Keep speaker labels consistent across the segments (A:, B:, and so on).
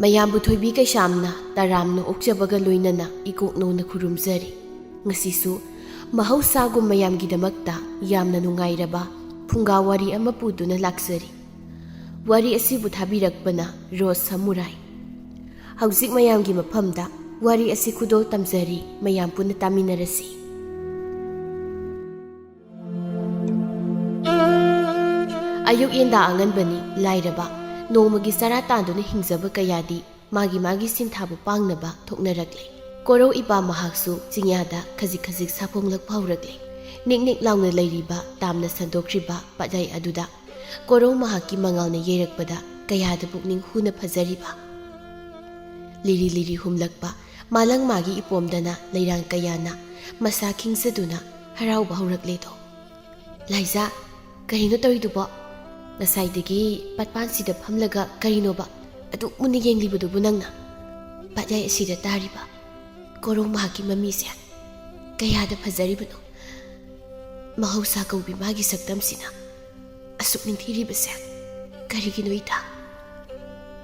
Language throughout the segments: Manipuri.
A: ꯃꯌꯥꯝꯕꯨ ꯊꯣꯏꯕꯤ ꯀꯩꯁꯥꯝꯅ ꯇꯔꯥꯝꯅ ꯑꯣꯛꯆꯕꯒ ꯂꯣꯏꯅꯅ ꯏꯀꯣꯛꯅꯧꯅ ꯈꯨꯔꯨꯝꯖꯔꯤ꯫ ꯉꯁꯤꯁꯨ ꯃꯍꯧꯁꯥꯒꯨꯝ ꯃꯌꯥꯝꯒꯤꯗꯃꯛꯇ ꯌꯥꯝꯅ ꯅꯨꯡꯉꯥꯏꯔꯕ ꯐꯨꯡꯒꯥ ꯋꯥꯔꯤ ꯑꯃ ꯄꯨꯗꯨꯅ ꯂꯥꯛꯆꯔꯤ꯫ ꯋꯥꯔꯤ ꯑꯁꯤꯕꯨ ꯊꯥꯕꯤꯔꯛꯄꯅ ꯔꯣꯁꯤꯕꯤꯅꯥ꯫ ꯍꯧꯖꯤꯛ ꯃꯌꯥꯝꯒꯤ ꯃꯐꯝꯗ ꯋꯥꯔꯤ ꯑꯁꯤ ꯈꯨꯗꯣꯜ ꯇꯝꯖꯔꯤ, ꯃꯌꯥꯝ ꯄꯨꯟꯅ ꯇꯥꯃꯤꯟꯅꯔꯁꯤ꯫ ꯑꯌꯨꯛ ꯌꯦꯟꯗꯥ ꯑꯉꯟꯕꯅꯤ ꯂꯥꯏꯔꯕ ꯅꯣꯡꯃꯒꯤ ꯆꯔꯥ ꯇꯥꯟꯗꯨꯅ ꯍꯤꯡꯖꯕ ꯀꯌꯥꯗꯤ ꯃꯥꯒꯤ ꯁꯤꯟꯊꯥꯕꯨ ꯄꯥꯡꯅꯕ ꯊꯣꯛꯅꯔꯛꯂꯦ꯫ ꯀꯣꯔꯧ ꯏꯄꯥ-ꯃꯍꯥꯛꯁꯨ ꯆꯤꯡꯌꯥꯗ ꯈꯖꯤꯛ ꯁꯥꯐꯣꯡꯂꯛꯄ ꯍꯧꯔꯛꯂꯦ꯫ ꯅꯤꯛ ꯂꯥꯎꯅ ꯂꯩꯔꯤꯕ ꯇꯥꯝꯅ ꯁꯟꯗꯣꯛꯈ꯭ꯔꯤꯕ ꯄꯥꯠꯌꯥꯏ ꯑꯗꯨꯗ ꯀꯣꯔꯧ ꯃꯍꯥꯛꯀꯤ ꯃꯉꯥꯜꯅ ꯌꯩꯔꯛꯄꯗ ꯀꯌꯥꯗ ꯄꯨꯛꯅꯤꯡ ꯍꯨꯅ ꯐꯖꯔꯤꯕ꯫ ꯂꯤꯔꯤ ꯍꯨꯝꯂꯛꯄ ꯃꯥꯂꯪ ꯃꯥꯒꯤ ꯏꯄꯣꯝꯗꯅ ꯂꯩꯔꯥꯡ ꯀꯌꯥꯅ ꯃꯁꯥ ꯈꯤꯡꯖꯗꯨꯅ ꯍꯔꯥꯎꯕ ꯍꯧꯔꯛꯂꯦꯗꯣ꯫ ꯂꯥꯏꯖꯥ, ꯀꯔꯤꯅꯣ ꯇꯧꯔꯤꯗꯨꯕꯣ? ꯉꯁꯥꯏꯗꯒꯤ ꯄꯥꯠꯄꯥꯟꯁꯤꯗ ꯐꯝꯂꯒ ꯀꯔꯤꯅꯣꯕ ꯑꯗꯨꯛ ꯃꯨꯟꯅ ꯌꯦꯡꯂꯤꯕꯗꯨꯕꯨ ꯅꯪꯅ? ꯄꯥꯠꯌꯥꯏ ꯑꯁꯤꯗ ꯇꯥꯔꯤꯕ ꯀꯣꯔꯧ ꯃꯍꯥꯛꯀꯤ ꯃꯃꯤꯁꯦ ꯀꯌꯥꯗ ꯐꯖꯔꯤꯕꯅꯣ꯫ ꯃꯍꯧꯁꯥ ꯀꯧꯕꯤ ꯃꯥꯒꯤ ꯁꯛꯇꯝꯁꯤꯅ ꯑꯁꯨꯛ ꯅꯤꯡꯊꯤꯔꯤꯕꯁꯦ ꯀꯔꯤꯒꯤꯅꯣ ꯏꯇꯥ?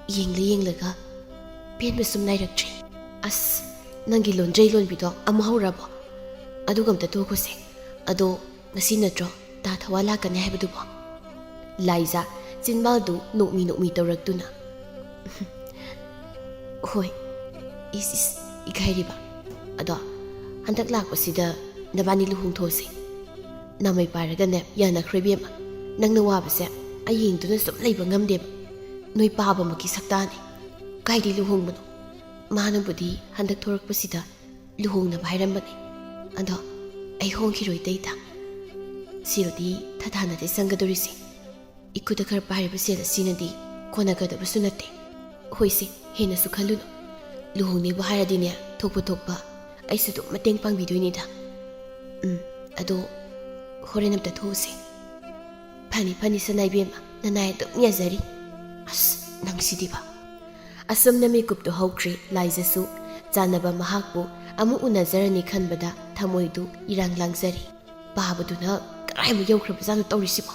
A: ꯌꯦꯡꯂꯒ ꯄꯦꯟꯕ ꯁꯨꯝ ꯅꯥꯏꯔꯛꯇ꯭ꯔꯦ꯫ ꯑꯁ, ꯅꯪꯒꯤ ꯂꯣꯟꯖꯩ ꯂꯣꯟꯕꯤꯗꯣ ꯑꯃ ꯍꯧꯔꯕꯣ? ꯑꯗꯨꯒ ꯑꯝꯇ ꯇꯣꯛꯈꯣꯁꯦ꯫ ꯑꯗꯣ ꯉꯁꯤ ꯅꯠꯇ꯭ꯔꯣ ꯇꯥ ꯊꯋꯥ ꯂꯥꯛꯀꯅꯤ ꯍꯥꯏꯕꯗꯨꯕꯣ? ꯂꯥꯏꯖꯥ ꯆꯤꯟꯕꯥꯜꯗꯨ ꯅꯣꯛꯃꯤ ꯇꯧꯔꯛꯇꯨꯅ ꯍꯣꯏ, ꯏꯀꯥꯏꯔꯤꯕ꯫ ꯑꯗꯣ ꯍꯟꯗꯛ ꯂꯥꯛꯄꯁꯤꯗ ꯅꯕꯥꯅꯤ ꯂꯨꯍꯣꯡꯊꯣꯛꯑꯁꯤ꯫ ꯅꯥꯃꯩ ꯄꯥꯏꯔꯒꯅꯦ ꯌꯥꯅꯈ꯭ꯔꯦ ꯏꯕꯦꯝꯃ꯫ ꯅꯪꯅ ꯋꯥꯕꯁꯦ ꯑꯩ ꯌꯦꯡꯗꯨꯅ ꯁꯨꯝ ꯂꯩꯕ ꯉꯝꯗꯦꯕ꯫ ꯅꯣꯏ ꯄꯥꯕꯃꯛꯀꯤ ꯁꯛꯇꯥꯅꯤ꯫ ꯀꯥꯏꯗꯩ ꯂꯨꯍꯣꯡꯕꯅꯣ? ꯃꯥꯅꯕꯨꯗꯤ ꯍꯟꯗꯛ ꯊꯣꯔꯛꯄꯁꯤꯗ ꯂꯨꯍꯣꯡꯅꯕ ꯍꯥꯏꯔꯝꯕꯅꯤ꯫ ꯑꯗꯣ ꯑꯩ ꯍꯣꯡꯈꯤꯔꯣꯏꯗ ꯏꯇꯥ꯫ ꯁꯦꯜꯗꯤ ꯊꯥꯊꯥꯅꯗꯤ ꯆꯪꯒꯗꯣꯔꯤꯁꯦ꯫ ꯏꯈꯨꯠꯇ ꯈꯔ ꯄꯥꯏꯔꯤꯕ ꯁꯦꯜ ꯑꯁꯤꯅꯗꯤ ꯀꯣꯟꯅꯒꯗꯕꯁꯨ ꯅꯠꯇꯦ꯫ ꯍꯣꯏꯁꯦ, ꯍꯦꯟꯅꯁꯨ ꯈꯜꯂꯨꯅꯨ꯫ ꯂꯨꯍꯣꯡꯅꯦꯕꯨ ꯍꯥꯏꯔꯗꯤꯅꯦ ꯊꯣꯛꯄ ꯑꯩꯁꯨ ꯑꯗꯨꯝ ꯃꯇꯦꯡ ꯄꯥꯡꯕꯤꯗꯣꯏꯅꯤꯗ꯫ ꯑꯗꯣ ꯍꯣꯔꯦꯟ ꯑꯝꯇ ꯊꯣꯛꯎꯁꯦ꯫ ꯐꯅꯤ ꯁꯅꯥꯏꯕꯦꯝꯃ, ꯅꯅꯥꯏ ꯑꯗꯨꯝ ꯌꯥꯖꯔꯤ꯫ ꯑꯁ, ꯅꯪꯁꯤꯗꯤꯕ꯫ ꯑꯁꯨꯝꯅ ꯃꯤꯀꯨꯞꯇꯨ ꯍꯧꯈ꯭ꯔꯤ꯫ ꯂꯥꯏꯖꯁꯨ ꯆꯥꯟꯅꯕ ꯃꯍꯥꯛꯄꯨ ꯑꯃꯨꯛ ꯎꯅꯖꯔꯅꯤ ꯈꯟꯕꯗ ꯊꯃꯣꯏꯗꯨ ꯏꯔꯥꯡ ꯂꯥꯡꯖꯔꯤ꯫ ꯄꯥꯕꯗꯨꯅ ꯀꯗꯥꯏꯃꯨꯛ ꯌꯧꯈ꯭ꯔꯕꯖꯥꯠꯅꯣ ꯇꯧꯔꯤꯁꯤꯕꯣ?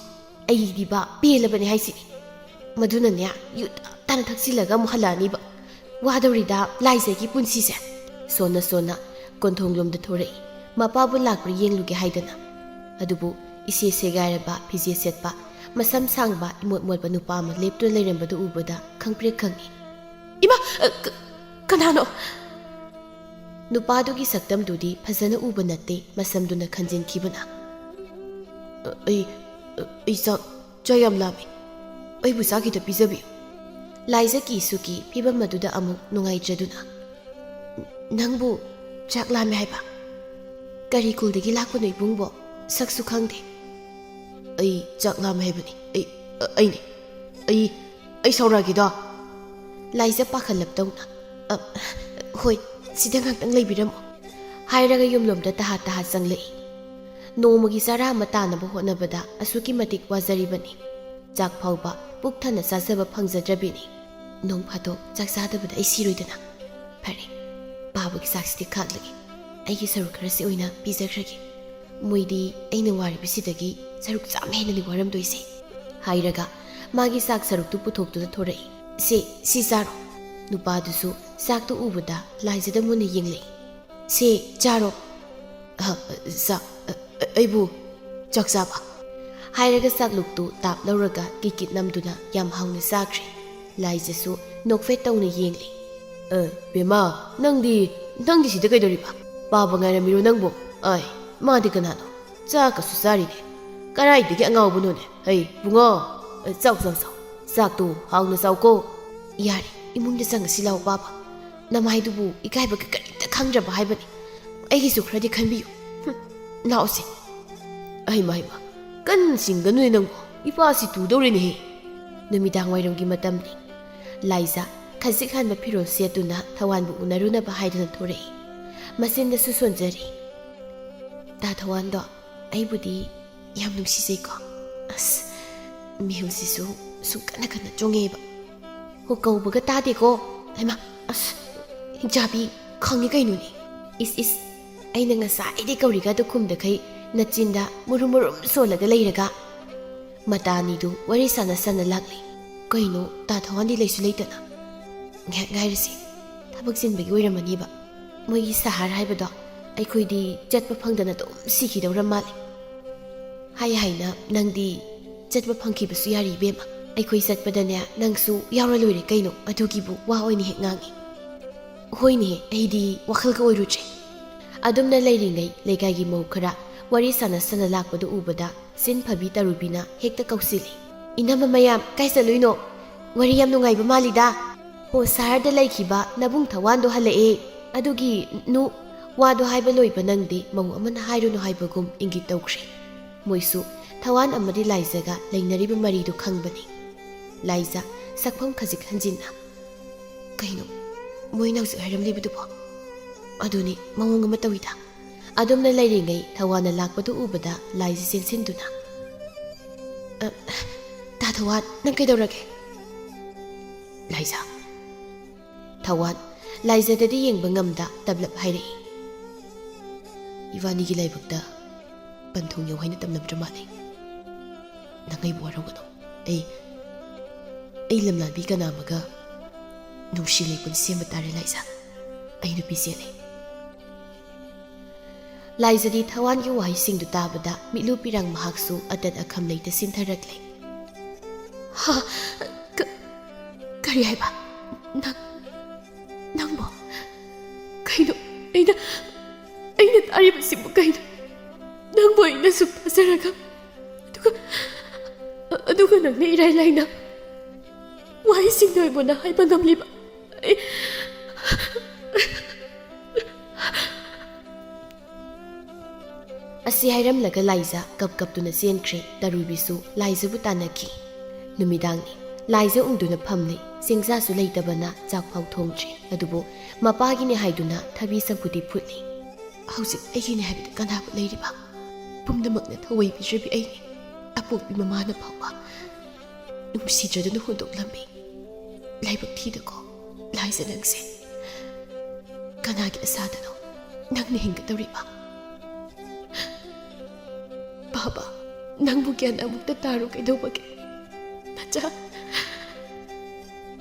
A: ꯑꯩꯗꯤꯕ ꯄꯦꯜꯂꯕꯅꯤ ꯍꯥꯏꯁꯤꯅꯤ꯫ ꯃꯗꯨꯅꯅꯦ ꯌꯨ ꯇꯞ ꯊꯛꯆꯤꯜꯂꯒ ꯑꯃꯨꯛ ꯍꯜꯂꯛꯑꯅꯤꯕ꯫ ꯋꯥꯗꯧꯔꯤꯗ ꯂꯥꯏꯖꯒꯤ ꯄꯨꯟꯁꯤꯁꯦ꯫ ꯁꯣꯟꯅ ꯀꯣꯟꯊꯣꯡꯂꯣꯝꯗ ꯊꯣꯔꯛꯏ, ꯃꯄꯥꯕꯨ ꯂꯥꯛꯄ꯭ꯔꯥ ꯌꯦꯡꯂꯨꯒꯦ ꯍꯥꯏꯗꯅ꯫ ꯑꯗꯨꯕꯨ ꯏꯆꯦ ꯁꯦꯒꯥꯏꯔꯕ ꯐꯤꯖꯦꯠ ꯁꯦꯠꯄ ꯃꯁꯝ ꯁꯥꯡꯕ ꯏꯃꯣꯠ ꯅꯨꯄꯥ ꯑꯃ ꯂꯦꯞꯇꯨꯅ ꯂꯩꯔꯝꯕꯗꯨ ꯎꯕꯗ ꯈꯪꯄ꯭ꯔꯦꯛ ꯈꯪꯏ꯫ ꯏꯃꯥ, ꯀꯅꯥꯅꯣ? ꯅꯨꯄꯥꯗꯨꯒꯤ ꯁꯛꯇꯝꯗꯨꯗꯤ ꯐꯖꯅ ꯎꯕ ꯅꯠꯇꯦ, ꯃꯁꯝꯗꯨꯅ ꯈꯟꯖꯤꯟꯈꯤꯕꯅ꯫ ꯑꯩ ꯆꯥꯛ ꯌꯥꯝ ꯂꯥꯝꯃꯤ, ꯑꯩꯕꯨ ꯆꯥꯛ ꯈꯤꯇ ꯄꯤꯖꯕꯤꯌꯨ꯫ ꯂꯥꯏꯖ ꯀꯤꯁꯨ ꯐꯤꯕꯝ ꯑꯗꯨꯗ ꯑꯃꯨꯛ ꯅꯨꯡꯉꯥꯏꯇ꯭ꯔꯗꯨꯅ, ꯅꯪꯕꯨ ꯆꯥꯛ ꯂꯥꯝꯃꯦ ꯍꯥꯏꯕ? ꯀꯔꯤ ꯈꯨꯜꯗꯒꯤ ꯂꯥꯛꯄꯅꯣ ꯏꯕꯨꯡꯕꯣ? ꯁꯛꯁꯨ ꯈꯪꯗꯦ꯫ ꯑꯩ ꯆꯥꯛ ꯂꯥꯝꯃꯦ ꯍꯥꯏꯕꯅꯤ꯫ ꯑꯩ ꯁꯧꯔꯥꯒꯤꯗꯣ꯫ ꯂꯥꯏꯖ ꯄꯥꯈꯠꯂꯞꯇꯧꯅ, ꯍꯣꯏ, ꯁꯤꯗ ꯉꯥꯛꯇꯪ ꯂꯩꯕꯤꯔꯝꯃꯣ ꯍꯥꯏꯔꯒ ꯌꯨꯝꯂꯣꯝꯗ ꯇꯍꯥ ꯆꯪꯂꯛꯏ꯫ ꯅꯣꯡꯃꯒꯤ ꯆꯔꯥ ꯑꯃ ꯇꯥꯅꯕ ꯍꯣꯠꯅꯕꯗ ꯑꯁꯨꯛꯀꯤ ꯃꯇꯤꯛ ꯋꯥꯖꯔꯤꯕꯅꯤ꯫ ꯆꯥꯛ ꯐꯥꯎꯕ ꯄꯨꯛ ꯊꯟꯅ ꯆꯥꯖꯕ ꯐꯪꯖꯗ꯭ꯔꯕꯤꯅꯤ꯫ ꯅꯣꯡ ꯐꯥꯗꯣꯛ ꯆꯥꯛ ꯆꯥꯗꯕꯗ ꯑꯩ ꯁꯤꯔꯣꯏꯗꯅ? ꯐꯔꯦ, ꯄꯥꯕꯒꯤ ꯆꯥꯛꯁꯤꯗꯤ ꯈꯥꯛꯂꯒꯦ꯫ ꯑꯩꯒꯤ ꯁꯔꯨꯛ ꯈꯔꯁꯤ ꯑꯣꯏꯅ ꯄꯤꯖꯈ꯭ꯔꯒꯦ꯫ ꯃꯣꯏꯗꯤ ꯑꯩꯅ ꯋꯥꯔꯤꯕꯁꯤꯗꯒꯤ ꯁꯔꯨꯛ ꯆꯥꯝꯃ ꯍꯦꯟꯅꯅꯤ ꯋꯥꯔꯝꯗꯣꯏꯁꯦ ꯍꯥꯏꯔꯒ ꯃꯥꯒꯤ ꯆꯥꯛ ꯁꯔꯨꯛꯇꯨ ꯄꯨꯊꯣꯛꯇꯨꯅ ꯊꯣꯔꯛꯏ꯫ ꯁꯤ ꯆꯥꯔꯣ꯫ ꯅꯨꯄꯥꯗꯨꯁꯨ ꯆꯥꯛꯇꯨ ꯎꯕꯗ ꯂꯥꯏꯖꯗ ꯃꯨꯟꯅ ꯌꯦꯡꯂꯛꯏ꯫ ꯁꯦ ꯆꯥꯔꯣ꯫ ꯑꯩꯕꯨ ꯆꯥꯛ ꯆꯥꯕ ꯍꯥꯏꯔꯒ ꯆꯥꯛꯂꯨꯛꯇꯨ ꯇꯥꯞ ꯂꯧꯔꯒ ꯀꯤꯠ ꯅꯝꯗꯨꯅ ꯌꯥꯝ ꯍꯥꯎꯅ ꯆꯥꯈ꯭ꯔꯦ꯫ ꯂꯥꯏꯖꯁꯨ ꯅꯣꯛꯐꯦꯠ ꯇꯧꯅ ꯌꯦꯡꯂꯤ꯫ ꯕꯦꯝꯃ, ꯅꯪꯗꯤ ꯁꯤꯗ ꯀꯩꯗꯧꯔꯤꯕ? ꯄꯥꯕ ꯉꯥꯏꯔꯝꯃꯤꯔꯣ ꯅꯪꯕꯨ? ꯃꯥꯗꯤ ꯀꯅꯥꯅꯣ? ꯆꯥꯛꯀꯁꯨ ꯆꯥꯔꯤꯅꯦ꯫ ꯀꯔꯥꯏꯗꯒꯤ ꯑꯉꯥꯎꯕꯅꯣꯅꯦ? ꯍꯩ ꯕꯨꯡꯉꯣ, ꯆꯥꯎ ꯆꯥꯛꯇꯨ ꯍꯥꯎꯅ ꯆꯥꯎꯀꯣ꯫ ꯌꯥꯔꯦ, ꯏꯃꯨꯡꯗ ꯆꯪꯉꯁꯤ ꯂꯥꯎ ꯄꯥꯕ꯫ ꯅꯃꯥꯏꯗꯨꯕꯨ ꯏꯀꯥꯏꯕꯒ ꯀꯔꯤꯝꯇ ꯈꯪꯗ꯭ꯔꯕ ꯍꯥꯏꯕꯅꯤ꯫ ꯑꯩꯒꯤꯁꯨ ꯈꯔꯗꯤ ꯈꯟꯕꯤꯌꯨ꯫ ꯂꯥꯛꯑꯣꯁꯦ꯫ ꯍꯩꯃ, ꯀꯟꯁꯤꯡꯒꯅꯨꯅꯦ ꯅꯪꯕꯨ, ꯏꯄꯥꯁꯤ ꯇꯨꯗꯧꯔꯤꯅꯦꯍꯦ꯫ ꯅꯨꯃꯤꯗꯥꯡ ꯋꯥꯏꯔꯝꯒꯤ ꯃꯇꯝꯅꯤ꯫ ꯂꯥꯏꯖ ꯈꯖꯤꯛ ꯍꯟꯕ ꯐꯤꯔꯣꯜ ꯁꯦꯠꯇꯨꯅ ꯊꯋꯥꯟꯕꯨ ꯎꯅꯔꯨꯅꯕ ꯍꯥꯏꯗꯨꯅ ꯊꯣꯔꯛꯏ꯫ ꯃꯆꯤꯟꯗꯁꯨ ꯁꯣꯟꯖꯔꯤ꯫ ꯇꯥ ꯊꯋꯥꯟꯗꯣ, ꯑꯩꯕꯨꯗꯤ ꯌꯥꯝ ꯅꯨꯡꯁꯤꯖꯩꯀꯣ꯫ ꯑꯁ, ꯃꯤꯍꯨꯜꯁꯤꯁꯨ ꯁꯨꯝ ꯀꯟꯅ ꯆꯣꯡꯉꯦꯕ꯫ ꯍꯣ, ꯀꯧꯕꯒ ꯇꯥꯗꯦꯀꯣ꯫ ꯍꯩꯃꯥ, ꯑꯁ, ꯍꯤꯡꯆꯥꯕꯤ ꯈꯪꯉꯤ ꯀꯩꯅꯣꯅꯦ꯫ ꯏꯁ, ꯑꯩꯅ ꯉꯁꯥꯏꯗꯩ ꯀꯧꯔꯤꯒꯗꯣ ꯈꯨꯝꯗꯈꯩ ꯅꯆꯤꯟꯗ ꯃꯨꯔꯨꯝ ꯁꯣꯜꯂꯒ ꯂꯩꯔꯒ꯫ ꯃꯇꯥ ꯑꯅꯤꯗꯨ ꯋꯥꯔꯤ ꯁꯥꯟꯅ ꯂꯥꯛꯂꯤ꯫ ꯀꯩꯅꯣ ꯇꯥ ꯊꯋꯥꯟꯗꯤ ꯂꯩꯁꯨ ꯂꯩꯇꯅ? ꯉꯥꯏꯔꯁꯤ ꯊꯕꯛ ꯆꯤꯟꯕꯒꯤ ꯑꯣꯏꯔꯝꯃꯅꯤꯕ ꯃꯣꯏꯒꯤ ꯁꯍꯔ ꯍꯥꯏꯕꯗꯣ ꯑꯩꯈꯣꯏꯗꯤ ꯆꯠꯄ ꯐꯪꯗꯅ ꯑꯗꯨꯝ ꯁꯤꯈꯤꯗꯧꯔ ꯃꯥꯜꯂꯦ ꯍꯥꯏꯅ ꯅꯪꯗꯤ ꯆꯠꯄ ꯐꯪꯈꯤꯕꯁꯨ ꯌꯥꯔꯤ ꯏꯕꯦꯝꯃ ꯑꯩꯈꯣꯏ ꯆꯠꯄꯗꯅꯦ ꯅꯪꯁꯨ ꯌꯥꯎꯔ ꯂꯣꯏꯔꯦ ꯀꯩꯅꯣ ꯑꯗꯨꯒꯤꯕꯨ ꯋꯥ ꯑꯣꯏꯅ ꯍꯦꯛ ꯉꯥꯡꯉꯤ ꯍꯣꯏꯅꯦ ꯑꯩꯗꯤ ꯋꯥꯈꯜꯒ ꯑꯣꯏꯔꯨꯗ꯭ꯔꯦ ꯑꯗꯨꯝꯅ ꯂꯩꯔꯤꯉꯩ ꯂꯩꯀꯥꯏꯒꯤ ꯃꯧ ꯈꯔ ꯋꯥꯔꯤ ꯁꯥꯟꯅ ꯂꯥꯛꯄꯗꯨ ꯎꯕꯗ ꯆꯤꯟꯐꯕꯤ ꯇꯔꯨꯕꯤꯅ ꯍꯦꯛꯇ ꯀꯧꯁꯤꯜꯂꯤ ꯏꯅꯝꯃ ꯃꯌꯥꯝ ꯀꯥꯏ ꯆꯠꯂꯨꯏꯅꯣ ꯋꯥꯔꯤ ꯌꯥꯝ ꯅꯨꯡꯉꯥꯏꯕ ꯃꯥꯜꯂꯤꯗ ꯍꯣ ꯁꯍꯔꯗ ꯂꯩꯈꯤꯕ ꯅꯕꯨꯡ ꯊꯋꯥꯟꯗꯣ ꯍꯜꯂꯛꯑꯦ ꯑꯗꯨꯒꯤ ꯋꯥꯗꯣ ꯍꯥꯏꯕ ꯂꯣꯏꯕ ꯅꯪꯗꯤ ꯃꯧ ꯑꯃꯅ ꯍꯥꯏꯔꯨꯅꯨ ꯍꯥꯏꯕꯒꯨꯝ ꯏꯪꯒꯤꯠ ꯇꯧꯈ꯭ꯔꯦ ꯃꯣꯏꯁꯨ ꯊꯋꯥꯟ ꯑꯃꯗꯤ ꯂꯥꯏꯖꯒ ꯂꯩꯅꯔꯤꯕ ꯃꯔꯤꯗꯨ ꯈꯪꯕꯅꯤ ꯂꯥꯏꯖ ꯁꯛꯐꯝ ꯈꯖꯤꯛ ꯍꯟꯖꯤꯟꯅ ꯀꯩꯅꯣ ꯃꯣꯏꯅ ꯍꯧꯖꯤꯛ ꯍꯥꯏꯔꯝꯂꯤꯕꯗꯨꯕꯣ ꯑꯗꯨꯅꯤ ꯃꯑꯣꯡ ꯑꯃ ꯇꯧꯏꯗ ꯑꯗꯨꯝꯅ ꯂꯩꯔꯤꯉꯩ ꯊꯋꯥꯟꯅ ꯂꯥꯛꯄꯗꯨ ꯎꯕꯗ ꯂꯥꯏꯖ ꯆꯦꯟꯁꯤꯟꯗꯨꯅ ꯇꯥ ꯊꯋꯥꯟ ꯅꯪ ꯀꯩꯗꯧꯔꯒꯦ ꯂꯥꯏꯖ ꯊꯋꯥꯟ ꯂꯥꯏꯖꯗꯗꯤ ꯌꯦꯡꯕ ꯉꯝꯗ ꯇꯞꯂꯞ ꯍꯥꯏꯔꯛꯏ ꯏꯕꯥꯅꯤꯒꯤ ꯂꯥꯏꯕꯛꯇ ꯄꯟꯊꯨꯡ ꯌꯧ ꯍꯥꯏꯅ ꯇꯝꯂꯝꯗ꯭ꯔ ꯃꯥꯜꯂꯦ ꯅꯪ ꯑꯩꯕꯨ ꯋꯥꯔꯧꯒꯅꯨ ꯑꯩ ꯂꯝꯂꯥꯟꯕꯤ ꯀꯅꯥꯃꯒ ꯅꯨꯡꯁꯤ ꯂꯩꯄꯨꯟ ꯁꯦꯝꯕ ꯇꯥꯔꯦ ꯂꯥꯏꯖ ꯑꯩ ꯅꯨꯄꯤ ꯆꯦꯜꯂꯦ ꯂꯥꯏꯖꯗꯤ ꯊꯋꯥꯟꯒꯤ ꯋꯥꯍꯩꯁꯤꯡꯗꯨ ꯇꯥꯕꯗ ꯃꯤꯠꯂꯨ ꯄꯤꯔꯥꯡ ꯃꯍꯥꯛꯁꯨ ꯑꯇꯠ ꯑꯈꯝ ꯂꯩꯇ ꯁꯤꯟꯊꯔꯛꯂꯦ ꯀꯔꯤ ꯍꯥꯏꯕ ꯅꯪꯕꯣ ꯀꯩꯅꯣ ꯑꯩꯅ ꯇꯥꯔꯤꯕꯁꯤꯕꯨ ꯀꯩꯅꯣ ꯅꯪꯕꯨ ꯑꯩꯅ ꯁꯨꯝ ꯊꯥꯖꯔꯒ ꯑꯗꯨꯒ ꯅꯪꯅ ꯏꯔꯥꯏ ꯂꯥꯏꯅ ꯋꯥꯍꯩꯁꯤꯡꯗꯣ ꯑꯩꯉꯣꯟꯗ ꯍꯥꯏꯕ ꯉꯝꯂꯤꯕ ꯑꯁꯤ ꯍꯥꯏꯔꯝꯂꯒ ꯂꯥꯏꯖ ꯀꯞꯇꯨꯅ ꯆꯦꯟꯈ꯭ꯔꯦ ꯇꯔꯨꯕꯤꯁꯨ ꯂꯥꯏꯖꯕꯨ ꯇꯥꯟꯅꯈꯤ ꯅꯨꯃꯤꯗꯥꯡꯅꯤ ꯂꯥꯏꯖ ꯎꯡꯗꯨꯅ ꯐꯝꯂꯤ ꯆꯦꯡꯖꯥꯁꯨ ꯂꯩꯇꯕꯅ ꯆꯥꯛꯐꯥꯎ ꯊꯣꯡꯗ꯭ꯔꯤ ꯑꯗꯨꯕꯨ ꯃꯄꯥꯒꯤꯅꯤ ꯍꯥꯏꯗꯨꯅ ꯊꯕꯤ ꯆꯝꯐꯨꯠꯇꯤ ꯐꯨꯠꯂꯤ ꯍꯧꯖꯤꯛ ꯑꯩꯒꯤꯅꯤ ꯍꯥꯏꯕꯗ ꯀꯅꯥꯕꯨ ꯂꯩꯔꯤꯕ ꯄꯨꯝꯅꯃꯛꯅ ꯊꯧꯑꯣꯏꯕꯤꯗ꯭ꯔꯕꯤ ꯑꯩꯅꯤ ꯑꯄꯣꯛꯄꯤ ꯃꯃꯥꯅ ꯐꯥꯎꯕ ꯅꯨꯡꯁꯤꯗ꯭ꯔꯗꯨꯅ ꯍꯨꯟꯗꯣꯛꯂꯝꯃꯤ ꯂꯥꯏꯕꯛ ꯊꯤꯗꯀꯣ ꯂꯥꯏꯖ ꯅꯪꯁꯦ ꯀꯅꯥꯒꯤ ꯑꯁꯥꯗꯅꯣ ꯅꯪꯅ ꯍꯤꯡꯒꯗꯧꯔꯤꯕ ꯕꯥꯕꯥ ꯅꯪꯕꯨ ꯒ꯭ꯌꯥꯟ ꯑꯃꯨꯛꯇ ꯇꯥꯔꯨ ꯀꯩꯗꯧꯕꯒꯦ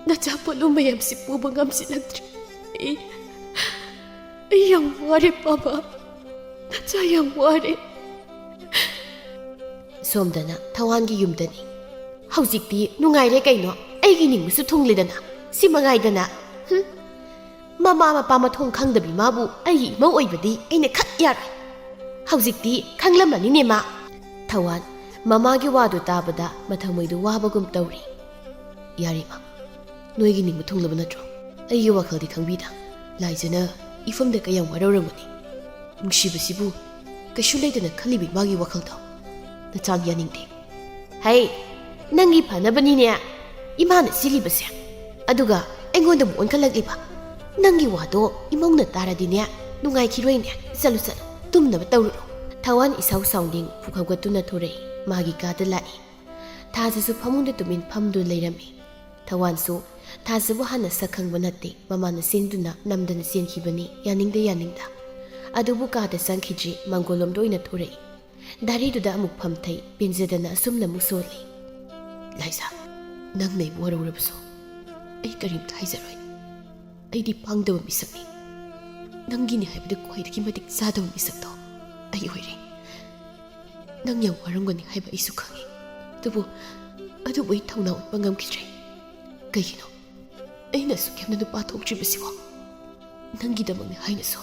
A: ꯅꯆꯥ ꯄꯣꯠꯂꯨꯝ ꯃꯌꯥꯝꯁꯤ ꯄꯨꯕ ꯉꯝꯁꯤꯜꯂꯛꯇ꯭ꯔꯦ ꯑꯩ ꯌꯥꯝ ꯋꯥꯔꯦ ꯕꯥꯕꯥ ꯅꯆꯥ ꯌꯥꯝ ꯋꯥꯔꯦ ꯁꯣꯝꯗꯅ ꯊꯋꯥꯟꯒꯤ ꯌꯨꯝꯗꯅꯤ ꯍꯧꯖꯤꯛꯇꯤ ꯅꯨꯡꯉꯥꯏꯔꯦ ꯀꯩꯅꯣ ꯑꯩꯒꯤ ꯅꯤꯡꯕꯁꯨ ꯊꯨꯡꯂꯦꯗꯅ ꯁꯤ ꯃꯉꯥꯏꯗꯅ ꯃꯃꯥ ꯃꯄꯥ ꯃꯊꯣꯡ ꯈꯪꯗꯕꯤ ꯃꯥꯕꯨ ꯑꯩꯒꯤ ꯏꯃꯧ ꯑꯣꯏꯕꯗꯤ ꯑꯩꯅ ꯈꯠ ꯌꯥꯔꯣꯏ ꯍꯧꯖꯤꯛꯇꯤ ꯈꯪꯂꯝꯃꯅꯤꯅꯦ ꯃꯥ ꯊꯋꯥꯟ ꯃꯃꯥꯒꯤ ꯋꯥꯗꯨ ꯇꯥꯕꯗ ꯃꯊꯃꯣꯏꯗꯨ ꯋꯥꯕꯒꯨꯝ ꯇꯧꯔꯤ ꯌꯥꯔꯤꯃ ꯅꯣꯏꯒꯤ ꯅꯤꯡꯕ ꯊꯨꯡꯂꯕ ꯅꯠꯇ꯭ꯔꯣ ꯑꯩꯒꯤ ꯋꯥꯈꯜꯗꯤ ꯈꯪꯕꯤꯗ ꯂꯥꯏꯖꯅ ꯏꯐꯝꯗ ꯀꯌꯥꯝ ꯋꯥꯔꯧꯔꯝꯒꯅꯤ ꯅꯨꯡꯁꯤꯕꯁꯤꯕꯨ ꯀꯩꯁꯨ ꯂꯩꯇꯅ ꯈꯜꯂꯤꯕꯤ ꯃꯥꯒꯤ ꯋꯥꯈꯜꯗꯣ ꯅꯆꯥꯅ ꯌꯥꯅꯤꯡꯗꯦ ꯍꯩ ꯅꯪꯒꯤ ꯐꯅꯕꯅꯤꯅꯦ ꯏꯃꯥꯅ ꯁꯤꯜꯂꯤꯕꯁꯦ ꯑꯗꯨꯒ ꯑꯩꯉꯣꯟꯗꯕꯨ ꯑꯣꯟꯈꯠꯂꯛꯂꯤꯕ ꯅꯪꯒꯤ ꯋꯥꯗꯣ ꯏꯃꯧꯅ ꯇꯥꯔꯗꯤꯅꯦ ꯅꯨꯡꯉꯥꯏꯈꯤꯔꯣꯏꯅꯦ ꯆꯠꯂꯨ ꯇꯨꯝꯅꯕ ꯇꯧꯔꯨꯔꯣ ꯊꯋꯥꯟ ꯏꯁꯥꯎ ꯁꯥꯎꯅꯤꯡ ꯄꯨꯛ ꯍꯧꯒꯠꯇꯨꯅ ꯊꯣꯔꯛꯏ ꯃꯥꯒꯤ ꯀꯥꯗ ꯂꯥꯛꯏ ꯊꯥꯖꯁꯨ ꯐꯃꯨꯡꯗ ꯇꯨꯃꯤꯟ ꯐꯝꯗꯨꯅ ꯂꯩꯔꯝꯃꯤ ꯊꯋꯥꯟꯁꯨ ꯊꯥꯖꯕꯨ ꯍꯥꯟꯅ ꯁꯛ ꯈꯪꯕ ꯅꯠꯇꯦ ꯃꯃꯥꯅ ꯆꯦꯟꯗꯨꯅ ꯅꯝꯗꯅ ꯆꯦꯟꯈꯤꯕꯅꯤ ꯌꯥꯅꯤꯡꯗ ꯑꯗꯨꯕꯨ ꯀꯥꯗ ꯆꯪꯈꯤꯗ꯭ꯔꯤ ꯃꯥꯡꯒꯣꯜꯂꯣꯝꯗ ꯑꯣꯏꯅ ꯊꯣꯔꯛꯏ ꯗꯥꯔꯤꯗꯨꯗ ꯑꯃꯨꯛ ꯐꯝꯊꯩ ꯄꯦꯟꯖꯗꯅ ꯑꯁꯨꯝꯅ ꯑꯃꯨꯛ ꯁꯣꯜꯂꯤ ꯂꯥꯏꯖ ꯅꯪꯅ ꯑꯩꯕꯨ ꯋꯥꯔꯧꯔꯕꯁꯨ ꯑꯩ ꯀꯔꯤꯝꯇ ꯍꯥꯏꯖꯔꯣꯏ ꯑꯩꯗꯤ ꯄꯥꯡꯗꯕ ꯃꯤꯁꯛꯅꯤ ꯅꯪꯒꯤꯅꯤ ꯍꯥꯏꯕꯗ ꯈ꯭ꯋꯥꯏꯗꯒꯤ ꯃꯇꯤꯛ ꯆꯥꯗꯕ ꯃꯤꯁꯛꯇꯣ ꯑꯩ ꯑꯣꯏꯔꯦ ꯅꯪ ꯌꯥꯝ ꯋꯥꯔꯝꯒꯅꯤ ꯍꯥꯏꯕ ꯑꯩꯁꯨ ꯈꯪꯉꯤ ꯑꯗꯨꯕꯨ ꯑꯩ ꯊꯧꯅꯥ ꯎꯠꯄ ꯉꯝꯈꯤꯗ꯭ꯔꯦ ꯀꯩꯒꯤꯅꯣ ꯑꯩꯅ ꯑꯁꯨꯛ ꯌꯥꯝꯅ ꯅꯨꯄꯥ ꯊꯣꯛꯇ꯭ꯔꯤꯕꯁꯤꯕꯣ ꯅꯪꯒꯤꯗꯃꯛꯅꯤ ꯍꯥꯏꯅꯁꯨ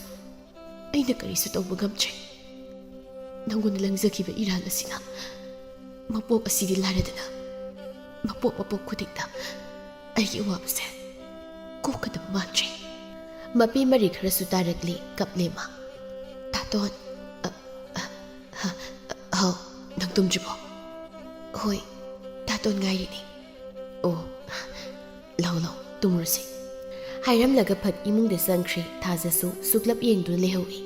A: ꯑꯩꯅ ꯀꯔꯤꯁꯨ ꯇꯧꯕ ꯉꯝꯗ꯭ꯔꯦ ꯅꯪꯉꯣꯟꯗ ꯂꯪꯖꯈꯤꯕ ꯏꯔꯥꯜ ꯑꯁꯤꯅ ꯃꯄꯣꯛ ꯑꯁꯤꯗꯤ ꯂꯥꯏꯔꯗꯅ ꯃꯄꯣꯛ ꯈꯨꯗꯤꯡꯗ ꯑꯩꯒꯤ ꯑꯋꯥꯕꯁꯦ ꯀꯣꯛꯀꯗꯕ ꯃꯥꯟꯗ꯭ꯔꯦ ꯃꯄꯤ ꯃꯔꯤ ꯈꯔꯁꯨ ꯇꯥꯔꯛꯂꯤ ꯀꯞꯂꯦ ꯃꯥ ꯇꯥꯇꯣꯟ ꯍꯥꯎ ꯅꯪ ꯇꯨꯝꯗ꯭ꯔꯤꯕꯣ ꯍꯣꯏ ꯇꯥꯇꯣꯟ ꯉꯥꯏꯔꯤꯅꯤ ꯑꯣ ꯂꯥꯎ ꯇꯨꯝꯔꯁꯤ ꯍꯥꯏꯔꯝꯂꯒ ꯐꯠ ꯏꯃꯨꯡꯗ ꯆꯪꯈ꯭ꯔꯦ ꯊꯥꯖꯁꯨ ꯁꯨꯛꯂꯞ ꯌꯦꯡꯗꯨꯅ ꯂꯩꯍꯧꯏ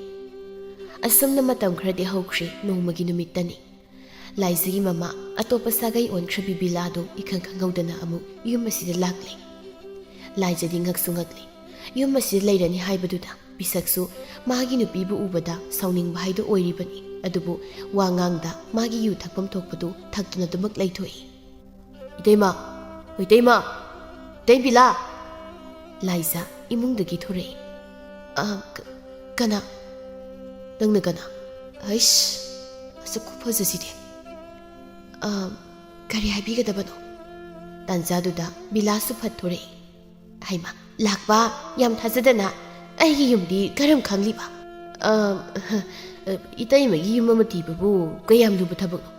A: ꯑꯁꯨꯝꯅ ꯃꯇꯝ ꯈꯔꯗꯤ ꯍꯧꯈ꯭ꯔꯦ ꯅꯣꯡꯃꯒꯤ ꯅꯨꯃꯤꯠꯇꯅꯤ ꯂꯥꯏꯖꯒꯤ ꯃꯃꯥ ꯑꯇꯣꯞꯄ ꯁꯥꯒꯩ ꯑꯣꯟꯈ꯭ꯔꯕꯤ ꯕꯤꯂꯥꯗꯨ ꯏꯈꯪ ꯈꯪꯍꯧꯗꯅ ꯑꯃꯨꯛ ꯌꯨꯝ ꯑꯁꯤꯗ ꯂꯥꯛꯂꯤ ꯂꯥꯏꯖꯗꯤ ꯉꯛꯁꯨ ꯉꯛꯂꯤ ꯌꯨꯝ ꯑꯁꯤꯗ ꯂꯩꯔꯅꯤ ꯍꯥꯏꯕꯗꯨꯗ ꯄꯤꯁꯛꯁꯨ ꯃꯥꯒꯤ ꯅꯨꯄꯤꯕꯨ ꯎꯕꯗ ꯁꯥꯎꯅꯤꯡꯕ ꯍꯥꯏꯗꯨ ꯑꯣꯏꯔꯤꯕꯅꯤ ꯑꯗꯨꯕꯨ ꯋꯥ ꯉꯥꯡꯗ ꯃꯥꯒꯤ ꯌꯨ ꯊꯛꯐꯝ ꯊꯣꯛꯄꯗꯨ ꯊꯛꯇꯨꯅ ꯑꯗꯨꯃꯛ ꯂꯩꯊꯣꯛꯏ ꯏꯇꯩꯃ ꯏꯇꯩꯃ ꯏꯇꯩ ꯕꯤꯂꯥ ꯂꯥꯏꯖꯥ ꯏꯃꯨꯡꯗꯒꯤ ꯊꯣꯔꯛꯏ꯫ ꯀꯅꯥ? ꯅꯪꯅ ꯀꯅꯥ? ꯑꯩꯁ ꯑꯁꯨꯛ ꯈꯨꯐꯖꯁꯤꯗꯤ꯫ ꯀꯔꯤ ꯍꯥꯏꯕꯤꯒꯗꯕꯅꯣ? ꯇꯥꯟꯖꯥꯗꯨꯗ ꯕꯤꯂꯥꯁꯁꯨ ꯐꯠ ꯊꯣꯔꯛꯏ꯫ ꯍꯩꯃꯥ ꯂꯥꯛꯄ ꯌꯥꯝ ꯊꯥꯖꯗꯅ ꯑꯩꯒꯤ ꯌꯨꯝꯗꯤ ꯀꯔꯝ ꯈꯪꯂꯤꯕ? ꯏꯇꯩꯃꯒꯤ ꯌꯨꯝ ꯑꯃ ꯊꯤꯕꯕꯨ ꯀꯌꯥꯝ ꯂꯨꯕ ꯊꯕꯛꯅꯣ?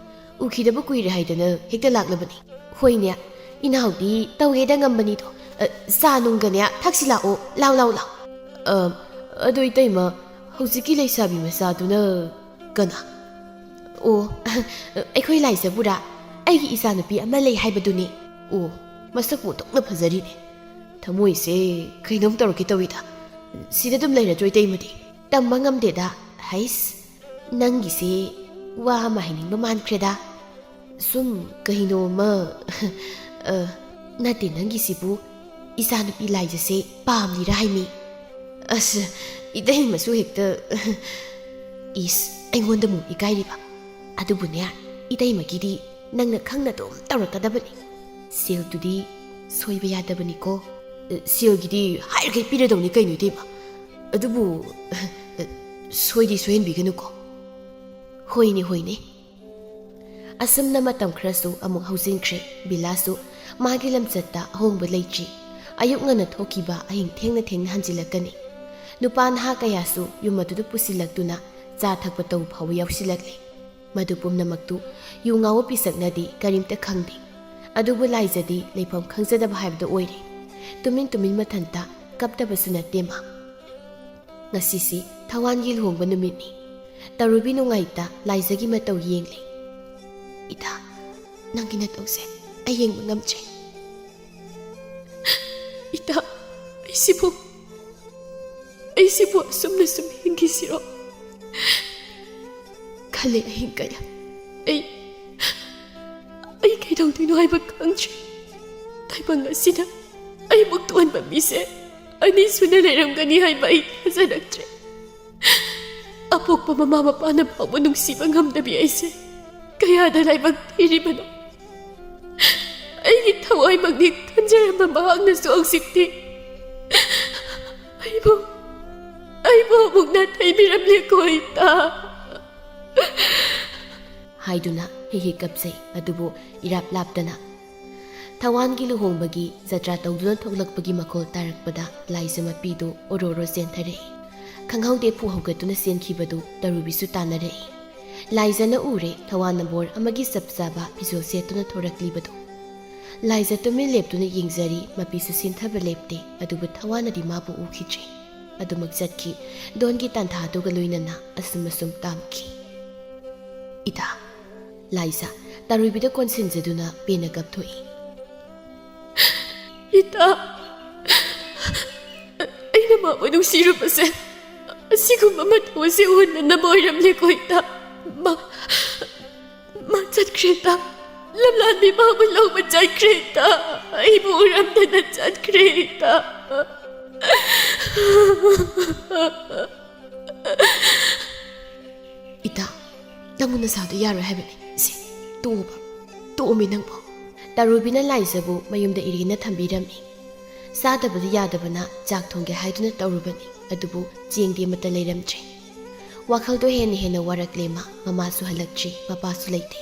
A: ꯎꯈꯤꯗꯕ ꯀꯨꯏꯔꯦ ꯍꯥꯏꯗꯅ ꯍꯦꯛꯇ ꯂꯥꯛꯂꯕꯅꯤ꯫ ꯍꯣꯏꯅꯦ ꯏꯅꯥꯎꯗꯤ ꯇꯧꯒꯦꯗ ꯉꯝꯕꯅꯤꯗꯣ꯫ ꯆꯥ ꯅꯨꯡꯒꯅꯦ ꯊꯛꯁꯤ ꯂꯥꯛꯑꯣ꯫ ꯂꯥꯎ ꯂꯥꯎ ꯂꯥꯎ꯫ ꯑꯗꯣ ꯏꯇꯩꯃ ꯍꯧꯖꯤꯛꯀꯤ ꯂꯩꯁꯥꯕꯤ ꯃꯆꯥꯗꯨꯅ ꯀꯅꯥ? ꯑꯣ ꯑꯩꯈꯣꯏ ꯂꯥꯏꯖꯕꯨꯔꯥ? ꯑꯩꯒꯤ ꯏꯆꯥꯅꯨꯄꯤ ꯑꯃ ꯂꯩ ꯍꯥꯏꯕꯗꯨꯅꯤ꯫ ꯑꯣ ꯃꯁꯛꯄꯨ ꯑꯣꯟꯊꯣꯛꯅ ꯐꯖꯔꯤꯅꯦ꯫ ꯊꯃꯣꯏꯁꯦ ꯀꯩꯅꯣꯝ ꯇꯧꯔꯛꯀꯦ ꯇꯧꯏꯗ꯫ ꯁꯤꯗ ꯑꯗꯨꯝ ꯂꯩꯔꯗ꯭ꯔꯣ ꯏꯇꯩꯃꯗꯤ? ꯇꯝꯕ ꯉꯝꯗꯦꯗ꯫ ꯍꯩꯁ ꯅꯪꯒꯤꯁꯦ ꯋꯥ ꯑꯃ ꯍꯥꯏꯅꯤꯡꯕ ꯃꯥꯟꯈ꯭ꯔꯦꯗ꯫ ꯁꯨꯝ ꯀꯩꯅꯣꯝꯃ ꯅꯠꯇꯦ ꯅꯪꯒꯤꯁꯤꯕꯨ ꯏꯆꯥꯅꯨꯄꯤ ꯂꯥꯏꯖꯁꯦ ꯄꯥꯝꯂꯤꯔꯥ ꯍꯥꯏꯃꯤ꯫ ꯑꯁ ꯏꯇꯩꯃꯁꯨ ꯍꯦꯛꯇ ꯏꯁ ꯑꯩꯉꯣꯟꯗ ꯑꯃꯨꯛ ꯏꯀꯥꯏꯔꯤꯕ꯫ ꯑꯗꯨꯕꯨꯅꯦ ꯏꯇꯩꯃꯒꯤꯗꯤ ꯅꯪꯅ ꯈꯪꯅ ꯑꯗꯨꯝ ꯇꯧꯔꯛꯀꯗꯕꯅꯤ꯫ ꯁꯦꯜꯗꯨꯗꯤ ꯁꯣꯏꯕ ꯌꯥꯗꯕꯅꯤꯀꯣ꯫ ꯁꯦꯜꯒꯤꯗꯤ ꯍꯥꯏꯔꯤꯈꯩ ꯄꯤꯔꯗꯧꯅꯤ ꯀꯩꯅꯣ ꯏꯇꯩꯃ꯫ ꯑꯗꯨꯕꯨ ꯁꯣꯏꯗꯤ ꯁꯣꯏꯍꯟꯕꯤꯒꯅꯨꯀꯣ꯫ ꯍꯣꯏꯅꯦ ꯍꯣꯏꯅꯦ꯫ ꯑꯁꯨꯝꯅ ꯃꯇꯝ ꯈꯔꯁꯨ ꯑꯃꯨꯛ ꯍꯧꯖꯤꯟꯈ꯭ꯔꯦ꯫ ꯕꯤꯂꯥꯁꯁꯨ ꯃꯥꯒꯤ ꯂꯝꯆꯠꯇ ꯑꯍꯣꯡꯕ ꯂꯩꯇ꯭ꯔꯤ꯫ ꯑꯌꯨꯛ ꯉꯟꯅ ꯊꯣꯛꯈꯤꯕ ꯑꯍꯤꯡ ꯊꯦꯡꯅ ꯊꯦꯡꯅ ꯍꯟꯖꯤꯜꯂꯛꯀꯅꯤ꯫ ꯅꯨꯄꯥ ꯅꯍꯥ ꯀꯌꯥꯁꯨ ꯌꯨꯝ ꯑꯗꯨꯗ ꯄꯨꯁꯤꯜꯂꯛꯇꯨꯅ ꯆꯥ ꯊꯛꯄ ꯇꯧꯕ ꯐꯥꯎꯕ ꯌꯥꯎꯁꯤꯜꯂꯛꯂꯤ꯫ ꯃꯗꯨ ꯄꯨꯝꯅꯃꯛꯇꯨ ꯌꯨ ꯉꯥꯎꯕ ꯄꯤꯁꯛꯅꯗꯤ ꯀꯔꯤꯝꯇ ꯈꯪꯗꯦ꯫ ꯑꯗꯨꯕꯨ ꯂꯥꯏꯖꯗꯤ ꯂꯩꯐꯝ ꯈꯪꯖꯗꯕ ꯍꯥꯏꯕꯗꯨ ꯑꯣꯏꯔꯦ꯫ ꯇꯨꯃꯤꯟ ꯇꯨꯃꯤꯟ ꯃꯊꯟꯇ ꯀꯞꯇꯕꯁꯨ ꯅꯠꯇꯦ ꯃꯥ꯫ ꯉꯁꯤꯁꯤ ꯊꯋꯥꯟꯒꯤ ꯂꯨꯍꯣꯡꯕ ꯅꯨꯃꯤꯠꯅꯤ꯫ ꯇꯧꯔꯨꯕꯤ ꯅꯨꯡꯉꯥꯏꯇ ꯂꯥꯏꯖꯒꯤ ꯃꯇꯧ ꯌꯦꯡꯂꯤ꯫ ꯏꯇꯥ ꯅꯪꯒꯤ ꯅꯇꯧꯁꯦ ꯑꯩ ꯌꯦꯡꯕ ꯉꯝꯗ꯭ꯔꯦ꯫ ꯏꯇꯥ ꯑꯩꯁꯤꯕꯨ ꯑꯁꯨꯝꯅ ꯁꯨꯝ ꯍꯤꯡꯈꯤꯁꯤꯔꯣ? ꯈꯜꯂꯦ ꯑꯍꯤꯡ ꯀꯌꯥ꯫ ꯑꯩ ꯀꯩꯗꯧꯗꯣꯏꯅꯣ ꯍꯥꯏꯕ ꯈꯪꯗ꯭ꯔꯦ꯫ ꯇꯥꯏꯕꯪ ꯑꯁꯤꯗ ꯑꯩꯕꯨ ꯇꯣꯟꯕ ꯃꯤꯁꯦ ꯑꯅꯤ ꯁꯨꯅ ꯂꯩꯔꯝꯒꯅꯤ ꯍꯥꯏꯕ ꯑꯩ ꯊꯥꯖꯔꯛꯇ꯭ꯔꯦ꯫ ꯑꯄꯣꯛꯄ ꯃꯃꯥ ꯃꯄꯥꯅ ꯐꯥꯎꯕ ꯅꯨꯡꯁꯤꯕ ꯉꯝꯗꯕꯤ ꯑꯩꯁꯦ ꯀꯌꯥꯗ ꯂꯥꯏꯕꯛ ꯊꯤꯔꯤꯕꯅꯣ? ꯑꯩꯒꯤ ꯊꯋꯥꯏꯃꯛꯅꯤ ꯈꯟꯖꯔꯝꯕ ꯃꯍꯥꯛꯅꯁꯨ ꯍꯧꯖꯤꯛꯇꯤ ꯑꯩꯕꯨ ꯑꯃꯨꯛ ꯅꯥꯊꯩꯕꯤꯔꯝꯂꯦꯀꯣ ꯏꯇꯥ ꯍꯥꯏꯗꯨꯅ ꯍꯦꯛ ꯀꯞꯆꯩ꯫ ꯑꯗꯨꯕꯨ ꯏꯔꯥꯞ ꯂꯥꯞꯇꯅ ꯊꯋꯥꯟꯒꯤ ꯂꯨꯍꯣꯡꯕꯒꯤ ꯖꯇ꯭ꯔꯥ ꯇꯧꯗꯨꯅ ꯊꯣꯛꯂꯛꯄꯒꯤ ꯃꯈꯣꯜ ꯇꯥꯔꯛꯄꯗ ꯂꯥꯏꯖ ꯃꯄꯤꯗꯨ ꯑꯣꯔꯣꯔꯣ ꯆꯦꯟꯊꯔꯛꯏ꯫ ꯈꯪꯍꯧꯗꯦ ꯐꯨ ꯍꯧꯒꯠꯇꯨꯅ ꯆꯦꯟꯈꯤꯕꯗꯨ ꯇꯔꯨꯕꯤꯁꯨ ꯇꯥꯟꯅꯔꯛꯏ꯫ ꯂꯥꯏꯖꯅ ꯎꯔꯦ ꯊꯋꯥꯟ ꯅꯝꯕꯣꯔ ꯑꯃꯒꯤ ꯆꯞ ꯆꯥꯕ ꯐꯤꯖꯣꯜ ꯁꯦꯠꯇꯨꯅ ꯊꯣꯔꯛꯂꯤꯕꯗꯨ꯫ ꯂꯥꯏꯖ ꯇꯨꯃꯤꯟ ꯂꯦꯞꯇꯨꯅ ꯌꯦꯡꯖꯔꯤ꯫ ꯃꯄꯤꯁꯨ ꯆꯦꯟꯊꯕ ꯂꯦꯞꯇꯦ꯫ ꯑꯗꯨꯕꯨ ꯊꯋꯥꯟꯅꯗꯤ ꯃꯥꯕꯨ ꯎꯈꯤꯗ꯭ꯔꯦ꯫ ꯑꯗꯨꯃꯛ ꯆꯠꯈꯤ꯫ ꯗꯣꯟꯒꯤ ꯇꯥꯟꯊꯥꯗꯨꯒ ꯂꯣꯏꯅꯅ ꯑꯁꯨꯝ ꯇꯥꯝꯈꯤ꯫ ꯏꯇꯥ ꯂꯥꯏꯖ ꯇꯔꯨꯕꯤꯗ ꯀꯣꯟꯁꯤꯟꯖꯗꯨꯅ ꯄꯦꯟꯅ ꯀꯞꯊꯣꯛꯏ꯫ ꯏꯇꯥ ꯑꯩꯅ ꯃꯥꯕꯨ ꯅꯨꯡꯁꯤꯔꯨꯕꯁꯦ ꯑꯁꯤꯒꯨꯝꯕ ꯃꯊꯧ ꯑꯁꯤ ꯎꯍꯟꯅꯅꯕ ꯑꯣꯏꯔꯝꯂꯦꯀꯣ ꯏꯇꯥ꯫ ꯃꯥ ꯆꯠꯈ꯭ꯔꯦ ꯏꯇꯥ꯫ ꯂꯝꯂꯥꯟꯕꯤ ꯃꯥꯕꯨ ꯂꯧꯕ ꯆꯠꯈ꯭ꯔꯦ ꯏꯇꯥ꯫ ꯑꯩꯕꯨ ꯎꯔꯝꯗꯅ ꯆꯠꯈ꯭ꯔꯦ ꯏꯇꯥ꯫ ꯏꯇꯥ ꯅꯪꯕꯨ ꯅꯁꯥꯗꯣ ꯌꯥꯔꯣꯏ ꯍꯥꯏꯕꯅꯤ꯫ ꯁꯤ ꯇꯣꯛꯑꯝꯃꯤ ꯅꯪꯕꯨ꯫ ꯇꯔꯨꯕꯤꯅ ꯂꯥꯏꯖꯕꯨ ꯃꯌꯨꯝꯗ ꯏꯔꯦꯟꯅ ꯊꯝꯕꯤꯔꯝꯃꯤ꯫ ꯆꯥꯗꯕꯗꯤ ꯌꯥꯗꯕꯅ ꯆꯥꯛ ꯊꯣꯡꯒꯦ ꯍꯥꯏꯗꯨꯅ ꯇꯧꯔꯨꯕꯅꯤ꯫ ꯑꯗꯨꯕꯨ ꯆꯦꯡꯗꯤ ꯑꯃꯠꯇ ꯂꯩꯔꯝꯗ꯭ꯔꯦ꯫ ꯋꯥꯈꯜꯗꯣ ꯍꯦꯟꯅ ꯋꯥꯔꯛꯂꯦ ꯃꯥ꯫ ꯃꯃꯥꯁꯨ ꯍꯜꯂꯛꯇ꯭ꯔꯤ, ꯃꯄꯥꯁꯨ ꯂꯩꯇꯦ꯫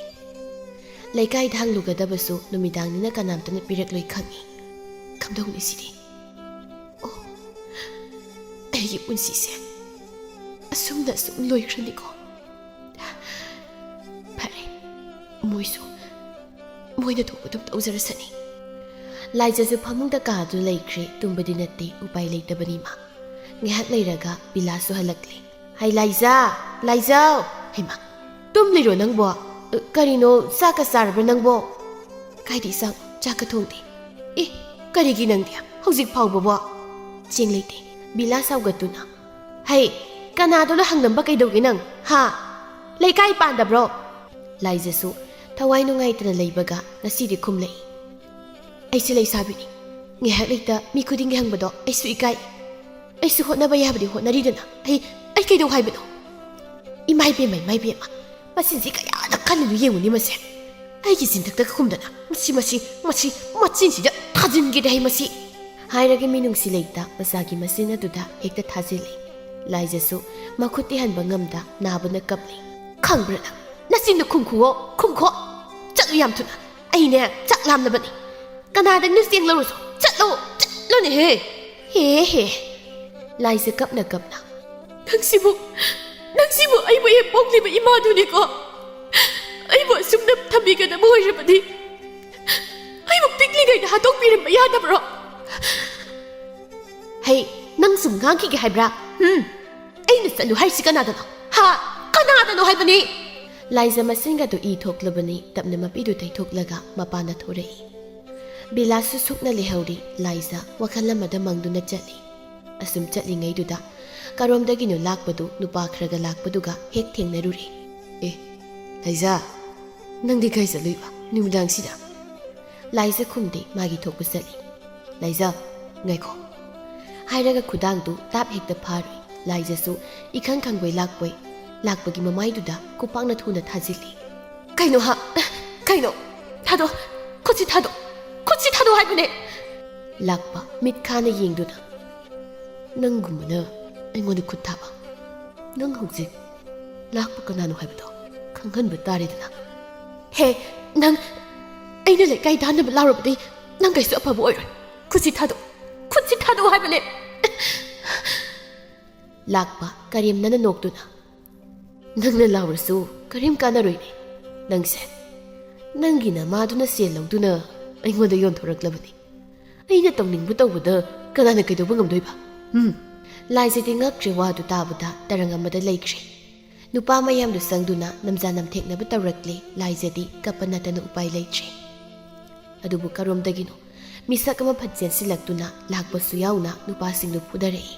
A: ꯂꯩꯀꯥꯏꯗ ꯍꯪꯂꯨꯒꯗꯕꯁꯨ ꯅꯨꯃꯤꯗꯥꯡꯅꯤꯅ ꯀꯅꯥꯝꯇꯅ ꯄꯤꯔꯛꯂꯣꯏ ꯈꯪꯏ꯫ ꯀꯝꯗꯧꯅꯤ ꯁꯤꯗꯤ? ꯑꯣ ꯑꯩꯒꯤ ꯄꯨꯟꯁꯤꯁꯦ ꯑꯁꯨꯝ ꯂꯣꯏꯈ꯭ꯔꯅꯤꯀꯣ? ꯐꯔꯦ ꯃꯣꯏꯅ ꯊꯣꯛꯄ ꯑꯗꯨꯝ ꯇꯧꯖꯔꯁꯅꯤ꯫ ꯂꯥꯏꯖꯁꯨ ꯐꯃꯨꯡꯗ ꯀꯥꯗꯨꯅ ꯂꯩꯈ꯭ꯔꯦ꯫ ꯇꯨꯝꯕꯗꯤ ꯅꯠꯇꯦ, ꯎꯄꯥꯏ ꯂꯩꯇꯕꯅꯤ ꯃꯥ꯫ ꯉꯥꯏꯍꯥꯛ ꯂꯩꯔꯒ ꯕꯤꯂꯥꯁꯁꯨ ꯍꯜꯂꯛꯂꯦ꯫ ꯍꯩ ꯂꯥꯏꯖꯥꯎ! ꯍꯩꯃꯥ ꯇꯨꯝꯂꯤꯔꯣ ꯅꯪꯕꯣ? ꯀꯔꯤꯅꯣ ꯆꯥꯛꯀ ꯆꯥꯔꯕ꯭ꯔꯥ ꯅꯪꯕꯣ? ꯀꯥꯏꯗꯤ ꯆꯥꯛꯀ ꯊꯣꯡꯗꯦ꯫ ꯑꯦ ꯀꯔꯤꯒꯤ ꯅꯪꯗꯤ ꯍꯧꯖꯤꯛ ꯐꯥꯎꯕꯕꯣ? ꯆꯦꯡ ꯂꯩꯇꯦ꯫ ꯕꯤꯂꯥꯁ ꯁꯥꯎꯒꯠꯇꯨꯅ ꯍꯩ ꯀꯅꯥꯗꯣꯅ ꯍꯪꯂꯝꯕ ꯀꯩꯗꯧꯒꯦ ꯅꯪ? ꯍꯥ ꯂꯩꯀꯥꯏ ꯄꯥꯟꯗꯕ꯭ꯔꯣ? ꯂꯥꯏꯖꯁꯨ ꯊꯋꯥꯏ ꯅꯨꯡꯉꯥꯏꯇꯅ ꯂꯩꯕꯒ ꯉꯁꯤꯗꯤ ꯈꯨꯝꯂꯛꯏ꯫ ꯑꯩꯁꯦ ꯂꯩꯁꯥꯕꯤꯅꯤ꯫ ꯉꯥꯏꯍꯥꯛ ꯂꯩꯇ ꯃꯤ ꯈꯨꯗꯤꯡꯒꯤ ꯍꯪꯕꯗꯣ ꯑꯩꯁꯨ ꯏꯀꯥꯏ꯫ ꯑꯩꯁꯨ ꯍꯣꯠꯅꯕ ꯌꯥꯕꯗꯤ ꯍꯣꯠꯅꯔꯤꯗꯅ ꯑꯩ ꯀꯩꯗꯧ ꯍꯥꯏꯕꯅꯣ? ꯏꯃꯥꯏꯕꯦꯝꯃ ꯃꯆꯤꯟꯁꯤ ꯀꯌꯥꯗ ꯈꯜꯂꯤꯅꯣ ꯌꯦꯡꯉꯨꯅꯤ ꯃꯁꯦ꯫ ꯑꯩꯒꯤ ꯆꯤꯟꯊꯛꯇ ꯈꯨꯝꯗꯅ ꯃꯆꯤꯟꯁꯤꯗ ꯊꯥꯖꯤꯟꯒꯦꯗ ꯃꯁꯤ ꯍꯥꯏꯔꯒ ꯃꯤꯅꯨꯡꯁꯤ ꯂꯩꯇ ꯃꯆꯥꯒꯤ ꯃꯆꯤꯟ ꯑꯗꯨꯗ ꯍꯦꯛꯇ ꯊꯥꯖꯤꯜꯂꯤ꯫ ꯂꯥꯏꯖꯁꯨ ꯃꯈꯨꯠ ꯇꯤꯍꯟꯕ ꯉꯝꯗ ꯅꯥꯕꯅ ꯀꯞꯂꯤ꯫ ꯈꯪꯕ꯭ꯔꯥ ꯅꯪ ꯅꯆꯤꯟꯗꯣ ꯈꯨꯝꯈꯨꯑꯣ ꯈꯨꯝꯈꯣ ꯆꯠꯂꯨ ꯌꯥꯝ ꯊꯨꯅ ꯑꯩꯅꯦ ꯆꯥꯛ ꯂꯥꯝꯂꯕꯅꯤ ꯀꯅꯥꯗꯒꯤꯅꯣ ꯆꯦꯡ ꯂꯧꯔꯁꯨ ꯆꯠꯂꯣꯅꯦꯍꯦ ꯍꯦ ꯂꯥꯏꯖ ꯀꯞꯅ ꯀꯞꯅ ꯅꯪꯁꯤꯕꯨ ꯑꯩꯕꯨ ꯍꯦꯛ ꯄꯣꯛꯂꯤꯕ ꯏꯃꯥꯗꯨꯅꯤꯀꯣ ꯑꯩꯕꯨ ꯑꯁꯨꯝꯅ ꯊꯝꯕꯤꯒꯗꯕ ꯑꯣꯏꯔꯕꯗꯤ ꯑꯩꯕꯨ ꯄꯤꯛꯂꯤꯉꯩꯗ ꯍꯥꯠꯇꯣꯛꯄꯤꯔꯝꯕ ꯌꯥꯗꯕ꯭ꯔꯣ? ꯍꯩ ꯅꯪ ꯁꯨꯝ ꯉꯥꯡꯈꯤꯒꯦ ꯍꯥꯏꯕ꯭ꯔꯥ? ꯑꯩꯅ ꯆꯠꯂꯨ ꯍꯥꯏꯔꯤꯁꯤ ꯀꯅꯥꯗꯅꯣ? ꯀꯅꯥꯗꯅꯣ ꯍꯥꯏꯕꯅꯤ? ꯂꯥꯏꯖ ꯃꯁꯤꯡꯒꯗꯨ ꯏ ꯊꯣꯛꯂꯕꯅꯤ ꯇꯞꯅ ꯃꯄꯤꯗꯨ ꯇꯩꯊꯣꯛꯂꯒ ꯃꯄꯥꯟꯗ ꯊꯣꯔꯛꯏ꯫ ꯕꯤꯂꯥꯁꯁꯨ ꯁꯨꯛꯅ ꯂꯩꯍꯧꯔꯤ꯫ ꯂꯥꯏꯖ ꯋꯥꯈꯜ ꯑꯃꯗ ꯃꯪꯗꯨꯅ ꯆꯠꯂꯤ꯫ ꯑꯁꯨꯝ ꯆꯠꯂꯤꯉꯩꯗꯨꯗ ꯀꯔꯣꯝꯗꯒꯤꯅꯣ ꯂꯥꯛꯄꯗꯨ ꯅꯨꯄꯥ ꯈꯔꯒ ꯂꯥꯛꯄꯗꯨꯒ ꯍꯦꯛ ꯊꯦꯡꯅꯔꯨꯔꯦ꯫ ꯂꯥꯏꯖ ꯅꯪꯗꯤ ꯀꯥꯏ ꯆꯠꯂꯨꯏꯕ ꯅꯨꯃꯤꯗꯥꯡꯁꯤꯗ? ꯂꯥꯏꯖ ꯈꯨꯝꯗꯦ ꯃꯥꯒꯤ ꯊꯣꯛꯄ ꯆꯠꯂꯤ꯫ ꯂꯥꯏꯖ ꯉꯥꯏꯈꯣ ꯍꯥꯏꯔꯒ ꯈꯨꯗꯥꯡꯗꯨ ꯇꯥꯞ ꯍꯦꯛꯇ ꯐꯥꯔꯨꯏ꯫ ꯂꯥꯏꯖꯁꯨ ꯏꯈꯪ ꯈꯪꯕꯣꯏ ꯂꯥꯛꯄꯒꯤ ꯃꯃꯥꯏꯗꯨꯗ ꯈꯨꯄꯥꯛꯅ ꯊꯨꯅ ꯊꯥꯖꯤꯜꯂꯤ꯫ ꯀꯩꯅꯣ ꯊꯥꯗꯣ ꯈꯨꯠꯁꯤ ꯊꯥꯗꯣ ꯍꯥꯏꯕꯅꯦ꯫ ꯂꯥꯛꯄ ꯃꯤꯠ ꯈꯥꯅ ꯌꯦꯡꯗꯨꯅ ꯅꯪꯒꯨꯝꯕꯅ ꯑꯩꯉꯣꯟꯗ ꯈꯨꯠ ꯊꯥꯕ ꯅꯪ ꯍꯧꯖꯤꯛ ꯂꯥꯛꯄ ꯀꯅꯥꯅꯣ ꯍꯥꯏꯕꯗꯣ ꯈꯪꯍꯟꯕ ꯇꯥꯔꯦꯗꯅ꯫ ꯍꯦ ꯅꯪ ꯑꯩꯅ ꯂꯩꯀꯥꯏ ꯇꯥꯟꯅꯕ ꯂꯥꯎꯔꯕꯗꯤ ꯅꯪ ꯀꯩꯁꯨ ꯑꯐꯕ ꯑꯣꯏꯔꯣꯏ ꯈꯨꯠꯁꯤ ꯊꯥꯗꯣ ꯍꯥꯏꯕꯅꯦ꯫ ꯂꯥꯛꯄ ꯀꯔꯦꯝꯅꯅ ꯅꯣꯛꯇꯨꯅ ꯅꯪꯅ ꯂꯥꯎꯔꯁꯨ ꯀꯔꯤꯝ ꯀꯥꯟꯅꯔꯣꯏꯅꯦ ꯅꯪꯁꯦ ꯅꯪꯒꯤ ꯅꯃꯥꯗꯨꯅ ꯁꯦꯜ ꯂꯧꯗꯨꯅ ꯑꯩꯉꯣꯟꯗ ꯌꯣꯟꯊꯣꯔꯛꯂꯕꯅꯤ ꯑꯩꯅ ꯇꯧꯅꯤꯡꯕ ꯇꯧꯕꯗ ꯀꯅꯥꯅ ꯀꯩꯗꯧꯕ ꯉꯝꯗꯣꯏꯕ? ꯂꯥꯏꯖꯗꯤ ꯉꯛꯇ꯭ꯔꯦ ꯋꯥꯗꯨ ꯇꯥꯕꯗ ꯇꯔꯪ ꯑꯃꯗ ꯂꯩꯈ꯭ꯔꯦ꯫ ꯅꯨꯄꯥ ꯃꯌꯥꯝꯗꯨ ꯆꯪꯗꯨꯅ ꯅꯝꯖꯥ ꯅꯝꯊꯦꯛꯅꯕ ꯇꯧꯔꯛꯂꯦ꯫ ꯂꯥꯏꯖꯗꯤ ꯀꯞꯄ ꯅꯠꯇꯅ ꯎꯄꯥꯏ ꯂꯩꯇ꯭ꯔꯦ꯫ ꯑꯗꯨꯕꯨ ꯀꯔꯣꯝꯗꯒꯤꯅꯣ ꯃꯤꯁꯛ ꯑꯃ ꯐꯠ ꯆꯦꯟꯁꯤꯜꯂꯛꯇꯨꯅ ꯂꯥꯛꯄꯁꯨ ꯌꯥꯎꯅ ꯅꯨꯄꯥꯁꯤꯡꯗꯨ ꯐꯨꯊꯔꯛꯏ꯫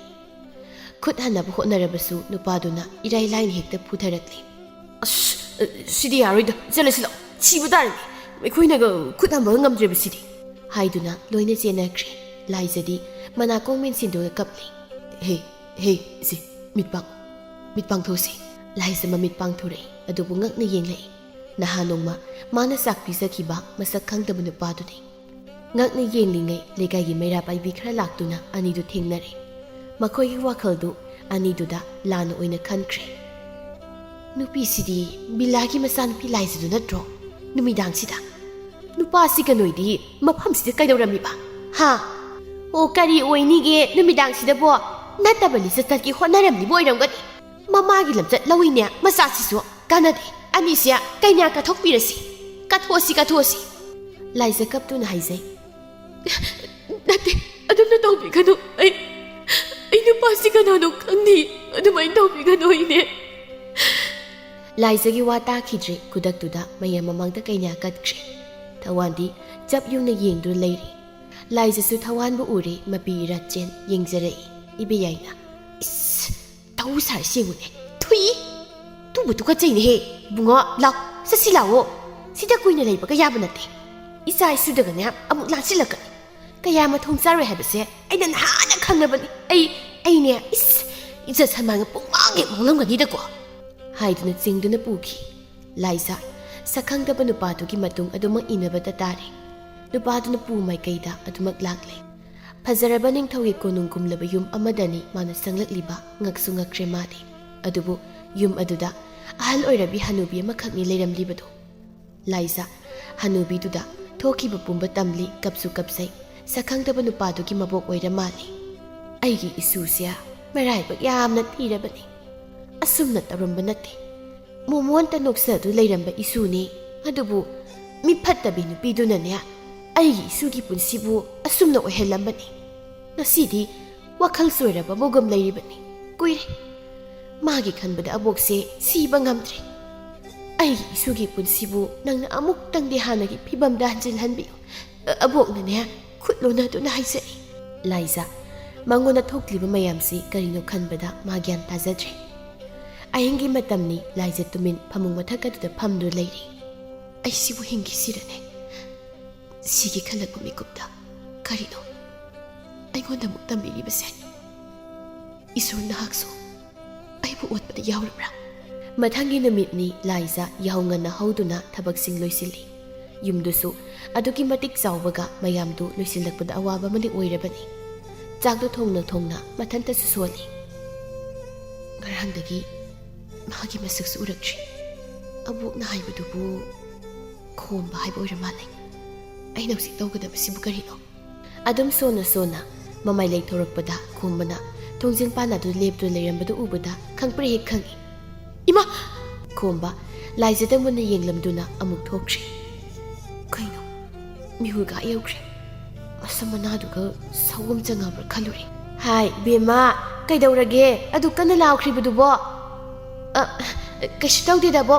A: ꯈꯨꯠ ꯍꯟꯅꯕ ꯍꯣꯠꯅꯔꯕꯁꯨ ꯅꯨꯄꯥꯗꯨꯅ ꯏꯔꯥꯏ ꯂꯥꯏꯅ ꯍꯦꯛꯇ ꯐꯨꯊꯔꯛꯂꯤ꯫ ꯁꯤꯗꯤ ꯌꯥꯔꯣꯏꯗ ꯆꯠꯂꯁꯤ ꯂꯥꯛꯑꯣ ꯁꯤꯕ ꯇꯥꯔꯅꯤ ꯑꯩꯈꯣꯏꯅꯒ ꯈꯨꯠ ꯍꯟꯕ ꯉꯝꯗ꯭ꯔꯦꯕꯁꯤꯗꯤ ꯍꯥꯏꯗꯨꯅ ꯂꯣꯏꯅ ꯆꯦꯟꯅꯈ꯭ꯔꯦ꯫ ꯂꯥꯏꯖꯗꯤ ꯃꯅꯥꯀꯣꯡ ꯃꯦꯟꯁꯤꯟꯗꯨꯅ ꯀꯞꯂꯤ꯫ ꯍꯦ ꯏꯆꯦ ꯃꯤꯠ ꯄꯥꯡꯊꯣꯛꯁꯤ꯫ ꯂꯥꯏꯖ ꯃꯃꯤꯠ ꯄꯥꯡꯊꯣꯔꯛꯏ ꯑꯗꯨꯕꯨ ꯉꯛꯅ ꯌꯦꯡꯂꯛꯏ꯫ ꯅꯍꯥꯟ ꯅꯣꯡꯃ ꯃꯥꯅ ꯆꯥꯛ ꯄꯤꯖꯈꯤꯕ ꯃꯁꯛ ꯈꯪꯗꯕ ꯅꯨꯄꯥꯗꯨꯅꯤ꯫ ꯉꯛꯅ ꯌꯦꯡꯂꯤꯉꯩ ꯂꯩꯀꯥꯏꯒꯤ ꯃꯩꯔꯥ-ꯄꯥꯏꯕꯤ ꯈꯔ ꯂꯥꯛꯇꯨꯅ ꯑꯅꯤꯗꯨ ꯊꯦꯡꯅꯔꯦ꯫ ꯃꯈꯣꯏꯒꯤ ꯋꯥꯈꯜꯗꯨ ꯑꯅꯤꯗꯨꯗ ꯂꯥꯟꯅ ꯑꯣꯏꯅ ꯈꯟꯈ꯭ꯔꯦ꯫ ꯅꯨꯄꯤꯁꯤꯗꯤ ꯕꯤꯂꯥꯒꯤ ꯃꯆꯥꯅꯨꯄꯤ ꯂꯥꯏꯖꯗꯨ ꯅꯠꯇ꯭ꯔꯣ? ꯅꯨꯃꯤꯗꯥꯡꯁꯤꯗ ꯅꯨꯄꯥꯁꯤꯒ ꯅꯣꯏꯗꯤ ꯃꯐꯝꯁꯤꯗ ꯀꯩꯗꯧꯔꯝꯃꯤꯕ? ꯑꯣ ꯀꯔꯤ ꯑꯣꯏꯅꯤꯒꯦ ꯅꯨꯃꯤꯗꯥꯡꯁꯤꯗꯕꯣ ꯅꯠꯇꯕ ꯂꯤꯆꯠ ꯆꯠꯀꯤ ꯍꯣꯠꯅꯔꯝꯂꯤꯕ ꯑꯣꯏꯔꯝꯒꯅꯤ꯫ ꯃꯃꯥꯒꯤ ꯂꯝꯆꯠ ꯂꯧꯏꯅꯦ ꯃꯆꯥꯁꯤꯁꯨ ꯀꯥꯟꯅꯗꯦ ꯑꯅꯤꯁꯦ ꯀꯩꯅꯥ ꯀꯠꯊꯣꯛꯄꯤꯔꯁꯤ ꯀꯠꯊꯣꯛꯑꯁꯤ꯫ ꯂꯥꯏꯖ ꯀꯞꯇꯨꯅ ꯍꯥꯏꯖꯩ꯫ ꯅꯠꯇꯦ ꯑꯗꯨꯝꯅ ꯇꯧꯕꯤꯒꯅꯨ ꯑꯩ ꯅꯨꯄꯥꯁꯤ ꯀꯅꯥꯅꯣ ꯈꯪꯗꯦ ꯑꯗꯨꯃꯥꯏꯅ ꯇꯧꯕꯤꯒꯅꯨ ꯏꯅꯦ꯫ ꯂꯥꯏꯖꯒꯤ ꯋꯥ ꯇꯥꯈꯤꯗ꯭ꯔꯦ꯫ ꯈꯨꯗꯛꯇꯨꯗ ꯃꯌꯥꯝ ꯃꯃꯥꯡꯗ ꯀꯩꯅꯥ ꯀꯠꯈ꯭ꯔꯦ꯫ ꯊꯋꯥꯟꯗꯤ ꯆꯞ ꯌꯨꯡꯅ ꯌꯦꯡꯗꯨꯅ ꯂꯩꯔꯤ꯫ ꯂꯥꯏꯖꯁꯨ ꯊꯋꯥꯟꯕꯨ ꯎꯔꯦ ꯃꯄꯤ ꯏꯔꯥꯠꯆꯦꯟ ꯌꯦꯡꯖꯔꯛꯏ꯫ ꯏꯕꯦꯌꯥꯏꯅ ꯇꯧ ꯁꯥꯔꯁꯤ ꯌꯦꯡꯉꯨꯅꯦ ꯊꯨꯏ ꯇꯨꯕꯨ ꯇꯨꯀꯠꯆꯩꯅꯦꯍꯦ ꯏꯕꯨꯡꯉꯣ ꯂꯥꯎ ꯆꯠꯁꯤ ꯂꯥꯛꯑꯣ ꯁꯤꯗ ꯀꯨꯏꯅ ꯂꯩꯕꯒ ꯌꯥꯕ ꯅꯠꯇꯦ ꯏꯆꯥ ꯏꯁꯨꯗꯒꯅꯦ ꯑꯃꯨꯛ ꯂꯥꯟꯁꯤꯜꯂꯛꯀꯅꯤ ꯀꯌꯥ ꯃꯊꯣꯡ ꯆꯥꯔꯣꯏ ꯍꯥꯏꯕꯁꯦ ꯑꯩꯅ ꯅꯍꯥꯟꯅ ꯈꯪꯅꯕꯅꯤ ꯑꯩꯅꯦ ꯏꯖꯠ ꯁꯟꯃꯥꯟꯒ ꯄꯨꯡꯃꯥꯡ ꯍꯦꯛ ꯃꯥꯡꯂꯝꯒꯅꯤꯗꯀꯣ ꯍꯥꯏꯗꯨꯅ ꯆꯤꯡꯗꯨꯅ ꯄꯨꯈꯤ꯫ ꯂꯥꯏꯖ ꯁꯛꯈꯪꯗꯕ ꯅꯨꯄꯥꯗꯨꯒꯤ ꯃꯇꯨꯡ ꯑꯗꯨꯃꯛ ꯏꯟꯅꯕꯗ ꯇꯥꯔꯦ꯫ ꯅꯨꯄꯥꯗꯨꯅ ꯄꯨ ꯃꯥꯏꯀꯩꯗ ꯑꯗꯨꯃꯛ ꯂꯥꯛꯂꯦ꯫ ꯐꯖꯔꯕ ꯅꯤꯡꯊꯧꯒꯤ ꯀꯣꯅꯨꯡ ꯀꯨꯝꯂꯕ ꯌꯨꯝ ꯑꯃꯗꯅꯤ ꯃꯥꯅ ꯆꯪꯂꯛꯂꯤꯕ꯫ ꯉꯛꯁꯨ ꯉꯛꯈ꯭ꯔꯦ ꯃꯥꯗꯤ꯫ ꯑꯗꯨꯕꯨ ꯌꯨꯝ ꯑꯗꯨꯗ ꯑꯍꯜ ꯑꯣꯏꯔꯕꯤ ꯍꯅꯨꯕꯤ ꯑꯃꯈꯛꯅꯤ ꯂꯩꯔꯝꯂꯤꯕꯗꯣ꯫ ꯂꯥꯏꯖ ꯍꯅꯨꯕꯤꯗꯨꯗ ꯊꯣꯛꯈꯤꯕ ꯄꯨꯝꯕ ꯇꯝꯂꯤ ꯀꯞꯁꯨ ꯀꯞꯆꯩ꯫ ꯁꯛꯈꯪꯗꯕ ꯅꯨꯄꯥꯗꯨꯒꯤ ꯃꯕꯣꯛ ꯑꯣꯏꯔ ꯃꯥꯜꯂꯤ꯫ ꯑꯩꯒꯤ ꯏꯁꯨꯁꯦ ꯃꯔꯥꯏꯕꯛ ꯌꯥꯝꯅ ꯊꯤꯔꯕꯅꯤ ꯑꯁꯨꯝꯅ ꯇꯧꯔꯝꯕ ꯅꯠꯇꯦ ꯃꯣꯃꯣꯟꯇ ꯅꯣꯛꯆꯗꯨ ꯂꯩꯔꯝꯕ ꯏꯁꯨꯅꯤ ꯑꯗꯨꯕꯨ ꯃꯤꯐꯠꯇꯕꯤ ꯅꯨꯄꯤꯗꯨꯅꯅꯦ ꯑꯩꯒꯤ ꯏꯁꯨꯒꯤ ꯄꯨꯟꯁꯤꯕꯨ ꯑꯁꯨꯝꯅ ꯑꯣꯏꯍꯜꯂꯝꯕꯅꯤ꯫ ꯉꯁꯤꯗꯤ ꯋꯥꯈꯜ ꯆꯣꯏꯔꯕ ꯃꯧꯒꯝ ꯂꯩꯔꯤꯕꯅꯤ ꯀꯨꯏꯔꯦ ꯃꯥꯒꯤ ꯈꯟꯕꯗ ꯑꯕꯣꯛꯁꯦ ꯁꯤꯕ ꯉꯝꯗ꯭ꯔꯦ꯫ ꯑꯩꯒꯤ ꯏꯁꯨꯒꯤ ꯄꯨꯟꯁꯤꯕꯨ ꯅꯪꯅ ꯑꯃꯨꯛꯇꯪꯗꯤ ꯍꯥꯟꯅꯒꯤ ꯐꯤꯕꯝꯗ ꯍꯟꯖꯤꯜꯍꯟꯕꯤꯌꯨ ꯑꯕꯣꯛꯅꯅꯦ ꯈꯨꯠ ꯂꯣꯟꯅꯗꯨꯅ ꯍꯥꯏꯖꯔꯤ꯫ ꯂꯥꯏꯖ ꯃꯉꯣꯟꯗ ꯊꯣꯛꯂꯤꯕ ꯃꯌꯥꯝꯁꯤ ꯀꯔꯤꯅꯣ ꯈꯟꯕꯗ ꯃꯥ ꯒ꯭ꯌꯥꯟ ꯇꯥꯖꯗ꯭ꯔꯦ꯫ ꯑꯍꯤꯡꯒꯤ ꯃꯇꯝꯅꯤ꯫ ꯂꯥꯏꯖ ꯇꯨꯃꯤꯟ ꯐꯃꯨꯡ ꯃꯊꯛ ꯑꯗꯨꯗ ꯐꯝꯗꯨꯅ ꯂꯩꯔꯤ꯫ ꯑꯩꯁꯤꯕꯨ ꯍꯤꯡꯈꯤꯁꯤꯔꯅꯦ ꯁꯤꯒꯤ ꯈꯜꯂꯛꯄ ꯃꯤꯀꯨꯞꯇ ꯀꯔꯤꯅꯣ ꯑꯩꯉꯣꯟꯗ ꯑꯃꯨꯛ ꯇꯝꯕꯤꯔꯤꯕꯁꯦ ꯏꯁꯣꯔ ꯅꯍꯥꯛꯁꯨ ꯑꯩꯕꯨ ꯑꯣꯠꯄꯗ ꯌꯥꯎꯔꯕ꯭ꯔꯥ? ꯃꯊꯪꯒꯤ ꯅꯨꯃꯤꯠꯅꯤ꯫ ꯂꯥꯏꯖ ꯌꯥꯍꯧ ꯉꯟꯅ ꯍꯧꯗꯨꯅ ꯊꯕꯛꯁꯤꯡ ꯂꯣꯏꯁꯤꯜꯂꯤ꯫ ꯌꯨꯝꯗꯨꯁꯨ ꯑꯗꯨꯛꯀꯤ ꯃꯇꯤꯛ ꯆꯥꯎꯕꯒ ꯃꯌꯥꯝꯗꯨ ꯂꯣꯏꯁꯤꯜꯂꯛꯄꯗ ꯑꯋꯥꯕ ꯑꯃꯗꯤ ꯑꯣꯏꯔꯕꯅꯤ꯫ ꯆꯥꯛꯇꯣ ꯊꯣꯡꯅ ꯃꯊꯟꯇꯁꯨ ꯁꯣꯜꯂꯤ ꯉꯔꯥꯡꯗꯒꯤ ꯃꯥꯒꯤ ꯃꯁꯛꯁꯨ ꯎꯔꯛꯇ꯭ꯔꯤ ꯑꯕꯣꯛꯅ ꯍꯥꯏꯕꯗꯨꯕꯨ ꯈꯣꯝꯕ ꯍꯥꯏꯕ ꯑꯣꯏꯔ ꯃꯥꯜꯂꯦ ꯑꯩꯅ ꯍꯧꯖꯤꯛ ꯇꯧꯒꯗꯕꯁꯤꯕꯨ ꯀꯔꯤꯅꯣ ꯑꯗꯨꯝ ꯁꯣꯟꯅ ꯃꯃꯥꯏ ꯂꯩꯊꯣꯔꯛꯄꯗ ꯈꯣꯝꯕꯅ ꯊꯣꯡꯖꯤꯟ ꯄꯥꯟꯅꯗꯨ ꯂꯦꯞꯇꯨꯅ ꯂꯩꯔꯝꯕꯗꯨ ꯎꯕꯗ ꯈꯪꯄ꯭ꯔꯦꯛ ꯍꯦꯛ ꯈꯪꯉꯤ ꯏꯃꯥ ꯈꯣꯝꯕ ꯂꯥꯏꯖꯗ ꯃꯨꯟꯅ ꯌꯦꯡꯂꯝꯗꯨꯅ ꯑꯃꯨꯛ ꯊꯣꯛꯈ꯭ꯔꯤ ꯀꯩꯅꯣ ꯃꯤꯍꯨꯜꯒ ꯌꯧꯈ꯭ꯔꯦ ꯃꯁꯝ ꯃꯅꯥꯗꯨꯒ ꯁꯧꯒꯝ ꯆꯪꯉꯕ꯭ꯔꯥ ꯈꯜꯂꯨꯔꯦ ꯍꯥꯏ ꯕꯦꯝꯃ ꯀꯩꯗꯧꯔꯒꯦ ꯑꯗꯨ ꯀꯟꯅ ꯂꯥꯎꯈ꯭ꯔꯤꯕꯗꯨꯕꯣ ꯀꯩꯁꯨ ꯇꯧꯗꯦꯗꯕꯣ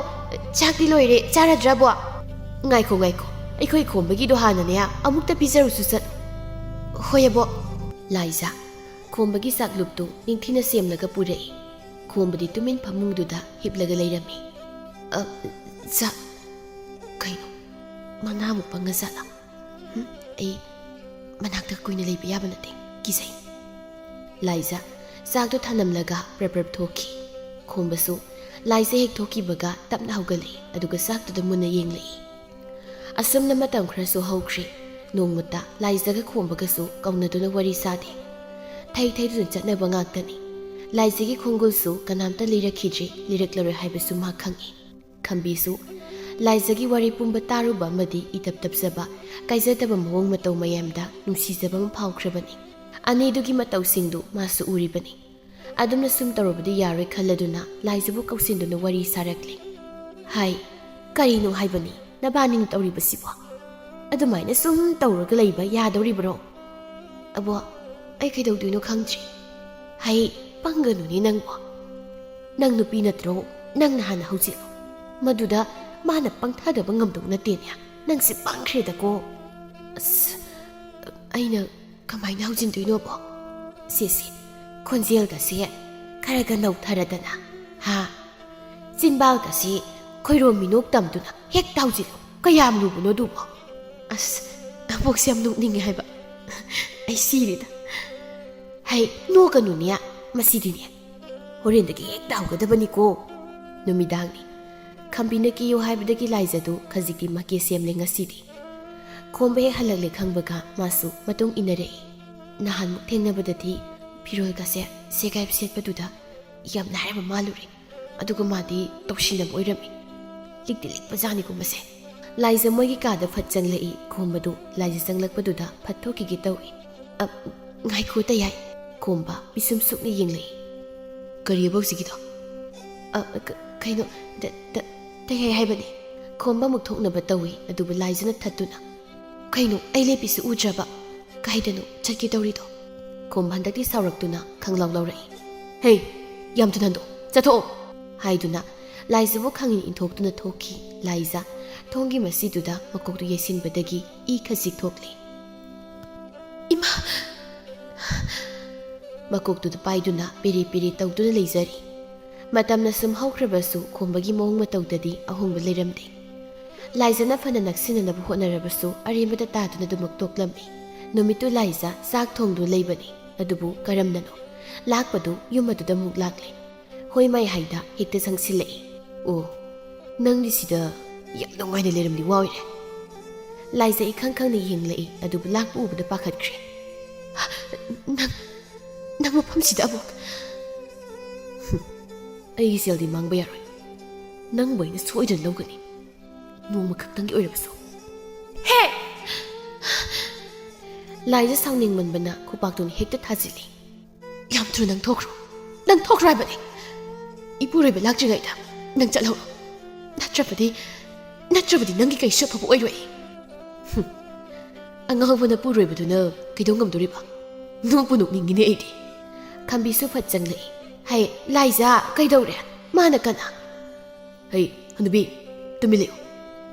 A: ꯆꯥꯛꯇꯤ ꯂꯣꯏꯔꯦ ꯆꯥꯔꯗ꯭ꯔꯕꯣ ꯉꯥꯏꯈꯣ ꯑꯩꯈꯣꯏ ꯈꯣꯝꯕꯒꯤꯗꯣ ꯍꯥꯟꯅꯅꯦ ꯑꯃꯨꯛꯇ ꯄꯤꯖꯔꯨꯁꯨ ꯆꯠꯂꯨ ꯍꯣꯏ ꯑꯕꯣ ꯂꯥꯏꯖ ꯈꯣꯝꯕꯒꯤ ꯆꯥꯛꯂꯨꯞꯇꯨ ꯅꯤꯡꯊꯤꯅ ꯁꯦꯝꯂꯒ ꯄꯨꯔꯛꯏ ꯈꯣꯝꯕꯗꯤ ꯇꯨꯃꯤꯟ ꯐꯃꯨꯡꯗꯨꯗ ꯍꯤꯞꯂꯒ ꯂꯩꯔꯝꯃꯤ ꯆꯥꯛ ꯀꯩꯅꯣ ꯃꯅꯥꯃꯨꯛ ꯄꯪꯉ ꯆꯠꯂ ꯑꯩ ꯃꯅꯥꯛꯇ ꯀꯨꯏꯅ ꯂꯩꯕ ꯌꯥꯕ ꯅꯠꯇꯦ ꯀꯤꯖꯩ ꯂꯥꯏꯖ ꯆꯥꯛꯇꯨ ꯊꯅꯝꯂꯒ ꯄ꯭ꯔꯞ ꯊꯣꯛꯈꯤ ꯈꯣꯝꯕꯁꯨ ꯂꯥꯏꯖ ꯍꯦꯛ ꯊꯣꯛꯈꯤꯕꯒ ꯇꯞꯅ ꯍꯧꯒꯠꯂꯛꯏ ꯑꯗꯨꯒ ꯆꯥꯛꯇꯨꯗ ꯃꯨꯟꯅ ꯌꯦꯡꯂꯛꯏ ꯑꯁꯨꯝꯅ ꯃꯇꯝ ꯈꯔꯁꯨ ꯍꯧꯈ꯭ꯔꯤ ꯅꯣꯡꯃꯇ ꯂꯥꯏꯖꯒ ꯈꯣꯝꯕꯒꯁꯨ ꯀꯧꯅꯗꯨꯅ ꯋꯥꯔꯤ ꯁꯥꯗꯦ ꯊꯩꯗꯨꯅ ꯆꯠꯅꯕ ꯉꯥꯛꯇꯅꯤ ꯂꯥꯏꯖꯒꯤ ꯈꯣꯡꯒꯨꯜꯁꯨ ꯀꯅꯥꯝꯇ ꯂꯤꯔꯛꯈꯤꯗ꯭ꯔꯤ ꯂꯤꯔꯛꯂꯔꯣꯏ ꯍꯥꯏꯕꯁꯨ ꯃꯥ ꯈꯪꯏ ꯈꯝꯕꯤꯁꯨ ꯂꯥꯏꯖꯒꯤ ꯋꯥꯔꯤ ꯄꯨꯝꯕ ꯇꯥꯔꯨꯕ ꯑꯃꯗꯤ ꯏꯇꯞ ꯇꯞꯆꯕ ꯀꯥꯏꯖꯗꯕ ꯃꯑꯣꯡ ꯃꯇꯧ ꯃꯌꯥꯝꯗ ꯅꯨꯡꯁꯤꯖꯕ ꯑꯃ ꯐꯥꯎꯈ꯭ꯔꯕꯅꯤ ꯑꯅꯤꯗꯨꯒꯤ ꯃꯇꯧꯁꯤꯡꯗꯨ ꯃꯥꯁꯨ ꯎꯔꯤꯕꯅꯤ ꯑꯗꯨꯝꯅ ꯁꯨꯝ ꯇꯧꯔꯕꯗꯤ ꯌꯥꯔꯣꯏ ꯈꯜꯂꯗꯨꯅ ꯂꯥꯏꯖꯕꯨ ꯀꯧꯁꯤꯟꯗꯨꯅ ꯋꯥꯔꯤ ꯁꯥꯔꯛꯂꯤ ꯍꯥꯏ ꯀꯔꯤꯅꯣ ꯍꯥꯏꯕꯅꯤ ꯅꯕꯥꯅꯤꯅ ꯇꯧꯔꯤꯕꯁꯤꯕꯣ ꯑꯗꯨꯃꯥꯏꯅ ꯁꯨꯝ ꯇꯧꯔꯒ ꯂꯩꯕ ꯌꯥꯗꯧꯔꯤꯕ꯭ꯔꯣ ꯑꯕꯣ ꯑꯩ ꯀꯩꯗꯧꯗꯣꯏꯅꯣ ꯈꯪꯗ꯭ꯔꯤ ꯍꯩ ꯄꯪꯒꯅꯨꯅꯦ ꯅꯪꯕꯣ ꯅꯪ ꯅꯨꯄꯤ ꯅꯠꯇ꯭ꯔꯣ ꯅꯪꯅ ꯍꯥꯟꯅ ꯍꯧꯖꯤꯜꯂꯣ ꯃꯗꯨꯗ ꯃꯥꯅ ꯄꯪꯊꯗꯕ ꯉꯝꯗꯧ ꯅꯠꯇꯦꯅꯦ ꯅꯪꯁꯦ ꯄꯪꯈ꯭ꯔꯦꯗꯀꯣ ꯑꯁ ꯑꯩꯅ ꯀꯃꯥꯏꯅ ꯍꯧꯖꯤꯟꯗꯣꯏꯅꯣꯕꯣ ꯁꯤꯁꯤ ꯈꯣꯟꯖꯦꯜꯒꯁꯦ ꯈꯔꯒ ꯅꯧꯊꯔꯗꯅ ꯍꯥ ꯆꯤꯟꯕꯥꯜꯒꯁꯤ ꯈꯣꯏꯔꯣꯝ ꯃꯤꯅꯣꯛ ꯇꯝꯗꯨꯅ ꯍꯦꯛꯇ ꯍꯧꯖꯤꯜꯂꯣ ꯀꯌꯥꯝ ꯂꯨꯕꯅꯣ ꯑꯗꯨꯕꯣ ꯑꯁ ꯑꯕꯣꯛꯁꯦ ꯌꯥꯝ ꯅꯣꯛꯅꯤꯡꯉꯦ ꯍꯥꯏꯕ ꯑꯩ ꯁꯤꯔꯦꯗ ꯍꯩ ꯅꯣꯛꯀꯅꯨꯅꯦ ꯃꯁꯤꯗꯤꯅꯦ ꯍꯣꯔꯦꯟꯗꯒꯤ ꯍꯦꯛꯇ ꯍꯧꯒꯗꯕꯅꯤꯀꯣ ꯅꯨꯃꯤꯗꯥꯡꯅꯤ ꯈꯝꯕꯤꯅ ꯀꯤꯌꯣ ꯍꯥꯏꯕꯗꯒꯤ ꯂꯥꯏꯖꯗꯨ ꯈꯖꯤꯛꯇꯤ ꯃꯀꯦ ꯁꯦꯝꯂꯦ ꯉꯁꯤꯗꯤ ꯈꯣꯝꯕ ꯍꯦꯛ ꯍꯜꯂꯛꯂꯦ ꯈꯪꯕꯒ ꯃꯥꯁꯨ ꯃꯇꯨꯡ ꯏꯟꯅꯔꯛꯏ ꯅꯍꯥꯟꯃꯨꯛ ꯊꯦꯡꯅꯕꯗꯗꯤ ꯐꯤꯔꯣꯜꯒꯁꯦ ꯁꯦꯒꯥꯏꯕ ꯁꯦꯠꯄꯗꯨꯗ ꯌꯥꯝꯅ ꯍꯥꯏꯔꯕ ꯃꯥꯜꯂꯨꯔꯦ ꯑꯗꯨꯒ ꯃꯥꯗꯤ ꯇꯧꯁꯤꯟꯅꯕ ꯑꯣꯏꯔꯝꯃꯤ ꯂꯤꯛꯇꯤ ꯂꯤꯛꯄꯖꯥꯠꯅꯤꯀꯣ ꯃꯁꯦ ꯂꯥꯏꯖ ꯃꯣꯏꯒꯤ ꯀꯥꯗ ꯐꯠ ꯆꯪꯂꯛꯏ ꯈꯣꯝꯕꯗꯨ ꯂꯥꯏꯖ ꯆꯪꯂꯛꯄꯗꯨꯗ ꯐꯠ ꯊꯣꯛꯈꯤꯒꯦ ꯇꯧꯏ ꯉꯥꯏꯈꯣ ꯇꯌꯥꯏ ꯈꯣꯝꯕ ꯄꯤꯁꯨꯝ ꯁꯨꯛꯅ ꯌꯦꯡꯂꯛꯏ ꯀꯔꯤꯑꯕ ꯍꯧꯖꯤꯛꯀꯤꯗꯣ ꯀꯩꯅꯣ ꯇꯌꯥꯏ ꯍꯥꯏꯕꯅꯤ ꯈꯣꯝꯕ ꯑꯃꯨꯛ ꯊꯣꯛꯅꯕ ꯇꯧꯏ ꯑꯗꯨꯕꯨ ꯂꯥꯏꯖꯅ ꯊꯠꯇꯨꯅ ꯀꯩꯅꯣ ꯑꯩ ꯂꯦꯞꯄꯤꯁꯨ ꯎꯗ꯭ꯔꯕ ꯀꯥꯏꯗꯅꯣ ꯆꯠꯀꯦ ꯇꯧꯔꯤꯗꯣ ꯈꯣꯝꯕ ꯍꯟꯗꯛꯇꯤ ꯁꯥꯎꯔꯛꯇꯨꯅ ꯈꯪꯂꯥꯎ ꯂꯧꯔꯛꯏ ꯍꯦ ꯌꯥꯝ ꯊꯨꯅ ꯍꯟꯗꯣ ꯆꯠꯊꯣꯛꯑꯣ ꯍꯥꯏꯗꯨꯅ ꯂꯥꯏꯖꯕꯨ ꯈꯪꯏ ꯏꯟꯊꯣꯛꯇꯨꯅ ꯊꯣꯛꯈꯤ ꯂꯥꯏꯖ ꯊꯣꯡꯒꯤ ꯃꯁꯤꯗꯨꯗ ꯃꯀꯣꯛꯇꯨ ꯌꯩꯁꯤꯟꯕꯗꯒꯤ ꯏ ꯈꯖꯤꯛ ꯊꯣꯛꯂꯤ ꯏꯃꯥ ꯃꯀꯣꯛꯇꯨꯗ ꯄꯥꯏꯗꯨꯅ ꯄꯦꯔꯦ ꯄꯦꯔꯦ ꯇꯧꯗꯨꯅ ꯂꯩꯖꯔꯤ ꯃꯇꯝꯅ ꯁꯨꯝ ꯍꯧꯈ꯭ꯔꯕꯁꯨ ꯈꯣꯝꯕꯒꯤ ꯃꯑꯣꯡ ꯃꯇꯧꯗꯗꯤ ꯑꯍꯣꯡꯕ ꯂꯩꯔꯝꯗꯦ ꯂꯥꯏꯖꯅ ꯐꯅ ꯅꯛꯁꯤꯟꯅꯅꯕ ꯍꯣꯠꯅꯔꯕꯁꯨ ꯑꯔꯦꯝꯕꯗ ꯇꯥꯗꯨꯅ ꯑꯗꯨꯃꯛ ꯇꯣꯛꯂꯝꯃꯤ ꯅꯨꯃꯤꯠꯇꯨ ꯂꯥꯏꯖ ꯆꯥꯛ ꯊꯣꯡꯗꯨꯅ ꯂꯩꯕꯅꯤ ꯑꯗꯨꯕꯨ ꯀꯔꯝꯅꯅꯣ ꯂꯥꯛꯄꯗꯨ ꯌꯨꯝ ꯑꯗꯨꯗ ꯑꯃꯨꯛ ꯂꯥꯛꯂꯤ ꯍꯣꯏ ꯃꯥꯏ ꯍꯥꯏꯗ ꯍꯦꯛꯇ ꯆꯪꯁꯤꯜꯂꯛꯏ ꯑꯣ ꯅꯪꯗꯤ ꯁꯤꯗ ꯌꯥꯝ ꯅꯨꯡꯉꯥꯏꯅ ꯂꯩꯔꯝꯗꯤ ꯋꯥꯏꯔꯦ ꯂꯥꯏꯖ ꯏꯈꯪ ꯈꯪꯅ ꯌꯦꯡꯂꯛꯏ ꯑꯗꯨꯕꯨ ꯂꯥꯛꯄ ꯎꯕꯗ ꯄꯥꯈꯠꯈ꯭ꯔꯦ ꯅꯪ ꯃꯐꯝꯁꯤꯗ ꯑꯃꯨꯛ ꯑꯩꯒꯤ ꯁꯦꯜꯗꯤ ꯃꯥꯡꯕ ꯌꯥꯔꯣꯏ ꯅꯪꯕꯨ ꯑꯩꯅ ꯁꯣꯏꯗꯅ ꯂꯧꯒꯅꯤ ꯅꯣꯡꯃ ꯈꯛꯇꯪꯒꯤ ꯑꯣꯏꯔꯕꯁꯨ ꯍꯦ ꯂꯥꯏꯖ ꯁꯥꯎꯅꯤꯡꯃꯟꯕꯅ ꯈꯨꯄꯥꯛꯇꯨꯅ ꯍꯦꯛꯇ ꯊꯥꯖꯤꯜꯂꯤ ꯌꯥꯝ ꯊꯨꯅ ꯅꯪ ꯊꯣꯛꯈ꯭ꯔꯣ ꯍꯥꯏꯕꯅꯤ ꯏꯄꯨꯔꯣꯏꯕ ꯂꯥꯛꯇ꯭ꯔꯤꯉꯩꯗ ꯅꯪ ꯆꯠꯍꯧꯔꯣ ꯅꯠꯇ꯭ꯔꯕꯗꯤ ꯅꯪꯒꯤ ꯀꯩꯁꯨ ꯑꯐꯕ ꯑꯣꯏꯔꯣꯏ ꯑꯉꯥꯎꯕꯅ ꯄꯨꯔꯣꯏꯕꯗꯨꯅ ꯀꯩꯗꯧ ꯉꯝꯗꯣꯔꯤꯕ ꯅꯣꯛꯄꯨ ꯅꯣꯛꯅꯤꯡꯉꯤꯅꯦ ꯑꯩꯗꯤ ꯈꯝꯕꯤꯁꯨ ꯐꯠ ꯆꯪꯂꯛꯏ ꯍꯩ ꯂꯥꯏꯖ ꯀꯩꯗꯧꯔꯦ ꯃꯥꯅ ꯀꯅꯥ ꯍꯩ ꯍꯅꯨꯕꯤ ꯇꯨꯃꯤꯟ ꯂꯩꯌꯨ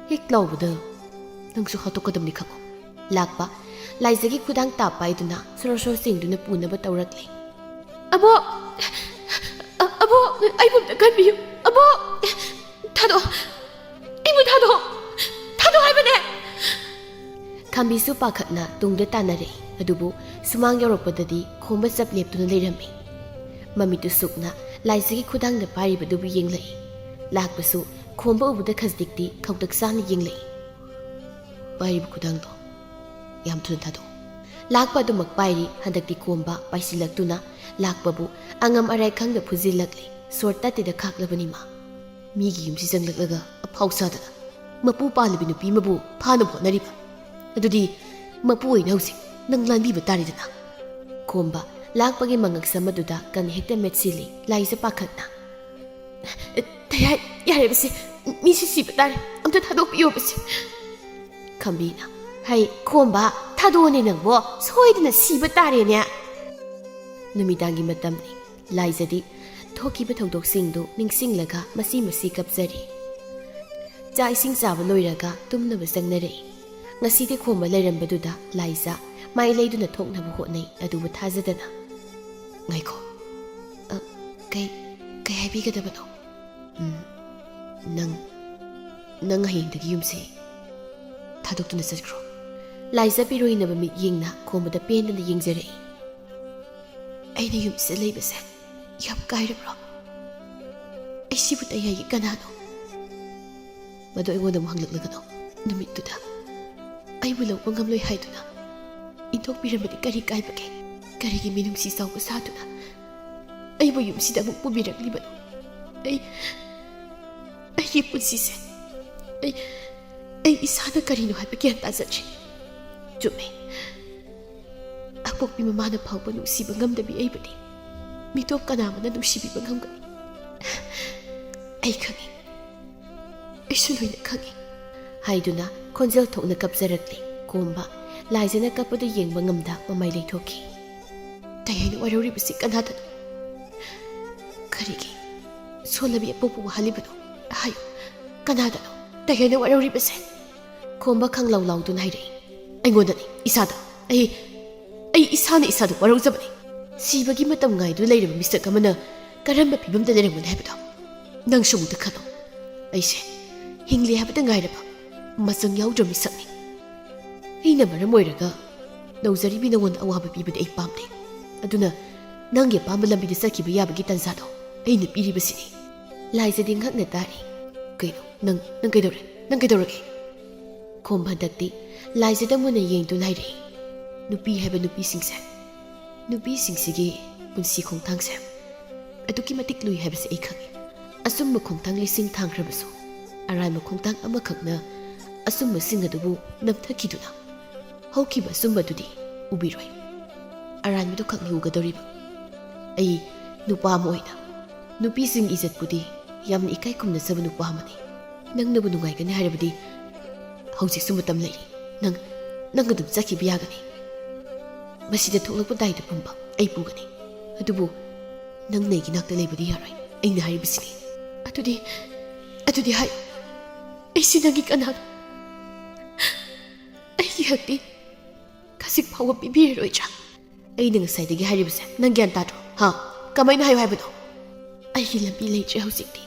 A: ꯍꯦꯛ ꯂꯥꯎꯕꯗ ꯅꯪꯁꯨ ꯍꯥꯠꯇꯣꯛꯀꯗꯕꯅꯤ ꯈꯪꯉꯣ ꯂꯥꯛꯄ ꯂꯥꯏꯖꯒꯤ ꯈꯨꯗꯥꯡ ꯇꯥꯞ ꯄꯥꯏꯗꯨꯅ ꯁꯣꯔ ꯆꯤꯡꯗꯨꯅ ꯄꯨꯅꯕ ꯇꯧꯔꯛꯂꯤ ꯑꯕꯣ ꯑꯩꯕꯨ ꯑꯝꯇ ꯀꯟꯕꯤꯌꯨ ꯑꯕꯣ ꯊꯥꯗꯣꯛꯑꯣ ꯑꯩꯕꯨ ꯊꯥꯗꯣꯛꯑꯣ ꯍꯥꯏꯕꯅꯦ ꯈꯝꯕꯤꯁꯨ ꯄꯥꯈꯠꯅ ꯇꯨꯡꯗ ꯇꯥꯟꯅꯔꯛꯏ ꯑꯗꯨꯕꯨ ꯁꯨꯃꯥꯡ ꯌꯧꯔꯛꯄꯗꯗꯤ ꯈꯣꯝꯕ ꯆꯞ ꯂꯦꯞꯇꯨꯅ ꯂꯩꯔꯝꯃꯤ ꯃꯃꯤꯠꯇꯨ ꯁꯨꯛꯅ ꯂꯥꯏꯖꯒꯤ ꯈꯨꯗꯥꯡꯗ ꯄꯥꯏꯔꯤꯕꯗꯨꯕꯨ ꯌꯦꯡꯂꯛꯏ ꯂꯥꯛꯄꯁꯨ ꯈꯣꯝꯕ ꯎꯕꯗ ꯈꯖꯤꯛꯇꯤ ꯈꯧꯇꯛ ꯆꯥꯅ ꯌꯦꯡꯂꯛꯏ ꯄꯥꯏꯔꯤꯕ ꯈꯨꯗꯥꯡꯗꯣ ꯌꯥꯝ ꯊꯨꯅ ꯊꯥꯗꯣꯛꯑꯣ lakpa dumak pairi handakti komba paisilak-tuna lakpabu angam arai khangda phuzilakli sorta te da khaklabani ma migi yumsi janglaklaga aphausa da mapu palibi nupi mabu phana bhonariba adudi mapu oina hausi nang lanbi batari dana komba lakpagi mangak samaduda kan hekta metsili laisa pakhakna tayai yare basi misi si batari amta thadok piyo basi khambina hai komba thadone nangbo soidna si batari ne numidangi matamni laizadi thokiba thongdok singdu ningsinglaga masi kapzari cha ising chaba loiraga tumnaba sangnare ngasidi khoma leirambaduda laisa mai leiduna thoknaba hotnai aduba thajadana ngaiko kai haibigadabano nang hayengdagi yumse thadokduna chatkro laisa piroinaba mit yengna khomada pendana yengjare aina yumse leibase yam kairabro aisibu tayai kanano madu aingonda mo hanglaklagano numittuda aibu lawpa ngamloi haiduna inthokpiramadi kari kaibage karigi minungsi sawba saduna aibu yumsida amuk pubiraklibano aigi punsise ai isana karino haiba gyan tajatri chume apokpi mamana phawba nungsiba ngamdabi aibadi mitop kanamana nungsibiba ngamgani ai khangi aisu loina khangi haiduna khonjel thokna kapjarakli komba laizana kapadu yengba ngamda mamai leithokhi tayai warori basi kanada karigi solabi apopu halibano hayo kanada tayai warori basi komba khanglaw lawdun hairei aingodani isada ai isada warojabani sibagi matam ngaidu leiraba misak amana karamba pibamda lerangmani haibado nang sumuta khano aise hingli habada ngairaba masang yaudra misakni aina maram oiraga nauzaribi nangon awaba pibada ai pamde aduna nange pamba lambida sakhiba yabagi tanzado aina piribasini laizadi ngakna tari kaino nang kaidorage khomhandakti laizada muna yengdu laire nupi haiba nupi singsigi punsi khongthangse aduki matik lui haibase ai khangi asumma khongthang lising thangkhrabasu aranma khongthang amakhakna asumma singadubu namthakiduna haukiba sumbadudi ubiroi aranmido khakni ugadoriba ai nupa moina nupi sing izat pudi yamni ikai kumna sabu nupa amani nangnabu nungaigani hairabadi hauzik sumatam lei nang adum chakhi biyagani masida thoklakpa daida pumba ai pugani adubu nang neigi nakta leibadi yaroi aina hairibasini adudi hai aisi nangi kanado aigi hakti kasik phawa pibiroitra aina ngasaidagi hairibase nang gyan tadro ha kamaina hayo haibano aigi lambi leitre hauzikti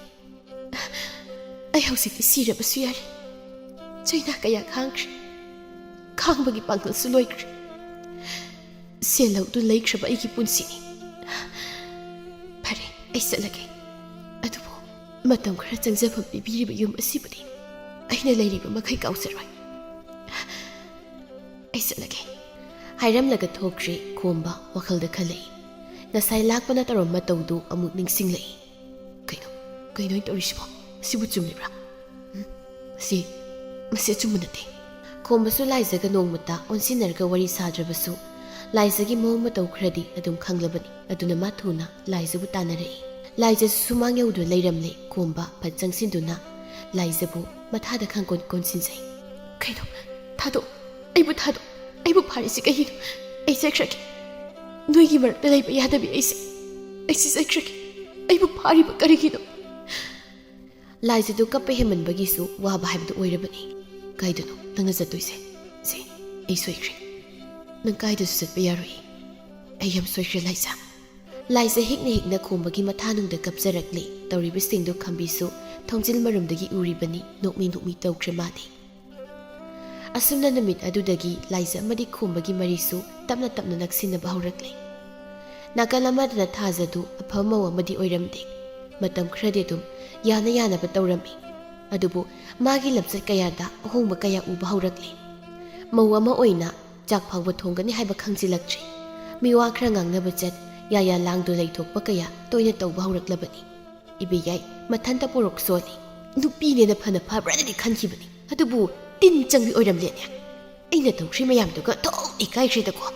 A: ai hauzikti sirabasu yari chaina kaya khangkhre khangbagi pangkalsu loikre selaudu laikhraba aigi punsini phare ai salage adubo matam khara changjafam pibiriba yum asibadi aina leiriba makhai kausaroi ai salage hairamlaga thokre khomba wakhalda khalei nasai lakpana tarom mataudu amuk ningsinglei kaino torisibo sibu chumlibra masi chumunate khombasu laizaga nongmata onsinarga wari sadrabasu laizagi mawng matau khradi adum khanglabani aduna mathuna laizabu tanarei laija sumang yaudu leiramle khomba phachang sinduna laizabu mathada khangkon konsinsai kaino thado aibu pharisi kahino ai sekraki noigi marta leiba yadabi aisi sekraki aibu phariba karigino laizadu kappe hemanbagisu waba haibdu oirabani kaiduno nangna jatoise se ai soikre nang kaidasu satpa yaroi ai yam soikre laisa hikna khombagi mathanungda kapjarakle tauribasingdo khambisu thongjil marumdagi uribani nokmi tawkhre madi asumna namit adudagi laisa amadi khombagi marisu tapna naksinaba haurakle nakalamada thajadu afamaw amadi oiramde matam khrade dum yana batawrami adubu magi labsat kayada ahongba kaya uba haurakle maw ama oina ꯆꯥꯛ ꯐꯥꯎꯕ ꯊꯣꯡꯒꯅꯤ ꯍꯥꯏꯕ ꯈꯪꯖꯤꯜꯂꯛꯇ꯭ꯔꯤ ꯃꯤꯋꯥ ꯈꯔ ꯉꯥꯡꯅꯕ ꯆꯠ ꯌꯥꯌꯥ ꯂꯥꯡꯗꯨ ꯂꯩꯊꯣꯛꯄ ꯀꯌꯥ ꯇꯣꯏꯅ ꯇꯧꯕ ꯍꯧꯔꯛꯂꯕꯅꯤ ꯏꯕꯦꯌꯥꯏ ꯃꯊꯟꯇ ꯄꯣꯔꯣꯛ ꯁꯣꯜꯂꯤ ꯅꯨꯄꯤꯅꯦꯅ ꯐꯅ ꯐꯕ꯭ꯔꯅꯗꯤ ꯈꯟꯈꯤꯕꯅꯤ ꯑꯗꯨꯕꯨ ꯇꯤꯟ ꯆꯪꯕꯤ ꯑꯣꯏꯔꯝꯂꯦꯅꯦ ꯑꯩꯅ ꯇꯧꯈ꯭ꯔꯤ ꯃꯌꯥꯝꯗꯨꯒ ꯊꯣꯛ ꯏꯀꯥꯏꯈ꯭ꯔꯦꯗꯀꯣ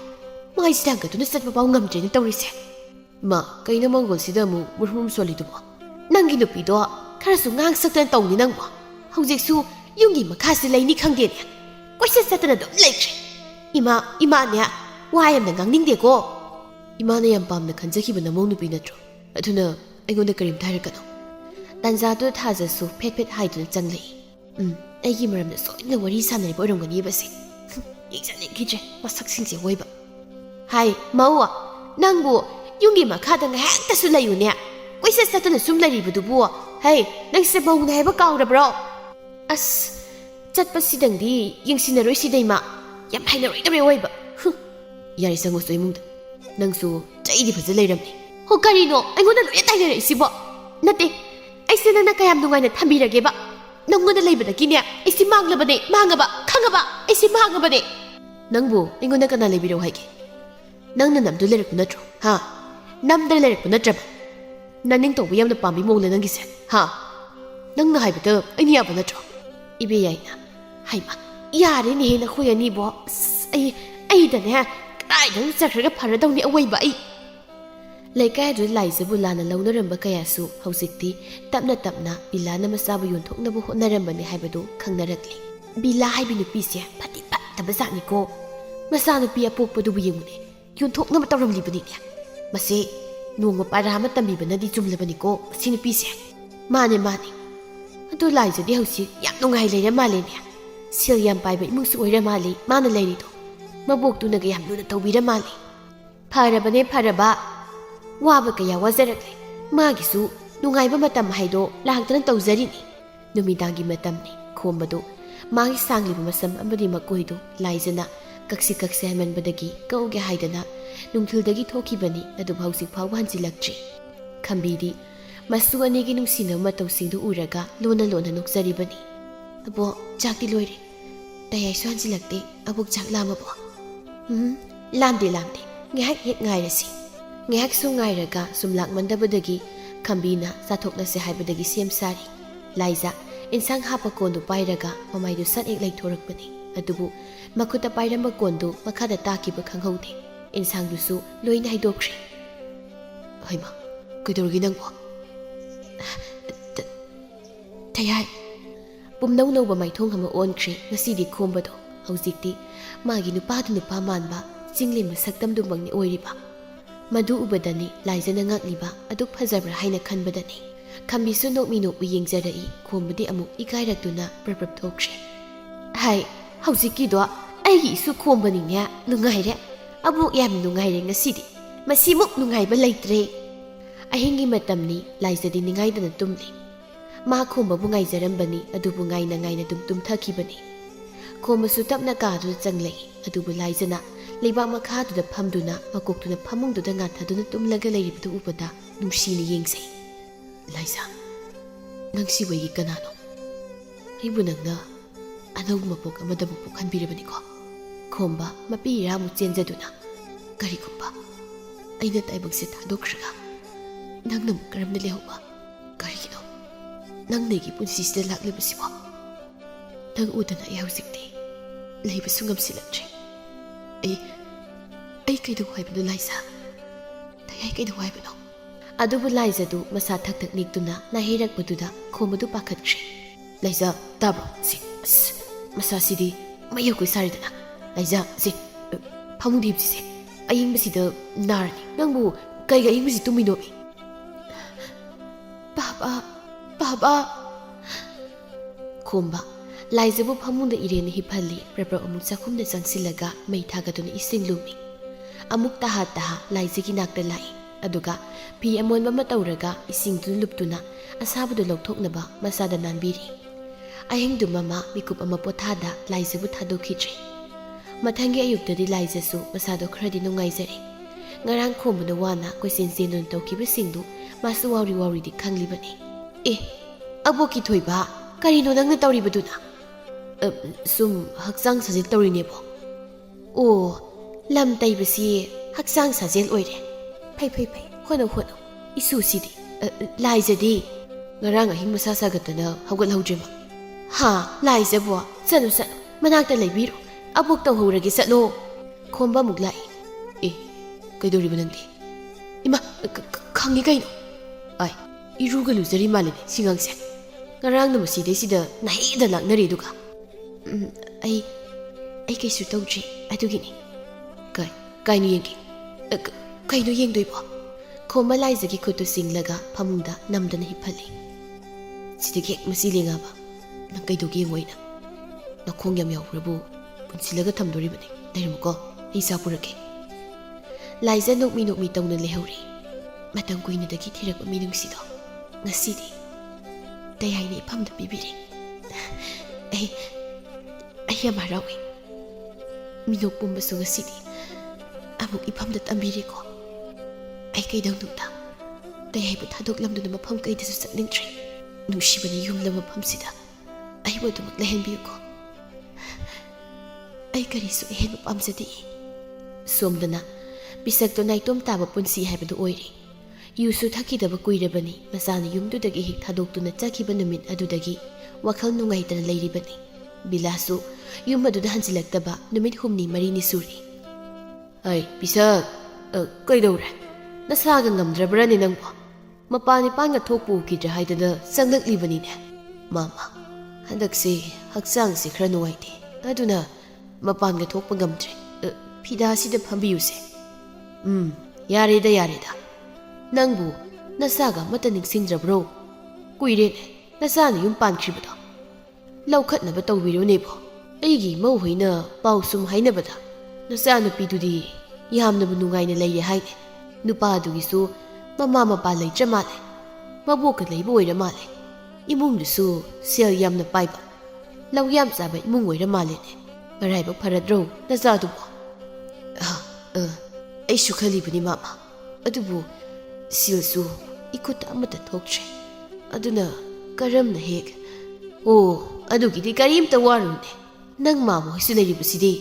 A: ꯃꯥꯏꯁꯤ ꯊꯥꯡꯒꯠꯇꯨꯅ ꯆꯠꯄ ꯐꯥꯎ ꯉꯝꯗ꯭ꯔꯦꯅ ꯇꯧꯔꯤꯁꯦ ꯃꯥ ꯀꯩꯅꯣ ꯃꯪꯒꯣꯜꯁꯤꯗ ꯑꯃꯨꯛ ꯃꯨꯔꯨꯝ ꯁꯣꯜꯂꯤꯗꯨꯕꯣ ꯅꯪꯒꯤ ꯅꯨꯄꯤꯗꯣ ꯈꯔꯁꯨ ꯉꯥꯡ ꯁꯛꯇꯅ ꯇꯧꯅꯤ ꯅꯪꯕꯣ ꯍꯧꯖꯤꯛꯁꯨ ꯌꯨꯝꯒꯤ ꯃꯈꯥꯁꯤ ꯂꯩꯅꯤ ꯈꯪꯗꯦꯅꯦ ꯀꯣꯏꯆꯠ ꯆꯠꯇꯅ ꯑꯗꯨꯝ ꯂꯩꯈ꯭ꯔꯦ 이마네 와 ꯌꯥꯝꯅ ꯉꯥꯡꯅꯤꯡꯗꯦꯀꯣ 이마ꯅ ꯌꯥꯝ ꯄꯥꯝꯅ ꯈꯟꯖꯈꯤꯕ ꯅꯃꯧ ꯅꯨꯄꯤ ꯅꯠꯇ꯭ꯔꯣ ꯑꯗꯨꯅ ꯑꯩꯉꯣꯟꯗ ꯀꯔꯤꯝꯇ ꯍꯥꯏꯔꯛꯀꯅꯣ ꯇꯟꯖꯥꯗꯨ ꯊꯥꯖꯁꯨ ꯐꯦꯠ ꯐꯦꯠ ꯍꯥꯏꯗꯨꯅ ꯆꯪꯂꯛꯏ ꯑꯩꯒꯤ ꯃꯔꯝꯗ ꯁꯣꯏꯗꯅ ꯋꯥꯔꯤ ꯁꯥꯟꯅꯔꯤꯕ ꯑꯣꯏꯔꯝꯒꯅꯤꯕꯁꯦ ꯌꯦꯡꯖꯅꯤꯡꯈꯤꯗ꯭ꯔꯦ ꯃꯁꯛꯁꯤꯡꯁꯦ ꯑꯣꯏꯕ ꯍꯥꯏ ꯃꯧ ꯅꯪꯕꯨ ꯌꯨꯝꯒꯤ ꯃꯈꯥꯗ ꯉꯥꯏꯍꯥꯛꯇꯁꯨ ꯂꯩꯌꯨꯅꯦ ꯀꯣꯏꯆꯠ ꯆꯠꯇꯅ ꯁꯨꯝ ꯂꯩꯔꯤꯕꯗꯨꯕꯨ ꯍꯩ ꯅꯪꯁꯦ ꯃꯧꯅꯦ ꯍꯥꯏꯕ ꯀꯥꯎꯔꯕ꯭ꯔꯣ ꯑꯁ ꯆꯠꯄꯁꯤꯗꯪꯗꯤ ꯌꯦꯡꯁꯤꯟꯅꯔꯣꯏꯁꯤꯗꯩꯃ ꯌꯥꯝ ꯍꯩꯅꯔꯣꯏꯗꯕ ꯑꯣꯏꯕ ꯌꯥꯔꯦ ꯆꯪꯉꯨꯁꯨ ꯏꯃꯨꯡꯗ ꯅꯪꯁꯨ ꯆꯩꯗꯤ ꯐꯖ ꯂꯩꯔꯝꯃꯤ ꯍꯣ ꯀꯔꯤꯅꯣ ꯑꯩꯉꯣꯟꯗ ꯂꯣꯏꯅ ꯇꯥꯏꯅꯔꯛꯏꯁꯤꯕꯣ ꯅꯠꯇꯦ ꯑꯩꯁꯦ ꯅꯪꯅ ꯀꯌꯥꯝ ꯅꯨꯡꯉꯥꯏꯅ ꯊꯝꯕꯤꯔꯒꯦꯕ ꯅꯪꯉꯣꯟꯗ ꯂꯩꯕꯗꯒꯤꯅꯦ ꯑꯩꯁꯦ ꯃꯥꯡꯂꯕꯅꯦ ꯃꯥꯡꯉꯕ ꯈꯪꯉꯕ ꯑꯩꯁꯦ ꯃꯥꯡꯉꯕꯅꯦ ꯅꯪꯕꯨ ꯑꯩꯉꯣꯟꯗ ꯀꯅꯥ ꯂꯩꯕꯤꯔꯣ ꯍꯥꯏꯒꯦ ꯅꯪꯅ ꯅꯝꯗꯨ ꯂꯩꯔꯛꯄ ꯅꯠꯇ꯭ꯔꯣ ꯍꯥ ꯅꯝꯗꯅ ꯂꯩꯔꯛꯄ ꯅꯠꯇ꯭ꯔꯕ ꯅꯅꯤꯡ ꯇꯧꯕ ꯌꯥꯝꯅ ꯄꯥꯝꯕꯤ ꯃꯑꯣꯡꯗ ꯅꯪꯒꯤꯁꯦ ꯍꯥ ꯅꯪꯅ ꯍꯥꯏꯕꯗ ꯑꯩꯅ ꯌꯥꯕ ꯅꯠꯇ꯭ꯔꯣ ꯏꯕꯦꯌꯥꯏꯅ ꯍꯩꯃ ꯌꯥꯔꯦꯅꯦꯍꯦ ꯅꯈꯣꯏ ꯑꯅꯤꯕꯣ ꯑꯩꯗꯅꯦ ꯀꯗꯥꯏꯗꯅ ꯆꯠꯈ꯭ꯔꯒ ꯐꯔꯗꯧꯅꯤ ꯑꯋꯣꯏꯕ ꯑꯩ ꯂꯩꯀꯥꯏ ꯑꯗꯨꯗ ꯂꯥꯏꯖꯕꯨ ꯂꯥꯟꯅ ꯂꯧꯅꯔꯝꯕ ꯀꯌꯥꯁꯨ ꯍꯧꯖꯤꯛꯇꯤ ꯇꯞꯅ ꯇꯞꯅ ꯕꯤꯂꯥꯅ ꯃꯆꯥꯕꯨ ꯌꯣꯟꯊꯣꯛꯅꯕ ꯍꯣꯠꯅꯔꯝꯕꯅꯤ ꯍꯥꯏꯕꯗꯨ ꯈꯪꯅꯔꯛꯂꯤ ꯕꯤꯂꯥ ꯍꯥꯏꯕꯤ ꯅꯨꯄꯤꯁꯦ ꯐꯠꯇꯤ ꯐꯠꯇꯕ ꯖꯥꯠꯅꯤꯀꯣ ꯃꯆꯥꯅꯨꯄꯤ ꯑꯄꯣꯛꯄꯗꯨꯕꯨ ꯌꯦꯡꯉꯨꯅꯦ ꯌꯣꯟꯊꯣꯛꯅꯕ ꯇꯧꯔꯝꯂꯤꯕꯅꯤꯅꯦ ꯃꯁꯤ ꯅꯣꯡꯃ ꯄꯥꯔꯥ ꯑꯃ ꯇꯝꯕꯤꯕꯅꯗꯤ ꯆꯨꯝꯂꯕꯅꯤꯀꯣ ꯃꯁꯤ ꯅꯨꯄꯤꯁꯦ ꯃꯥꯅꯦ ꯑꯗꯨ ꯂꯥꯏꯖꯗꯤ ꯍꯧꯖꯤꯛ ꯌꯥꯝ ꯅꯨꯡꯉꯥꯏ ꯂꯩꯔ ꯃꯥꯜꯂꯦꯅꯦ ꯁꯦꯜ ꯌꯥꯝ ꯄꯥꯏꯕ ꯏꯃꯨꯡꯁꯨ ꯑꯣꯏꯔ ꯃꯥꯜꯂꯤ ꯃꯥꯅ ꯂꯩꯔꯤꯗꯣ ꯃꯕꯣꯛꯇꯨꯅꯒ ꯌꯥꯝ ꯂꯨꯅ ꯇꯧꯕꯤꯔ ꯃꯥꯜꯂꯤ ꯐꯔꯕꯅꯦ ꯐꯔꯕ ꯋꯥꯕ ꯀꯌꯥ ꯋꯥꯖꯔꯛꯂꯦ ꯃꯥꯒꯤꯁꯨ ꯅꯨꯡꯉꯥꯏꯕ ꯃꯇꯝ ꯍꯥꯏꯗꯣ ꯂꯥꯛꯇꯅ ꯇꯧꯖꯔꯤꯅꯤ ꯅꯨꯃꯤꯗꯥꯡꯒꯤ ꯃꯇꯝꯅꯤ ꯈꯣꯝꯕꯗꯣ ꯃꯥꯒꯤ ꯁꯥꯡꯂꯤꯕ ꯃꯁꯝ ꯑꯃꯗꯤ ꯃꯀꯣꯏꯗꯣ ꯂꯥꯏꯖꯅ ꯀꯛꯁꯤ ꯍꯥꯏꯃꯟꯕꯗꯒꯤ ꯀꯧꯒꯦ ꯍꯥꯏꯗꯅ ꯅꯨꯡꯊꯤꯜꯗꯒꯤ ꯊꯣꯛꯈꯤꯕꯅꯤ ꯑꯗꯨꯕꯨ ꯍꯧꯖꯤꯛ ꯐꯥꯎꯕ ꯍꯟꯖꯤꯜꯂꯛꯇ꯭ꯔꯤ ꯈꯝꯕꯤꯗꯤ ꯃꯁꯨ ꯑꯅꯤꯒꯤ ꯅꯨꯡꯁꯤꯅꯕ ꯃꯇꯧꯁꯤꯡꯗꯨ ꯎꯔꯒ ꯂꯣꯟꯅ ꯅꯣꯛꯆꯔꯤꯕꯅꯤ ꯑꯕꯣ ꯆꯥꯛꯇꯤ ꯂꯣꯏꯔꯦ ꯇꯌꯥꯏꯁꯨ ꯍꯟꯖꯤꯜꯂꯛꯇꯦ ꯑꯕꯣꯛ ꯆꯥꯛ ꯂꯥꯝꯃꯕꯣ ꯂꯥꯝꯗꯦ ꯉꯥꯏꯍꯥꯛ ꯍꯦꯛ ꯉꯥꯏꯔꯁꯤ ꯉꯥꯏꯍꯥꯛꯁꯨ ꯉꯥꯏꯔꯒ ꯁꯨꯝ ꯂꯥꯛꯃꯟꯗꯕꯗꯒꯤ ꯈꯝꯕꯤꯅ ꯆꯥꯊꯣꯛꯂꯁꯦ ꯍꯥꯏꯕꯗꯒꯤ ꯁꯦꯝ ꯁꯥꯔꯤ ꯂꯥꯏꯖ ꯏꯟꯁꯥꯡ ꯍꯥꯞꯄ ꯀꯣꯟꯗꯨ ꯄꯥꯏꯔꯒ ꯃꯃꯥꯏꯗꯨ ꯁꯠ ꯍꯦꯛ ꯂꯩꯊꯣꯔꯛꯄꯅꯤ ꯑꯗꯨꯕꯨ ꯃꯈꯨꯠꯇ ꯄꯥꯏꯔꯝꯕ ꯀꯣꯟꯗꯨ ꯃꯈꯥꯗ ꯇꯥꯈꯤꯕ ꯈꯪꯍꯧꯗꯦ ꯏꯟꯁꯥꯡꯗꯨꯁꯨ ꯂꯣꯏꯅ ꯍꯩꯗꯣꯛꯈ꯭ꯔꯦ ꯍꯩꯃ ꯀꯩꯗꯧꯔꯒꯦ ꯅꯪꯕꯣ ꯊꯌꯥꯏ ꯄꯨꯝꯅꯧ ꯅꯧꯕ ꯃꯥꯏꯊꯣꯡ ꯑꯃ ꯑꯣꯟꯈ꯭ꯔꯦ ꯉꯁꯤꯗꯤ ꯈꯣꯝꯕꯗꯣ ꯍꯧꯖꯤꯛꯇꯤ ꯃꯥꯒꯤ ꯅꯨꯄꯥꯗꯨ ꯅꯨꯄꯥ ꯃꯥꯟꯕ ꯆꯤꯡꯂꯦꯝꯕ ꯁꯛꯇꯝꯗꯨꯃꯛꯅꯤ ꯑꯣꯏꯔꯤꯕ ꯃꯗꯨ ꯎꯕꯗꯅꯤ ꯂꯥꯏꯖꯅ ꯉꯛꯂꯤꯕ ꯑꯗꯨꯛ ꯐꯖꯕ꯭ꯔꯥ ꯍꯥꯏꯅ ꯈꯟꯕꯗꯅꯤ ꯈꯝꯕꯤꯁꯨ ꯅꯣꯛꯃꯤ ꯌꯦꯡꯖꯔꯛꯏ ꯈꯣꯝꯕꯗꯤ ꯑꯃꯨꯛ ꯏꯀꯥꯏꯔꯛꯇꯨꯅ ꯄ꯭ꯔꯞ ꯊꯣꯛꯈ꯭ꯔꯦ ꯍꯥꯏ ꯍꯧꯖꯤꯛꯀꯤꯗꯣ ꯑꯩꯒꯤ ꯏꯁꯨ ꯈꯣꯝꯕꯅꯤꯅꯦ ꯅꯨꯡꯉꯥꯏꯔꯦ ꯑꯕꯣꯛ ꯌꯥꯝ ꯅꯨꯡꯉꯥꯏꯔꯦ ꯉꯁꯤꯗꯤ ꯃꯁꯤꯃꯨꯛ ꯅꯨꯡꯉꯥꯏꯕ ꯂꯩꯇ꯭ꯔꯦ ꯑꯍꯤꯡꯒꯤ ꯃꯇꯝꯅꯤ ꯂꯥꯏꯖꯗꯤ ꯅꯤꯡꯉꯥꯏꯗꯅ ꯇꯨꯝꯂꯤ ꯃꯥ ꯈꯣꯝꯕꯕꯨ ꯉꯥꯏꯖꯔꯝꯕꯅꯤ ꯑꯗꯨꯕꯨ ꯉꯥꯏꯅ ꯑꯗꯨꯝ ꯇꯨꯝꯊꯈꯤꯕꯅꯤ ꯈꯣꯝꯕꯁꯨ ꯇꯞꯅ ꯀꯥꯗꯨꯗ ꯆꯪꯂꯛꯏ ꯑꯗꯨꯕꯨ ꯂꯥꯏꯖꯅ ꯂꯩꯕꯥꯛ ꯃꯈꯥꯗꯨꯗ ꯐꯝꯗꯨꯅ ꯃꯀꯣꯛꯇꯨꯅ ꯐꯃꯨꯡꯗꯨꯗ ꯉꯥꯟꯊꯗꯨꯅ ꯇꯨꯝꯂꯒ ꯂꯩꯔꯤꯕꯗꯨ ꯎꯕꯗ ꯅꯨꯡꯁꯤꯅ ꯌꯦꯡꯖꯩ ꯂꯥꯏꯖ ꯅꯪ ꯁꯤꯕꯒꯤ ꯀꯅꯥꯅꯣ ꯑꯩꯕꯨ ꯅꯪꯅ ꯑꯅꯧꯕ ꯃꯄꯣꯛ ꯑꯃꯗꯕꯨ ꯄꯣꯛꯍꯟꯕꯤꯔꯕꯅꯤꯀꯣ ꯈꯣꯝꯕ ꯃꯄꯤ ꯏꯔꯥꯃꯨꯛ ꯆꯦꯟꯖꯗꯨꯅ ꯀꯔꯤꯒꯨꯝꯕ ꯑꯩꯅ ꯇꯥꯏꯕꯛꯁꯦ ꯊꯥꯗꯣꯛꯈ꯭ꯔꯒ ꯅꯪꯅ ꯑꯃꯨꯛ ꯀꯔꯝꯅ ꯂꯩꯍꯧꯕ ꯀꯔꯤꯒꯤꯅꯣ ꯅꯪꯅ ꯑꯩꯒꯤ ꯄꯨꯟꯁꯤꯁꯤꯗ ꯂꯥꯛꯂꯤꯕꯁꯤꯕꯣ ꯅꯪ ꯎꯗꯅ ꯑꯩ ꯍꯧꯖꯤꯛꯇꯤ ꯂꯩꯕꯁꯨ ꯉꯝꯁꯤꯜꯂꯛꯇ꯭ꯔꯦ ꯑꯩ ꯀꯩꯗꯧ ꯍꯥꯏꯕꯅꯣ ꯂꯥꯏꯖ ꯇꯌꯥꯏ ꯀꯩꯗꯧ ꯍꯥꯏꯕꯅꯣ ꯑꯗꯨꯕꯨ ꯂꯥꯏꯖꯗꯨ ꯃꯁꯥ ꯊꯛ ꯅꯤꯛꯇꯨꯅ ꯅꯥꯍꯩꯔꯛꯄꯗꯨꯗ ꯈꯣꯝꯕꯗꯨ ꯄꯥꯈꯠꯈ꯭ꯔꯦ ꯂꯥꯏꯖ ꯇꯥꯕ꯭ꯔꯣ ꯁꯤ ꯑꯁ ꯃꯁꯥꯁꯤꯗꯤ ꯃꯌꯧ ꯀꯣꯏ ꯁꯥꯔꯤꯗꯅ ꯂꯥꯏꯖ ꯁꯤ ꯐꯃꯨꯡꯗ ꯍꯤꯞꯁꯤꯁꯦ ꯑꯌꯤꯡꯕꯁꯤꯗ ꯅꯥꯔꯅꯤ ꯅꯪꯕꯨ ꯀꯩꯒ ꯑꯌꯤꯡꯕꯁꯤ ꯇꯨꯝꯃꯤꯅꯣꯃꯤ ꯄꯥꯕꯥ ꯈꯣꯝꯕ ꯂꯥꯏꯖꯕꯨ ꯐꯃꯨꯡꯗ ꯏꯔꯦꯟꯅ ꯍꯤꯞꯍꯜꯂꯤ ꯄ꯭ꯔꯞ ꯑꯃꯨꯛ ꯆꯥꯛꯈꯨꯝꯗ ꯆꯪꯁꯤꯜꯂꯒ ꯃꯩ ꯊꯥꯒꯠꯇꯨꯅ ꯏꯁꯤꯡ ꯂꯨꯝꯃꯤ ꯑꯃꯨꯛ ꯇꯥꯍꯥ ꯂꯥꯏꯖꯒꯤ ꯅꯥꯛꯇ ꯂꯥꯛꯏ ꯑꯗꯨꯒ ꯐꯤ ꯑꯃꯣꯟꯕ ꯑꯃ ꯇꯧꯔꯒ ꯏꯁꯤꯡꯗꯨ ꯂꯨꯞꯇꯨꯅ ꯑꯁꯥꯕꯗꯨ ꯂꯧꯊꯣꯛꯅꯕ ꯃꯆꯥꯗ ꯅꯥꯟꯕꯤꯔꯤ ꯑꯍꯤꯡꯗꯨ ꯃꯃꯥ ꯃꯤꯀꯨꯞ ꯑꯃ ꯄꯣꯊꯥꯗ ꯂꯥꯏꯖꯕꯨ ꯊꯥꯗꯣꯛꯈꯤꯗ꯭ꯔꯦ ꯃꯊꯪꯒꯤ ꯑꯌꯨꯛꯇꯗꯤ ꯂꯥꯏꯖꯁꯨ ꯃꯁꯥꯗꯣ ꯈꯔꯗꯤ ꯅꯨꯡꯉꯥꯏꯖꯔꯦ ꯉꯔꯥꯡ ꯈꯣꯝꯕꯅ ꯋꯥꯅ ꯀꯣꯏꯆꯦꯟ ꯆꯦꯟꯗꯨꯅ ꯇꯧꯈꯤꯕꯁꯤꯡꯗꯨ ꯃꯥꯁꯨ ꯋꯥꯎꯔꯤꯗꯤ ꯈꯪꯂꯤꯕꯅꯤ ꯑꯕꯣꯛꯀꯤ ꯊꯣꯏꯕ ꯀꯔꯤꯅꯣ ꯅꯪꯅ ꯇꯧꯔꯤꯕꯗꯨꯅ ꯁꯨꯝ ꯍꯛꯆꯥꯡ ꯁꯥꯖꯦꯜ ꯇꯧꯔꯤꯅꯦꯕꯣ ꯑꯣ ꯂꯝ ꯇꯩꯕꯁꯤ ꯍꯛꯆꯥꯡ ꯁꯥꯖꯦꯜ ꯑꯣꯏꯔꯦ ꯐꯩ ꯐꯩ ꯐꯩ ꯍꯣꯠꯅꯧ ꯍꯣꯠꯅꯧ 이수시디 라이제디 nga랑 ahing masa sagatana hawgathꯧꯗ꯭ꯔꯤꯃ ha laizebo sanu sanu manakta leibiro abuk tawhuragi satlo khomba muk lai e kaidoriba nangdi ima khangi kaino ai iruga luzari malini singangse ngarang na maside sida naida laknari duga ai kaisu tawdri adugini kaino yengi kaino yengdoibo khomba laizagi khutu singlaga phamungda namdana hipali sidagi masi lengaba nang kaidogi ngoina nakhong yam yawrabu punsilaga thamdoribani leirmuko isa purake laiza nokmi tawna lehori matang kuina dagi thirakpa minungsido ngasidi tayhaini iphamda pibiri ai yam harawi minok pumbasu ngasidi amuk iphamda tambiriko ai kaidangdungda tayhaibu thadoklamduna mafam kaidasu satningtri nungshibana yumla mafamsida ai madumak lehenbiyuko ai karisu ehenba pamjadi somdana bisakto naitom taba punsi haibadu oiri yusu thakidaba kuirabani masana yumdudagi hik thadokduna chakiba numit adudagi wakhal nungaitana leiribani bilasu yum aduda hansilaktaba numit humni marini suri ai bisak kaidawra nasaga ngamdrabrani nangbo mapani panga thokpu kidra haidana sanglaklibanine mama handakse hakchangse khara nuwaite aduna mapanga thokpa ngamdre phida sida phambiyuse yareda nangbu nasaga mata ningsingdrabro kuirene nasana yum pankribado laukhatnaba tawbirunebo aigi mauhoina pausum hainabada nasana pidudi yamnabu nungaina leire haine nupadugisu mama mapa leitre male maboka leiba oira male imungdusu sel yamna paiba law yam chaba imung oira malene maraiba pharadro nazadubo aishu khalibani mama adubu silsu ikuta amata thoktre aduna karamna hek adugidi karimta warune nang mama hoisu leiribusidi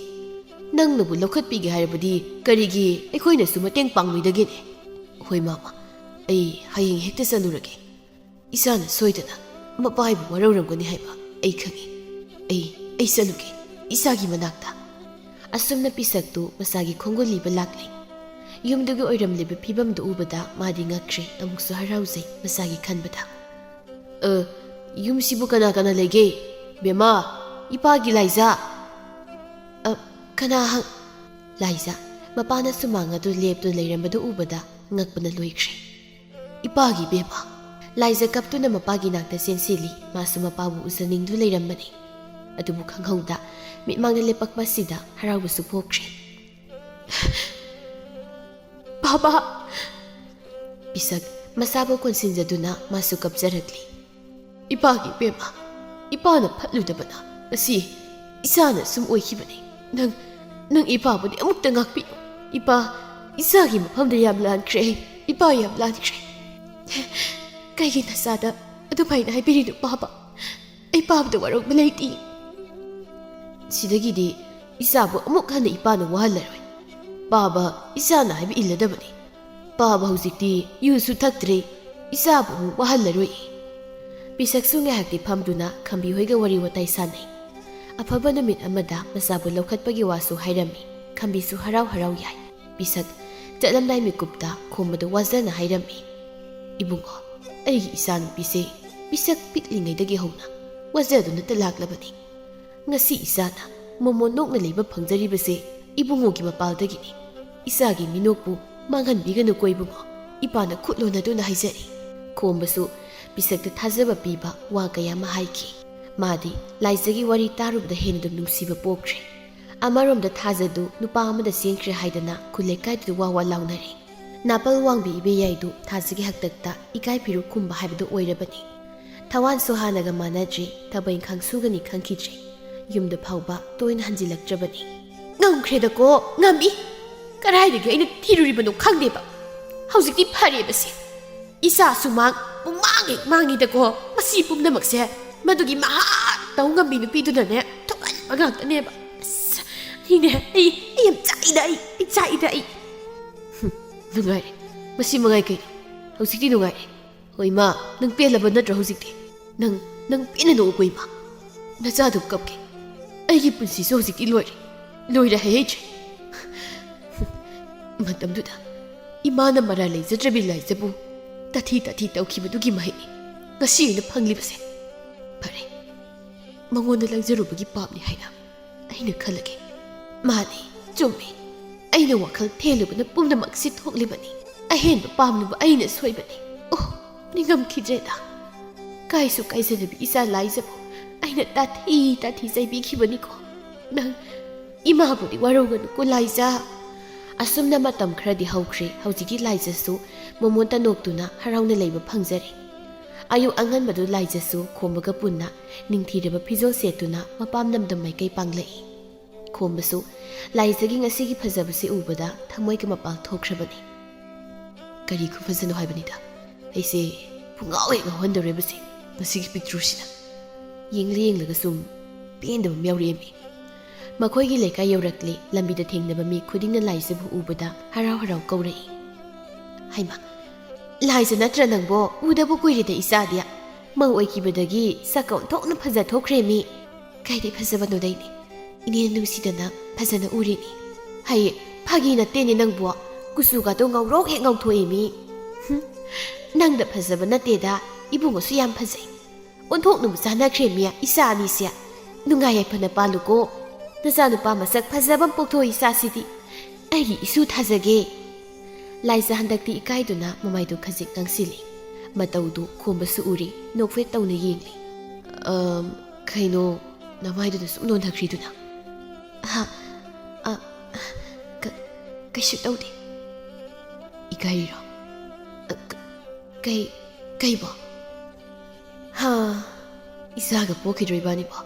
A: nang nabu lokhatpige hairabadi karigi ekhoina su mateng pangluidagine hoi mama ai hayeng hekta sanurage isana soidana mapaibu warauramgani haiba ai khangi ai saluge isagi manakta asumna pisaktu masagi khongoliba lakli yumdugi oiramliba phibamdu ubada madi ngakri amuksu harauzai masagi khanbada yumsibu kana lege bema ipagi laiza kana hang laiza mapana sumanga du leptu leirambadu ubada ngakpana loikre ipagi bema laiza kaptuna mapagi nakta sensili masu mapabu usaningdu leirambani adubu khanghauda mitmangna lepakmasida haraubusu pokre baba bisak masabu konsinjaduna masu kapjarakli ipagi bema ipana phatludabana asi isana sum oikhibani nang ipabudi amukta ngakpi ipa isagi mafamda yam lankre ipa yam lankre kaigi nasada adu phaina haibiridu baba ai pabda warok belaiti sidagidi isabu amuk hana ipana wahalaroi baba isana haibi illadabani baba hujikti yusu thaktre isabu wahalaroi bisaksu ngahakti phamduna khambi hoiga wari watai sanai afaba numit amada masabu lokhatpagi wasu hairami khambisu harau yai bisak chatlamnai mikupta khombadu wazana hairami ibungo aigi isan bise bisak pitlingaidagi hona wazaduna talaklabani ngasi isana momo nokna leiba phangjaribase ibungogi mapaldagini isagi minokpu manghanbiganu koibungo ipana khutlona duna haijari khombasu bisakta thajaba piba wa kaya ma haiki madi laizagi wari tarubda henadum nungsiba pokre amaromda thajadu nupa amada sengkre haidana khulekaidu wa launari napal wangbi ibe yaidu thajagi haktakta ikai phiru khumba haibadu oirabani thawan sohanaga manadri thabain khangsugani khangkidri yumda phauba toin hanjilaktrabani ngamkhre ko ngami karaidagi aina thiruribano khangdeba haujikti pharebase isa sumang mangi dako masi pumnamakse madugi maha taunga minu pidunane thokan bagaktaneba ꯑꯩꯅꯦ ꯑꯩ ꯌꯥꯝ ꯆꯥꯛꯏꯗ ꯑꯩ ꯆꯥꯛꯏꯗ ꯑꯩ ꯅꯨꯡꯉꯥꯏꯔꯦ ꯃꯁꯤ ꯃꯉꯥꯏ ꯀꯩꯅꯣ ꯍꯧꯖꯤꯛꯇꯤ ꯅꯨꯡꯉꯥꯏꯔꯦ ꯍꯣꯏ ꯃꯥ ꯅꯪ ꯄꯦꯜꯂꯕ ꯅꯠꯇ꯭ꯔꯣ ꯍꯧꯖꯤꯛꯇꯤ ꯅꯪ ꯄꯦꯟꯅ ꯅꯣꯛꯎꯀꯣ ꯏꯃꯥ ꯅꯆꯥꯗꯨ ꯀꯞꯀꯦ ꯑꯩꯒꯤ ꯄꯨꯟꯁꯤꯁꯨ ꯍꯧꯖꯤꯛꯇꯤ ꯂꯣꯏꯔꯦ ꯍꯥꯏꯍꯩꯗ꯭ꯔꯦ ꯃꯇꯝꯗꯨꯗ ꯏꯃꯥꯅ ꯃꯔꯥꯜ ꯂꯩꯖꯗ꯭ꯔꯕꯤ ꯂꯥꯏꯖꯕꯨ ꯇꯥꯊꯤ ꯇꯧꯈꯤꯕꯗꯨꯒꯤ ꯃꯍꯩꯅꯤ ꯉꯁꯤ ꯑꯩꯅ ꯐꯪꯂꯤꯕꯁꯦ ꯐꯔꯦ ꯃꯉꯣꯟꯗ ꯂꯪꯖꯔꯨꯕꯒꯤ ꯄꯥꯞꯅꯤ ꯍꯥꯏꯅ ꯑꯩꯅ ꯈꯜꯂꯒꯦ ꯃꯥꯅꯤ ꯆꯨꯝꯃꯤ ꯑꯩꯅ ꯋꯥꯈꯜ ꯊꯦꯜꯂꯨꯕꯅ ꯄꯨꯝꯅꯃꯛꯁꯤ ꯊꯣꯛꯂꯤꯕꯅꯤ ꯑꯍꯦꯟꯕ ꯄꯥꯝꯂꯨꯕ ꯑꯩꯅ ꯁꯣꯏꯕꯅꯤ ꯑꯣ ꯅꯤꯡꯉꯝꯈꯤꯗ꯭ꯔꯦꯗ ꯀꯥꯏꯁꯨ ꯀꯥꯏꯖꯗꯕꯤ ꯏꯆꯥ ꯂꯥꯏꯖꯕꯨ ꯑꯩꯅ ꯇꯥꯊꯤ ꯆꯩꯕꯤꯈꯤꯕꯅꯤꯀꯣ ꯅꯪ ꯏꯃꯥꯕꯨꯗꯤ ꯋꯥꯔꯧꯒꯅꯨꯀꯣ ꯂꯥꯏꯖ ꯑꯁꯨꯝꯅ ꯃꯇꯝ ꯈꯔꯗꯤ ꯍꯧꯈ꯭ꯔꯦ ꯍꯧꯖꯤꯛꯀꯤ ꯂꯥꯏꯖꯁꯨ ꯃꯣꯃꯣꯟꯇ ꯅꯣꯛꯇꯨꯅ ꯍꯔꯥꯎꯅ ꯂꯩꯕ ꯐꯪꯖꯔꯦ ꯑꯌꯨꯛ ꯑꯉꯟꯕꯗꯨ ꯂꯥꯏꯖꯁꯨ ꯈꯣꯝꯕꯒ ꯄꯨꯟꯅ ꯅꯤꯡꯊꯤꯔꯕ ꯐꯤꯖꯣꯜ ꯁꯦꯠꯇꯨꯅ ꯃꯄꯥꯝꯗꯝꯗꯝ ꯃꯥꯏꯀꯩ ꯄꯥꯡꯂꯛꯏ ꯈꯣꯝꯕꯁꯨ ꯂꯥꯏꯖꯒꯤ ꯉꯁꯤꯒꯤ ꯐꯖꯕꯁꯤ ꯎꯕꯗ ꯊꯃꯣꯏꯒ ꯃꯄꯥꯜ ꯊꯣꯛꯈ꯭ꯔꯕꯅꯤ ꯀꯔꯤ ꯈꯨꯐꯖꯅꯣ ꯍꯥꯏꯕꯅꯤꯗ ꯑꯩꯁꯦ ꯄꯨꯡꯉꯥꯎ ꯍꯦꯛ ꯉꯥꯎꯍꯟꯗꯧꯔꯤꯕꯁꯦ ꯉꯁꯤꯒꯤ ꯄꯤꯛꯇ꯭ꯔꯨꯁꯤꯅ ꯌꯦꯡꯂꯒ ꯁꯨꯝ ꯄꯦꯟꯗꯕ ꯑꯃ ꯌꯥꯎꯔꯛꯑꯦꯃꯤ ꯃꯈꯣꯏꯒꯤ ꯂꯩꯀꯥꯏ ꯌꯧꯔꯛꯂꯦ ꯂꯝꯕꯤꯗ ꯊꯦꯡꯅꯕ ꯃꯤ ꯈꯨꯗꯤꯡꯅ ꯂꯥꯏꯖꯕꯨ ꯎꯕꯗ ꯍꯔꯥꯎ ꯀꯧꯔꯛꯏ ꯍꯩꯃꯥ ꯂꯥꯏꯖ ꯅꯠꯇ꯭ꯔ ꯅꯪꯕꯣ ꯎꯗꯕ ꯀꯨꯏꯔꯦꯗ ꯏꯆꯥꯗꯤ ꯃꯧ ꯑꯣꯏꯈꯤꯕꯗꯒꯤ ꯁꯛꯀ ꯑꯣꯟꯊꯣꯛꯅ ꯐꯖ ꯊꯣꯛꯈ꯭ꯔꯦꯃꯤ ꯀꯥꯏꯗꯩ ꯐꯖꯕꯅꯣꯗꯩꯅꯤ ꯏꯅꯦ ꯅꯨꯡꯁꯤꯗꯅ ꯐꯖꯅ ꯎꯔꯤꯅꯤ ꯍꯩ ꯐꯥꯒꯤ ꯅꯠꯇꯦꯅꯦ ꯅꯪꯕꯣ ꯀꯨꯆꯨꯒꯗꯣ ꯉꯧꯔꯣꯛ ꯍꯦꯛ ꯉꯧꯊꯣꯛꯏꯃꯤ ꯅꯪꯗ ꯐꯖꯕ ꯅꯠꯇꯦꯗ ꯏꯕꯨꯡꯉꯣꯁꯨ ꯌꯥꯝ ꯐꯖꯩ ꯑꯣꯟꯊꯣꯛꯅꯕꯨ ꯆꯥꯟꯅꯈ꯭ꯔꯦꯃꯤ ꯏꯆꯥ ꯑꯅꯤꯁꯦ ꯅꯨꯡꯉꯥꯏ ꯌꯥꯏꯐꯅ ꯄꯥꯜꯂꯨꯀꯣ ꯅꯆꯥꯅꯨꯄꯥ ꯃꯁꯛ ꯐꯖꯕ ꯄꯣꯛꯊꯣꯛꯏ ꯏꯆꯥꯁꯤꯗꯤ ꯑꯩꯒꯤ ꯏꯁꯨ ꯊꯥꯖꯒꯦ ꯂꯥꯏꯖ ꯍꯟꯗꯛꯇꯤ ꯏꯀꯥꯏꯗꯨꯅ ꯃꯃꯥꯏꯗꯨ ꯈꯖꯤꯛ ꯉꯥꯡꯁꯤꯜꯂꯤ ꯃꯇꯧꯗꯨ ꯈꯣꯝꯕꯁꯨ ꯎꯔꯤ ꯅꯣꯛꯐꯦꯠ ꯇꯧꯅ ꯌꯦꯡꯂꯤ ꯀꯩꯅꯣ ꯅꯃꯥꯏꯗꯨꯅ ꯁꯨꯝ ꯅꯣꯟꯊꯈ꯭ꯔꯤꯗꯨꯅ ꯀꯩꯁꯨ ꯇꯧꯗꯦ ꯏꯀꯥꯏꯔꯤꯔꯣ ꯀꯩꯕꯣ ꯏꯆꯥꯒ ꯄꯣꯛꯈꯤꯗ꯭ꯔꯣ ꯏꯕꯥꯅꯤꯕꯣ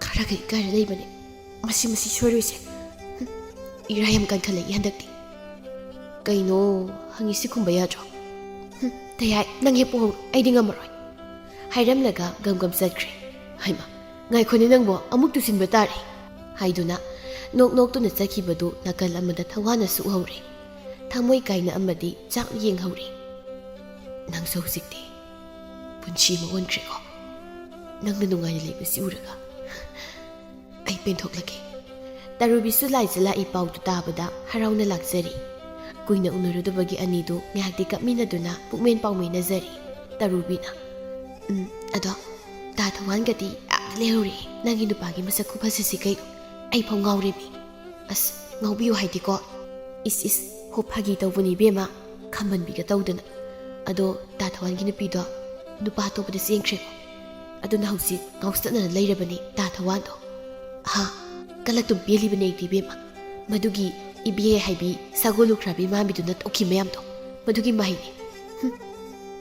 A: ꯈꯔꯒ ꯏꯀꯥꯏꯔ ꯂꯩꯕꯅꯦ ꯃꯁꯤ ꯁꯣꯏꯔꯣꯏꯁꯦ ꯏꯔꯥ ꯌꯥꯝ ꯀꯟꯈꯠꯂꯛꯏ ꯍꯟꯗꯛꯇꯤ ꯀꯩꯅꯣ ꯍꯪꯉꯤꯁꯤ ꯈꯨꯝꯕ ꯌꯥꯗ꯭ꯔꯣ ꯇꯌꯥꯏ ꯅꯪ ꯍꯦꯛ ꯄꯣꯍꯧꯔꯣ ꯑꯩꯗꯤ ꯉꯝꯃꯔꯣꯏ ꯍꯥꯏꯔꯝꯂꯒ ꯒꯝ ꯆꯠꯈ꯭ꯔꯦ ꯍꯩꯃꯥ ꯉꯥꯏꯈꯣꯅꯦ ꯅꯪꯕꯣ ꯑꯃꯨꯛ ꯇꯨꯁꯤꯟꯕ ꯇꯥꯔꯦ ꯍꯥꯏꯗꯨꯅ ꯅꯣꯛꯇꯨꯅ ꯆꯠꯈꯤꯕꯗꯨ ꯅꯥꯀꯜ ꯑꯃꯗ ꯊꯋꯥꯟꯅꯁꯨ ꯎꯍꯧꯔꯦ ꯊꯃꯣꯏ ꯀꯥꯏꯅ ꯑꯃꯗꯤ ꯆꯥꯛ ꯌꯦꯡꯍꯧꯔꯤ ꯅꯪꯁꯨ ꯍꯧꯖꯤꯛꯇꯤ ꯄꯨꯟꯁꯤ ꯑꯃ ꯑꯣꯟꯈ꯭ꯔꯦꯀꯣ ꯅꯪꯅ ꯅꯨꯡꯉꯥꯏꯅ ꯂꯩꯕꯁꯤ ꯎꯔꯒ ꯑꯩ ꯄꯦꯟꯊꯣꯛꯂꯒꯦ ꯇꯔꯨꯕꯤꯁꯨ ꯂꯥꯏꯖ ꯂꯥꯛꯏ ꯄꯥꯎꯗꯨ ꯇꯥꯕꯗ ꯍꯔꯥꯎꯅ ꯂꯥꯛꯆꯔꯤ ꯀꯨꯏꯅ ꯎꯅꯔꯨꯗꯕꯒꯤ ꯑꯅꯤꯗꯨ ꯉꯥꯏꯍꯥꯛꯇꯤ ꯀꯞꯃꯤꯟꯅꯗꯨꯅ ꯄꯨꯛꯃꯦꯟ ꯄꯥꯎꯃꯤꯟꯅꯖꯔꯤ ꯇꯔꯨꯕꯤꯅ ꯑꯗꯣ ꯇꯥ ꯊꯋꯥꯟꯒꯗꯤ ꯌꯥꯝꯅ ꯂꯩꯍꯧꯔꯤ ꯅꯪꯒꯤ ꯅꯨꯄꯥꯒꯤ ꯃꯁꯛ ꯈꯨꯐꯖꯁꯤ ꯀꯩꯅꯣ ꯑꯩ ꯐꯥꯎ ꯉꯥꯎꯔꯦꯃꯤ ꯑꯁ ꯉꯥꯎꯕꯤꯌꯨ ꯍꯥꯏꯗꯤꯀꯣ ꯏꯁ ꯍꯣ ꯐꯥꯒꯤ ꯇꯧꯕꯅꯤ ꯏꯕꯦꯝꯃ ꯈꯝꯕꯟꯕꯤꯒ ꯇꯧꯗꯅ ꯑꯗꯣ ꯇꯥ ꯊꯋꯥꯟꯒꯤ ꯅꯨꯄꯤꯗꯣ ꯅꯨꯄꯥ ꯑꯇꯣꯞꯄꯗ ꯆꯦꯟꯈ꯭ꯔꯦꯀꯣ ꯑꯗꯨꯅ ꯍꯧꯖꯤꯛ ꯉꯥꯎꯆꯠꯅꯅ ꯂꯩꯔꯕꯅꯤ ꯇꯥ ꯊꯋꯥꯟꯗꯣ ꯀꯂꯛꯇꯨꯝ ꯄꯦꯜꯂꯤꯕꯅꯦ ꯑꯩꯗꯤ ꯏꯕꯦꯝꯃ ꯃꯗꯨꯒꯤ ꯏꯕꯦ ꯍꯥꯏꯕꯤ ꯁꯒꯣꯜ ꯂꯨꯈ꯭ꯔꯥꯕꯤ ꯃꯥꯟꯕꯤꯗꯨꯅ ꯇꯧꯈꯤ ꯃꯌꯥꯝꯗꯣ ꯃꯗꯨꯒꯤ ꯃꯍꯩꯅꯤ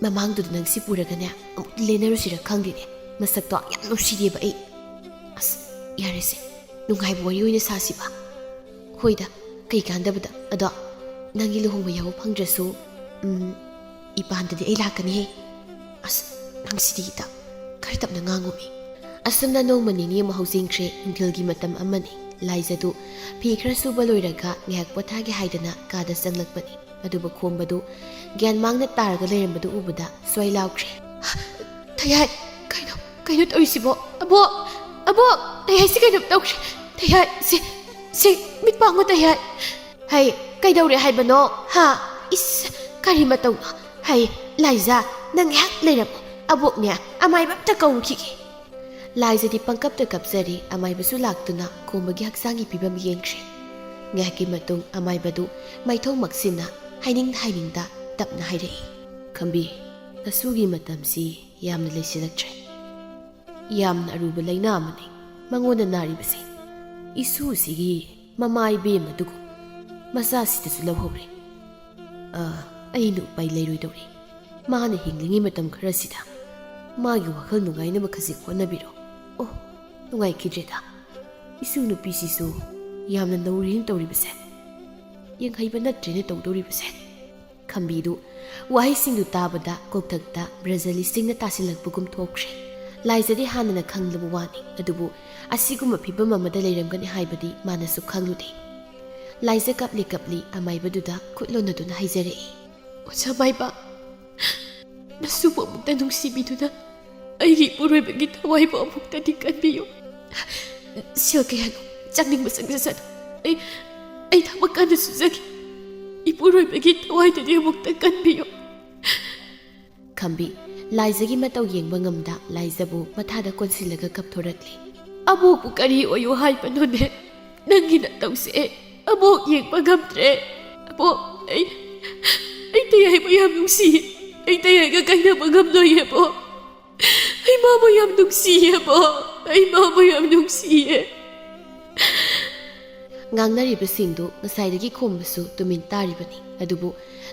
A: ꯃꯃꯥꯡꯗꯨꯗ ꯅꯪ ꯁꯤ ꯄꯨꯔꯒꯅꯦ ꯑꯃꯨꯛ ꯂꯦꯟꯅꯔꯨꯁꯤꯔ ꯈꯪꯗꯦꯅꯦ ꯃꯁꯛꯇꯣ ꯌꯥꯝ ꯅꯨꯡꯁꯤꯔꯦꯕ ꯑꯩ ꯑꯁ ꯌꯥꯔꯦꯁꯦ ꯅꯨꯡꯉꯥꯏꯕ ꯋꯥꯔꯤ ꯑꯣꯏꯅ ꯁꯥꯁꯤꯕ ꯍꯣꯏꯗ ꯀꯩ ꯀꯥꯟꯗꯕꯗ ꯑꯗꯣ ꯅꯪꯒꯤ ꯂꯨꯍꯣꯡꯕ ꯌꯥꯎꯕ ꯐꯪꯗ꯭ꯔꯁꯨ ꯏꯄꯥꯟꯗꯗꯤ ꯑꯩ ꯂꯥꯛꯀꯅꯤꯍꯦ ꯑꯁ ꯅꯪꯁꯤꯗꯤ ꯏꯇꯥ ꯈꯔ ꯇꯞꯅ ꯉꯥꯡꯉꯨꯃꯤ ꯑꯁꯨꯝꯅ ꯅꯣꯡꯃ ꯅꯤꯅꯤ ꯑꯃ ꯍꯧꯖꯤꯟꯈ꯭ꯔꯦ ꯅꯨꯡꯊꯤꯜꯒꯤ ꯃꯇꯝ ꯑꯃꯅꯤ ꯂꯥꯏꯖꯗꯨ ꯐꯤ ꯈꯔ ꯁꯨꯕ ꯂꯣꯏꯔꯒ ꯉꯥꯏꯍꯥꯛ ꯄꯣꯊꯥꯒꯦ ꯍꯥꯏꯗꯅ ꯀꯥꯗ ꯆꯪꯂꯛꯄꯅꯤ ꯑꯗꯨꯕꯨ ꯈꯣꯝꯕꯗꯨ ꯒ꯭ꯌꯥꯟ ꯃꯥꯡꯅ ꯇꯥꯔꯒ ꯂꯩꯔꯝꯕꯗꯨ ꯎꯕꯗ ꯁ꯭ꯋꯥꯏ ꯂꯥꯎꯈ꯭ꯔꯦ ꯇꯌꯥꯏ ꯀꯩꯅꯣ ꯇꯧꯔꯤꯁꯤꯕꯣ ꯑꯕꯣꯛ ꯇꯌꯥꯏꯁꯤ ꯀꯩꯅꯣ ꯇꯧꯈ꯭ꯔꯦ ꯇꯌꯥꯏ ꯁꯤ ꯃꯤꯠ ꯄꯥꯡꯉꯣ ꯇꯌꯥꯏ ꯍꯩ ꯀꯩꯗꯧꯔꯦ ꯍꯥꯏꯕꯅꯣ ꯏꯁ ꯀꯔꯤ ꯃꯇꯧꯅꯣ ꯍꯩ ꯂꯥꯏꯖꯥ ꯅꯪ ꯉꯥꯏꯍꯥꯛ ꯂꯩꯔꯝꯃꯣ ꯑꯕꯣꯛꯅꯦ ꯑꯃꯥꯏꯕ ꯑꯝꯇ ꯀꯧꯔꯨꯈꯤꯒꯦ ꯂꯥꯏꯖꯗꯤ ꯄꯪꯀꯞꯇ ꯀꯞꯆꯔꯤ ꯑꯃꯥꯏꯕꯁꯨ ꯂꯥꯛꯇꯨꯅ ꯈꯣꯝꯕꯒꯤ ꯍꯛꯆꯥꯡꯒꯤ ꯐꯤꯕꯝ ꯌꯦꯡꯈ꯭ꯔꯦ ꯉꯥꯏꯍꯥꯛꯀꯤ ꯃꯇꯨꯡ ꯑꯃꯥꯏꯕꯗꯨ ꯃꯥꯏꯊꯣꯡꯃꯛꯁꯤꯟꯅ ꯍꯥꯏꯅꯤꯡꯗ ꯇꯞꯅ ꯍꯥꯏꯔꯛꯏ ꯈꯝꯕꯤ ꯅꯁꯨꯒꯤ ꯃꯇꯝꯁꯤ ꯌꯥꯝꯅ ꯂꯩꯁꯤꯜꯂꯛꯇ꯭ꯔꯦ ꯌꯥꯝꯅ ꯑꯔꯨꯕ ꯂꯩꯅꯥ ꯑꯃꯅꯤ ꯃꯉꯣꯟꯗ ꯅꯥꯔꯤꯕꯁꯦ ꯏꯁꯨꯁꯤꯒꯤ ꯃꯃꯥ ꯏꯕꯦꯝ ꯑꯗꯨꯒ ꯃꯆꯥꯁꯤꯗꯁꯨ ꯂꯧꯍꯧꯔꯦ ꯑꯩꯅ ꯎꯄꯥꯏ ꯂꯩꯔꯣꯏꯗꯧꯔꯤ ꯃꯥꯅ ꯍꯤꯡꯂꯤꯉꯩ ꯃꯇꯝ ꯈꯔꯁꯤꯗ ꯃꯥꯒꯤ ꯋꯥꯈꯜ ꯅꯨꯡꯉꯥꯏꯅꯕ ꯈꯖꯤꯛ ꯍꯣꯠꯅꯕꯤꯔꯣ ꯑꯣ ꯅꯨꯡꯉꯥꯏꯈꯤꯗ꯭ꯔꯦꯗ ꯏꯁꯨ ꯅꯨꯄꯤꯁꯤꯁꯨ ꯌꯥꯝꯅ ꯅꯧꯔꯤꯅ ꯇꯧꯔꯤꯕꯁꯦ ꯌꯦꯡꯍꯩꯕ ꯅꯠꯇ꯭ꯔꯦꯅ ꯇꯧꯗꯧꯔꯤꯕꯁꯦ ꯈꯝꯕꯤꯗꯨ ꯋꯥꯍꯩꯁꯤꯡꯗꯨ ꯇꯥꯕꯗ ꯀꯣꯛꯊꯛꯇ ꯕ꯭ꯔꯖꯂꯤꯁꯤꯡꯅ ꯇꯥꯁꯤꯜꯂꯛꯄꯒꯨꯝ ꯊꯣꯛꯈ꯭ꯔꯦ ꯂꯥꯏꯖꯗꯤ ꯍꯥꯟꯅꯅ ꯈꯪꯂꯕ ꯋꯥꯅꯤ ꯑꯗꯨꯕꯨ ꯑꯁꯤꯒꯨꯝꯕ ꯐꯤꯕꯝ ꯑꯃꯗ ꯂꯩꯔꯝꯒꯅꯤ ꯍꯥꯏꯕꯗꯤ ꯃꯥꯅꯁꯨ ꯈꯪꯂꯨꯗꯦ ꯂꯥꯏꯖ ꯀꯞꯂꯤ ꯀꯞꯂꯤ ꯑꯃꯥꯏꯕꯗꯨꯗ ꯈꯨꯠꯂꯣꯟꯅꯗꯨꯅ ꯍꯥꯏꯖꯔꯛꯏ ꯑꯣꯖꯥ ꯃꯥꯏꯕ ꯅꯁꯨꯕꯨ ꯑꯃꯨꯛꯇ ꯅꯨꯡꯁꯤꯕꯤꯗꯨꯅ ꯑꯩꯒꯤ ꯏꯄꯨꯔꯣꯏꯕꯒꯤ ꯊꯋꯥꯏꯕꯨ ꯑꯃꯨꯛꯇꯗꯤ ꯀꯟꯕꯤꯌꯨ ꯁꯦꯜ ꯀꯌꯥꯅꯣ ꯆꯪꯅꯤꯡꯕ ꯆꯪꯖꯁꯅꯨ ꯑꯩ ꯊꯕꯛ ꯀꯟꯅ ꯁꯨꯖꯒꯦ ꯏꯄꯨꯔꯣꯏꯕꯒꯤ ꯊꯋꯥꯏꯗꯨꯗꯤ ꯑꯃꯨꯛꯇ ꯀꯟꯕꯤꯌꯨ ꯈꯝꯕꯤ ꯂꯥꯏꯖꯒꯤ ꯃꯇꯧ ꯌꯦꯡꯕ ꯉꯝꯗ ꯂꯥꯏꯖꯕꯨ ꯃꯊꯥꯗ ꯀꯣꯟꯁꯤꯜꯂꯒ ꯀꯞꯊꯣꯔꯛꯂꯤ ꯑꯕꯣꯛꯄꯨ ꯀꯔꯤ ꯑꯣꯏꯌꯨ ꯍꯥꯏꯕꯅꯣꯅꯦ ꯅꯪꯒꯤ ꯅꯇꯧꯁꯦ ꯑꯕꯣꯛ ꯌꯦꯡꯕ ꯉꯝꯗ꯭ꯔꯦ ꯑꯕꯣꯛ ꯑꯩ ꯇꯌꯥꯏꯕꯨ ꯌꯥꯝ ꯅꯨꯡꯁꯤꯌꯦ ꯑꯩ ꯇꯌꯥꯏꯒ ꯀꯥꯏꯅꯕ ꯉꯝꯂꯣꯏ ꯑꯕꯣꯛ ꯑꯩ ꯃꯥꯕꯨ ꯌꯥꯝ ꯅꯨꯡꯁꯤꯌꯦ ꯑꯕꯣꯛ ꯑꯩ ꯃꯥꯕꯨ ꯌꯥꯝ ꯅꯨꯡꯁꯤꯌꯦ ꯉꯥꯡꯅꯔꯤꯕꯁꯤꯡꯗꯨ ꯉꯁꯥꯏꯗꯒꯤ ꯈꯣꯝꯕꯁꯨ ꯇꯨꯃꯤꯟ ꯇꯥꯔꯤꯕꯅꯤ ꯑꯗꯨꯕꯨ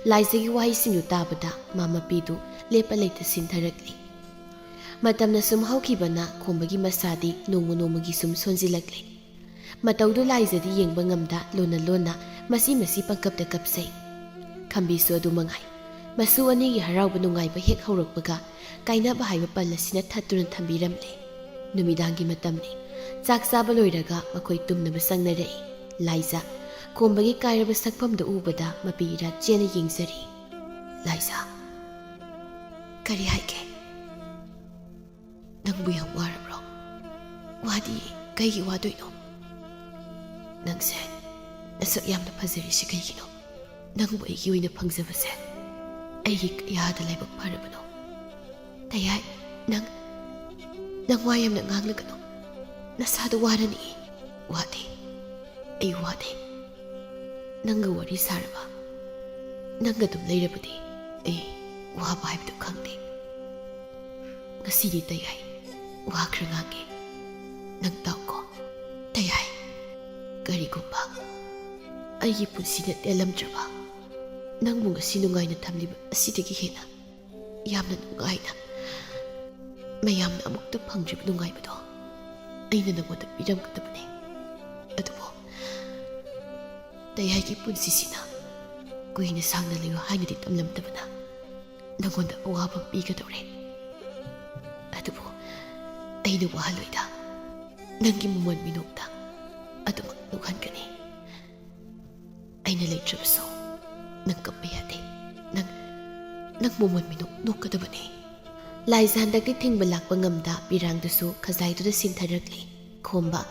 A: ꯂꯥꯏꯖꯒꯤ ꯋꯥꯍꯩꯁꯤꯡꯗꯨ ꯇꯥꯕꯗ ꯃꯃꯥꯄꯤꯗꯨ ꯂꯦꯞꯄ ꯂꯩꯇ ꯁꯤꯟꯊꯔꯛꯂꯤ ꯃꯇꯝꯅ ꯁꯨꯝ ꯍꯧꯈꯤꯕꯅ ꯈꯣꯝꯕꯒꯤ ꯃꯁꯥꯗꯤ ꯅꯣꯡꯃ ꯅꯣꯡꯃꯒꯤ ꯁꯨꯝ ꯁꯣꯟꯖꯤꯜꯂꯛꯂꯤ ꯃꯇꯧꯗꯨ ꯂꯥꯏꯖꯗꯤ ꯌꯦꯡꯕ ꯉꯝꯗ ꯂꯣꯟꯅ ꯃꯁꯤ ꯄꯪꯀꯞꯇ ꯀꯞꯁꯩ ꯈꯝꯕꯤꯁꯨ ꯑꯗꯨ ꯃꯉꯥꯏ ꯃꯁꯨ ꯑꯅꯤꯒꯤ ꯍꯔꯥꯎꯕ ꯅꯨꯡꯉꯥꯏꯕ ꯍꯦꯛ ꯍꯧꯔꯛꯄꯒ ꯀꯥꯏꯅꯕ ꯍꯥꯏꯕ ꯄꯜ ꯑꯁꯤꯅ ꯊꯠꯇꯨꯅ ꯊꯝꯕꯤꯔꯝꯂꯦ ꯅꯨꯃꯤꯗꯥꯡꯒꯤ ꯃꯇꯝꯅꯤ ꯆꯥꯛ ꯆꯥꯕ ꯂꯣꯏꯔꯒ ꯃꯈꯣꯏ ꯇꯨꯝꯅꯕ ꯆꯪꯅꯔꯛꯏ ꯂꯥꯏꯖ ꯈꯣꯝꯕꯒꯤ ꯀꯥꯏꯔꯕ ꯁꯛꯐꯝꯗ ꯎꯕꯗ ꯃꯄꯤ ꯏꯔꯥꯠ ꯆꯦꯅ ꯌꯦꯡꯖꯔꯤ ꯂꯥꯏꯖ ꯀꯔꯤ ꯍꯥꯏꯒꯦ ꯅꯪꯕꯨ ꯌꯥꯝ ꯋꯥꯔꯕ꯭ꯔꯣ ꯋꯥꯗꯤ ꯀꯩꯒꯤ ꯋꯥꯗꯣꯏꯅꯣ ꯅꯪꯁꯦ ꯅꯁꯛ ꯌꯥꯝꯅ ꯐꯖꯔꯤꯁꯤ ꯀꯩꯒꯤꯅꯣ ꯅꯪꯕꯨ ꯑꯩꯒꯤ ꯑꯣꯏꯅ ꯐꯪꯖꯕꯁꯦ ꯑꯩꯒꯤ ꯀꯌꯥꯗ ꯂꯥꯏꯕꯛ ꯐꯔꯕꯅꯣ ꯇꯌꯥꯏ ꯅꯪ ꯋꯥ ꯌꯥꯝꯅ ꯉꯥꯡꯂꯒꯅꯣ ꯅꯁꯥꯗ ꯋꯥꯔꯅꯤ ꯋꯥꯗꯦ ꯑꯩ ꯋꯥꯗꯦ ꯅꯪꯒ ꯋꯥꯔꯤ ꯁꯥꯔꯕ ꯅꯪꯒ ꯑꯗꯨꯝ ꯂꯩꯔꯕꯗꯤ ꯑꯩ ꯋꯥꯕ ꯍꯥꯏꯕꯗꯨ ꯈꯪꯗꯦ ꯉꯁꯤꯗꯤ ꯇꯌꯥꯏ ꯋꯥ ꯈꯔ ꯉꯥꯡꯒꯦ ꯅꯪ ꯇꯥꯎꯀꯣ ꯇꯌꯥꯏ ꯀꯔꯤꯒꯨꯝꯕ ꯑꯩꯒꯤ ꯄꯨꯟꯁꯤꯗ ꯇꯦꯜꯂꯝꯗ꯭ꯔꯕ ꯅꯪꯕꯨ ꯉꯁꯤ ꯅꯨꯡꯉꯥꯏꯅ ꯊꯝꯂꯤꯕ ꯑꯁꯤꯗꯒꯤ ꯍꯦꯟꯅ ꯌꯥꯝꯅ ꯅꯨꯡꯉꯥꯏꯅ ꯃꯌꯥꯝꯅ ꯑꯃꯨꯛꯇ ꯐꯪꯗ꯭ꯔꯤꯕ ꯅꯨꯡꯉꯥꯏꯕꯗꯣ ꯑꯩꯅ ꯅꯪꯉꯣꯟꯗ ꯄꯤꯔꯝꯒꯗꯕꯅꯤ ꯑꯗꯨꯕꯨ ꯇꯌꯥꯏꯒꯤ ꯄꯨꯟꯁꯤꯁꯤꯅ ꯀꯨꯏꯅ ꯁꯥꯡꯅ ꯂꯩꯌꯨ ꯍꯥꯏꯅꯗꯤ ꯇꯝꯂꯝꯗꯕꯅ ꯅꯪꯉꯣꯟꯗ ꯑꯋꯥꯕ ꯄꯤꯒꯗꯧꯔꯦ ꯑꯗꯨꯕꯨ ꯑꯩꯅ ꯋꯥꯍꯜꯂꯣꯏꯗ ꯅꯪꯒꯤ ꯃꯃꯣꯟ ꯃꯤꯅꯣꯛꯇ ꯑꯗꯨꯃꯛ ꯅꯣꯛꯍꯟꯒꯅꯤ ꯑꯩꯅ ꯂꯩꯇ꯭ꯔꯕꯁꯨ ꯅꯪ ꯀꯞꯄ ꯌꯥꯗꯦ ꯅꯪ ꯃꯃꯣꯟ ꯃꯤꯅꯣꯛ ꯅꯣꯛꯀꯗꯕꯅꯤ ꯂꯥꯏꯖ ꯍꯟꯗꯛꯇꯤ ꯊꯤꯡꯕ ꯂꯥꯛꯄ ꯉꯝꯗ ꯄꯤꯔꯥꯡꯗꯨꯁꯨ ꯈꯖꯥꯏꯗꯨꯗ ꯁꯤꯟꯊꯔꯛꯂꯤ ꯈꯣꯝꯕ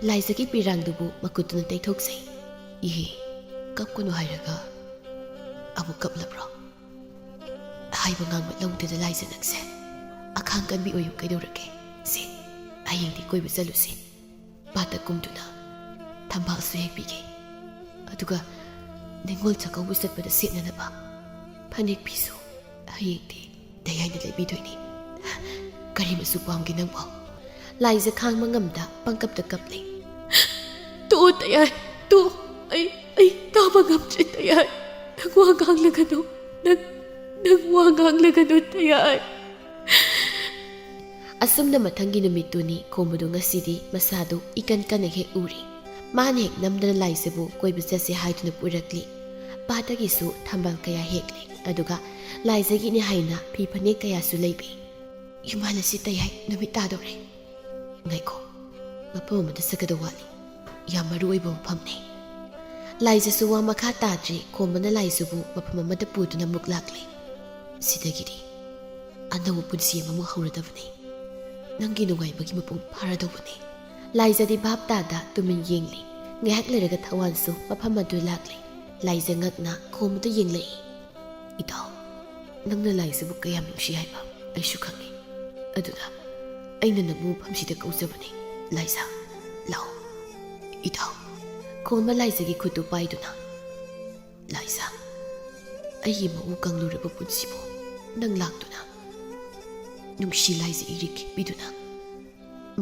A: ꯂꯥꯏꯖꯒꯤ ꯄꯤꯔꯥꯡꯗꯨꯕꯨ ꯃꯈꯨꯠꯇꯨꯅ ꯇꯩꯊꯣꯛꯆꯩ ꯏꯍꯦ ꯀꯞꯀꯅꯨ ꯍꯥꯏꯔꯒ ꯑꯃꯨꯛ ꯀꯞꯂꯕ꯭ꯔꯣ ꯍꯥꯏꯕ ꯉꯥꯡꯕ ꯂꯧꯗꯦꯗ ꯂꯥꯏꯖ ꯅꯪꯁꯦ ꯑꯈꯥꯡ ꯀꯟꯕꯤ ꯑꯣꯏꯌꯨ ꯀꯩꯗꯧꯔꯒꯦ ꯁꯤ ꯍꯌꯦꯡꯗꯤ ꯀꯣꯏꯕ ꯆꯠꯂꯨꯁꯤ ꯄꯥꯠꯇ ꯀꯨꯝꯗꯨꯅ ꯊꯝꯕꯥꯜꯁꯨ ꯍꯦꯛꯄꯤꯒꯦ ꯑꯗꯨꯒ ꯅꯤꯉꯣꯜ ꯆꯥꯛꯀꯧꯕ ꯆꯠꯄꯗ ꯁꯦꯠꯅꯅꯕ ꯐꯅꯦꯛ ꯐꯤꯁꯨ ꯍꯌꯦꯡꯗꯤ ꯇꯌꯥꯏꯅ ꯂꯩꯕꯤꯗꯣꯏꯅꯤ ꯀꯔꯤ ꯃꯆꯨ ꯄꯥꯝꯒꯦ ꯅꯪꯕꯣ ꯂꯥꯏꯖ ꯈꯥꯡꯕ ꯉꯝꯗ ꯄꯪꯀꯞꯇ ꯀꯞꯂꯤ ꯇꯣ ꯇꯌꯥꯏ ꯇꯣ ꯑꯩ ꯇꯥꯕ ꯉꯝꯗ꯭ꯔꯦ ꯇꯌꯥꯏ ꯅꯪ ꯋꯥ ꯉꯥꯡꯂꯒꯅꯨ ꯅꯪ ꯋꯥ ꯉꯥꯡꯂꯒꯅꯨ ꯇꯌꯥꯏ ꯑꯁꯨꯝꯅ ꯃꯊꯪꯒꯤ ꯅꯨꯃꯤꯠꯇꯨꯅꯤ ꯈꯣꯝꯕꯗꯨ ꯉꯁꯤꯗꯤ ꯃꯁꯥꯗꯨ ꯏꯀꯟ ꯀꯟꯅ ꯍꯦꯛ ꯎꯔꯤ ꯃꯥꯅ ꯍꯦꯛ ꯅꯝꯗꯅ ꯂꯥꯏꯖꯕꯨ ꯀꯣꯏꯕ ꯆꯠꯁꯦ ꯍꯥꯏꯗꯨꯅ ꯄꯨꯔꯛꯂꯤ ꯄꯥꯠꯇꯒꯤꯁꯨ ꯊꯝꯕꯥꯜ ꯀꯌꯥ ꯍꯦꯛꯂꯤ ꯑꯗꯨꯒ ꯂꯥꯏꯖꯒꯤꯅꯤ ꯍꯥꯏꯅ ꯐꯤ ꯐꯅꯦꯛ ꯀꯌꯥꯁꯨ ꯂꯩꯕꯤ ꯏꯃꯥꯅꯁꯤ ꯇꯌꯥꯏ ꯅꯨꯃꯤꯠ ꯇꯥꯗꯧꯔꯦ ꯉꯥꯏꯈꯣ ꯃꯐꯝ ꯑꯃꯗ ꯆꯠꯀꯗꯕ ꯋꯥꯠꯂꯤ ꯌꯥꯝ ꯃꯔꯨ ꯑꯣꯏꯕ ꯃꯐꯝꯅꯤ ꯂꯥꯏꯖꯁꯨ ꯋꯥ ꯃꯈꯥ ꯇꯥꯗ꯭ꯔꯤ ꯈꯣꯝꯕꯅ ꯂꯥꯏꯖꯕꯨ ꯃꯐꯝ ꯑꯃꯗ ꯄꯨꯗꯨꯅ ꯑꯃꯨꯛ ꯂꯥꯛꯂꯤ ꯁꯤꯗꯒꯤꯗꯤ ꯑꯅꯧꯕ ꯄꯨꯟꯁꯤ ꯑꯃꯃꯨꯛ ꯍꯧꯔꯗꯕꯅꯤ ꯅꯪꯒꯤ ꯅꯨꯡꯉꯥꯏꯕꯒꯤ ꯃꯄꯨꯡ ꯐꯥꯔꯗꯧꯕꯅꯤ ꯂꯥꯏꯖꯗꯤ ꯚꯥꯞ ꯇꯥꯗ ꯇꯨꯃꯤꯟ ꯌꯦꯡꯂꯤ ꯉꯥꯏꯍꯥꯛ ꯂꯩꯔꯒ ꯊꯋꯥꯟꯁꯨ ꯃꯐꯝ ꯑꯗꯨ ꯂꯥꯛꯂꯤ ꯂꯥꯏꯖ ꯉꯛꯅ ꯈꯣꯝꯕꯗ ꯌꯦꯡꯂꯛꯏ ꯏꯇꯥꯎ ꯅꯪꯅ ꯂꯥꯏꯖꯕꯨ ꯀꯌꯥꯝ ꯅꯨꯡꯁꯤ ꯍꯥꯏꯕ ꯑꯩꯁꯨ ꯈꯪꯉꯤ ꯑꯗꯨꯅ ꯑꯩꯅ ꯅꯪꯕꯨ ꯃꯐꯝꯁꯤꯗ ꯀꯧꯖꯕꯅꯤ ꯂꯥꯏꯖ ꯂꯥꯛꯑꯣ ꯏꯇꯥꯎ ꯈꯣꯝꯕ ꯂꯥꯏꯖꯒꯤ ꯈꯨꯠꯇꯨ ꯄꯥꯏꯗꯨꯅ ꯂꯥꯏꯖ ꯑꯩꯒꯤ ꯃꯎ ꯀꯪꯂꯨꯔꯕ ꯄꯨꯟꯁꯤꯕꯨ ꯅꯪ ꯂꯥꯛꯇꯨꯅ ꯅꯨꯡꯁꯤ ꯂꯥꯏꯖ ꯏꯔꯤꯛ ꯄꯤꯗꯨꯅ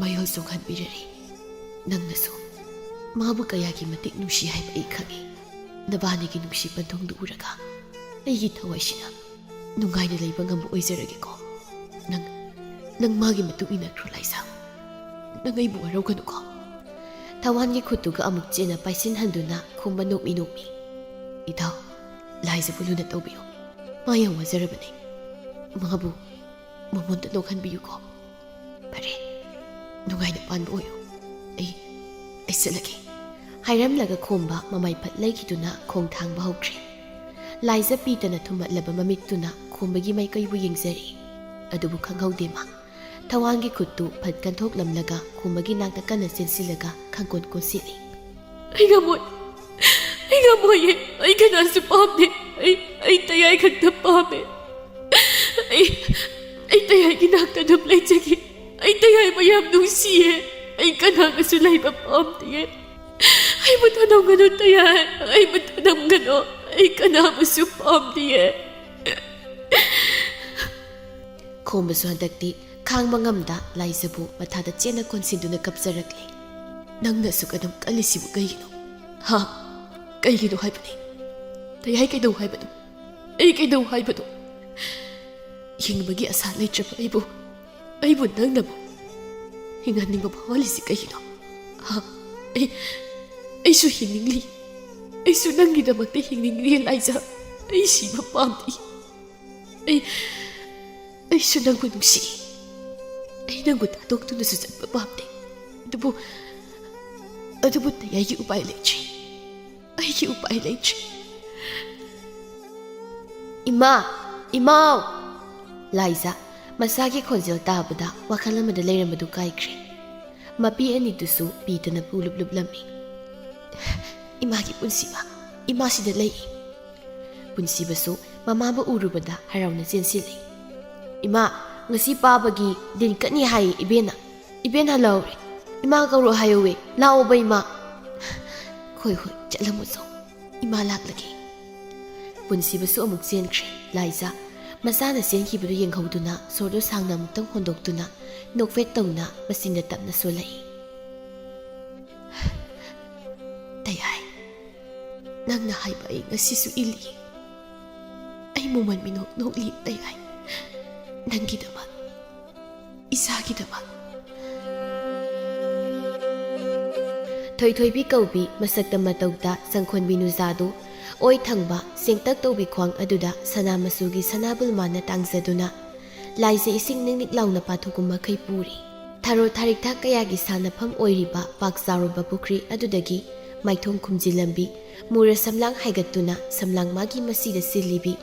A: ꯃꯌꯣꯜ ꯆꯣꯡꯍꯟꯕꯤꯔꯔꯤ ꯅꯪꯅꯁꯨ ꯃꯥꯕꯨ ꯀꯌꯥꯒꯤ ꯃꯇꯤꯛ ꯅꯨꯡꯁꯤ ꯍꯥꯏꯕ ꯑꯩ ꯈꯪꯉꯤ ꯅꯕꯥꯅꯤꯒꯤ ꯅꯨꯡꯁꯤ ꯄꯟꯊꯨꯡꯗꯨ ꯎꯔꯒ ꯑꯩꯒꯤ ꯊꯋꯥꯏꯁꯤꯅ ꯅꯨꯡꯉꯥꯏꯅ ꯂꯩꯕ ꯉꯝꯕ ꯑꯣꯏꯖꯔꯒꯦꯀꯣ ꯅꯪ ꯃꯥꯒꯤ ꯃꯇꯨꯡ ꯏꯟꯅꯈ꯭ꯔꯣ ꯂꯥꯏꯖ ꯅꯪ ꯑꯩꯕꯨ ꯋꯥꯔꯧꯒꯅꯨꯀꯣ ꯊꯋꯥꯟꯒꯤ ꯈꯨꯠꯇꯨꯒ ꯑꯃꯨꯛ ꯆꯦꯟꯅ ꯄꯥꯏꯁꯤꯟꯍꯟꯗꯨꯅ ꯈꯣꯝꯕ ꯅꯣꯛꯃꯤ ꯏꯇꯥꯎ ꯂꯥꯏꯖꯕꯨ ꯂꯨꯅ ꯇꯧꯕꯤꯌꯨ ꯃꯥ ꯌꯥꯝ ꯋꯥꯖꯔꯕꯅꯤ ꯃꯥꯕꯨ ꯃꯉꯣꯟꯗ ꯅꯣꯛꯍꯟꯕꯤꯌꯨꯀꯣ ꯐꯔꯦ ꯅꯨꯡꯉꯥꯏꯅ ꯄꯥꯟꯕ ꯑꯣꯏꯌꯨ ꯑꯩ ꯆꯠꯂꯒꯦ ꯍꯥꯏꯔꯝꯂꯒ ꯈꯣꯝꯕ ꯃꯃꯥꯏ ꯐꯠ ꯂꯩꯈꯤꯗꯨꯅ ꯈꯣꯡ ꯊꯥꯡꯕ ꯍꯧꯈ꯭ꯔꯦ ꯂꯥꯏꯖ ꯄꯤꯗꯅ ꯊꯨꯝꯍꯠꯂꯕ ꯃꯃꯤꯠꯇꯨꯅ ꯈꯣꯝꯕꯒꯤ ꯃꯥꯏꯀꯩꯕꯨ ꯌꯦꯡꯖꯔꯤ ꯑꯗꯨꯕꯨ ꯈꯪꯍꯧꯗꯦ ꯃꯥ ꯊꯋꯥꯟꯒꯤ ꯈꯨꯠꯇꯨ ꯐꯠ ꯀꯟꯊꯣꯛꯂꯝꯂꯒ ꯈꯣꯝꯕꯒꯤ ꯅꯥꯛꯇ ꯀꯟꯅ ꯆꯦꯟꯁꯤꯜꯂꯒ ꯈꯪꯀꯣꯟ ꯀꯣꯟꯁꯤꯜꯂꯤ ꯑꯩ ꯉꯝꯃꯣꯏꯌꯦ ꯑꯩ ꯀꯅꯥꯁꯨ ꯄꯥꯝꯗꯦ ꯑꯩ ꯇꯌꯥꯏ ꯈꯛꯇ ꯄꯥꯝꯃꯦ ꯑꯩ ꯇꯌꯥꯏꯒꯤ ꯅꯥꯛꯇ ꯑꯗꯨꯝ ꯂꯩꯖꯒꯦ ꯑꯩ ꯇꯌꯥꯏꯕꯨ ꯌꯥꯝ ꯅꯨꯡꯁꯤꯌꯦ ꯑꯩ ꯀꯅꯥꯒꯁꯨ ꯂꯩꯕ ꯄꯥꯝꯗꯦ ꯑꯩꯕꯨ ꯊꯅꯝꯒꯅꯨ ꯇꯌꯥꯏ ꯑꯩꯕꯨ ꯊꯅꯝꯒꯅꯨ ꯑꯩ ꯀꯅꯥꯕꯨꯁꯨ ꯄꯥꯝꯗꯦ ꯈꯣꯝꯕꯁꯨ ꯍꯟꯗꯛꯇꯤ ꯈꯥꯡꯕ ꯉꯝꯗ ꯂꯥꯏꯖꯕꯨ ꯃꯊꯥꯗ ꯆꯦꯟꯅ ꯀꯣꯟꯁꯤꯟꯗꯨꯅ ꯀꯞꯆꯔꯛꯂꯤ ꯅꯪꯅꯁꯨ ꯑꯗꯨꯝ ꯀꯜꯂꯤꯁꯤꯕꯨ ꯀꯩꯒꯤꯅꯣ ꯀꯩꯒꯤꯅꯣ ꯍꯥꯏꯕꯅꯤ ꯇꯌꯥꯏ ꯀꯩꯗꯧ ꯍꯥꯏꯕꯅꯣ ꯑꯩ ꯀꯩꯗꯧ ꯍꯥꯏꯕꯅꯣ ꯍꯤꯡꯕꯒꯤ ꯑꯁꯥ ꯂꯩꯇ꯭ꯔꯕ ꯑꯩꯕꯨ ꯅꯪꯅꯕꯨ ꯍꯤꯡꯍꯟꯅꯤꯡꯕ ꯐꯥꯎꯍꯜꯂꯤꯁꯤ ꯀꯩꯒꯤꯅꯣ ꯑꯩꯁꯨ ꯍꯤꯡꯅꯤꯡꯂꯤ ꯑꯩꯁꯨ ꯅꯪꯒꯤꯗꯃꯛꯇ ꯍꯤꯡꯅꯤꯡꯂꯤ ꯂꯥꯏꯖ ꯑꯩ ꯁꯤꯕ ꯄꯥꯝꯗꯦ ꯑꯩꯁꯨ ꯅꯪꯕꯨ ꯅꯨꯡꯁꯤ ꯑꯩ ꯅꯪꯕꯨ ꯊꯥꯗꯣꯛꯇꯨꯅꯁꯨ ꯆꯠꯄ ꯄꯥꯝꯗꯦ ꯑꯗꯨꯕꯨ ꯇꯌꯥꯏꯒꯤ ꯎꯄꯥꯏ ꯂꯩꯇ꯭ꯔꯤ ꯑꯩꯒꯤ ꯎꯄꯥꯏ ꯂꯩꯇ꯭ꯔꯤ ꯏꯃꯥꯎ ꯂꯥꯏꯖ ꯃꯁꯥꯒꯤ ꯈꯣꯟꯖꯦꯜ ꯇꯥꯕꯗ ꯋꯥꯈꯜ ꯑꯃꯗ ꯂꯩꯔꯝꯕꯗꯨ ꯀꯥꯏꯈ꯭ꯔꯦ ꯃꯄꯤ ꯑꯅꯤꯗꯨꯁꯨ ꯄꯤꯗꯅ ꯄꯨꯂꯨꯞꯂꯝꯃꯤ ꯏꯃꯥꯒꯤ ꯄꯨꯟꯁꯤꯕ ꯏꯃꯥꯁꯤꯗ ꯂꯩ ꯄꯨꯟꯁꯤꯕꯁꯨ ꯃꯃꯥꯕꯨ ꯎꯔꯨꯕꯗ ꯍꯔꯥꯎꯅ ꯆꯦꯟꯁꯤꯜꯂꯤ ꯏꯃꯥ ꯉꯁꯤ ꯄꯥꯕꯒꯤ ꯗꯤꯟ ꯀꯠꯅꯤ ꯍꯥꯏꯌꯦ ꯏꯕꯦꯟ ꯍꯜꯂꯛꯎꯔꯦ ꯏꯃꯥ ꯀꯧꯔꯣ ꯍꯥꯏꯌꯨꯋꯦ ꯂꯥꯛꯑꯣꯕ ꯏꯃꯥ ꯍꯣꯏ ꯆꯠꯂꯝꯃꯨ ꯆꯣ ꯏꯃꯥ ꯂꯥꯛꯂꯒꯦ ꯄꯨꯟꯁꯤꯕꯁꯨ ꯑꯃꯨꯛ ꯆꯦꯟꯈ꯭ꯔꯦ ꯂꯥꯏꯖ ꯃꯆꯥꯅ ꯆꯦꯟꯈꯤꯕꯗꯨ ꯌꯦꯡꯍꯧꯗꯨꯅ ꯁꯣꯔꯗꯨ ꯁꯥꯡꯅ ꯑꯃꯨꯛꯇꯪ ꯍꯣꯟꯗꯣꯛꯇꯨꯅ ꯅꯣꯛꯐꯦꯠ ꯇꯧꯅ ꯃꯆꯤꯟꯗ ꯇꯞꯅ ꯁꯣꯜꯂꯛꯏ ꯇꯌꯥꯏ ꯅꯪꯅ ꯍꯥꯏꯕ ꯑꯩ ꯉꯁꯤꯁꯨ ꯏꯜꯂꯤ ꯑꯩ ꯃꯣꯃꯟ ꯃꯤꯅꯣꯛ ꯅꯣꯛꯂꯤ ꯇꯌꯥꯏ ꯅꯪꯒꯤꯗꯃꯛ ꯏꯁꯥꯒꯤꯗꯃꯛ ꯊꯣꯏꯊꯣꯏꯕꯤ ꯀꯧꯕꯤ ꯃꯁꯛꯇ ꯃꯇꯧꯗ ꯆꯪꯈꯣꯟꯕꯤ ꯅꯨꯖꯥꯗꯨ ꯑꯣꯏ ꯊꯪꯕ ꯆꯦꯡꯇꯛ ꯇꯧꯕꯤ ꯈ꯭ꯋꯥꯡ ꯑꯗꯨꯗ ꯁꯅꯥ ꯃꯆꯨꯒꯤ ꯁꯅꯥꯕꯨꯜ ꯃꯥꯅ ꯇꯥꯡꯖꯗꯨꯅ ꯂꯥꯏꯖ ꯏꯁꯤꯡ ꯅꯤꯛ ꯂꯥꯎꯅ ꯄꯥꯊꯣꯛꯄ ꯃꯈꯩ ꯄꯨꯔꯤ ꯊꯥꯔꯣ ꯊꯥꯔꯤꯛꯊꯥꯛ ꯀꯌꯥꯒꯤ ꯁꯥꯟꯅꯐꯝ ꯑꯣꯏꯔꯤꯕ ꯄꯥꯛ ꯆꯥꯎꯔꯕ ꯄꯨꯈ꯭ꯔꯤ ꯑꯗꯨꯗꯒꯤ ꯃꯥꯏꯊꯣꯡ ꯈꯨꯝꯖꯤꯜꯂꯝꯕꯤ ꯃꯨꯔ ꯁꯝꯂꯥꯡ ꯍꯥꯏꯒꯠꯇꯨꯅ ꯁꯝꯂꯥꯡ ꯃꯥꯒꯤ ꯃꯁꯤꯗ ꯆꯤꯜꯂꯤꯕꯤ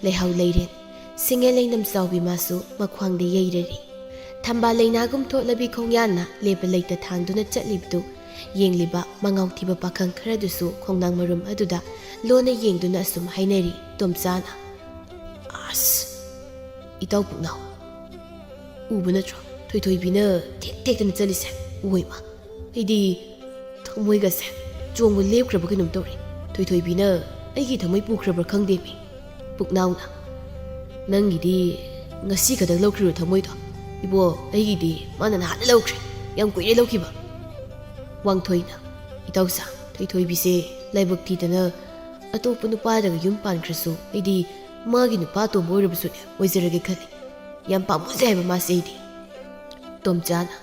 A: ꯂꯩꯍꯥꯎ ꯂꯩꯔꯦꯟ ꯁꯤꯡꯉꯦ ꯂꯩꯅꯝ ꯆꯥꯎꯕꯤ ꯃꯥꯁꯨ ꯃꯈ꯭ꯋꯥꯡꯗ ꯌꯩꯔꯔꯤ ꯊꯝꯕꯥꯜ ꯂꯩꯅꯥꯒꯨꯝ ꯊꯣꯠꯂꯕꯤ ꯈꯣꯡꯌꯥꯟꯅ ꯂꯦꯞꯄ ꯂꯩꯇ ꯊꯥꯡꯗꯨꯅ ꯆꯠꯂꯤꯕꯗꯨ ꯌꯦꯡꯂꯤꯕ ꯃꯉꯥꯎ ꯊꯤꯕ ꯄꯥꯈꯪ ꯈꯔꯗꯨꯁꯨ ꯈꯣꯡꯅꯥꯡ ꯃꯔꯨꯝ ꯑꯗꯨꯗ ꯂꯣꯟꯅ ꯌꯦꯡꯗꯨꯅ ꯑꯁꯨꯝ ꯍꯥꯏꯅꯔꯤ ꯇꯣꯝꯆꯥꯅ ꯑꯁ ꯏꯇꯥꯎ ꯄꯨꯛꯅꯥꯎ ꯎꯕ ꯅꯠꯇ꯭ꯔꯣ ꯊꯣꯏꯊꯣꯏꯕꯤꯅ ꯇꯦꯛꯇꯅ ꯆꯠꯂꯤꯁꯦ ꯎꯋꯦꯃ ꯑꯩꯗꯤ ꯊꯃꯣꯏꯒꯁꯦ ꯆꯣꯡꯕ ꯂꯦꯞꯈ꯭ꯔꯕ ꯀꯩꯅꯣꯝ ꯇꯧꯔꯤ ꯊꯣꯏꯊꯣꯏꯕꯤꯅ ꯑꯩꯒꯤ ꯊꯃꯣꯏ ꯄꯨꯈ꯭ꯔꯕ꯭ꯔꯥ ꯈꯪꯗꯦꯃꯤ ꯄꯨꯛꯅꯥꯎꯅ ꯅꯪꯒꯤꯗꯤ ꯉꯁꯤ ꯈꯛꯇꯪ ꯂꯧꯈ꯭ꯔꯤꯕ ꯊꯃꯣꯏꯗꯣ ꯏꯕꯣ ꯑꯩꯒꯤꯗꯤ ꯃꯥꯅ ꯅꯍꯥꯟꯅ ꯂꯧꯈ꯭ꯔꯦ ꯌꯥꯝ ꯀꯨꯏꯔꯦ ꯂꯧꯈꯤꯕ ꯋꯥꯡꯊꯣꯏꯅ ꯏꯇꯥꯎꯆꯥ ꯊꯣꯏꯊꯣꯏꯕꯤꯁꯦ ꯂꯥꯏꯕꯛ ꯊꯤꯗꯅ ꯑꯇꯣꯞꯄ ꯅꯨꯄꯥꯗꯒ ꯌꯨꯝ ꯄꯥꯟꯈ꯭ꯔꯁꯨ ꯑꯩꯗꯤ ꯃꯥꯒꯤ ꯅꯨꯄꯥ ꯑꯇꯣꯝꯕ ꯑꯣꯏꯔꯕꯁꯨꯅꯦ ꯑꯣꯏꯖꯔꯒꯦ ꯈꯜꯂꯤ ꯌꯥꯝ ꯄꯥꯝꯃꯨꯖꯩ ꯍꯥꯏꯕ ꯃꯥꯁꯦ ꯑꯩꯗꯤ ꯇꯣꯝꯆꯥꯅ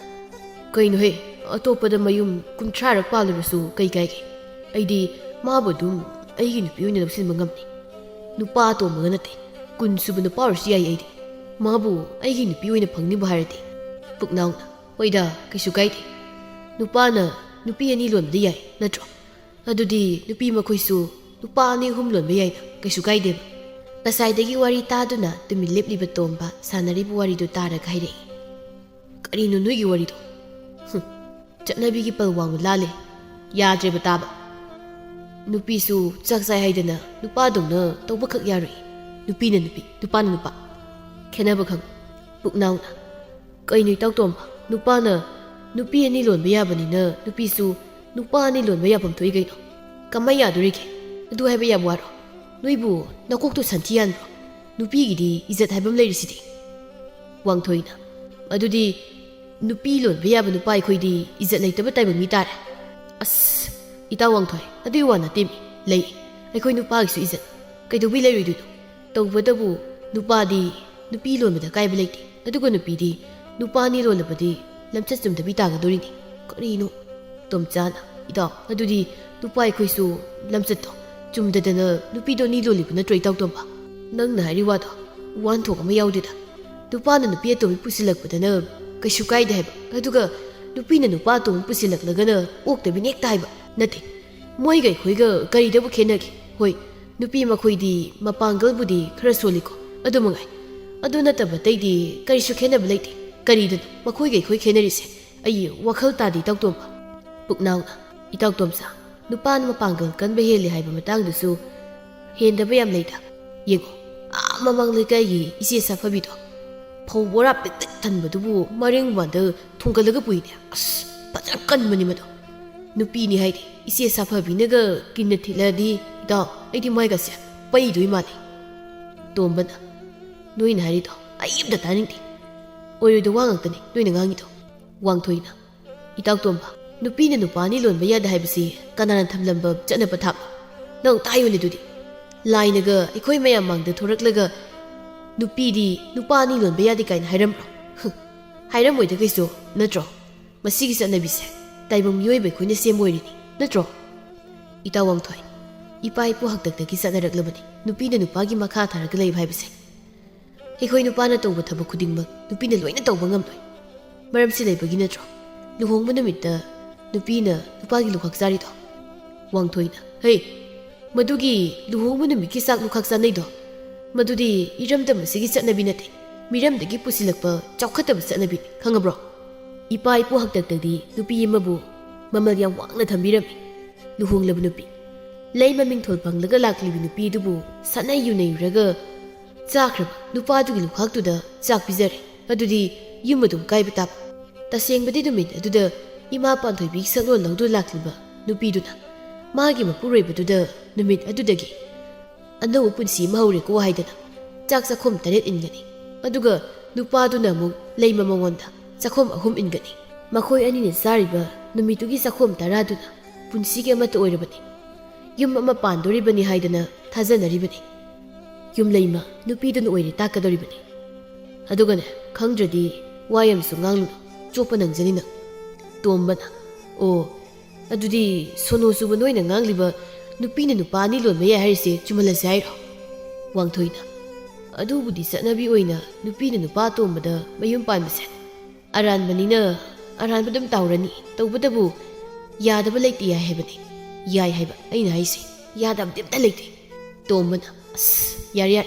A: ꯀꯩꯅꯣꯍꯦ ꯑꯇꯣꯞꯄꯗ ꯃꯌꯨꯝ 30 ꯄꯥꯜꯂꯨꯔꯁꯨ ꯀꯩ ꯀꯥꯏꯒꯦ ꯑꯩꯗꯤ ꯃꯥꯕꯨ ꯑꯗꯨꯝ ꯑꯩꯒꯤ ꯅꯨꯄꯤ ꯑꯣꯏꯅ ꯂꯧꯁꯤꯟꯕ ꯉꯝꯅꯤ ꯅꯨꯄꯥ ꯑꯇꯣꯝꯕꯒ ꯅꯠꯇꯦ 10 ꯁꯨꯕ ꯅꯨꯄꯥ ꯑꯣꯏꯔꯁꯨ ꯌꯥꯏ ꯑꯩꯗꯤ ꯃꯥꯕꯨ ꯑꯩꯒꯤ ꯅꯨꯄꯤ ꯑꯣꯏꯅ ꯐꯪꯅꯤꯕ ꯍꯥꯏꯔꯗꯤ ꯄꯨꯛꯅꯥꯎꯅ ꯍꯣꯏꯗ ꯀꯩꯁꯨ ꯀꯥꯏꯗꯦ ꯅꯨꯄꯥꯅ ꯅꯨꯄꯤ 2 ꯂꯣꯟꯕꯗꯤ ꯌꯥꯏ ꯅꯠꯇ꯭ꯔꯣ ꯑꯗꯨꯗꯤ ꯅꯨꯄꯤ ꯃꯈꯣꯏꯁꯨ ꯅꯨꯄꯥ 2-3 ꯂꯣꯟꯕ ꯌꯥꯏꯅ ꯀꯩꯁꯨ ꯀꯥꯏꯗꯦꯕ ꯉꯁꯥꯏꯗꯒꯤ ꯋꯥꯔꯤ ꯇꯥꯗꯨꯅ ꯇꯨꯃꯤꯟ ꯂꯦꯞꯂꯤꯕ ꯇꯣꯝꯕ ꯁꯥꯟꯅꯔꯤꯕ ꯋꯥꯔꯤꯗꯨ ꯇꯥꯔꯒ ꯍꯥꯏꯔꯛꯏ ꯀꯔꯤꯅꯣ ꯅꯣꯏꯒꯤ ꯋꯥꯔꯤꯗꯣ ꯆꯠꯅꯕꯤꯒꯤ ꯄꯜ ꯋꯥꯡꯕ ꯂꯥꯜꯂꯦ ꯌꯥꯗ꯭ꯔꯦꯕ ꯇꯥꯕ ꯅꯨꯄꯤꯁꯨ ꯆꯥꯛ ꯆꯥꯏ ꯍꯥꯏꯗꯅ ꯅꯨꯄꯥꯗꯧꯅ ꯇꯧꯕꯈꯛ ꯌꯥꯔꯣꯏ ꯅꯨꯄꯤꯅ ꯅꯨꯄꯤ ꯅꯨꯄꯥꯅ ꯅꯨꯄꯥ ꯈꯦꯠꯅꯕ ꯈꯪ ꯄꯨꯛꯅꯥꯎꯅ ꯀꯩꯅꯣ ꯏꯇꯥꯎ ꯇꯣꯝꯕ ꯅꯨꯄꯥꯅ ꯅꯨꯄꯤ 2 ꯂꯣꯟꯕ ꯌꯥꯕꯅꯤꯅ ꯅꯨꯄꯤꯁꯨ ꯅꯨꯄꯥ 2 ꯂꯣꯟꯕ ꯌꯥꯐꯝ ꯊꯣꯛꯏ ꯀꯩꯅꯣ ꯀꯃꯥꯏ ꯌꯥꯗꯣꯔꯤꯒꯦ ꯑꯗꯨ ꯍꯥꯏꯕ ꯌꯥꯕ ꯋꯥꯔꯣ ꯅꯣꯏꯕꯨ ꯅꯀꯣꯛꯇꯣ ꯁꯟꯊꯤ ꯌꯥꯟꯕ꯭ꯔꯣ ꯅꯨꯄꯤꯒꯤꯗꯤ ꯏꯖꯠ ꯍꯥꯏꯕ ꯑꯃ ꯂꯩꯔꯤꯁꯤꯗꯤ ꯋꯥꯡꯊꯣꯏꯅ ꯑꯗꯨꯗꯤ ꯅꯨꯄꯤ ꯂꯣꯟꯕ ꯌꯥꯕ ꯅꯨꯄꯥ ꯑꯩꯈꯣꯏꯗꯤ ꯏꯖꯠ ꯂꯩꯇꯕ ꯇꯥꯏꯕꯪ ꯃꯤ ꯇꯥꯔꯦ ꯑꯁ ꯏꯇꯥꯎ ꯋꯥꯡꯊꯣꯏ ꯑꯗꯨꯒꯤ ꯋꯥ ꯅꯠꯇꯦꯃꯤ ꯂꯩ ꯑꯩꯈꯣꯏ ꯅꯨꯄꯥꯒꯤꯁꯨ ꯏꯖꯠ ꯀꯩꯗꯧꯕꯩ ꯂꯩꯔꯣꯏꯗꯣꯏꯅꯣ ꯇꯧꯕꯇꯕꯨ ꯅꯨꯄꯥꯗꯤ ꯅꯨꯄꯤ ꯂꯣꯟꯕꯗ ꯀꯥꯏꯕ ꯂꯩꯇꯦ ꯑꯗꯨꯒ ꯅꯨꯄꯤꯗꯤ ꯅꯨꯄꯥ 2 ꯂꯣꯜꯂꯕꯗꯤ ꯂꯝꯆꯠ ꯆꯨꯝꯗꯕꯤ ꯇꯥꯒꯗꯣꯔꯤꯅꯤ ꯀꯔꯤꯅꯣ ꯇꯣꯝꯆꯥꯅ ꯏꯇꯥꯎ ꯑꯗꯨꯗꯤ ꯅꯨꯄꯥ ꯑꯩꯈꯣꯏꯁꯨ ꯂꯝꯆꯠꯇꯣ ꯆꯨꯝꯗꯗꯅ ꯅꯨꯄꯤꯗꯣ 2 ꯂꯣꯜꯂꯤꯕ ꯅꯠꯇ꯭ꯔꯣ ꯏꯇꯥꯎ ꯇꯣꯝꯕ ꯅꯪꯅ ꯍꯥꯏꯔꯤ ꯋꯥꯗꯣ ꯋꯥꯟꯊꯣꯛ ꯑꯃ ꯌꯥꯎꯗꯦꯗ ꯅꯨꯄꯥꯅ ꯅꯨꯄꯤ ꯑꯇꯣꯝꯕꯤ ꯄꯨꯁꯤꯜꯂꯛꯄꯗꯅ ꯀꯩꯁꯨ ꯀꯥꯏꯗꯦ ꯍꯥꯏꯕ ꯑꯗꯨꯒ ꯅꯨꯄꯤꯅ ꯅꯨꯄꯥ ꯇꯣꯡ ꯄꯨꯁꯤꯜꯂꯛꯂꯒꯅ ꯑꯣꯛꯇꯕꯤꯅ ꯍꯦꯛꯇ ꯍꯥꯏꯕ ꯅꯠꯇꯦ ꯃꯣꯏꯒ ꯑꯩꯈꯣꯏꯒ ꯀꯔꯤꯗꯕꯨ ꯈꯦꯠꯅꯒꯦ ꯍꯣꯏ ꯅꯨꯄꯤ ꯃꯈꯣꯏꯗꯤ ꯃꯄꯥꯡꯒꯜꯕꯨꯗꯤ ꯈꯔ ꯁꯣꯜꯂꯤꯀꯣ ꯑꯗꯨ ꯃꯉꯥꯏ ꯑꯗꯨ ꯅꯠꯇꯕ ꯑꯇꯩꯗꯤ ꯀꯔꯤꯁꯨ ꯈꯦꯠꯅꯕ ꯂꯩꯇꯦ ꯀꯔꯤꯗꯅꯣ ꯃꯈꯣꯏꯒ ꯑꯩꯈꯣꯏ ꯈꯦꯠꯅꯔꯤꯁꯦ ꯑꯩ ꯋꯥꯈꯜ ꯇꯥꯗꯦ ꯏꯇꯥꯎꯇꯣꯝꯕ ꯄꯨꯛꯅꯥꯎꯅ ꯏꯇꯥꯎꯇꯣꯝꯆꯥ ꯅꯨꯄꯥꯅ ꯃꯄꯥꯡꯒꯜ ꯀꯟꯕ ꯍꯦꯜꯂꯤ ꯍꯥꯏꯕ ꯃꯇꯥꯡꯗꯁꯨ ꯍꯦꯟꯗꯕ ꯌꯥꯝ ꯂꯩꯗ ꯌꯦꯡꯉꯣ ꯃꯃꯥꯡ ꯂꯩꯀꯥꯏꯒꯤ ꯏꯆꯦ ꯁꯥꯐꯕꯤꯗꯣ ꯐꯧ ꯕꯣꯔꯥ ꯄꯤꯛꯇꯛ ꯊꯟꯕꯗꯨꯕꯨ ꯃꯔꯦꯡꯕꯥꯟꯗ ꯊꯣꯡꯒꯠꯂꯒ ꯄꯨꯏꯅꯦ ꯑꯁ ꯐꯖꯅ ꯀꯟꯕꯅꯤ ꯃꯗꯣ ꯅꯨꯄꯤꯅꯤ ꯍꯥꯏꯗꯤ ꯏꯆꯦ ꯁꯥꯐꯕꯤꯅꯒ ꯀꯤꯟꯅ ꯊꯤꯜꯂꯗꯤ ꯏꯇꯥꯎ ꯑꯩꯗꯤ ꯃꯥꯏꯒꯁꯦ ꯄꯩꯗꯣꯏ ꯃꯥꯜꯂꯤ ꯇꯣꯝꯕꯅ ꯅꯣꯏꯅ ꯍꯥꯏꯔꯤꯗꯣ ꯑꯩ ꯑꯝꯇ ꯇꯥꯅꯤꯡꯗꯦ ꯑꯣꯏꯔꯣꯏꯗ ꯋꯥ ꯉꯥꯛꯇꯅꯤ ꯅꯣꯏꯅ ꯉꯥꯡꯉꯤꯗꯣ ꯋꯥꯡꯊꯣꯏꯅ ꯏꯇꯥꯎꯇꯣꯝꯕ ꯅꯨꯄꯤꯅ ꯅꯨꯄꯥꯅꯤ ꯂꯣꯟꯕ ꯌꯥꯗꯦ ꯍꯥꯏꯕꯁꯤ ꯀꯅꯥꯅ ꯊꯝꯂꯝꯕ ꯆꯠꯅ ꯄꯊꯥꯞꯅꯣ ꯅꯪ ꯇꯥꯏꯌꯣꯅꯦ ꯑꯗꯨꯗꯤ ꯂꯥꯏꯅꯒ ꯑꯩꯈꯣꯏ ꯃꯌꯥꯝ ꯃꯥꯡꯗ ꯊꯣꯔꯛꯂꯒ ꯅꯨꯄꯤꯗꯤ ꯅꯨꯄꯥꯅꯤ ꯂꯣꯟꯕ ꯌꯥꯗꯦ ꯀꯥꯏꯅ ꯍꯥꯏꯔꯝꯕ꯭ꯔꯣ ꯍꯥꯏꯔꯝꯃꯣꯏꯗ ꯀꯩꯁꯨ ꯅꯠꯇ꯭ꯔꯣ ꯃꯁꯤꯒꯤ ꯆꯠꯅꯕꯤꯁꯦ ꯇꯥꯏꯕꯪ ꯃꯤꯑꯣꯏꯕ ꯑꯩꯈꯣꯏꯅ ꯁꯦꯝꯕ ꯑꯣꯏꯔꯤꯅꯤ ꯅꯠꯇ꯭ꯔꯣ ꯏꯇꯥꯎ ꯋꯥꯡꯊꯣꯏ ꯏꯄꯥ ꯏꯄꯨ ꯍꯥꯛꯇꯛꯇꯒꯤ ꯆꯠꯅꯔꯛꯂꯕꯅꯤ ꯅꯨꯄꯤꯅ ꯅꯨꯄꯥꯒꯤ ꯃꯈꯥ ꯊꯥꯔꯒ ꯂꯩꯕ ꯍꯥꯏꯕꯁꯦ ꯑꯩꯈꯣꯏ ꯅꯨꯄꯥꯅ ꯇꯧꯕ ꯊꯕꯛ ꯈꯨꯗꯤꯡꯃꯛ ꯅꯨꯄꯤꯅ ꯂꯣꯏꯅ ꯇꯧꯕ ꯉꯝꯂꯣꯏ ꯃꯔꯝꯁꯤ ꯂꯩꯕꯒꯤ ꯅꯠꯇ꯭ꯔꯣ ꯂꯨꯍꯣꯡꯕ ꯅꯨꯃꯤꯠꯇ ꯅꯨꯄꯤꯅ ꯅꯨꯄꯥꯒꯤ ꯂꯨꯈꯥꯛ ꯆꯥꯔꯤꯗꯣ ꯋꯥꯡꯊꯣꯏꯅ ꯍꯩ ꯃꯗꯨꯒꯤ ꯂꯨꯍꯣꯡꯕ ꯅꯨꯃꯤꯠꯀꯤ ꯆꯥꯛ ꯂꯨꯈꯥꯛ ꯆꯥꯅꯩꯗꯣ ꯃꯗꯨꯗꯤ ꯏꯔꯝꯗꯝ ꯑꯁꯤꯒꯤ ꯆꯠꯅꯕꯤ ꯅꯠꯇꯦ ꯃꯤꯔꯝꯗꯒꯤ ꯄꯨꯁꯤꯜꯂꯛꯄ ꯆꯥꯎꯈꯠꯇꯕ ꯆꯠꯅꯕꯤꯅꯤ ꯈꯪꯉꯕ꯭ꯔꯣ ꯏꯄꯥ ꯏꯄꯨ ꯍꯥꯛꯇꯛꯇꯗꯤ ꯅꯨꯄꯤ ꯑꯃꯕꯨ ꯃꯃꯜ ꯌꯥꯝ ꯋꯥꯡꯅ ꯊꯝꯕꯤꯔꯝꯃꯤ ꯂꯨꯍꯣꯡꯂꯕ ꯅꯨꯄꯤ ꯂꯩꯃ ꯃꯤꯡꯊꯣꯜ ꯐꯪꯂꯒ ꯂꯥꯛꯂꯤꯕ ꯅꯨꯄꯤ ꯑꯗꯨꯕꯨ ꯁꯥꯟꯅꯩ ꯌꯨꯅꯩꯔꯒ ꯆꯥꯈ꯭ꯔꯕ ꯅꯨꯄꯥꯗꯨꯒꯤ ꯂꯨꯈꯥꯛꯇꯨꯗ ꯆꯥꯛ ꯄꯤꯖꯔꯦ ꯑꯗꯨꯗꯤ ꯌꯨꯝ ꯑꯗꯨꯝ ꯀꯥꯏꯕ ꯇꯥꯕ ꯇꯁꯦꯡꯕꯗꯤ ꯅꯨꯃꯤꯠ ꯑꯗꯨꯗ ꯏꯃꯥ ꯄꯥꯟꯊꯣꯏꯕꯤ ꯁꯛꯂꯣꯟ ꯂꯧꯗꯨꯅ ꯂꯥꯛꯂꯤꯕ ꯅꯨꯄꯤꯗꯨꯅ ꯃꯥꯒꯤ ꯃꯄꯨꯔꯣꯏꯕꯗꯨꯗ ꯅꯨꯃꯤꯠ ꯑꯗꯨꯗꯒꯤ ꯑꯅꯧꯕ ꯄꯨꯟꯁꯤ ꯑꯃ ꯍꯧꯔꯦꯀꯣ ꯍꯥꯏꯗꯅ ꯆꯥꯛ ꯆꯥꯛꯈꯣꯝ 9 ꯏꯟꯒꯅꯤ ꯑꯗꯨꯒ ꯅꯨꯄꯥꯗꯨꯅ ꯑꯃꯨꯛ ꯂꯩꯃ ꯃꯉꯣꯟꯗ ꯆꯥꯛꯈꯣꯝ 3 ꯏꯟꯒꯅꯤ ꯃꯈꯣꯏ ꯑꯅꯤꯅ ꯆꯥꯔꯤꯕ ꯅꯨꯃꯤꯠꯇꯨꯒꯤ ꯆꯥꯛꯈꯣꯝ 10ꯗꯨꯅ ꯄꯨꯟꯁꯤꯒꯤ ꯑꯃꯠꯇ ꯑꯣꯏꯔꯕꯅꯤ ꯌꯨꯝ ꯑꯃ ꯄꯥꯟꯗꯣꯔꯤꯕꯅꯤ ꯍꯥꯏꯗꯅ ꯊꯥꯖꯅꯔꯤꯕꯅꯤ ꯌꯨꯝꯂꯩꯃ ꯅꯨꯄꯤꯗꯨꯅ ꯑꯣꯏꯔꯦ ꯇꯥꯛꯀꯗꯧꯔꯤꯕꯅꯤ ꯑꯗꯨꯒꯅꯦ ꯈꯪꯗ꯭ꯔꯗꯤ ꯋꯥ ꯌꯥꯝꯁꯨ ꯉꯥꯡꯂꯨꯅꯨ ꯆꯣꯞꯄ ꯅꯪꯖꯅꯤꯅ ꯇꯣꯝꯕꯅ ꯑꯣ ꯑꯗꯨꯗꯤ ꯁꯣꯅꯣ ꯆꯨꯕ ꯅꯣꯏꯅ ꯉꯥꯡꯂꯤꯕ ꯅꯨꯄꯤꯅ ꯅꯨꯄꯥ ꯑꯅꯤ ꯂꯣꯟꯕ ꯌꯥꯏ ꯍꯥꯏꯔꯤꯁꯦ ꯆꯨꯝꯍꯜꯂꯁꯦ ꯍꯥꯏꯔꯣ ꯋꯥꯡꯊꯣꯏꯅ ꯑꯗꯨꯕꯨꯗꯤ ꯆꯠꯅꯕꯤ ꯑꯣꯏꯅ ꯅꯨꯄꯤꯅ ꯅꯨꯄꯥ ꯑꯇꯣꯝꯕꯗ ꯃꯌꯨꯝ ꯄꯥꯟꯕꯁꯦ ꯑꯔꯥꯟꯕꯅꯤꯅ ꯑꯔꯥꯟꯕ ꯑꯗꯨꯝ ꯇꯧꯔꯅꯤ ꯇꯧꯕꯇꯕꯨ ꯌꯥꯗꯕ ꯂꯩꯇꯦ ꯌꯥꯏ ꯍꯥꯏꯕꯅꯤ ꯌꯥꯏ ꯍꯥꯏꯕ ꯑꯩꯅ ꯍꯥꯏꯁꯦ ꯌꯥꯗꯕꯗꯤ ꯑꯝꯇ ꯂꯩꯇꯦ ꯇꯣꯝꯕꯅ ꯑꯁ ꯌꯥꯔꯦ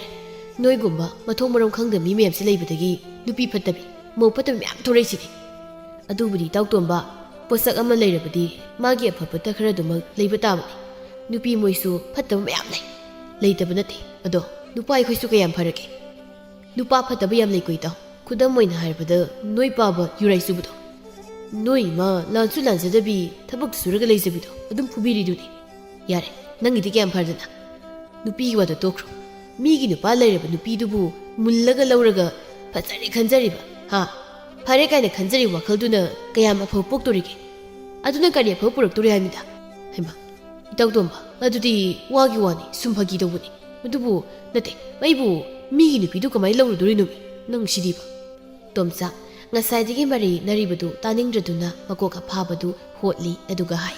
A: ꯅꯣꯏꯒꯨꯝꯕ ꯃꯊꯣꯡ ꯃꯔꯝ ꯈꯪꯗꯕ ꯃꯤ ꯃꯌꯥꯝꯁꯦ ꯂꯩꯕꯗꯒꯤ ꯅꯨꯄꯤ ꯐꯠꯇꯕꯤ ꯃꯧ ꯐꯠꯇꯕꯤ ꯃꯌꯥꯝ ꯊꯣꯔꯛꯏꯁꯤꯅꯤ ꯑꯗꯨꯕꯨꯗꯤ ꯏꯇꯥꯎꯇꯣꯝꯕ ꯄꯣꯠꯁꯛ ꯑꯃ ꯂꯩꯔꯕꯗꯤ ꯃꯥꯒꯤ ꯑꯐ ꯐꯠꯇ ꯈꯔꯗꯨꯃꯛ ꯂꯩꯕ ꯇꯥꯕꯅꯤ ꯅꯨꯄꯤ ꯃꯣꯏꯁꯨ ꯐꯠꯇꯕ ꯃꯌꯥꯝ ꯂꯩꯇꯕ ꯅꯠꯇꯦ ꯑꯗꯣ ꯅꯨꯄꯥ ꯑꯩꯈꯣꯏꯁꯨ ꯀꯌꯥꯝ ꯐꯔꯒꯦ ꯅꯨꯄꯥ ꯐꯠꯇꯕ ꯌꯥꯝ ꯂꯩꯀꯣ ꯏꯇꯥꯎ ꯈꯨꯗꯝ ꯑꯣꯏꯅ ꯍꯥꯏꯔꯕꯗ ꯅꯣꯏ ꯄꯥꯕ ꯌꯨꯔꯥꯏ ꯆꯨꯕꯗꯣ ꯅꯣꯏ ꯏꯃꯥ ꯂꯥꯟꯁꯨ ꯂꯥꯟꯖꯗꯕꯤ ꯊꯕꯛ ꯁꯨꯔꯒ ꯂꯩꯖꯕꯤꯗꯣ ꯑꯗꯨꯝ ꯐꯨꯕꯤꯔꯤꯗꯨꯅꯤ ꯌꯥꯔꯦ ꯅꯪꯒꯤꯗꯤ ꯀꯌꯥꯝ ꯐꯔꯗꯅ ꯅꯨꯄꯤꯒꯤ ꯋꯥꯗꯣ ꯇꯣꯛꯈ꯭ꯔꯣ ꯃꯤꯒꯤ ꯅꯨꯄꯥ ꯂꯩꯔꯕ ꯅꯨꯄꯤꯗꯨꯕꯨ ꯃꯨꯜꯂꯒ ꯂꯧꯔꯒ ꯐꯖꯔꯦ ꯈꯟꯖꯔꯤꯕ ꯐꯔꯦ ꯀꯥꯏꯅ ꯈꯟꯖꯔꯤꯕ ꯋꯥꯈꯜꯗꯨꯅ ꯀꯌꯥꯝ ꯑꯐꯕ ꯄꯣꯛꯇꯣꯔꯤꯒꯦ ꯑꯗꯨꯅ ꯀꯔꯤ ꯑꯐꯕ ꯄꯨꯔꯛꯇꯣꯔꯤ ꯍꯥꯏꯕꯅꯤꯗ ꯍꯩꯃꯥ ꯏꯇꯥꯎꯇꯣꯝꯕ ꯑꯗꯨꯗꯤ ꯋꯥꯒꯤ ꯋꯥꯅꯤ ꯁꯨꯝ ꯐꯥꯒꯤ ꯇꯧꯕꯅꯤ ꯑꯗꯨꯕꯨ ꯅꯠꯇꯦ ꯑꯩꯕꯨ ꯃꯤꯒꯤ ꯅꯨꯄꯤꯗꯨ ꯀꯃꯥꯏꯅ ꯂꯧꯔꯨꯗꯣꯔꯤꯅꯣ ꯅꯪ ꯁꯤꯗꯤꯕ ꯇꯣꯝꯆꯥ ꯉꯁꯥꯏꯗꯒꯤ ꯃꯔꯤ ꯅꯔꯤꯕꯗꯨ ꯇꯥꯅꯤꯡꯗ꯭ꯔꯗꯨꯅ ꯃꯀꯣꯛ ꯑꯐꯥꯕꯗꯨ ꯍꯣꯠꯂꯤ ꯑꯗꯨꯒ ꯍꯥꯏ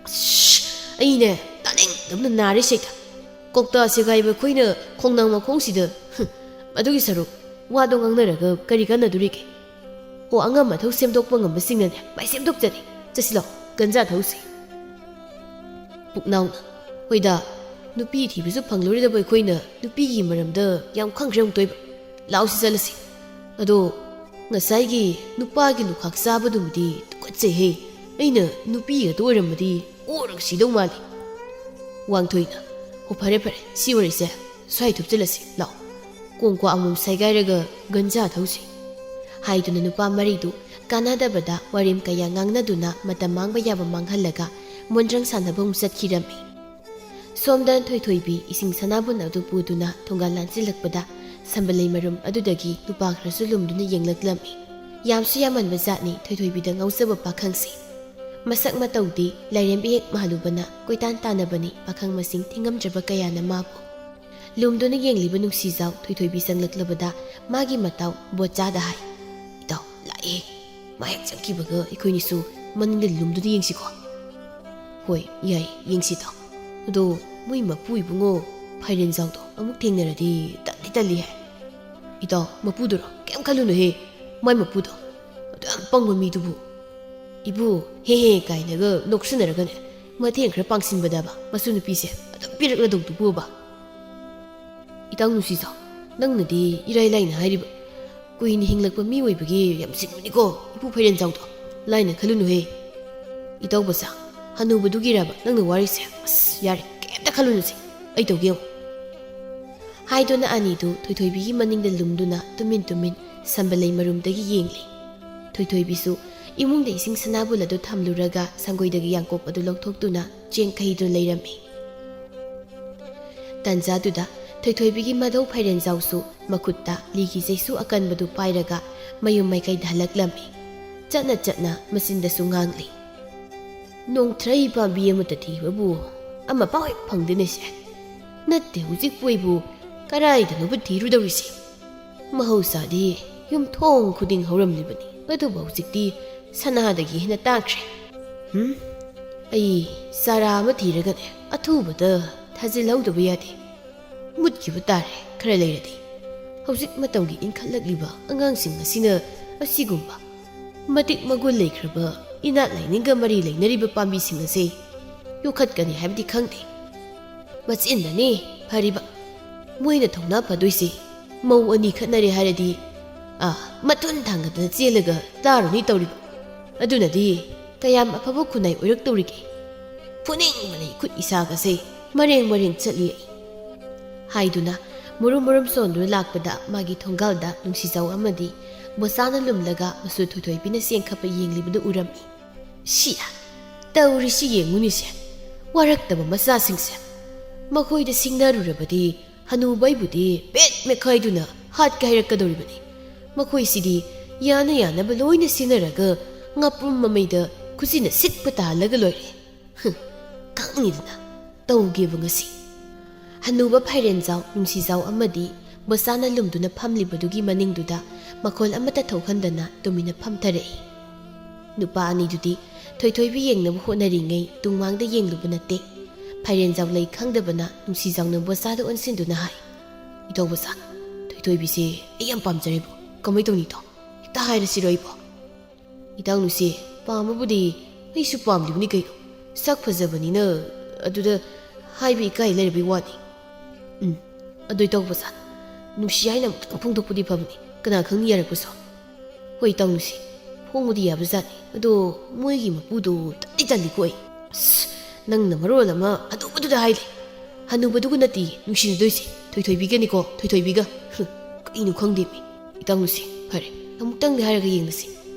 A: ꯑꯁ ꯑꯩꯅꯦ ꯇꯥꯅꯤꯡꯗꯕꯅ ꯅꯥꯔꯦ ꯁꯩꯇ ꯀꯧꯇꯥ ꯁꯦꯒꯥꯏꯕ ꯑꯩꯈꯣꯏꯅ ꯈꯣꯡꯅꯥꯡ ꯃꯈꯣꯡꯁꯤꯗ ꯑꯗꯨꯒꯤ ꯁꯔꯨꯛ ꯋꯥꯗꯣ ꯉꯥꯡꯅꯔꯒ ꯀꯔꯤ ꯀꯥꯟꯅꯗꯣꯔꯤꯒꯦ ꯑꯣ ꯑꯉꯝ ꯑꯊꯧ ꯁꯦꯝꯗꯣꯛꯄ ꯉꯝꯕꯁꯤꯡꯅꯅꯦ ꯃꯥꯏ ꯁꯦꯝꯗꯣꯛꯆꯅꯤ ꯆꯠꯁꯤꯜꯂꯣ ꯒꯟꯖꯥ ꯊꯧꯁꯤ ꯄꯨꯛꯅꯥꯎꯅ ꯍꯣꯏꯗ ꯅꯨꯄꯤ ꯊꯤꯕꯁꯨ ꯐꯪꯂꯣꯏꯗꯕ ꯑꯩꯈꯣꯏꯅ ꯅꯨꯄꯤꯒꯤ ꯃꯔꯝꯗ ꯌꯥꯝ ꯈꯪꯈ꯭ꯔꯦ ꯑꯃꯨꯛ ꯇꯣꯏꯕ ꯂꯥꯛꯎꯁꯤ ꯆꯠꯂꯁꯤ ꯑꯗꯣ ꯉꯁꯥꯏꯒꯤ ꯅꯨꯄꯥꯒꯤ ꯂꯨꯈꯥꯛ ꯆꯥꯕꯗꯨꯕꯨꯗꯤ ꯇꯨꯀꯠꯆꯩꯍꯦ ꯑꯩꯅ ꯅꯨꯄꯤꯒꯗꯣ ꯑꯣꯏꯔꯝꯃꯗꯤ ꯑꯣꯔꯒ ꯁꯤꯗꯧ ꯃꯥꯜꯂꯤ ꯋꯥꯡꯊꯣꯏꯅ ꯍꯣ ꯐꯔꯦ ꯁꯤ ꯋꯥꯔꯤꯁꯦ ꯁ꯭ꯋꯥꯏ ꯊꯨꯞꯆꯜꯂꯁꯤ ꯂꯥꯛꯑꯣ ꯀꯣꯡꯀ꯭ꯋꯥ ꯑꯃꯃꯝ ꯁꯥꯏꯒꯥꯏꯔꯒ ꯒꯟꯖꯥ ꯊꯧꯁꯤ ꯍꯥꯏꯗꯨꯅ ꯅꯨꯄꯥ ꯃꯔꯤꯗꯨ ꯀꯥꯟꯅꯗꯕꯗ ꯋꯥꯔꯦꯝ ꯀꯌꯥ ꯉꯥꯡꯅꯗꯨꯅ ꯃꯇꯝ ꯃꯥꯡꯕ ꯌꯥꯕ ꯃꯥꯡꯍꯜꯂꯒ ꯃꯣꯟꯗ꯭ꯔꯪ ꯁꯥꯟꯅꯕ ꯑꯃꯨꯛ ꯆꯠꯈꯤꯔꯝꯃꯤ ꯁꯣꯝꯗ ꯊꯣꯏꯊꯣꯏꯕꯤ ꯏꯁꯤꯡ ꯁꯅꯥꯕꯨꯟ ꯑꯗꯨ ꯄꯨꯗꯨꯅ ꯊꯣꯡꯒꯥꯜ ꯂꯥꯟꯁꯤꯜꯂꯛꯄꯗ ꯁꯝꯕꯜꯂꯩ ꯃꯔꯨꯝ ꯑꯗꯨꯗꯒꯤ ꯅꯨꯄꯥ ꯈꯔꯁꯨ ꯂꯨꯝꯗꯨꯅ ꯌꯦꯡꯂꯛꯂꯝꯃꯤ ꯌꯥꯝꯁꯨ ꯌꯥꯝꯃꯟꯕ ꯖꯥꯠꯅꯤ ꯊꯣꯏꯊꯣꯏꯕꯤꯗ ꯉꯥꯎꯖꯕ ꯄꯥꯈꯪꯁꯤ ꯃꯁꯛ ꯃꯇꯧꯗꯤ ꯂꯥꯏꯔꯦꯝꯕꯤ ꯍꯦꯛ ꯃꯥꯜꯂꯨꯕꯅ ꯀꯣꯏꯇꯥꯟ ꯇꯥꯟꯅꯕꯅꯤ ꯄꯥꯈꯪ ꯃꯁꯤꯡ ꯊꯤꯡꯉꯝꯗ꯭ꯔꯕ ꯀꯌꯥꯅ ꯃꯥꯕꯨ ꯂꯨꯝꯗꯨꯅ ꯌꯦꯡꯂꯤꯕ ꯅꯨꯡꯁꯤꯖꯥꯎ ꯊꯣꯏꯊꯣꯏꯕꯤ ꯆꯪꯂꯛꯂꯕꯗ ꯃꯥꯒꯤ ꯃꯇꯥꯎ ꯕꯣꯠꯆꯥꯗ ꯍꯥꯏ ꯏꯇꯥꯎ ꯂꯥꯛꯑꯦ ꯃꯥ ꯍꯦꯛ ꯆꯪꯈꯤꯕꯒ ꯑꯩꯈꯣꯏꯅꯤꯁꯨ ꯃꯅꯤꯡꯗ ꯂꯨꯝꯗꯨꯅ ꯌꯦꯡꯁꯤꯀꯣ ꯍꯣꯏ ꯌꯥꯏ ꯌꯦꯡꯁꯤ ꯇꯥꯎ ꯑꯗꯣ ꯃꯣꯏ ꯃꯄꯨ ꯏꯕꯨꯡꯉꯣ ꯐꯥꯏꯔꯦꯟꯖꯥꯎꯗꯣ ꯑꯃꯨꯛ ꯊꯦꯡꯅꯔꯗꯤ ꯇꯜꯂꯤ ꯍꯥꯏ ꯏꯇꯥꯎ ꯃꯄꯨꯗꯨꯔꯣ ꯀꯩꯝ ꯈꯜꯂꯨꯅꯨꯍꯦ ꯃꯥꯏ ꯃꯄꯨꯗꯣ ꯌꯥꯝ ꯄꯪꯕ ꯃꯤꯗꯨꯕꯨ 이부 헤헤 가이나가 녹스너라가네 마태엔 그래 빵신바다바 마수 누피세 아담 삐럭라동도 부어봐 이당 누시서 낭나디 이라이라이나 하이리바 꾸이니 힝락바 미오이바기 얌식무니고 이부 파이렌자우도 라이나 칼루누헤 이다우바사 하누바두기라바 낭나 와리세 아스 야리 깹다 칼루누세 아이도기요 하이도나 아니도 토이토이비기 마닝다 룸두나 뚜민 삼발레이 마룸다기 옌리 토이토이비수 이몽대 이싱 사나불라도 탐루라가 상고이다기 양꼽아도 럭톡두나 쟁카이도 레이람미 단자두다 토이토이비기 마도 파이렌자우수 마쿠타 리기제수 아칸바도 파이라가 마유마이카이 달락람미 짠나 마신다수 ꯉꯥꯡꯂꯤ ꯅꯣꯡꯊ꯭ꯔꯩ ꯄꯥꯝꯕꯤ ꯑꯃꯇ ꯊꯤꯕꯕꯨ ꯑꯃ ꯄꯥꯎ ꯍꯦꯛ ꯐꯪꯗꯦꯅꯦꯁꯦ ꯅꯠꯇꯦ ꯍꯧꯖꯤꯛꯄꯨ ꯑꯩꯕꯨ ꯀꯔꯥꯏꯗꯅꯣꯕꯨ ꯊꯤꯔꯨꯗꯧꯔꯤꯁꯦ ꯃꯍꯧꯁꯥꯗꯤ ꯌꯨꯝꯊꯣꯡ ꯈꯨꯗꯤꯡ ꯍꯧꯔꯝꯂꯤꯕꯅꯤ ꯑꯗꯨꯕꯨ ꯍꯧꯖꯤꯛꯇꯤ ꯁꯅꯥꯗꯒꯤ ꯍꯦꯟꯅ ꯇꯥꯡꯈ꯭ꯔꯦ ꯑꯩ ꯆꯥꯔꯥ ꯑꯃ ꯊꯤꯔꯒꯅꯦ ꯑꯊꯨꯕꯗ ꯊꯥꯖꯤꯜꯍꯧꯗꯕ ꯌꯥꯗꯦ ꯃꯨꯠꯈꯤꯕ ꯇꯥꯔꯦ ꯈꯔ ꯂꯩꯔꯗꯤ ꯍꯧꯖꯤꯛ ꯃꯇꯝꯒꯤ ꯏꯟꯈꯠꯂꯛꯂꯤꯕ ꯑꯉꯥꯡꯁꯤꯡ ꯑꯁꯤꯅ ꯑꯁꯤꯒꯨꯝꯕ ꯃꯇꯤꯛ ꯃꯒꯨꯟ ꯂꯩꯈ꯭ꯔꯕ ꯏꯅꯥꯠ ꯂꯥꯏꯅꯤꯡꯒ ꯃꯔꯤ ꯂꯩꯅꯔꯤꯕ ꯄꯥꯝꯕꯤꯁꯤꯡ ꯑꯁꯤ ꯌꯣꯛꯈꯠꯀꯅꯤ ꯍꯥꯏꯕꯗꯤ ꯈꯪꯗꯦ ꯃꯆꯤꯟꯗꯅꯤ ꯐꯔꯤꯕ ꯃꯣꯏꯅ ꯊꯧꯅꯥ ꯐꯗꯣꯏꯁꯤ ꯃꯧ ꯑꯅꯤ ꯈꯠꯅꯔꯦ ꯍꯥꯏꯔꯗꯤ ꯃꯊꯨꯟ ꯊꯥꯡꯒꯗꯅ ꯆꯦꯜꯂꯒ ꯇꯥꯔꯨꯅꯤ ꯇꯧꯔꯤꯕ ꯑꯗꯨꯅꯗꯤ ꯀꯌꯥꯝ ꯑꯐꯕ ꯈꯨꯟꯅꯥꯏ ꯑꯣꯏꯔꯛꯇꯧꯔꯤꯒꯦ ꯐꯨꯅꯤꯡꯕꯅ ꯏꯈꯨꯠ ꯏꯁꯥꯒꯁꯦ ꯃꯔꯦꯡ ꯆꯠꯂꯤ ꯑꯩ ꯍꯥꯏꯗꯨꯅ ꯃꯨꯔꯨꯝ ꯁꯣꯟꯗꯨꯅ ꯂꯥꯛꯄꯗ ꯃꯥꯒꯤ ꯊꯣꯡꯒꯥꯜꯗ ꯅꯨꯡꯁꯤꯖꯥꯎ ꯑꯃꯗꯤ ꯃꯣꯆꯥꯅ ꯂꯨꯝꯂꯒ ꯃꯁꯨ ꯊꯣꯏꯊꯣꯏꯕꯤꯅ ꯆꯦꯡꯈꯞꯄ ꯌꯦꯡꯂꯤꯕꯗꯨ ꯎꯔꯝꯃꯤ ꯁꯤꯌꯥ ꯇꯧꯔꯤꯁꯤ ꯌꯦꯡꯉꯨꯅꯤꯁꯦ ꯋꯥꯔꯛꯇꯕ ꯃꯆꯥꯁꯤꯡꯁꯦ ꯃꯈꯣꯏꯗ ꯁꯤꯡꯅꯔꯨꯔꯕꯗꯤ ꯍꯅꯨꯕꯩꯕꯨꯗꯤ ꯄꯦꯠ ꯃꯦꯈꯥꯏꯗꯨꯅ ꯍꯥꯠꯀ ꯍꯥꯏꯔꯛꯀꯗꯧꯔꯤꯕꯅꯤ ꯃꯈꯣꯏꯁꯤꯗꯤ ꯌꯥꯅ ꯂꯣꯏꯅ ꯁꯤꯟꯅꯔꯒ ꯉꯥꯄ꯭ꯔꯨꯝ ꯃꯃꯩꯗ ꯈꯨꯖꯤꯅ ꯁꯤꯠꯄ ꯇꯥꯍꯜꯂꯒ ꯂꯣꯏꯔꯦ ꯈꯪꯅꯤꯗꯅ ꯇꯧꯒꯦꯕ ꯉꯁꯤ ꯍꯅꯨꯕ ꯐꯥꯏꯔꯦꯟꯖꯥꯎ ꯅꯨꯡꯁꯤꯖꯥꯎ ꯑꯃꯗꯤ ꯃꯣꯆꯥꯅ ꯂꯨꯝꯗꯨꯅ ꯐꯝꯂꯤꯕꯗꯨꯒꯤ ꯃꯅꯤꯡꯗꯨꯗ ꯃꯈꯣꯜ ꯑꯃꯠꯇ ꯊꯣꯛꯍꯟꯗꯅ ꯇꯨꯃꯤꯟꯅ ꯐꯝꯊꯔꯛꯏ ꯅꯨꯄꯥ ꯑꯅꯤꯗꯨꯗꯤ ꯊꯣꯏꯊꯣꯏꯕꯤ ꯌꯦꯡꯅꯕ ꯍꯣꯠꯅꯔꯤꯉꯩ ꯇꯨꯡꯃꯥꯡꯗ ꯌꯦꯡꯂꯨꯕ ꯅꯠꯇꯦ ꯐꯥꯏꯔꯦꯟꯖꯥꯎ ꯂꯩ ꯈꯪꯗꯕꯅ ꯅꯨꯡꯁꯤꯖꯥꯎꯅ ꯃꯣꯆꯥꯗ ꯑꯣꯟꯁꯤꯟꯗꯨꯅ ꯍꯥꯏ ꯏꯇꯧ ꯃꯣꯆꯥ ꯊꯣꯏꯊꯣꯏꯕꯤꯁꯦ ꯑꯩ ꯌꯥꯝ ꯄꯥꯝꯖꯔꯦꯕꯣ ꯀꯃꯥꯏ ꯇꯧꯅꯤꯇꯣ ꯍꯦꯛꯇ ꯍꯥꯏꯔꯁꯤꯔꯣ ꯑꯩꯕꯣ ꯏꯇꯥꯎ ꯅꯨꯡꯁꯤ ꯄꯥꯝꯕꯕꯨꯗꯤ ꯑꯩꯁꯨ ꯄꯥꯝꯂꯤꯕꯅꯤ ꯀꯩꯅꯣ ꯁꯛ ꯐꯖꯕꯅꯤꯅ ꯑꯗꯨꯗ ꯍꯥꯏꯕ ꯏꯀꯥꯏ ꯂꯩꯔꯕꯩ ꯋꯥꯅꯤ ꯑꯗꯨ ꯏꯇꯧ ꯃꯣꯆꯥ ꯅꯨꯡꯁꯤ ꯍꯥꯏꯅ ꯑꯃꯨꯛꯇꯪ ꯐꯣꯡꯗꯣꯛꯄꯗꯤ ꯐꯕꯅꯤ ꯀꯅꯥ ꯈꯪꯅꯤ ꯌꯥꯔꯛꯄꯁꯨ ꯍꯣꯏ ꯏꯇꯥꯎ ꯅꯨꯡꯁꯤ ꯐꯣꯡꯕꯗꯤ ꯌꯥꯕꯖꯥꯠꯅꯤ ꯑꯗꯣ ꯃꯣꯏꯒꯤ ꯃꯄꯨꯗꯣ ꯇꯜꯂꯤꯀꯣ ꯑꯩ ꯑꯁ ꯅꯪꯅ ꯃꯔꯣꯜ ꯑꯃ ꯍꯅꯨꯕꯗꯨꯗ ꯍꯥꯏꯂꯦ ꯍꯅꯨꯕꯗꯨꯒ ꯅꯠꯇꯦ ꯅꯨꯡꯁꯤꯅꯗꯣꯏꯁꯦ ꯊꯣꯏꯊꯣꯏꯕꯤꯒꯅꯤꯀꯣ ꯊꯣꯏꯊꯣꯏꯕꯤꯒ ꯀꯩꯅꯣ ꯈꯪꯗꯦꯃꯤ ꯏꯇꯥꯎ ꯅꯨꯡꯁꯤ ꯐꯔꯦ ꯑꯃꯨꯛꯇꯪꯗꯤ ꯍꯥꯏꯔꯒ ꯌꯦꯡꯂꯁꯤ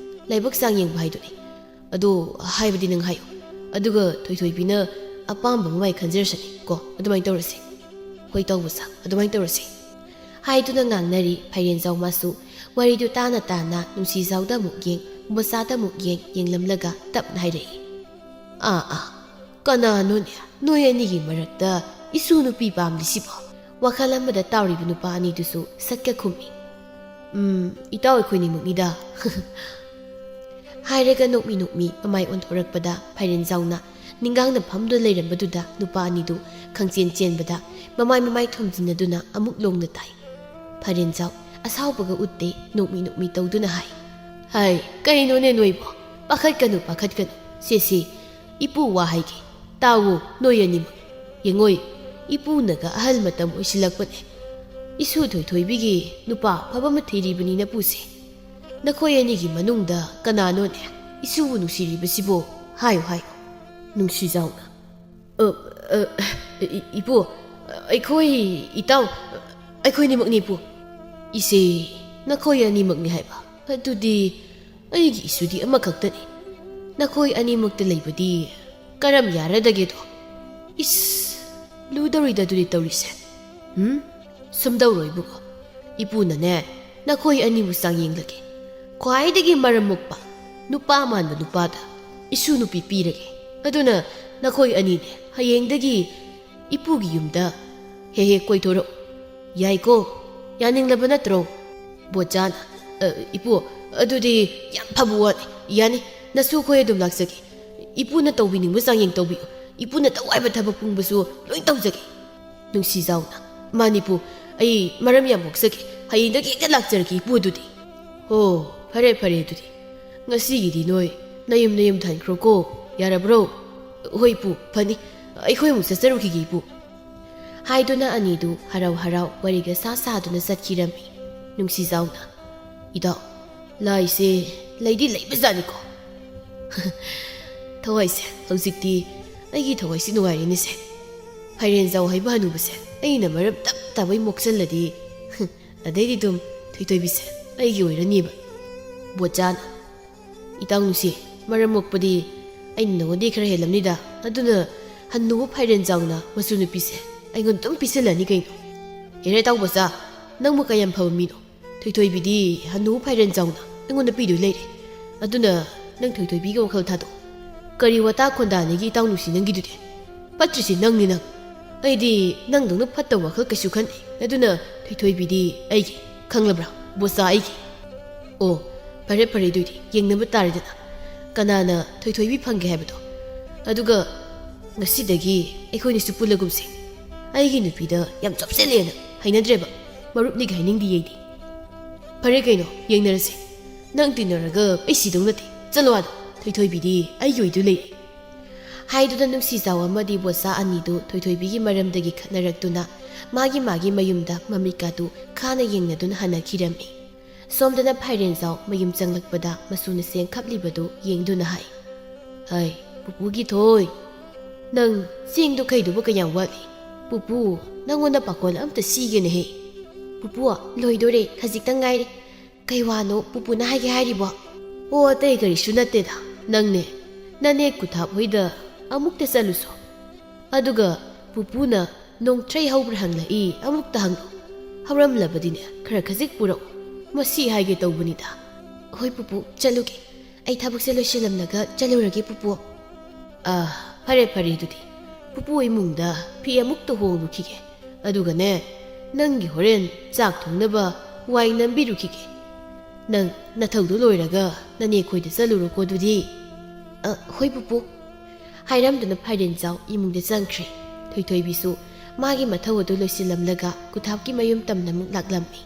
A: ꯂꯥꯏꯕꯛ ꯆꯥꯡ ꯌꯦꯡꯕ ꯍꯥꯏꯗꯨꯅꯤ ꯑꯗꯣ ꯍꯥꯏꯕꯗꯤ ꯅꯪ ꯍꯥꯏꯌꯣ ꯑꯗꯨꯒ ꯊꯣꯏꯊꯣꯏꯕꯤꯅ ꯑꯄꯥꯝꯕ ꯃꯃꯥꯏ ꯈꯟꯖꯔꯁꯅꯤ ꯀꯣ ꯑꯗꯨꯃꯥꯏꯅ ꯇꯧꯔꯁꯤ ꯍꯣꯏ ꯇꯧꯕꯁꯥ ꯑꯗꯨꯃꯥꯏꯅ ꯇꯧꯔꯁꯤ ꯍꯥꯏꯗꯨꯅ ꯉꯥꯡꯅꯔꯤ ꯐꯥꯏꯔꯦꯟꯖꯥꯎ ꯃꯥꯁꯨ ꯋꯥꯔꯤꯗꯨ ꯇꯥꯅ ꯅꯨꯡꯁꯤꯖꯥꯎꯗ ꯑꯃꯨꯛ ꯌꯦꯡ ꯃꯣꯆꯥꯗ ꯑꯃꯨꯛ ꯌꯦꯡꯂꯝꯂꯒ ꯇꯞꯅ ꯍꯥꯏꯔꯛꯏ ꯀꯅꯥꯅꯣꯅꯦ ꯅꯣꯏ ꯑꯅꯤꯒꯤ ꯃꯔꯛꯇ ꯏꯁꯨ ꯅꯨꯄꯤ ꯄꯥꯝꯂꯤꯁꯤꯕꯣ ꯋꯥꯈꯜ ꯑꯃꯗ ꯇꯥꯎꯔꯤꯕ ꯅꯨꯄꯥ ꯑꯅꯤꯗꯨꯁꯨ ꯁꯠꯀ ꯈꯨꯝꯃꯤ ꯏꯇꯥꯎ ꯑꯩꯈꯣꯏꯅꯤꯃꯛꯅꯤꯗ ꯍꯥꯏꯔꯒ ꯅꯣꯛꯃꯤ ꯃꯃꯥꯏ ꯑꯣꯟꯊꯣꯔꯛꯄꯗ ꯐꯥꯏꯔꯦꯟꯖꯥꯎꯅ ꯅꯤꯡꯒꯥꯡꯅ ꯐꯝꯗꯨꯅ ꯂꯩꯔꯝꯕꯗꯨꯗ ꯅꯨꯄꯥ ꯑꯅꯤꯗꯨ ꯈꯪꯆꯦꯟ ꯆꯦꯟꯕꯗ ꯃꯃꯥꯏ ꯊꯣꯝꯖꯤꯟꯅꯗꯨꯅ ꯑꯃꯨꯛ ꯂꯣꯡꯅ ꯇꯥꯏ ꯐꯥꯏꯔꯦꯟꯖꯥꯎ ꯑꯁꯥꯎꯕꯒ ꯎꯠꯇꯦ ꯅꯣꯛꯃꯤ ꯇꯧꯗꯨꯅ ꯍꯥꯏ ꯀꯩꯅꯣꯅꯦ ꯅꯣꯏꯕꯣ ꯄꯥꯈꯠꯀꯅꯨ ꯁꯦ ꯏꯄꯨ ꯋꯥ ꯍꯥꯏꯒꯦ ꯇꯥꯋꯣ ꯅꯣꯏ ꯑꯅꯤꯃꯛ ꯌꯦꯡꯉꯣꯏ ꯏꯄꯨꯅꯒ ꯑꯍꯜ ꯃꯇꯝ ꯑꯣꯏꯁꯤꯜꯂꯛꯄꯅꯦ ꯏꯁꯨ ꯊꯣꯏꯊꯣꯏꯕꯤꯒꯤ ꯅꯨꯄꯥ ꯐꯕ ꯑꯃ ꯊꯤꯔꯤꯕꯅꯤꯅ ꯄꯨꯁꯦ ꯅꯈꯣꯏ ꯑꯅꯤꯒꯤ ꯃꯅꯨꯡꯗ ꯀꯅꯥꯅꯣꯅꯦ ꯏꯁꯨꯕꯨ ꯅꯨꯡꯁꯤꯔꯤꯕꯁꯤꯕꯣ ꯍꯥꯏꯌꯣ ꯅꯨꯡꯁꯤꯖꯥꯎꯅ ꯏꯄꯨ ꯑꯩꯈꯣꯏ ꯏꯇꯥꯎ ꯑꯩꯈꯣꯏꯅꯤꯃꯛꯅꯤ ꯏꯄꯨ ꯏꯆꯦ ꯅꯈꯣꯏ ꯑꯅꯤꯃꯛꯅꯤ ꯍꯥꯏꯕ ꯑꯗꯨꯗꯤ ꯑꯩꯒꯤ ꯏꯁꯨꯗꯤ ꯑꯃꯈꯛꯇꯅꯤ ꯅꯈꯣꯏ ꯑꯅꯤꯃꯛꯇ ꯂꯩꯕꯗꯤ ꯀꯔꯝ ꯌꯥꯔꯗꯒꯦꯗꯣ ꯂꯨꯗꯧꯔꯤꯗ ꯑꯗꯨꯗꯤ ꯇꯧꯔꯤꯁꯦ ꯁꯨꯝꯗꯧꯔꯣꯏ ꯏꯕꯨꯡꯉꯣ ꯏꯄꯨꯅꯅꯦ ꯅꯈꯣꯏ ꯑꯅꯤꯕꯨ ꯆꯥꯡꯌꯦꯡꯂꯒꯦ ꯈ꯭ꯋꯥꯏꯗꯒꯤ ꯃꯔꯝ ꯃꯣꯛꯄ ꯅꯨꯄꯥ ꯃꯥꯟꯕ ꯅꯨꯄꯥꯗ ꯏꯁꯨ ꯅꯨꯄꯤ ꯄꯤꯔꯒꯦ ꯑꯗꯨꯅ ꯅꯈꯣꯏ ꯑꯅꯤꯅꯦ ꯍꯌꯦꯡꯗꯒꯤ ꯏꯄꯨꯒꯤ ꯌꯨꯝꯗ ꯍꯦꯛ ꯀꯣꯏꯊꯣꯔꯛꯎ ꯌꯥꯏꯀꯣ ꯌꯥꯅꯤꯡꯂꯕ ꯅꯠꯇ꯭ꯔꯣ ꯕꯣꯆꯥꯅ ꯏꯄꯨ ꯑꯗꯨꯗꯤ ꯌꯥꯝ ꯐꯕ ꯋꯥꯅꯤ ꯌꯥꯅꯤ ꯅꯁꯨ ꯑꯩꯈꯣꯏ ꯑꯗꯨꯝ ꯂꯥꯛꯆꯒꯦ ꯏꯄꯨꯅ ꯇꯧꯕꯤꯅꯤꯡꯕ ꯆꯥꯡꯌꯦꯡ ꯇꯧꯕꯤꯌꯨ ꯏꯄꯨꯅ ꯇꯧꯋꯥꯏꯕ ꯊꯕꯛ ꯄꯨꯡꯕꯁꯨ ꯂꯣꯏ ꯇꯧꯖꯒꯦ ꯅꯨꯡꯁꯤꯖꯥꯎꯅ ꯃꯥꯅꯤꯄꯨ ꯑꯩ ꯃꯔꯝ ꯌꯥꯝ ꯃꯣꯛꯆꯒꯦ ꯍꯌꯦꯡꯗꯒꯤ ꯍꯦꯛꯇ ꯂꯥꯛꯆꯔꯒꯦ ꯏꯄꯨ ꯑꯗꯨꯗꯤ ꯍꯣ ꯐꯔꯦ ꯑꯗꯨꯗꯤ ngasi noi nayum than kroko yara bro hoi pu phani akhoi mu sasaru ki pu haiduna ani du harau wari ga sa duna satkirami nungsi zauna ida lai se lady leibazani ko thawai se hojikti aigi thawai si nuai ni se phairen zaw hai banu base aina marab tap tabai moksaladi adai dum thoibi se aigi oirani ba bochan itaw nusi maram mokpadi aina nodi khara helamni da aduna hannu phairen zawna masu nupi se aingon tum piselani kaino ere taw bosa nang mo kayam phawmi no thoibi di hannu phairen zawna aingon napi du leire aduna nang thoibi ga wakhal thado kari wata khonda ni gi taw nusi nang gi du de patrisi nang ni nang aidi nang dong phatta wakhal kasu khan aduna thoibi di aigi khanglabra bosa aigi o pare du di yengna ba tar dana kanana thoibi phangge habdo aduga ngasidagi akhoi ni supulagum se aigi nupida yam chopselena hainadreba marup ni gaining di yedi pare kaino yengnarase nang tinaraga aisi dong nati chalwa thoibi di aigi du le haiduna nungsi zawa madi bosa ani du thoibi gi maramdagi khatnaraktuna magi mayumda mamrika du khana yengnadun hana khirami somdana phairen zaw mayum changlakpada masuna seng khaplibadu yengduna hai pupu gi thoi nang sing du khaidu ba kayang wali pupu nangona pakol amta sige ne he pupu loidore khajik tangai kaiwano pupu na hage haribo o te gari sunate da nang ne nane kuthap hoida amukta saluso aduga pupu na nong trai haubre hanglai amukta hang hawram labadine khara khajik puro masi hage tawbunida hoi pupu chaluge ai thabuk se loiselamnaga chalurage pupu fare dudi pupu imungda pi amukta hongru khige aduga ne nangi horen chak thongnaba wai nambiru khige nang nathaudu loiraga nane khoida chaluro ko dudi hoi pupu hairamduna phairen jaw imungda changkhre thoibi su magi mathau adu loisilamlaga kuthapki mayum tamnamuk laklammi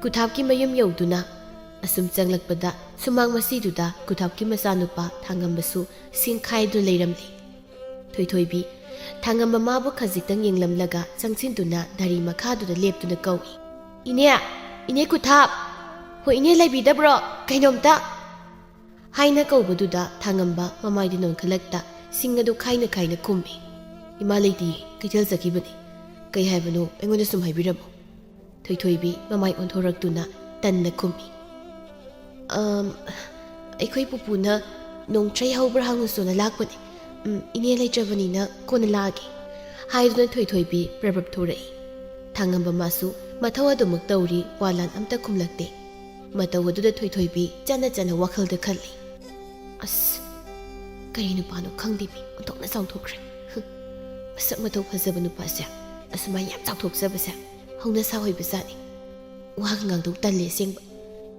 A: kuthapki mayum yauduna asum changlakpada sumang masiduda kuthapki masanupa thangambasu singkhaidu leiramli thoibi thangamba mabu khajitang yenglamlaga changchinduna dari makhaduda leptuna kawi ine kuthap ho ine laibidabro kainomta haina kaubaduda thangamba mamaidi non khalakta singadu khaina kummi imaledi kaitel zakibani kai haibano engonda sum haibiramo thoibi mamai onthoraktuna tanna kummi akhoi pupuna nong trai haubra hangusona lakpani ine leitrabanina kona lagi haiduna thoibi prabab thorai thangamba masu mathau adumuk tawri walan amta khumlakte matawaduda thoibi chana wakhalda khalli as kari nupano khangdibi ontokna chawthokre masak mathau phajaba nupase asma yam chawthokjabase hongna sahoibasani wang ngangdok talle sengba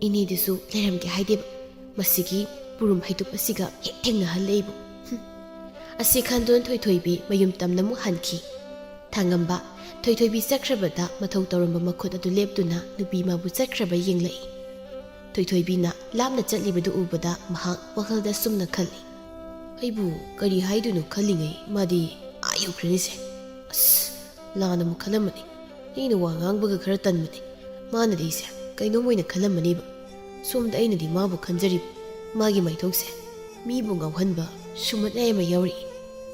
A: ini disu leramge haideba masigi purum haitup asiga hengna halleibu asi khandon thoibi mayum tamnamu hanki thangamba thoibi chakrabada mathau tawramba makhot adu leptuna nupi mabu chakraba yenglai thoibi na lamna chatlibadu ubada maha wakhalda sumna khalli aibu kari haidunu khallingai madi ayu khrinise as lana mu khalamani ina wa ngangbaga khara tanmani mana dise kaino moina khalamani ba somda aina di mabu khanjari magi maithokse mi bu ngawhanba sumat ay ma yawri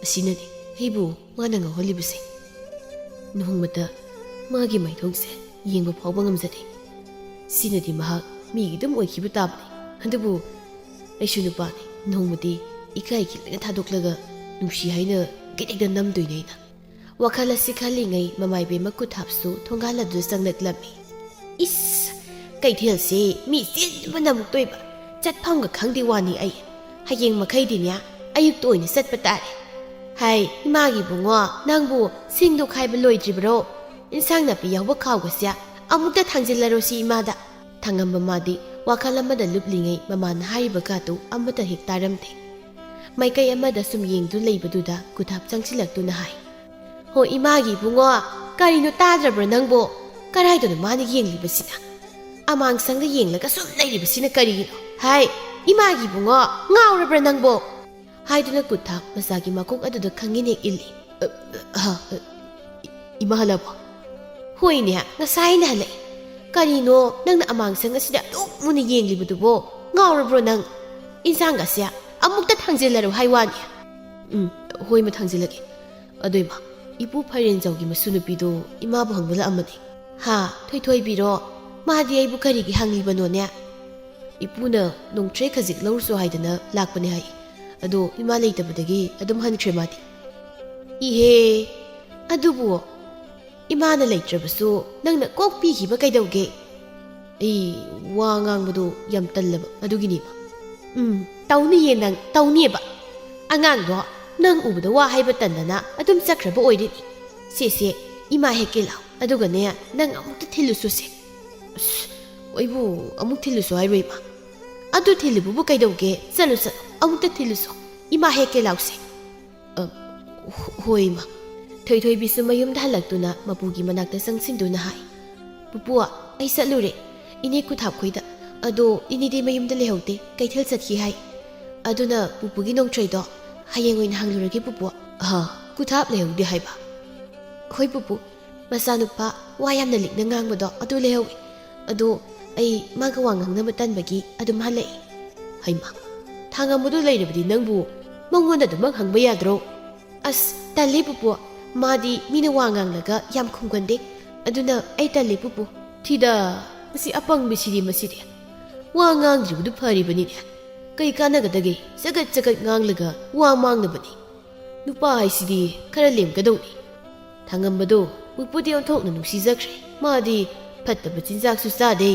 A: asinani aibu mana ngawholibase nongmata magi maithokse yengba phawba ngamjade sinadi mahak mi gidum oikibu tabni handabu aisu nupani nongmadi ikai kilena thadoklaga nusi haina gedegda namdoineina wakhala sikhalingai mamaibe makuthapsu thongaladu sangnaklammi is kaithelse mi sin banamuk toiba chatphangga khangdi wani ai hayeng makhaidinya ayuk toina satpa tare hai imagi bungo nangbu singdo khaiba loidribro insang napi yawba khawga sia amukta thangjilaro si imada thangamba madi wakhalamada luplingai mamana hariba katu amata hektaramte maikai amada sum yengdu leibaduda kuthap changchilaktuna hai ho imagi bungo karino tadrabra nangbo karaidona mani yenglibasina amang sangda yenglaga sum leiribasina karino hai 이마기 붕어 ngꯥꯎꯔꯕ꯭ꯔꯥ ꯅꯪꯕꯣ 하이두나 구탑 마사기 마콕 아두다 칸기네 일리 이마 할라보 호이네 나사이나 할래 까리노 낭나 아망상 아시다 뚝무니 옌리부두보 ngꯥꯎꯔꯕ꯭ꯔꯣ ꯅꯪ 인상 가시야 아무것도 탕질라로 하이와니 호이마 탕질라게 어도이마 이부 파이렌자오기 마수누비도 이마부 항불라 아마니 하 토이토이비로 마디 아이부 가리기 항리바노네 이부나 𝗧𝗵𝗵𝗁𝗁 하이드나 락바네 하이 अदो इमा लेटबदगी अदुम हनख्रे मादी इहे अदुबो इमाना लेट्रबसु नंगना कोक पीखिबा कैदौगे ए वा ngang yam तल्लब अदुगिनी तौनी ये नंग तौनीबा अगांगदो नंग उबदा वा हाइबा तंदना अदुम चख्रबा ओइरिनी सेसे इमा हेके लाव अदुगने नंग अमुक थिलुसु से ओइबु अमुक थिलुसु हाइबा अदु थिलुबु कैदौगे चलु चल अमुक थिलुसु इमा हेके लाउसे होइमा थोइथोइबिसु मयुमदा हलक्तुना मपुगी मनाक्ता संगसिंदुना हाय पुपुआ आई सलुरे इने कुथाप खोइदा अदो इनिदे मयुमदा लेहौते कैथेल चतखि हाय अदुना पुपुगी नोंथ्रैदो हायेंग ओइन हांगलुरगे पुपुआ हा कुथाप लेहौदे हायबा होय पुपु मसानुपा वायामना लिकना ngangbado अदु लेहौवे अदो आई मागा वांगंगना तनबगी अदुम हलै हायमा थांगमदु लेरबदि नंगबु मंगोंदा दमक हंगबा याद्रो अस तले पुपु मादी मीना वांगांगलगा याम खुंगंदे अदुना आई तले पुपु थिदा मसी अपंगबिसिदि मसिदि वांगांगद्रिबदु फरिबनि कई कानगदगे जगत जगत nganglगा वा मांगनबनि नुपा हाइसिदि खरा लेमगदौनि थांगमबदु पुपुदि ओंथोकना नुसिजख्रे मादी फत्तबा चिंजाकसु चादे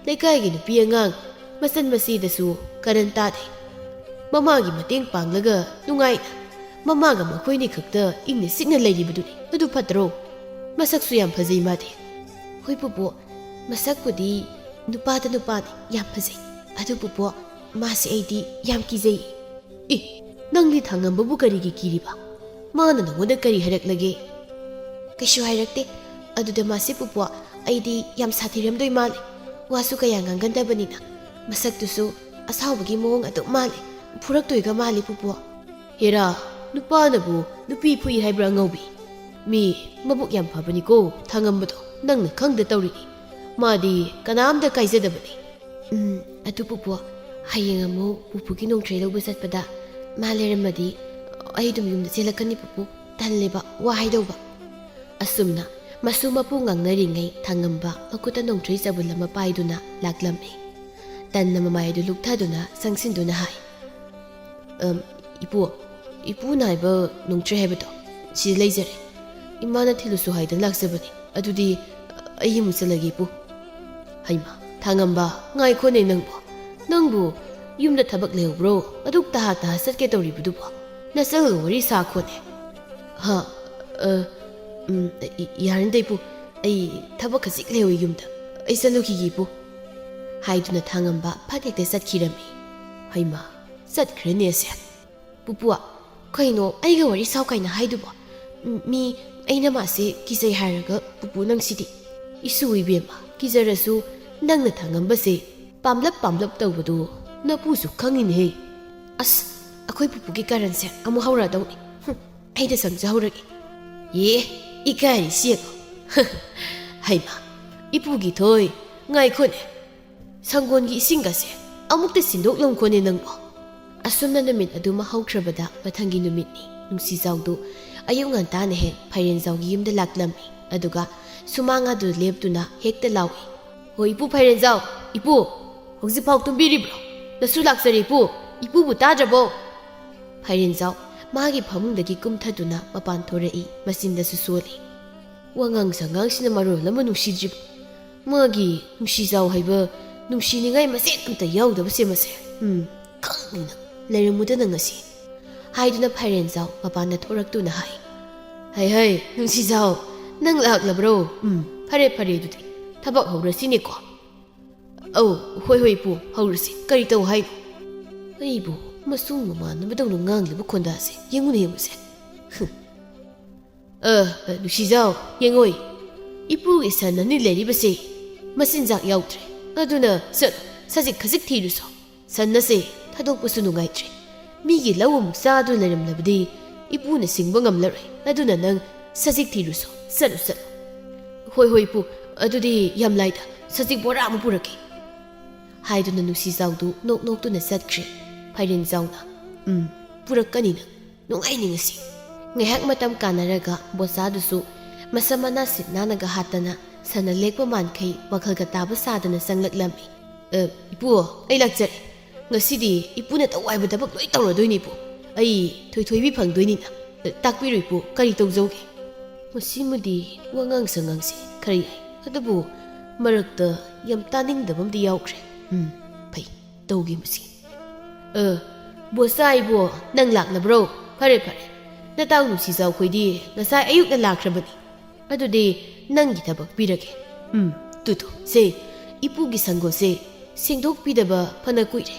A: लेकाइगी नुपि अंगांग मसन मसीदसु करन तादे ममागी मतेंग पांगलगा नुंगाइना ममागा मखोइनि खक्ता इंगने सिगना लेरिबदुनि अदु फत्रो मसकसु याम फजै मादे होय पुपु मसकपुदि नुपादा नुपादि याम फजै अदु पुपु मासे आइदि याम किजै ए नंगलि थांगमबबु करिगी किरिबा माना नंगोदा करि हरकलगे कैसु हाइरक्ते अदुदा मासे पुपु आइदि याम साथिरमदोइ माले वासु कया nganggandabaniना मसकतुसु असावबगी मोंग अदु माले फुरक्तोइगा माले पुपु हेरा नुपानबु नुपि फुइ हाइब्रा ngौबि मी मबुक याम फबनिको थांगमबदो नंगना खंगदा तौरिनि मादी कनामदा काइजदबनि अदु पुपु हायेंग अमु पुपुगी नोंथ्रै लौबा चटपदा मालेरमदि अइदुम युमदा चेलकनि पुपु तल्लेबा वा हाइदौबा असुमना मसु मपु ngangnariङै थांगमबा मकुता नोंथ्रै चबुल अमा पाइदुना लाक्लम्मे तन्ना ममाइदु लुक्थादुना संसिन्दुना हाय इपु नाइबा नोंथ्रै हाइबदो सि लेजरे इमाना थिलुसु हाइदन लाक्सबनि अदुदि अइ मुचलगे इपु हाइमा थांगमबा ngaइखोने नंगबु युमदा थबक लेहब्रो अदुक ता सटके तौरिबदुबो नसल वरी साखोने हा यारनदे इपु अइ थबक खजिक लेहु युमदा अइ सलुखिगी इपु हाइदुना थांगमबा फाटेक्ते सटखिरमी हाइमा सटख्रेने से पुपुआ कइनो आइगा वरी सावकाइना हाइदुबो मी अइना मासे किजै हारगा पुपु नंसिदि इसु इबेमा किजरसु नंगना थांगमबसे पामलप तौबदु नपुसु खंगिने अस अखोइ पुपुगी कारणसे अमु हौरादौनि आइदा संजहौरगे ये इकारि सियगो हाइमा इपुगी थोइ ngaइखोने संगोनगी इसिंगासे अमुक्ते सिंदोक लंखोने नंगबो असुमना नुमित अदुमा हौख्रबदा मथंगी नुमितनि नुंसिजावदु अयुं ngantana हे फाइरेंजावगी युमदा लाक्लम्मी अदुगा सुमांगा दु लेपतुना हेक्ता लावी हो इपु फाइरेंजाव इपु हौजिफाव तुंबिरिब्रो नसु लाक्सरे इपुबु ताद्रबो फाइरेंजाव मागी फमुंदगी कुमथदुना मपान थोरई मसिंदसु सोली वांगांग संगांगसिना मरोलमा नुंसिद्रिब मागी नुंसिजाव हाइबा नुंसिनिंगाइ मसेन अमता यावदबसे मसे खंगिना लेरमुदना ngasi हाइदुना फाइरेंजाव मपानदा थोरक्तुना हाय नुंसिजाव नंग लाक्लब्रो फरे दुदि थबक हौरसिनेको औ होय इपु हौरसि करि तौ हाइ अइबु मसुंग ममानबदौनो ngangleba khondaसे yengune yemuse नुंसिजाव yengoi इपु इसाननि लेरिबसे मसिनजाक याउत्रे अदुना सजिक खजिक थिरुसो ꯁꯟꯅꯁꯦ ꯊꯥꯗꯣꯛꯄꯁꯨ ꯅꯨꯡꯉꯥꯏꯇ꯭ꯔꯦ ꯃꯤꯒꯤ ꯂꯧ ꯑꯃꯨꯛ ꯆꯥꯗꯨꯅ ꯂꯩꯔꯝꯂꯕꯗꯤ ꯏꯄꯨꯅ ꯁꯤꯡꯕ ꯉꯝꯂꯔꯣꯏ ꯑꯗꯨꯅ ꯅꯪ ꯁꯖꯤꯛ ꯊꯤꯔꯨꯁꯣ ꯆꯠꯂꯨ ꯆꯠꯂꯨ ꯍꯣꯏ ꯍꯣꯏ ꯏꯄꯨ ꯑꯗꯨꯗꯤ ꯌꯥꯝ ꯂꯥꯏꯗ ꯁꯖꯤꯛ ꯕꯣꯔꯥ ꯑꯃ ꯄꯨꯔꯛꯀꯦ ꯍꯥꯏꯗꯨꯅ ꯅꯨꯡꯁꯤꯖꯥꯎꯗꯨ ꯅꯣꯛ ꯅꯣꯛꯇꯨꯅ ꯆꯠꯈ꯭ꯔꯦ ꯐꯥꯏꯔꯦꯟꯖꯥꯎꯅ ꯄꯨꯔꯛꯀꯅꯤꯅ ꯅꯨꯡꯉꯥꯏꯅꯤꯡꯉꯁꯤ ꯉꯥꯏꯍꯥꯛ ꯃꯇꯝ ꯀꯥꯟꯅꯔꯒ ꯕꯣꯆꯥꯗꯨꯁꯨ ꯃꯁꯝ ꯃꯅꯥ ꯁꯤꯠ ꯅꯥꯟꯅꯒ ꯍꯥꯠꯇꯅ ꯁꯅ ꯂꯦꯛꯄ ꯃꯥꯟꯈꯩ ꯋꯥꯈꯜꯒ ꯇꯥꯕ ꯁꯥꯗꯅ ꯆꯪꯂꯛꯂꯝꯃꯤ ꯏꯄꯨ ꯑꯩ ꯂꯥꯛꯆꯔꯦ ꯉꯁꯤꯗꯤ ꯏꯄꯨꯅ ꯇꯧꯋꯥꯏꯕ ꯊꯕꯛ ꯂꯣꯏ ꯇꯧꯔꯗꯣꯏꯅꯤ ꯏꯄꯨ ꯑꯩ ꯊꯣꯏꯊꯣꯏꯕꯤ ꯐꯪꯗꯣꯏꯅꯤꯅ ꯇꯥꯛꯄꯤꯔꯣ ꯏꯄꯨ ꯀꯔꯤ ꯇꯧꯖꯧꯒꯦ ꯃꯁꯤꯃꯗꯤ ꯋꯥꯉꯥꯡ ꯁꯉꯥꯡꯁꯦ ꯈꯔ ꯌꯥꯏ ꯑꯗꯨꯕꯨ ꯃꯔꯛꯇ ꯌꯥꯝ ꯇꯥꯅꯤꯡꯗꯕ ꯑꯃꯗꯤ ꯌꯥꯎꯈ꯭ꯔꯦ ꯐꯩ ꯇꯧꯒꯦ ꯃꯁꯤ ꯕꯣꯆꯥ ꯏꯕꯣ ꯅꯪ ꯂꯥꯛꯂꯕ꯭ꯔꯣ ꯐꯔꯦ ꯐꯔꯦ ꯅꯇꯥꯎ ꯅꯨꯡꯁꯤꯖꯥꯎ ꯈꯣꯏꯗꯤ ꯉꯁꯥꯏ ꯑꯌꯨꯛꯅ ꯂꯥꯛꯈ꯭ꯔꯕꯅꯤ ꯑꯗꯨꯗꯤ ꯅꯪꯒꯤ ꯊꯕꯛ ꯄꯤꯔꯒꯦ ꯇꯨꯇꯨ ꯁꯦ ꯏꯄꯨꯒꯤ ꯁꯪꯒꯣꯜꯁꯦ ꯁꯦꯡꯗꯣꯛꯄꯤꯗꯕ ꯐꯅ ꯀꯨꯏꯔꯦ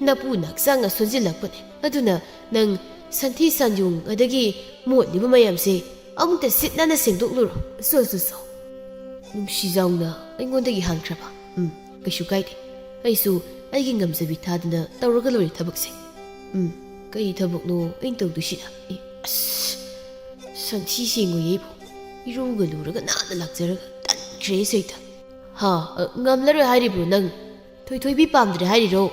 A: ꯅꯄꯨꯅ ꯍꯛꯆꯥꯡꯅ ꯁꯣꯟꯖꯤꯜꯂꯛꯄꯅꯦ ꯑꯗꯨꯅ ꯅꯪ ꯁꯟꯊꯤ ꯁꯟꯌꯨꯡ ꯑꯗꯒꯤ ꯃꯣꯠꯂꯤꯕ ꯃꯌꯥꯝꯁꯦ ꯑꯃꯨꯛꯇ ꯁꯤꯠ ꯅꯥꯟꯅ ꯁꯦꯡꯗꯣꯛꯂꯨꯔꯣ ꯁꯣ ꯅꯨꯡꯁꯤꯖꯥꯎꯅ ꯑꯩꯉꯣꯟꯗꯒꯤ ꯍꯪꯈ꯭ꯔꯕ ꯀꯩꯁꯨ ꯀꯥꯏꯗꯦ ꯑꯩꯁꯨ ꯑꯩꯒꯤ ꯉꯝꯖꯕꯤ ꯊꯥꯗꯅ ꯇꯧꯔꯒ ꯂꯣꯏꯔꯦ ꯊꯕꯛꯁꯦ ꯀꯩ ꯊꯕꯛꯅꯣ ꯑꯩꯅ ꯇꯧꯗꯣꯏꯁꯤꯅ ꯑꯁ ꯁꯟꯊꯤ ꯁꯦꯡꯉꯣꯏꯌꯦ ꯏꯕꯣ 이루가 누르가 나나 락저러가 딴 그래서이다 하 ngamlaroi 하리브로 능 토이토이비 빰드레 하리로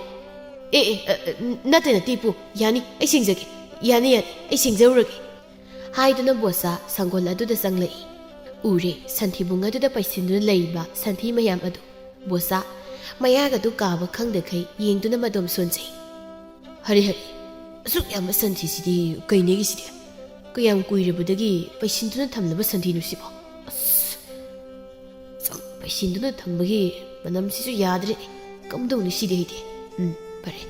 A: 나테 나티푸 야니 아이 싱저게 야니 아이 싱저우르게 하이드나 보사 상골 아두다 쌍레이 우리 산티붕 아두다 빠이신두나 레이바 산티 마얌 아두 보사 마야가두 까바 캉데카이 옌두나 마돔 손제이 하리 asuk yam santhi sidi kainegi sidi kayam kuirabudagi paisinduna thamlaba santhi nusibo sang paisinduna thambagi manam sisu yadre kamdoni sidi hide pare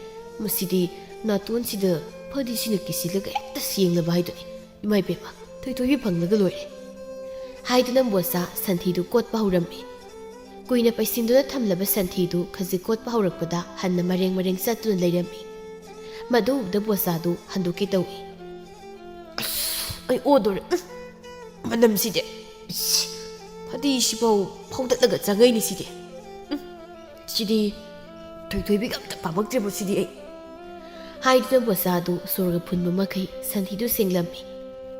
A: masidi natun sida phadi sina kisilaga ekta siengna baidoni imai pema thoi phanglaga loire haiduna bosa santhi du kotpa haurammi kuina paisinduna thamlaba santhi du khaji kotpa haurakpada hanna mareng satuna leirammi madu da bosadu handuki tawi ai odor manam side phadi sibau phaudatlaga changai ni side sidi thoi bi gamta pamak je sidi ai haidna bosadu sorga phunma makai santhi du senglammi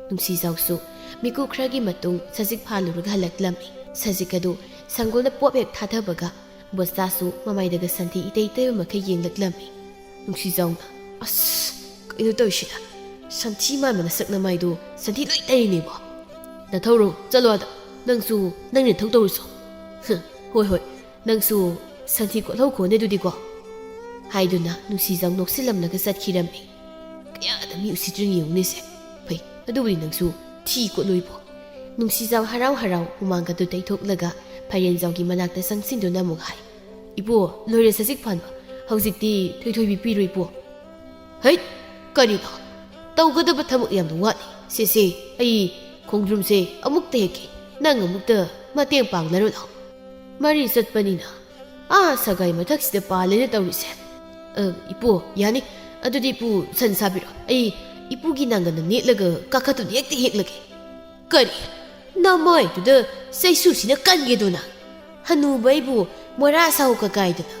A: numsi jawsu miku khragi matung sajik phalurga halaklammi sajikadu sangolna popek thathabaga bosasu mamaidaga santhi itei makai yenglaklammi numsi jawna ass kaido tawishida santhi mana sakna maido santhi loi tarinebo na thawro chalo ada nangsu nangni thau tawruso hoi nangsu santhi ko thau khone dudi ko haiduna nusi jang noksilamnaga satkhirami kya da mi usitring yungni se phai adubri nangsu thi ko loibo nusi jang harau humanga du taithoklaga phairen jawgi manakta sangsindu namuk hai ibo loire sajik phan haujikti thoi bi piroibo hey karino tawgadaba thamuk yam wani se ai khongdrum se amukta heke nang amukta mateng panglaro la mari satpanina sagai mathak sida palene tawrise ipo yani adudi pu sansabiro ai ipu gi nangana netlaga kakhatu nekte heklage kari namai tu da saisu sina kange dona hanu baibu mora sau ka kaidana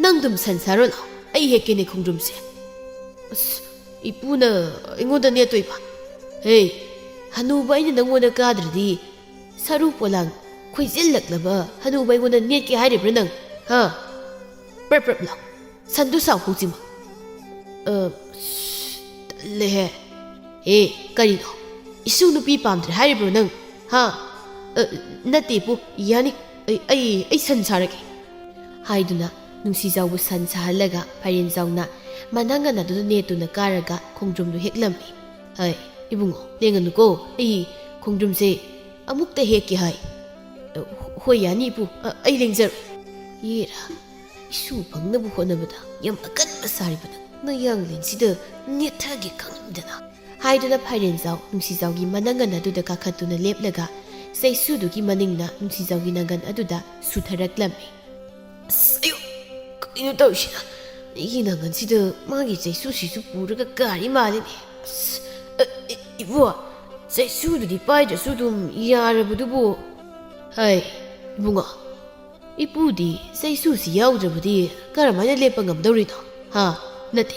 A: nangdum sansaro la ai heke ne khongdrum se ipuna ingoda ne toiba hey hanuba ina nangona kadradi saru polang khoijillaklaba hanuba ingoda net ki hairibra nang ha prep la sandu saw hojima le hey kari no isu nupi pamdre hairibra nang ha nate pu yani ai sansarage haiduna nungsi jawbu sansahalaga phairen jawna mananga na du netu na karaga khongdrum du heklammi hai ibungo lenganu ko ai khongdrum se amukta hekki hai hoi yani pu ai lengjar yera isu phangna bu honabada yam akan basaribada na yang lengsida nethagi kangdana haiduna phairen jaw nungsi jawgi mananga na du da kakhatuna leplaga saisu du gi maningna nungsi jawgi nangan aduda sutharaklammi ayo ino tawshina 이나간지도 마기 제수시수 부르가 까리 말이네 이부아 제수도 디빠이저 수도 이야르부도 보 하이 이붕아 ꯏꯄꯨꯗꯤ ꯆꯩꯁꯨꯁꯤ ꯌꯥꯎꯗ꯭ꯔꯕꯗꯤ ꯀꯔꯝꯍꯥꯏꯅ ꯂꯦꯞꯄ ꯉꯝꯗꯧꯔꯤꯅꯣ? ꯍꯥ? ꯅꯠꯇꯦ,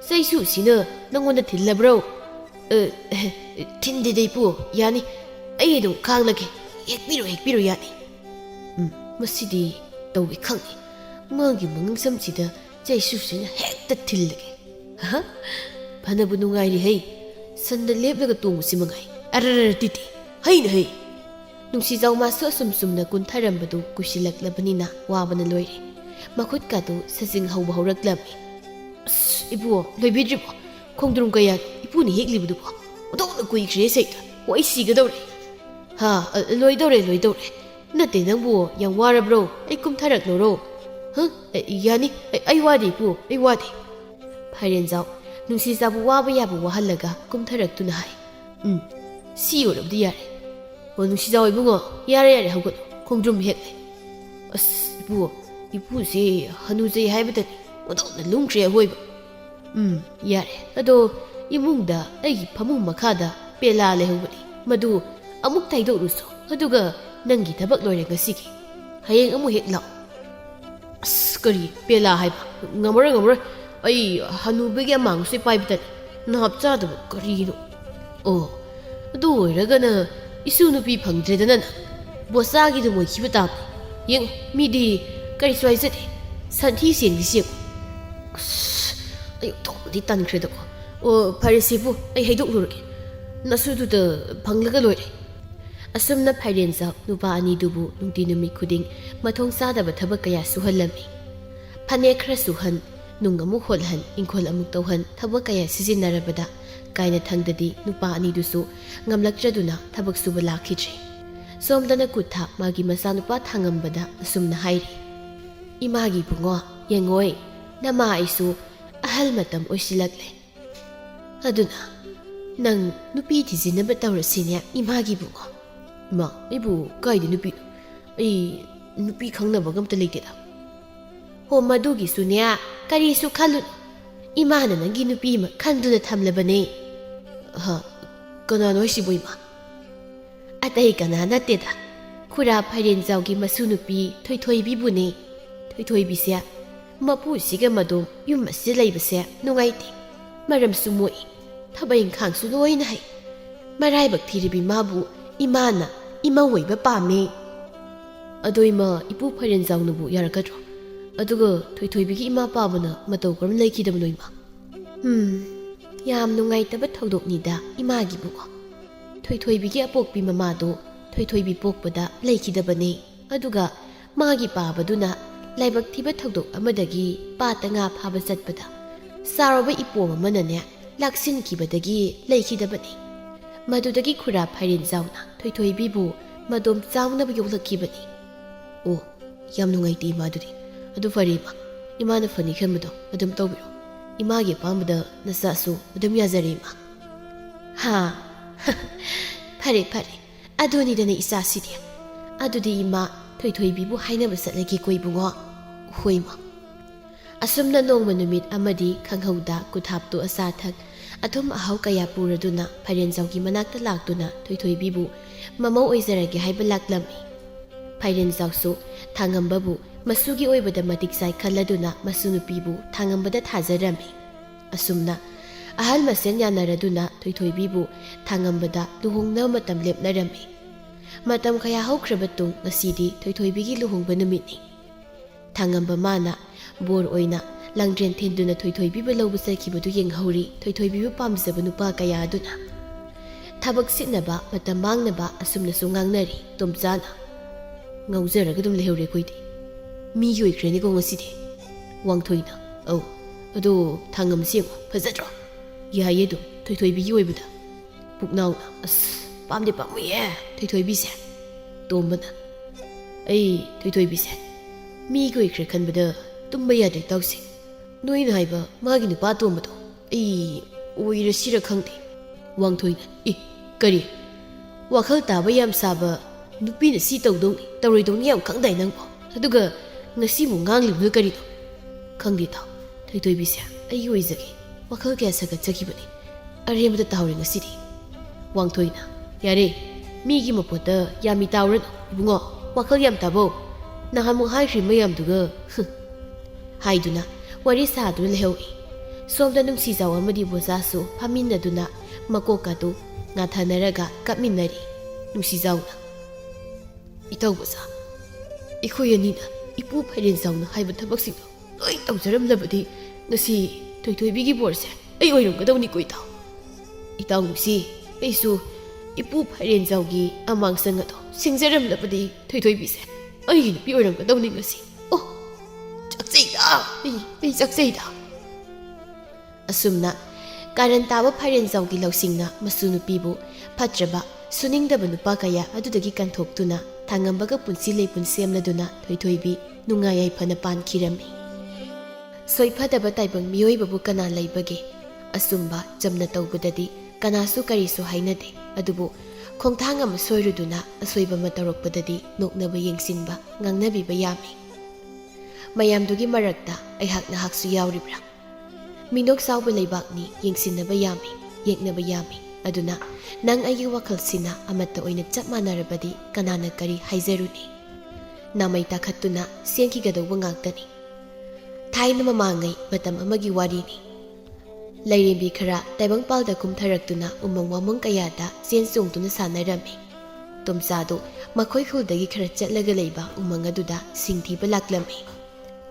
A: ꯆꯩꯁꯨꯁꯤꯅ ꯅꯪꯉꯣꯟꯗ ꯊꯤꯜꯂꯕ꯭ꯔꯣ? ꯊꯤꯟꯗꯦꯗ ꯏꯄꯨ, ꯌꯥꯅꯤ. ꯑꯩ ꯑꯗꯨꯝ ꯈꯥꯡꯂꯒꯦ. ꯍꯦꯛꯄꯤꯔꯣ ꯌꯥꯅꯤ. ꯃꯁꯤꯗꯤ ꯇꯧꯏ ꯈꯪꯏ. ꯃꯥꯒꯤ ꯃꯉꯛꯁꯝꯁꯤꯗ ꯆꯩꯁꯨꯁꯤꯅ ꯍꯦꯛꯇ ꯊꯤꯜꯂꯒꯦ. ꯐꯅꯕꯨ ꯅꯨꯡꯉꯥꯏꯔꯤ ꯍꯩ. ꯁꯟꯗ ꯂꯦꯞꯂꯒ ꯇꯣꯡꯕꯁꯤ ꯃꯉꯥꯏ. ꯑꯔꯔ ꯇꯤꯇꯤ, ꯍꯩꯅ ꯍꯩ. ꯅꯨꯡꯁꯤꯖꯥꯎ ꯃꯥꯁꯨ ꯑꯁꯨꯝ ꯁꯨꯝꯅ ꯀꯨꯟꯊꯔꯝꯕꯗꯨ ꯀꯨꯏꯁꯤꯜꯂꯛꯂꯕꯅꯤꯅ ꯋꯥꯕꯅ ꯂꯣꯏꯔꯦ. ꯃꯈꯨꯠꯀꯥꯗꯨ ꯁꯖꯤꯡ ꯍꯧꯕ ꯍꯧꯔꯛꯂꯝꯃꯤ. ꯑꯁ ꯏꯕꯨ, ꯂꯣꯏꯕꯤꯗ꯭ꯔꯤꯕꯣ? ꯈꯣꯡꯗ꯭ꯔꯨꯝ ꯀꯌꯥ ꯏꯄꯨꯅ ꯍꯦꯛꯂꯤꯕꯗꯨꯕꯣ? ꯑꯣꯟꯊꯣꯛꯅ ꯀꯨꯏꯈ꯭ꯔꯦ ꯁꯩꯇ. ꯑꯩ ꯁꯤꯒꯗꯧꯔꯦ. ꯂꯣꯏꯗꯧꯔꯦ. ꯅꯠꯇꯦ ꯅꯪꯕꯨ ꯌꯥꯝ ꯋꯥꯔꯕ꯭ꯔꯣ? ꯑꯩ ꯀꯨꯝꯊꯔꯛꯂꯣꯔꯣ? ꯌꯥꯅꯤ. ꯑꯩ ꯋꯥꯗꯦ ꯏꯄꯨ, ꯑꯩ ꯋꯥꯗꯦ. ꯐꯥꯏꯔꯦꯟꯖꯥꯎ ꯅꯨꯡꯁꯤꯖꯥꯎꯕꯨ ꯋꯥꯕ ꯌꯥꯕ ꯋꯥꯍꯜꯂꯒ ꯀꯨꯝꯊꯔꯛꯇꯨꯅ ꯍꯥꯏ. ꯁꯤ ꯑꯣꯏꯔꯕꯗꯤ ꯌꯥꯔꯦ. ꯅꯨꯡꯁꯤꯖꯥꯎ ꯏꯕꯨꯡꯉꯣ, ꯌꯥꯔꯦ ꯍꯧꯒꯠꯂꯣ. ꯈꯣꯡꯗ꯭ꯔꯨꯝ ꯍꯦꯛꯂꯦ. ꯑꯁ ꯏꯄꯨꯁꯦ ꯍꯅꯨꯖꯩ ꯍꯥꯏꯕꯗꯅꯤ. ꯑꯣꯟꯊꯣꯛꯅ ꯂꯨꯝꯈ꯭ꯔꯦ ꯑꯍꯣꯏꯕ. ꯌꯥꯔꯦ. ꯑꯗꯣ ꯏꯃꯨꯡꯗ ꯑꯩꯒꯤ ꯐꯃꯨꯡ ꯃꯈꯥꯗ ꯄꯦꯂꯥ ꯂꯩꯍꯧꯕꯅꯤ. ꯃꯗꯨ ꯑꯃꯨꯛ ꯇꯥꯏꯗꯣꯛꯔꯨꯁꯣ. ꯑꯗꯨꯒ ꯅꯪꯒꯤ ꯊꯕꯛ ꯂꯣꯏꯔꯦ ꯉꯁꯤꯒꯤ. ꯍꯌꯦꯡ ꯑꯃꯨꯛ ꯍꯦꯛ ꯂꯥꯛꯑꯣ. ꯑꯁ ꯀꯔꯤ ꯄꯦꯂꯥ ꯍꯥꯏꯕ? ꯉꯝꯃꯔꯣꯏ. ꯑꯩ ꯍꯅꯨꯕꯒꯤ ꯑꯃꯥꯡꯁꯦ ꯄꯥꯏꯕꯇꯅꯤ. ꯅꯥꯞ ꯆꯥꯗꯕ ꯀꯔꯤꯅꯣ? ꯑꯣ, ꯑꯗꯨ ꯑꯣꯏꯔꯒꯅ 이수 누비 펑드레드는 보싸기도 뭐 기부다 영 미디 그리스 와이즈데 산티시엔 디시고 아유 도디 딴크레다고 파리시부 아이 해독 노르게 나수두도 방르가 로이레 asumna pharenza nupa ani dubu nungti numi khuding mathong sadaba thabak kaya suhallami phane khra suhan nungamu holhan ingkhol amuk tawhan thabak kaya sizinarabada kaina thangdadi nupa ani dusu ngamlakjaduna thabak suba lakhijre somdana kutha magi masa nupa thangambada asumna hairi imagi bungo yengoi nama aisu ahal matam oisilakle aduna nang nupi thizinaba tawrasine imagi bungo मा इबु कायदि नुपि नुपि खंगनबा गमता लेतेदा हो मदुगी सुन्या करिसु खलु इमाना नंगी नुपि मा खंदुना थमलबने हा कनानो सिबोइमा अतै कना नतेदा खुरा फरेनजाउगी मसु नुपि थोइथोइबि बुने थोइथोइबिसे मपु सिगा मदो युम असे लैबसे नुगाइते मरम सुमोइ थबैं खांसु लोइना है मराइबक थिरिबि माबु इमाना 𝗬𝗵𝗶 अदोइमा इपु फरेनजाउनबु यारकद्रो अदुगा थोइथोइबिगी इमा पाबना मतौ करम लेखिदबनोइमा याम नुंगाइतबा थौदोकनिदा इमागी बुगो थोइथोइबिगी अपोकपि ममादो थोइथोइबि पोकपदा लेखिदबने अदुगा मागी पाबदुना लाइबक थिबा थौदोक अमदगी पाता nga फाबा चटपदा सारोबा इपोम अमनने लाक्सिनखिबदगी लेखिदबने मदुदगी खुरा फरेनजाउना थोइथोइबिबु मदोम चाउनब योलखिबनी ओ याम नुंगाइते इमादुदी अदु फरेमा इमाना फनी खमदो अदुम तौबिरो इमागे पामबदा नसासु अदुम याजरेमा हा फरे अदुनी दने इसासिदे अदुदी इमा थोइथोइबिबु हाइनबा सतलगी कोइबुगो होइमा असुमना नोंमा नुमित अमदी खंगहौदा कुथापतो असाथक अथुम अहाउ कया पुरदुना फरेनजाउगी मनाक्ता लाक्तुना थोइथोइबिबु ममौ ओइजरगे हाइबा लाक्लमी फरेनजाउसु थांगंबाबु मसुगी ओइबदा मतिक साइ खल्लदुना मसुनुपिबु थांगंबदा थाजरमी असुमना अहल मसेन यानरदुना थोइथोइबिबु थांगंबदा लुहोंगना मतम लेपनरमी मतम खया हौख्रबतु ngasiदी थोइथोइबिगी लुहोंगबा नुमितनी थांगंबा माना बोर ओइना ꯂꯥꯡꯗ꯭ꯔꯦꯟ ꯊꯤꯟꯗꯨꯅ ꯊꯣꯏꯊꯣꯏꯕꯤꯕ ꯂꯧꯕ ꯆꯠꯈꯤꯕꯗꯨ ꯌꯦꯡꯍꯧꯔꯤ ꯊꯣꯏꯊꯣꯏꯕꯤꯕꯨ ꯄꯥꯝꯖꯕ ꯅꯨꯄꯥ ꯀꯌꯥ ꯑꯗꯨꯅ ꯊꯕꯛ ꯁꯤꯠꯅꯕ ꯃꯇꯝ ꯃꯥꯡꯅꯕ ꯑꯁꯨꯝꯅꯁꯨ ꯉꯥꯡꯅꯔꯤ ꯇꯣꯝꯆꯥꯅ ꯉꯥꯎꯖꯔꯒ ꯑꯗꯨꯝ ꯂꯩꯍꯧꯔꯦ ꯑꯩꯈꯣꯏꯗꯤ ꯃꯤꯒꯤ ꯑꯣꯏꯈ꯭ꯔꯦꯅꯦꯀꯣ ꯉꯁꯤꯗꯤ ꯋꯥꯡꯊꯣꯏꯅ ꯑꯧ ꯑꯗꯣ ꯊꯥꯡꯉꯝꯁꯤ ꯌꯦꯡꯉꯣ ꯐꯖꯗ꯭ꯔꯣ ꯌꯥꯏꯌꯦ ꯑꯗꯨꯝ ꯊꯣꯏꯊꯣꯏꯕꯤꯒꯤ ꯑꯣꯏꯕꯗ ꯄꯨꯛꯅꯥꯎꯅ ꯑꯁ ꯄꯥꯝꯗꯤ ꯄꯥꯝꯃꯨꯏꯌꯦ ꯊꯣꯏꯊꯣꯏꯕꯤꯁꯦ ꯇꯣꯝꯕꯅ ꯑꯩ ꯊꯣꯏꯊꯣꯏꯕꯤꯁꯦ ꯃꯤꯒꯤ ꯑꯣꯏꯈ꯭ꯔꯦ ꯈꯟꯕꯗ ꯇꯨꯝꯕ ꯌꯥꯗꯦ ꯇꯧꯁꯤ ꯅꯣꯏꯅ ꯍꯥꯏꯕ ꯃꯥꯒꯤ ꯅꯨꯄꯥ ꯇꯣꯝꯕꯗꯣ ꯑꯩ ꯑꯣꯏꯔꯁꯤꯔ ꯈꯪꯗꯦ ꯋꯥꯡꯊꯣꯏꯅ ꯀꯔꯤ ꯋꯥꯈꯜ ꯇꯥꯕ ꯌꯥꯝ ꯁꯥꯕ ꯅꯨꯄꯤꯅ ꯁꯤ ꯇꯧꯗꯧꯅꯤ ꯇꯧꯔꯣꯏꯗꯧꯅꯤ ꯌꯥꯝ ꯈꯪꯗꯥꯏ ꯅꯪꯕꯣ ꯑꯗꯨꯒ ꯉꯁꯤꯃꯨꯛ ꯉꯥꯡꯂꯤꯕꯗꯨ ꯀꯔꯤꯅꯣ ꯈꯪꯗꯦ ꯇꯥꯎ ꯊꯣꯏꯊꯣꯏꯕꯤꯁꯦ ꯑꯩꯒꯤ ꯑꯣꯏꯖꯒꯦ ꯋꯥꯈꯜ ꯀꯌꯥ ꯁꯥꯒꯠꯆꯈꯤꯕꯅꯤ ꯑꯔꯦꯝꯕꯗ ꯇꯥꯍꯧꯔꯦ ꯉꯁꯤꯗꯤ ꯋꯥꯡꯊꯣꯏꯅ ꯌꯥꯔꯦ ꯃꯤꯒꯤ ꯃꯄꯣꯠꯇ ꯌꯥꯝꯃꯤ ꯇꯥꯎꯔꯅꯨ ꯏꯕꯨꯡꯉꯣ ꯋꯥꯈꯜ ꯌꯥꯝ ꯇꯥꯕꯣ ꯅꯍꯥꯟꯃꯨꯛ ꯍꯥꯏꯈ꯭ꯔꯤ ꯃꯌꯥꯝꯗꯨꯒ ꯍꯥꯏꯗꯨꯅ ꯋꯥꯔꯤ ꯁꯥꯗꯨꯅ ꯂꯩꯍꯧꯏ꯫ ꯁꯣꯝꯗ ꯅꯨꯡꯁꯤꯖꯥꯎ ꯑꯃꯗꯤ ꯕꯣꯖꯥꯁꯨ ꯐꯝꯃꯤꯟꯅꯗꯨꯅ ꯃꯀꯣꯛꯀꯗꯨ ꯉꯥꯊꯅꯔꯒ ꯀꯞꯃꯤꯟꯅꯔꯤ꯫ ꯅꯨꯡꯁꯤꯖꯥꯎꯅ "ꯏꯇꯥꯎꯕꯣꯖꯥ, ꯑꯩꯈꯣꯏ ꯑꯅꯤꯅ ꯏꯄꯨ ꯐꯩꯔꯦꯟꯖꯥꯎꯅ ꯍꯥꯏꯕ ꯊꯕꯛꯁꯤꯡꯗꯣ ꯂꯣꯏ ꯇꯧꯖꯔꯝꯂꯕꯗꯤ ꯉꯁꯤ ꯊꯣꯏꯊꯣꯏꯕꯤꯒꯤ ꯕꯣꯔꯁꯦ ꯑꯩ ꯑꯣꯏꯔꯝꯒꯗꯧꯅꯤꯀꯣ ꯏꯇꯥꯎ꯫ ꯏꯇꯥꯎ ꯅꯨꯡꯁꯤ, ꯑꯩꯁꯨ ꯏꯄꯨ ꯐꯩꯔꯦꯟꯖꯥꯎꯒꯤ ꯑꯃꯥꯡꯁꯪ ꯑꯗꯣ ꯁꯤꯡꯖꯔꯝꯂꯕꯗꯤ ꯊꯣꯏꯊꯣꯏꯕꯤꯁꯦ ꯑꯩꯒꯤ ꯅꯨꯄꯤ ꯑꯣꯏꯔꯝꯒꯗꯧꯅꯤ ꯉꯁꯤ꯫ ꯑꯣ ꯆꯥꯛꯆꯩꯗ, ꯑꯩ ꯆꯥꯛꯆꯩꯗ"꯫ ꯑꯁꯨꯝꯅ ꯀꯥꯔꯟ ꯇꯥꯕ ꯐꯩꯔꯦꯟꯖꯥꯎꯒꯤ ꯂꯧꯁꯤꯡꯅ ꯃꯁꯨ ꯅꯨꯄꯤꯕꯨ ꯐꯠꯇ꯭ꯔꯕ ꯁꯨꯅꯤꯡꯗꯕ ꯅꯨꯄꯥ ꯀꯌꯥ ꯑꯗꯨꯗꯒꯤ ꯀꯟꯊꯣꯛꯇꯨꯅ ꯊꯥꯡꯉꯝꯕꯒ ꯄꯨꯟꯁꯤ ꯂꯩꯄꯨꯟ ꯁꯦꯝꯂꯗꯨꯅ ꯊꯣꯏꯊꯣꯏꯕꯤ ꯅꯨꯡꯉꯥꯏ ꯌꯥꯏꯐꯅ ꯄꯥꯟꯈꯤꯔꯝꯃꯤ꯫ ꯁꯣꯏꯐꯗꯕ ꯇꯥꯏꯕꯪ ꯃꯤꯑꯣꯏꯕꯕꯨ ꯀꯅꯥ ꯂꯩꯕꯒꯦ? ꯑꯆꯨꯝꯕ ꯆꯝꯅ ꯇꯧꯕꯗꯗꯤ ꯀꯅꯥꯁꯨ ꯀꯔꯤꯁꯨ ꯍꯥꯏꯅꯗꯦ꯫ ꯑꯗꯨꯕꯨ ꯈꯣꯡꯊꯥꯡ ꯑꯃ ꯁꯣꯏꯔꯨꯗꯨꯅ ꯑꯁꯣꯏꯕ ꯑꯃ ꯇꯧꯔꯛꯄꯗꯗꯤ ꯅꯣꯛꯅꯕ ꯌꯦꯡꯁꯤꯟꯕ ꯉꯥꯡꯅꯕꯤꯕ ꯌꯥꯝꯃꯤ꯫ ꯃꯌꯥꯝꯗꯨꯒꯤ ꯃꯔꯛꯇ ꯑꯩꯍꯥꯛ ꯅꯍꯥꯛꯁꯨ ꯌꯥꯎꯔꯤꯕ꯭ꯔꯥ? ꯃꯤꯅꯣꯛ ꯆꯥꯎꯕ ꯂꯩꯕꯥꯛꯅꯤ, ꯌꯦꯡꯁꯤꯟꯅꯕ ꯌꯥꯝꯃꯤ, ꯌꯦꯛꯅꯕ ꯌꯥꯝꯃꯤ꯫ ꯑꯗꯨꯅ ꯅꯪ ꯑꯩꯒꯤ ꯋꯥꯈꯜꯁꯤꯅ ꯑꯃꯠꯇ ꯑꯣꯏꯅ ꯆꯞ ꯃꯥꯟꯅꯔꯕꯗꯤ ꯀꯅꯥꯅ ꯀꯔꯤ ꯍꯥꯏꯖꯔꯨꯅꯤ? ꯅꯥꯃꯩ ꯇꯥꯈꯠꯇꯨꯅ ꯆꯦꯟꯈꯤꯒꯗꯧꯕ ꯉꯥꯛꯇꯅꯤ꯫ ꯊꯥꯏꯅ ꯃꯃꯥꯡꯉꯩ ꯃꯇꯝ ꯑꯃꯒꯤ ꯋꯥꯔꯤꯅꯤ꯫ ꯂꯩꯔꯦꯝꯕꯤ ꯈꯔ ꯇꯥꯏꯕꯪꯄꯥꯜꯗ ꯀꯨꯝꯊꯔꯛꯇꯨꯅ ꯎꯃꯪ ꯋꯥꯃꯪ ꯀꯌꯥꯗ ꯆꯦꯟ ꯆꯣꯡꯗꯨꯅ ꯁꯥꯟꯅꯔꯝꯃꯤ꯫ ꯇꯣꯝꯆꯥꯗꯨ ꯃꯈꯣꯏ ꯈꯨꯜꯗꯒꯤ ꯈꯔ ꯆꯠꯂꯒ ꯂꯩꯕ ꯎꯃꯪ ꯑꯗꯨꯗ ꯁꯤꯡ ꯊꯤꯕ ꯂꯥꯛꯂꯝꯃꯤ꯫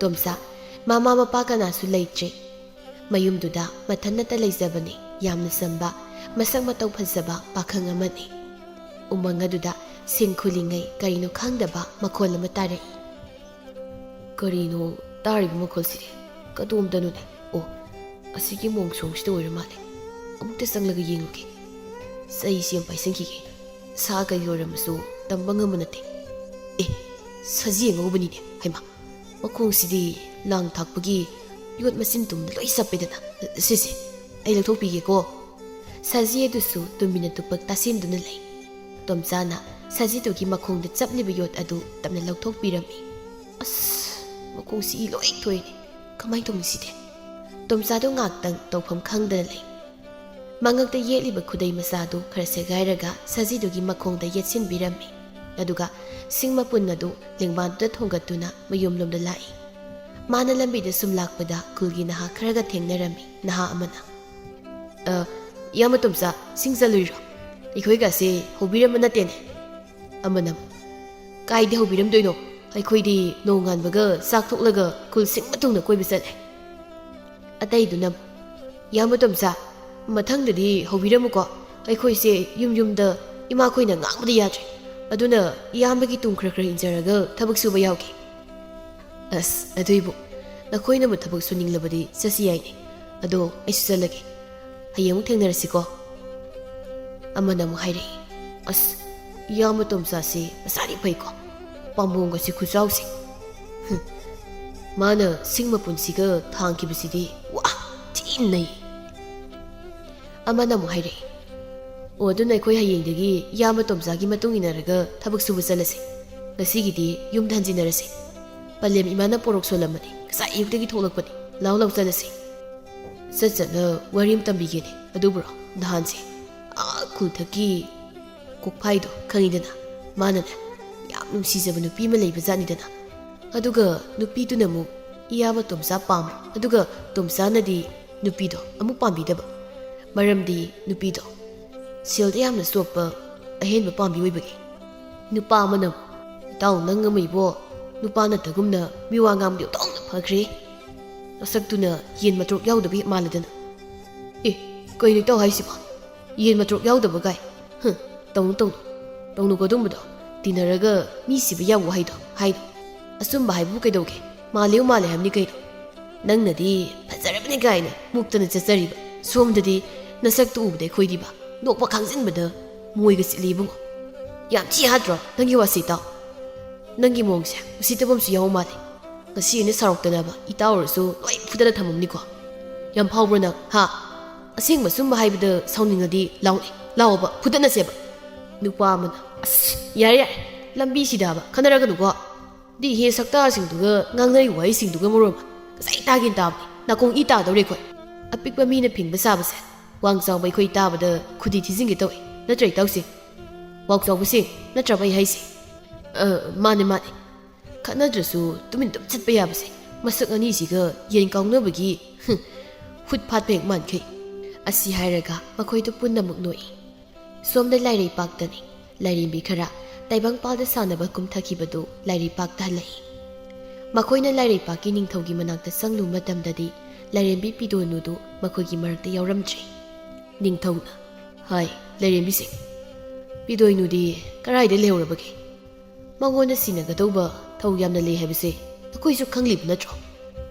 A: ꯇꯣꯝꯆꯥ ꯃꯃꯥ ꯃꯄꯥ ꯀꯅꯥꯁꯨ ꯂꯩꯇ꯭ꯔꯦ꯫ ꯃꯌꯨꯝꯗꯨꯗ ꯃꯊꯟꯇ ꯂꯩꯖꯕꯅꯤ꯫ ꯌꯥꯝꯅ ꯆꯝꯕ, ꯃꯁꯛ ꯃꯇꯧ ꯐꯖꯕ ꯄꯥꯈꯪ ꯑꯃꯅꯤ꯫ ꯎꯃꯪ ꯑꯗꯨꯗ ꯁꯤꯡ ꯈꯨꯜꯂꯤꯉꯩ ꯀꯔꯤꯅꯣ ꯈꯪꯗꯕ ꯃꯈꯣꯜ ꯑꯃ ꯇꯥꯔꯛꯏ꯫ ꯀꯔꯤꯅꯣ ꯇꯥꯔꯤꯕ ꯃꯈꯣꯜꯁꯤꯗꯤ? ꯀꯗꯣꯝꯗꯅꯣꯅꯦ? ꯑꯣ, ꯑꯁꯤꯒꯤ ꯃꯣꯡꯁꯣꯡꯁꯤꯗ ꯑꯣꯏꯔ ꯃꯥꯜꯂꯦ꯫ ꯑꯃꯨꯛꯇ ꯆꯪꯂꯒ ꯌꯦꯡꯉꯨꯒꯦ꯫ ꯆꯩꯁꯤ ꯌꯥꯝ ꯄꯥꯏꯁꯟꯈꯤꯒꯦ꯫ ꯁꯥ ꯀꯩ ꯑꯣꯏꯔꯝꯃꯁꯨ ꯇꯝꯕ ꯉꯝꯕ ꯅꯠꯇꯦ꯫ ꯑꯦ, ꯁꯖꯤ ꯑꯉꯧꯕꯅꯤꯅꯦ꯫ ꯍꯩꯃꯥ, ꯃꯈꯣꯡꯁꯤꯗꯤ ꯂꯥꯡ ꯊꯥꯛꯄꯒꯤ ꯌꯣꯠ ꯃꯆꯤꯟ ꯇꯨꯝꯅ ꯂꯣꯏ ꯆꯞꯄꯦꯗꯅ꯫ ꯁꯤꯁꯦ ꯑꯩ ꯂꯧꯊꯣꯛꯄꯤꯒꯦꯀꯣ꯫ ꯁꯖꯤ ꯑꯗꯨꯁꯨ ꯇꯨꯃꯤꯟꯅ ꯇꯨꯞꯄꯛ ꯇꯥꯁꯤꯟꯗꯨꯅ ꯂꯩ꯫ ꯇꯣꯝꯆꯥꯅ ꯁꯖꯤꯗꯨꯒꯤ ꯃꯈꯣꯡꯗ ꯆꯞꯂꯤꯕ ꯌꯣꯠ ꯑꯗꯨ ꯇꯞꯅ ꯂꯧꯊꯣꯛꯄꯤꯔꯝꯃꯤ꯫ ꯑꯁ, ꯃꯈꯣꯡꯁꯤ ꯏ ꯂꯣꯏ ꯊꯣꯏꯅꯦ꯫ ꯀꯃꯥꯏꯅ ꯇꯧꯅꯤ ꯁꯤꯗꯤ? ꯇꯣꯝꯆꯥꯗꯨ ꯉꯥꯛꯇꯪ ꯇꯧꯐꯝ ꯈꯪꯗꯅ ꯂꯩ꯫ ꯃꯉꯛꯇ ꯌꯦꯠꯂꯤꯕ ꯈꯨꯗꯩ ꯃꯆꯥꯗꯨ ꯈꯔ ꯁꯦꯒꯥꯏꯔꯒ ꯁꯖꯤꯗꯨꯒꯤ ꯃꯈꯣꯡꯗ ꯌꯦꯠꯁꯤꯟꯕꯤꯔꯝꯃꯤ꯫ ꯑꯗꯨꯒ ꯁꯤꯡ ꯃꯄꯨꯟ ꯑꯗꯨ ꯂꯦꯡꯕꯥꯟꯗꯨꯗ ꯊꯣꯡꯒꯠꯇꯨꯅ ꯃꯌꯨꯝꯂꯣꯝꯗ ꯂꯥꯛꯏ꯫ ꯃꯥꯅ ꯂꯝꯕꯤꯗ ꯁꯨꯝ ꯂꯥꯛꯄꯗ ꯈꯨꯜꯒꯤ ꯅꯍꯥ ꯈꯔꯒ ꯊꯦꯡꯅꯔꯝꯃꯤ꯫ ꯅꯍꯥ ꯑꯃꯅ "ꯏꯌꯥꯝꯕ ꯇꯣꯝꯆꯥ, ꯁꯤꯡ ꯆꯠꯂꯨꯏꯔꯣ? ꯑꯩꯈꯣꯏꯒꯁꯦ ꯍꯧꯕꯤꯔꯝꯕ ꯅꯠꯇꯦꯅꯦ." ꯑꯃꯅ "ꯀꯥꯏꯗ ꯍꯧꯕꯤꯔꯝꯗꯣꯏꯅꯣ? ꯑꯩꯈꯣꯏꯗꯤ ꯅꯣꯡꯉꯥꯟꯕꯒ ꯆꯥꯛ ꯊꯣꯛꯂꯒ ꯈꯨꯜ ꯁꯤꯡ ꯃꯇꯨꯡꯗ ꯀꯣꯏꯕ ꯆꯠꯂꯦ." ꯑꯇꯩꯗꯨꯅ "ꯏꯌꯥꯝꯕ ꯇꯣꯝꯆꯥ, ꯃꯊꯪꯗꯗꯤ ꯍꯧꯕꯤꯔꯝꯃꯨꯀꯣ. ꯑꯩꯈꯣꯏꯁꯦ ꯌꯨꯝꯗ ꯏꯃꯥꯈꯣꯏꯅ ꯉꯥꯡꯕꯗ ꯌꯥꯗ꯭ꯔꯦ. ꯑꯗꯨꯅ ꯏꯌꯥꯝꯕꯒꯤ ꯇꯨꯡ ꯈꯔ ꯈꯔ ꯏꯟꯖꯔꯒ ꯊꯕꯛ ꯁꯨꯕ ꯌꯥꯎꯒꯦ." "ꯑꯁ, ꯑꯗꯨꯏꯕꯨ ꯅꯈꯣꯏꯅꯕꯨ ꯊꯕꯛ ꯁꯨꯅꯤꯡꯂꯕꯗꯤ ꯆꯠꯁꯤ ꯌꯥꯏꯅꯦ. ꯑꯗꯣ ꯑꯩꯁꯨ ꯆꯠꯂꯒꯦ. ꯍꯌꯦꯡ ꯑꯃꯨꯛ ꯊꯦꯡꯅꯔꯁꯤꯀꯣ." ꯑꯃꯅ ꯑꯃꯨꯛ ꯍꯥꯏꯔꯛꯏ꯫ "ꯑꯁ, ꯏꯌꯥꯝꯕ ꯇꯣꯝꯆꯥꯁꯤ ꯃꯁꯥꯗꯤ ꯐꯩꯀꯣ. ꯄꯥꯝꯕꯣꯝꯒꯁꯤ ꯈꯨꯆꯥꯎꯁꯤ. ꯃꯥꯅ ꯁꯤꯡ ꯃꯄꯨꯟꯁꯤꯒ ꯊꯥꯡꯈꯤꯕꯁꯤꯗꯤ ꯋꯥ ꯊꯤꯅ ꯅꯩ." ꯑꯃꯅ ꯑꯃꯨꯛ ꯍꯥꯏꯔꯛꯏ꯫ "ꯑꯣ, ꯑꯗꯨꯅ ꯑꯩꯈꯣꯏ ꯍꯌꯦꯡꯗꯒꯤ ꯏꯌꯥꯝꯕ ꯇꯣꯝꯆꯥꯒꯤ ꯃꯇꯨꯡ ꯏꯟꯅꯔꯒ ꯊꯕꯛ ꯁꯨꯕ ꯆꯠꯂꯁꯤ. ꯉꯁꯤꯒꯤꯗꯤ ꯌꯨꯝꯗ ꯍꯟꯖꯤꯟꯅꯔꯁꯤ. ꯄꯂꯦꯝ ꯏꯃꯥꯅ ꯄꯣꯔꯣꯛ ꯁꯣꯜꯂꯝꯃꯅꯤ. ꯉꯁꯥꯏ ꯑꯌꯨꯛꯇꯒꯤ ꯊꯣꯛꯂꯛꯄꯅꯤ. ꯂꯥꯎ ꯆꯠꯂꯁꯤ." ꯆꯠꯅ ꯋꯥꯔꯤ ꯑꯃ ꯇꯝꯕꯤꯒꯦꯅꯦ. ꯑꯗꯨꯕꯨꯔꯣ, ꯅꯍꯥꯟꯁꯦ ꯈꯨꯜꯊꯛꯀꯤ ꯀꯣꯛꯐꯥꯏꯗꯣ ꯈꯪꯉꯤꯗꯅ, ꯃꯥꯅꯅꯦ ꯌꯥꯝ ꯅꯨꯡꯁꯤꯖꯕ ꯅꯨꯄꯤ ꯑꯃ ꯂꯩꯕ ꯖꯥꯠꯅꯤꯗꯅ. ꯑꯗꯨꯒ ꯅꯨꯄꯤꯗꯨꯅ ꯑꯃꯨꯛ ꯏꯌꯥꯝꯕ ꯇꯣꯝꯆꯥ ꯄꯥꯝꯕ. ꯑꯗꯨꯒ ꯇꯣꯝꯆꯥꯅꯗꯤ ꯅꯨꯄꯤꯗꯣ ꯑꯃꯨꯛ ꯄꯥꯝꯕꯤꯗꯕ. ꯃꯔꯝꯗꯤ ꯅꯨꯄꯤꯗꯣ ꯁꯦꯜꯗ ꯌꯥꯝꯅ ꯆꯣꯞꯄ ꯑꯍꯦꯟꯕ ꯄꯥꯝꯕꯤ ꯑꯣꯏꯕꯒꯤ. ꯅꯨꯄꯥ ꯑꯃꯅ "ꯏꯇꯥꯎ, ꯅꯪ ꯑꯃ ꯏꯕꯣ, ꯅꯨꯄꯥ ꯅꯠꯇꯒꯨꯝꯅ ꯃꯤꯋꯥ ꯉꯥꯡꯕꯗꯤ ꯑꯣꯟꯊꯣꯛꯅ ꯐꯈ꯭ꯔꯦ. ꯅꯁꯛꯇꯨꯅ ꯌꯦꯟ ꯃꯇ꯭ꯔꯣꯛ ꯌꯥꯎꯗꯕ ꯍꯦꯛ ꯃꯥꯜꯂꯗꯅ." "ꯑꯦ, ꯀꯩꯅꯣ ꯏꯇꯥꯎ ꯍꯥꯏꯁꯤꯕꯣ? ꯌꯦꯟ ꯃꯇ꯭ꯔꯣꯛ ꯌꯥꯎꯗꯕ ꯒꯥꯏ? ꯇꯧꯅꯨꯀꯣ ꯑꯗꯨꯝꯕꯗꯣ. ꯇꯤꯟꯅꯔꯒ ꯃꯤ ꯁꯤꯕ ꯌꯥꯕ ꯋꯥꯍꯩꯗꯣ ꯍꯥꯏꯗꯣ. ꯑꯆꯨꯝꯕ ꯍꯥꯏꯕꯕꯨ ꯀꯩꯗꯧꯒꯦ? ꯃꯥꯜꯂꯦ ꯍꯥꯏꯕꯅꯤ ꯀꯩꯅꯣ. ꯅꯪꯅꯗꯤ ꯐꯖꯔꯕꯅꯤ ꯀꯥꯏꯅ ꯃꯨꯛꯇꯅ ꯆꯠꯆꯔꯤꯕ. ꯁꯣꯝꯗꯗꯤ ꯅꯁꯛꯇꯨ ꯎꯕꯗ ꯑꯩꯈꯣꯏꯗꯤꯕ ꯅꯣꯛꯄ ꯈꯥꯡꯖꯤꯟꯕꯗ ꯃꯣꯏꯒ ꯆꯤꯠꯂꯤ ꯏꯕꯨꯡꯉꯣ. ꯌꯥꯝ ꯊꯤ ꯍꯥꯠꯇ꯭ꯔꯣ ꯅꯪꯒꯤ ꯋꯥꯁꯤ ꯏꯇꯥꯎ? ꯅꯪꯒꯤ ꯃꯑꯣꯡꯁꯦ ꯎꯁꯤꯠꯇꯕꯝꯁꯨ ꯌꯥꯎ ꯃꯥꯜꯂꯦ. ꯉꯁꯤ ꯑꯩꯅ ꯁꯥꯎꯔꯛꯇꯅꯕ ꯏꯇꯥꯎ ꯑꯣꯏꯔꯁꯨ ꯂꯣꯏ ꯐꯨꯗꯅ ꯊꯝꯃꯝꯅꯤꯀꯣ. ꯌꯥꯝ ꯐꯥꯎꯕ꯭ꯔꯣ ꯅꯪ? ꯑꯁꯦꯡꯕ ꯁꯨꯝꯕ ꯍꯥꯏꯕꯗ ꯁꯥꯎꯅꯤꯡꯉꯗꯤ ꯂꯥꯎꯅꯦ, ꯂꯥꯎꯑꯣꯕ, ꯐꯨꯗꯠꯅꯁꯦꯕ." ꯅꯨꯄꯥ ꯑꯃꯅ "ꯑꯁ, ꯌꯥꯔꯦ, ꯂꯝꯕꯤꯁꯤꯗꯕ ꯈꯟꯅꯔꯒꯅꯨꯀꯣ. ꯗꯤꯍꯦ ꯁꯛꯇꯥꯁꯤꯡꯗꯨꯒ ꯉꯥꯡꯅꯔꯤ ꯋꯥꯍꯩꯁꯤꯡꯗꯨꯒ ꯃꯔꯣꯝ ꯉꯁꯥꯏ ꯇꯥꯒꯦꯅ ꯇꯥꯕꯅꯤ. ꯅꯥꯀꯣꯡ ꯏ ꯇꯥꯗꯧꯔꯦ ꯑꯩꯈꯣꯏ. ꯑꯄꯤꯛꯄ ꯃꯤꯅ ꯐꯤꯡꯕ ꯁꯥꯕꯁꯦ ꯋꯥꯡ ꯆꯥꯎꯕ ꯑꯩꯈꯣই ꯇꯥꯕꯗ ꯈꯨꯗꯤ ꯊꯤꯖꯤꯟꯒꯦ ꯇꯧꯏ. ꯅꯠꯇ꯭ꯔ ꯏꯇꯥꯎꯁꯤ? ꯋꯥꯡ ꯆꯥꯎꯕꯁꯤꯡ ꯅꯠꯇ꯭ꯔꯕ ꯑꯩ ꯍꯥꯏꯁꯤ?" ꯃꯥꯅꯦ. ꯈꯠꯅꯗ꯭ꯔꯁꯨ ꯇꯨꯃꯤꯟ ꯇꯨꯝ ꯆꯠꯄ ꯌꯥꯕꯁꯦ ꯃꯁꯛ ꯑꯅꯤꯁꯤꯒ ꯌꯦꯟ ꯀꯥꯎꯅꯕꯒꯤ ꯍꯨꯠ ꯐꯥꯠꯄ ꯍꯦꯛ ꯃꯥꯟꯈꯩ ꯑꯁꯤ ꯍꯥꯏꯔꯒ ꯃꯈꯣꯏꯗꯨ ꯄꯨꯟꯅꯃꯛ ꯅꯣꯛꯏ ꯁꯣꯝꯗ ꯂꯥꯏꯔꯩꯄꯥꯛꯇꯅꯤ ꯂꯥꯏꯔꯦꯝꯕꯤ ꯈꯔ ꯇꯥꯏꯕꯪꯄꯥꯜꯗ ꯁꯥꯟꯅꯕ ꯀꯨꯝꯊꯈꯤꯕꯗꯨ ꯂꯥꯏꯔꯩꯄꯥꯛꯇ ꯍꯜꯂꯛꯏ ꯃꯈꯣꯏꯅ ꯂꯥꯏꯔꯩꯄꯥꯛꯀꯤ ꯅꯤꯡꯊꯧꯒꯤ ꯃꯅꯥꯛꯇ ꯆꯪꯂꯨ ꯃꯇꯝꯗꯗꯤ ꯂꯥꯏꯔꯦꯝꯕꯤ ꯄꯤꯗꯣꯏꯅꯨꯗꯨ ꯃꯈꯣꯏꯒꯤ ꯃꯔꯛꯇ ꯌꯥꯎꯔꯝꯗ꯭ꯔꯦ ꯅꯤꯡꯊꯧꯅ ꯍꯥꯏ ꯂꯥꯏꯔꯦꯝꯕꯤꯁꯤꯡ ꯄꯤꯗꯣꯏꯅꯨꯗꯤ ꯀꯔꯥꯏꯗ ꯂꯩꯍꯧꯔꯕꯒꯦ ꯃꯉꯣꯟꯗ ꯁꯤꯟꯅꯒꯗꯧꯕ ꯊꯧ ꯌꯥꯝꯅ ꯂꯩ ꯍꯥꯏꯕꯁꯦ ꯑꯩꯈꯣꯏꯁꯨ ꯈꯪꯂꯤꯕ ꯅꯠꯇ꯭ꯔꯣ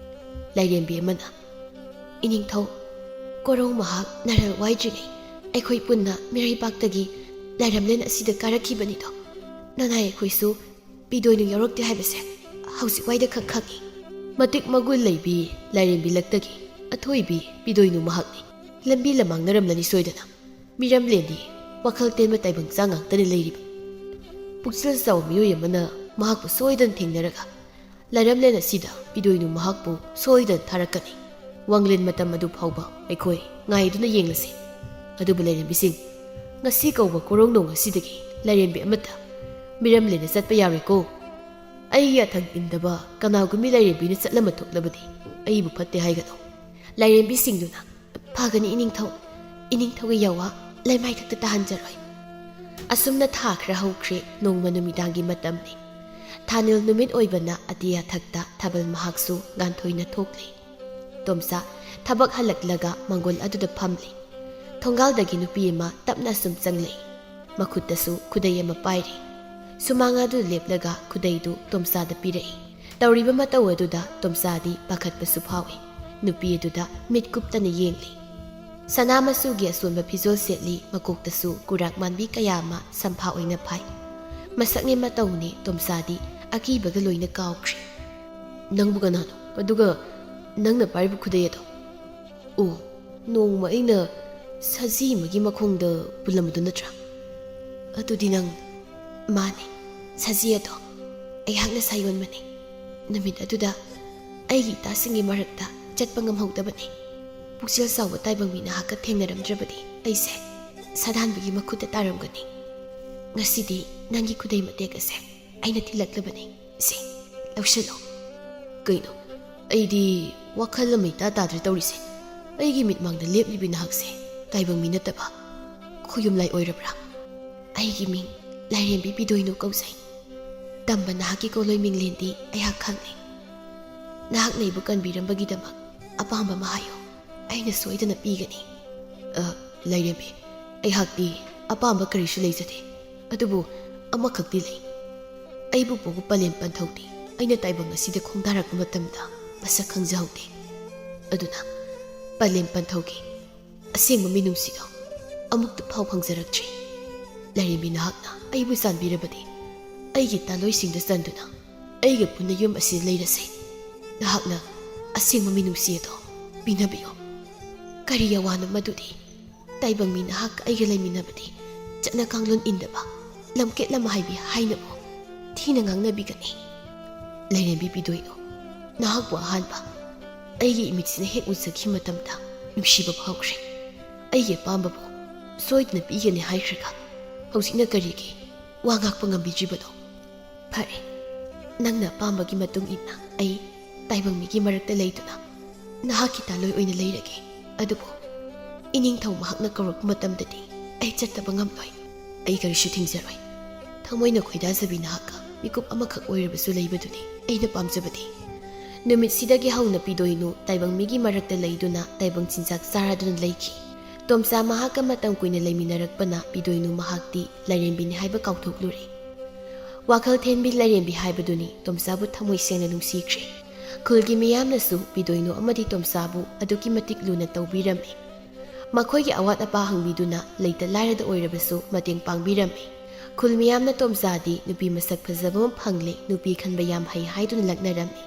A: ꯂꯥꯏꯔꯦꯝꯕꯤ ꯑꯃꯅ ꯏꯅꯤꯡꯊꯧ ꯀꯣꯔꯧ ꯃꯍꯥꯛ ꯅꯔꯜ ꯋꯥꯏꯗ꯭ꯔꯤꯉꯩ ꯑꯩꯈꯣꯏ ꯄꯨꯟꯅ ꯃꯤꯔꯩꯄꯥꯛꯇꯒꯤ ꯂꯥꯏꯔꯝꯂꯦꯟ ꯑꯁꯤꯗ ꯀꯥꯔꯛꯈꯤꯕꯅꯤꯗꯣ ꯅꯅꯥꯏ ꯑꯩꯈꯣꯏꯁꯨ ꯄꯤꯗꯣꯏꯅꯨ ꯌꯥꯎꯔꯛꯇꯦ ꯍꯥꯏꯕꯁꯦ ꯍꯧꯖꯤꯛ ꯋꯥꯏꯗ ꯈꯪꯉꯤ ꯃꯇꯤꯛ ꯃꯒꯨꯟ ꯂꯩꯕꯤ ꯂꯥꯏꯔꯦꯝꯕꯤ ꯂꯛꯇꯒꯤ ꯑꯊꯣꯏꯕꯤ ꯄꯤꯗꯣꯏꯅꯨ ꯃꯍꯥꯛꯅꯤ ꯂꯝꯕꯤ ꯂꯃꯥꯡꯅꯔꯝꯂꯅꯤ ꯁꯣꯏꯗꯅ ꯃꯤꯔꯝꯂꯦꯟꯗꯤ ꯋꯥꯈꯜ ꯇꯦꯟꯕ ꯇꯥꯏꯕꯪꯆꯥ ꯉꯥꯛꯇꯅꯤ ꯂꯩꯔꯤꯕ ꯄꯨꯛꯆꯦꯜ ꯆꯥꯎꯕ ꯃꯤꯑꯣꯏ ꯑꯃꯅ ꯃꯍꯥꯛꯄꯨ ꯁꯣꯏꯗꯅ ꯊꯦꯡꯅꯔꯒ ꯂꯥꯏꯔꯝꯂꯦꯟ ꯑꯁꯤꯗ ꯄꯤꯗꯣꯏꯅꯨ ꯃꯍꯥꯛꯄꯨ ꯁꯣꯏꯗꯅ ꯊꯥꯔꯛꯀꯅꯤ ꯋꯥꯡꯂꯦꯟ ꯃꯇꯝ ꯑꯗꯨ ꯐꯥꯎꯕ ꯑꯩꯈꯣꯏ ꯉꯥꯏꯗꯨꯅ ꯌꯦꯡꯂꯁꯤ ꯑꯗꯨꯕꯨ ꯂꯥꯏꯔꯦꯝꯕꯤꯁꯤꯡ ꯉꯁꯤ ꯀꯧꯕ ꯀꯣꯔꯧꯅꯣꯡ ꯑꯁꯤꯗꯒꯤ ꯂꯥꯏꯔꯦꯝꯕꯤ ꯑꯃꯠꯇ ꯃꯤꯔꯝꯂꯦꯟꯗ ꯆꯠꯄ ꯌꯥꯔꯣꯏꯀꯣ ꯑꯩꯒꯤ ꯑꯊꯪ ꯏꯟꯗꯕ ꯀꯅꯥꯒꯨꯝꯕꯤ ꯂꯥꯏꯔꯦꯝꯕꯤꯅ ꯆꯠꯂꯝꯕ ꯊꯣꯛꯂꯕꯗꯤ ꯑꯩꯕꯨ ꯐꯠꯇꯦ ꯍꯥꯏꯒꯅꯨ ꯂꯥꯏꯔꯦꯝꯕꯤꯁꯤꯡꯗꯨꯅ ꯐꯒꯅꯤ ꯏꯅꯤꯡꯊꯧꯒꯤ ꯌꯥꯋꯥ ꯂꯩꯃꯥꯏꯊꯛꯇ ꯇꯥꯍꯟꯖꯔꯣꯏ ꯑꯁꯨꯝꯅ ꯊꯥ ꯈꯔ ꯍꯧꯈ꯭ꯔꯦ ꯅꯣꯡꯃ ꯅꯨꯃꯤꯗꯥꯡꯒꯤ ꯃꯇꯝꯅꯤ ꯊꯥꯅꯤꯜ ꯅꯨꯃꯤꯠ ꯑꯣꯏꯕꯅ ꯑꯇꯤꯌꯥꯊꯛꯇ ꯊꯥꯕꯜ ꯃꯍꯥꯛꯁꯨ ꯉꯥꯟꯊꯣꯏꯅ ꯊꯣꯛꯂꯤ ꯇꯣꯝꯆꯥ ꯊꯕꯛ ꯍꯜꯂꯛꯂꯒ ꯃꯥꯡꯒꯣꯜ ꯑꯗꯨꯗ ꯐꯝꯂꯤ ꯊꯣꯡꯒꯥꯜꯗꯒꯤ ꯅꯨꯄꯤ ꯑꯃ ꯇꯞꯅ ꯁꯨꯝ ꯆꯪꯂꯛꯏ ꯃꯈꯨꯠꯇꯁꯨ ꯈꯨꯗꯩ ꯑꯃ ꯄꯥꯏꯔꯤ ꯁꯨꯃꯥꯡ ꯑꯗꯨ ꯂꯦꯞꯂꯒ ꯈꯨꯗꯩꯗꯨ ꯇꯣꯝꯆꯥꯗ ꯄꯤꯔꯛꯏ ꯇꯧꯔꯤꯕ ꯃꯇꯧ ꯑꯗꯨꯗ ꯇꯣꯝꯆꯥꯗꯤ ꯄꯥꯈꯠꯄꯁꯨ ꯐꯥꯎꯏ ꯅꯨꯄꯤ ꯑꯗꯨꯗ ꯃꯤꯠ ꯀꯨꯞꯇꯅ ꯌꯦꯡꯂꯤ ꯁꯅꯥ ꯃꯆꯨꯒꯤ ꯑꯁꯣꯟꯕ ꯐꯤꯖꯣꯜ ꯁꯦꯠꯂꯤ ꯃꯀꯣꯛꯇꯁꯨ ꯀꯨꯔꯥꯛ ꯃꯥꯟꯕꯤ ꯀꯌꯥ ꯑꯃ ꯁꯝꯐꯥ ꯑꯣꯏꯅ ꯐꯥꯏ ꯃꯁꯛꯅꯤ ꯃꯇꯧꯅꯤ ꯇꯣꯝꯆꯥꯗꯤ ꯑꯀꯤꯕꯒ ꯂꯣꯏꯅ ꯀꯥꯎꯈ꯭ꯔꯦ ꯅꯪꯕꯨ ꯀꯅꯥꯅꯣ ꯑꯗꯨꯒ ꯅꯪꯅ ꯄꯥꯏꯔꯤꯕ ꯈꯨꯗꯩ ꯑꯗꯣ ꯑꯣ ꯅꯣꯡꯃ ꯑꯩꯅ ꯁꯖꯤ ꯑꯃꯒꯤ ꯃꯈꯣꯡꯗ ꯄꯨꯜꯂꯝꯕꯗꯨ ꯅꯠꯇ꯭ꯔꯥ ꯑꯗꯨꯗꯤ ꯅꯪ ꯃꯥꯅꯤ ꯁꯖꯤ ꯑꯗꯣ ꯑꯩꯍꯥꯛꯅ ꯁꯥꯌꯣꯟꯕꯅꯤ ꯅꯨꯃꯤꯠ ꯑꯗꯨꯗ ꯑꯩꯒꯤ ꯏꯇꯥꯁꯤꯡꯒꯤ ꯃꯔꯛꯇ ꯆꯠꯄ ꯉꯝꯍꯧꯗꯕꯅꯤ ꯄꯨꯛꯆꯦꯜ ꯆꯥꯎꯕ ꯇꯥꯏꯕꯪ ꯃꯤ ꯅꯍꯥꯛꯀ ꯊꯦꯡꯅꯔꯝꯗ꯭ꯔꯕꯗꯤ ꯑꯩꯁꯦ ꯁꯥꯗꯥꯟꯕꯒꯤ ꯃꯈꯨꯠꯇ ꯇꯥꯔꯝꯒꯅꯤ ꯉꯁꯤꯗꯤ ꯅꯪꯒꯤ ꯈꯨꯗꯩ ꯃꯇꯦꯛ ꯑꯁꯦ ꯑꯩꯅ ꯊꯤꯜꯂꯛꯂꯕꯅꯤ ꯁꯤ ꯂꯧꯁꯤꯜꯂꯣ ꯀꯩꯅꯣ ꯑꯩꯗꯤ ꯋꯥꯈꯜ ꯑꯃ ꯏꯇꯥ ꯇꯥꯗ꯭ꯔꯦ ꯇꯧꯔꯤꯁꯦ ꯑꯩꯒꯤ ꯃꯤꯠꯃꯥꯡꯗ ꯂꯦꯞꯂꯤꯕꯤ ꯅꯍꯥꯛꯁꯦ ꯇꯥꯏꯕꯪ ꯃꯤ ꯅꯠꯇꯕ ꯈꯨꯌꯨꯝꯂꯥꯏ ꯑꯣꯏꯔꯕ꯭ꯔꯥ ꯑꯩꯒꯤ ꯃꯤꯡ ꯂꯥꯏꯔꯦꯝꯕꯤ ꯄꯤꯗꯣꯏꯅꯨ ꯀꯧꯖꯩ ꯇꯝꯕ ꯅꯍꯥꯛꯀꯤ ꯀꯣꯂꯣꯏ ꯃꯤꯡꯂꯦꯟꯗꯤ ꯑꯩꯍꯥꯛ ꯈꯪꯉꯤ ꯅꯍꯥꯛꯅ ꯑꯩꯕꯨ ꯀꯟꯕꯤꯔꯝꯕꯒꯤꯗꯃꯛ ꯑꯄꯥꯝꯕ ꯑꯃ ꯍꯥꯏꯌꯨ ꯑꯩꯅ ꯁꯣꯏꯗꯅ ꯄꯤꯒꯅꯤ ꯂꯥꯏꯔꯦꯝꯕꯤ ꯑꯩꯍꯥꯛꯇꯤ ꯑꯄꯥꯝꯕ ꯀꯔꯤꯁꯨ ꯂꯩꯖꯗꯦ ꯑꯗꯨꯕꯨ ꯑꯃꯈꯛꯇꯤ ꯂꯩ ꯑꯩꯕꯨ ꯄꯣꯛꯄ ꯄꯂꯦꯝ ꯄꯟꯊꯧꯗꯤ ꯑꯩꯅ ꯇꯥꯏꯕꯪ ꯑꯁꯤꯗ ꯈꯣꯡꯗꯥꯔꯛꯄ ꯃꯇꯝꯗ ꯃꯁꯛ ꯈꯪꯖꯍꯧꯗꯦ ꯑꯗꯨꯅ ꯄꯂꯦꯝ ꯄꯟꯊꯧꯒꯤ ꯑꯁꯦꯡꯕ ꯃꯤꯅꯨꯡꯁꯤꯗꯣ ꯑꯃꯨꯛꯇ ꯐꯥꯎ ꯐꯪꯖꯔꯛꯇ꯭ꯔꯤ ꯂꯥꯏꯔꯦꯝꯕꯤ ꯅꯍꯥꯛꯅ ꯑꯩꯕꯨ ꯆꯥꯟꯕꯤꯔꯕꯗꯤ ꯑꯩꯒꯤ ꯇꯥꯂꯣꯏꯁꯤꯡꯗ ꯆꯟꯗꯨꯅ ꯑꯩꯒ ꯄꯨꯟꯅ ꯌꯨꯝ ꯑꯁꯤꯗ ꯂꯩꯔꯁꯦ ꯅꯍꯥꯛꯅ ꯑꯁꯦꯡꯕ ꯃꯤꯅꯨꯡꯁꯤ ꯑꯗꯣ ꯄꯤꯅꯕꯤꯌꯨ ꯀꯔꯤ ꯑꯋꯥꯅꯣ ꯃꯗꯨꯗꯤ ꯇꯥꯏꯕꯪ ꯃꯤ ꯅꯍꯥꯛꯀ ꯑꯩꯒ ꯂꯩꯃꯤꯟꯅꯕꯗꯤ ꯆꯠꯅ ꯀꯥꯡꯂꯣꯟ ꯏꯟꯗꯕ ꯂꯝꯀꯦꯠ ꯂꯝꯍꯥꯏꯕꯤ ꯍꯥꯏꯅꯕꯨ ꯊꯤꯅ ꯉꯥꯡꯅꯕꯤꯒꯅꯤ ꯂꯥꯏꯔꯦꯝꯕꯤ ꯄꯤꯗꯣꯏꯅꯨ ꯅꯍꯥꯛꯄꯨ ꯑꯍꯥꯟꯕ ꯑꯩꯒꯤ ꯏꯃꯤꯠꯁꯤꯅ ꯍꯦꯛ ꯎꯖꯈꯤ ꯃꯇꯝꯗ ꯅꯨꯡꯁꯤꯕ ꯐꯥꯎꯈ꯭ꯔꯦ ꯑꯩꯒꯤ ꯑꯄꯥꯝꯕꯕꯨ ꯁꯣꯏꯗꯅ ꯄꯤꯒꯅꯤ ꯍꯥꯏꯈ꯭ꯔꯒ ꯍꯧꯖꯤꯛꯅ ꯀꯔꯤꯒꯤ ꯋꯥ ꯉꯥꯛꯄ ꯉꯝꯕꯤꯗ꯭ꯔꯤꯕꯅꯣ ꯐꯔꯦ ꯅꯪꯅ ꯑꯄꯥꯝꯕꯒꯤ ꯃꯇꯨꯡ ꯏꯟꯅ ꯑꯩ ꯇꯥꯏꯕꯪ ꯃꯤꯒꯤ ꯃꯔꯛꯇ ꯂꯩꯗꯨꯅ ꯅꯍꯥꯛꯀꯤ ꯇꯥꯂꯣꯏ ꯑꯣꯏꯅ ꯂꯩꯔꯒꯦ ꯑꯗꯨꯕꯨ ꯏꯅꯤꯡꯊꯧ ꯃꯍꯥꯛꯅ ꯀꯧꯔꯛꯄ ꯃꯇꯝꯗꯗꯤ ꯑꯩ ꯆꯠꯇꯕ ꯉꯝꯂꯣꯏ ꯑꯩ ꯀꯔꯤꯁꯨ ꯊꯤꯡꯖꯔꯣꯏ ꯊꯃꯣꯏꯅ ꯈꯣꯏꯗꯥꯖꯕꯤ ꯅꯍꯥꯛꯀ ꯃꯤꯀꯨꯞ ꯑꯃꯈꯛ ꯑꯣꯏꯔꯕꯁꯨ ꯂꯩꯕꯗꯨꯅꯤ ꯑꯩꯅ ꯄꯥꯝꯖꯕꯗꯤ ꯅꯨꯃꯤꯠꯁꯤꯗꯒꯤ ꯍꯧꯅ ꯄꯤꯗꯣꯏꯅꯨ ꯇꯥꯏꯕꯪ ꯃꯤꯒꯤ ꯃꯔꯛꯇ ꯂꯩꯗꯨꯅ ꯇꯥꯏꯕꯪ ꯆꯤꯟꯖꯥꯛ ꯆꯥꯔꯗꯨꯅ ꯂꯩꯈꯤ ꯇꯣꯝꯆꯥ ꯃꯍꯥꯛꯀ ꯃꯇꯝ ꯀꯨꯏꯅ ꯂꯩꯃꯤꯟꯅꯔꯛꯄꯅ ꯄꯤꯗꯣꯏꯅꯨ ꯃꯍꯥꯛꯇꯤ ꯂꯥꯏꯔꯦꯝꯕꯤꯅꯤ ꯍꯥꯏꯕ ꯀꯥꯎꯊꯣꯛꯂꯨꯔꯦ ꯋꯥꯈꯜ ꯊꯦꯟꯕꯤ ꯂꯥꯏꯔꯦꯝꯕꯤ ꯍꯥꯏꯕꯗꯨꯅꯤ ꯇꯣꯝꯆꯥꯕꯨ ꯊꯃꯣꯏ ꯁꯦꯡꯅ ꯅꯨꯡꯁꯤꯈ꯭ꯔꯦ ꯈꯨꯜꯒꯤ ꯃꯤꯌꯥꯝꯅꯁꯨ ꯄꯤꯗꯣꯏꯅꯨ ꯑꯃꯗꯤ ꯇꯣꯝꯆꯥꯕꯨ ꯑꯗꯨꯛꯀꯤ ꯃꯇꯤꯛ ꯂꯨꯅ ꯇꯧꯕꯤꯔꯝꯃꯤ ꯃꯈꯣꯏꯒꯤ ꯑꯋꯥꯠ ꯑꯄꯥ ꯍꯪꯕꯤꯗꯨꯅ ꯂꯩꯇ ꯂꯥꯏꯔꯗ ꯑꯣꯏꯔꯕꯁꯨ ꯃꯇꯦꯡ ꯄꯥꯡꯕꯤꯔꯝꯃꯤ ꯈꯨꯜ ꯃꯤꯌꯥꯝꯅ ꯇꯣꯝꯆꯥꯗꯤ ꯅꯨꯄꯤ ꯃꯁꯛ ꯐꯖꯕ ꯑꯃ ꯐꯪꯂꯦ ꯅꯨꯄꯤ ꯈꯟꯕ ꯌꯥꯝ ꯍꯩ ꯍꯥꯏꯗꯨꯅ ꯂꯛꯅꯔꯝꯃꯤ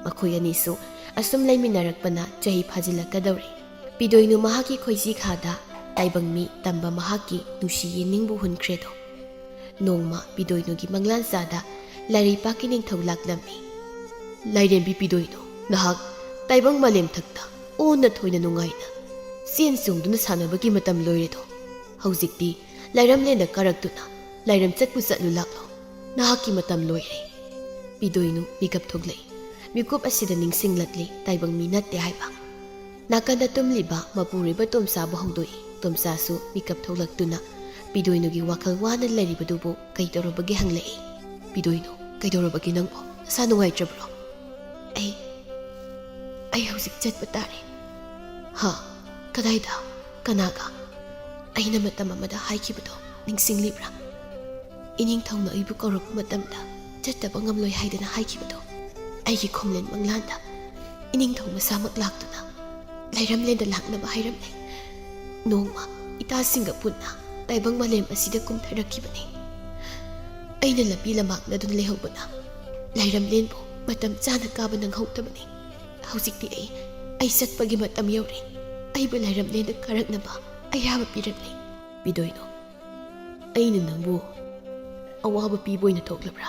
A: ꯃꯈꯣꯏ ꯑꯅꯤꯁꯨ ꯑꯁꯨꯝ ꯂꯩꯃꯤꯟꯅꯔꯛꯄꯅ ꯆꯍꯤ ꯐꯥꯖꯤꯜꯂꯛꯀꯗꯧꯔꯦ ꯄꯤꯗꯣꯏꯅꯨ ꯃꯍꯥꯛꯀꯤ ꯈꯣꯏꯖꯤ-ꯈꯥꯗ ꯇꯥꯏꯕꯪ ꯃꯤ ꯇꯝꯕ ꯃꯍꯥꯛꯀꯤ ꯅꯨꯡꯁꯤ ꯌꯦꯅꯤꯡꯕꯨ ꯍꯨꯟꯈ꯭ꯔꯦꯗꯣ ꯅꯣꯡꯃ ꯄꯤꯗꯣꯏꯅꯨꯒꯤ ꯃꯪꯂꯥꯟꯆꯥꯗ ꯂꯥꯏꯔꯩꯄꯥꯛꯀꯤ ꯅꯤꯡꯊꯧ ꯂꯥꯛꯂꯝꯃꯤ ꯂꯥꯏꯔꯦꯝꯕꯤ ꯄꯤꯗꯣꯏꯅꯨ ꯅꯍꯥꯛ ꯇꯥꯏꯕꯪ ꯃꯥꯂꯦꯝꯊꯛꯇ ꯑꯣꯟꯅ ꯊꯣꯏꯅ ꯅꯨꯡꯉꯥꯏꯅ ꯆꯦꯟ ꯆꯣꯡꯗꯨꯅ ꯁꯥꯟꯅꯕꯒꯤ ꯃꯇꯝ ꯂꯣꯏꯔꯦꯗꯣ ꯍꯧꯖꯤꯛꯇꯤ ꯂꯥꯏꯔꯝꯂꯦꯟꯗ ꯀꯥꯔꯛꯇꯨꯅ ꯂꯥꯏꯔꯝ ꯆꯠꯄꯨ ꯆꯠꯂꯨ ꯂꯥꯛꯂꯣ ꯅꯍꯥꯛꯀꯤ ꯃꯇꯝ ꯂꯣꯏꯔꯦ ꯄꯤꯗꯣꯏꯅꯨ ꯃꯤꯀꯞ ꯊꯣꯛꯂꯛꯏ ꯃꯤꯀꯨꯞ ꯑꯁꯤꯗ ꯅꯤꯡꯁꯤꯡꯂꯛꯂꯤ ꯇꯥꯏꯕꯪ ꯃꯤ ꯅꯠꯇꯦ ꯍꯥꯏꯕ ꯅꯥꯀꯟꯗ ꯇꯨꯝꯂꯤꯕ ꯃꯄꯨꯔꯣꯏꯕ ꯇꯣꯝꯆꯥꯕꯨ ꯍꯧꯗꯣꯛꯏ ꯇꯣꯝꯆꯥꯁꯨ ꯃꯤꯀꯞ ꯊꯣꯛꯂꯛꯇꯨꯅ ꯄꯤꯗꯣꯏꯅꯨꯒꯤ ꯋꯥꯈꯜ ꯋꯥꯅ ꯂꯩꯔꯤꯕꯗꯨꯕꯨ ꯀꯩꯗꯧꯔꯕꯒꯦ ꯍꯪꯂꯛꯏ ꯄꯤꯗꯣꯏꯅꯨ ꯀꯩꯗꯧꯔꯕꯒꯦ ꯅꯪꯕꯨ ꯅꯁꯥ ꯅꯨꯡꯉꯥꯏꯇ꯭ꯔꯕ꯭ꯔꯣ ꯑꯩ ꯍꯧꯖꯤꯛ ꯆꯠꯄ ꯇꯥꯔꯦ ꯍꯥ ꯀꯗꯥꯏꯗ ꯀꯅꯥꯒ ꯑꯩꯅ ꯃꯇꯝ ꯑꯃꯗ ꯍꯥꯏꯈꯤꯕꯗꯣ ꯅꯤꯡꯁꯤꯡꯂꯤꯕ꯭ꯔꯥ ꯏꯅꯤꯡꯊꯧꯅ ꯑꯩꯕꯨ ꯀꯧꯔꯛꯄ ꯃꯇꯝꯗ ꯆꯠꯇꯕ ꯉꯝꯂꯣꯏ ꯍꯥꯏꯗꯅ ꯍꯥꯏꯈꯤꯕꯗꯣ ꯑꯩꯒꯤ ꯈꯣꯝꯂꯦꯟ ꯃꯪꯂꯥꯟꯗ ꯏꯅꯤꯡꯊꯧ ꯃꯁꯥꯃꯛ ꯂꯥꯛꯇꯨꯅ ꯂꯩꯔꯝꯂꯦꯟꯗ ꯂꯥꯛꯅꯕ ꯍꯥꯏꯔꯝꯂꯦ ꯅꯣꯡꯃ ꯏꯇꯥꯁꯤꯡꯒ ꯄꯨꯟꯅ ꯇꯥꯏꯕꯪ ꯃꯥꯂꯦꯝ ꯑꯁꯤꯗ ꯀꯨꯝꯊꯔꯛꯈꯤꯕꯅꯤ ꯑꯩꯅ ꯂꯝꯕꯤ ꯂꯝꯃꯥꯡꯅꯗꯨꯅ ꯂꯩꯍꯧꯕꯅ ꯂꯩꯔꯝꯂꯦꯟꯕꯨ ꯃꯇꯝ ꯆꯥꯅ ꯀꯥꯕ ꯅꯪꯍꯧꯗꯕꯅꯤ ꯍꯧꯖꯤꯛꯇꯤ ꯑꯩ ꯆꯠꯄꯒꯤ ꯃꯇꯝ ꯌꯧꯔꯦ ꯑꯩꯕꯨ ꯂꯩꯔꯝꯂꯦꯟꯗ ꯀꯥꯔꯛꯅꯕ ꯑꯌꯥꯕ ꯄꯤꯔꯛꯂꯦ ꯄꯤꯗꯣꯏꯅꯨ ꯑꯩꯅ ꯅꯪꯕꯨ ꯑꯋꯥꯕ ꯄꯤꯕ ꯑꯣꯏꯅ ꯊꯣꯛꯂꯕ꯭ꯔꯥ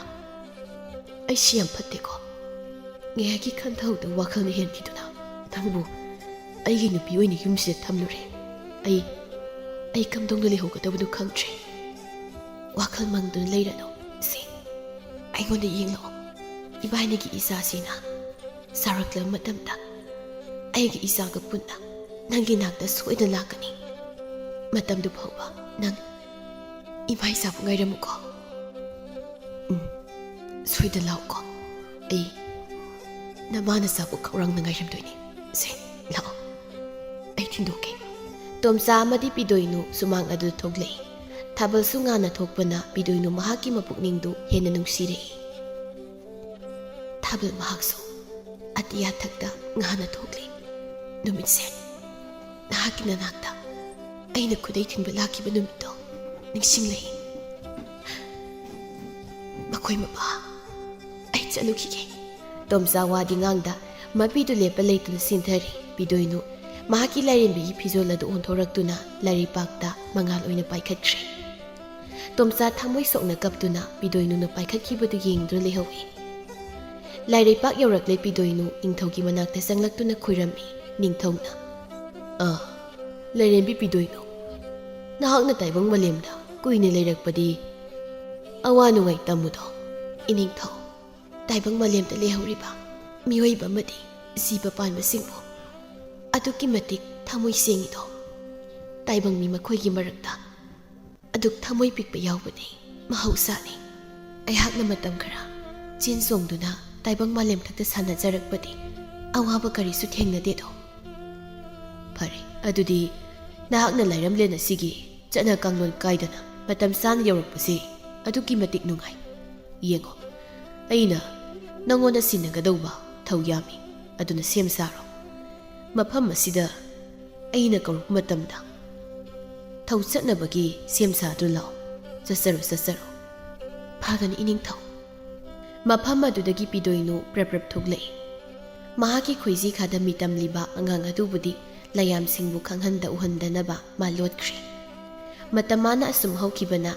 A: ꯑꯩꯁꯤ ꯌꯥꯝ ꯐꯠꯇꯦꯀꯣ ꯉꯥꯏꯍꯥꯛꯀꯤ ꯈꯟꯊꯍꯧꯗ ꯋꯥꯈꯜꯅ ꯍꯦꯟꯈꯤꯗꯨꯅ ꯅꯪꯕꯨ ꯑꯩꯒꯤ ꯅꯨꯄꯤ ꯑꯣꯏꯅ ꯌꯨꯝꯁꯤꯗ ꯊꯝꯂꯨꯔꯦ ꯑꯩ ꯀꯝꯗꯧꯅ ꯂꯩꯍꯧꯒꯗꯕꯅꯣ ꯈꯪꯗ꯭ꯔꯦ ꯋꯥꯈꯜ ꯃꯪꯗꯨꯅ ꯂꯩꯔꯅꯨ ꯁꯤ ꯑꯩꯉꯣꯟꯗ ꯌꯦꯡꯂꯛꯑꯣ ꯏꯕꯥꯅꯤꯒꯤ ꯏꯆꯥꯁꯤꯅ ꯆꯥꯎꯔꯛꯂꯕ ꯃꯇꯝꯗ ꯑꯩꯒꯤ ꯏꯆꯥꯒ ꯄꯨꯟꯅ ꯅꯪꯒꯤ ꯅꯥꯛꯇ ꯁꯣꯏꯗꯅ ꯂꯥꯛꯀꯅꯤ ꯃꯇꯝꯗꯨ ꯐꯥꯎꯕ ꯅꯪ ꯏꯃꯥ ꯏꯆꯥꯕꯨ ꯉꯥꯏꯔꯝꯃꯨꯀꯣ ꯁꯣꯏꯗꯅ ꯂꯥꯛꯎꯀꯣ ꯑꯩ ꯅꯃꯥ ꯅꯆꯥꯕꯨ ꯈꯧꯔꯥꯡꯅ ꯉꯥꯏꯔꯝꯗꯣꯏꯅꯤ ꯁꯦ ꯂꯥꯛꯑꯣ ꯑꯩ ꯊꯤꯟꯗꯣꯛꯀꯦ ꯇꯣꯝꯆꯥ ꯑꯃꯗꯤ ꯄꯤꯗꯣꯏꯅꯨ ꯁꯨꯃꯥꯡ ꯑꯗꯨꯗ ꯊꯣꯛꯂꯛꯏ ꯊꯥꯕꯜꯁꯨ ꯉꯥꯟꯅ ꯊꯣꯛꯄꯅ ꯄꯤꯗꯣꯏꯅꯨ ꯃꯍꯥꯛꯀꯤ ꯃꯄꯨꯛꯅꯤꯡꯗꯨ ꯍꯦꯟꯅ ꯅꯨꯡꯁꯤꯔꯛꯏ ꯊꯥꯕꯜ ꯃꯍꯥꯛꯁꯨ ꯑꯇꯤꯌꯥꯊꯛꯇ ꯉꯥꯟꯅ ꯊꯣꯛꯂꯤ ꯅꯨꯃꯤꯠꯁꯦ ꯅꯍꯥꯛꯀꯤ ꯅꯅꯥꯛꯇ ꯑꯩꯅ ꯈꯨꯗꯩ ꯊꯤꯟꯕ ꯂꯥꯛꯈꯤꯕ ꯅꯨꯃꯤꯠꯇꯣ ꯅꯤꯡꯁꯤꯡꯂꯛꯏ ꯃꯈꯣꯏ ꯃꯄꯥ ꯑꯩ ꯆꯠꯂꯨꯈꯤꯒꯦ ꯇꯣꯝꯆꯥ ꯋꯥꯗꯤ ꯉꯥꯡꯗ ꯃꯄꯤꯗꯨ ꯂꯦꯞꯄ ꯂꯩꯇꯨꯅ ꯁꯤꯟꯊꯔꯤ ꯄꯤꯗꯣꯏꯅꯨ ꯃꯍꯥꯛꯀꯤ ꯂꯥꯏꯔꯦꯝꯕꯤꯒꯤ ꯐꯤꯖꯣꯜ ꯑꯗꯨ ꯑꯣꯟꯊꯣꯔꯛꯇꯨꯅ ꯂꯥꯏꯔꯩꯄꯥꯛꯇ ꯃꯉꯥꯜ ꯑꯣꯏꯅ ꯄꯥꯏꯈꯠꯈ꯭ꯔꯦ ꯇꯣꯝꯆꯥ ꯊꯃꯣꯏ ꯁꯣꯛꯅ ꯀꯞꯇꯨꯅ ꯄꯤꯗꯣꯏꯅꯨꯅ ꯄꯥꯏꯈꯠꯈꯤꯕꯗꯨ ꯌꯦꯡꯗꯨꯅ ꯂꯩꯍꯧꯏ ꯂꯥꯏꯔꯩꯄꯥꯛ ꯌꯧꯔꯛꯂꯦ ꯄꯤꯗꯣꯏꯅꯨ ꯅꯤꯡꯊꯧꯒꯤ ꯃꯅꯥꯛꯇ ꯆꯪꯂꯛꯇꯨꯅ ꯈꯨꯔꯝꯃꯤ ꯅꯤꯡꯊꯧꯅ ꯂꯥꯏꯔꯦꯝꯕꯤ ꯄꯤꯗꯣꯏꯅꯨ ꯅꯍꯥꯛꯅ ꯇꯥꯏꯕꯪ ꯃꯥꯂꯦꯝꯗ ꯀꯨꯏꯅ ꯂꯩꯔꯛꯄꯗꯤ ꯑꯋꯥ ꯅꯨꯡꯉꯥꯏ ꯇꯝꯃꯨꯗꯣ ꯏꯅꯤꯡꯊꯧ ꯇꯥꯏꯕꯪ ꯃꯥꯂꯦꯝꯗ ꯂꯩꯍꯧꯔꯤꯕ ꯃꯤꯑꯣꯏꯕ ꯑꯃꯗꯤ ꯖꯤꯕ ꯄꯥꯟꯕꯁꯤꯡꯕꯨ ꯑꯗꯨꯛꯀꯤ ꯃꯇꯤꯛ ꯊꯃꯣꯏ ꯁꯦꯡꯉꯤꯗꯣ ꯇꯥꯏꯕꯪ ꯃꯤ ꯃꯈꯣꯏꯒꯤ ꯃꯔꯛꯇ ꯑꯗꯨꯛ ꯊꯃꯣꯏ ꯄꯤꯛꯄ ꯌꯥꯎꯕꯅꯤ ꯃꯍꯧꯁꯥꯅꯤ ꯑꯩꯍꯥꯛꯅ ꯃꯇꯝ ꯈꯔ ꯆꯦꯟ ꯆꯣꯡꯗꯨꯅ ꯇꯥꯏꯕꯪ ꯃꯥꯂꯦꯝꯊꯛꯇ ꯁꯥꯟꯅꯖꯔꯛꯄꯗꯤ ꯑꯋꯥꯕ ꯀꯔꯤꯁꯨ ꯊꯦꯡꯅꯗꯦꯗꯣ ꯐꯔꯦ ꯑꯗꯨꯗꯤ ꯅꯍꯥꯛꯅ ꯂꯩꯔꯝꯂꯦꯟ ꯑꯁꯤꯒꯤ ꯆꯠꯅ ꯀꯥꯡꯂꯣꯟ ꯀꯥꯏꯗꯅ ꯃꯇꯝ ꯆꯥꯅ ꯌꯧꯔꯛꯄꯁꯤ ꯑꯗꯨꯛꯀꯤ ꯃꯇꯤꯛ ꯅꯨꯡꯉꯥꯏ ꯌꯦꯡꯉꯣ ꯑꯩꯅ ꯅꯪꯉꯣꯟꯗ ꯁꯤꯟꯅꯒꯗꯧꯕ ꯊꯧ ꯌꯥꯝꯃꯤ ꯑꯗꯨꯅ ꯁꯦꯝ ꯁꯥꯔꯣ ꯃꯐꯝ ꯑꯁꯤꯗ ꯑꯩꯅ ꯀꯧꯔꯛꯄ ꯃꯇꯝꯗ ꯊꯧ ꯆꯠꯅꯕꯒꯤ ꯁꯦꯝ ꯁꯥꯗꯨꯅ ꯂꯥꯛꯑꯣ ꯆꯠꯆꯔꯣ ꯐꯒꯅꯤ ꯏꯅꯤꯡꯊꯧ ꯃꯐꯝ ꯑꯗꯨꯗꯒꯤ ꯄꯤꯗꯣꯏꯅꯨ ꯄ꯭ꯔꯞ ꯊꯣꯛꯂꯛꯏ ꯃꯍꯥꯛꯀꯤ ꯈꯣꯏꯖꯤ ꯈꯥꯗ ꯃꯤꯇꯝꯂꯤꯕ ꯑꯉꯥꯡ ꯑꯗꯨꯕꯨꯗꯤ ꯂꯌꯥꯝꯁꯤꯡꯕꯨ ꯈꯪꯍꯟꯗ ꯎꯍꯟꯗꯅꯕ ꯃꯥ ꯂꯣꯠꯈ꯭ꯔꯦ ꯃꯇꯝ ꯃꯥꯅ ꯑꯁꯨꯝ ꯍꯧꯈꯤꯕꯅ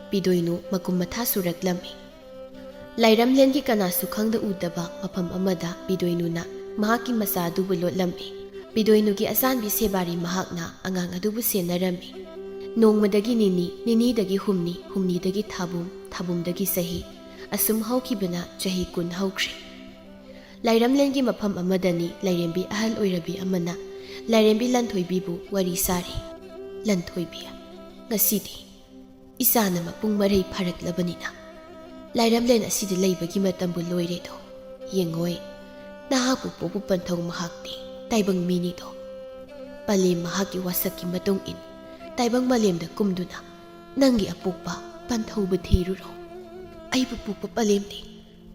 A: ꯄꯤꯗꯣꯏꯅꯨ ꯃꯀꯨꯝ ꯃꯊꯥ ꯁꯨꯔꯛꯂꯝꯃꯤ ꯂꯥꯏꯔꯝꯂꯦꯟꯒꯤ ꯀꯅꯥꯁꯨ ꯈꯪꯗ ꯎꯗꯕ ꯃꯐꯝ ꯑꯃꯗ ꯄꯤꯗꯣꯏꯅꯨꯅ ꯃꯍꯥꯛꯀꯤ ꯃꯆꯥ ꯑꯗꯨꯕꯨ ꯂꯣꯠꯂꯝꯃꯤ ꯄꯤꯗꯣꯏꯅꯨꯒꯤ ꯑꯆꯥꯟꯕꯤ ꯁꯦꯕꯥꯔꯤ ꯃꯍꯥꯛꯅ ꯑꯉꯥꯡ ꯑꯗꯨꯕꯨ ꯁꯦꯟꯅꯔꯝꯃꯤ ꯅꯣꯡꯃꯗꯒꯤ ꯅꯤꯅꯤꯗꯒꯤ ꯍꯨꯝꯅꯤ ꯍꯨꯝꯅꯤꯗꯒꯤ ꯊꯥꯕꯨꯝꯗꯒꯤ ꯆꯍꯤ ꯑꯁꯨꯝ ꯍꯧꯈꯤꯕꯅ ꯆꯍꯤ 10 ꯍꯧꯈ꯭ꯔꯦ ꯂꯥꯏꯔꯝꯂꯦꯟꯒꯤ ꯃꯐꯝ ꯑꯃꯗꯅꯤ ꯂꯥꯏꯔꯦꯝꯕꯤ ꯑꯍꯜ ꯑꯣꯏꯔꯕꯤ ꯑꯃꯅ ꯂꯥꯏꯔꯦꯝꯕꯤ ꯂꯟꯊꯣꯏꯕꯤꯕꯨ ꯋꯥꯔꯤ ꯁꯥꯔꯤ ꯂꯟꯊꯣꯏꯕꯤ ꯉꯁꯤꯗꯤ ꯏꯆꯥꯅ ꯃꯄꯨꯡ ꯃꯔꯩ ꯐꯥꯔꯛꯂꯕꯅꯤꯅ ꯂꯥꯏꯔꯝꯂꯦꯟ ꯑꯁꯤꯗ ꯂꯩꯕꯒꯤ ꯃꯇꯝꯕꯨ ꯂꯣꯏꯔꯦꯗꯣ ꯌꯦꯡꯉꯣꯏ ꯅꯍꯥꯛꯄꯨ ꯄꯣꯛꯄ ꯄꯟꯊꯧ ꯃꯍꯥꯛꯇꯤ ꯇꯥꯏꯕꯪ ꯃꯤꯅꯤꯗꯣ ꯄꯂꯦꯝ ꯃꯍꯥꯛꯀꯤ ꯋꯥꯁꯛꯀꯤ ꯃꯇꯨꯡ ꯏꯟ ꯇꯥꯏꯕꯪ ꯃꯥꯂꯦꯝꯗ ꯀꯨꯝꯗꯨꯅ ꯅꯪꯒꯤ ꯑꯄꯣꯛꯄ ꯄꯟꯊꯧꯕꯨ ꯊꯤꯔꯨꯔꯣ ꯑꯩꯕꯨ ꯄꯣꯛꯄ ꯄꯂꯦꯝꯗꯤ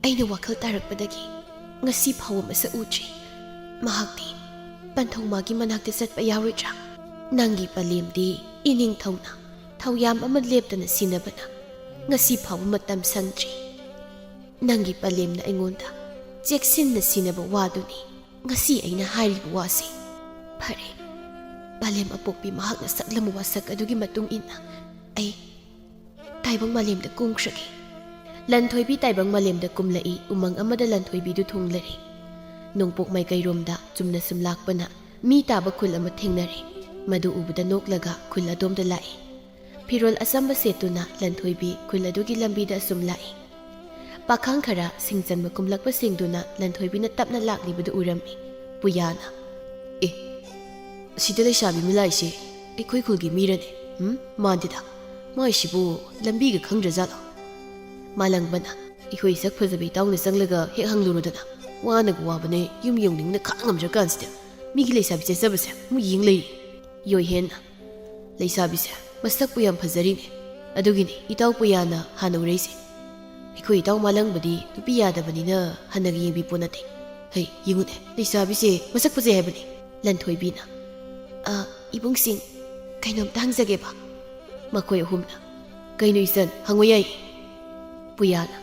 A: ꯑꯩꯅ ꯋꯥꯈꯜ ꯇꯥꯔꯛꯄꯗꯒꯤ ꯉꯁꯤ ꯐꯥꯎꯕ ꯃꯁꯛ ꯎꯗ꯭ꯔꯤ ꯃꯍꯥꯛꯇꯤ ꯄꯟꯊꯧ ꯃꯥꯒꯤ ꯃꯅꯥꯛꯇ ꯆꯠꯄ ꯌꯥꯔꯣꯏꯗ꯭ꯔꯥ ꯅꯪꯒꯤ ꯄꯂꯦꯝꯗꯤ ꯏꯅꯤꯡꯊꯧꯅ ꯊꯧꯌꯥꯝ ꯑꯃ ꯂꯦꯞꯇꯅ ꯁꯤꯟꯅꯕꯅ ꯉꯁꯤ ꯐꯥꯎꯕ ꯃꯇꯝ ꯁꯪꯗ꯭ꯔꯤ ꯅꯪꯒꯤ ꯄꯂꯦꯝꯅ ꯑꯩꯉꯣꯟꯗ ꯆꯦꯛꯁꯤꯟꯅ ꯁꯤꯟꯅꯕ ꯋꯥꯗꯨꯅꯤ ꯉꯁꯤ ꯑꯩꯅ ꯍꯥꯏꯔꯤꯕ ꯋꯥꯁꯤ ꯐꯔꯦ ꯄꯂꯦꯝ ꯑꯄꯣꯛꯄꯤ ꯃꯍꯥꯛꯅ ꯁꯛꯂꯝꯕ ꯋꯥꯁꯛ ꯑꯗꯨꯒꯤ ꯃꯇꯨꯡ ꯏꯟꯅ ꯑꯩ ꯇꯥꯏꯕꯪ ꯃꯥꯂꯦꯝꯗ ꯀꯨꯝꯈ꯭ꯔꯒꯦ ꯂꯟꯊꯣꯏꯕꯤ ꯇꯥꯏꯕꯪ ꯃꯥꯂꯦꯝꯗ ꯀꯨꯝꯂꯛꯏ ꯎꯃꯪ ꯑꯃꯗ ꯂꯟꯊꯣꯏꯕꯤꯗꯨ ꯊꯨꯡꯂꯔꯤ ꯅꯣꯡꯄꯣꯛ ꯃꯥꯏꯀꯩꯔꯣꯝꯗ ꯆꯨꯝꯅ ꯁꯨꯝ ꯂꯥꯛꯄꯅ ꯃꯤ ꯇꯥꯕ ꯈꯨꯜ ꯑꯃ ꯊꯦꯡꯅꯔꯦ ꯃꯗꯨ ꯎꯕꯗ ꯅꯣꯛꯂꯒ ꯈꯨꯜ ꯑꯗꯣꯝꯗ ꯂꯥꯛꯏ ꯐꯤꯔꯣꯜ ꯑꯆꯝꯕ ꯁꯦꯠꯇꯨꯅ ꯂꯟꯊꯣꯏꯕꯤ ꯈꯨꯜ ꯑꯗꯨꯒꯤ ꯂꯝꯕꯤꯗ ꯑꯁꯨꯝ ꯂꯥꯛꯏ पाखांग खरा सिंचन कुमलक सिंदुना लंथोइबिना तपना लाक्लिबदु उरम्मी पुयाना ए सिदा लेसाबी मिलाइसे एखोइ खुलगी मीरने मानदिदा माइसिबु लंबीगा खंग्रजालो मालंगबना एखोइ सक फजबी ताउने संगलगा हेक हंगलुरुदना वानग वाबने युम यौनिंगना खांगमजर कांसिदा मीगी लेसाबी चेसबसे मु यिंग लेरी योहेना लेसाबीसे मसक पुयाम फजरीने अदुगिनी इताउ पुयाना हानौरेसे एखोइ इताउ मालंगबदी नुपी यादबनिना हनग यिंबी पोनते हे यिंगुने लेसाबीसे मसक फजे हेबनी लंथोइबीना इबुंगसिंग कइनोम तांगजगेबा मखोइ अहुमना कइनो इसन हंगो याई पुयाना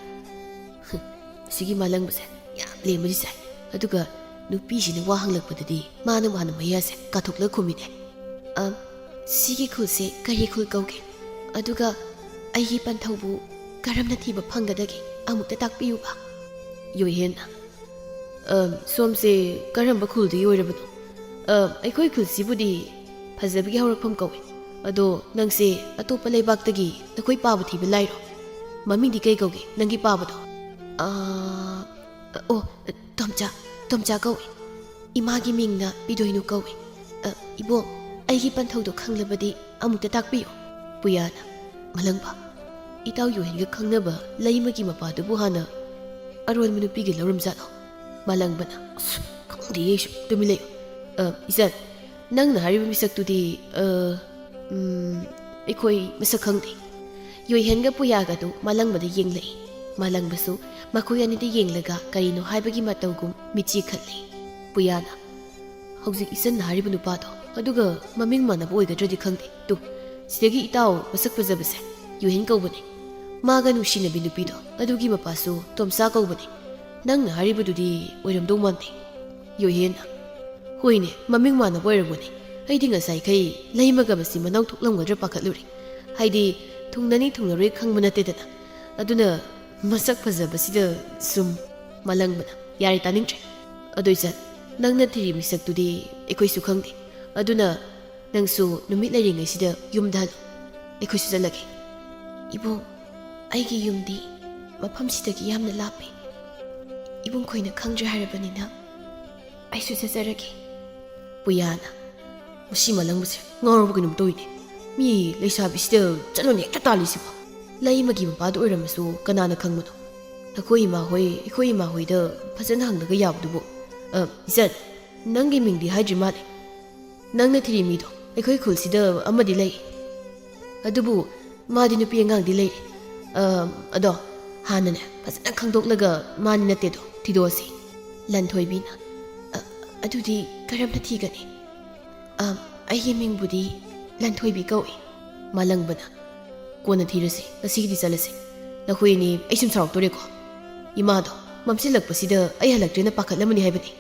A: सिगी मालंगबसे याम लेमबदी साइ अदुगा नुपीसिना वा हंगलकपददी माना माना मयासे काथोकला खुमिने सिगी खुलसे करी खुल कौगे अदुगा अइगी पंथौबु करमना थीबा फंगदगे अमुक्ता ताकपियुबा योहेना सोमसे करमबा खुलदि ओइरबनो अखोइ खुलसिबुदी फजबगी हौरकफम कौवे अदो नंसे अतोप लेबाक्तगी नखोइ पाबा थीबा लाइरो ममिंदी कई कौगे नंगी पाबदो ओ तोमचा कौवे इमागी मिंगना पिदोइनु कौवे इबो अइगी पंथौदो खंगलबदी अमुक्ता ताकपियो पुयाना मलंगबा इताउ योहेनगा खंगनबा लैमगी मपादुबु हाना अरोल मनुपीगी लौरमजालो मलंगबना खंगदी येसु तुमिलेयो इसन नंगना हारिबा मिसक्तुदी एखोइ मसक खंगदे योहेनगा पुयागादु मलंगबदा येंगलै मलंगबसु मखोइ अनिदि येंगलगा करिनो हाइबगी मतौगुम मिची खल्ले पुयाना हौजिक इसन हारिबा नुपादो अदुगा ममिंग मानबा ओइगद्रदि खंगदे तु सिदगी इताउ मसक फजबसे योहेन कौबने मागा नुसिनबी नुपीदो अदुगी मपासु तोमसा कौबने नंगना हारिबदुदी ओइरमदौ मानते योहेना होइने ममिंग मानबा ओइरगुने अइदि ngसाइखै लैमगबसि मनाउ थोकलमगद्र पाखतलुरि हाइदि थुंगननि थुंगनरोइ खंबा नतेदना अदुना मसक फजबसिदा सुम मलंगबना यारे तानिंगट्रे अदुइसन नंगना थिरि मिसक्तुदी एखोइसु खंदे अदुना नंगसु नुमित लैरिङैसिदा युमदालो एखोइसु चलगे इबो अइगी युमदी मफमसिदगी यामना लापे इबुं खोइना खंग्रे हारबनिना आइसु चजरगे पुयाना मसी मलंगबसे ngौरबगनुम तोइने मी लेसाबिसिदा चलोने एकटा तालिसिबो लैमगी मपाद ओइरमसु कनाना खंगमनो अखोइ इमा होइदा फजन हंगलगा याबदुबो इसन नंगी मिंगदी हाइद्रि माले नंगना थिरि मीदो अखोइ खुलसिदा अमदि लै अदुबु मादि नुपी अंगांगदी लै अदो हानने फजन खंगदोकलगा मानि नतेदो थिदोसि लंथोइबीना अदुदी करमना थीगनी अइगी मिंगबुदी लंथोइबी कौइ मलंगबना कोना थीरसे ngasiगidi चलसे नखोइनी अइसुम साउक्तोरेको इमादो ममसिलकपसिदा अइ हलक्ट्रेना पाखतलमनि हाइबनी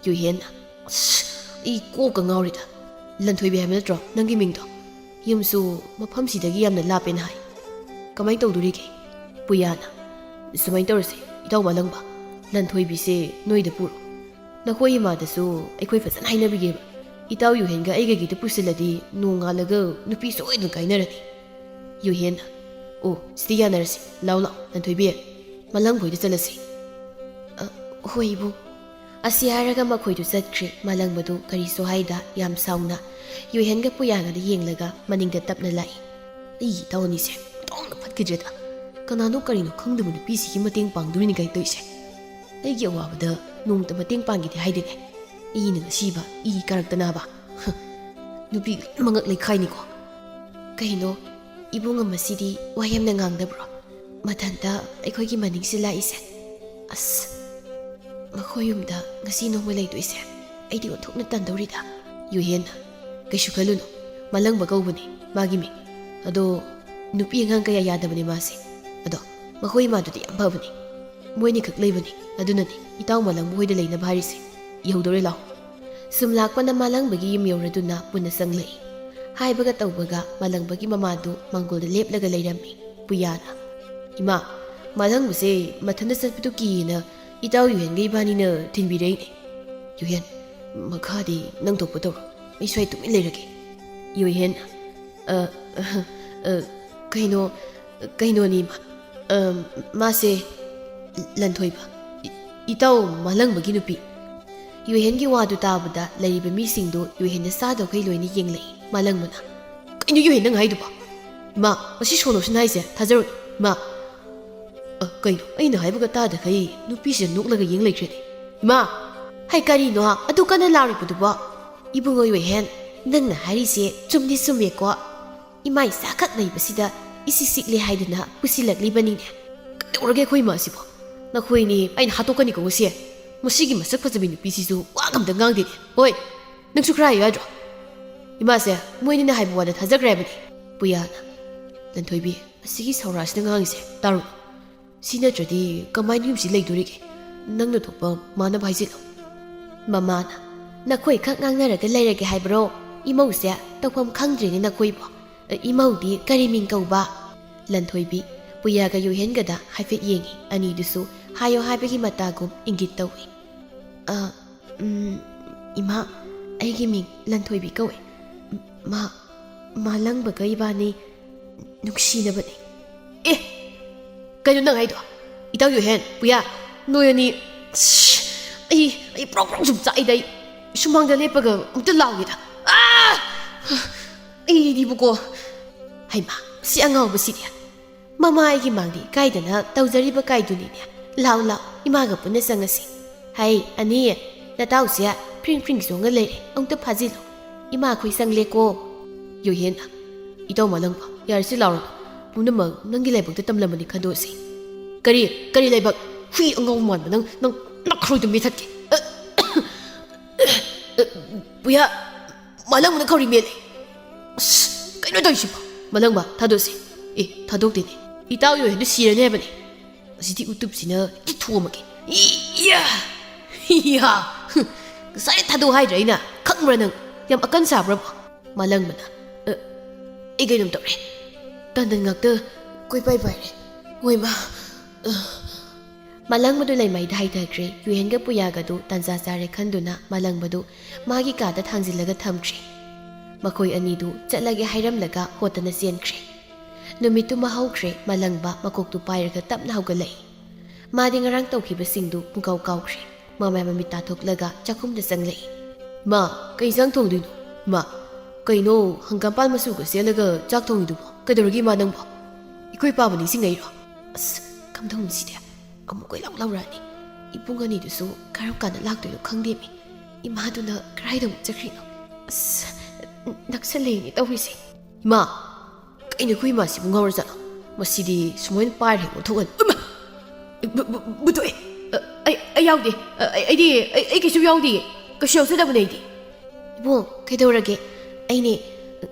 A: योहेना इ कोका ngौरिदा लंथोइबी हाइब नत्रो नंगी मिंगदो युमसु मफमसिदगी यामना लापेना हाइ कमाइ तौदुरिगे पुयाना सुमाइ तौरसे इताउ मलंगबा लंथोइबीसे नोइदा पुरो नखोइ इमादसु अइखोइ फजन हाइनबिगेबा इताउ योहेनगा अइगगिदा पुसिलदि नोंगालगा नुपी सोइदन काइनरनि योहेना ओ सिदि यानरसि लाउ लंथोइबी मलंग भोइदा चलसि होइबु असि हारगा मखोइदु चत्ख्रे मलंगबदु करिसो हाइदा याम साउना योहेनगा पुयागादा येंगलगा मनिंगदा तपना लाई इ ताउनिसे तोंग फटकिद्रेदा कनानो करिनो खंगदबु नुपीसिगी मतेंग पांगदुरिनि गाइ तोइसे अइगी अवाबदा नोंगता मतेंग पांगिदे हाइदेने इना ngasiba इ कारक्तनाबा नुपी मंगक लेखाइनिको कहिनो इबुंग मसिदी वायमना ngangbro mathanta अखोइगी मनिंगसे लाइसे अस मखोयुमदा ngasi नोंगम लेइतोइसे अइदि ओथोकना तंदौरिदा योहेना कैसु खलुनो मलंगबा कौबनी मागी मी अदो नुपी अंगांग कया यादबनी मासे अदो मखोइ मादुदी याम फबनी मोइनि खक लेबनी अदुननी इताउ मलंग होइदा लेना भारिसे यौदोरे लाउ सुम लाकपना मलंगबगी युम यौरदुना पुना संगलै हाइबगा तौबगा मलंगबगी ममादु मंगोलदा लेपलगा लेरम्मी पुयाना इमा मलंगबसे मथनदा चटपदु कीना इताउ योहेनगा इबानीना थिनबिरैने योहेन मखादी नंग थोकपा तौरो मैं स्वाइ तुमिन लेरगे योहेन कहिनो नीमा मासे ꯂꯟꯊꯣꯏꯕ ꯏꯇꯥꯎ ꯃꯥꯂꯪꯕꯒꯤ ꯅꯨꯄꯤ ꯌꯨꯍꯦꯟꯒꯤ ꯋꯥꯗꯨ ꯇꯥꯕꯗ ꯂꯩꯔꯤꯕ ꯃꯤꯁꯤꯡꯗꯨ ꯌꯨꯍꯦꯟꯗ ꯆꯥꯗꯧꯈꯩ ꯂꯣꯏꯅ ꯌꯦꯡꯂꯛꯏ ꯃꯥꯂꯪꯕꯅ ꯀꯩꯅꯣ ꯌꯨꯍꯦꯟ ꯅꯪ ꯍꯥꯏꯗꯨꯕꯣ ꯏꯃꯥ ꯃꯁꯤ ꯁꯣꯅꯣꯞꯁꯤꯅ ꯍꯥꯏꯁꯦ ꯊꯥꯖꯔꯣꯏ ꯏꯃꯥ ꯀꯩꯅꯣ ꯑꯩꯅ ꯍꯥꯏꯕꯒ ꯇꯥꯗꯈꯩ ꯅꯨꯄꯤꯁꯤꯗ ꯅꯣꯛꯂꯒ ꯌꯦꯡ ꯂꯩꯈ꯭ꯔꯦꯅꯦ ꯏꯃꯥ ꯍꯥꯏ ꯀꯔꯤꯅꯣ ꯑꯗꯨ ꯀꯟꯅ ꯂꯥꯎꯔꯤꯕꯗꯨꯕꯣ 이붕어 요hen ꯅꯪꯅ ꯍꯥꯏꯔꯤꯁꯦ ꯆꯨꯝꯗꯤ ꯆꯨꯝꯃꯦꯀꯣ 이마 ꯏꯁꯥꯈꯛ ꯂꯩꯕꯁꯤꯗ 이식식리 하이드나 부실락리바니네 그러게 거의 마시고 나 거이니 아이는 하토까니까 오시에 뭐시기 마석 파자비 누피시수 와감당 강디네 어이 능수 그라이 와줘 이마세 뭐이니나 하이부와는 타자그라이바니 부야나 난 토이비 시기 사우라시는 강이세 따로 시나저디 까마이 님시 레이도리게 낭노 독범 마나 바이지로 마마나 나 거이 각 낭나라가 레이라게 하이브로 이모우세 떡범 강드리니 나 거이보 ꯏꯃꯧꯗꯤ ꯀꯔꯤ ꯃꯤꯡ ꯀꯧꯕ ꯂꯟꯊꯣꯏꯕꯤ ꯄꯨꯌꯥꯒ ꯌꯨꯍꯦꯟꯒꯗ ꯍꯥꯏꯐꯦꯠ ꯌꯦꯡꯉꯤ ꯑꯅꯤꯗꯨꯁꯨ ꯍꯥꯏꯌꯣ ꯍꯥꯏꯕꯒꯤ ꯃꯇꯥꯒꯨꯝ ꯏꯪꯒꯤꯠ ꯇꯧꯏ ꯏꯃꯥ ꯑꯩꯒꯤ ꯃꯤꯡ ꯂꯟꯊꯣꯏꯕꯤ ꯀꯧꯏ ꯃꯥꯂꯪꯕꯒ ꯏꯕꯥꯅꯤ ꯅꯨꯡꯁꯤꯅꯕꯅꯤ ꯑꯦ ꯀꯩꯅꯣ ꯅꯪ ꯍꯥꯏꯗꯣ ꯏꯇꯥꯎ ꯌꯨꯍꯦꯟ ꯄꯨꯌꯥ ꯅꯣꯏ ꯑꯅꯤ ꯑꯩ ꯄ꯭ꯔꯣꯛ ꯄ꯭ꯔꯣꯛ ꯁꯨꯝ ꯆꯥꯛꯏꯗ ꯑꯩ ꯁꯨꯃꯥꯡꯗ ꯂꯦꯞꯄꯒ ꯑꯝꯇ ꯂꯥꯎꯒꯦꯗ 이리보고 하이마 시앙아오버시리야 마마에게 망디 가이드나 떠저리버 가이두니냐 라울라 이마가 뿐네 쌍아시 하이 아니 나다우시야 프링프링 송을 레레 엉떠 파질로 이마 코이 쌍레고 요히엔나 이도 말랑바 야르시 라울 부는막 낭기 레벅도 땀라머니 칸도시 까리 레벅 휘 엉엉만 낭 크로이도 미탔게 뭐야 말랑무는 거리 미래 그녀 도이시봐 말랑바 다도세 에 다독되네 이따오 요현도 시련해 해보네 시디 우뚝시나 이투어먹게 이야 쌀 타도 하이드라이나 캉브라는 얌 아깐 사브라봐 말랑바나 이게 좀 떠래 단단각도 꼴빠이빠이래 오이마 말랑바도 레이마이다 하이다그래 유현가 뿌야가도 단자자레 칸두나 말랑바도 마기 가다 탕질라가 탐그래 ꯃꯈꯣꯏ ꯑꯅꯤꯗꯨ ꯆꯠꯂꯒꯦ ꯍꯥꯏꯔꯝꯂꯒ ꯍꯣꯠꯇꯅ ꯆꯦꯟꯈ꯭ꯔꯦ ꯅꯨꯃꯤꯠꯇꯨ ꯍꯧꯈ꯭ꯔꯦ ꯃꯂꯪꯕ ꯃꯀꯣꯛꯇꯨ ꯄꯥꯏꯔꯒ ꯇꯞꯅ ꯍꯧꯒꯠꯂꯛꯏ ꯃꯥꯗꯤ ꯉꯔꯥꯡ ꯇꯧꯈꯤꯕꯁꯤꯡꯗꯨ ꯄꯨꯡꯀꯥꯎ ꯀꯥꯎꯈ꯭ꯔꯦ ꯃꯃꯥꯏ ꯃꯃꯤꯠ ꯇꯥꯊꯣꯛꯂꯒ ꯆꯥꯛꯈꯨꯝꯗ ꯆꯪꯂꯛꯏ ꯃꯥ ꯀꯩ ꯏꯟꯁꯥꯡ ꯊꯣꯡꯗꯣꯏꯅꯣ ꯃꯥ ꯀꯩꯅꯣ ꯍꯪꯒꯥꯝꯄꯥꯜ ꯃꯆꯨꯒ ꯁꯦꯠꯂꯒ ꯆꯥꯛ ꯊꯣꯡꯉꯤꯗꯨꯕꯣ ꯀꯩꯗꯧꯔꯒꯦ ꯃꯥ ꯅꯪꯕꯣ ꯑꯩꯈꯣꯏ ꯄꯥꯕ ꯅꯤꯡꯁꯤꯡꯉꯛꯏꯔꯣ ꯑꯁ ꯀꯝꯗꯧꯅꯤꯁꯤꯗꯤ ꯑꯃꯨꯛ ꯀꯣꯏꯂꯥꯎ ꯂꯥꯎꯔꯛꯑꯅꯤ ꯏꯕꯨꯡ ꯑꯅꯤꯗꯨꯁꯨ ꯀꯔꯝ ꯀꯥꯟꯗ ꯂꯥꯛꯇꯣꯏꯅꯣ ꯈꯪꯗꯦꯃꯤ ꯏꯃꯥꯗꯨꯅ ꯀꯔꯥꯏꯗ ꯑꯃꯨꯛ ꯆꯠꯈ꯭ꯔꯤꯅꯣ ꯑꯁ ꯅꯛꯁꯜꯂꯛꯏꯅꯦ ꯇꯧꯔꯤꯁꯦ ꯏꯃꯥ ꯀꯩꯅꯣ ꯑꯩꯈꯣꯏ ꯏꯃꯥꯁꯤꯕꯨ ꯉꯥꯎꯔꯖꯥꯠꯂꯣ ꯃꯁꯤꯗꯤ ꯁꯨꯃꯥꯏꯅ ꯄꯥꯏꯔ ꯍꯦꯛ ꯑꯣꯟꯊꯣꯛꯑꯅꯤ ꯕꯨꯊꯣꯛꯑꯦ ꯑꯩ ꯌꯥꯎꯗꯦ ꯑꯩ ꯀꯩꯁꯨ ꯌꯥꯎꯗꯤꯌꯦ ꯀꯩꯁꯨ ꯌꯥꯎꯖꯗꯕꯅꯦ ꯑꯩꯗꯤ ꯏꯕꯨꯡ ꯀꯩꯗꯧꯔꯒꯦ ꯑꯩꯅꯦ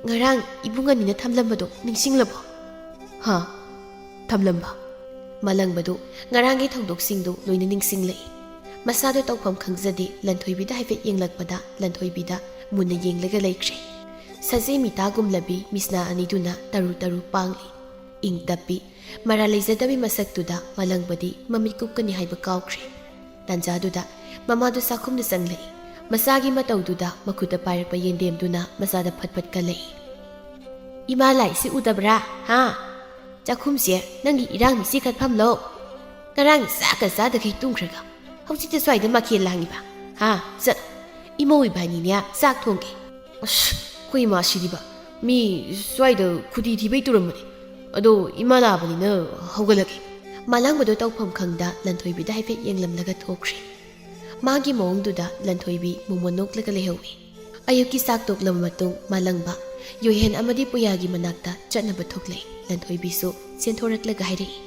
A: ꯉꯔꯥꯡ ꯏꯕꯨꯡ ꯑꯅꯤꯅ ꯊꯝꯂꯝꯕꯗꯣ ꯅꯤꯡꯁꯤꯡꯂꯕꯣ ꯍꯥ ꯊꯝꯂꯝꯕ ꯃꯂꯪꯕꯗꯨ ꯉꯔꯥꯡꯒꯤ ꯊꯧꯗꯣꯛꯁꯤꯡꯗꯨ ꯂꯣꯏꯅ ꯅꯤꯡꯁꯤꯡꯂꯛꯏ ꯃꯁꯥꯗꯣ ꯇꯧꯐꯝ ꯈꯪꯖꯗꯦ ꯂꯟꯊꯣꯏꯕꯤꯗ ꯍꯥꯏꯐꯦꯠ ꯌꯦꯡꯂꯛꯄꯗ ꯂꯟꯊꯣꯏꯕꯤꯗ ꯃꯨꯟꯅ ꯌꯦꯡꯂꯒ ꯂꯩꯈ꯭ꯔꯦ ꯁꯖꯦꯃꯤꯇꯥꯒꯨꯝꯂꯕꯤ ꯃꯤꯁꯅꯥ ꯑꯅꯤꯗꯨꯅ ꯇꯔꯨ ꯇꯔꯨ ꯄꯥꯡꯂꯤ ꯏꯪ ꯇꯞꯄꯤ ꯃꯔꯥ ꯂꯩꯖꯗꯕꯤ ꯃꯁꯛꯇꯨꯗ ꯃꯂꯪꯕꯗꯤ ꯃꯃꯤꯠ ꯀꯨꯞꯀꯅꯤ ꯍꯥꯏꯕ ꯀꯥꯎꯈ꯭ꯔꯦ ꯇꯥꯟꯖꯥꯗꯨꯗ ꯃꯃꯥꯗꯨ ꯆꯥꯛꯈꯨꯝꯗ ꯆꯪꯂꯛꯏ ꯃꯆꯥꯒꯤ ꯃꯇꯧꯗꯨꯗ ꯃꯈꯨꯠꯇ ꯄꯥꯏꯔꯛꯄ ꯌꯦꯟꯗꯦꯝꯗꯨꯅ ꯃꯆꯥꯗ ꯐꯠ ꯐꯠ ꯀꯜꯂꯛꯏ ꯏꯃꯥ ꯂꯥꯏꯁꯤ ꯎꯗꯕ꯭ꯔꯥ ꯍꯥ ꯆꯥꯛꯈꯨꯝꯁꯦ ꯅꯪꯒꯤ ꯏꯔꯥꯡꯃꯤꯁꯤ ꯈꯠꯐꯝꯂꯣ ꯉꯔꯥꯡ ꯆꯥꯛꯀ ꯆꯥꯗꯈꯩ ꯇꯨꯝꯈ꯭ꯔꯒ ꯍꯧꯖꯤꯛꯇ ꯁ꯭ꯋꯥꯏꯗ ꯃꯈꯦꯜ ꯂꯥꯡꯉꯤꯕ ꯍꯥ ꯆꯠ ꯏꯃꯧ ꯏꯕꯥꯅꯤꯅꯦ ꯆꯥꯛ ꯊꯣꯡꯒꯦ ꯑꯁ ꯑꯩꯈꯣꯏ ꯏꯃꯥ ꯁꯤꯗꯤꯕ ꯃꯤ ꯁ꯭ꯋꯥꯏꯗ ꯈꯨꯗꯤ ꯊꯤꯕꯩ ꯇꯨꯔꯝꯕꯅꯤ ꯑꯗꯣ ꯏꯃꯥ ꯂꯥꯛꯑꯕꯅꯤꯅ ꯍꯧꯒꯠꯂꯒꯦ ꯃꯥꯂꯪꯕꯗꯣ ꯇꯧꯐꯝ ꯈꯪꯗ ꯂꯟꯊꯣꯏꯕꯤꯗ ꯍꯥꯏꯐꯦꯠ ꯌꯦꯡꯂꯝꯂꯒ ꯊꯣꯛꯈ꯭ꯔꯦ ꯃꯥꯒꯤ ꯃꯑꯣꯡꯗꯨꯗ ꯂꯟꯊꯣꯏꯕꯤ ꯃꯣꯃꯣꯟ ꯅꯣꯛꯂꯒ ꯂꯩꯍꯧꯏ ꯑꯌꯨꯛꯀꯤ ꯆꯥꯛ ꯇꯣꯛꯂꯕ ꯃꯇꯨꯡ ꯃꯥꯂꯪꯕ ꯌꯣꯍꯦꯟ ꯑꯃꯗꯤ ꯄꯨꯌꯥꯒꯤ ꯃꯅꯥꯛꯇ ꯆꯠꯅꯕ ꯊꯣꯛꯂꯛꯏ ꯂꯟꯊꯣꯏꯕꯤꯁꯨ ꯆꯦꯟꯊꯣꯔꯛꯂꯒ ꯍꯥꯏꯔꯛꯏ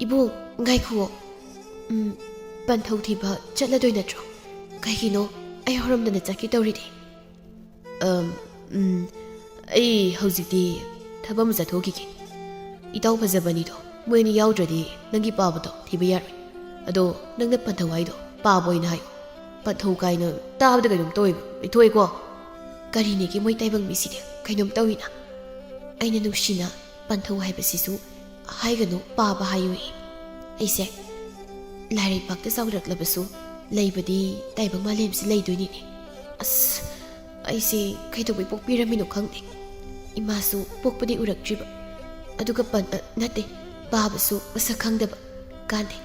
A: ꯏꯕꯨꯡ ꯉꯥꯏꯈꯨꯑꯣ ꯄꯟꯊꯧ ꯊꯤꯕ ꯆꯠꯂꯗꯣꯏ ꯅꯠꯇ꯭ꯔꯣ ꯀꯩꯒꯤꯅꯣ ꯑꯩ ꯍꯧꯔꯝꯗꯅ ꯆꯠꯀꯦ ꯇꯧꯔꯤꯗꯤ ꯑꯩ ꯍꯧꯖꯤꯛꯇꯤ ꯊꯕꯛ ꯑꯃ ꯆꯠꯊꯣꯛꯈꯤꯒꯦ ꯏꯇꯥꯎ ꯐꯖꯕꯅꯤꯗꯣ ꯃꯣꯏ ꯑꯅꯤ ꯌꯥꯎꯗ꯭ꯔꯗꯤ ꯅꯪꯒꯤ ꯄꯥꯕꯗꯣ ꯊꯤꯕ ꯌꯥꯔꯣꯏ ꯑꯗꯣ ꯅꯪꯅ ꯄꯟꯊꯧ ꯍꯥꯏꯗꯣ ꯄꯥꯕ ꯑꯣꯏꯅ ꯍꯥꯏꯌꯣ ꯄꯟꯊꯧ ꯀꯥꯏꯅ ꯇꯥꯕꯗ ꯀꯩꯅꯣꯝ ꯇꯧꯋꯦꯕ ꯑꯩꯊꯣꯛꯑꯦꯀꯣ ꯀꯔꯤꯅꯦꯒꯤ ꯃꯣꯏ ꯇꯥꯏꯕꯪ ꯃꯤꯁꯤꯗꯤ ꯀꯩꯅꯣꯝ ꯇꯧꯏꯅ ꯑꯩꯅ ꯅꯨꯡꯁꯤꯅ ꯄꯟꯊꯧ ꯍꯥꯏꯕꯁꯤꯁꯨ ꯍꯥꯏꯒꯅꯨ ꯄꯥꯕ ꯍꯥꯏꯌꯨꯏ ꯑꯩꯁꯦ ꯂꯥꯏꯔꯩꯄꯥꯛꯇ ꯆꯥꯎꯔꯛꯂꯕꯁꯨ ꯂꯩꯕꯗꯤ ꯇꯥꯏꯕꯪ ꯃꯥꯂꯦꯝꯁꯤ ꯂꯩꯗꯣꯏꯅꯤꯅꯦ ꯑꯁ ꯑꯩꯁꯦ ꯀꯩꯗꯧꯕꯩ ꯄꯣꯛꯄꯤꯔꯝꯃꯤꯅꯣ ꯈꯪꯗꯦ ꯏꯃꯥꯁꯨ ꯄꯣꯛꯄꯗꯤ ꯎꯔꯛꯇ꯭ꯔꯤꯕ ꯑꯗꯨꯒ ꯅꯠꯇꯦ ꯄꯥꯕꯁꯨ ꯃꯁꯛ ꯈꯪꯗꯕ ꯀꯥꯟꯗꯦ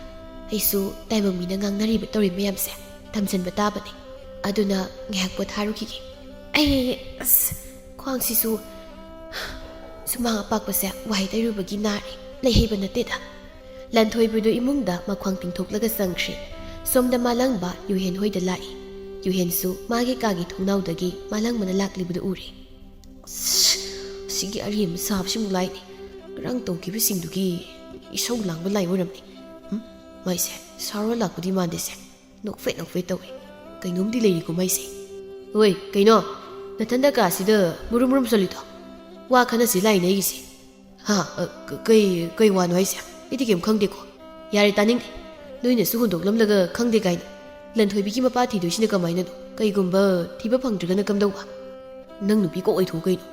A: ꯑꯩꯁꯨ ꯇꯥꯏꯕꯪ ꯃꯤꯅ ꯉꯥꯡꯅꯔꯤꯕ ꯇꯧꯔꯤ ꯃꯌꯥꯝꯁꯦ ꯊꯝꯖꯤꯟꯕ ꯇꯥꯕꯅꯤ ꯑꯗꯨꯅ ꯉꯥꯏꯍꯥꯛ ꯄꯣꯊꯥꯔꯨꯈꯤꯒꯦ ꯑꯩ ꯈ꯭ꯋꯥꯡꯁꯤꯁꯨ ꯁꯨꯃꯥꯡ ꯑꯄꯥꯛꯄꯁꯦ ꯋꯥꯍꯩ ꯇꯩꯔꯨꯕꯒꯤ ꯅꯥꯔꯤ ꯂꯩꯍꯩꯕ ꯅꯠꯇꯦꯗ ꯂꯟꯊꯣꯏꯕꯤꯗꯨ ꯏꯃꯨꯡꯗ ꯃꯈ꯭ꯋꯥꯡ ꯇꯤꯡꯊꯣꯛꯂꯒ ꯆꯪꯈ꯭ꯔꯤ ꯁꯣꯝꯗ ꯃꯥꯂꯪꯕ ꯌꯨꯍꯦꯟ ꯍꯣꯏꯗ ꯂꯥꯛꯏ ꯌꯨꯍꯦꯟꯁꯨ ꯃꯥꯒꯤ ꯀꯥꯒꯤ ꯊꯣꯡꯅꯥꯎꯗꯒꯤ ꯃꯥꯂꯪꯕꯅ ꯂꯥꯛꯂꯤꯕꯗꯨ ꯎꯔꯦ ꯁꯤꯒꯤ ꯑꯔꯦꯝꯕ ꯁꯥꯕꯁꯤꯃꯨꯛ ꯂꯥꯏꯅꯤ ꯉꯔꯥꯡ ꯇꯧꯈꯤꯕꯁꯤꯡꯗꯨꯒꯤ ꯏꯁꯧ ꯂꯥꯡꯕ ꯂꯥꯏ ꯑꯣꯏꯔꯝꯅꯤ ꯃꯩꯁꯦ ꯁꯥꯎꯔ ꯂꯥꯛꯄꯗꯤ ꯃꯥꯟꯗꯦꯁꯦ ꯅꯣꯛꯐꯦꯠ ꯇꯧꯋꯦ ꯀꯩꯅꯣꯝꯗꯤ ꯂꯩꯔꯤꯀꯣ ꯃꯩꯁꯦ ꯍꯣꯏ ꯀꯩꯅꯣ ꯅꯊꯟꯗ ꯀꯥꯁꯤꯗ ꯃꯨꯔꯨꯝ ꯃꯨꯔꯨꯝ ꯆꯠꯂꯤꯗꯣ ꯋꯥ ꯈꯟꯅꯁꯤ ꯂꯥꯏꯅꯦ ꯑꯩꯒꯤꯁꯦ ꯀꯩ ꯋꯥꯅꯣ ꯍꯥꯏꯁꯦ ꯑꯩꯗꯤ ꯀꯩꯝ ꯈꯪꯗꯦꯀꯣ ꯌꯥꯔꯦ ꯇꯥꯅꯤꯡꯗꯦ ꯅꯣꯏꯅꯁꯨ ꯍꯨꯟꯗꯣꯛꯂꯝꯂꯒ ꯈꯪꯗꯦ ꯀꯥꯏꯅ ꯂꯟꯊꯣꯏꯕꯤꯒꯤ ꯃꯄꯥ ꯊꯤꯗꯣꯏꯁꯤꯅ ꯀꯃꯥꯏꯅꯅꯣ ꯀꯩꯒꯨꯝꯕ ꯊꯤꯕ ꯐꯪꯗ꯭ꯔꯒꯅ ꯀꯝꯗꯧꯕ ꯅꯪ ꯅꯨꯄꯤ ꯀꯣꯛ ꯑꯣꯏꯊꯣꯛꯎ ꯀꯩꯅꯣ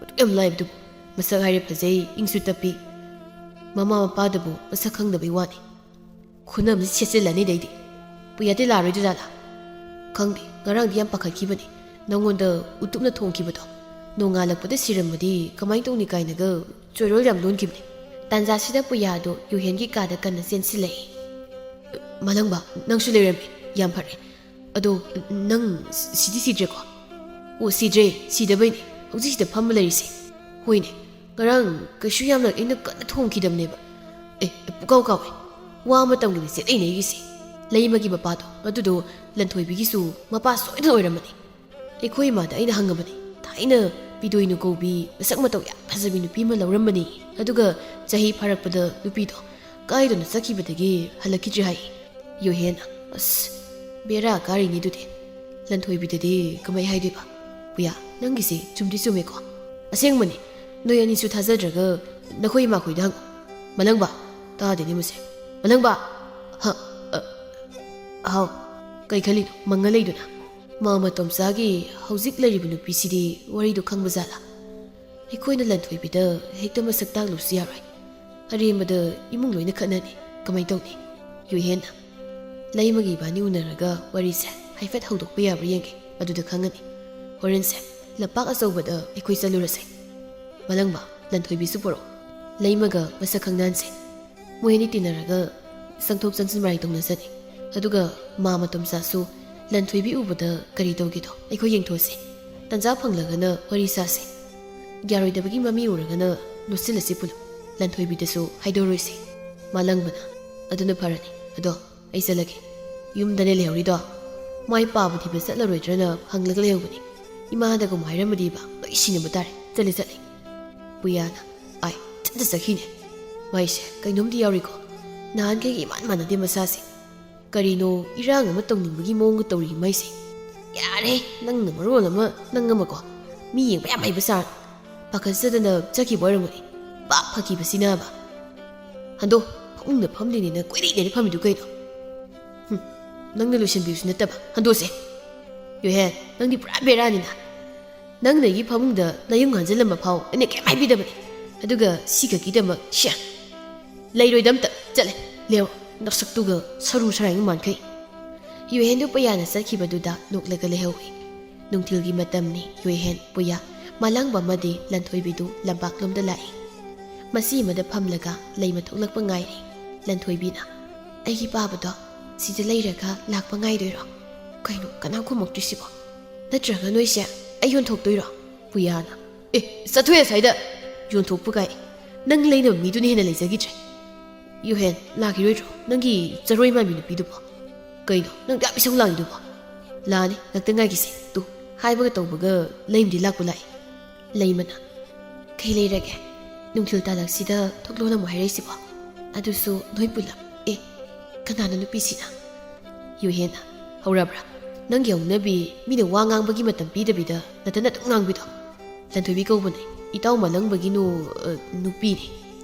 A: ꯑꯗꯨ ꯌꯥꯝ ꯂꯥꯏꯕꯗꯨꯕꯨ ꯃꯁꯛ ꯍꯥꯏꯔꯦ ꯐꯖꯩ ꯏꯪꯁꯨ ꯇꯞꯄꯤ ꯃꯃꯥ ꯃꯄꯥꯗꯕꯨ ꯃꯁꯛ ꯈꯪꯗꯕꯩ ꯋꯥꯅꯤ ꯈꯨꯅꯝꯁꯤ ꯁꯦꯠꯆꯤꯜꯂꯅꯤꯗꯩꯗꯤ ꯄꯨꯌꯥꯗꯤ ꯂꯥꯛꯔꯣꯏꯗꯨꯖꯥꯠꯂꯥ ꯈꯪꯗꯦ ꯉꯔꯥꯡꯗꯤ ꯌꯥꯝ ꯄꯥꯈꯠꯈꯤꯕꯅꯤ ꯅꯪꯉꯣꯟꯗ ꯎꯇꯨꯞꯅ ꯊꯣꯡꯈꯤꯕꯗꯣ ꯅꯣꯡꯉꯥꯜꯂꯛꯄꯗ ꯁꯤꯔꯝꯃꯗꯤ ꯀꯃꯥꯏꯅ ꯇꯧꯅꯤ ꯀꯥꯏꯅꯒ ꯆꯣꯏꯔꯣꯜ ꯌꯥꯝ ꯂꯣꯟꯈꯤꯕꯅꯤ ꯇꯥꯟꯖꯥꯁꯤꯗ ꯄꯨꯌꯥꯗꯣ ꯌꯨꯍꯦꯟꯒꯤ ꯀꯥꯗ ꯀꯟꯅ ꯆꯦꯟꯁꯤꯜꯂꯛꯏ ꯃꯥꯂꯪꯕ ꯅꯪꯁꯨ ꯂꯩꯔꯝꯃꯤ ꯌꯥꯝ ꯐꯔꯦ ꯑꯗꯣ ꯅꯪ ꯁꯤꯗꯤ ꯁꯤꯗ꯭ꯔꯦꯀꯣ ꯑꯣ ꯁꯤꯗ꯭ꯔꯦ ꯁꯤꯗꯕꯩꯅꯤ ꯍꯧꯖꯤꯛ ꯁꯤꯗ ꯐꯝꯕ ꯂꯩꯔꯤꯁꯦ ꯍꯣꯏꯅꯦ ꯉꯔꯥꯡ ꯀꯩꯁꯨ ꯌꯥꯝꯅ ꯑꯩꯅ ꯀꯟꯅ ꯊꯣꯡꯈꯤꯗꯕꯅꯦꯕ ꯄꯨꯀꯥꯎ ꯀꯥꯎꯋꯦ ꯋꯥ ꯑꯃ ꯇꯝꯒꯤꯅꯤ ꯆꯦꯠꯂꯩꯅꯦ ꯑꯩꯒꯤꯁꯦ ꯂꯩꯃꯒꯤ ꯃꯄꯥꯗꯣ ꯑꯗꯨꯗꯣ ꯂꯟꯊꯣꯏꯕꯤꯒꯤꯁꯨ ꯃꯄꯥ ꯁꯣꯏꯗꯅ ꯑꯣꯏꯔꯝꯃꯅꯤ ꯑꯩꯈꯣꯏ ꯏꯃꯥꯗ ꯑꯩꯅ ꯍꯪꯉꯕꯅꯤ ꯊꯥꯏꯅ ꯄꯤꯗꯣꯏꯅ ꯀꯧꯕꯤ ꯃꯁꯛ ꯃꯇꯧ ꯌꯥꯝ ꯐꯖꯕꯤ ꯅꯨꯄꯤ ꯑꯃ ꯂꯧꯔꯝꯕꯅꯤ ꯑꯗꯨꯒ ꯆꯍꯤ ꯐꯥꯔꯛꯄꯗ ꯅꯨꯄꯤꯗꯣ ꯀꯥꯏꯗꯅ ꯆꯠꯈꯤꯕꯗꯒꯤ ꯍꯜꯂꯛꯈꯤꯗ꯭ꯔꯤ ꯍꯥꯏ ꯌꯨꯍꯦꯟ ꯕꯦꯔꯥ ꯀꯥꯔꯤꯅꯤ ꯑꯗꯨꯗꯤ ꯂꯟꯊꯣꯏꯕꯤꯗꯗꯤ ꯀꯃꯥꯏ ꯍꯥꯏꯗꯣꯏꯕ ꯄꯨꯌꯥ ꯅꯪꯒꯤꯁꯦ ꯆꯨꯝꯗꯤ ꯆꯨꯝꯃꯦꯀꯣ ꯑꯁꯦꯡꯕꯅꯤ ꯅꯣꯏ ꯑꯅꯤꯁꯨ ꯊꯥꯖꯗ꯭ꯔꯒ ꯅꯈꯣꯏ ꯏꯃꯥꯈꯣꯏꯗ ꯍꯪꯉꯣ ꯃꯂꯪꯕ ꯇꯥꯗꯦꯅꯦ ꯃꯁꯦ ꯃꯂꯪꯕ ꯍꯥꯎ ꯀꯩ ꯈꯜꯂꯤꯅꯣ ꯃꯪꯉ ꯂꯩꯗꯨꯅ ꯃꯥꯃꯇꯣꯝꯆꯥꯒꯤ ꯍꯧꯖꯤꯛ ꯂꯩꯔꯤꯕ ꯅꯨꯄꯤꯁꯤꯗꯤ ꯋꯥꯔꯤꯗꯣ ꯈꯪꯕ ꯖꯥꯠꯂꯥ ꯑꯩꯈꯣꯏꯅ ꯂꯟꯊꯣꯏꯕꯤꯗ ꯍꯦꯛꯇ ꯃꯁꯛ ꯇꯥꯛꯂꯨꯕꯁꯨ ꯌꯥꯔꯣꯏ ꯑꯔꯦꯝꯕꯗ ꯏꯃꯨꯡ ꯂꯣꯏꯅ ꯈꯠꯅꯅꯤ ꯀꯃꯥꯏꯅ ꯇꯧꯅꯤ ꯌꯨꯍꯦꯟꯅ ꯂꯩꯃꯒꯤ ꯏꯕꯥꯅꯤ ꯎꯅꯔꯒ ꯋꯥꯔꯤꯁꯦ ꯍꯥꯏꯐꯦꯠ ꯍꯧꯗꯣꯛꯄ ꯌꯥꯕ꯭ꯔꯥ ꯌꯦꯡꯒꯦ ꯑꯗꯨꯗ ꯈꯪꯉꯅꯤ ꯍꯣꯔꯦꯟꯁꯦ ꯂꯝꯄꯥꯛ ꯑꯆꯧꯕꯗ ꯑꯩꯈꯣꯏ ꯆꯠꯂꯨꯔꯁꯦ ꯃꯂꯪꯕ ꯂꯟꯊꯣꯏꯕꯤꯁꯨ ꯄꯨꯔꯛꯑꯣ ꯂꯩꯃꯒ ꯃꯁꯛ ꯈꯪꯅꯍꯟꯁꯦ ꯃꯣꯏ ꯑꯅꯤ ꯇꯤꯟꯅꯔꯒ ꯆꯪꯊꯣꯛ ꯆꯪꯁꯤꯟ ꯃꯔꯥꯏ ꯇꯧꯅꯖꯅꯤ ꯑꯗꯨꯒ ꯃꯥꯃꯇꯣꯝꯆꯥꯁꯨ ꯂꯟꯊꯣꯏꯕꯤ ꯎꯕꯗ ꯀꯔꯤ ꯇꯧꯒꯦꯗꯣ ꯑꯩꯈꯣꯏ ꯌꯦꯡꯊꯣꯛꯑꯁꯤ ꯇꯟꯖꯥ ꯐꯪꯂꯒꯅ ꯋꯥꯔꯤ ꯁꯥꯁꯤ ꯌꯥꯔꯣꯏꯗꯕꯒꯤ ꯃꯃꯤ ꯎꯔꯒꯅ ꯂꯣꯠꯁꯤꯜꯂꯁꯤ ꯄꯨꯂꯞ ꯂꯟꯊꯣꯏꯕꯤꯗꯁꯨ ꯍꯥꯏꯗꯣꯔꯣꯏꯁꯤ ꯃꯥꯂꯪꯕꯅ ꯑꯗꯨꯅ ꯐꯔꯅꯤ ꯑꯗꯣ ꯑꯩ ꯆꯠꯂꯒꯦ ꯌꯨꯝꯗꯅꯦ ꯂꯩꯍꯧꯔꯤꯗꯣ ꯃꯥꯏ ꯄꯥꯕ ꯊꯤꯕ ꯆꯠꯂꯔꯣꯏꯗ꯭ꯔꯅ ꯍꯪꯂꯒ ꯂꯩꯍꯧꯕꯅꯤ ꯏꯃꯥꯗꯒꯨꯝ ꯍꯥꯏꯔꯝꯃꯗꯤꯕ ꯂꯣꯏ ꯁꯤꯟꯅꯕ ꯇꯥꯔꯦ ꯆꯠꯂꯦ ꯄꯨꯌꯥꯅ ꯆꯠꯈꯤꯅꯦ ꯃꯥꯏꯁꯦ ꯀꯩꯅꯣꯝꯗꯤ ꯌꯥꯎꯔꯤꯀꯣ ꯅꯍꯥꯟꯈꯩꯒꯤ ꯏꯃꯥꯟ ꯃꯥꯟꯅꯗꯦ ꯃꯁꯥꯁꯦ ꯀꯔꯤꯅꯣ ꯏꯔꯥꯡ ꯑꯃ ꯇꯧꯅꯤꯡꯕꯒꯤ ꯃꯑꯣꯡꯒ ꯇꯧꯔꯤ ꯃꯥꯏꯁꯦ ꯌꯥꯔꯦ ꯅꯪꯅ ꯃꯔꯣꯜ ꯑꯃ ꯅꯪ ꯑꯃꯀꯣ ꯃꯤ ꯌꯦꯡꯕ ꯌꯥꯝ ꯍꯩꯕ ꯁꯥꯔ ꯄꯥꯈꯠꯆꯗꯅ ꯆꯠꯈꯤꯕ ꯑꯣꯏꯔꯝꯒꯅꯤ ꯐꯈꯤꯕꯁꯤꯅꯕ ꯍꯟꯗꯣ ꯐꯃꯨꯡꯗ ꯐꯝꯂꯤꯅꯦꯅ ꯀꯨꯏꯔꯩꯅꯦꯅ ꯐꯝꯃꯤꯗꯨ ꯀꯩꯅꯣ ꯅꯪꯅ ꯂꯣꯏꯁꯤꯟꯕꯤꯌꯨꯁꯨ ꯅꯠꯇꯕ ꯍꯟꯗꯣꯁꯦ ꯌꯨꯍꯦꯟ ꯅꯪꯗꯤ ꯄꯨꯔꯥ ꯕꯦꯔꯥꯅꯤꯅ ꯅꯪꯅ ꯑꯩꯒꯤ ꯐꯃꯨꯡꯗ ꯅꯌꯨꯡ ꯍꯟꯖꯤꯜꯂꯝꯕ ꯐꯥꯎ ꯑꯩꯅ ꯀꯩꯝ ꯍꯥꯏꯕꯤꯗꯕꯅꯤ ꯑꯗꯨꯒ ꯁꯤꯈꯛꯀꯤꯗꯃꯛ ꯂꯩꯔꯣꯏꯗ ꯑꯝꯇ ꯆꯠꯂꯦ ꯂꯦꯎ ꯅꯁꯛꯇꯨꯒ ꯁꯔꯨ ꯁꯔꯥꯡ ꯃꯥꯟꯈꯩ ꯌꯨꯍꯦꯟꯗꯨ ꯄꯨꯌꯥꯅ ꯆꯠꯈꯤꯕꯗꯨꯗ ꯅꯣꯛꯂꯒ ꯂꯩꯍꯧꯏ ꯅꯨꯡꯊꯤꯜꯒꯤ ꯃꯇꯝꯅꯤ ꯌꯨꯍꯦꯟ ꯄꯨꯌꯥ ꯃꯥꯂꯪꯕ ꯑꯃꯗꯤ ꯂꯟꯊꯣꯏꯕꯤꯗꯨ ꯂꯝꯄꯥꯛꯂꯣꯝꯗ ꯂꯥꯛꯏ ꯃꯁꯤ ꯑꯃꯗ ꯐꯝꯂꯒ ꯂꯩꯃ ꯊꯣꯛꯂꯛꯄ ꯉꯥꯏꯔꯤ ꯂꯟꯊꯣꯏꯕꯤꯅ ꯑꯩꯒꯤ ꯄꯥꯕꯗꯣ ꯁꯤꯗ ꯂꯩꯔꯒ ꯂꯥꯛꯄ ꯉꯥꯏꯗꯣꯏꯔꯣ ꯀꯩꯅꯣ ꯀꯅꯥ ꯈꯨꯝꯃꯛꯇ꯭ꯔꯤꯁꯤꯕꯣ ꯅꯠꯇ꯭ꯔꯒ ꯅꯣꯏꯁꯦ ꯑꯩ ꯌꯣꯟꯊꯣꯛꯇꯣꯏꯔꯣ ꯄꯨꯌꯥꯅ ꯆꯠꯊꯣꯛꯑꯦ ꯑꯁ꯭ꯋꯥꯏꯗ ꯌꯣꯟꯊꯣꯛꯄ ꯀꯥꯏ ꯅꯪ ꯂꯩꯅꯕ ꯃꯤꯗꯨꯅ ꯍꯦꯟꯅ ꯂꯩꯖꯈꯤꯗ꯭ꯔꯦ ꯌꯨꯍꯦꯟ ꯂꯥꯛꯈꯤꯔꯣꯏꯗ꯭ꯔꯣ ꯅꯪꯒꯤ ꯆꯔꯣꯏ ꯃꯥꯟꯕꯤ ꯅꯨꯄꯤꯗꯨꯕꯣ ꯀꯩꯅꯣ ꯅꯪ ꯌꯥꯝ ꯏꯁꯧ ꯂꯥꯡꯉꯤꯗꯨꯕꯣ ꯂꯥꯛꯑꯅꯤ ꯉꯥꯛꯇ ꯉꯥꯏꯈꯤꯁꯦ ꯇꯨ ꯍꯥꯏꯕꯒ ꯇꯧꯕꯒ ꯂꯩꯃꯗꯤ ꯂꯥꯛꯄ ꯂꯥꯛꯏ ꯂꯩꯃꯅ ꯀꯩ ꯂꯩꯔꯒꯦ ꯅꯨꯡꯊꯤꯜ ꯇꯥꯂꯛꯁꯤꯗ ꯊꯣꯛꯂꯣꯟ ꯑꯃꯨꯛ ꯍꯥꯏꯔꯛꯏꯁꯤꯕꯣ ꯑꯗꯨꯁꯨ ꯅꯣꯏ ꯄꯨꯂꯞ ꯀꯅꯥꯅ ꯅꯨꯄꯤꯁꯤꯅ ꯌꯨꯍꯦꯟꯅ ꯍꯧꯔꯕ꯭ꯔꯥ ꯅꯪꯒꯤ ꯍꯧꯅꯕꯤ ꯃꯤꯅ ꯋꯥ ꯉꯥꯡꯕꯒꯤ ꯃꯇꯝ ꯄꯤꯗꯕꯤꯗ ꯅꯊꯟ ꯑꯗꯨꯝ ꯉꯥꯡꯕꯤꯗꯣ ꯂꯟꯊꯣꯏꯕꯤ ꯀꯧꯕꯅꯦ ꯏꯇꯥꯎ ꯃꯥꯂꯪꯕꯒꯤ ꯅꯨꯄꯤꯅꯤ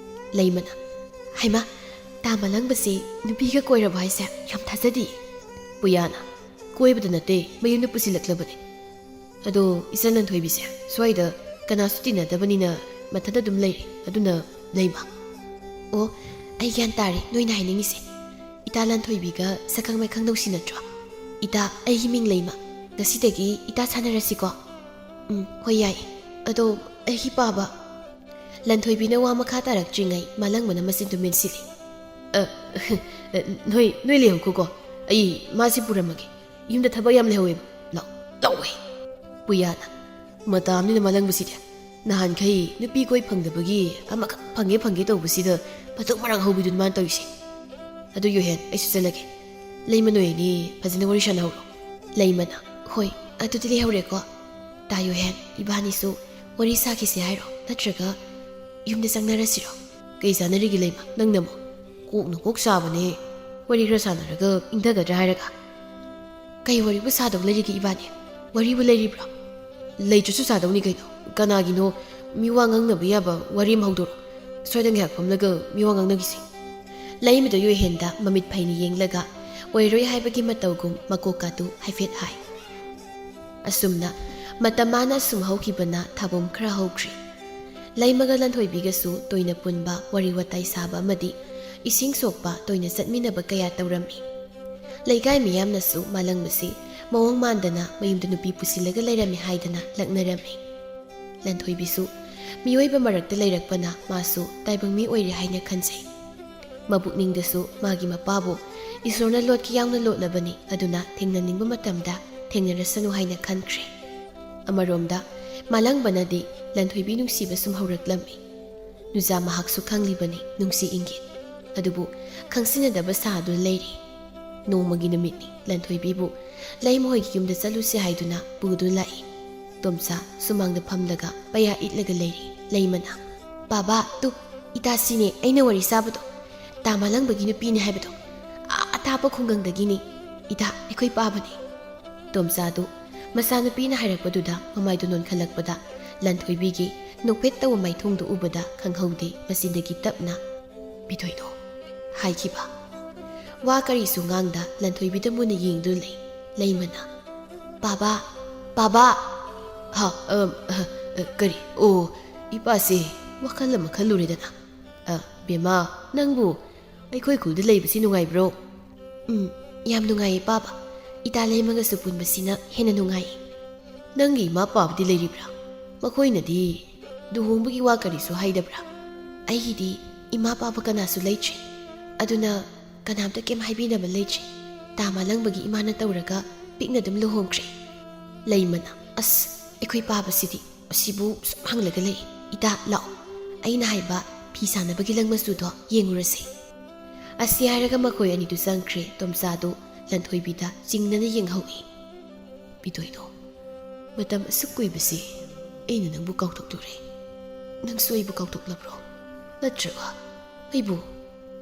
A: ꯂꯩꯃꯅ ꯍꯩꯃꯥ ꯇꯥ ꯃꯥꯂꯪꯕꯁꯤ ꯅꯨꯄꯤꯒ ꯀꯣꯏꯔꯕ ꯍꯥꯏꯁꯦ ꯌꯥꯝ ꯊꯥꯖꯗꯦ ꯄꯨꯌꯥꯅ ꯀꯣꯏꯕꯗ ꯅꯠꯇꯦ ꯃꯌꯨꯝꯗ ꯄꯨꯁꯤꯜꯂꯛꯂꯕꯅꯤ ꯑꯗꯣ ꯏꯆꯟ ꯂꯟꯊꯣꯏꯕꯤꯁꯦ ꯁ꯭ꯋꯥꯏꯗ ꯀꯅꯥꯁꯨ ꯇꯤꯟꯅꯗꯕꯅꯤꯅ ꯃꯊꯟꯇ ꯑꯗꯨꯝ ꯂꯩꯔꯤ ꯑꯗꯨꯅ ꯂꯩꯃ ꯑꯣ ꯑꯩ ꯒ꯭ꯌꯥꯟ ꯇꯥꯔꯦ ꯅꯣꯏꯅ ꯍꯥꯏꯅꯤꯡꯉꯤꯁꯦ ꯏꯇꯥ ꯂꯟꯊꯣꯏꯕꯤꯒ ꯁꯛꯈꯪ ꯃꯥꯏꯈꯪ ꯅꯧꯁꯤꯟꯅꯗ꯭ꯔꯣ ꯏꯇꯥ ꯑꯩꯒꯤ ꯃꯤꯡ ꯂꯩꯃ ꯉꯁꯤꯗꯒꯤ ꯏꯇꯥ ꯁꯥꯟꯅꯔꯁꯤꯀꯣ ꯍꯣꯏ ꯌꯥꯏ ꯑꯗꯣ ꯑꯩꯒꯤ ꯄꯥꯕ ꯂꯟꯊꯣꯏꯕꯤꯅ ꯋꯥ ꯃꯈꯥ ꯇꯥꯔꯛꯇ꯭ꯔꯤꯉꯩ ꯃꯥꯂꯪꯕꯅ ꯃꯆꯤꯟ ꯇꯨꯃꯤꯟ ꯁꯤꯜꯂꯤ ꯅꯣꯏ ꯂꯩꯍꯧꯀꯣ ꯑꯩ ꯃꯥꯁꯤ ꯄꯨꯔꯝꯃꯒꯦ ꯌꯨꯝꯗ ꯊꯕꯛ ꯌꯥꯝ ꯂꯩꯍꯧꯋꯦꯕ ꯂꯧꯋꯦ ꯄꯨꯌꯥꯅ ꯃꯇꯥꯝꯅꯤꯅ ꯃꯥꯂꯪꯕꯁꯤꯗꯤ ꯅꯍꯥꯟꯈꯩ ꯅꯨꯄꯤ ꯀꯣꯏ ꯐꯪꯗꯕꯒꯤ ꯑꯃꯈꯛ ꯐꯪꯒꯦ ꯇꯧꯕꯁꯤꯗ ꯃꯇꯨꯡ ꯃꯔꯥꯡ ꯍꯧꯕꯤꯗꯨꯅ ꯃꯥꯅ ꯇꯧꯔꯤꯁꯦ ꯑꯗꯨ ꯌꯣꯍꯦꯟ ꯑꯩꯁꯨ ꯆꯠꯂꯒꯦ ꯂꯩꯃ ꯅꯣꯏꯅꯤ ꯐꯖꯅ ꯋꯥꯔꯤ ꯁꯥꯟꯅꯍꯧꯔꯣ ꯂꯩꯃꯅ ꯍꯣꯏ ꯑꯗꯨꯗꯤ ꯂꯩꯍꯧꯔꯦꯀꯣ ꯇꯥ ꯌꯣꯍꯦꯟ ꯏꯕꯥꯅꯤꯁꯨ ꯋꯥꯔꯤ ꯁꯥꯈꯤꯁꯦ ꯍꯥꯏꯔꯣ ꯅꯠꯇ꯭ꯔꯒ ꯌꯨꯝꯗ ꯆꯪꯅꯔꯁꯤꯔꯣ ꯀꯩ ꯆꯥꯅꯔꯤꯒꯦ ꯂꯩꯃ ꯅꯪꯅ ꯑꯃꯨꯛ ꯀꯣꯛꯅ ꯀꯣꯛ ꯁꯥꯕꯅꯦ ꯋꯥꯔꯤ ꯈꯔ ꯁꯥꯟꯅꯔꯒ ꯏꯪꯊꯒꯗ꯭ꯔꯥ ꯍꯥꯏꯔꯒ ꯀꯩ ꯋꯥꯔꯤꯕꯨ ꯁꯥꯗꯧ ꯂꯩꯔꯤꯒꯦ ꯏꯕꯥꯅꯤ ꯋꯥꯔꯤꯕꯨ ꯂꯩꯔꯤꯕ꯭ꯔꯣ ꯂꯩꯇ꯭ꯔꯁꯨ ꯁꯥꯗꯧꯅꯤ ꯀꯩꯅꯣ ꯀꯅꯥꯒꯤꯅꯣ ꯃꯤꯋꯥ ꯉꯥꯡꯅꯕ ꯌꯥꯕ ꯋꯥꯔꯤ ꯑꯃ ꯍꯧꯗꯣꯔꯣ ꯁ꯭ꯋꯥꯏꯗ ꯉꯥꯏꯍꯥꯛ ꯐꯝꯂꯒ ꯃꯤꯋꯥ ꯉꯥꯡꯅꯈꯤꯁꯤ ꯂꯩꯃꯗ ꯌꯣꯍꯦꯟꯗ ꯃꯃꯤꯠ ꯐꯩꯅ ꯌꯦꯡꯂꯒ ꯑꯣꯏꯔꯣꯏ ꯍꯥꯏꯕꯒꯤ ꯃꯇꯧꯒꯨꯝ ꯃꯀꯣꯛꯀꯥꯗꯨ ꯍꯥꯏꯐꯦꯠ ꯍꯥꯏ ꯑꯁꯨꯝꯅ ꯃꯇꯝ ꯃꯥꯅ ꯑꯁꯨꯝ ꯍꯧꯈꯤꯕꯅ ꯊꯥꯕꯨꯝ ꯈꯔ ꯍꯧꯈ꯭ꯔꯤ ꯂꯩꯃꯒ ꯂꯟꯊꯣꯏꯕꯤꯒꯁꯨ ꯇꯣꯏꯅ ꯄꯨꯟꯕ ꯋꯥꯔꯤ ꯋꯥꯇꯥꯏ ꯁꯥꯕ ꯑꯃꯗꯤ ꯏꯁꯤꯡ ꯁꯣꯛꯄ ꯇꯣꯏꯅ ꯆꯠꯃꯤꯟꯅꯕ ꯀꯌꯥ ꯇꯧꯔꯝꯃꯤ ꯂꯩꯀꯥꯏ ꯃꯤꯌꯥꯝꯅꯁꯨ ꯃꯥꯂꯪꯕꯁꯤ ꯃꯑꯣꯡ ꯃꯥꯟꯗꯅ ꯃꯌꯨꯝꯗ ꯅꯨꯄꯤ ꯄꯨꯁꯤꯜꯂꯒ ꯂꯩꯔꯝꯃꯤ ꯍꯥꯏꯗꯅ ꯂꯛꯅꯔꯝꯃꯤ ꯂꯟꯊꯣꯏꯕꯤꯁꯨ ꯃꯤꯑꯣꯏꯕ ꯃꯔꯛꯇ ꯂꯩꯔꯛꯄꯅ ꯃꯥꯁꯨ ꯇꯥꯏꯕꯪ ꯃꯤ ꯑꯣꯏꯔꯦ ꯍꯥꯏꯅ ꯈꯟꯖꯩ ꯃꯕꯨꯛꯅꯤꯡꯗꯁꯨ ꯃꯥꯒꯤ ꯃꯄꯥꯕꯨ ꯏꯁꯣꯔꯅ ꯂꯣꯠꯀꯤ ꯌꯥꯎꯅ ꯂꯣꯠꯂꯕꯅꯤ ꯑꯗꯨꯅ ꯊꯦꯡꯅꯅꯤꯡꯕ ꯃꯇꯝꯗ ꯊꯦꯡꯅꯔꯁꯅꯨ ꯍꯥꯏꯅ ꯈꯟꯈ꯭ꯔꯦ ꯑꯃꯔꯣꯝꯗ ꯃꯥꯂꯪꯕꯅꯗꯤ ꯂꯟꯊꯣꯏꯕꯤ ꯅꯨꯡꯁꯤꯕ ꯁꯨꯝ ꯍꯧꯔꯛꯂꯝꯃꯤ ꯅꯨꯖꯥ ꯃꯍꯥꯛꯁꯨ ꯈꯪꯂꯤꯕꯅꯤ ꯅꯨꯡꯁꯤ ꯏꯪꯒꯤꯠ ꯑꯗꯨꯕꯨ ꯈꯪꯁꯤꯟꯅꯗꯕ ꯁꯥꯗꯨꯅ ꯂꯩꯔꯤ ꯅꯣꯡꯃꯒꯤ ꯅꯨꯃꯤꯠꯅꯤ ꯂꯟꯊꯣꯏꯕꯤꯕꯨ ꯂꯩꯃꯍꯣꯏꯒꯤ ꯌꯨꯝꯗ ꯆꯠꯂꯨꯁꯤ ꯍꯥꯏꯗꯨꯅ ꯄꯨꯗꯨꯅ ꯂꯥꯛꯏ ꯇꯣꯝꯆꯥ ꯁꯨꯃꯥꯡꯗ ꯐꯝꯂꯒ ꯄꯩꯌꯥ ꯏꯠꯂꯒ ꯂꯩꯔꯤ ꯂꯩꯃꯅ ꯕꯥꯕꯥ ꯇꯨ ꯏꯇꯥꯁꯤꯅꯦ ꯑꯩꯅ ꯋꯥꯔꯤ ꯁꯥꯕꯗꯣ ꯇꯥ ꯃꯥꯂꯪꯕꯒꯤ ꯅꯨꯄꯤꯅꯦ ꯍꯥꯏꯕꯗꯣ ꯑꯊꯥꯞꯄ ꯈꯨꯡꯒꯪꯗꯒꯤꯅꯤ ꯏꯇꯥ ꯑꯩꯈꯣꯏ ꯄꯥꯕꯅꯤ ꯇꯣꯝꯆꯥꯗꯨ ꯃꯆꯥꯅꯨꯄꯤꯅ ꯍꯥꯏꯔꯛꯄꯗꯨꯗ ꯃꯃꯥꯏꯗꯨ ꯅꯣꯟꯈꯠꯂꯛꯄꯗ ꯂꯟꯊꯣꯏꯕꯤꯒꯤ ꯅꯣꯛꯐꯦꯠ ꯇꯧꯕ ꯃꯥꯏꯊꯣꯡꯗꯨ ꯎꯕꯗ ꯈꯪꯍꯧꯗꯦ ꯃꯆꯤꯟꯗꯒꯤ ꯇꯞꯅ ꯕꯤꯊꯣꯏꯗꯣ ꯍꯥꯏꯈꯤꯕ ꯋꯥ ꯀꯔꯤꯁꯨ ꯉꯥꯡꯗ ꯂꯟꯊꯣꯏꯕꯤꯗ ꯃꯨꯟꯅ ꯌꯦꯡꯗꯨꯅ ꯂꯩ ꯂꯩꯃꯅ ꯕꯥꯕꯥ ꯀꯔꯤ ꯑꯣ ꯏꯄꯥꯁꯦ ꯋꯥꯈꯜ ꯑꯃ ꯈꯜꯂꯨꯔꯦꯗꯅ ꯕꯦꯝꯃ ꯅꯪꯕꯨ ꯑꯩꯈꯣꯏ ꯈꯨꯜꯗ ꯂꯩꯕꯁꯤ ꯅꯨꯡꯉꯥꯏꯕ꯭ꯔꯣ ꯌꯥꯝ ꯅꯨꯡꯉꯥꯏꯌꯦ ꯄꯥꯕ ꯏꯇꯥ ꯂꯩꯃꯒꯁꯨ ꯄꯨꯟꯕꯁꯤꯅ ꯍꯦꯟꯅ ꯅꯨꯡꯉꯥꯏꯌꯦ ꯅꯪꯒꯤ ꯏꯃꯥ ꯄꯥꯕꯗꯤ ꯂꯩꯔꯤꯕ꯭ꯔꯥ ꯃꯈꯣꯏꯅꯗꯤ ꯂꯨꯍꯣꯡꯕꯒꯤ ꯋꯥ ꯀꯔꯤꯁꯨ ꯍꯥꯏꯗꯕ꯭ꯔꯥ ꯑꯩꯒꯤꯗꯤ ꯏꯃꯥ ꯄꯥꯕ ꯀꯅꯥꯁꯨ ꯂꯩꯇ꯭ꯔꯤ ꯑꯗꯨꯅ ꯀꯅꯥꯝꯇ ꯀꯩꯝ ꯍꯥꯏꯕꯤꯅꯕ ꯂꯩꯇ꯭ꯔꯤ ꯇꯥ ꯃꯥꯂꯪꯕꯒꯤ ꯏꯃꯥꯅ ꯇꯧꯔꯒ ꯄꯤꯛꯅ ꯑꯗꯨꯝ ꯂꯨꯍꯣꯡꯈ꯭ꯔꯦ ꯂꯩꯃꯅ ꯑꯁ ꯑꯩꯈꯣꯏ ꯄꯥꯕꯁꯤꯗꯤ ꯑꯁꯤꯕꯨ ꯁꯨꯝ ꯍꯪꯂꯒ ꯂꯩ ꯏꯇꯥ ꯂꯥꯛꯑꯣ ꯑꯩꯅ ꯍꯥꯏꯕ ꯐꯤ ꯁꯥꯟꯅꯕꯒꯤ ꯂꯪ ꯃꯆꯨꯗꯣ ꯌꯦꯡꯉꯨꯔꯁꯤ ꯑꯁꯤ ꯍꯥꯏꯔꯒ ꯃꯈꯣꯏ ꯑꯅꯤꯗꯨ ꯆꯪꯈ꯭ꯔꯦ ꯇꯣꯝꯆꯥꯗꯨ ꯂꯟꯊꯣꯏꯕꯤꯗ ꯆꯤꯡꯅꯅ ꯌꯦꯡꯍꯧꯏ ꯕꯤꯊꯣꯏꯗꯣ ꯃꯇꯝ ꯑꯁꯨꯛ ꯀꯨꯏꯕꯁꯤ ꯑꯩꯅ ꯅꯪꯕꯨ ꯀꯥꯎꯊꯣꯛꯂꯨꯔꯦ ꯅꯪꯁꯨ ꯑꯩꯕꯨ ꯀꯥꯎꯊꯣꯛꯂꯕ꯭ꯔꯣ ꯅꯠꯇ꯭ꯔꯒ ꯑꯩꯕꯨ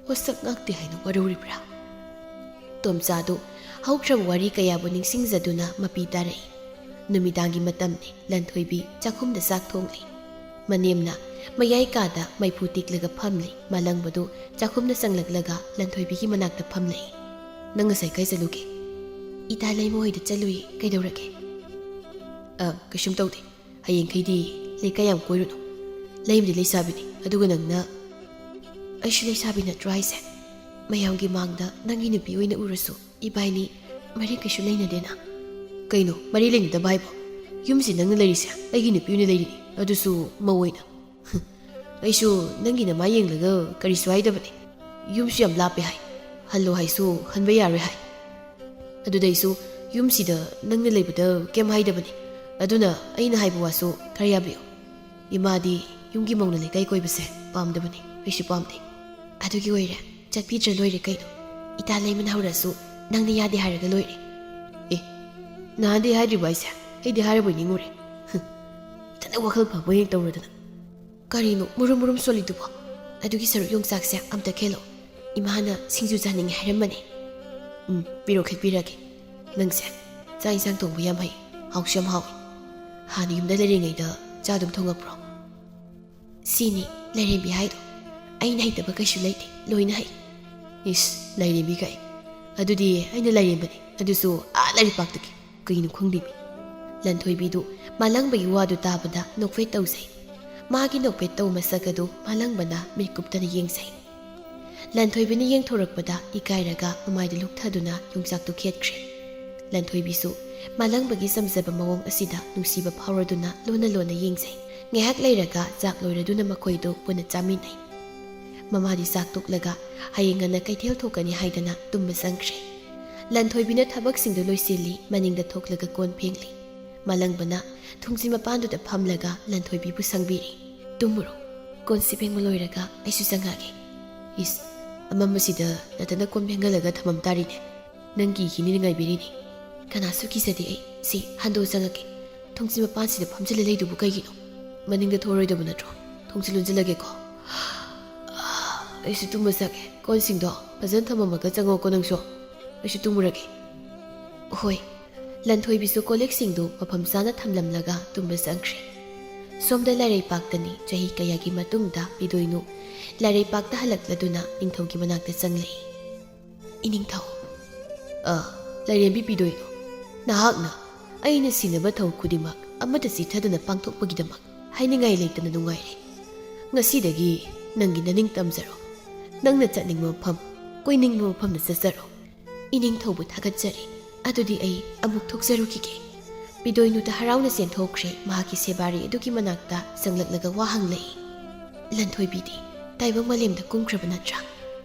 A: ꯋꯥꯁꯛ ꯉꯥꯛꯇꯦ ꯍꯥꯏꯅ ꯋꯥꯔꯧꯔꯤꯕ꯭ꯔꯥ ꯇꯣꯝꯆꯥꯗꯨ ꯍꯧꯈ꯭ꯔꯕ ꯋꯥꯔꯤ ꯀꯌꯥꯕꯨ ꯅꯤꯡꯁꯤꯡꯖꯗꯨꯅ ꯃꯄꯤ ꯇꯥꯔꯛꯏ ꯅꯨꯃꯤꯗꯥꯡꯒꯤ ꯃꯇꯝꯅꯤ ꯂꯟꯊꯣꯏꯕꯤ ꯆꯥꯛꯈꯨꯝꯗ ꯆꯥꯛ ꯊꯣꯡꯂꯤ ꯃꯅꯦꯝꯅ ꯃꯌꯥꯏ ꯀꯥꯗ ꯃꯩꯐꯨ ꯇꯤꯛꯂꯒ ꯐꯝꯂꯤ ꯃꯥꯂꯪꯕꯗꯨ ꯆꯥꯛꯈꯨꯝꯗ ꯆꯪꯂꯛꯂꯒ ꯂꯟꯊꯣꯏꯕꯤꯒꯤ ꯃꯅꯥꯛꯇ ꯐꯝꯂꯛꯏ ꯅꯪ ꯉꯁꯥꯏ ꯀꯥꯏ ꯆꯠꯂꯨꯒꯦ ꯏꯇꯥ ꯂꯩꯃꯍꯣꯏꯗ ꯆꯠꯂꯨꯏ ꯀꯩꯗꯧꯔꯒꯦ ꯀꯩꯁꯨꯝ ꯇꯧꯗꯦ ꯍꯌꯦꯡꯈꯩꯗꯤ ꯂꯩꯀꯥꯏ ꯌꯥꯝ ꯀꯣꯏꯔꯨꯅꯨ ꯂꯩꯃꯗꯤ ꯂꯩꯁꯥꯕꯤꯅꯤ ꯑꯗꯨꯒ ꯅꯪꯅ ꯑꯩꯁꯨ ꯂꯩꯁꯥꯕꯤ ꯅꯠꯇ꯭ꯔꯣ ꯍꯥꯏꯁꯦ ꯃꯌꯥꯝꯒꯤ ꯃꯥꯡꯗ ꯅꯪꯒꯤ ꯅꯨꯄꯤ ꯑꯣꯏꯅ ꯎꯔꯁꯨ ꯏꯕꯥꯏꯅꯤ ꯃꯔꯤ ꯀꯩꯁꯨ ꯂꯩꯅꯗꯦꯅ ꯀꯩꯅꯣ ꯃꯔꯤ ꯂꯩꯅꯗꯕ ꯍꯥꯏꯕꯣ ꯌꯨꯝꯁꯤ ꯅꯪꯅ ꯂꯩꯔꯤꯁꯦ ꯑꯩꯒꯤ ꯅꯨꯄꯤ ꯑꯣꯏꯅ ꯂꯩꯔꯤꯅꯤ ꯑꯗꯨꯁꯨ ꯃꯧ ꯑꯣꯏꯅ ꯑꯩꯁꯨ ꯅꯪꯒꯤ ꯅꯃꯥ ꯌꯦꯡꯂꯒ ꯀꯔꯤꯁꯨ ꯍꯥꯏꯗꯕꯅꯤ ꯌꯨꯝꯁꯨ ꯌꯥꯝ ꯂꯥꯞꯄꯦ ꯍꯥꯏ ꯍꯜꯂꯣ ꯍꯥꯏꯁꯨ ꯍꯟꯕ ꯌꯥꯔꯣꯏ ꯍꯥꯏ ꯑꯗꯨꯗꯩꯁꯨ ꯌꯨꯝꯁꯤꯗ ꯅꯪꯅ ꯂꯩꯕꯗ ꯀꯩꯝ ꯍꯥꯏꯗꯕꯅꯤ ꯑꯗꯨꯅ ꯑꯩꯅ ꯍꯥꯏꯕ ꯋꯥꯁꯨ ꯈꯔ ꯌꯥꯕꯤꯌꯨ ꯏꯃꯥꯗꯤ ꯌꯨꯝꯒꯤ ꯃꯧꯅ ꯂꯩꯀꯥꯏ ꯀꯣꯏꯕꯁꯦ ꯄꯥꯝꯗꯕꯅꯤ ꯑꯩꯁꯨ ꯄꯥꯝꯗꯦ ꯑꯗꯨꯒꯤ ꯑꯣꯏꯔꯦ ꯆꯠꯄꯤꯗ꯭ꯔ ꯂꯣꯏꯔꯦ ꯀꯩꯅꯣ ꯏꯇꯥ ꯂꯩꯃꯅ ꯍꯧꯔꯁꯨ ꯅꯪꯅ ꯌꯥꯗꯦ ꯍꯥꯏꯔꯒ ꯂꯣꯏꯔꯦ ꯅꯍꯥꯟꯗꯤ ꯍꯥꯏꯗ꯭ꯔꯤꯕ ꯑꯩꯁꯦ ꯑꯩꯗꯤ ꯍꯥꯏꯔꯕꯣꯏ ꯅꯤꯡꯉꯨꯔꯦ ꯏꯊꯟꯗ ꯋꯥꯈꯜ ꯐꯕ ꯍꯦꯛ ꯇꯧꯔꯗꯅ ꯀꯔꯤꯅꯣ ꯃꯨꯔꯨꯝ ꯁꯣꯜꯂꯤꯗꯨꯕꯣ ꯑꯗꯨꯒꯤ ꯁꯔꯨꯛ ꯌꯣꯡꯆꯥꯛꯁꯦ ꯑꯝꯇ ꯈꯦꯜꯂꯣ ꯏꯃꯥꯅ ꯁꯤꯡꯖꯨ ꯆꯥꯅꯤꯡꯉꯦ ꯍꯥꯏꯔꯝꯕꯅꯤ ꯈꯦꯠꯄꯤꯔꯒꯦ ꯅꯪꯁꯦ ꯆꯥꯛ ꯏꯟꯁꯥꯡ ꯊꯣꯡꯕ ꯌꯥꯝ ꯍꯩ ꯍꯥꯎꯁꯨ ꯌꯥꯝ ꯍꯥꯎꯏ ꯍꯥꯟꯅ ꯌꯨꯝꯗ ꯂꯩꯔꯤꯉꯩꯗ ꯆꯥ ꯑꯗꯨꯝ ꯊꯣꯡꯉꯛꯄ꯭ꯔꯣ ꯁꯤꯅꯤ ꯂꯩꯔꯦꯝꯕꯤ ꯍꯥꯏꯗꯣ ꯑꯩꯅ ꯍꯩꯇꯕ ꯀꯩꯁꯨ ꯂꯩꯇꯦ ꯂꯣꯏꯅ ꯍꯩ ꯏꯁ ꯂꯩꯔꯦꯝꯕꯤ ꯀꯥꯏ ꯑꯗꯨꯗꯤ ꯑꯩꯅ ꯂꯩꯔꯦꯝꯕꯅꯤ ꯑꯗꯨꯁꯨ ꯂꯩꯔꯤꯄꯥꯛꯇꯒꯤ ꯀꯩꯅꯣ ꯈꯪꯗꯦꯃꯤ ꯂꯟꯊꯣꯏꯕꯤꯗꯨ ꯃꯥꯂꯪꯕꯒꯤ ꯋꯥꯗꯨ ꯇꯥꯕꯗ ꯅꯣꯛꯐꯦꯠ ꯇꯧꯖꯩ ꯃꯥꯒꯤ ꯅꯣꯛꯐꯦꯠ ꯇꯧ ꯃꯁꯛ ꯑꯗꯨ ꯃꯥꯂꯪꯕꯅ ꯃꯤꯠꯀꯨꯞꯇꯅ ꯌꯦꯡꯖꯩ ꯂꯟꯊꯣꯏꯕꯤꯅ ꯌꯦꯡꯊꯣꯔꯛꯄꯗ ꯏꯀꯥꯏꯔꯒ ꯃꯃꯥꯏꯗ ꯂꯨꯛꯊꯗꯨꯅ ꯌꯣꯡꯆꯥꯛꯇꯨ ꯈꯦꯠꯈ꯭ꯔꯦ ꯂꯟꯊꯣꯏꯕꯤꯁꯨ ꯃꯥꯂꯪꯕꯒꯤ ꯆꯝꯖꯕ ꯃꯑꯣꯡ ꯑꯁꯤꯗ ꯅꯨꯡꯁꯤꯕ ꯐꯥꯎꯔꯗꯨꯅ ꯂꯣꯟꯅ ꯌꯦꯡꯖꯩ ꯉꯥꯏꯍꯥꯛ ꯂꯩꯔꯒ ꯆꯥꯛ ꯂꯣꯏꯔꯗꯨꯅ ꯃꯈꯣꯏꯗꯨ ꯄꯨꯟꯅ ꯆꯥꯃꯤꯟꯅꯩ ꯃꯃꯥꯗꯤ ꯆꯥꯛ ꯇꯣꯛꯂꯒ ꯍꯌꯦꯡ ꯉꯟꯅ ꯀꯩꯊꯦꯜ ꯊꯣꯛꯀꯅꯤ ꯍꯥꯏꯗꯅ ꯇꯨꯝꯕ ꯆꯪꯈ꯭ꯔꯦ꯫ ꯂꯟꯊꯣꯏꯕꯤꯅ ꯊꯕꯛꯁꯤꯡꯗꯨ ꯂꯣꯏꯁꯤꯜꯂꯤ, ꯃꯅꯤꯡꯗ ꯊꯣꯛꯂꯒ ꯀꯣꯟ ꯐꯦꯡꯂꯤ꯫ ꯃꯥꯂꯪꯕꯅ ꯊꯣꯡꯖꯤ ꯃꯄꯥꯟꯗꯨꯗ ꯐꯝꯂꯒ ꯂꯟꯊꯣꯏꯕꯤꯕꯨ ꯁꯪꯕꯤꯔꯤ꯫ ꯇꯨꯝꯃꯨꯔꯣ, ꯀꯣꯟꯁꯤ ꯐꯦꯡꯕ ꯂꯣꯏꯔꯒ ꯑꯩꯁꯨ ꯆꯪꯉꯛꯑꯒꯦ꯫ ꯏꯁ, ꯑꯃꯝꯕꯁꯤꯗ ꯅꯇꯅ ꯀꯣꯟ ꯐꯦꯡꯍꯜꯂꯒ ꯊꯝꯃꯝ ꯇꯥꯔꯤꯅꯦ꯫ ꯅꯪ ꯀꯤꯈꯤꯅꯤꯅ ꯉꯥꯏꯕꯤꯔꯤꯅꯤ꯫ ꯀꯅꯥꯁꯨ ꯀꯤꯖꯗꯦ ꯑꯩ꯫ ꯁꯤ ꯍꯟꯗꯣ ꯆꯪꯉꯛꯀꯦ꯫ ꯊꯣꯡꯖꯤ ꯃꯄꯥꯟꯁꯤꯗ ꯐꯝꯖꯤꯜꯂ ꯂꯩꯗꯨꯕꯨ ꯀꯩꯒꯤꯅꯣ? ꯃꯅꯤꯡꯗ ꯊꯣꯔꯣꯏꯗꯕ ꯅꯠꯇ꯭ꯔꯣ? ꯊꯣꯡꯁꯤ ꯂꯣꯟꯖꯤꯜꯂꯒꯦꯀꯣ꯫ ꯑꯩꯁꯨ ꯇꯨꯝꯕ ꯆꯪꯉꯦ꯫ ꯀꯣꯟꯁꯤꯡꯗꯣ ꯐꯖꯅ ꯊꯝꯃꯝꯃꯒ ꯆꯪꯉꯣꯀꯣ ꯅꯪꯁꯨ꯫ ꯑꯩꯁꯨ ꯇꯨꯝꯃꯨꯔꯒꯦ꯫ ꯍꯣꯏ꯫ ꯂꯟꯊꯣꯏꯕꯤꯁꯨ ꯀꯣꯜꯂꯤꯛꯁꯤꯡꯗꯨ ꯃꯐꯝ ꯆꯥꯅ ꯊꯝꯂꯝꯂꯒ ꯇꯨꯝꯕ ꯆꯪꯈ꯭ꯔꯦ꯫ ꯁꯣꯝꯗ ꯂꯥꯏꯔꯩꯄꯥꯛꯇꯅꯤ ꯆꯍꯤ ꯀꯌꯥꯒꯤ ꯃꯇꯨꯡꯗ ꯄꯤꯗꯣꯏꯅꯨ ꯂꯥꯏꯔꯩꯄꯥꯛꯇ ꯍꯜꯂꯛꯂꯗꯨꯅ ꯅꯤꯡꯊꯧꯒꯤ ꯃꯅꯥꯛꯇ ꯆꯪꯂꯛꯏ꯫ ꯏꯅꯤꯡꯊꯧ꯫ ꯂꯥꯏꯔꯦꯝꯕꯤ ꯄꯤꯗꯣꯏꯅꯨ, ꯅꯍꯥꯛꯅ ꯑꯩꯅ ꯁꯤꯟꯅꯕ ꯊꯕꯛ ꯈꯨꯗꯤꯡꯃꯛ ꯑꯃꯠꯇ ꯆꯤꯊꯗꯅ ꯄꯥꯡꯊꯣꯛꯄꯒꯤꯗꯃꯛ ꯍꯥꯏꯅꯤꯡꯉꯥꯏ ꯂꯩꯇꯅ ꯅꯨꯡꯉꯥꯏꯔꯦ꯫ ꯉꯁꯤꯗꯒꯤ ꯅꯪꯒꯤ ꯅꯅꯤꯡ ꯇꯝꯖꯔꯣ꯫ ꯅꯪꯅ ꯆꯠꯅꯤꯡꯕ ꯃꯐꯝ, ꯀꯣꯏꯅꯤꯡꯕ ꯃꯐꯝꯗ ꯆꯠꯆꯔꯣ꯫ ꯏꯅꯤꯡꯊꯧꯕꯨ ꯊꯥꯒꯠꯆꯔꯤ꯫ ꯑꯗꯨꯗꯤ ꯑꯩ ꯑꯃꯨꯛ ꯊꯣꯛꯆꯔꯨꯈꯤꯒꯦ꯫ ꯄꯤꯗꯣꯏꯅꯨꯗ ꯍꯔꯥꯎꯅ ꯆꯦꯟꯊꯣꯛꯈ꯭ꯔꯦ꯫ ꯃꯍꯥꯛꯀꯤ ꯁꯦꯕꯥꯔꯤ ꯑꯗꯨꯒꯤ ꯃꯅꯥꯛꯇ ꯆꯪꯂꯛꯂꯒ ꯋꯥ ꯍꯪꯂꯛꯏ꯫ ꯂꯟꯊꯣꯏꯕꯤꯗꯤ ꯇꯥꯏꯕꯪ ꯃꯥꯂꯦꯝꯗ ꯀꯨꯝꯈ꯭ꯔꯕ ꯅꯠꯇ꯭ꯔꯥ?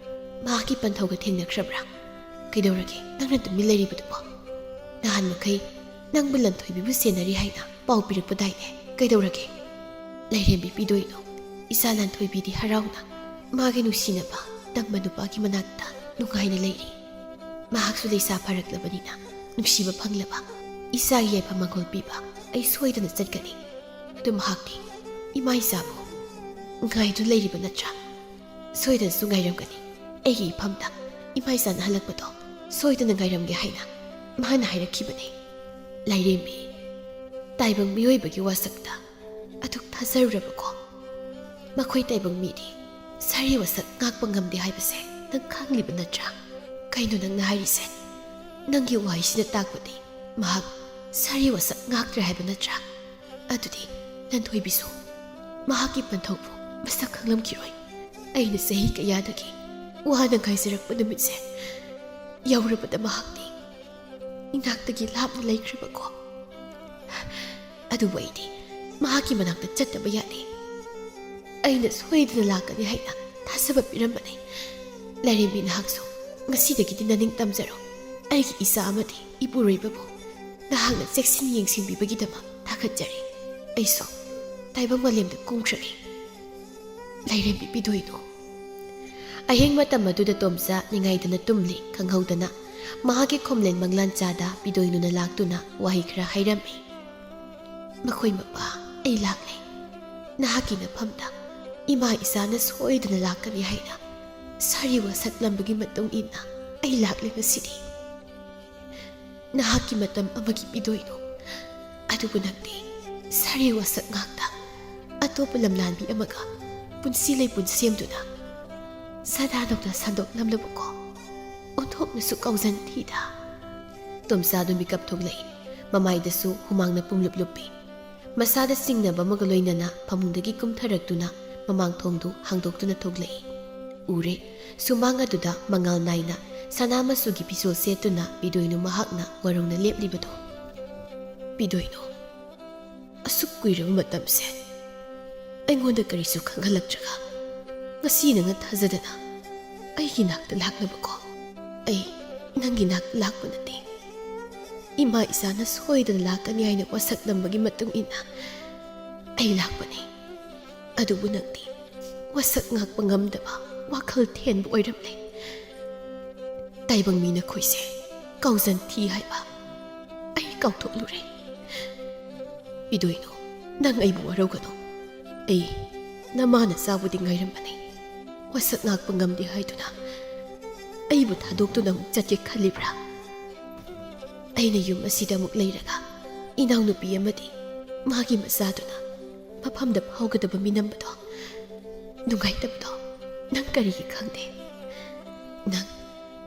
A: ꯃꯍꯥꯛꯀꯤ ꯄꯟꯊꯧꯒ ꯊꯦꯡꯅꯈ꯭ꯔꯕ꯭ꯔꯥ? ꯀꯩꯗꯧꯔꯒꯦ ꯅꯪꯅ ꯇꯨꯃꯤꯟ ꯂꯩꯔꯤꯕꯗꯨꯕꯣ? ꯅꯍꯥꯟ ꯃꯈꯩ ꯅꯪꯕꯨ ꯂꯟꯊꯣꯏꯕꯤꯕꯨ ꯁꯦꯟꯅꯔꯤ ꯍꯥꯏꯅ ꯄꯥꯎ ꯄꯤꯔꯛꯄꯗꯥꯏꯅꯦ? ꯀꯩꯗꯧꯔꯒꯦ? ꯂꯥꯏꯔꯦꯝꯕꯤ ꯄꯤꯗꯣꯏꯅꯨ, ꯏꯆꯥ ꯂꯟꯊꯣꯏꯕꯤꯗꯤ ꯍꯔꯥꯎꯅ ꯃꯥꯒꯤ ꯅꯨꯡꯁꯤꯅꯕ ꯇꯝꯕ ꯅꯨꯄꯥꯒꯤ ꯃꯅꯥꯛꯇ ꯅꯨꯡꯉꯥꯏꯅ ꯂꯩꯔꯤ꯫ ꯃꯍꯥꯛꯁꯨ ꯂꯩꯁꯥ ꯐꯔꯛꯂꯕꯅꯤꯅ ꯅꯨꯡꯁꯤꯕ ꯐꯪꯂꯕ ꯏꯆꯥꯒꯤ ꯌꯥꯏꯐ-ꯃꯪꯒꯣꯜ-ꯄꯤꯕ ꯑꯩ ꯁꯣꯏꯗꯅ ꯆꯠꯀꯅꯤ꯫ ꯑꯗꯨ ꯃꯍꯥꯛꯇꯤ ꯏꯃꯥ ꯏꯆꯥꯕꯨ ꯉꯥꯏꯗꯨꯅ ꯂꯩꯔꯤꯕ ꯅꯠꯇ꯭ꯔꯥ? ꯁꯣꯏꯗꯅꯁꯨ ꯉꯥꯏꯔꯝꯒꯅꯤ꯫ ꯑꯩꯒꯤ ꯏꯐꯝꯗ ꯏꯃꯥ ꯏꯆꯥꯅ ꯍꯜꯂꯛꯄꯗꯣ ꯁꯣꯏꯗꯅ ꯉꯥꯏꯔꯝꯒꯦ ꯍꯥꯏꯅ ꯃꯥꯅ ꯍꯥꯏꯔꯛꯈꯤꯕꯅꯤ꯫ ꯂꯥꯏꯔꯦꯝꯕꯤ, ꯇꯥꯏꯕꯪ ꯃꯤꯑꯣꯏꯕꯒꯤ ꯋꯥꯁꯛꯇ ꯑꯗꯨꯛ ꯊꯥꯖꯔꯨꯔꯕꯀꯣ? ꯃꯈꯣꯏ ꯇꯥꯏꯕꯪ ꯃꯤꯗꯤ ꯁꯥꯔꯤ ꯋꯥꯁꯛ ꯉꯥꯛꯄ ꯉꯝꯗꯦ ꯍꯥꯏꯕꯁꯦ ꯅꯪ ꯈꯪꯂꯤꯕ ꯅꯠꯇ꯭ꯔꯥ? ꯀꯩꯅꯣ ꯅꯪꯅ ꯍꯥꯏꯔꯤꯁꯦ? ꯅꯪꯒꯤ ꯋꯥꯍꯩꯁꯤꯅ ꯇꯥꯛꯄꯗꯤ ꯃꯍꯥꯛ ꯁꯥꯔꯤ ꯋꯥꯁꯛ ꯉꯥꯛꯇ꯭ꯔꯦ ꯍꯥꯏꯕ ꯅꯠꯇ꯭ꯔꯥ? ꯑꯗꯨꯗꯤ ꯂꯟꯊꯣꯏꯕꯤꯁꯨ ꯃꯍꯥꯛꯀꯤ ꯄꯟꯊꯧꯕꯨ ꯃꯁꯛ ꯈꯪꯂꯝꯈꯤꯔꯣꯏ꯫ ꯑꯩꯅ ꯆꯍꯤ ꯀꯌꯥꯗꯒꯤ ꯋꯥꯅ ꯉꯥꯏꯖꯔꯛꯄ ꯅꯨꯃꯤꯠꯁꯦ ꯌꯧꯔꯕꯗ ꯃꯍꯥꯛꯇꯤ ꯏꯅꯥꯛꯇꯒꯤ ꯂꯥꯞꯅ ꯂꯩꯈ꯭ꯔꯕꯀꯣ꯫ ꯑꯗꯨꯕꯨ ꯑꯩꯗꯤ ꯃꯍꯥꯛꯀꯤ ꯃꯅꯥꯛꯇ ꯆꯠꯇꯕ ꯌꯥꯗꯦ꯫ ꯑꯩꯅ ꯁꯣꯏꯗꯅ ꯂꯥꯛꯀꯅꯤ ꯍꯥꯏꯅ ꯊꯥꯖꯕ ꯄꯤꯔꯝꯕꯅꯤ꯫ ꯂꯥꯏꯔꯦꯝꯕꯤ, ꯅꯍꯥꯛꯁꯨ ꯉꯁꯤꯗꯒꯤꯗꯤ ꯅꯅꯤꯡ ꯇꯝꯖꯔꯣ꯫ ꯑꯩꯒꯤ ꯏꯆꯥ ꯑꯃꯗꯤ ꯏꯄꯨꯔꯣꯏꯕꯕꯨ ꯅꯍꯥꯛꯅ ꯆꯦꯛꯁꯤꯟ ꯌꯦꯡꯁꯤꯟꯕꯤꯕꯒꯤꯗꯃꯛ ꯊꯥꯒꯠꯆꯔꯤ꯫ ꯑꯩꯁꯨ ꯇꯥꯏꯕꯪ ꯃꯥꯂꯦꯝꯗ ꯀꯨꯝꯈ꯭ꯔꯒꯦ꯫ ꯂꯥꯏꯔꯦꯝꯕꯤ ꯄꯤꯗꯣꯏꯅꯨ꯫ ꯑꯍꯤꯡ ꯃꯇꯝ ꯑꯗꯨꯗ ꯇꯣꯝꯆꯥ ꯅꯤꯡꯉꯥꯏꯗꯅ ꯇꯨꯝꯂꯤ꯫ ꯈꯪꯍꯧꯗꯅ ꯃꯍꯥꯛꯀꯤ ꯈꯣꯝꯂꯦꯟ ꯃꯪꯂꯥꯟꯆꯥꯗ ꯄꯤꯗꯣꯏꯅꯨꯅ ꯂꯥꯛꯇꯨꯅ ꯋꯥꯍꯩ ꯈꯔ ꯍꯥꯏꯔꯝꯃꯤ꯫ ꯃꯈꯣꯏ ꯃꯄꯥ, ꯑꯩ ꯂꯥꯛꯂꯦ꯫ ꯅꯍꯥꯛꯀꯤ ꯅꯐꯝꯗ ꯏꯃꯥ ꯏꯆꯥꯅ ꯁꯣꯏꯗꯅ ꯂꯥꯛꯀꯅꯤ ꯍꯥꯏꯅ ꯁꯥꯔꯤ ꯋꯥꯁꯛꯂꯝꯕꯒꯤ ꯃꯇꯨꯡ ꯏꯟꯅ ꯑꯩ ꯂꯥꯛꯂꯦ ꯉꯁꯤꯗꯤ꯫ ꯅꯍꯥꯛꯀꯤ ꯃꯇꯝ ꯑꯃꯒꯤ ꯄꯤꯗꯣꯏꯅꯨ꯫ ꯑꯗꯨꯕꯨ ꯅꯪꯗꯤ ꯁꯥꯔꯤ ꯋꯥꯁꯛ ꯉꯥꯛꯇ ꯑꯇꯣꯞꯄ ꯂꯝꯂꯥꯟꯕꯤ ꯑꯃꯒ ꯄꯨꯟꯁꯤ ꯂꯩꯄꯨꯟ ꯁꯦꯝꯗꯨꯅ ꯁꯗꯥꯅꯧꯅ ꯁꯟꯗꯣꯛꯂꯝꯂꯕꯀꯣ꯫ ꯑꯣꯟꯊꯣꯛꯅꯁꯨ ꯀꯥꯎꯖꯟꯊꯤꯗ꯫ ꯇꯣꯝꯆꯥꯗꯨ ꯃꯤꯀꯞ ꯊꯣꯛꯂꯛꯏ꯫ ꯃꯃꯥꯏꯗꯁꯨ ꯍꯨꯃꯥꯡꯅ ꯄꯨꯡꯂꯨꯞ ꯂꯨꯞꯄꯤ꯫ ꯃꯁꯥꯗ ꯆꯤꯡꯅꯕ ꯑꯃꯒ ꯂꯣꯏꯅꯅ ꯐꯃꯨꯡꯗꯒꯤ ꯀꯨꯝꯊꯔꯛꯇꯨꯅ ꯃꯃꯥꯡ ꯊꯣꯡꯗꯨ ꯍꯥꯡꯗꯣꯛꯇꯨꯅ ꯊꯣꯛꯂꯛꯏ꯫ ꯎꯔꯦ, ꯁꯨꯃꯥꯡ ꯑꯗꯨꯗ ꯃꯉꯥꯜ ꯅꯥꯏꯅ ꯁꯅꯥ ꯃꯆꯨꯒꯤ ꯐꯤꯖꯣꯜ ꯁꯦꯠꯇꯨꯅ ꯄꯤꯗꯣꯏꯅꯨ ꯃꯍꯥꯛꯅ ꯋꯥꯔꯧꯅ ꯂꯦꯞꯂꯤꯕꯗꯣ꯫ ꯄꯤꯗꯣꯏꯅꯨ, ꯑꯁꯨꯛ ꯀꯨꯏꯔꯕ ꯃꯇꯝꯁꯦ ꯑꯩꯉꯣꯟꯗ ꯀꯔꯤꯁꯨ ꯈꯪꯍꯜꯂꯛꯇ꯭ꯔꯒ ꯉꯁꯤ ꯅꯪꯅ ꯊꯥꯖꯗꯅ ꯑꯩꯒꯤ ꯅꯥꯛꯇ ꯂꯥꯛꯅꯕꯀꯣ꯫ ꯑꯩ ꯅꯪꯒꯤ ꯅꯥꯛꯇ ꯂꯥꯛꯄ ꯅꯠꯇꯦ꯫ ꯏꯃꯥ ꯏꯆꯥꯅ ꯁꯣꯏꯗꯅ ꯂꯥꯛꯀꯅꯤ ꯍꯥꯏꯅ ꯋꯥꯁꯛꯂꯝꯕꯒꯤ ꯃꯇꯨꯡ ꯏꯟꯅ ꯑꯩ ꯂꯥꯛꯄꯅꯤ꯫ ꯑꯗꯨꯕꯨ ꯅꯪꯗꯤ ꯋꯥꯁꯛ ꯉꯥꯛꯄ ꯉꯝꯗꯕ ꯋꯥꯈꯜ ꯊꯦꯟꯕ ꯑꯣꯏꯔꯝꯂꯦ꯫ ꯇꯥꯏꯕꯪ ꯃꯤ ꯅꯈꯣꯏꯁꯦ ꯀꯥꯎꯖꯟꯊꯤ ꯍꯥꯏꯕ ꯑꯩ ꯀꯥꯎꯊꯣꯛꯂꯨꯔꯦ꯫ ꯄꯤꯗꯣꯏꯅꯨ, ꯅꯪ ꯑꯩꯕꯨ ꯋꯥꯔꯧꯒꯅꯨ꯫ ꯑꯩ ꯅꯃꯥꯅ ꯆꯥꯕꯨꯗꯤ ꯉꯥꯏꯔꯝꯕꯅꯤ꯫ ꯋꯥꯁꯛ ꯉꯥꯛꯄ ꯉꯝꯗꯦ ꯍꯥꯏꯗꯨꯅ ꯑꯩꯕꯨ ꯊꯥꯗꯣꯛꯇꯨꯅ ꯑꯃꯨꯛ ꯆꯠꯀꯦ ꯈꯜꯂꯤꯕ꯭ꯔꯥ? ꯑꯩꯅ ꯌꯨꯝ ꯑꯁꯤꯗ ꯑꯃꯨꯛ ꯂꯩꯔꯒ ꯏꯅꯥꯎꯅꯨꯄꯤ ꯑꯃꯗꯤ ꯃꯥꯒꯤ ꯃꯆꯥꯗꯨꯅ ꯃꯐꯝꯗ ꯐꯥꯎꯒꯗꯕ ꯃꯤꯅꯝꯕꯗꯣ, ꯅꯨꯡꯉꯥꯏꯇꯕꯗꯣ ꯅꯪ ꯀꯔꯤꯒꯤ ꯈꯪꯗꯦ? ꯅꯪ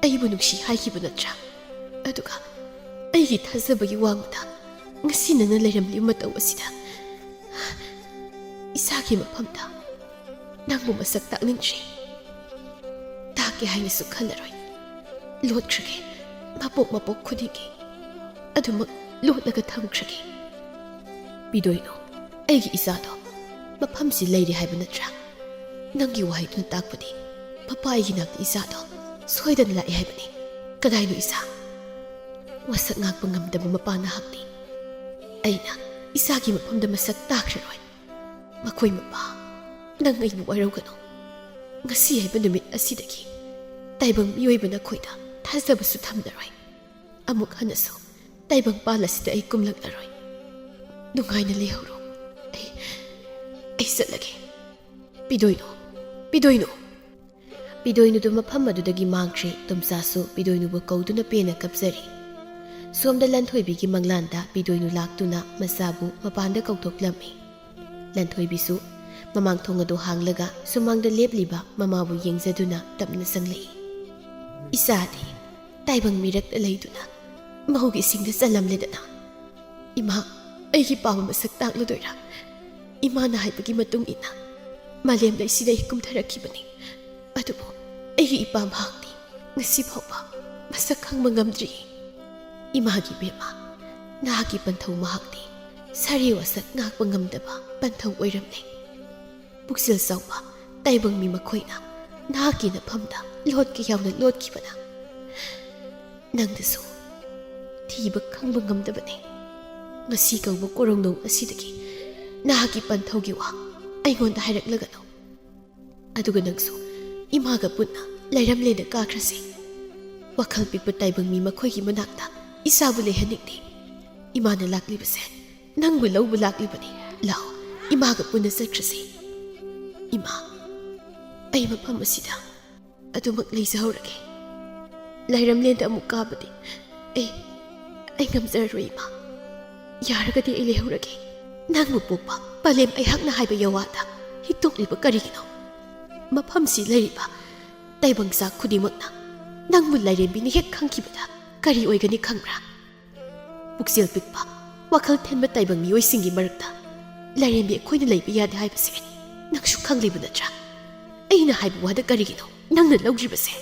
A: ꯑꯩꯕꯨ ꯅꯨꯡꯁꯤ ꯍꯥꯏꯈꯤꯕ ꯅꯠꯇ꯭ꯔꯥ? ꯑꯗꯨꯒ ꯑꯩꯒꯤ ꯊꯥꯖꯕꯒꯤ ꯋꯥꯡꯃꯗ ꯉꯁꯤ ꯅꯪꯅ ꯂꯩꯔꯝꯂꯤꯕ ꯃꯇꯧ ꯑꯁꯤꯗ ꯏꯁꯥꯒꯤ ꯃꯐꯝꯗ ꯅꯪꯕꯨ ꯃꯁꯛ ꯇꯥꯛꯅꯤꯡꯗ꯭ꯔꯤ꯫ ꯇꯥꯛꯀꯦ ꯍꯥꯏꯅꯁꯨ ꯈꯜꯂꯔꯣꯏ꯫ ꯂꯣꯠꯈ꯭ꯔꯒꯦ, ꯃꯄꯣꯛ ꯃꯄꯣꯛ ꯈꯨꯗꯤꯡꯒꯤ ꯑꯗꯨꯃꯛ ꯂꯣꯠꯂꯒ ꯊꯝꯈ꯭ꯔꯒꯦ꯫ ꯄꯤꯗꯣꯏꯅꯨ, ꯑꯩꯒꯤ ꯏꯆꯥꯗꯣ ꯃꯐꯝꯁꯤ ꯂꯩꯔꯦ ꯍꯥꯏꯕ ꯅꯠꯇ꯭ꯔꯥ? ꯅꯪꯒꯤ ꯋꯥꯍꯩꯗꯨꯅ ꯇꯥꯛꯄꯗꯤ ꯃꯄꯥꯒꯤ ꯅꯥꯛꯇ ꯏꯆꯥꯗꯣ ꯁꯣꯏꯗꯅ ꯂꯥꯛꯑꯦ ꯍꯥꯏꯕꯅꯤ ꯀꯗꯥꯏꯅꯣ ꯏꯆꯥ ꯋꯥꯁꯛ ꯉꯥꯛꯄ ꯉꯝꯗꯕ ꯃꯄꯥꯅ ꯍꯪꯅꯤ ꯑꯩꯅ ꯏꯆꯥꯒꯤ ꯃꯐꯝꯗ ꯃꯁꯛ ꯇꯥꯛꯈ꯭ꯔꯔꯣꯏ ꯃꯈꯣꯏ ꯃꯄꯥ ꯅꯪ ꯑꯩꯕꯨ ꯋꯥꯔꯧꯒꯅꯨ ꯉꯁꯤ ꯍꯥꯏꯕ ꯅꯨꯃꯤꯠ ꯑꯁꯤꯗꯒꯤ ꯇꯥꯏꯕꯪ ꯃꯤꯑꯣꯏꯕ ꯅꯈꯣꯏꯗ ꯊꯥꯖꯕꯁꯨ ꯊꯝꯂꯔꯣꯏ ꯑꯃꯨꯛ ꯍꯟꯅꯁꯨ ꯇꯥꯏꯕꯪꯄꯥꯜ ꯑꯁꯤꯗ ꯑꯩ ꯀꯨꯝꯂꯛꯂꯔꯣꯏ ꯅꯨꯡꯉꯥꯏꯅ ꯂꯩꯍꯧꯔꯣ ꯑꯩ ꯆꯠꯂꯒꯦ ꯄꯤꯗꯣꯏꯅꯨ ꯄꯤꯗꯣꯏꯅꯨꯗꯨ ꯃꯐꯝ ꯑꯗꯨꯗꯒꯤ ꯃꯥꯡꯈ꯭ꯔꯦ ꯇꯣꯝꯆꯥꯁꯨ ꯄꯤꯗꯣꯏꯅꯨꯕꯨ ꯀꯧꯗꯨꯅ ꯄꯦꯟꯅ ꯀꯞꯆꯔꯤ ꯁꯣꯝꯗ ꯂꯟꯊꯣꯏꯕꯤꯒꯤ ꯃꯪꯂꯥꯟꯗ ꯄꯤꯗꯣꯏꯅꯨ ꯂꯥꯛꯇꯨꯅ ꯃꯆꯥꯕꯨ ꯃꯄꯥꯟꯗ ꯀꯧꯊꯣꯛꯂꯝꯃꯤ ꯂꯟꯊꯣꯏꯕꯤꯁꯨ ꯃꯃꯥꯡꯊꯣꯡ ꯑꯗꯨ ꯍꯥꯡꯂꯒ ꯁꯨꯃꯥꯡꯗ ꯂꯦꯞꯂꯤꯕ ꯃꯃꯥꯕꯨ ꯌꯦꯡꯖꯗꯨꯅ ꯇꯞꯅ ꯆꯪꯂꯛꯏ ꯏꯆꯥꯗꯤ ꯇꯥꯏꯕꯪ ꯃꯤꯔꯛꯇ ꯂꯩꯗꯨꯅ ꯃꯧꯒꯤ ꯏꯁꯤꯡꯗ ꯆꯜꯂꯝꯂꯦꯗꯅ ꯏꯃꯥ ꯑꯩꯒꯤ ꯄꯥꯝꯕ ꯃꯁꯛ ꯇꯥꯛꯂꯗꯣꯏꯔꯥ ꯏꯃꯥꯅ ꯍꯥꯏꯕꯒꯤ ꯃꯇꯨꯡ ꯏꯟꯅ ꯃꯥꯂꯦꯝ ꯂꯩꯁꯤꯗ ꯑꯩ ꯀꯨꯝꯊꯔꯛꯈꯤꯕꯅꯤ ꯑꯗꯨꯕꯨ ꯑꯩꯒꯤ ꯏꯄꯥꯝꯍꯥꯛꯇꯤ ꯉꯁꯤ ꯐꯥꯎꯕ ꯃꯁꯛ ꯈꯪꯕ ꯉꯝꯗ꯭ꯔꯤ ꯏꯃꯥꯒꯤ ꯕꯦꯝꯃ ꯅꯍꯥꯛꯀꯤ ꯄꯟꯊꯧ ꯃꯍꯥꯛꯇꯤ ꯁꯥꯔꯤ ꯋꯥꯁꯛ ꯉꯥꯛꯄ ꯉꯝꯗꯕ ꯄꯟꯊꯧ ꯑꯣꯏꯔꯝꯂꯦ ꯄꯨꯛꯆꯦꯜ ꯆꯥꯎꯕ ꯇꯥꯏꯕꯪ ꯃꯤ ꯃꯈꯣꯏꯅ ꯅꯍꯥꯛꯀꯤ ꯅꯐꯝꯗ ꯂꯣꯠꯀ ꯌꯥꯎꯅ ꯂꯣꯠꯈꯤꯕꯅ ꯅꯪꯗꯁꯨ ꯊꯤꯕ ꯈꯪꯕ ꯉꯝꯗꯕꯅꯤ ꯉꯁꯤ ꯀꯧꯕ ꯀꯣꯔꯧꯅꯧ ꯑꯁꯤꯗꯒꯤ ꯅꯍꯥꯛꯀꯤ ꯄꯟꯊꯧꯒꯤ ꯋꯥ ꯑꯩꯉꯣꯟꯗ ꯍꯥꯏꯔꯛꯂꯒꯅꯨ ꯑꯗꯨꯒ ꯅꯪꯁꯨ ꯏꯃꯥꯒ ꯄꯨꯟꯅ ꯂꯩꯔꯝꯂꯦꯅ ꯀꯥꯈ꯭ꯔꯁꯤ ꯋꯥꯈꯜ ꯄꯤꯛꯄ ꯇꯥꯏꯕꯪ ꯃꯤ ꯃꯈꯣꯏꯒꯤ ꯃꯅꯥꯛꯇ ꯏꯆꯥꯕꯨ ꯂꯩꯍꯟꯅꯤꯡꯗꯦ ꯏꯃꯥꯅ ꯂꯥꯛꯂꯤꯕꯁꯦ ꯅꯪꯕꯨ ꯂꯧꯕ ꯂꯥꯛꯂꯤꯕꯅꯤ ꯂꯥꯛꯑꯣ ꯏꯃꯥꯒ ꯄꯨꯟꯅ ꯆꯠꯈ꯭ꯔꯁꯤ ꯏꯃꯥ ꯑꯩ ꯃꯐꯝ ꯑꯁꯤꯗ ꯑꯗꯨꯃꯛ ꯂꯩꯖꯍꯧꯔꯒꯦ ꯂꯩꯔꯝꯂꯦꯟꯗ ꯑꯃꯨꯛ ꯀꯥꯕꯗꯤ ꯑꯩ ꯉꯝꯖꯔꯔꯣꯏ ꯏꯃꯥ ꯌꯥꯔꯒꯗꯤ ꯑꯩ ꯂꯩꯍꯧꯔꯒꯦ ꯅꯪꯕꯨ ꯄꯣꯛꯄ ꯄꯂꯦꯝ ꯑꯩꯍꯥꯛꯅ ꯍꯥꯏꯕ ꯌꯋꯥꯗ ꯍꯤꯛꯇꯣꯛꯂꯤꯕ ꯀꯔꯤꯒꯤꯅꯣ ꯃꯐꯝꯁꯤ ꯂꯩꯔꯤꯕ ꯇꯥꯏꯕꯪꯆꯥ ꯈꯨꯗꯤꯡꯃꯛꯅ ꯅꯪꯕꯨ ꯂꯥꯏꯔꯦꯝꯕꯤꯅ ꯍꯦꯛ ꯈꯪꯈꯤꯕꯗ ꯀꯔꯤ ꯑꯣꯏꯒꯅꯤ ꯈꯪꯕ꯭ꯔꯥ ꯄꯨꯛꯆꯦꯜ ꯄꯤꯛꯄ ꯋꯥꯈꯜ ꯊꯦꯟꯕ ꯇꯥꯏꯕꯪ ꯃꯤꯑꯣꯏꯁꯤꯡꯒꯤ ꯃꯔꯛꯇ ꯂꯥꯏꯔꯦꯝꯕꯤ ꯑꯩꯈꯣꯏꯅ ꯂꯩꯕ ꯌꯥꯗꯦ ꯍꯥꯏꯕꯁꯦ ꯅꯪꯁꯨ ꯈꯪꯂꯤꯕ ꯅꯠꯇ꯭ꯔꯥ ꯑꯩꯅ ꯍꯥꯏꯕ ꯋꯥꯗ ꯀꯔꯤꯒꯤꯅꯣ ꯅꯪꯅ ꯂꯧꯗ꯭ꯔꯤꯕꯁꯦ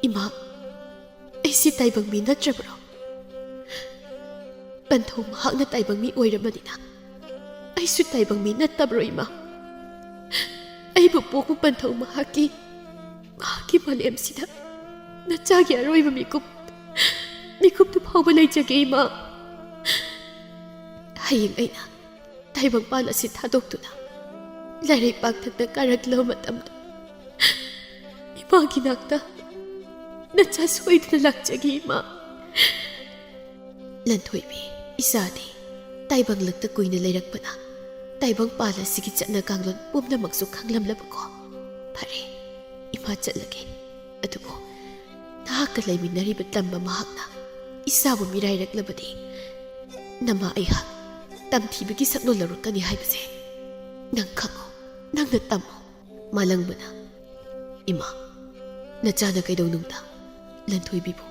A: ꯏꯃꯥ ꯑꯩꯁꯤ ꯇꯥꯏꯕꯪ ꯃꯤ ꯅꯠꯇ꯭ꯔꯕ꯭ꯔꯣ ꯄꯟꯊꯧ ꯃꯍꯥꯛꯅ ꯇꯥꯏꯕꯪ ꯃꯤ ꯑꯣꯏꯔꯕꯅꯤꯅ ꯑꯩꯁꯨ ꯇꯥꯏꯕꯪ ꯃꯤ ꯅꯠꯇꯕ꯭ꯔꯣ ꯏꯃꯥ ꯑꯩꯕꯨ ꯄꯣꯛꯄ ꯄꯟꯊꯧ ꯃꯍꯥꯛꯀꯤ ꯃꯥꯂꯦꯝꯁꯤꯗ ꯅꯆꯥꯒꯤ ꯑꯔꯣꯏꯕ ꯃꯤꯀꯨꯞꯇꯨ ꯐꯥꯎꯕ ꯂꯩꯖꯒꯦ ꯏꯃꯥ ꯍꯌꯦꯡ ꯑꯩꯅ ꯇꯥꯏꯕꯪꯄꯥꯜ ꯑꯁꯤ ꯊꯥꯗꯣꯛꯇꯨꯅ ꯂꯥꯏꯔꯩ ꯄꯥꯛꯊꯛꯇ ꯀꯥꯔꯛꯂꯕ ꯃꯇꯝꯗ ꯏꯃꯥꯒꯤ ꯅꯥꯛꯇ ꯅꯆꯥ ꯁꯣꯏꯗꯅ ꯂꯥꯛꯆꯒꯦ ꯏꯃꯥ ꯂꯟꯊꯣꯏꯕꯤ ꯏꯆꯥꯗꯤ ꯇꯥꯏꯕꯪꯂꯛꯇ ꯀꯨꯏꯅ ꯂꯩꯔꯛꯄꯅ ꯇꯥꯏꯕꯪꯄꯥꯜ ꯑꯁꯤꯒꯤ ꯆꯠꯅ ꯀꯥꯡꯂꯣꯟ ꯄꯨꯝꯅꯃꯛꯁꯨ ꯈꯪꯂꯝꯂꯕꯀꯣ ꯐꯔꯦ ꯏꯃꯥ ꯆꯠꯂꯒꯦ ꯑꯗꯨꯕꯨ ꯅꯍꯥꯛꯀ ꯂꯩꯃꯤꯟꯅꯔꯤꯕ ꯇꯝꯕ ꯃꯍꯥꯛꯅ ꯏꯆꯥꯕꯨ ꯃꯤꯔꯥꯏꯔꯛꯂꯕꯗꯤ ꯅꯃꯥ ꯑꯩꯍꯥꯛ ꯇꯝꯊꯤꯕꯒꯤ ꯁꯛꯂꯣꯟ ꯂꯧꯔꯛꯀꯅꯤ ꯍꯥꯏꯕꯁꯦ ꯅꯪ ꯈꯪꯉꯣ ꯅꯪꯅ ꯇꯝꯃꯣ ꯃꯥꯂꯪꯕꯅ ꯏꯃꯥ ꯅꯆꯥꯅ ꯀꯩꯗꯧꯅꯨꯡꯗ ꯂꯟꯊꯣꯏꯕꯤꯕꯨ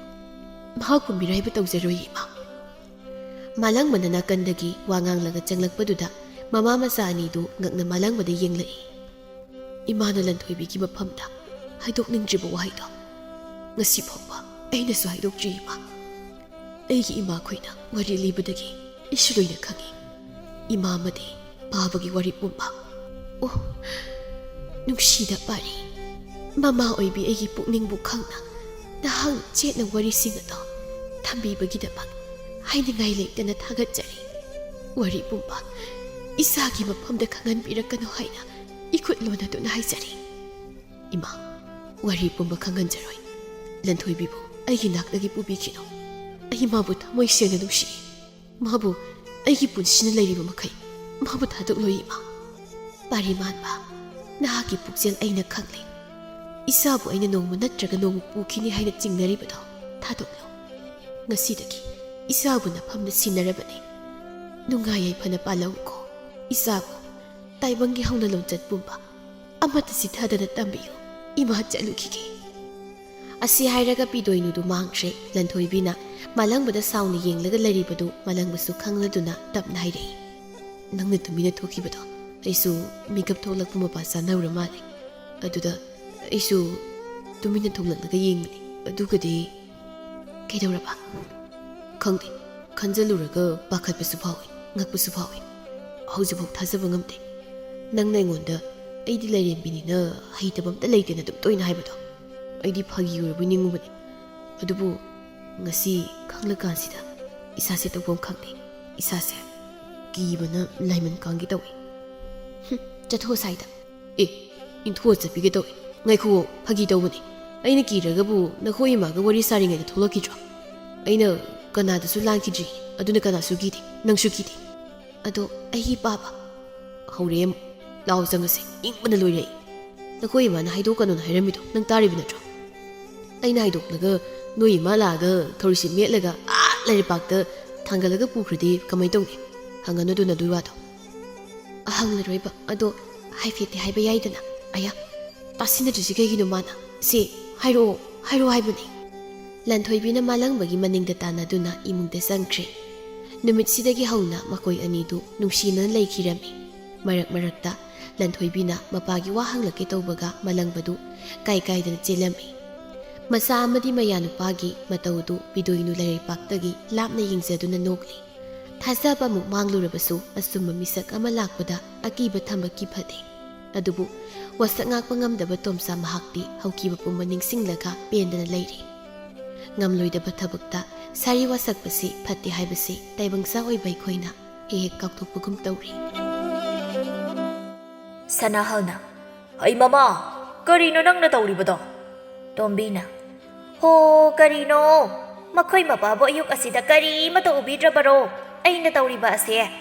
A: ꯃꯍꯥꯛꯄꯨ ꯃꯤꯔꯥꯏꯕ ꯇꯧꯖꯔꯣꯏ ꯏꯃꯥ ꯃꯥꯂꯪꯕꯅ ꯅꯥꯀꯟꯗꯒꯤ ꯋꯥ ꯉꯥꯡꯂꯒ ꯆꯪꯂꯛꯄꯗꯨꯗ ꯃꯃꯥ ꯃꯆꯥ ꯑꯅꯤꯗꯨ ꯉꯛꯅ ꯃꯥꯂꯪꯕꯗ ꯌꯦꯡꯂꯛꯏ ꯏꯃꯥꯅ ꯂꯟꯊꯣꯏꯕꯤꯒꯤ ꯃꯐꯝꯗ ꯍꯥꯏꯗꯣꯛꯅꯤꯡꯗ꯭ꯔꯤꯕ ꯋꯥꯍꯩꯗꯣ ꯉꯁꯤ ꯐꯥꯎꯕ ꯑꯩꯅꯁꯨ ꯍꯥꯏꯗꯣꯛꯇ꯭ꯔꯤ ꯏꯃꯥ ꯑꯩꯒꯤ ꯏꯃꯥꯈꯣꯏꯅ ꯋꯥꯔꯤ ꯂꯤꯕꯗꯒꯤ ꯑꯩꯁꯨ ꯂꯣꯏꯅ ꯈꯪꯉꯤ ꯏꯃꯥ ꯑꯃꯗꯤ ꯄꯥꯕꯒꯤ ꯋꯥꯔꯤ ꯄꯨꯝꯕ ꯑꯣ ꯅꯨꯡꯁꯤꯗ ꯄꯥꯔꯤ ꯃꯃꯥ ꯑꯣꯏꯕꯤ ꯑꯩꯒꯤ ꯄꯨꯛꯅꯤꯡꯕꯨ ꯈꯪꯅ ꯅꯍꯥꯛ ꯆꯦꯠꯅ ꯋꯥꯔꯤꯁꯤꯡ ꯑꯗꯣ ꯊꯝꯕꯤꯕꯒꯤꯗꯃꯛ ꯍꯥꯏꯅꯤꯡꯉꯥꯏ ꯂꯩꯇꯅ ꯊꯥꯒꯠꯆꯔꯤ ꯋꯥꯔꯤ ꯄꯨꯝꯕ ꯏꯆꯥꯒꯤ ꯃꯐꯝꯗ ꯈꯪꯍꯟꯕꯤꯔꯛꯀꯅꯨ ꯍꯥꯏꯅ 이콧 ꯂꯣꯟꯅꯗꯨꯅ ꯍꯥꯏꯖꯔꯤ ꯏꯃꯥ ꯋꯥꯔꯤ ꯄꯨꯝꯕ ꯈꯪꯍꯟꯖꯔꯣꯏ ꯂꯟꯊꯣꯏꯕꯤꯕꯨ ꯑꯩꯒꯤ ꯅꯥꯛꯇꯒꯤ ꯄꯨꯕꯤꯈꯤꯅꯨ ꯑꯩ ꯃꯥꯕꯨ ꯊꯃꯣꯏ ꯁꯦꯡꯅ ꯅꯨꯡꯁꯤ ꯃꯥꯕꯨ ꯑꯩꯒꯤ ꯄꯨꯟꯁꯤꯅ ꯂꯩꯔꯤꯕ ꯃꯈꯩ ꯃꯥꯕꯨ ꯊꯥꯗꯣꯛꯂꯣꯏ ꯏꯃꯥ ꯄꯥꯔꯤꯃꯥꯟꯕ ꯅꯍꯥꯛꯀꯤ ꯄꯨꯛꯆꯦꯜ ꯑꯩꯅ ꯈꯪꯂꯤ ꯏꯆꯥꯕꯨ ꯑꯩꯅ ꯅꯣꯡꯃ ꯅꯠꯇ꯭ꯔꯒ ꯅꯣꯡꯃ ꯄꯨꯈꯤꯅꯤ ꯍꯥꯏꯅ ꯆꯤꯡꯅꯔꯤꯕꯗꯣ ꯊꯥꯗꯣꯛꯂꯣ ꯉꯁꯤꯗꯒꯤ ꯏꯆꯥꯕꯨ ꯅꯐꯝꯗ ꯁꯤꯟꯅꯔꯕꯅꯤ ꯅꯨꯡꯉꯥꯏ ꯌꯥꯏꯐꯅ ꯄꯥꯜꯂꯧꯀꯣ ꯏꯆꯥꯕꯨ ꯇꯥꯏꯕꯪꯒꯤ ꯍꯧꯅ ꯂꯣꯟꯆꯠ ꯄꯨꯝꯕ ꯑꯃꯠꯇ ꯆꯤꯊꯗꯅ ꯇꯝꯕꯤꯌꯨ ꯏꯃꯥ ꯆꯠꯂꯨꯈꯤꯒꯦ ꯑꯁꯤ ꯍꯥꯏꯔꯒ ꯄꯤꯗꯣꯏꯅꯨꯗꯨ ꯃꯥꯡꯈ꯭ꯔꯦ ꯂꯟꯊꯣꯏꯕꯤꯅ ꯃꯥꯂꯪꯕꯗ ꯁꯥꯎꯅ ꯌꯦꯡꯂꯒ ꯂꯩꯔꯤꯕꯗꯨ ꯃꯥꯂꯪꯕꯁꯨ ꯈꯪꯂꯗꯨꯅ ꯇꯞꯅ ꯍꯥꯏꯔꯛꯏ ꯅꯪꯅ ꯇꯨꯃꯤꯟꯅ ꯊꯣꯛꯈꯤꯕꯗꯣ ꯑꯩꯁꯨ ꯃꯤꯀꯞ ꯊꯣꯛꯂꯛꯄ ꯃꯄꯥ ꯆꯥꯅꯧꯔ ꯃꯥꯜꯂꯦ ꯑꯗꯨꯗ ꯑꯩꯁꯨ ꯇꯨꯃꯤꯟꯅ ꯊꯣꯛꯂꯛꯂꯒ ꯌꯦꯡꯕꯅꯤ ꯑꯗꯨꯒꯗꯤ ꯀꯩꯗꯧꯔꯕ ꯈꯪꯗꯦ ꯈꯟꯖꯜꯂꯨꯔꯒ ꯄꯥꯈꯠꯄꯁꯨ ꯐꯥꯎꯏ ꯉꯛꯄꯁꯨ ꯐꯥꯎꯏ ꯍꯧꯖꯤꯛꯐꯥꯎ ꯊꯥꯖꯕ ꯉꯝꯗꯦ ꯅꯪꯅ ꯑꯩꯉꯣꯟꯗ ꯑꯩꯗꯤ ꯂꯩꯔꯦꯝꯕꯤꯅꯤꯅ ꯍꯩꯇꯕ ꯑꯝꯇ ꯂꯩꯇꯦꯅ ꯑꯗꯨꯝ ꯇꯣꯏꯅ ꯍꯥꯏꯕꯗꯣ ꯑꯩꯗꯤ ꯐꯥꯒꯤ ꯑꯣꯏꯔꯕꯣꯏ ꯅꯤꯡꯉꯨꯕꯅꯤ ꯑꯗꯨꯕꯨ ꯉꯁꯤ ꯈꯪꯂꯀꯥꯟꯁꯤꯗ ꯏꯁꯥꯁꯦ ꯇꯧꯐꯝ ꯈꯪꯗꯦ ꯏꯁꯥꯁꯦ ꯀꯤꯕꯅ ꯂꯥꯏꯃꯟ ꯀꯥꯡꯒꯦ ꯇꯧꯏ ꯆꯠꯊꯣꯛ ꯁꯥꯏꯗ ꯏꯟꯊꯣꯛꯑ ꯆꯠꯄꯤꯒꯦ ꯇꯧꯏ ꯉꯥꯏꯈꯣ ꯐꯥꯒꯤ ꯇꯧꯕꯅꯤ ꯑꯩꯅ ꯀꯤꯔꯒꯕꯨ ꯅꯈꯣꯏ ꯏꯃꯥꯒ ꯋꯥꯔꯤ ꯁꯥꯔꯤꯉꯩꯗ ꯊꯣꯛꯂꯛꯈꯤꯗ꯭ꯔꯣ ꯑꯩꯅ ꯀꯅꯥꯗꯁꯨ ꯂꯥꯡꯈꯤꯗ꯭ꯔꯤ ꯑꯗꯨꯅ ꯀꯅꯥꯁꯨ ꯀꯤꯗꯦ ꯅꯪꯁꯨ ꯀꯤꯗꯦ ꯑꯗꯣ ꯑꯩꯒꯤ ꯄꯥꯕ ꯍꯧꯔꯦ ꯑꯃꯨꯛ ꯂꯥꯎ ꯆꯪꯉꯁꯦ ꯏꯪꯕꯅ ꯂꯣꯏꯔꯛꯏ ꯅꯈꯣꯏ ꯏꯃꯥꯅ ꯍꯥꯏꯗꯣꯛꯀꯅꯣꯅ ꯍꯥꯏꯔꯝꯃꯤꯗꯣ ꯅꯪ ꯇꯥꯔꯤꯕ ꯅꯠꯇ꯭ꯔꯣ ꯑꯩꯅ ꯍꯥꯏꯗꯣꯛꯂꯒ ꯅꯣꯏ ꯏꯃꯥ ꯂꯥꯛꯑꯒ ꯊꯧꯔꯤꯁꯤ ꯃꯦꯠꯂꯒ ꯂꯩꯔꯤꯄꯥꯛꯇ ꯊꯥꯡꯒꯠꯂꯒ ꯄꯨꯈ꯭ꯔꯗꯤ ꯀꯃꯥꯏꯅ ꯇꯧꯅꯤ ꯍꯪꯒꯅꯨ ꯑꯗꯨꯅ ꯑꯗꯨꯏ ꯋꯥꯗꯣ ꯍꯪꯂꯔꯣꯏꯕ ꯑꯗꯣ ꯍꯥꯏꯐꯦꯠꯇꯤ ꯍꯥꯏꯕ ꯌꯥꯏꯗꯅ ꯑꯌꯥ ꯇꯥꯁꯤꯟꯅꯗ꯭ꯔꯤꯁꯤ ꯀꯩꯒꯤꯅꯣ ꯃꯥꯅ ꯁꯤ ꯍꯥꯏꯔꯛꯑꯣ ꯍꯥꯏꯕꯅꯤ ꯂꯟꯊꯣꯏꯕꯤꯅ ꯃꯥꯂꯪꯕꯒꯤ ꯃꯅꯤꯡꯗ ꯇꯥꯟꯅꯗꯨꯅ ꯏꯃꯨꯡꯗ ꯆꯪꯈ꯭ꯔꯦ ꯅꯨꯃꯤꯠꯁꯤꯗꯒꯤ ꯍꯧꯅ ꯃꯈꯣꯏ ꯑꯅꯤꯗꯨ ꯅꯨꯡꯁꯤꯅꯅ ꯂꯩꯈꯤꯔꯝꯃꯤ ꯃꯔꯛ ꯃꯔꯛꯇ ꯂꯟꯊꯣꯏꯕꯤꯅ ꯃꯄꯥꯒꯤ ꯋꯥ ꯍꯪꯂꯛꯀꯦ ꯇꯧꯕꯒ ꯃꯥꯂꯪꯕꯗꯨ ꯀꯥꯏꯗꯅ ꯆꯦꯜꯂꯝꯃꯤ ꯃꯆꯥ ꯑꯃꯗꯤ ꯃꯌꯥꯅꯨꯄꯥꯒꯤ ꯃꯇꯧꯗꯨ ꯕꯤꯗꯣꯏꯅꯨ ꯂꯩꯔꯩꯄꯥꯛꯇꯒꯤ ꯂꯥꯞꯅ ꯌꯦꯡꯖꯗꯨꯅ ꯅꯣꯛꯂꯤ ꯊꯥꯖꯕ ꯑꯃꯨꯛ ꯃꯥꯡꯂꯨꯔꯕꯁꯨ ꯑꯆꯨꯝꯕ ꯃꯤꯁꯛ ꯑꯃ ꯂꯥꯛꯄꯗ ꯑꯀꯤꯕ ꯊꯝꯕ ꯀꯤꯐꯗꯦ ꯑꯗꯨꯕꯨ ꯋꯥꯁꯛ ꯉꯥꯛꯄ ꯉꯝꯗꯕ ꯇꯣꯝꯆꯥ ꯃꯍꯥꯛꯇꯤ ꯍꯧꯈꯤꯕ ꯄꯨꯝꯕ ꯅꯤꯡꯁꯤꯡꯂꯒ ꯄꯦꯟꯗꯅ ꯂꯩꯔꯤ ꯉꯝꯂꯣꯏꯗꯕ ꯊꯕꯛꯇ ꯁꯥꯔꯤ ꯋꯥꯁꯛꯄꯁꯤ ꯐꯠꯇꯦ ꯍꯥꯏꯕꯁꯤ ꯇꯥꯏꯕꯪꯆꯥ ꯑꯣꯏꯕ ꯑꯩꯈꯣꯏꯅ ꯍꯦꯛ ꯀꯥꯎꯊꯣꯛꯄꯒꯨꯝ ꯇꯧꯔꯤ
B: ꯁꯅꯥꯍꯜꯅ ꯑꯩ ꯃꯃꯥ ꯀꯔꯤꯅꯣ ꯅꯪꯅ ꯇꯧꯔꯤꯕꯗꯣ ꯇꯣꯝꯕꯤꯅ ꯍꯣ ꯀꯔꯤꯅꯣ ꯃꯈꯣꯏ ꯃꯄꯥꯕꯨ ꯑꯌꯨꯛ ꯑꯁꯤꯗ ꯀꯔꯤꯃꯇ ꯎꯕꯤꯗ꯭ꯔꯕꯔꯣ ꯑꯩꯅ ꯇꯧꯔꯤꯕ ꯑꯁꯦ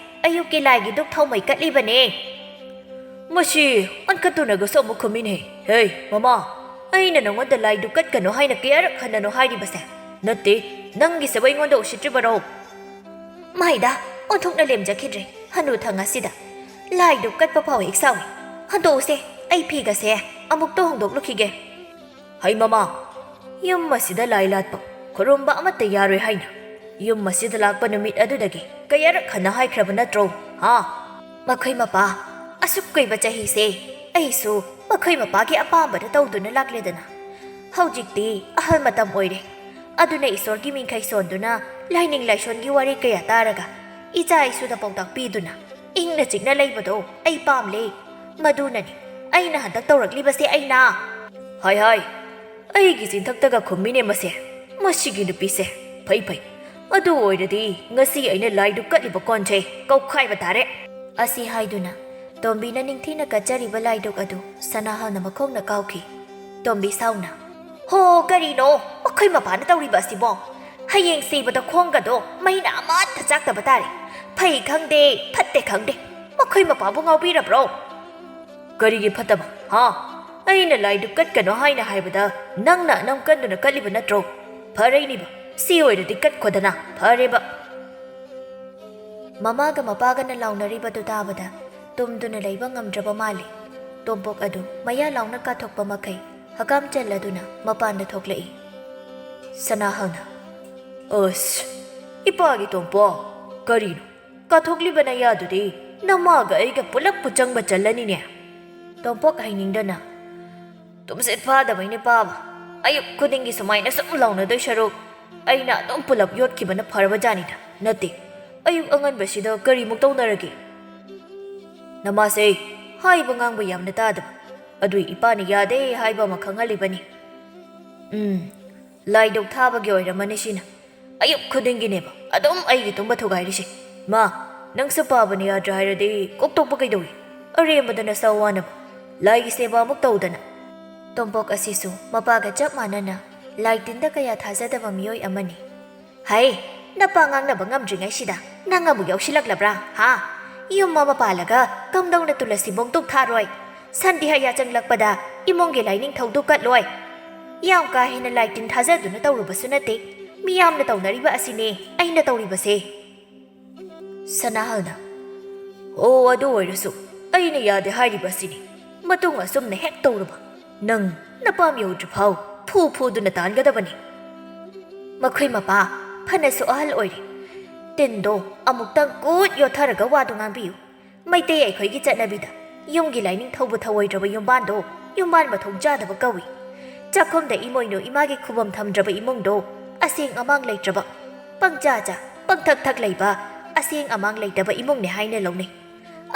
B: ꯑꯌꯨꯛꯀꯤ ꯂꯥꯏꯒꯤ ꯗꯨꯛ ꯊꯥꯎꯃꯩ ꯀꯠꯂꯤꯕꯅꯦ ꯃꯁꯤ ꯑꯟꯀꯠꯇꯨꯅꯒꯁꯨ ꯑꯃꯨꯛ ꯈꯨꯝꯃꯤꯅꯦ ꯍꯦ ꯃꯃꯥ ꯑꯩꯅ ꯅꯉꯣꯟꯗ ꯂꯥꯏ ꯗꯨꯛ ꯀꯠꯀꯅꯣ ꯍꯥꯏꯅ ꯀꯌꯥꯔꯛ ꯍꯟꯅꯅꯣ ꯍꯥꯏꯔꯤꯕꯁꯦ ꯅꯠꯇꯦ ꯅꯪꯒꯤꯁꯤꯕꯨ ꯑꯩꯉꯣꯟꯗ ꯎꯁꯤꯠꯇ꯭ꯔꯤꯕꯔꯣ ꯃꯥꯏꯗ ꯑꯣꯟꯊꯣꯛꯅ ꯂꯦꯝꯖꯈꯤꯗ꯭ꯔꯦ ꯍꯅꯨꯊꯪ ꯑꯁꯤꯗ ꯂꯥꯏ ꯗꯨꯛ ꯀꯠꯄ ꯐꯥꯎ ꯍꯦꯛ ꯁꯥꯎꯏ ꯍꯟꯗꯣꯛꯎꯁꯦ ꯑꯩ ꯐꯤꯒꯁꯦ ꯑꯃꯨꯛꯇ ꯍꯣꯡꯗꯣꯛꯂꯨꯈꯤꯒꯦ ꯍꯩ ꯃꯃꯥ ꯌꯨꯝ ꯑꯁꯤꯗ ꯂꯥꯏ ꯂꯥꯠꯄ ꯈꯨꯔꯨꯝꯕ ꯑꯃꯠꯇ ꯌꯥꯔꯣꯏ ꯍꯥꯏꯅ ꯌꯨꯝ ꯑꯁꯤꯗ ꯂꯥꯛꯄ ꯅꯨꯃꯤꯠ ꯑꯗꯨꯗꯒꯤ ꯀꯌꯥꯔꯛ ꯍꯟꯅ ꯍꯥꯏꯈ꯭ꯔꯕ ꯅꯠꯇ꯭ꯔꯣ ꯃꯈꯣꯏ ꯃꯄꯥ ꯑꯁꯨꯛ ꯀꯨꯏꯕ ꯆꯍꯤꯁꯦ ꯑꯩꯁꯨ ꯃꯈꯣꯏ ꯃꯄꯥꯒꯤ ꯑꯄꯥꯝꯕꯗ ꯇꯧꯗꯨꯅ ꯂꯥꯛꯂꯦꯗꯅ ꯍꯧꯖꯤꯛꯇꯤ ꯑꯍꯜ ꯃꯇꯝ ꯑꯣꯏꯔꯦ ꯑꯗꯨꯅ ꯏꯁꯣꯔꯒꯤ ꯃꯤꯡꯈꯩ ꯁꯣꯟꯗꯨꯅ ꯂꯥꯏꯅꯤꯡ ꯂꯥꯏꯁꯣꯟꯒꯤ ꯋꯥꯔꯤ ꯀꯌꯥ ꯇꯥꯔꯒ ꯏꯆꯥ ꯏꯁꯨꯗ ꯄꯥꯎꯇꯥꯛ ꯄꯤꯗꯨꯅ ꯏꯪꯅ ꯆꯤꯛꯅ ꯂꯩꯕꯗꯣ ꯑꯩ ꯄꯥꯝꯂꯦ ꯃꯗꯨꯅꯅꯤ ꯑꯩꯅ ꯍꯟꯗꯛ ꯇꯧꯔꯛꯂꯤꯕꯁꯦ ꯑꯩꯅ ꯍꯥꯏ ꯑꯩꯒꯤ ꯆꯤꯟꯊꯛꯇꯒ ꯈꯨꯝꯃꯤꯅꯦ ꯃꯁꯤꯒꯤ ꯅꯨꯄꯤꯁꯦ ꯐꯩ ꯑꯗꯨ ꯑꯣꯏꯔꯗꯤ ꯉꯁꯤ ꯑꯩꯅ ꯂꯥꯏꯗꯨ ꯀꯠꯂꯤꯕ ꯀꯣꯟꯁꯦ ꯀꯧꯈꯥꯏꯕ ꯇꯥꯔꯦ ꯑꯁꯤ ꯍꯥꯏꯗꯨꯅ ꯇꯣꯝꯕꯤꯅ ꯅꯤꯡꯊꯤꯅ ꯀꯠꯆꯔꯤꯕ ꯂꯥꯏꯗꯨꯛ ꯑꯗꯨ ꯁꯅꯥꯍꯜꯅ ꯃꯈꯣꯡꯅ ꯀꯥꯎꯈꯤ ꯇꯣꯝꯕꯤ ꯁꯥꯎꯅ ꯍꯣ ꯀꯔꯤꯅꯣ ꯃꯈꯣꯏ ꯃꯄꯥꯅ ꯇꯧꯔꯤꯕ ꯑꯁꯤꯕꯣ ꯍꯌꯦꯡ ꯁꯤꯕꯗ ꯈꯣꯡꯒꯗꯣ ꯃꯩꯅ ꯑꯃꯠꯇ ꯆꯥꯛꯇꯕ ꯇꯥꯔꯦ ꯐꯩ ꯈꯪꯗꯦ ꯐꯠꯇꯦ ꯈꯪꯗꯦ ꯃꯈꯣꯏ ꯃꯄꯥꯕꯨ ꯉꯥꯎꯕꯤꯔꯕ꯭ꯔꯣ ꯀꯔꯤꯒꯤ ꯐꯠꯇꯕ ꯑꯩꯅ ꯂꯥꯏꯗꯨ ꯀꯠꯀꯅꯣ ꯍꯥꯏꯅ ꯍꯥꯏꯕꯗ ꯅꯪꯅ ꯑꯅꯝ ꯀꯟꯗꯨꯅ ꯀꯠꯂꯤꯕ ꯅꯠꯇ꯭ꯔꯣ ꯐꯔꯩꯅꯤꯕ ꯁꯤ ꯑꯣꯏꯔꯗꯤ ꯀꯠꯈꯣꯗꯅ ꯐꯔꯦꯕ ꯃꯃꯥꯒ ꯃꯄꯥꯒꯅ ꯂꯥꯎꯅꯔꯤꯕꯗꯨ ꯇꯥꯕꯗ ꯇꯨꯝꯗꯨꯅ ꯂꯩꯕ ꯉꯝꯗ꯭ꯔꯕ ꯃꯥꯜꯂꯤ ꯇꯣꯝꯄꯣꯛ ꯑꯗꯨ ꯃꯌꯥ ꯂꯥꯎꯅ ꯀꯥꯊꯣꯛꯄ ꯃꯈꯩ ꯍꯀꯥꯝ ꯆꯜꯂꯗꯨꯅ ꯃꯄꯥꯟꯗ ꯊꯣꯛꯂꯛꯏ ꯁꯅꯥꯍꯜꯅ ꯑꯁ ꯏꯄꯥꯒꯤ ꯇꯣꯝꯄꯣꯛ ꯀꯔꯤꯅꯣ ꯀꯥꯊꯣꯛꯂꯤꯕ ꯅꯌꯥꯗꯨꯗꯤ ꯅꯃꯥꯒ ꯑꯩꯒ ꯄꯨꯂꯞꯄꯨ ꯆꯪꯕ ꯆꯜꯂꯅꯤꯅꯦ ꯇꯣꯝꯄꯣꯛ ꯍꯩꯅꯤꯡꯗꯅ ꯇꯨꯝꯁꯤꯠ ꯐꯥꯗꯕꯩꯅꯦ ꯄꯥꯕ ꯑꯌꯨꯛ ꯈꯨꯗꯤꯡꯒꯤ ꯁꯨꯃꯥꯏꯅ ꯁꯨꯝ ꯂꯥꯎꯅꯗꯣꯏ ꯁꯔꯨꯛ ꯑꯩꯅ ꯑꯗꯨꯝ ꯄꯨꯂꯞ ꯌꯣꯠꯈꯤꯕꯅ ꯐꯔꯕꯖꯥꯅꯤꯗ ꯅꯠꯇꯦ ꯑꯌꯨꯛ ꯑꯉꯟꯕꯁꯤꯗ ꯀꯔꯤꯃꯨꯛ ꯇꯧꯅꯔꯒꯦ ꯅꯃꯥꯁꯦ ꯍꯥꯏꯕ ꯉꯥꯡꯕ ꯌꯥꯝꯅ ꯇꯥꯗꯕ ꯑꯗꯨꯏ ꯏꯄꯥꯅ ꯌꯥꯗꯦ ꯍꯥꯏꯕ ꯑꯃ ꯈꯪꯍꯜꯂꯤꯕꯅꯤ ꯂꯥꯏꯗꯨꯛ ꯊꯥꯕꯒꯤ ꯑꯣꯏꯔꯝꯃꯅꯤ ꯁꯤꯅ ꯑꯌꯨꯛ ꯈꯨꯗꯤꯡꯒꯤꯅꯦꯕ ꯑꯗꯨꯝ ꯑꯩꯒꯤ ꯇꯨꯝꯕ ꯊꯨꯒꯥꯏꯔꯤꯁꯦ ꯃꯥ ꯅꯪꯁꯨ ꯄꯥꯕꯅ ꯌꯥꯗ꯭ꯔꯥ ꯍꯥꯏꯔꯗꯤ ꯀꯣꯛꯇꯣꯛꯄ ꯀꯩꯗꯧꯏ ꯑꯔꯦꯝꯕꯗꯅ ꯁꯧ ꯋꯥꯅꯕ ꯂꯥꯏꯒꯤ ꯁꯦꯕꯥ ꯑꯃꯨꯛ ꯇꯧꯗꯅ ꯇꯣꯝꯄꯣꯛ ꯑꯁꯤꯁꯨ ꯃꯄꯥꯒ ꯆꯞ ꯃꯥꯟꯅꯅ ꯂꯥꯏ ꯇꯤꯟꯗ ꯀꯌꯥ ꯊꯥꯖꯗꯕ ꯃꯤꯑꯣꯏ ꯑꯃꯅꯤ ꯍꯩ ꯅꯄꯥ ꯉꯥꯡꯅꯕ ꯉꯝꯗ꯭ꯔꯤꯉꯩꯁꯤꯗ ꯅꯪ ꯑꯃꯨꯛ ꯌꯥꯎꯁꯤꯜꯂꯛꯂꯕ꯭ꯔꯥ ꯌꯨꯝ ꯑꯃ ꯄꯥꯜꯂꯒ ꯀꯝꯗꯧꯅ ꯇꯨꯂꯁꯤꯕꯣꯡ ꯇꯨꯛ ꯊꯥꯔꯣꯏ ꯁꯟꯗꯤꯍꯌꯥ ꯆꯪꯂꯛꯄꯗ ꯏꯃꯨꯡꯒꯤ ꯂꯥꯏꯅꯤꯡ ꯊꯧꯗꯨ ꯀꯠꯂꯣꯏ ꯌꯥꯝ ꯀꯥ ꯍꯦꯟꯅ ꯂꯥꯏ ꯇꯤꯟ ꯊꯥꯖꯗꯨꯅ ꯇꯧꯔꯨꯕꯁꯨ ꯅꯠꯇꯦ ꯃꯤꯌꯥꯝꯅ ꯇꯧꯅꯔꯤꯕ ꯑꯁꯤꯅꯦ ꯑꯩꯅ ꯇꯧꯔꯤꯕꯁꯦ ꯁꯅꯥꯍꯜꯅ ꯑꯣ ꯑꯗꯨ ꯑꯣꯏꯔꯁꯨ ꯑꯩꯅ ꯌꯥꯗꯦ ꯍꯥꯏꯔꯤꯕ ꯑꯁꯤꯅꯤ ꯃꯇꯨꯡ ꯑꯁꯨꯝꯅ ꯍꯦꯛ ꯇꯧꯔꯕ ꯅꯪ ꯅꯄꯥꯝ ꯌꯧꯗ꯭ꯔꯤꯐꯥꯎ ꯐꯨꯗꯨꯅ ꯇꯥꯟꯒꯗꯕꯅꯤ ꯃꯈꯣꯏ ꯃꯄꯥ ꯐꯅꯁꯨ ꯑꯍꯜ ꯑꯣꯏꯔꯦ ꯇꯤꯟꯗꯣ ꯑꯃꯨꯛꯇꯪ ꯀꯨꯠ ꯌꯣꯠꯊꯔꯒ ꯋꯥꯗꯨ ꯉꯥꯡꯕꯤꯌꯨ ꯃꯩꯇꯩ ꯑꯩꯈꯣꯏꯒꯤ ꯆꯠꯅꯕꯤꯗ ꯌꯨꯝꯒꯤ ꯂꯥꯏꯅꯤꯡ ꯊꯧꯕ ꯊꯧꯑꯣꯏꯗ꯭ꯔꯕ ꯌꯨꯝꯕꯥꯟꯗꯣ ꯌꯨꯝꯕꯥꯟ ꯃꯊꯣꯡ ꯆꯥꯗꯕ ꯀꯧꯏ ꯆꯥꯛꯈꯨꯝꯗ ꯏꯃꯣꯏꯅꯨ ꯏꯃꯥꯒꯤ ꯈꯨꯕꯝ ꯊꯝꯗ꯭ꯔꯕ ꯏꯃꯨꯡꯗꯣ ꯑꯁꯦꯡ ꯑꯃꯥꯡ ꯂꯩꯇ꯭ꯔꯕ ꯄꯪꯆꯥ ꯄꯪꯊꯛ ꯂꯩꯕ ꯑꯁꯦꯡ ꯑꯃꯥꯡ ꯂꯩꯇꯕ ꯏꯃꯨꯡꯅꯦ ꯍꯥꯏꯅ ꯂꯧꯅꯩ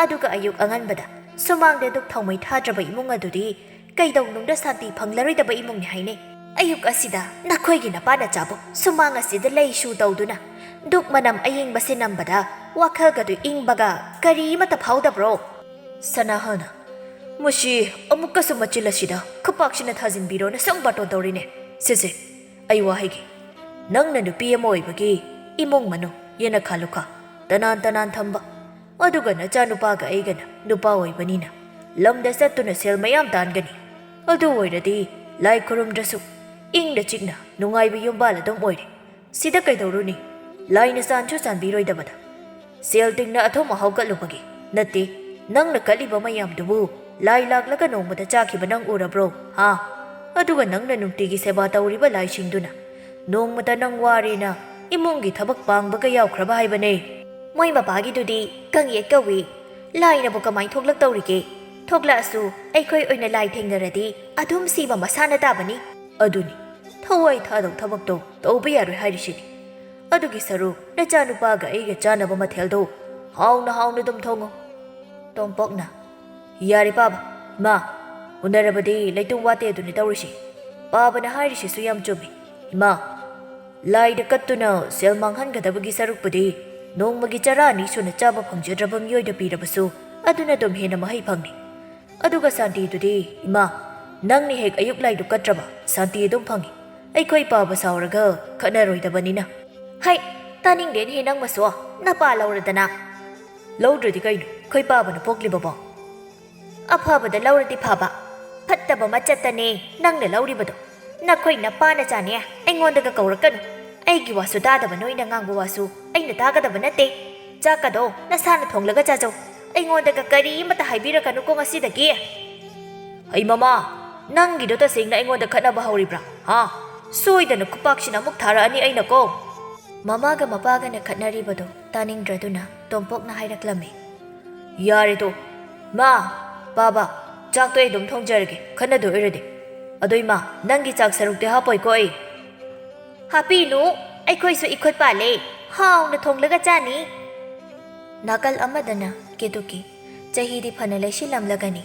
B: ꯑꯗꯨꯒ ꯑꯌꯨꯛ ꯑꯉꯟꯕꯗ ꯁꯨꯃꯥꯡꯗ ꯗꯨꯛ ꯊꯥꯎꯃꯩ ꯊꯥꯗ꯭ꯔꯕ ꯏꯃꯨꯡ ꯑꯗꯨꯗꯤ ꯀꯩꯗꯧꯅꯨꯡꯗ ꯁꯥꯟꯇꯤ ꯐꯪꯂꯔꯣꯏꯗꯕ ꯏꯃꯨꯡꯅꯤ ꯍꯥꯏꯅꯩ꯫ ꯑꯌꯨꯛ ꯑꯁꯤꯗ ꯅꯈꯣꯏꯒꯤ ꯅꯄꯥꯅ ꯆꯥꯕꯨ ꯁꯨꯃꯥꯡ ꯑꯁꯤꯗ ꯂꯩꯁꯨ ꯇꯧꯗꯨꯅ ꯗꯨꯛ ꯃꯅꯝ ꯑꯌꯤꯡꯕꯁꯤ ꯅꯝꯕꯗ ꯋꯥꯈꯜꯒꯗꯨ ꯏꯪꯕꯒ ꯀꯔꯤꯃꯠꯇ ꯐꯥꯎꯗꯕ꯭ꯔꯣ? ꯁꯅꯥꯍꯅ ꯃꯁꯤ ꯑꯃꯨꯛꯀꯁꯨ ꯃꯆꯤꯜ ꯑꯁꯤꯗ ꯈꯨꯄꯥꯛꯁꯤꯅ ꯊꯥꯖꯤꯟꯕꯤꯔꯣꯅ ꯁꯪ ꯕꯥꯇꯣꯟ ꯇꯧꯔꯤꯅꯦ꯫ ꯁꯤꯁꯦ ꯑꯩ ꯋꯥꯍꯩꯒꯤ ꯅꯪꯅ ꯅꯨꯄꯤ ꯑꯃ ꯑꯣꯏꯕꯒꯤ ꯏꯃꯨꯡ ꯃꯅꯨꯡ ꯌꯦꯅꯈꯥ ꯂꯨꯈꯥ ꯇꯅꯥꯟ ꯇꯅꯥꯟ ꯊꯝꯕ, ꯑꯗꯨꯒ ꯅꯆꯥꯅꯨꯄꯥꯒ ꯑꯩꯒꯅ ꯅꯨꯄꯥ ꯑꯣꯏꯕꯅꯤꯅ ꯂꯝꯗ ꯆꯠꯇꯨꯅ ꯁꯦꯜ ꯃꯌꯥꯝ ꯇꯥꯟꯒꯅꯤ꯫ ꯑꯗꯨ ꯑꯣꯏꯔꯗꯤ ꯂꯥꯏ ꯈꯨꯔꯨꯝꯗ꯭ꯔꯁꯨ ꯏꯪꯅ ꯆꯤꯛꯅ ꯅꯨꯡꯉꯥꯏꯕ ꯌꯨꯝꯕꯥꯜ ꯑꯗꯨꯝ ꯑꯣꯏꯔꯦ꯫ ꯁꯤꯗ ꯀꯩꯗꯧꯔꯨꯅꯤ? ꯂꯥꯏꯅ ꯆꯥꯟꯁꯨ ꯆꯥꯟꯕꯤꯔꯣꯏꯗꯕꯗ ꯁꯦꯜ ꯇꯤꯡꯅ ꯑꯊꯨꯝ ꯑꯍꯥꯎ ꯀꯠꯂꯨꯕꯒꯤ ꯅꯠꯇꯦ꯫ ꯅꯪꯅ ꯀꯠꯂꯤꯕ ꯃꯌꯥꯝꯗꯨꯕꯨ ꯂꯥꯏ ꯂꯥꯛꯂꯒ ꯅꯣꯡꯃꯗ ꯆꯥꯈꯤꯕ ꯅꯪ ꯎꯔꯕ꯭ꯔꯣ? ꯍꯥ? ꯑꯗꯨꯒ ꯅꯪꯅ ꯅꯨꯡꯇꯤꯒꯤ ꯁꯦꯕꯥ ꯇꯧꯔꯤꯕ ꯂꯥꯏꯁꯤꯡꯗꯨꯅ ꯅꯣꯡꯃꯗ ꯅꯪ ꯋꯥꯔꯦꯅ ꯏꯃꯨꯡꯒꯤ ꯊꯕꯛ ꯄꯥꯡꯕꯒ ꯌꯥꯎꯈ꯭ꯔꯕ ꯍꯥꯏꯕꯅꯦ꯫ ꯃꯣꯏ ꯃꯄꯥꯒꯤꯗꯨꯗꯤ ꯀꯪꯌꯦꯠ ꯀꯧꯏ, ꯂꯥꯏꯅꯕꯨ ꯀꯃꯥꯏꯅ ꯊꯣꯛꯂꯛꯇꯧꯔꯤꯒꯦ? ꯊꯣꯛꯂꯛꯑꯁꯨ ꯑꯩꯈꯣꯏ ꯑꯣꯏꯅ ꯂꯥꯏ ꯊꯦꯡꯅꯔꯗꯤ ꯑꯗꯨꯝ ꯁꯤꯕ ꯃꯁꯥꯅ ꯇꯥꯕꯅꯤ꯫ ꯑꯗꯨꯅꯤ ꯊꯋꯥꯏ ꯊꯥꯗꯧ ꯊꯕꯛꯇꯣ ꯇꯧꯕ ꯌꯥꯔꯣꯏ ꯍꯥꯏꯔꯤꯁꯤꯅꯤ꯫ ꯑꯗꯨꯒꯤ ꯁꯔꯨꯛ ꯅꯆꯥꯅꯨꯄꯥꯒ ꯑꯩꯒ ꯆꯥꯅꯕ ꯃꯊꯦꯜꯗꯣ ꯍꯥꯎꯅ ꯍꯥꯎꯅ ꯑꯗꯨꯝ ꯊꯣꯡꯉꯣ꯫ ꯇꯣꯝꯄꯣꯛꯅ ꯌꯥꯔꯦ ꯄꯥꯕ, ꯃꯥ ꯎꯅꯔꯕꯗꯤ ꯂꯩꯇꯨꯝ ꯋꯥꯠꯇꯦ ꯑꯗꯨꯅꯤ ꯇꯧꯔꯤꯁꯤ꯫ ꯄꯥꯕꯅ ꯍꯥꯏꯔꯤꯁꯤꯁꯨ ꯌꯥꯝ ꯆꯨꯝꯃꯤ꯫ ꯏꯃꯥ, ꯂꯥꯏꯗ ꯀꯠꯇꯨꯅ ꯁꯦꯜ ꯃꯥꯡꯍꯟꯒꯗꯕꯒꯤ ꯁꯔꯨꯛꯄꯨꯗꯤ ꯅꯣꯡꯃꯒꯤ ꯆꯔꯥ ꯑꯅꯤ ꯁꯨꯅ ꯆꯥꯕ ꯐꯪꯖꯗ꯭ꯔꯕ ꯃꯤꯑꯣꯏꯗ ꯄꯤꯔꯕꯁꯨ ꯑꯗꯨꯅ ꯑꯗꯨꯝ ꯍꯦꯟꯅ ꯃꯍꯩ ꯐꯪꯅꯤ꯫ ꯑꯗꯨꯒ ꯁꯥꯟꯇꯤꯗꯨꯗꯤ ꯏꯃꯥ, ꯅꯪꯅ ꯍꯦꯛ ꯑꯌꯨꯛ ꯂꯥꯏꯗꯨ ꯀꯠꯇ꯭ꯔꯕ ꯁꯥꯟꯇꯤ ꯑꯗꯨꯝ ꯐꯪꯏ꯫ ꯑꯩꯈꯣꯏ ꯄꯥꯕ ꯁꯥꯎꯔꯒ ꯈꯠꯅꯔꯣꯏꯗꯕꯅꯤꯅ꯫ ꯍꯩ, ꯇꯥꯅꯤꯡꯗꯦꯅꯦꯍꯦ ꯅꯪꯃꯁꯨ, ꯅꯄꯥ ꯂꯧꯔꯗꯅ꯫ ꯂꯧꯗ꯭ꯔꯗꯤ ꯀꯩꯅꯣ, ꯑꯩꯈꯣꯏ ꯄꯥꯕꯅ ꯄꯣꯛꯂꯤꯕꯕꯣ꯫ ꯑꯐꯕꯗ ꯂꯧꯔꯗꯤ ꯐꯕ, ꯐꯠꯇꯕ ꯃꯆꯠꯇꯅꯦ ꯅꯪꯅ ꯂꯧꯔꯤꯕꯗꯣ꯫ ꯅꯈꯣꯏ ꯅꯄꯥꯅ ꯆꯥꯅꯦ ꯑꯩꯉꯣꯟꯗꯒ ꯀꯧꯔꯛꯀꯅꯨ꯫ ꯑꯩꯒꯤ ꯋꯥꯁꯨ ꯇꯥꯗꯕ ꯅꯣꯏꯅ ꯉꯥꯡꯕ ꯋꯥꯁꯨ ꯑꯩꯅ ꯇꯥꯒꯗꯕ ꯅꯠꯇꯦ꯫ ꯆꯥꯛꯀꯗꯣ ꯅꯁꯥꯅ ꯊꯣꯡꯂꯒ ꯆꯥꯖꯧ꯫ ꯑꯩꯉꯣꯟꯗꯒ ꯀꯔꯤꯃꯠꯇ ꯍꯥꯏꯕꯤꯔꯛꯀꯅꯨꯀꯣ ꯉꯁꯤꯗꯒꯤ꯫ ꯑꯩ ꯃꯃꯥ, ꯅꯪꯒꯤꯗꯣ ꯇꯁꯦꯡꯅ ꯑꯩꯉꯣꯟꯗ ꯈꯠꯅꯕ ꯍꯧꯔꯤꯕ꯭ꯔꯥ? ꯍꯥ? ꯁꯣꯏꯗꯅ ꯈꯨꯄꯥꯛꯁꯤꯅ ꯑꯃꯨꯛ ꯊꯥꯔꯛꯑꯅꯤ ꯑꯩꯅꯀꯣ꯫ ꯃꯃꯥꯒ ꯃꯄꯥꯒꯅ ꯈꯠꯅꯔꯤꯕꯗꯣ ꯇꯥꯅꯤꯡꯗ꯭ꯔꯗꯨꯅ ꯇꯣꯝꯄꯣꯛꯅ ꯍꯥꯏꯔꯛꯂꯝꯃꯤ꯫ ꯌꯥꯔꯦꯗꯣ ꯃꯥ, ꯄꯥꯕ, ꯆꯥꯛꯇꯣ ꯑꯩ ꯑꯗꯨꯝ ꯊꯣꯡꯖꯔꯒꯦ ꯈꯠꯅꯗꯣꯏ ꯑꯣꯏꯔꯗꯤ꯫ ꯑꯗꯣ ꯏꯃꯥ, ꯅꯪꯒꯤ ꯆꯥꯛ ꯁꯔꯨꯛꯇꯤ ꯍꯥꯞꯄꯣꯏꯀꯣ ꯑꯩ? ꯍꯥꯞꯄꯤꯅꯨ, ꯑꯩꯈꯣꯏꯁꯨ ꯏꯈꯨꯠ ꯄꯥꯜꯂꯦ, ꯍꯥꯎꯅ ꯊꯣꯡꯂꯒ ꯆꯥꯅꯤ꯫ ꯅꯥꯀꯜ ꯑꯃꯗꯅ ꯀꯦꯇꯨꯀꯤ ꯆꯍꯤꯗꯤ ꯐꯅ ꯂꯩꯁꯤꯜꯂꯝꯂꯒꯅꯤ,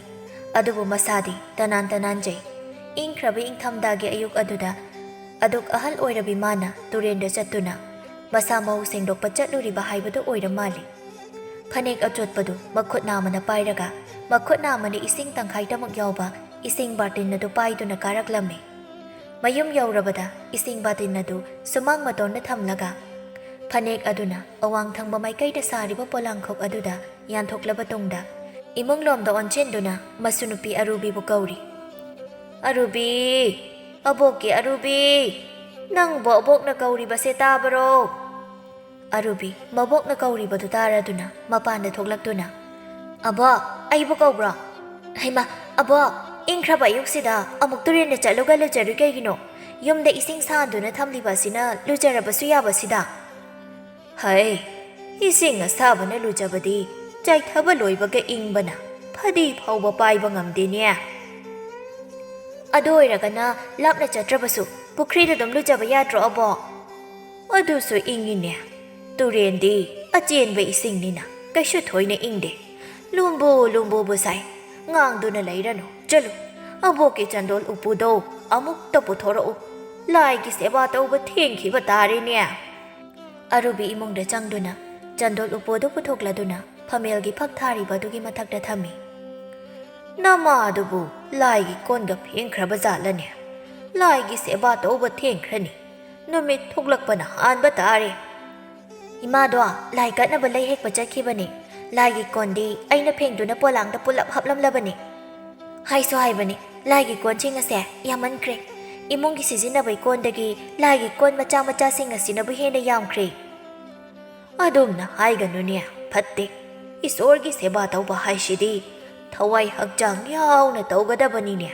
B: ꯑꯗꯨꯕꯨ ꯃꯁꯥꯗꯤ ꯇꯅꯥꯟ ꯇꯅꯥꯟꯖꯩ꯫ ꯏꯪꯈ꯭ꯔꯕ ꯏꯪꯊꯝꯊꯥꯒꯤ ꯑꯌꯨꯛ ꯑꯗꯨꯗ ꯑꯗꯨꯛ ꯑꯍꯜ ꯑꯣꯏꯔꯕꯤ ꯃꯥꯅ ꯇꯨꯔꯦꯟꯗ ꯆꯠꯇꯨꯅ ꯃꯁꯥ ꯃꯎ ꯁꯦꯡꯗꯣꯛꯄ ꯆꯠꯂꯨꯔꯤꯕ ꯍꯥꯏꯕꯗꯨ ꯑꯣꯏꯔ ꯃꯥꯜꯂꯤ꯫ ꯐꯅꯦꯛ ꯑꯆꯣꯠꯄꯗꯨ ꯃꯈꯨꯠ ꯅꯥꯝꯃꯅ ꯄꯥꯏꯔꯒ ꯃꯈꯨꯠ ꯅꯥꯝꯃꯅ ꯏꯁꯤꯡ ꯇꯪꯈꯥꯏꯇꯃꯛ ꯌꯥꯎꯕ ꯏꯁꯤꯡ ꯕꯥꯔꯇꯤꯟ ꯑꯗꯨ ꯄꯥꯏꯗꯨꯅ ꯀꯥꯔꯛꯂꯝꯃꯤ꯫ ꯃꯌꯨꯝ ꯌꯧꯔꯕꯗ ꯏꯁꯤꯡ ꯕꯥꯔꯇꯤꯟ ꯑꯗꯨ ꯁꯨꯃꯥꯡ ꯃꯇꯣꯟꯗ ꯊꯝꯂꯒ ꯐꯅꯦꯛ ꯑꯗꯨꯅ ꯑꯋꯥꯡ ꯊꯪꯕ ꯃꯥꯏꯀꯩꯗ ꯁꯥꯔꯤꯕ ꯄꯣꯂꯥꯡꯈꯣꯛ ꯑꯗꯨꯗ ꯌꯥꯟꯊꯣꯛꯂꯕ ꯇꯨꯡꯗ ꯏꯃꯨꯡꯂꯣꯝꯗ ꯑꯣꯟꯁꯤꯟꯗꯨꯅ ꯃꯁꯨ ꯅꯨꯄꯤ ꯑꯔꯨꯕꯤꯕꯨ ꯀꯧꯔꯤ꯫ ꯑꯔꯨꯕꯤ, ꯑꯕꯣꯛꯀꯤ ꯑꯔꯨꯕꯤ, ꯅꯪꯕꯨ ꯑꯕꯣꯛꯅ ꯀꯧꯔꯤꯕꯁꯦ ꯇꯥꯕꯔꯣ? ꯑꯔꯨꯕꯤ ꯃꯕꯣꯛꯅ ꯀꯧꯔꯤꯕꯗꯨ ꯇꯥꯔꯗꯨꯅ ꯃꯄꯥꯟꯗ ꯊꯣꯛꯂꯛꯇꯨꯅ, ꯑꯕꯣꯛ, ꯑꯩꯕꯨ ꯀꯧꯕ꯭ꯔꯣ? ꯍꯩꯃꯥ, ꯑꯕꯣꯛ, ꯏꯪꯈ꯭ꯔꯕ ꯑꯌꯨꯛꯁꯤꯗ ꯑꯃꯨꯛ ꯇꯨꯔꯦꯟꯗ ꯆꯠꯂꯨꯒ ꯂꯨꯖꯔꯨꯏ ꯀꯩꯒꯤꯅꯣ? ꯌꯨꯝꯗ ꯏꯁꯤꯡ ꯁꯥꯍꯟꯗꯨꯅ ꯊꯝꯂꯤꯕ ꯑꯁꯤꯅ ꯂꯨꯖꯔꯕꯁꯨ ꯌꯥꯕꯁꯤꯗ꯫ ꯍꯩ, ꯏꯁꯤꯡ ꯑꯁꯥꯕꯅ ꯂꯨꯖꯕꯗꯤ ꯆꯥꯏꯊꯕ ꯂꯣꯏꯕꯒ ꯏꯪꯕꯅ ꯐꯗꯤ ꯐꯥꯎꯕ ꯄꯥꯏꯕ ꯉꯝꯗꯦꯅꯦ꯫ ꯑꯗꯨ ꯑꯣꯏꯔꯒꯅ ꯂꯥꯞꯅ ꯆꯠꯇ꯭ꯔꯕꯁꯨ ꯄꯨꯈ꯭ꯔꯤꯗ ꯑꯗꯨꯝ ꯂꯨꯖꯕ ꯌꯥꯗ꯭ꯔꯣ ꯑꯕꯣꯛ? ꯑꯗꯨꯁꯨ ꯏꯪꯉꯤꯅꯦ, ꯇꯨꯔꯦꯟꯗꯤ ꯑꯆꯦꯟꯕ ꯏꯁꯤꯡꯅꯤꯅ ꯀꯩꯁꯨ ꯊꯣꯏꯅ ꯏꯪꯗꯦ꯫ ꯂꯨꯝꯕꯨ ꯂꯨꯝꯕꯨꯕꯨ ꯁꯥꯏ, ꯉꯥꯡꯗꯨꯅ ꯂꯩꯔꯅꯨ, ꯆꯠꯂꯨ, ꯑꯕꯣꯛꯀꯤ ꯆꯟꯗꯣꯜ ꯎꯄꯨꯗꯣ ꯑꯃꯨꯛꯇ ꯄꯨꯊꯣꯔꯛꯎ, ꯂꯥꯏꯒꯤ ꯁꯦꯕꯥ ꯇꯧꯕ ꯊꯦꯡꯈꯤꯕ ꯇꯥꯔꯦꯅꯦ꯫ ꯑꯔꯨꯕꯤ ꯏꯃꯨꯡꯗ ꯆꯪꯗꯨꯅ ꯆꯟꯗꯣꯜ ꯎꯄꯨꯗꯨ ꯄꯨꯊꯣꯛꯂꯗꯨꯅ ꯐꯝꯃꯦꯜꯒꯤ ꯐꯛ ꯊꯥꯔꯤꯕ ꯑꯗꯨꯒꯤ ꯃꯊꯛꯇ ꯊꯝꯃꯤ꯫ ꯅꯃꯥꯗꯨꯕꯨ ꯂꯥꯏꯒꯤ ꯀꯣꯟꯒ ꯐꯦꯡꯈ꯭ꯔꯕ ꯖꯥꯠꯂꯅꯦ? ꯂꯥꯏꯒꯤ ꯁꯦꯕꯥ ꯇꯧꯕ ꯊꯦꯡꯈ꯭ꯔꯅꯤ, ꯅꯨꯃꯤꯠ ꯊꯣꯛꯂꯛꯄꯅ ꯍꯥꯟꯕ ꯇꯥꯔꯦ꯫ ꯏꯃꯥꯗꯣ ꯂꯥꯏ ꯀꯠꯅꯕ ꯂꯩ ꯍꯦꯛꯄ ꯆꯠꯈꯤꯕꯅꯦ꯫ ꯂꯥꯏꯒꯤ ꯀꯣꯟꯗꯤ ꯑꯩꯅ ꯐꯦꯡꯗꯨꯅ ꯄꯣꯂꯥꯡꯗ ꯄꯨꯜꯂꯞ ꯍꯥꯞꯂꯝꯂꯕꯅꯦ꯫ ꯍꯥꯏꯁꯨ ꯍꯥꯏꯕꯅꯤ, ꯂꯥꯏꯒꯤ ꯀꯣꯟꯁꯤꯡ ꯑꯁꯦ ꯌꯥꯝꯃꯟꯈ꯭ꯔꯦ꯫ ꯏꯃꯨꯡꯒꯤ ꯁꯤꯖꯤꯟꯅꯕꯩ ꯀꯣꯟꯗꯒꯤ ꯂꯥꯏꯒꯤ ꯀꯣꯟ ꯃꯆꯥ ꯃꯆꯥꯁꯤꯡ ꯑꯁꯤꯅꯕꯨ ꯍꯦꯟꯅ ꯌꯥꯝꯈ꯭ꯔꯦ꯫ ꯑꯗꯨꯝꯅ ꯍꯥꯏꯒꯅꯨꯅꯦ, ꯐꯠꯇꯦ꯫ ꯏꯁꯣꯔꯒꯤ ꯁꯦꯕꯥ ꯇꯧꯕ ꯍꯥꯏꯁꯤꯗꯤ ꯊꯋꯥꯏ ꯍꯛꯆꯥꯡ ꯌꯥꯎꯅ ꯇꯧꯒꯗꯕꯅꯤꯅꯦ꯫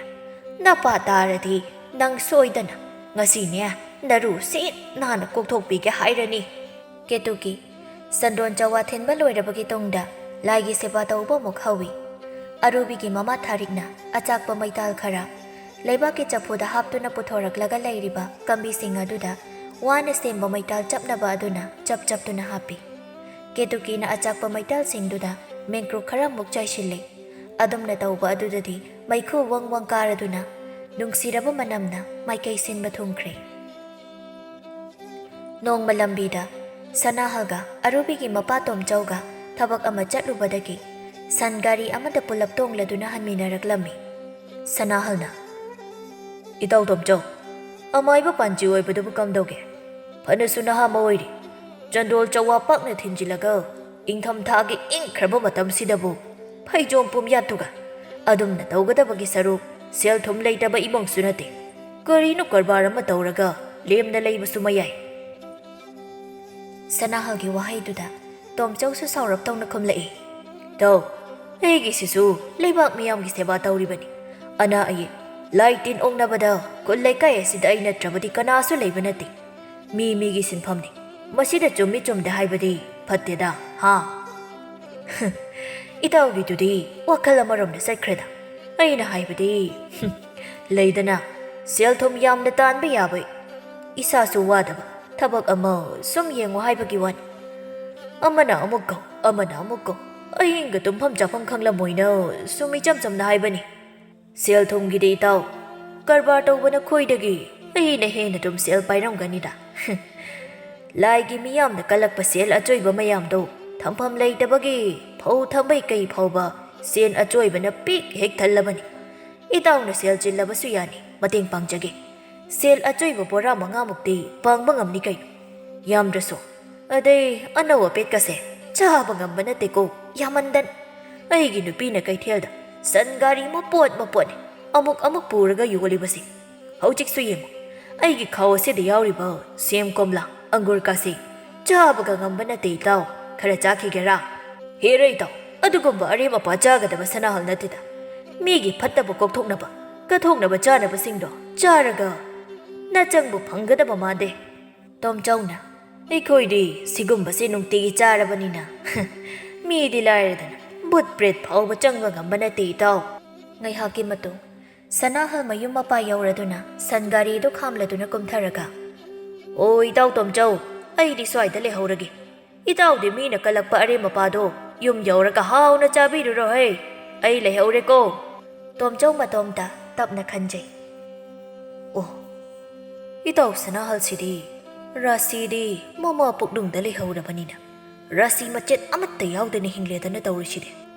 B: ꯅꯄꯥ ꯇꯥꯔꯗꯤ ꯅꯪ ꯁꯣꯏꯗꯅ ꯉꯁꯤꯅꯦ ꯅꯔꯨ ꯁꯤꯠ ꯅꯥꯟꯅ ꯀꯣꯛꯊꯣꯛꯄꯤꯒꯦ ꯍꯥꯏꯔꯅꯤ꯫ ꯀꯦꯇꯨꯀꯤ ꯆꯟꯗꯣꯟ ꯆꯋꯥ ꯊꯤꯟꯕ ꯂꯣꯏꯔꯕꯒꯤ ꯇꯨꯡꯗ ꯂꯥꯏꯒꯤ ꯁꯦꯕꯥ ꯇꯧꯕ ꯑꯃꯨꯛ ꯍꯧꯏ꯫ ꯑꯔꯨꯕꯤꯒꯤ ꯃꯃꯥ ꯊꯥꯔꯤꯛꯅ ꯑꯆꯥꯛꯄ ꯃꯩꯇꯥꯜ ꯈꯔ ꯂꯩꯕꯥꯛꯀꯤ ꯆꯐꯨꯗ ꯍꯥꯞꯇꯨꯅ ꯄꯨꯊꯣꯔꯛꯂꯒ ꯂꯩꯔꯤꯕ ꯀꯝꯕꯤꯁꯤꯡ ꯑꯗꯨꯗ ꯋꯥꯅ ꯁꯦꯝꯕ ꯃꯩꯇꯥꯜ ꯆꯞꯅꯕ ꯑꯗꯨꯅ ꯆꯞ ꯆꯞꯇꯨꯅ ꯍꯥꯞꯄꯤ꯫ ꯀꯦꯇꯨꯀꯤꯅ ꯑꯆꯥꯛꯄ ꯃꯩꯇꯥꯜꯁꯤꯡꯗꯨꯗ ꯃꯦꯡꯀ꯭ꯔꯨ ꯈꯔꯃꯨꯛ ꯆꯥꯏꯁꯤꯜꯂꯤ꯫ ꯑꯗꯨꯝꯅ ꯇꯧꯕ ꯑꯗꯨꯗꯗꯤ ꯃꯩꯈꯨ ꯋꯪ ꯋꯪ ꯀꯥꯔꯗꯨꯅ ꯅꯨꯡꯁꯤꯔꯕ ꯃꯅꯝꯅ ꯃꯥꯏꯀꯩ ꯁꯤꯟꯕ ꯊꯨꯡꯈ꯭ꯔꯦ꯫ ꯅꯣꯡꯃ ꯂꯝꯕꯤꯗ ꯁꯅꯥꯍꯜꯒ ꯑꯔꯨꯕꯤꯒꯤ ꯃꯄꯥ ꯇꯣꯝꯆꯧꯒ ꯊꯕꯛ ꯑꯃ ꯆꯠꯂꯨꯕꯗꯒꯤ ꯁꯟ ꯒꯥꯔꯤ ꯑꯃꯗ ꯄꯨꯂꯞ ꯇꯣꯡꯂꯗꯨꯅ ꯍꯟꯃꯤꯟꯅꯔꯛꯂꯝꯃꯤ꯫ ꯁꯅꯥꯍꯜꯅ "ꯏꯇꯥꯎ ꯇꯣꯝꯆꯧ, ꯑꯃꯥꯏꯕ ꯄꯥꯟꯖꯤ ꯑꯣꯏꯕꯗꯨꯕꯨ ꯀꯝꯗꯧꯒꯦ? ꯐꯅꯁꯨ ꯅꯍꯥ ꯑꯃ ꯑꯣꯏꯔꯤ, ꯆꯟꯗꯣꯜ ꯆꯋꯥ ꯄꯥꯛꯅ ꯊꯤꯟꯖꯤꯜꯂꯒ ꯏꯪꯊꯝꯊꯥꯒꯤ ꯏꯪꯈ꯭ꯔꯕ ꯃꯇꯝꯁꯤꯗꯕꯨ ꯐꯩꯖꯣꯝ ꯄꯨꯝꯌꯥꯠꯇꯨꯒ ꯑꯗꯨꯝꯅ ꯇꯧꯒꯗꯕꯒꯤ ꯁꯔꯨꯛ ꯁꯦꯜ ꯊꯨꯝ ꯂꯩꯇꯕ ꯏꯃꯨꯡꯁꯨ ꯅꯠꯇꯦ, ꯀꯔꯤꯅꯣ ꯀꯔꯕꯥꯔ ꯑꯃ ꯇꯧꯔꯒ ꯂꯦꯝꯅ ꯂꯩꯕꯁꯨ ꯃꯌꯥꯏ." ꯁꯅꯥꯍꯜꯒꯤ ꯋꯥꯍꯩꯗꯨꯗ ꯇꯣꯝꯆꯧꯁꯨ ꯁꯥꯎꯔꯞ ꯇꯧꯅ ꯈꯨꯝꯂꯛꯏ꯫ "ꯇꯧ, ꯑꯩꯒꯤꯁꯤꯁꯨ ꯂꯩꯕꯥꯛ ꯃꯤꯌꯥꯝꯒꯤ ꯁꯦꯕꯥ ꯇꯧꯔꯤꯕꯅꯤ꯫ ꯑꯅꯥ ꯑꯌꯦꯛ ꯂꯥꯏ ꯇꯤꯟ ꯑꯣꯛꯅꯕꯗ ꯈꯨꯜ ꯂꯩꯀꯥꯏ ꯑꯁꯤꯗ ꯑꯩ ꯅꯠꯇ꯭ꯔꯕꯗꯤ ꯀꯅꯥꯁꯨ ꯂꯩꯕ ꯅꯠꯇꯦ꯫ ꯃꯤ ꯃꯤꯒꯤ ꯁꯤꯟꯐꯝꯅꯤ, ꯃꯁꯤꯗ ꯆꯨꯝꯃꯤ ꯆꯨꯝꯗꯦ ꯍꯥꯏꯕꯗꯤ ꯐꯠꯇꯦꯗ ꯍꯥ." "ꯏꯇꯥꯎꯒꯤꯗꯨꯗꯤ ꯋꯥꯈꯜ ꯑꯃꯔꯣꯝꯗ ꯆꯠꯈ꯭ꯔꯦꯗ꯫ ꯑꯩꯅ ꯍꯥꯏꯕꯗꯤ ꯂꯩꯗꯅ ꯁꯦꯜ ꯊꯨꯝ ꯌꯥꯝꯅ ꯇꯥꯟꯕ ꯌꯥꯕ, ꯏꯁꯥꯁꯨ ꯋꯥꯗꯕ ꯊꯕꯛ ꯑꯃ ꯁꯨꯝ ꯌꯦꯡꯉꯣ ꯍꯥꯏꯕꯒꯤ ꯋꯥꯅꯤ꯫ ꯑꯃꯅ ꯑꯃꯨꯛ ꯀꯧ, ꯑꯃꯅ ꯑꯃꯨꯛ ꯀꯧ, ꯑꯍꯤꯡꯒ ꯇꯨꯝꯐꯝ ꯆꯥꯐꯝ ꯈꯪꯂꯝꯃꯣꯏꯅ ꯁꯨꯝ ꯏꯆꯝ ꯆꯝꯅ ꯍꯥꯏꯕꯅꯤ꯫ ꯁꯦꯜ ꯊꯨꯝꯒꯤꯗꯤ ꯏꯇꯥꯎ, ꯀꯔꯕꯥꯔ ꯇꯧꯕꯅ ꯈꯣꯏꯗꯒꯤ ꯑꯩꯅ ꯍꯦꯟꯅ ꯑꯗꯨꯝ ꯁꯦꯜ ꯄꯥꯏꯔꯝꯒꯅꯤꯗ꯫ ꯂꯥꯏꯒꯤ ꯃꯤꯌꯥꯝꯅ ꯀꯜꯂꯛꯄ ꯁꯦꯜ ꯑꯆꯣꯏꯕ ꯃꯌꯥꯝꯗꯣ ꯊꯝꯐꯝ ꯂꯩꯇꯕꯒꯤ ꯐꯧ ꯊꯝꯕꯩ ꯀꯩ ꯐꯥꯎꯕ ꯁꯦꯟ ꯑꯆꯣꯏꯕꯅ ꯄꯤꯛ ꯍꯦꯛ ꯊꯜꯂꯕꯅꯤ꯫ ꯏꯇꯥꯎꯅ ꯁꯦꯜ ꯆꯤꯜꯂꯕꯁꯨ ꯌꯥꯅꯤ, ꯃꯇꯦꯡ ꯄꯥꯡꯖꯒꯦ꯫ ꯁꯦꯜ ꯑꯆꯣꯏꯕ ꯕꯣꯔꯥ 5ꯃꯨꯛꯇꯤ ꯄꯥꯡꯕ ꯉꯝꯅꯤ ꯀꯩꯅꯣ, ꯌꯥꯝꯗ꯭ꯔꯁꯨ꯫ ꯑꯗꯩ ꯑꯅꯧ ꯑꯄꯦꯠꯀꯁꯦ ꯆꯥꯕ ꯉꯝꯕ ꯅꯠꯇꯦꯀꯣ ꯌꯥꯝꯃꯟꯗꯅ꯫ ꯑꯩꯒꯤ ꯅꯨꯄꯤꯅ ꯀꯩꯊꯦꯜꯗ ꯁꯟ ꯒꯥꯔꯤ ꯃꯄꯣꯠꯅꯤ ꯑꯃꯨꯛ ꯄꯨꯔꯒ ꯌꯣꯜꯂꯤꯕꯁꯤ꯫ ꯍꯧꯖꯤꯛꯁꯨ ꯌꯦꯡꯉꯨ, ꯑꯩꯒꯤ ꯈꯥꯎ ꯑꯁꯤꯗ ꯌꯥꯎꯔꯤꯕ ꯁꯦꯝ, ꯀꯣꯝꯂꯥ, ꯑꯪꯒꯨꯔꯀꯥꯁꯦ ꯆꯥꯕꯒ ꯉꯝꯕ ꯅꯠꯇꯦ ꯏꯇꯥꯎ꯫ ꯈꯔ ꯆꯥꯈꯤꯒꯦꯔꯥ?" "ꯍꯦꯔ ꯏꯇꯥꯎ, ꯑꯗꯨꯒꯨꯝꯕ ꯑꯔꯦꯝ ꯑꯄꯥ ꯆꯥꯒꯗꯕ ꯁꯅꯥꯍꯜ ꯅꯠꯇꯦꯗ꯫ ꯃꯤꯒꯤ ꯐꯠꯇꯕ ꯀꯣꯛꯊꯣꯛꯅꯕ ꯀꯠꯊꯣꯛꯅꯕ ꯆꯥꯅꯕꯁꯤꯡꯗꯣ ꯆꯥꯔꯒ ꯅꯆꯪꯕꯨ ꯐꯪꯒꯗꯕ ꯃꯥꯟꯗꯦ." ꯇꯣꯝꯆꯧꯅ "ꯑꯩꯈꯣꯏꯗꯤ ꯁꯤꯒꯨꯝꯕꯁꯦ ꯅꯨꯡꯇꯤꯒꯤ ꯆꯥꯔꯕꯅꯤꯅ ꯃꯤꯗꯤ ꯂꯥꯏꯔꯗꯅ ꯕꯨꯠ ꯕ꯭ꯔꯦꯠ ꯐꯥꯎꯕ ꯆꯪꯕ ꯉꯝꯕ ꯅꯠꯇꯦ ꯏꯇꯥꯎ." ꯉꯥꯏꯍꯥꯛꯀꯤ ꯃꯇꯨꯡ ꯁꯅꯥꯍꯜ ꯃꯌꯨꯝ ꯃꯄꯥ ꯌꯧꯔꯗꯨꯅ ꯁꯟ ꯒꯥꯔꯤꯗꯨ ꯈꯥꯝꯂꯗꯨꯅ ꯀꯨꯝꯊꯔꯒ "ꯑꯣ ꯏꯇꯥꯎ ꯇꯣꯝꯆꯧ, ꯑꯩꯗꯤ ꯁ꯭ꯋꯥꯏꯗ ꯂꯩꯍꯧꯔꯒꯦ꯫ ꯏꯇꯥꯎꯗꯤ ꯃꯤꯅ ꯀꯜꯂꯛꯄ ꯑꯔꯦꯝ ꯑꯄꯥꯗꯣ ꯌꯨꯝ ꯌꯧꯔꯒ ꯍꯥꯎꯅ ꯆꯥꯕꯤꯔꯨꯔꯣꯍꯦ, ꯑꯩ ꯂꯩꯍꯧꯔꯦꯀꯣ." ꯇꯣꯝꯆꯧ ꯃꯇꯣꯝꯇ ꯇꯞꯅ ꯈꯟꯖꯩ꯫ "ꯑꯣ, ꯏꯇꯥꯎ ꯁꯅꯥꯍꯜꯁꯤꯗꯤ ꯔꯥꯁꯤꯗꯤ ꯃꯃꯥ ꯄꯨꯛꯅꯨꯡꯗ ꯂꯩꯍꯧꯔꯕꯅꯤꯅ ꯔꯥꯁꯤ ꯃꯆꯦꯠ ꯑꯃꯠꯇ ꯌꯥꯎꯗꯅ ꯍꯤꯡꯂꯦꯗꯅ ꯇꯧꯔꯤꯁꯤꯗꯤ꯫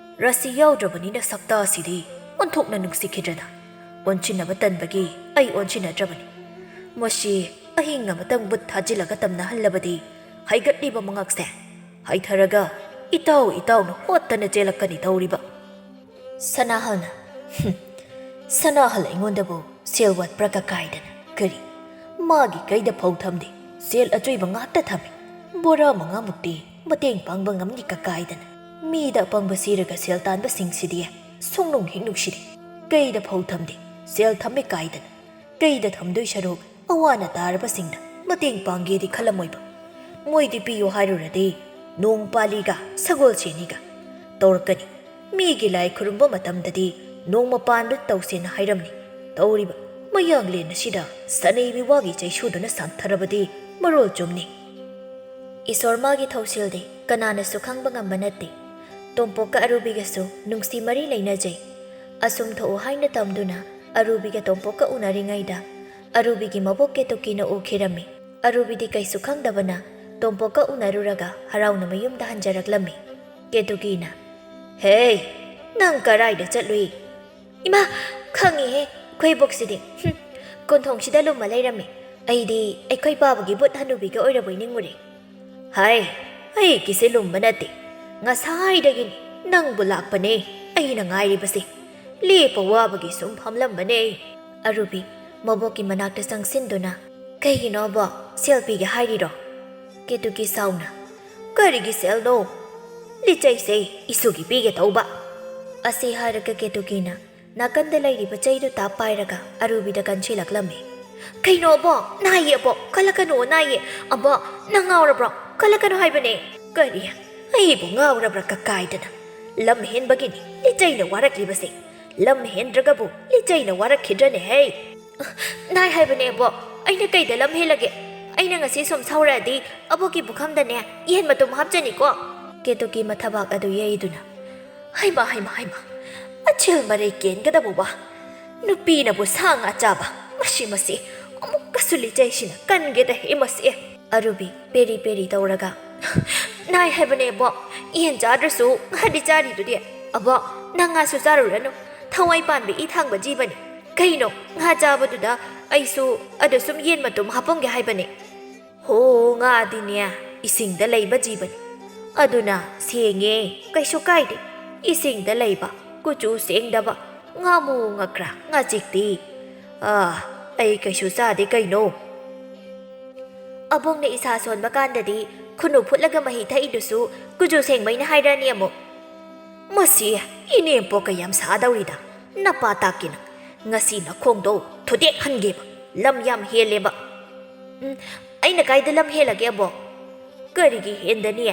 B: ꯔꯥꯁꯤ ꯌꯥꯎꯗ꯭ꯔꯕꯅꯤꯅ ꯁꯛꯇꯥꯁꯤꯗꯤ ꯑꯣꯟꯊꯣꯛꯅ ꯅꯨꯡꯁꯤꯈꯤꯗ꯭ꯔꯗ ꯑꯣꯟꯁꯤꯟꯅꯕ ꯇꯟꯕꯒꯤ ꯑꯩ ꯑꯣꯟꯁꯤꯟꯅꯗ꯭ꯔꯕꯅꯤ꯫ ꯃꯁꯤ ꯑꯍꯤꯡ ꯑꯃꯇꯪ ꯕꯨꯠ ꯊꯥꯖꯤꯜꯂꯒ ꯇꯝꯅꯍꯜꯂꯕꯗꯤ ꯍꯩꯒꯠꯂꯤꯕ ꯃꯉꯛꯁꯦ ꯍꯩꯊꯔꯒ ꯏꯇꯥꯎꯅ ꯍꯣꯠꯇꯅ ꯆꯦꯜꯂꯛꯀꯅꯤ ꯇꯧꯔꯤꯕ." ꯁꯅꯥꯍꯜꯅ "ꯁꯅꯥꯍꯜ ꯑꯩꯉꯣꯟꯗꯕꯨ ꯁꯦꯜ ꯋꯥꯠꯄ꯭ꯔꯥ ꯀꯀꯥꯏꯗꯅ? ꯀꯔꯤ, ꯃꯥꯒꯤ ꯀꯩꯗ ꯐꯧ ꯊꯝꯗꯦ, ꯁꯦꯜ ꯑꯆꯣꯏꯕ ꯉꯥꯛꯇ ꯊꯝꯃꯤ꯫ ꯕꯣꯔꯥ 5ꯃꯨꯛꯇꯤ ꯃꯇꯦꯡ ꯄꯥꯡꯕ ꯉꯝꯅꯤ ꯀꯀꯥꯏꯗꯅ꯫ ꯃꯤꯗ ꯑꯄꯪꯕ ꯁꯤꯔꯒ ꯁꯦꯜ ꯇꯥꯟꯕꯁꯤꯡꯁꯤꯗꯤ ꯁꯨꯡꯅꯨꯡ ꯍꯦꯛ ꯅꯨꯡꯁꯤꯗꯦ꯫ ꯀꯩꯗ ꯐꯧ ꯊꯝꯗꯦ, ꯁꯦꯜ ꯊꯝꯃꯦ ꯀꯥꯏꯗꯅ ꯀꯩꯗ ꯊꯝꯗꯣꯏ ꯁꯔꯨꯛ ꯑꯋꯥꯅ ꯇꯥꯔꯕꯁꯤꯡꯅ ꯃꯇꯦꯡ ꯄꯥꯡꯒꯦꯗꯤ ꯈꯜꯂꯝꯃꯣꯏꯕ꯫ ꯃꯣꯏꯗꯤ ꯄꯤꯌꯣ ꯍꯥꯏꯔꯨꯔꯗꯤ ꯅꯣꯡꯄꯥꯂꯤꯒ ꯁꯒꯣꯜꯁꯦꯟꯅꯤꯒ ꯇꯧꯔꯛꯀꯅꯤ꯫ ꯃꯤꯒꯤ ꯂꯥꯏ ꯈꯨꯔꯨꯝꯕ ꯃꯇꯝꯗꯗꯤ ꯅꯣꯡꯃ ꯄꯥꯟꯕ ꯇꯧꯁꯦꯅ ꯍꯥꯏꯔꯝꯅꯤ꯫ ꯇꯧꯔꯤꯕ ꯃꯌꯥꯡꯂꯦꯟ ꯑꯁꯤꯗ ꯁꯅꯩꯕꯤꯋꯥꯒꯤ ꯆꯩꯁꯨꯗꯨꯅ ꯁꯥꯟꯊꯔꯕꯗꯤ ꯃꯔꯣꯜ ꯆꯨꯝꯅꯤ꯫ ꯏꯁꯣꯔ ꯃꯥꯒꯤ ꯊꯧꯁꯤꯜꯗꯤ ꯀꯅꯥꯅꯁꯨ ꯈꯪꯕ ꯉꯝꯕ ꯅꯠꯇꯦ꯫ ꯇꯣꯝꯄꯣꯛꯀ ꯑꯔꯨꯕꯤꯒꯁꯨ ꯅꯨꯡꯁꯤ ꯃꯔꯤ ꯂꯩꯅꯖꯩ꯫ ꯑꯁꯨꯝ ꯊꯣꯛꯎ ꯍꯥꯏꯅ ꯇꯝꯗꯨꯅ ꯑꯔꯨꯕꯤꯒ ꯇꯣꯝꯄꯣꯛꯀ ꯎꯅꯔꯤꯉꯩꯗ ꯑꯔꯨꯕꯤꯒꯤ ꯃꯕꯣꯛ ꯀꯦꯇꯨꯀꯤꯅ ꯎꯈꯤꯔꯝꯃꯤ꯫ ꯑꯔꯨꯕꯤꯗꯤ ꯀꯩꯁꯨ ꯈꯪꯗꯕꯅ ꯇꯣꯝꯄꯣꯛꯀ ꯎꯅꯔꯨꯔꯒ ꯍꯔꯥꯎꯅ ꯃꯌꯨꯝꯗ ꯍꯟꯖꯔꯛꯂꯝꯃꯤ꯫ ꯀꯦꯇꯨꯀꯤꯅ "ꯍꯦ, ꯅꯪ ꯀꯔꯥꯏꯗ ꯆꯠꯂꯨꯏ?" "ꯏꯃꯥ, ꯈꯪꯉꯤꯍꯦ, ꯑꯩꯈꯣꯏ ꯕꯣꯛꯁꯤꯗꯤ ꯀꯣꯟꯊꯣꯡꯁꯤꯗ ꯂꯨꯝꯃ ꯂꯩꯔꯝꯃꯤ꯫ ꯑꯩꯗꯤ ꯑꯩꯈꯣꯏ ꯄꯥꯕꯒꯤ ꯕꯨꯠ ꯍꯅꯨꯕꯤꯒ ꯑꯣꯏꯔꯕꯣꯏ ꯅꯤꯡꯉꯨꯔꯦ." "ꯍꯥꯏ, ꯑꯩꯒꯤꯁꯦ ꯂꯨꯝꯕ ꯅꯠꯇꯦ, ꯉꯁꯥꯏꯗꯒꯤꯅꯤ ꯅꯪꯕꯨ ꯂꯥꯛꯄꯅꯦ ꯑꯩꯅ ꯉꯥꯏꯔꯤꯕꯁꯦ꯫ ꯂꯦꯞꯄ ꯋꯥꯕꯒꯤ ꯁꯨꯝ ꯐꯝꯂꯝꯕꯅꯦ." ꯑꯔꯨꯕꯤ ꯃꯕꯣꯛꯀꯤ ꯃꯅꯥꯛꯇ ꯆꯪꯁꯤꯟꯗꯨꯅ "ꯀꯩꯒꯤꯅꯣ ꯑꯕꯣꯛ, ꯁꯦꯜ ꯄꯤꯒꯦ ꯍꯥꯏꯔꯤꯔꯣ?" ꯀꯦꯇꯨꯀꯤ ꯁꯥꯎꯅ "ꯀꯔꯤꯒꯤ ꯁꯦꯜꯅꯣ? ꯂꯤꯆꯩꯁꯦ ꯏꯁꯨꯒꯤ ꯄꯤꯒꯦ ꯇꯧꯕ." ꯑꯁꯤ ꯍꯥꯏꯔꯒ ꯀꯦꯇꯨꯀꯤꯅ ꯅꯥꯀꯟꯗ ꯂꯩꯔꯤꯕ ꯆꯩꯗꯨ ꯇꯥꯞ ꯄꯥꯏꯔꯒ ꯑꯔꯨꯕꯤꯗ ꯀꯟꯁꯤꯜꯂꯛꯂꯝꯃꯤ꯫ "ꯀꯩꯅꯣ ꯑꯕꯣꯛ, ꯅꯥꯏꯌꯦ ꯑꯕꯣꯛ, ꯀꯜꯂꯛꯀꯅꯨ, ꯅꯥꯏꯌꯦ ꯑꯕꯣꯛ, ꯅꯪ ꯉꯥꯎꯔꯕ꯭ꯔꯣ? ꯀꯜꯂꯛꯀꯅꯨ ꯍꯥꯏꯕꯅꯦ." "ꯀꯔꯤ, ꯑꯩꯕꯨ ꯉꯥꯎꯔꯕ꯭ꯔꯥ ꯀꯀꯥꯏꯗꯅ? ꯂꯝ ꯍꯦꯟꯕꯒꯤꯅꯤ ꯂꯤꯆꯩꯅ ꯋꯥꯔꯛꯂꯤꯕꯁꯦ꯫ ꯂꯝ ꯍꯦꯟꯗ꯭ꯔꯒꯕꯨ ꯂꯤꯆꯩꯅ ꯋꯥꯔꯛꯈꯤꯗ꯭ꯔꯅꯦ ꯍꯦ?" "ꯅꯥꯏ ꯍꯥꯏꯕꯅꯦ ꯑꯕꯣꯛ, ꯑꯩꯅ ꯀꯩꯗ ꯂꯝ ꯍꯦꯜꯂꯒꯦ? ꯑꯩꯅ ꯉꯁꯤ ꯁꯨꯝ ꯁꯧꯔꯛꯑꯗꯤ ꯑꯕꯣꯛꯀꯤ ꯄꯨꯈꯝꯗꯅꯦ ꯌꯦꯟ ꯃꯇꯨꯝ ꯍꯥꯞꯆꯅꯤꯀꯣ." ꯀꯦꯇꯨꯀꯤ ꯃꯊꯕꯥꯛ ꯑꯗꯨ ꯌꯩꯗꯨꯅ "ꯍꯩꯃꯥ, 𝗪𝗵𝗫𝗀𝗪 ꯅꯨꯄꯤꯅꯕꯨ ꯁꯥ ꯉꯥ ꯆꯥꯕ ꯃꯁꯤ ꯑꯃꯨꯛꯀꯁꯨ ꯂꯤꯆꯩꯁꯤꯅ ꯀꯟꯒꯦꯗ ꯍꯦꯃꯁꯦ ꯑꯔꯨꯕꯤ ꯄꯦꯔꯤ ꯄꯦꯔꯤ ꯇꯧꯔꯒ ꯅꯥꯏ ꯍꯥꯏꯕꯅꯦ ꯑꯕꯣ ꯌꯦꯟ ꯆꯥꯗ꯭ꯔꯁꯨ ꯉꯥꯗꯤ ꯆꯥꯔꯤꯗꯨꯗꯤ ꯑꯕꯣ ꯅꯪ ꯉꯥꯁꯨ ꯆꯥꯔꯨꯔꯅꯨ ꯊꯋꯥꯏ ꯄꯥꯟꯕ ꯏ ꯊꯥꯡꯕ ꯖꯤꯕꯅꯤ ꯀꯩꯅꯣ ꯉꯥ ꯆꯥꯕꯗꯨꯗ ꯑꯩꯁꯨ ꯑꯗ ꯁꯨꯝ ꯌꯦꯟ ꯃꯇꯨꯝ ꯍꯥꯞꯄꯝꯒꯦ ꯍꯥꯏꯕꯅꯦ ꯍꯣ ꯉꯥꯗꯤꯅꯦ ꯏꯁꯤꯡꯗ ꯂꯩꯕ ꯖꯤꯕꯅꯤ ꯑꯗꯨꯅ ꯁꯦꯡꯉꯦ ꯀꯩꯁꯨ ꯀꯥꯏꯗꯦ ꯏꯁꯤꯡꯗ ꯂꯩꯕ ꯀꯨꯆꯨ ꯁꯦꯡꯗꯕ ꯉꯥꯃꯨ ꯉꯀ꯭ꯔꯥ ꯉꯥꯆꯤꯛꯇꯤ ꯑꯩ ꯀꯩꯁꯨ ꯆꯥꯗꯦ ꯀꯩꯅꯣ ꯑꯕꯣꯡꯅ ꯏꯁꯥ ꯁꯣꯟꯕ ꯀꯥꯟꯗꯗꯤ ꯈꯨꯅꯨ ꯐꯨꯠꯂꯒ ꯃꯍꯤ ꯊꯛꯏꯗꯨꯁꯨ ꯀꯨꯆꯨ ꯁꯦꯡꯕꯩꯅ ꯍꯥꯏꯔꯅꯤ ꯑꯃꯨꯛ ꯃꯁꯤ ꯏꯅꯦꯝꯄꯣꯛꯀ ꯌꯥꯝ ꯁꯥꯗꯧꯔꯤꯗ ꯅꯄꯥ ꯇꯥꯛꯀꯤꯅ ꯉꯁꯤ ꯅꯈꯣꯡꯗꯣ ꯊꯨꯗꯦꯛꯍꯟꯒꯦꯕ ꯂꯝ ꯌꯥꯝ ꯍꯦꯜꯂꯦꯕ ꯑꯩꯅ ꯀꯥꯏꯗ ꯂꯝ ꯍꯦꯜꯂꯒꯦ ꯑꯕꯣ ꯀꯔꯤꯒꯤ ꯍꯦꯟꯗꯅꯤ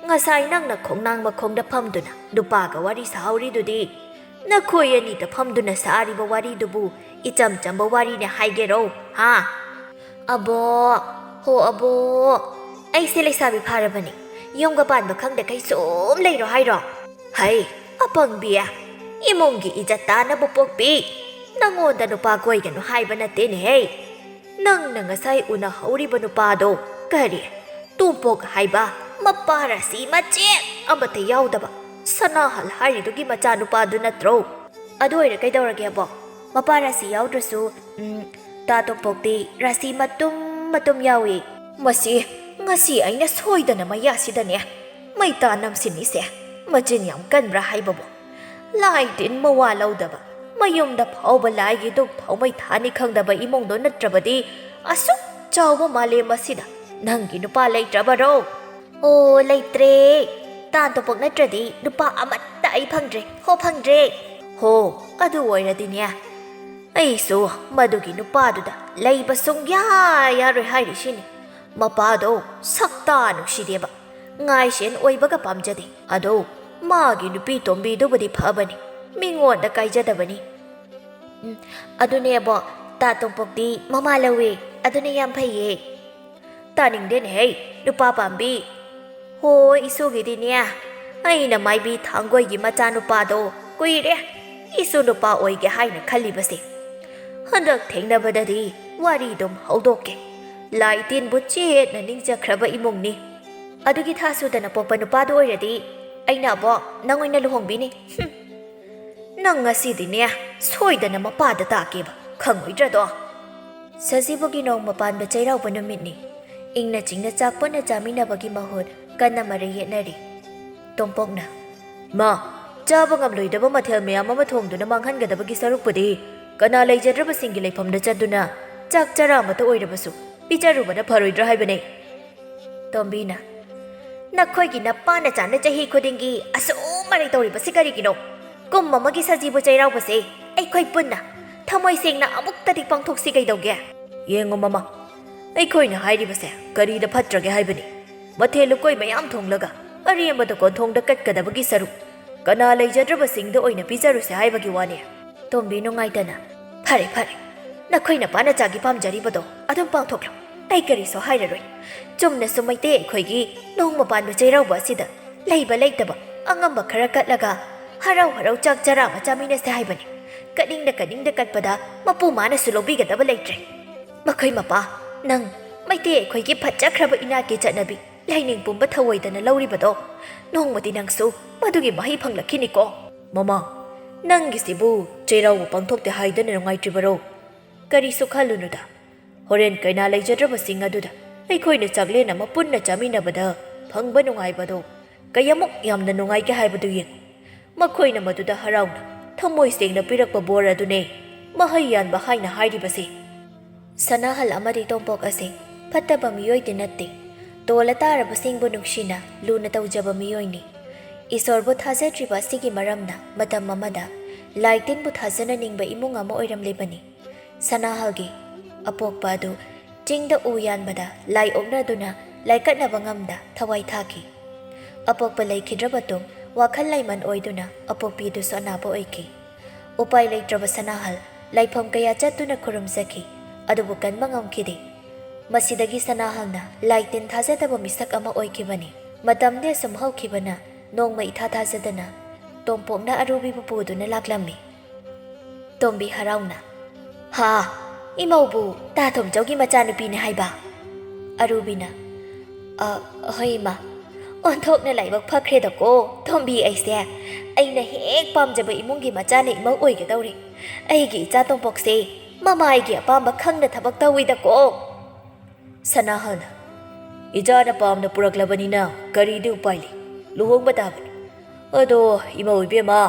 B: ꯉꯁꯥꯏ ꯅꯪꯅ ꯈꯣꯡꯅꯥꯡ ꯃꯈꯣꯡꯗ ꯐꯝꯗꯨꯅ ꯅꯨꯄꯥꯒ ꯋꯥꯔꯤ ꯁꯥꯍꯧꯔꯤꯗꯨꯗꯤ ꯅꯈꯣꯏ ꯑꯅꯤꯗ ꯐꯝꯗꯨꯅ ꯁꯥꯔꯤꯕ ꯋꯥꯔꯤꯗꯨꯕꯨ ꯏꯆꯝ ꯆꯝꯕ ꯋꯥꯔꯤꯅꯦ ꯍꯥꯏꯒꯦꯔꯣ ꯍꯥ ꯑꯕꯣ ꯍꯣ ꯑꯕꯣ ꯑꯩꯁꯦ ꯂꯩꯁꯥꯕꯤ ꯐꯥꯔꯕꯅꯤ ꯌꯨꯝꯒ ꯄꯥꯟꯕ ꯈꯪꯗꯈꯩ ꯁꯨꯝ ꯂꯩꯔꯣ ꯍꯥꯏꯔꯣ ꯍꯩ ꯑꯄꯪꯕꯤ ꯏꯃꯨꯡꯒꯤ ꯏꯖꯠ ꯇꯥꯅꯕ ꯄꯣꯛꯄꯤ ꯅꯪꯉꯣꯟꯗ ꯅꯨꯄꯥ ꯀꯣꯏꯒꯅꯨ ꯍꯥꯏꯕ ꯅꯠꯇꯦꯅꯦꯍꯦ ꯅꯪꯅ ꯉꯁꯥꯏ ꯎꯅꯍꯧꯔꯤꯕ ꯅꯨꯄꯥꯗꯣ ꯀꯔꯤ ꯇꯣꯝꯄꯣꯛ ꯍꯥꯏꯕ ꯃꯄꯥ ꯔꯥꯁꯤ ꯃꯆꯦꯠ ꯑꯃꯠꯇ ꯌꯥꯎꯗꯕ ꯁꯅꯥꯍꯜ ꯍꯥꯏꯔꯤꯗꯨꯒꯤ ꯃꯆꯥꯅꯨꯄꯥꯗꯨ ꯅꯠꯇ꯭ꯔꯣ ꯑꯗꯨ ꯑꯣꯏꯔ ꯀꯩꯗꯧꯔꯒꯦ ꯑꯕꯣ ꯃꯄꯥ ꯔꯥꯁꯤ ꯌꯥꯎꯗ꯭ꯔꯁꯨ ꯇꯥ ꯇꯣꯝꯄꯣꯛꯇꯤ ꯔꯥꯁꯤ ꯃꯇꯨꯝ ꯃꯇꯨꯝ ꯌꯥꯎꯏ ꯃꯁꯤ ꯉꯁꯤ ꯑꯩꯅ ꯁꯣꯏꯗꯅ ꯃꯌꯥꯁꯤꯗꯅꯦ ꯃꯩꯇꯥ ꯅꯝꯁꯤꯟꯅꯤꯁꯦ ꯃꯆꯤꯟ ꯌꯥꯝ ꯀꯟꯕ꯭ꯔꯥ ꯍꯥꯏꯕꯕꯨ ꯂꯥꯏ ꯇꯤꯟ ꯃꯋꯥ ꯂꯧꯗꯕ ꯃꯌꯨꯝꯗ ꯐꯥꯎꯕ ꯂꯥꯏꯒꯤ ꯗꯨꯛ ꯊꯥꯎꯃꯩ ꯊꯥꯅꯤ ꯈꯪꯗꯕ ꯏꯃꯨꯡꯗꯣ ꯅꯠꯇ꯭ꯔꯕꯗꯤ ꯑꯁꯨꯛ ꯆꯥꯎꯕ ꯃꯥꯂꯦꯝ ꯑꯁꯤꯗ ꯅꯪꯒꯤ ꯅꯨꯄꯥ ꯂꯩꯇ꯭ꯔꯕꯔꯣ ꯑꯣ ꯂꯩꯇ꯭ꯔꯦ ꯇꯥ ꯇꯣꯝꯄꯣꯛ ꯅꯠꯇ꯭ꯔꯗꯤ ꯅꯨꯄꯥ ꯑꯃꯠꯇ ꯑꯩ ꯐꯪꯗ꯭ꯔꯦ ꯐꯪꯗ꯭ꯔꯦ ꯍꯣ ꯑꯗꯨ ꯑꯣꯏꯔꯗꯤꯅꯦ ꯑꯩꯁꯨ ꯃꯗꯨꯒꯤ ꯅꯨꯄꯥꯗꯨꯗ ꯂꯩꯕ ꯁꯨꯡꯌꯥ ꯌꯥꯔꯣꯏ ꯍꯥꯏꯔꯤꯁꯤꯅꯤ ꯃꯄꯥꯗꯣ ꯁꯛꯇꯥ ꯅꯨꯡꯁꯤꯗꯦꯕ ꯉꯥꯏꯁꯦꯟ ꯑꯣꯏꯕꯒ ꯄꯥꯝꯖꯗꯦ ꯑꯗꯣ ꯃꯥꯒꯤ ꯅꯨꯄꯤ ꯇꯣꯝꯕꯤꯗꯨꯕꯨꯗꯤ ꯐꯕꯅꯤ ꯃꯤꯉꯣꯟꯗ ꯀꯥꯏꯖꯗꯕꯅꯤ ꯑꯗꯨꯅꯦꯕꯣ ꯇꯥ ꯇꯣꯝꯄꯣꯛꯇꯤ ꯃꯃꯥ ꯂꯧꯋꯦ ꯑꯗꯨꯅ ꯌꯥꯝ ꯐꯩꯌꯦ ꯇꯥꯅꯤꯡꯗꯦꯅꯦꯍꯦ ꯅꯨꯄꯥ ꯄꯥꯝꯕꯤ ꯍꯣꯏ ꯏꯁꯨꯒꯤꯗꯤꯅꯦ ꯑꯩꯅ ꯃꯥꯏꯕꯤ ꯊꯥꯡꯒꯣꯏꯒꯤ ꯃꯆꯥꯅꯨꯄꯥꯗꯣ ꯀꯨꯏꯔꯦ ꯏꯁꯨ ꯅꯨꯄꯥ ꯑꯣꯏꯒꯦ ꯍꯥꯏꯅ ꯈꯜꯂꯤꯕꯁꯦ ꯍꯟꯗꯛ ꯊꯦꯡꯅꯕꯗꯗꯤ ꯋꯥꯔꯤꯗꯨꯝ ꯍꯧꯗꯣꯛꯀꯦ ꯂꯥꯏ ꯇꯤꯟꯕꯨ ꯆꯦꯠꯅ ꯅꯤꯡꯖꯈ꯭ꯔꯕ ꯏꯃꯨꯡꯅꯤ ꯑꯗꯨꯒꯤ ꯊꯥ ꯁꯨꯗꯅ ꯄꯣꯛꯄ ꯅꯨꯄꯥꯗꯨ ꯑꯣꯏꯔꯗꯤ ꯑꯩꯅ ꯑꯕꯣ ꯅꯪ ꯑꯣꯏꯅ ꯂꯨꯍꯣꯡꯕꯤꯅꯤ ꯅꯪ ꯉꯁꯤꯗꯤꯅꯦ ꯁꯣꯏꯗꯅ ꯃꯄꯥꯗ ꯇꯥꯛꯀꯦꯕ ꯈꯪꯉꯣꯏꯗ꯭ꯔꯗꯣ ꯁꯖꯤꯕꯨꯒꯤ ꯅꯣꯡꯃ ꯄꯥꯟꯕ ꯆꯩꯔꯥꯎꯕ ꯅꯨꯃꯤꯠꯅꯤ ꯏꯪꯅ ꯆꯤꯡꯅ ꯆꯥꯛ ꯄꯨꯟꯅ ꯆꯥꯃꯤꯟꯅꯕꯒꯤ ꯃꯍꯨꯠ ꯀꯟꯅ ꯃꯔꯩ ꯌꯦꯠꯅꯔꯤ ꯇꯣꯝꯄꯣꯛꯅ ꯃꯥ ꯆꯥꯕ ꯉꯝꯂꯣꯏꯗꯕ ꯃꯊꯦꯜ ꯃꯌꯥꯝ ꯑꯃ ꯊꯣꯡꯗꯨꯅ ꯃꯥꯡꯍꯟꯒꯗꯕꯒꯤ ꯁꯔꯨꯛꯄꯨꯗꯤ ꯀꯅꯥ ꯂꯩꯖꯗ꯭ꯔꯕꯁꯤꯡꯒꯤ ꯂꯩꯐꯝꯗ ꯆꯠꯇꯨꯅ ꯆꯥꯛ ꯆꯔꯥ ꯑꯃꯇ ꯑꯣꯏꯔꯕꯁꯨ ꯄꯤꯖꯔꯨꯕꯅ ꯐꯔꯣꯏꯗ꯭ꯔꯥ ꯍꯥꯏꯕꯅꯦ ꯇꯣꯝꯕꯤꯅ ꯅꯈꯣꯏꯒꯤ ꯅꯄꯥꯅ ꯆꯥꯅ ꯆꯍꯤ ꯈꯨꯗꯤꯡꯒꯤ ꯑꯁꯨꯝ ꯃꯔꯩ ꯇꯧꯔꯤꯕꯁꯤ ꯀꯔꯤꯒꯤꯅꯣ ꯀꯨꯝ ꯑꯃꯒꯤ ꯁꯖꯤꯕꯨ ꯆꯩꯔꯥꯎꯕꯁꯦ ꯑꯩꯈꯣꯏ ꯄꯨꯟꯅ ꯊꯃꯣꯏ ꯁꯦꯡꯅ ꯑꯃꯨꯛꯇꯗꯤ ꯄꯥꯡꯊꯣꯛꯁꯤ ꯀꯩꯗꯧꯒꯦ ꯌꯦꯡꯉꯣ ꯃꯃꯥ ꯑꯩꯈꯣꯏꯅ ꯍꯥꯏꯔꯤꯕꯁꯦ ꯀꯔꯤꯗ ꯐꯠꯇ꯭ꯔꯒꯦ ꯍꯥꯏꯕꯅꯤ ꯃꯊꯦꯜ ꯂꯨꯀꯣꯏ ꯃꯌꯥꯝ ꯊꯣꯡꯂꯒ ꯑꯔꯦꯝꯕꯗ ꯀꯣꯟꯊꯣꯡꯗ ꯀꯠꯀꯗꯕꯒꯤ ꯁꯔꯨꯛ ꯀꯅꯥ ꯂꯩꯖꯗ꯭ꯔꯕꯁꯤꯡꯗ ꯑꯣꯏꯅ ꯄꯤꯖꯔꯨꯁꯦ ꯍꯥꯏꯕꯒꯤ ꯋꯥꯅꯤ ꯇꯣꯝꯕꯤ ꯅꯨꯡꯉꯥꯏꯇꯅ ꯐꯔꯦ ꯅꯈꯣꯏ ꯅꯄꯥꯅ ꯆꯥꯒꯤ ꯄꯥꯝꯖꯔꯤꯕꯗꯣ ꯑꯗꯨꯝ ꯄꯥꯡꯊꯣꯛꯂꯣ ꯑꯩ ꯀꯔꯤꯁꯨ ꯍꯥꯏꯔꯔꯣꯏ ꯆꯨꯝꯅꯁꯨ ꯃꯩꯇꯩ ꯑꯩꯈꯣꯏꯒꯤ ꯅꯣꯡꯃ ꯄꯥꯟꯕ ꯆꯩꯔꯥꯎꯕ ꯑꯁꯤꯗ ꯂꯩꯕ ꯂꯩꯇꯕ ꯑꯉꯝꯕ ꯈꯔ ꯀꯠꯂꯒ ꯍꯔꯥꯎ ꯆꯥꯛ ꯆꯔꯥ ꯑꯃ ꯆꯥꯃꯤꯟꯅꯁꯦ ꯍꯥꯏꯕꯅꯤ ꯀꯠꯅꯤꯡꯗ ꯀꯠꯄꯗ ꯃꯄꯨ ꯃꯥꯅꯁꯨ ꯂꯧꯕꯤꯒꯗꯕ ꯂꯩꯇ꯭ꯔꯦ ꯃꯈꯣꯏ ꯃꯄꯥ ꯅꯪ ꯃꯩꯇꯩ ꯑꯩꯈꯣꯏꯒꯤ ꯐꯖꯈ꯭ꯔꯕ ꯏꯅꯥꯠꯀꯤ ꯆꯠꯅꯕꯤ ꯂꯥꯏꯅꯤꯡ ꯄꯨꯝꯕ ꯊꯧꯑꯣꯏꯗꯅ ꯂꯧꯔꯤꯕꯗꯣ ꯅꯣꯡꯃꯗꯤ ꯅꯪꯁꯨ ꯃꯗꯨꯒꯤ ꯃꯍꯩ ꯐꯪꯂꯛꯈꯤꯅꯤꯀꯣ ꯃꯃꯥ ꯅꯪꯒꯤꯁꯤꯕꯨ ꯆꯩꯔꯥꯎꯕ ꯄꯥꯡꯊꯣꯛꯇꯦ ꯍꯥꯏꯗꯅ ꯅꯨꯡꯉꯥꯏꯇ꯭ꯔꯤꯕꯔꯣ ꯀꯔꯤꯁꯨ ꯈꯜꯂꯨꯅꯨꯗ ꯍꯣꯔꯦꯟ ꯀꯩꯅꯥ ꯂꯩꯖꯗ꯭ꯔꯕꯁꯤꯡ ꯑꯗꯨꯗ ꯑꯩꯈꯣꯏꯅ ꯆꯥꯛꯂꯦꯟ ꯑꯃ ꯄꯨꯟꯅ ꯆꯥꯃꯤꯟꯅꯕꯗ ꯐꯪꯕ ꯅꯨꯡꯉꯥꯏꯕꯗꯣ ꯀꯌꯥꯃꯨꯛ ꯌꯥꯝꯅ ꯅꯨꯡꯉꯥꯏꯒꯦ ꯍꯥꯏꯕꯗꯨ ꯌꯦꯡꯉꯨ ꯃꯈꯣꯏꯅ ꯃꯗꯨꯗ ꯍꯔꯥꯎꯅ ꯊꯃꯣꯏ ꯁꯦꯡꯅ ꯄꯤꯔꯛꯄ ꯕꯣꯔ ꯑꯗꯨꯅꯦ ꯃꯍꯩ ꯌꯥꯟꯕ ꯍꯥꯏꯅ ꯍꯥꯏꯔꯤꯕꯁꯦ ꯁꯅꯥꯍꯜ ꯑꯃꯗꯤ ꯇꯣꯝꯄꯣꯛ ꯑꯁꯤ ꯐꯠꯇꯕ ꯃꯤꯑꯣꯏꯗꯤ ꯅꯠꯇꯦ ꯇꯣꯜꯂ ꯇꯥꯔꯕꯁꯤꯡꯕꯨ ꯅꯨꯡꯁꯤꯅ ꯂꯨꯅ ꯇꯧꯖꯕ ꯃꯤꯑꯣꯏꯅꯤ ꯏꯁꯣꯔꯕꯨ ꯊꯥꯖꯗ꯭ꯔꯤꯕ ꯑꯁꯤꯒꯤ ꯃꯔꯝꯅ ꯃꯇꯝ ꯑꯃꯗ ꯂꯥꯏ ꯇꯤꯟꯕꯨ ꯊꯥꯖꯅ ꯅꯤꯡꯕ ꯏꯃꯨꯡ ꯑꯃ ꯑꯣꯏꯔꯝꯂꯤꯕꯅꯤ ꯁꯅꯥꯍꯜꯒꯤ ꯑꯄꯣꯛꯄ ꯑꯗꯨ ꯆꯤꯡꯗ ꯎ ꯌꯥꯟꯕꯗ ꯂꯥꯏ ꯑꯣꯛꯅꯗꯨꯅ ꯂꯥꯏꯀꯠꯅꯕ ꯉꯝꯗ ꯊꯋꯥꯏ ꯊꯥꯈꯤ ꯑꯄꯣꯛꯄ ꯂꯩꯈꯤꯗ꯭ꯔ ꯃꯇꯨꯡ ꯋꯥꯈꯜ ꯂꯩꯃꯟ ꯑꯣꯏꯗꯨꯅ ꯑꯄꯣꯛꯄꯤꯗꯨꯁꯨ ꯑꯅꯥꯕ ꯑꯣꯏꯈꯤ ꯎꯄꯥꯏ ꯂꯩꯇ꯭ꯔꯕ ꯁꯅꯥꯍꯜ ꯂꯥꯏꯐꯝ ꯀꯌꯥ ꯆꯠꯇꯨꯅ ꯈꯨꯔꯨꯝꯖꯈꯤ ꯑꯗꯨꯕꯨ ꯀꯟꯕ ꯉꯝꯈꯤꯗꯦ ꯃꯁꯤꯗꯒꯤ ꯁꯅꯥꯍꯜꯅ ꯂꯥꯏ ꯇꯤꯟ ꯊꯥꯖꯗꯕ ꯃꯤꯁꯛ ꯑꯃ ꯑꯣꯏꯈꯤꯕꯅꯤ ꯃꯇꯝꯗꯤ ꯑꯁꯨꯝ ꯍꯧꯈꯤꯕꯅ ꯅꯣꯡꯃ ꯏꯊꯥ ꯊꯥꯖꯗꯅ ꯇꯣꯝꯄꯣꯛꯅ ꯑꯔꯨꯕꯤꯕꯨ ꯄꯨꯗꯨꯅ ꯂꯥꯛꯂꯝꯃꯤ꯫ ꯇꯣꯝꯕꯤ ꯍꯔꯥꯎꯅ "ꯍꯥ, ꯏꯃꯧꯕꯨ ꯇꯥꯊꯣꯝꯆꯧꯒꯤ ꯃꯆꯥꯅꯨꯄꯤꯅꯤ ꯍꯥꯏꯕ?" ꯑꯔꯨꯕꯤꯅ "ꯍꯣꯏ ꯏꯃꯥ, ꯑꯣꯟꯊꯣꯛꯅ ꯂꯥꯏꯕꯛ ꯐꯈ꯭ꯔꯦꯗꯀꯣ ꯇꯣꯝꯕꯤ ꯑꯩꯁꯦ꯫ ꯑꯩꯅ ꯍꯦꯛ ꯄꯥꯝꯖꯕ ꯏꯃꯨꯡꯒꯤ ꯃꯆꯥꯅ ꯏꯃꯧ ꯑꯣꯏꯒꯗꯧꯔꯤ꯫ ꯑꯩꯒꯤ ꯏꯆꯥ ꯇꯣꯝꯄꯣꯛꯁꯦ ꯃꯃꯥꯏꯒꯤ ꯑꯄꯥꯝꯕ ꯈꯪꯅ ꯊꯕꯛ ꯇꯧꯋꯤꯗꯀꯣ." ꯁꯅꯥꯍꯜꯅ "ꯏꯆꯥꯅ ꯄꯥꯝꯅ ꯄꯨꯔꯛꯂꯕꯅꯤꯅ ꯀꯔꯤꯗꯤ ꯎꯄꯥꯏ ꯂꯩ, ꯂꯨꯍꯣꯡꯕ ꯇꯥꯕꯅꯤ꯫ ꯑꯗꯣ ꯏꯃꯧ ꯏꯕꯦꯝꯃ,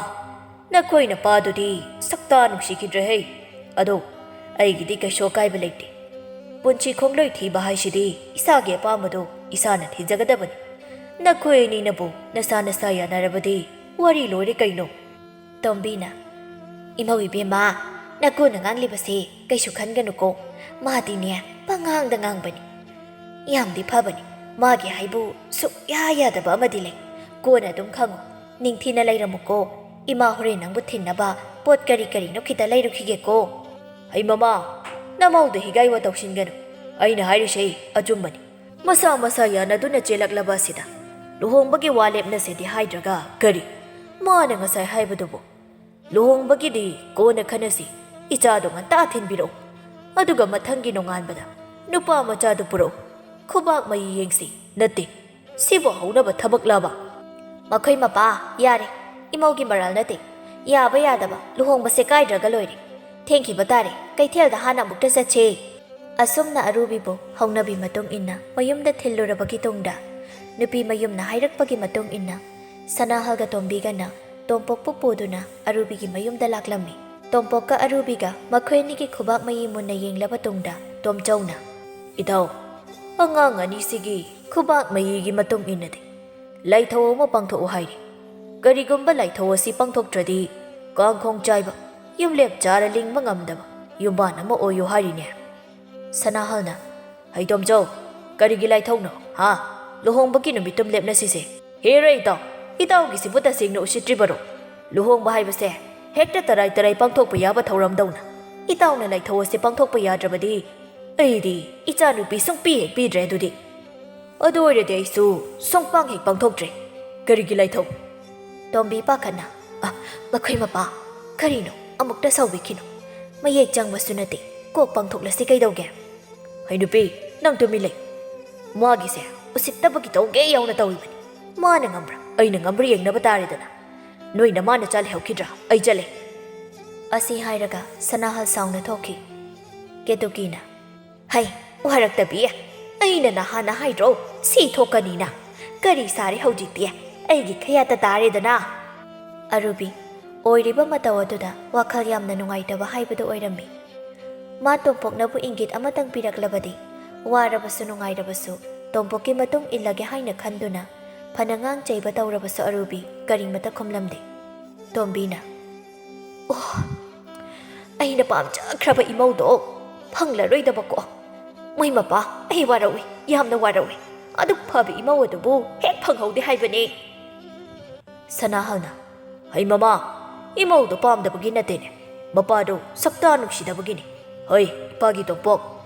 B: ꯅꯈꯣꯏ ꯅꯄꯥꯗꯨꯗꯤ ꯁꯛꯇꯥ ꯅꯨꯡꯁꯤꯈꯤꯗ꯭ꯔꯦꯍꯦ꯫ ꯑꯗꯣ ꯑꯩꯒꯤꯗꯤ ꯀꯩꯁꯨ ꯑꯀꯥꯏꯕ ꯂꯩꯇꯦ꯫ ꯄꯨꯟꯁꯤ ꯈꯣꯡꯂꯣꯏ ꯊꯤꯕ ꯍꯥꯏꯁꯤꯗꯤ ꯏꯁꯥꯒꯤ ꯑꯄꯥꯝꯕꯗꯣ ꯏꯁꯥꯅ ꯊꯤꯖꯒꯗꯕꯅꯤ꯫ ꯅꯈꯣꯏ ꯑꯅꯤꯅꯕꯨ ꯅꯁꯥ ꯅꯁꯥ ꯌꯥꯅꯔꯕꯗꯤ ꯋꯥꯔꯤ ꯂꯣꯏꯔꯦ ꯀꯩꯅꯣ." ꯇꯣꯝꯕꯤꯅ "ꯏꯃꯧ ꯏꯕꯦꯝꯃ, ꯅꯀꯨꯅ ꯉꯥꯡꯂꯤꯕꯁꯦ ꯀꯩꯁꯨ ꯈꯟꯒꯅꯨꯀꯣ꯫ ꯃꯥꯗꯤꯅꯦ ꯄꯪꯉꯥꯡꯗ ꯉꯥꯡꯕꯅꯤ꯫ ꯌꯥꯝꯗꯤ ꯐꯕꯅꯤ꯫ ꯃꯥꯒꯤ ꯍꯥꯏꯕꯨ ꯁꯨꯛꯌꯥ ꯌꯥꯗꯕ ꯑꯃꯗꯤ ꯂꯩ꯫ ꯀꯣꯟꯅ ꯑꯗꯨꯝ ꯈꯪꯉꯨ꯫ ꯅꯤꯡꯊꯤꯅ ꯂꯩꯔꯝꯃꯨꯀꯣ꯫ ꯏꯃꯥ ꯍꯣꯔꯦꯟ ꯅꯪꯕꯨ ꯊꯤꯟꯅꯕ ꯄꯣꯠ ꯀꯔꯤ ꯀꯔꯤꯅꯣ ꯈꯤꯇ ꯂꯩꯔꯨꯈꯤꯒꯦꯀꯣ." "ꯃꯃꯥ, ꯅꯃꯧꯗ ꯍꯤꯒꯥꯏꯋꯥ ꯇꯧꯁꯤꯟꯒꯅꯨ꯫ ꯑꯩꯅ ꯍꯥꯏꯔꯤꯁꯦ ꯑꯆꯨꯝꯕꯅꯤ꯫ ꯃꯁꯥ ꯃꯁꯥ ꯌꯥꯅꯗꯨꯅ ꯆꯦꯜꯂꯛꯂꯕ ꯑꯁꯤꯗ ꯂꯨꯍꯣꯡꯕꯒꯤ ꯋꯥ ꯂꯦꯞꯅꯁꯦꯗꯤ ꯍꯥꯏꯗ꯭ꯔꯒ ꯀꯔꯤ? ꯃꯥꯅ ꯉꯁꯥꯏ ꯍꯥꯏꯕꯗꯨꯕꯨ ꯂꯨꯍꯣꯡꯕꯒꯤꯗꯤ ꯀꯣꯟꯅ ꯈꯟꯅꯁꯤ, ꯏꯆꯥꯗꯣ ꯉꯟꯇꯥ ꯊꯤꯟꯕꯤꯔꯛꯎ, ꯑꯗꯨꯒ ꯃꯊꯪꯒꯤ ꯅꯣꯡꯉꯥꯟꯕꯗ ꯅꯨꯄꯥ ꯃꯆꯥꯗꯨ ꯄꯨꯔꯛꯎ, ꯈꯨꯕꯥꯛ ꯃꯌꯤ ꯌꯦꯡꯁꯤ, ꯅꯠꯇꯦ ꯁꯤꯕꯨ ꯍꯧꯅꯕ ꯊꯕꯛꯂꯕ?" "ꯃꯈꯣꯏ ꯃꯄꯥ, ꯌꯥꯔꯦ, ꯏꯃꯧꯒꯤ ꯃꯔꯥꯜ ꯅꯠꯇꯦ, ꯌꯥꯕ ꯌꯥꯗꯕ ꯂꯨꯍꯣꯡꯕꯁꯦ ꯀꯥꯏꯗ꯭ꯔꯒ ꯂꯣꯏꯔꯦ꯫ ꯊꯦꯡꯈꯤꯕ ꯇꯥꯔꯦ, ꯀꯩꯊꯦꯜꯗ ꯍꯥꯟꯅ ꯑꯃꯨꯛꯇ ꯆꯠꯁꯦ." ꯑꯁꯨꯝꯅ ꯑꯔꯨꯕꯤꯕꯨ ꯍꯧꯅꯕꯤ ꯃꯇꯨꯡ ꯏꯟꯅ ꯃꯌꯨꯝꯗ ꯊꯤꯜꯂꯨꯔꯕꯒꯤ ꯇꯨꯡꯗ ꯅꯨꯄꯤ ꯃꯌꯨꯝꯅ ꯍꯥꯏꯔꯛꯄꯒꯤ ꯃꯇꯨꯡ ꯏꯟꯅ ꯁꯅꯥꯍꯜꯒ ꯇꯣꯝꯕꯤꯒꯅ ꯇꯣꯝꯄꯣꯛꯄꯨ ꯄꯨꯗꯨꯅ ꯑꯔꯨꯕꯤꯒꯤ ꯃꯌꯨꯝꯗ ꯂꯥꯛꯂꯝꯃꯤ꯫ ꯇꯣꯝꯄꯣꯛꯀ ꯑꯔꯨꯕꯤꯒ ꯃꯈꯣꯏ ꯑꯅꯤꯒꯤ ꯈꯨꯕꯥꯛ ꯃꯌꯤ ꯃꯨꯟꯅ ꯌꯦꯡꯂꯕ ꯇꯨꯡꯗ ꯇꯣꯝꯆꯧꯅ "ꯏꯇꯥꯎ, ꯑꯉꯥꯡ ꯑꯅꯤꯁꯤꯒꯤ ꯈꯨꯕꯥꯛ ꯃꯌꯤꯒꯤ ꯃꯇꯨꯡ ꯏꯟꯅꯗꯤ ꯂꯥꯏꯊꯧ ꯑꯃ ꯄꯥꯡꯊꯣꯛꯎ ꯍꯥꯏꯔꯤ꯫ ꯀꯔꯤꯒꯨꯝꯕ ꯂꯥꯏꯊꯧ ꯑꯁꯤ ꯄꯥꯡꯊꯣꯛꯇ꯭ꯔꯗꯤ ꯀꯥꯡꯈꯣꯡ ꯆꯥꯏꯕ, ꯌꯨꯝꯂꯦꯞ ꯆꯥꯔ ꯂꯤꯡꯕ ꯉꯝꯗꯕ ꯌꯨꯝꯕꯥꯟ ꯑꯃ ꯑꯣꯏꯌꯨ ꯍꯥꯏꯔꯤꯅꯦ." ꯁꯅꯥꯍꯜꯅ "ꯍꯩ ꯇꯣꯝꯆꯧ, ꯀꯔꯤꯒꯤ ꯂꯥꯏꯊꯧꯅꯣ? ꯂꯨꯍꯣꯡꯕꯒꯤ ꯅꯨꯃꯤꯠꯇꯨꯝ ꯂꯦꯞꯅꯁꯤꯁꯦ꯫ ꯍꯦꯔ ꯏꯇꯥꯎ, ꯏꯇꯥꯎꯒꯤꯁꯤꯕꯨ ꯇꯁꯦꯡꯅ ꯎꯁꯤꯠꯇ꯭ꯔꯤꯕꯔꯣ? ꯂꯨꯍꯣꯡꯕ ꯍꯥꯏꯕꯁꯦ ꯍꯦꯛꯇ ꯇꯔꯥꯏ ꯇꯔꯥꯏ ꯄꯥꯡꯊꯣꯛꯄ ꯌꯥꯕ ꯊꯧꯔꯝꯗꯧꯅ ꯏꯇꯥꯎꯅ ꯂꯥꯏꯊꯧ ꯑꯁꯤ ꯄꯥꯡꯊꯣꯛꯄ ꯌꯥꯗ꯭ꯔꯕꯗꯤ ꯑꯩꯗꯤ ꯏꯆꯥꯅꯨꯄꯤ ꯁꯨꯡꯄꯤ ꯍꯦꯛ ꯄꯤꯗ꯭ꯔꯦ ꯑꯗꯨꯗꯤ꯫ ꯑꯗꯨ ꯑꯣꯏꯔꯗꯤ ꯑꯩꯁꯨ ꯁꯨꯡꯄꯥꯡ ꯍꯦꯛ ꯄꯥꯡꯊꯣꯛꯇ꯭ꯔꯦ꯫ ꯀꯔꯤꯒꯤ ꯂꯥꯏꯊꯧ?" ꯇꯣꯝꯕꯤ ꯄꯥꯈꯠꯅ "ꯃꯈꯣꯏ ꯃꯄꯥ, ꯀꯔꯤꯅꯣ ꯑꯃꯨꯛꯇ ꯁꯥꯎꯕꯤꯈꯤꯅꯨ꯫ ꯃꯌꯦꯛ ꯆꯪꯕꯁꯨ ꯅꯠꯇꯦ, ꯀꯣꯛ ꯄꯥꯡꯊꯣꯛꯂꯁꯤ ꯀꯩꯗꯧꯒꯦ?" "ꯍꯩ ꯅꯨꯄꯤ, ꯅꯪ ꯇꯨꯃꯤꯟ ꯂꯩ꯫ ꯃꯥꯒꯤꯁꯦ ꯎꯁꯤꯠꯇꯕꯒꯤ ꯇꯧꯒꯦ ꯌꯥꯎꯅ ꯇꯧꯔꯤꯕꯅꯤ꯫ ꯃꯥꯅ ꯉꯝꯕ꯭ꯔꯥ ꯑꯩꯅ ꯉꯝꯕ꯭ꯔꯥ ꯌꯦꯡꯅꯕ ꯇꯥꯔꯦꯗꯅ꯫ ꯅꯣꯏꯅ ꯃꯥꯅ ꯆꯥꯜꯍꯧꯈꯤꯗ꯭ꯔꯥ? ꯑꯩ ꯆꯠꯂꯦ." ꯑꯁꯤ ꯍꯥꯏꯔꯒ ꯁꯅꯥꯍꯜ ꯁꯥꯎꯅ ꯊꯣꯛꯈꯤ꯫ ꯀꯦꯇꯨꯀꯤꯅ "ꯍꯩ ꯋꯥꯔꯛꯇꯕꯤ, ꯑꯩꯅ ꯅꯍꯥꯟꯅ ꯍꯥꯏꯗ꯭ꯔꯣ ꯁꯤ ꯊꯣꯛꯀꯅꯤꯅ? ꯀꯔꯤ ꯁꯥꯔꯦ ꯍꯧꯖꯤꯛꯇꯤ? ꯑꯩꯒꯤ ꯈꯌꯥꯠꯇ ꯇꯥꯔꯦꯗꯅ." ꯑꯔꯨꯕꯤ ꯑꯣꯏꯔꯤꯕ ꯃꯇꯧ ꯑꯗꯨꯗ ꯋꯥꯈꯜ ꯌꯥꯝꯅ ꯅꯨꯡꯉꯥꯏꯇꯕ ꯍꯥꯏꯕꯗꯨ ꯑꯣꯏꯔꯝꯃꯤ꯫ ꯃꯥ ꯇꯣꯝꯄꯣꯛꯅꯕꯨ ꯏꯪꯒꯤꯠ ꯑꯃꯇꯪ ꯄꯤꯔꯛꯂꯕꯗꯤ ꯋꯥꯔꯕꯁꯨ ꯅꯨꯡꯉꯥꯏꯔꯕꯁꯨ ꯇꯣꯝꯄꯣꯛꯀꯤ ꯃꯇꯨꯡ ꯏꯜꯂꯒꯦ ꯍꯥꯏꯅ ꯈꯟꯗꯨꯅ ꯐꯅ ꯉꯥꯡ ꯆꯩꯕ ꯇꯧꯔꯕꯁꯨ ꯑꯔꯨꯕꯤ ꯀꯔꯤꯃꯇ ꯈꯨꯝꯂꯝꯗꯦ꯫ ꯇꯣꯝꯕꯤꯅ "ꯑꯣ, ꯑꯩꯅ ꯄꯥꯝꯖꯈ꯭ꯔꯕ ꯏꯃꯧꯗꯣ ꯐꯪꯂꯔꯣꯏꯗꯕꯀꯣ꯫ ꯃꯣꯏ ꯃꯄꯥ, ꯑꯩ ꯋꯥꯔꯧꯏ, ꯌꯥꯝꯅ ꯋꯥꯔꯧꯏ꯫ ꯑꯗꯨꯛ ꯐꯕ ꯏꯃꯧ ꯑꯗꯨꯕꯨ ꯍꯦꯛ ꯐꯪꯍꯧꯗꯦ ꯍꯥꯏꯕꯅꯤ." ꯁꯅꯥꯍꯜꯅ "ꯍꯩ ꯃꯃꯥ, ꯏꯃꯧꯗꯣ ꯄꯥꯝꯗꯕꯒꯤ ꯅꯠꯇꯦꯅꯦ, ꯃꯄꯥꯗꯣ ꯁꯛꯇꯥ ꯅꯨꯡꯁꯤꯗꯕꯒꯤꯅꯤ꯫ ꯍꯩ ꯏꯄꯥꯒꯤ ꯇꯣꯝꯄꯣꯛ,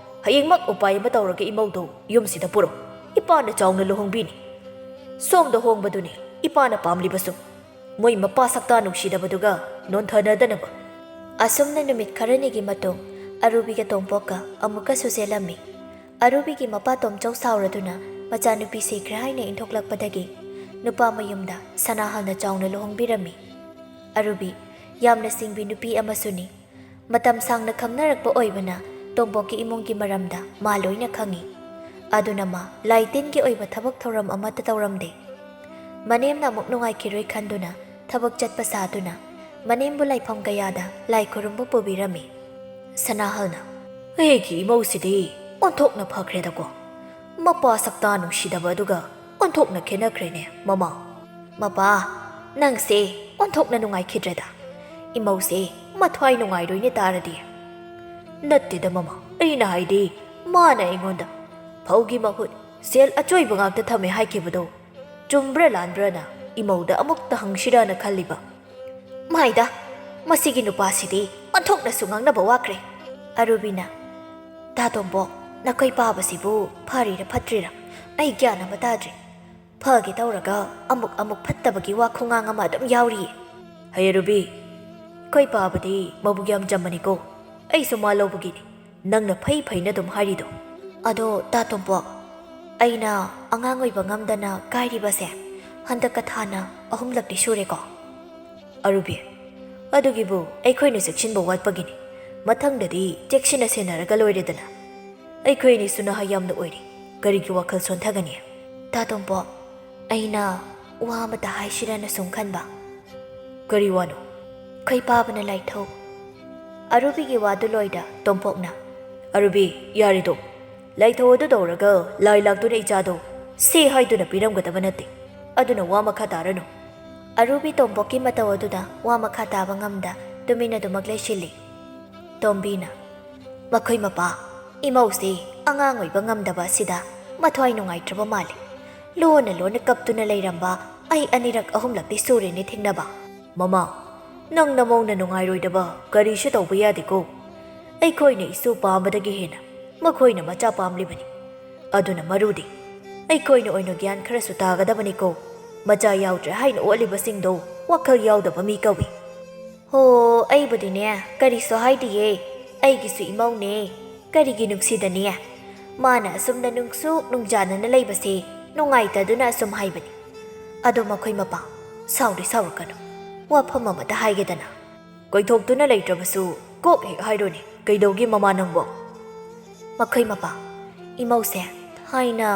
B: ꯍꯌꯦꯡꯃꯛ ꯎꯄꯥꯏ ꯑꯃ ꯇꯧꯔꯒ ꯏꯃꯧꯗꯣ ꯌꯨꯝꯁꯤꯗ ꯄꯨꯔꯛꯎ, ꯏꯄꯥꯅ ꯆꯥꯎꯅ ꯂꯨꯍꯣꯡꯕꯤꯅꯤ꯫ ꯁꯣꯝꯗ ꯍꯣꯡꯕꯗꯨꯅꯤ ꯏꯄꯥꯅ ꯄꯥꯝꯂꯤꯕꯁꯨ, ꯃꯣꯏ ꯃꯄꯥ ꯁꯛꯇꯥ ꯅꯨꯡꯁꯤꯗꯕꯗꯨꯒ ꯅꯣꯟꯊꯅꯗꯅꯕ." ꯑꯁꯨꯝꯅ ꯅꯨꯃꯤꯠ ꯈꯔꯅꯤꯒꯤ ꯃꯇꯨꯡ ꯑꯔꯨꯕꯤꯒ ꯇꯣꯝꯄꯣꯛꯀ ꯑꯃꯨꯛꯀꯁꯨ ꯆꯦꯜꯂꯝꯃꯤ꯫ ꯑꯔꯨꯕꯤꯒꯤ ꯃꯄꯥ ꯇꯣꯝꯆꯧ ꯁꯥꯎꯔꯗꯨꯅ ꯃꯆꯥꯅꯨꯄꯤ ꯁꯤꯈ꯭ꯔꯦ ꯍꯥꯏꯅ ꯏꯟꯊꯣꯛꯂꯛꯄꯗꯒꯤ ꯅꯨꯄꯥ ꯃꯌꯨꯝꯗ ꯁꯅꯥꯍꯜꯅ ꯆꯥꯎꯅ ꯂꯨꯍꯣꯡꯕꯤꯔꯝꯃꯤ꯫ ꯑꯔꯨꯕꯤ ꯌꯥꯝꯅ ꯁꯤꯡꯕꯤ ꯅꯨꯄꯤ ꯑꯃꯁꯨꯅꯤ꯫ ꯃꯇꯝ ꯁꯥꯡꯅ ꯈꯪꯅꯔꯛꯄ ꯑꯣꯏꯕꯅ ꯇꯣꯝꯄꯣꯛꯀꯤ ꯏꯃꯨꯡꯒꯤ ꯃꯔꯝꯗ ꯃꯥ ꯂꯣꯏꯅ ꯈꯪꯏ꯫ ꯑꯗꯨꯅ ꯃꯥ ꯂꯥꯏ ꯇꯤꯟꯒꯤ ꯑꯣꯏꯕ ꯊꯕꯛ ꯊꯧꯔꯝ ꯑꯃꯠꯇ ꯇꯧꯔꯝꯗꯦ꯫ ꯃꯅꯦꯝꯅ ꯑꯃꯨꯛ ꯅꯨꯡꯉꯥꯏꯈꯤꯔꯣꯏ ꯈꯟꯗꯨꯅ ꯊꯕꯛ ꯆꯠꯄ ꯁꯥꯗꯨꯅ ꯃꯅꯦꯝꯕꯨ ꯂꯥꯏꯐꯝ ꯀꯌꯥꯗ ꯂꯥꯏ ꯈꯨꯔꯨꯝꯕ ꯄꯨꯕꯤꯔꯝꯃꯤ꯫ ꯁꯅꯥꯍꯜꯅ "ꯑꯩꯒꯤ ꯏꯃꯧꯁꯤꯗꯤ ꯑꯣꯟꯊꯣꯛꯅ ꯐꯈ꯭ꯔꯦꯗꯀꯣ꯫ ꯃꯄꯥ ꯁꯛꯇꯥ ꯅꯨꯡꯁꯤꯗꯕ ꯑꯗꯨꯒ ꯑꯣꯟꯊꯣꯛꯅ ꯈꯦꯠꯅꯈ꯭ꯔꯦꯅꯦ ꯃꯃꯥ." "ꯃꯄꯥ, ꯅꯪꯁꯦ ꯑꯣꯟꯊꯣꯛꯅ ꯅꯨꯡꯉꯥꯏꯈꯤꯗ꯭ꯔꯦꯗ꯫ ꯏꯃꯧꯁꯦ ꯃꯊ꯭ꯋꯥꯏ ꯅꯨꯡꯉꯥꯏꯔꯣꯏꯅꯦ ꯇꯥꯔꯗꯤ." "ꯅꯠꯇꯦꯗ ꯃꯃꯥ, ꯑꯩꯅ ꯍꯥꯏꯗꯤ ꯃꯥꯅ ꯑꯩꯉꯣꯟꯗ ꯐꯧꯒꯤ ꯃꯍꯨꯠ ꯁꯦꯜ ꯑꯆꯣꯏꯕ ꯉꯥꯛꯇ ꯊꯝꯃꯦ ꯍꯥꯏꯈꯤꯕꯗꯣ ꯆꯨꯝꯕ꯭ꯔꯥ ꯂꯥꯟꯕ꯭ꯔꯥꯅ ꯏꯃꯧꯗ ꯑꯃꯨꯛꯇ ꯍꯪꯁꯤꯔꯥꯅ ꯈꯜꯂꯤꯕ." "ꯃꯥꯏꯗ, ꯃꯁꯤꯒꯤ ꯅꯨꯄꯥꯁꯤꯗꯤ ꯑꯣꯟꯊꯣꯛꯅꯁꯨ ꯉꯥꯡꯅꯕ ꯋꯥꯈ꯭ꯔꯦ." ꯑꯔꯨꯕꯤꯅ "ꯇꯥ ꯇꯣꯝꯄꯣꯛ, ꯅꯈꯣꯏ ꯄꯥꯕꯁꯤꯕꯨ ꯐꯔꯤꯔꯥ ꯐꯠꯇ꯭ꯔꯤꯔꯥ ꯑꯩ ꯒ꯭ꯌꯥꯟ ꯑꯃ ꯇꯥꯗ꯭ꯔꯤ꯫ ꯐꯒꯦ ꯇꯧꯔꯒ ꯑꯃꯨꯛ ꯐꯠꯇꯕꯒꯤ ꯋꯥ ꯈꯨꯉꯥꯡ ꯑꯃ ꯑꯗꯨꯝ ꯌꯥꯎꯔꯤꯌꯦ꯫ ꯍꯩꯔꯨꯕꯤ ꯑꯩꯈꯣꯏ ꯄꯥꯕꯗꯤ ꯃꯕꯨꯛ ꯌꯥꯝ ꯆꯝꯕꯅꯤꯀꯣ ꯑꯩꯁꯨ ꯃꯥ ꯂꯧꯕꯒꯤꯅꯤ ꯅꯪꯅ ꯐꯩ ꯐꯩꯅ ꯑꯗꯨꯝ ꯍꯥꯏꯔꯤꯗꯣ ꯑꯗꯣ ꯇꯥ ꯇꯣꯝꯄꯣꯛ ꯑꯩꯅ ꯑꯉꯥꯡ ꯑꯣꯏꯕ ꯉꯝꯗꯅ ꯀꯥꯏꯔꯤꯕꯁꯦ ꯍꯟꯗꯛꯀ ꯊꯥꯅ 3ꯂꯛꯇꯤ ꯁꯨꯔꯦꯀꯣ ꯑꯔꯨꯕꯤ ꯑꯗꯨꯒꯤꯕꯨ ꯑꯩꯈꯣꯏꯅ ꯆꯦꯛꯁꯤꯟꯕ ꯋꯥꯠꯄꯒꯤꯅꯤ ꯃꯊꯪꯗꯗꯤ ꯆꯦꯛꯁꯤꯟꯅ ꯁꯦꯟꯅꯔꯒ ꯂꯣꯏꯔꯦꯗꯅ ꯑꯩꯈꯣꯏꯅꯤꯁꯨ ꯅꯍꯥ ꯌꯥꯝꯅ ꯑꯣꯏꯔꯤ ꯀꯔꯤꯒꯤ ꯋꯥꯈꯜ ꯁꯣꯟꯊꯒꯅꯤ ꯇꯥ ꯇꯣꯝꯄꯣꯛ ꯑꯩꯅ ꯋꯥ ꯑꯃꯇ ꯍꯥꯏꯁꯤꯔꯅ ꯁꯨꯝ ꯈꯟꯕ ꯀꯔꯤ ꯋꯥꯅꯣ ꯑꯩꯈꯣꯏ ꯄꯥꯕꯅ ꯂꯥꯏꯊꯧ ꯑꯔꯨꯕꯤꯒꯤ ꯋꯥꯗꯨ ꯂꯣꯏꯗ ꯇꯣꯝꯄꯣꯛꯅ ꯑꯔꯨꯕꯤ ꯌꯥꯔꯤꯗꯣ ꯂꯥꯏꯊꯧ ꯑꯗꯨ ꯇꯧꯔꯒ ꯂꯥꯏ ꯂꯥꯛꯇꯨꯅ ꯏꯆꯥꯗꯣ ꯁꯦ ꯍꯥꯏꯗꯨꯅ ꯄꯤꯔꯝꯒꯗꯕ ꯅꯠꯇꯦ ꯑꯗꯨꯅ ꯋꯥ ꯃꯈꯥ ꯇꯥꯔꯅꯨ ꯑꯔꯨꯕꯤ ꯇꯣꯝꯄꯣꯛꯀꯤ ꯃꯇꯧ ꯑꯗꯨꯗ ꯋꯥ ꯃꯈꯥ ꯇꯥꯕ ꯉꯝꯗ ꯇꯨꯃꯤꯟꯅ ꯑꯗꯨꯃꯛ ꯂꯩꯁꯤꯜꯂꯤ ꯇꯣꯝꯕꯤꯅ ꯃꯈꯣꯏ ꯃꯄꯥ ꯏꯃꯧꯁꯤ ꯑꯉꯥꯡ ꯑꯣꯏꯕ ꯉꯝꯗꯕ ꯑꯁꯤꯗ ꯃꯊ꯭ꯋꯥꯏ ꯅꯨꯡꯉꯥꯏꯇ꯭ꯔꯕ ꯃꯥꯜꯂꯤ ꯂꯣꯟꯅ ꯂꯣꯟꯅ ꯀꯞꯇꯨꯅ ꯂꯩꯔꯝꯕ ꯑꯩ 2-3ꯂꯛꯇꯤ ꯁꯨꯔꯦꯅꯦ ꯊꯦꯡꯅꯕ ꯃꯃꯥ ꯅꯪ ꯅꯃꯧꯅ ꯅꯨꯡꯉꯥꯏꯔꯣꯏꯗꯕ ꯀꯔꯤꯁꯨ ꯇꯧꯕ ꯌꯥꯗꯦꯀꯣ ꯑꯩꯈꯣꯏꯅ ꯏꯁꯨ ꯄꯥꯝꯕꯗꯒꯤ ꯍꯦꯟꯅ ꯃꯈꯣꯏꯅ ꯃꯆꯥ ꯄꯥꯝꯂꯤꯕꯅꯤ ꯑꯗꯨꯅ ꯃꯔꯨꯗꯤ ꯑꯩꯈꯣꯏꯅ ꯑꯣꯏꯅ ꯒ꯭ꯌꯥꯟ ꯈꯔꯁꯨ ꯇꯥꯒꯗꯕꯅꯤꯀꯣ ꯃꯆꯥ ꯌꯥꯎꯗ꯭ꯔꯦ ꯍꯥꯏꯅ ꯑꯣꯠꯂꯤꯕꯁꯤꯡꯗꯣ ꯋꯥꯈꯜ ꯌꯥꯎꯗꯕ ꯃꯤ ꯀꯧꯏ ꯍꯣ ꯑꯩꯕꯨꯗꯤꯅꯦ ꯀꯔꯤꯁꯨ ꯍꯥꯏꯗꯤꯌꯦ ꯑꯩꯒꯤꯁꯨ ꯏꯃꯧꯅꯦ ꯀꯔꯤꯒꯤ ꯅꯨꯡꯁꯤꯗꯅꯤ ꯃꯥꯅ ꯑꯁꯨꯝꯅ ꯅꯨꯡꯁꯨꯛ ꯅꯨꯡꯖꯥꯅꯅ ꯂꯩꯕꯁꯦ ꯅꯨꯡꯉꯥꯏꯇꯗꯨꯅ ꯑꯁꯨꯝ ꯍꯥꯏꯕꯅꯤ ꯑꯗꯣ ꯃꯈꯣꯏ ꯃꯄꯥ ꯁꯥꯎꯗꯤ ꯁꯥꯎꯔꯛꯀꯅꯨ ꯋꯥꯐꯝ ꯑꯃꯇ ꯍꯥꯏꯒꯦꯗꯅ ꯀꯣꯏꯊꯣꯛꯇꯨꯅ ꯂꯩꯇ꯭ꯔꯕꯁꯨ ꯀꯣꯛ ꯍꯦꯛ ꯍꯥꯏꯔꯣꯅꯦ ꯀꯩꯗꯧꯒꯦ ꯃꯃꯥ ꯅꯪꯕꯣ ꯃꯈꯣꯏ ꯃꯄꯥ ꯏꯃꯧꯁꯦ ꯊꯥꯏꯅ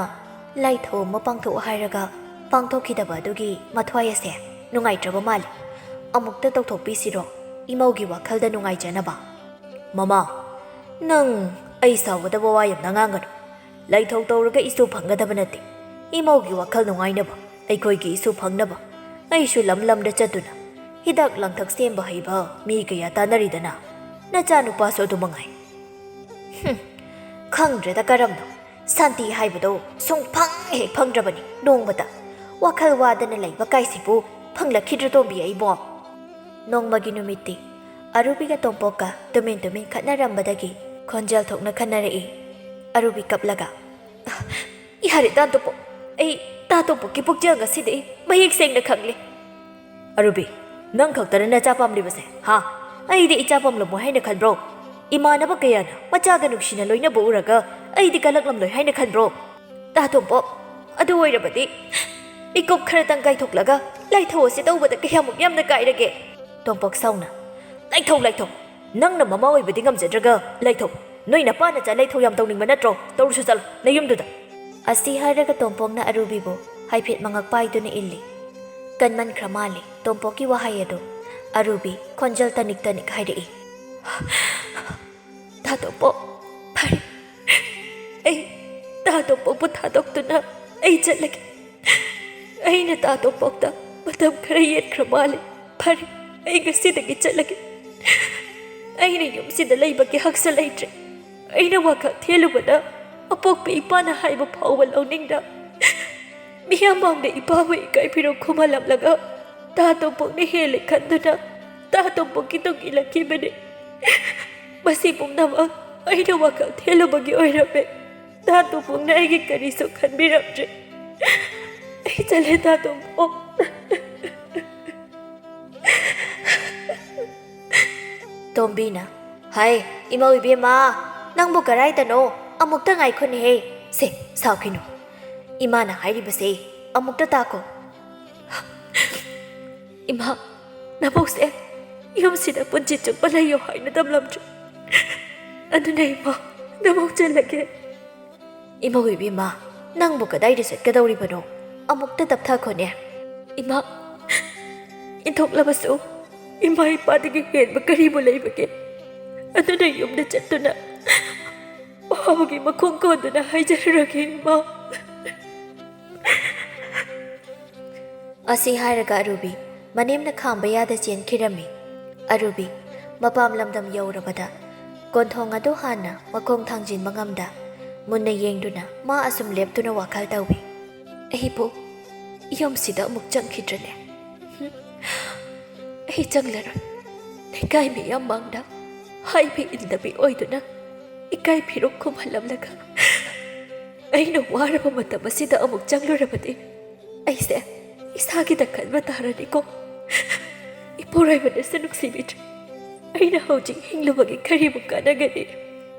B: ꯂꯥꯏꯊꯧ ꯑꯃ ꯄꯥꯡꯊꯣꯛꯑꯣ ꯍꯥꯏꯔꯒ ꯄꯥꯡꯊꯣꯛꯈꯤꯗꯕ ꯑꯗꯨꯒꯤ ꯃꯊ꯭ꯋꯥꯏ ꯑꯁꯦ ꯅꯨꯡꯉꯥꯏꯇ꯭ꯔꯕ ꯃꯥꯜꯂꯤ ꯑꯃꯨꯛꯇ ꯇꯧꯊꯣꯛꯄꯤꯁꯤꯔꯣ ꯏꯃꯧꯒꯤ ꯋꯥꯈꯜꯗ ꯅꯨꯡꯉꯥꯏꯖꯅꯕ ꯃꯃꯥ ꯅꯪ ꯑꯩ ꯁꯥꯎꯒꯗꯕ ꯋꯥ ꯌꯥꯝꯅ ꯉꯥꯡꯒꯅꯨ ꯂꯥꯏꯊꯧ ꯇꯧꯔꯒ ꯏꯁꯨ ꯐꯪꯒꯗꯕ ꯅꯠꯇꯦ ꯏꯃꯧꯒꯤ ꯋꯥꯈꯜ ꯅꯨꯡꯉꯥꯏꯅꯕ ꯑꯩꯈꯣꯏꯒꯤ ꯏꯁꯨ ꯐꯪꯅꯕ ꯑꯩꯁꯨ ꯂꯝꯗ ꯆꯠꯇꯨꯅ ꯍꯤꯗꯥꯛ ꯂꯥꯡꯊꯛ ꯁꯦꯝꯕ ꯍꯩꯕ ꯃꯤ ꯀꯌꯥ ꯇꯥꯟꯅꯔꯤꯗꯅ ꯅꯆꯥꯅꯨꯄꯥꯁꯨ ꯑꯗꯨ ꯃꯉꯥꯏ ꯈꯪꯗ꯭ꯔꯦꯗ ꯀꯔꯝꯅꯣ ꯁꯥꯟꯇꯤ ꯍꯥꯏꯕꯗꯣ ꯁꯨꯡꯐꯪ ꯍꯦꯛ ꯐꯪꯗ꯭ꯔꯕꯅꯤ ꯅꯣꯡꯃꯇ ꯋꯥꯈꯜ ꯋꯥꯗꯅ ꯂꯩꯕ ꯀꯥꯏꯁꯤꯕꯨ ꯐꯪꯂꯛꯈꯤꯗ꯭ꯔ ꯇꯣꯝꯕꯤ ꯑꯩꯕꯣ ꯅꯣꯡꯃꯒꯤ ꯅꯨꯃꯤꯠꯇꯤ ꯑꯔꯨꯕꯤꯒ ꯇꯣꯝꯄꯣꯛꯀ ꯇꯨꯃꯤꯟ ꯈꯠꯅꯔꯝꯕꯗꯒꯤ ꯈꯣꯟꯖꯦꯜ ꯊꯣꯛꯅ ꯈꯟꯅꯔꯛꯏ ꯑꯔꯨꯕꯤ ꯀꯞꯂꯒ ꯌꯥꯔꯦ ꯇꯥ ꯇꯣꯝꯄꯣꯛ ꯑꯩ ꯇꯥ ꯇꯣꯝꯄꯣꯛꯀꯤ ꯄꯨꯛꯆꯦꯜ ꯉꯁꯤꯗꯤ ꯃꯌꯦꯛ ꯁꯦꯡꯅ ꯈꯪꯂꯦ ꯑꯔꯨꯕꯤ ꯅꯪ ꯈꯛꯇꯔ ꯅꯆꯥ ꯄꯥꯝꯂꯤꯕꯁꯦ ꯍꯥ ꯑꯩꯗꯤ ꯏꯆꯥ ꯄꯥꯝꯂꯝꯃꯣꯏ ꯍꯥꯏꯅ ꯈꯟꯕ꯭ꯔꯣ ꯏꯃꯥꯟꯅꯕ ꯀꯌꯥꯅ ꯃꯆꯥꯒ ꯅꯨꯡꯁꯤꯅ ꯂꯣꯏꯅꯕ ꯎꯔꯒ ꯑꯩꯗꯤ ꯀꯜꯂꯛꯂꯝꯂꯣꯏ ꯍꯥꯏꯅ ꯈꯟꯕ꯭ꯔꯣ ꯇꯥ ꯇꯣꯝꯄꯣꯛ ꯑꯗꯨ ꯑꯣꯏꯔꯕꯗꯤ ꯃꯤꯀꯨꯞ ꯈꯔꯇꯪ ꯀꯥꯏꯊꯣꯛꯂꯒ ꯂꯥꯏꯊꯧ ꯑꯁꯤ ꯇꯧꯕꯗ ꯀꯌꯥꯃꯨꯛ ꯌꯥꯝꯅ ꯀꯥꯏꯔꯒꯦ ꯇꯣꯝꯄꯣꯛ ꯁꯥꯎꯅ ꯂꯥꯏꯊꯧ ꯅꯪꯅ ꯃꯃꯥ ꯑꯣꯏꯕꯗꯤ ꯉꯝꯖꯗ꯭ꯔꯒ ꯂꯥꯏꯊꯧ ꯅꯣꯏ ꯅꯄꯥꯅꯆꯥ ꯂꯥꯏꯊꯧ ꯌꯥꯝ ꯇꯧꯅꯤꯡꯕ ꯅꯠꯇ꯭ꯔꯣ ꯇꯧꯔꯨꯁꯨ ꯆꯠꯂꯣ ꯅꯌꯨꯝꯗꯨꯗ ꯑꯁꯤ ꯍꯥꯏꯔꯒ ꯇꯣꯝꯄꯣꯛꯅ ꯑꯔꯨꯕꯤꯕꯨ ꯍꯥꯏꯐꯦꯠ ꯃꯉꯛ ꯄꯥꯏꯗꯨꯅ ꯏꯜꯂꯤ ꯀꯟꯃꯟꯈ꯭ꯔ ꯃꯥꯜꯂꯤ ꯇꯣꯝꯄꯣꯛꯀꯤ ꯋꯥꯍꯩ ꯑꯗꯨ ꯑꯔꯨꯕꯤ ꯈꯣꯟꯖꯦꯜ ꯇꯅꯤꯛ ꯍꯥꯏꯔꯛꯏ ꯇꯥ ꯇꯣꯝꯄꯣꯛ ꯐꯔꯦ ꯑꯩ ꯇꯥ ꯇꯣꯝꯄꯣꯛꯄꯨ ꯊꯥꯗꯣꯛꯇꯨꯅ ꯑꯩ ꯆꯠꯂꯒꯦ ꯑꯩꯅ ꯇꯥ ꯇꯣꯝꯄꯣꯛꯇ ꯃꯇꯝ ꯈꯔ ꯌꯦꯠꯈ꯭ꯔ ꯃꯥꯜꯂꯦ ꯐꯔꯦ ꯑꯩ ꯉꯁꯤꯗꯒꯤ ꯆꯠꯂꯒꯦ ꯑꯩꯅ ꯌꯨꯝꯁꯤꯗ ꯂꯩꯕꯒꯤ ꯍꯛꯁꯨ ꯂꯩꯇ꯭ꯔꯦ ꯑꯩꯅ ꯋꯥꯈꯜ ꯊꯦꯜꯂꯨꯕꯗ ꯑꯄꯣꯛꯄ ꯏꯄꯥꯅ ꯍꯥꯏꯕ ꯐꯥꯎꯕ ꯂꯧꯅꯤꯡꯗ ꯃꯤꯌꯥꯝ ꯃꯥꯡꯗ ꯏꯄꯥꯕꯨ ꯏꯀꯥꯏ-ꯈꯨꯝꯍꯜꯂꯝꯂꯒ ꯇꯥ ꯇꯣꯝꯄꯣꯛꯅ ꯍꯦꯜꯂꯦ ꯈꯟꯗꯨꯅ ꯇꯥ ꯇꯣꯝꯄꯣꯛꯀꯤ ꯇꯨꯡ ꯏꯜꯂꯛꯈꯤꯕꯅꯤ ꯃꯁꯤ ꯄꯨꯝꯅꯃꯛ ꯑꯩꯅ ꯋꯥꯈꯜ ꯊꯦꯜꯂꯨꯕꯒꯤ ꯑꯣꯏꯔꯝꯃꯦ ꯇꯥ ꯇꯣꯝꯄꯣꯛꯅ ꯑꯩꯒꯤ ꯀꯔꯤꯁꯨ ꯈꯟꯕꯤꯔꯝꯗ꯭ꯔꯦ ꯑꯩ ꯆꯠꯂꯦ ꯇꯥ ꯇꯣꯝꯄꯣꯛ ꯇꯣꯝꯕꯤꯅ ꯍꯥꯏ ꯏꯃꯧ ꯏꯕꯦꯝꯃ ꯅꯪꯕꯨ ꯀꯔꯥꯏꯗꯅꯣ ꯑꯃꯨꯛꯇ ꯉꯥꯏꯈꯣꯅꯦꯍꯦ ꯁꯦ ꯁꯥꯎꯈꯤꯅꯨ ꯏꯃꯥꯅ ꯍꯥꯏꯔꯤꯕꯁꯦ ꯑꯃꯨꯛꯇ ꯇꯥꯈꯣ ꯏꯃꯥ ꯅꯃꯧꯁꯦ ꯌꯨꯝꯁꯤꯗ ꯄꯨꯟꯁꯤ ꯆꯨꯞꯄ ꯂꯩꯌꯣ ꯍꯥꯏꯅ ꯇꯝꯂꯝꯗ꯭ꯔꯦ ꯑꯗꯨꯅ ꯏꯃꯥ ꯅꯃꯧ ꯆꯠꯂꯒꯦ ꯏꯃꯧ ꯏꯕꯦꯝꯃ ꯅꯪꯕꯨ ꯀꯗꯥꯏꯗ ꯆꯠꯀꯗꯧꯔꯤꯕꯅꯣ ꯑꯃꯨꯛꯇ ꯇꯞꯊꯈꯣꯅꯦ ꯏꯃꯥ ꯏꯟꯊꯣꯛꯂꯕꯁꯨ ꯏꯃꯥ ꯏꯄꯥꯗꯒꯤ ꯍꯦꯟꯕ ꯀꯔꯤꯕꯨ ꯂꯩꯕꯒꯦ ꯑꯗꯨꯅ ꯌꯨꯝꯗ ꯆꯠꯇꯨꯅ ꯋꯥꯕꯒꯤ ꯃꯈꯣꯡ ꯀꯣꯟꯗꯨꯅ ꯍꯥꯏꯖꯔꯨꯔꯒꯦ ꯏꯃꯥ ꯑꯁꯤ ꯍꯥꯏꯔꯒ ꯑꯔꯨꯕꯤ ꯃꯅꯦꯝꯅ ꯈꯥꯝꯕ ꯌꯥꯗ ꯆꯦꯟꯈꯤꯔꯝꯃꯤ ꯑꯔꯨꯕꯤ ꯃꯄꯥꯝ ꯂꯝꯗꯝ ꯌꯧꯔꯕꯗ ꯀꯣꯟꯊꯣꯡ ꯑꯗꯨ ꯍꯥꯟꯅ ꯃꯈꯣꯡ ꯊꯥꯡꯖꯤꯟꯕ ꯉꯝꯗ ꯃꯨꯟꯅ ꯌꯦꯡꯗꯨꯅ ꯃꯥ ꯑꯁꯨꯝ ꯂꯦꯞꯇꯨꯅ ꯋꯥꯈꯜ ꯇꯧꯏ ꯑꯩꯕꯨ ꯌꯨꯝꯁꯤꯗ ꯑꯃꯨꯛ ꯆꯪꯈꯤꯗ꯭ꯔꯅꯦ ꯑꯩ ꯆꯪꯂꯔꯣꯏ ꯂꯩꯀꯥꯏ ꯃꯤꯌꯥꯝ ꯃꯥꯡꯗ ꯍꯥꯏꯕ ꯏꯟꯗꯕꯤ ꯑꯣꯏꯗꯨꯅ ꯏꯀꯥꯏ-ꯈꯨꯝꯍꯜꯂꯝꯂꯒ ꯑꯩꯅ ꯋꯥꯔꯕ ꯃꯇꯝ ꯑꯁꯤꯗ ꯑꯃꯨꯛ ꯆꯪꯂꯨꯔꯕꯗꯤ ꯑꯩꯁꯦ ꯏꯁꯥꯒꯤꯗ ꯈꯟꯕ ꯇꯥꯔꯅꯤꯀꯣ
A: ꯄꯣꯔꯥꯏꯕꯅꯁꯨ ꯅꯨꯡꯁꯤꯕꯤꯗ꯭ꯔꯦ ꯑꯩꯅ ꯍꯧꯖꯤꯛ ꯍꯤꯡꯂꯨꯕꯒꯤ ꯀꯔꯤꯕꯨ ꯀꯥꯟꯅꯒꯅꯤ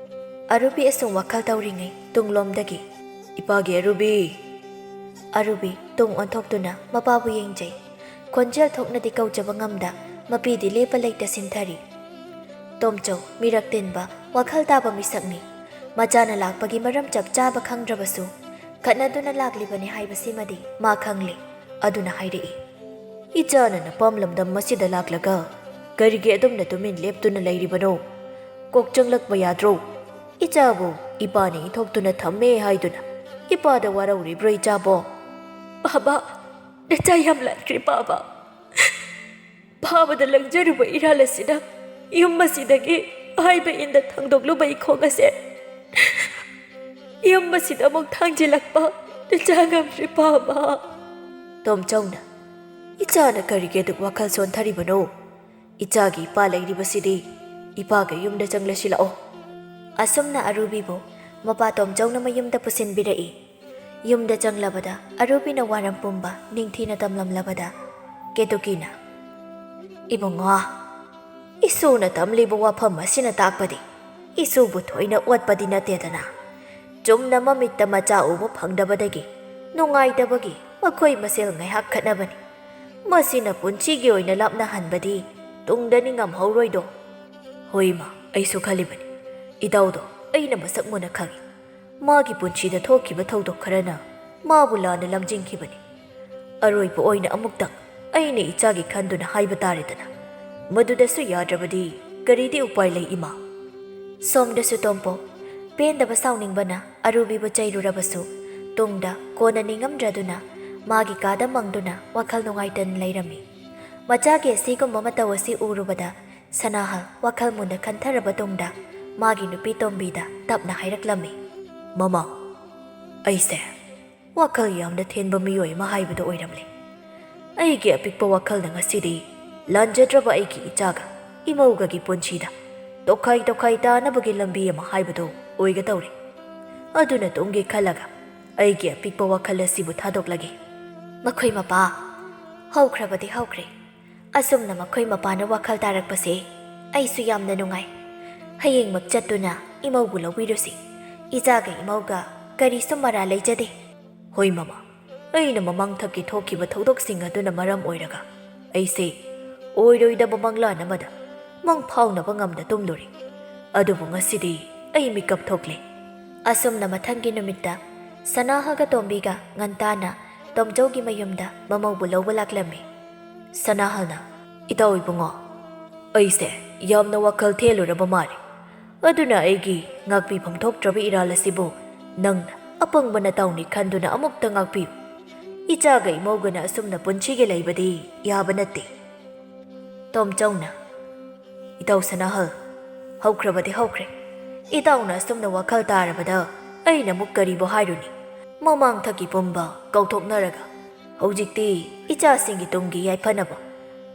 B: ꯑꯔꯨꯕꯤ ꯑꯁꯨꯝ ꯋꯥꯈꯜ ꯇꯧꯔꯤꯉꯩ ꯇꯨꯡꯂꯣꯝꯗꯒꯤ ꯏꯄꯥꯒꯤ ꯑꯔꯨꯕꯤ ꯇꯨꯡ ꯑꯣꯟꯊꯣꯛꯇꯨꯅ ꯃꯄꯥꯕꯨ ꯌꯦꯡꯖꯩ ꯈꯣꯟꯖꯦꯜ ꯊꯣꯛꯅꯗꯤ ꯀꯧꯖꯕ ꯉꯝꯗ ꯃꯄꯤꯗꯤ ꯂꯦꯞꯄ ꯂꯩꯇ ꯁꯤꯟꯊꯔꯤ ꯇꯣꯝꯆꯧ ꯃꯤꯔꯛ ꯇꯤꯟꯕ ꯋꯥꯈꯜ ꯇꯥꯕ ꯃꯤꯁꯛꯅꯤ ꯃꯆꯥꯅ ꯂꯥꯛꯄꯒꯤ ꯃꯔꯝ ꯆꯞ ꯆꯥꯕ ꯈꯪꯗ꯭ꯔꯕꯁꯨ ꯈꯠꯅꯗꯨꯅ ꯂꯥꯛꯂꯤꯕꯅꯤ ꯍꯥꯏꯕꯁꯤꯃꯗꯤ ꯃꯥ ꯈꯪꯂꯤ ꯑꯗꯨꯅ ꯍꯥꯏꯔꯛꯏ ꯏꯆꯥꯅ ꯅꯄꯥꯝ ꯂꯝꯗꯝ ꯑꯁꯤꯗ ꯂꯥꯛꯂꯒ ꯀꯔꯤꯒꯤ ꯑꯗꯨꯝꯅ ꯇꯨꯃꯤꯟ ꯂꯦꯞꯇꯨꯅ ꯂꯩꯔꯤꯕꯅꯣ ꯀꯣꯛ ꯆꯪꯂꯛꯄ ꯌꯥꯗ꯭ꯔꯣ ꯏꯆꯥꯕꯨ ꯏꯄꯥꯅ ꯏꯊꯣꯛꯇꯨꯅ ꯊꯝꯃꯦ ꯍꯥꯏꯗꯨꯅ ꯏꯄꯥꯗ ꯋꯥꯔꯧꯔꯤꯕ꯭ꯔꯣ ꯏꯆꯥꯕꯣ
A: ꯕꯥꯕꯥ ꯅꯆꯥ ꯌꯥꯝ ꯂꯥꯟꯈ꯭ꯔꯦ ꯕꯥꯕꯥ ꯐꯥꯕꯗ ꯂꯪꯖꯔꯨꯕ ꯏꯔꯥꯜ ꯑꯁꯤꯅ ꯌꯨꯝ ꯑꯁꯤꯗꯒꯤ ꯍꯥꯏꯕ ꯏꯟꯗ ꯊꯥꯡꯗꯣꯛꯂꯨꯕ ꯏꯈꯣꯡ ꯑꯁꯦ ꯌꯨꯝ ꯑꯁꯤꯗ ꯑꯃꯨꯛ ꯊꯥꯡꯖꯤꯜꯂꯛꯄ ꯅꯆꯥ ꯉꯝꯗ꯭ꯔꯦ ꯕꯥꯕꯥ
B: ꯇꯣꯝꯆꯧꯅ ꯏꯆꯥꯅ ꯀꯔꯤꯒꯤ ꯑꯗꯨꯛ ꯋꯥꯈꯜ ꯁꯣꯟꯊꯔꯤꯕꯅꯣ ꯏꯆꯥꯒꯤ ꯏꯄꯥ ꯂꯩꯔꯤꯕꯁꯤꯗꯤ ꯏꯄꯥꯒ ꯌꯨꯝꯗ ꯆꯪꯂꯁꯤꯜꯂꯛꯑꯣ ꯑꯁꯨꯝꯅ ꯑꯔꯨꯕꯤꯕꯨ ꯃꯄꯥ ꯇꯣꯝꯆꯧꯅ ꯃꯌꯨꯝꯗ ꯄꯨꯁꯤꯟꯕꯤꯔꯛꯏ ꯌꯨꯝꯗ ꯆꯪꯂꯕꯗ ꯑꯔꯨꯕꯤꯅ ꯋꯥꯔꯝꯄꯨꯝꯕ ꯅꯤꯡꯊꯤꯅ ꯇꯝꯂꯝꯂꯕꯗ ꯀꯦꯇꯨꯀꯤꯅ ꯏꯕꯨꯡꯉꯣ ꯏꯁꯨꯅ ꯇꯝꯂꯤꯕ ꯋꯥꯐꯝ ꯑꯁꯤꯅ ꯇꯥꯛꯄꯗꯤ ꯏꯁꯨꯕꯨ ꯊꯣꯏꯅ ꯑꯣꯠꯄꯗꯤ ꯅꯠꯇꯦꯗꯅ ꯆꯨꯝꯅ ꯃꯃꯤꯠꯇ ꯃꯆꯥ ꯎꯕ ꯐꯪꯗꯕꯗꯒꯤ ꯅꯨꯡꯉꯥꯏꯇꯕꯒꯤ ꯃꯈꯣꯏ ꯃꯁꯦꯜ ꯉꯥꯏꯍꯥꯛ ꯈꯠꯅꯕꯅꯤ ꯃꯁꯤꯅ ꯄꯨꯟꯁꯤꯒꯤ ꯑꯣꯏꯅ ꯂꯥꯞꯅꯍꯟꯕꯗꯤ ꯇꯨꯡꯗꯗꯤ ꯉꯝꯍꯧꯔꯣꯏꯗꯣ ꯍꯣꯏꯃ ꯑꯩꯁꯨ ꯈꯜꯂꯤꯕꯅꯤ ꯏꯇꯥꯎꯗꯣ ꯑꯩꯅ ꯃꯁꯛ ꯃꯨꯟꯅ ꯈꯪꯏ ꯃꯥꯒꯤ ꯄꯨꯟꯁꯤꯗ ꯊꯣꯛꯈꯤꯕ ꯊꯧꯗꯣꯛ ꯈꯔꯅ ꯃꯥꯕꯨ ꯂꯥꯟꯅ ꯂꯝꯖꯤꯡꯈꯤꯕꯅꯤ ꯑꯔꯣꯏꯕ ꯑꯣꯏꯅ ꯑꯃꯨꯛꯇꯪ ꯑꯩꯅ ꯏꯆꯥꯒꯤ ꯈꯟꯗꯨꯅ ꯍꯥꯏꯕ ꯇꯥꯔꯦꯗꯅ ꯃꯗꯨꯗꯁꯨ ꯌꯥꯗ꯭ꯔꯕꯗꯤ ꯀꯔꯤꯗꯤ ꯎꯄꯥꯏ ꯂꯩ ꯏꯃꯥ ꯁꯣꯝꯗꯁꯨ ꯇꯣꯝꯄꯣꯛ ꯄꯦꯟꯗꯕ ꯁꯥꯎꯅꯤꯡꯕꯅ ꯑꯔꯨꯕꯤꯕꯨ ꯆꯩꯔꯨꯔꯕꯁꯨ ꯇꯨꯡꯗ ꯀꯣꯟꯅ ꯅꯤꯡꯉꯝꯗ꯭ꯔꯗꯨꯅ ꯃꯥꯒꯤ ꯀꯥꯗ ꯃꯪꯗꯨꯅ ꯋꯥꯈꯜ ꯅꯨꯡꯉꯥꯏꯇꯅ ꯂꯩꯔꯝꯃꯤ ꯃꯆꯥꯒꯤ ꯑꯁꯤꯒꯨꯝꯕ ꯃꯇꯧ ꯑꯁꯤ ꯎꯔꯨꯕꯗ ꯁꯅꯥꯍꯜ ꯋꯥꯈꯜ ꯃꯨꯟꯅ ꯈꯟꯊꯔꯕ ꯇꯨꯡꯗ ꯃꯥꯒꯤ ꯅꯨꯄꯤ ꯇꯣꯝꯕꯤꯗ ꯇꯞꯅ ꯍꯥꯏꯔꯛꯂꯝꯃꯤ ꯃꯃꯥ ꯑꯩꯁꯦ ꯋꯥꯈꯜ ꯌꯥꯝꯅ ꯊꯦꯟꯕ ꯃꯤꯑꯣꯏ ꯑꯃ ꯍꯥꯏꯕꯗꯣ ꯑꯣꯏꯔꯝꯂꯦ ꯑꯩꯒꯤ ꯑꯄꯤꯛꯄ ꯋꯥꯈꯜꯅ ꯉꯁꯤꯗꯤ ꯂꯥꯟꯖꯗ꯭ꯔꯕ ꯑꯩꯒꯤ ꯏꯆꯥꯒ ꯏꯃꯧꯒꯒꯤ ꯄꯨꯟꯁꯤꯗ ꯇꯣꯈꯥꯏ ꯇꯥꯅꯕꯒꯤ ꯂꯝꯕꯤ ꯑꯃ ꯍꯥꯏꯕꯗꯣ ꯑꯣꯏꯒꯗꯧꯔꯦ ꯑꯗꯨꯅ ꯇꯨꯡꯒꯤ ꯈꯜꯂꯒ ꯑꯩꯒꯤ ꯑꯄꯤꯛꯄ ꯋꯥꯈꯜ ꯑꯁꯤꯕꯨ ꯊꯥꯗꯣꯛꯂꯒꯦ ꯃꯈꯣꯏ ꯃꯄꯥ ꯍꯧꯈ꯭ꯔꯕꯗꯤ ꯍꯧꯈ꯭ꯔꯦ ꯑꯁꯨꯝꯅ ꯃꯈꯣꯏ ꯃꯄꯥꯅ ꯋꯥꯈꯜ ꯇꯥꯔꯛꯄꯁꯦ ꯑꯩꯁꯨ ꯌꯥꯝꯅ ꯅꯨꯡꯉꯥꯏ ꯍꯌꯦꯡꯃꯛ ꯆꯠꯇꯨꯅ ꯏꯃꯧꯕꯨ ꯂꯧꯕꯤꯔꯨꯁꯤ ꯏꯆꯥꯒ ꯏꯃꯧꯒ ꯀꯔꯤꯁꯨ ꯃꯔꯥ ꯂꯩꯖꯗꯦ ꯍꯣꯏ ꯃꯃꯥ ꯑꯩꯅ ꯃꯃꯥꯡꯊꯛꯀꯤ ꯊꯣꯛꯈꯤꯕ ꯊꯧꯗꯣꯛꯁꯤꯡ ꯑꯗꯨꯅ ꯃꯔꯝ ꯑꯣꯏꯔꯒ ꯑꯩꯁꯦ ꯑꯣꯏꯔꯣꯏꯗꯕ ꯃꯪꯂꯥꯟ ꯑꯃꯗ ꯃꯪ ꯐꯥꯎꯅꯕ ꯉꯝꯅ ꯇꯨꯝꯂꯨꯔꯦ ꯑꯗꯨꯕꯨ ꯉꯁꯤꯗꯤ ꯑꯩ ꯃꯤꯀꯞ ꯊꯣꯛꯂꯦ ꯑꯁꯨꯝꯅ ꯃꯊꯪꯒꯤ ꯅꯨꯃꯤꯠꯇ ꯁꯅꯥꯍꯜꯒ ꯇꯣꯝꯕꯤꯒ ꯉꯟꯇꯥꯅ ꯇꯣꯝꯆꯧꯒꯤ ꯃꯌꯨꯝꯗ ꯃꯃꯧꯕꯨ ꯂꯧꯕ ꯂꯥꯛꯂꯝꯃꯤ ꯁꯅꯥꯍꯜꯅ ꯏꯇꯥꯎ ꯏꯕꯨꯡꯉꯣ ꯑꯩꯁꯦ ꯌꯥꯝꯅ ꯋꯥꯈꯜ ꯊꯦꯜꯂꯨꯔꯕ ꯃꯥꯜꯂꯦ ꯑꯗꯨꯅ ꯑꯩꯒꯤ ꯉꯥꯛꯄꯤꯐꯝ ꯊꯣꯛꯇ꯭ꯔꯕ ꯏꯔꯥꯜ ꯑꯁꯤꯕꯨ ꯅꯪꯅ ꯑꯄꯪꯕ ꯅꯇꯥꯎꯅꯤ ꯈꯟꯗꯨꯅ ꯑꯃꯨꯛꯇ ꯉꯥꯛꯄꯤꯌꯨ ꯏꯆꯥꯒ ꯏꯃꯧꯒꯅ ꯑꯁꯨꯝꯅ ꯄꯨꯟꯁꯤꯒꯤ ꯂꯩꯕꯗꯤ ꯌꯥꯕ ꯅꯠꯇꯦ ꯇꯣꯝꯆꯧꯅ ꯏꯇꯥꯎ ꯁꯅꯥꯍꯜ ꯍꯧꯈ꯭ꯔꯕꯗꯤ ꯍꯧꯈ꯭ꯔꯦ ꯏꯇꯥꯎꯅ ꯑꯁꯨꯝꯅ ꯋꯥꯈꯜ ꯇꯥꯔꯕꯗ ꯑꯩꯅ ꯑꯃꯨꯛ ꯀꯔꯤꯕꯨ ꯍꯥꯏꯔꯨꯅꯤ ꯃꯃꯥꯡꯊꯛꯀꯤ ꯄꯨꯝꯕ ꯀꯧꯊꯣꯛꯅꯔꯒ ꯍꯧꯖꯤꯛꯇꯤ ꯏꯆꯥꯁꯤꯡꯒꯤ ꯇꯨꯡꯒꯤ ꯌꯥꯏꯐꯅꯕ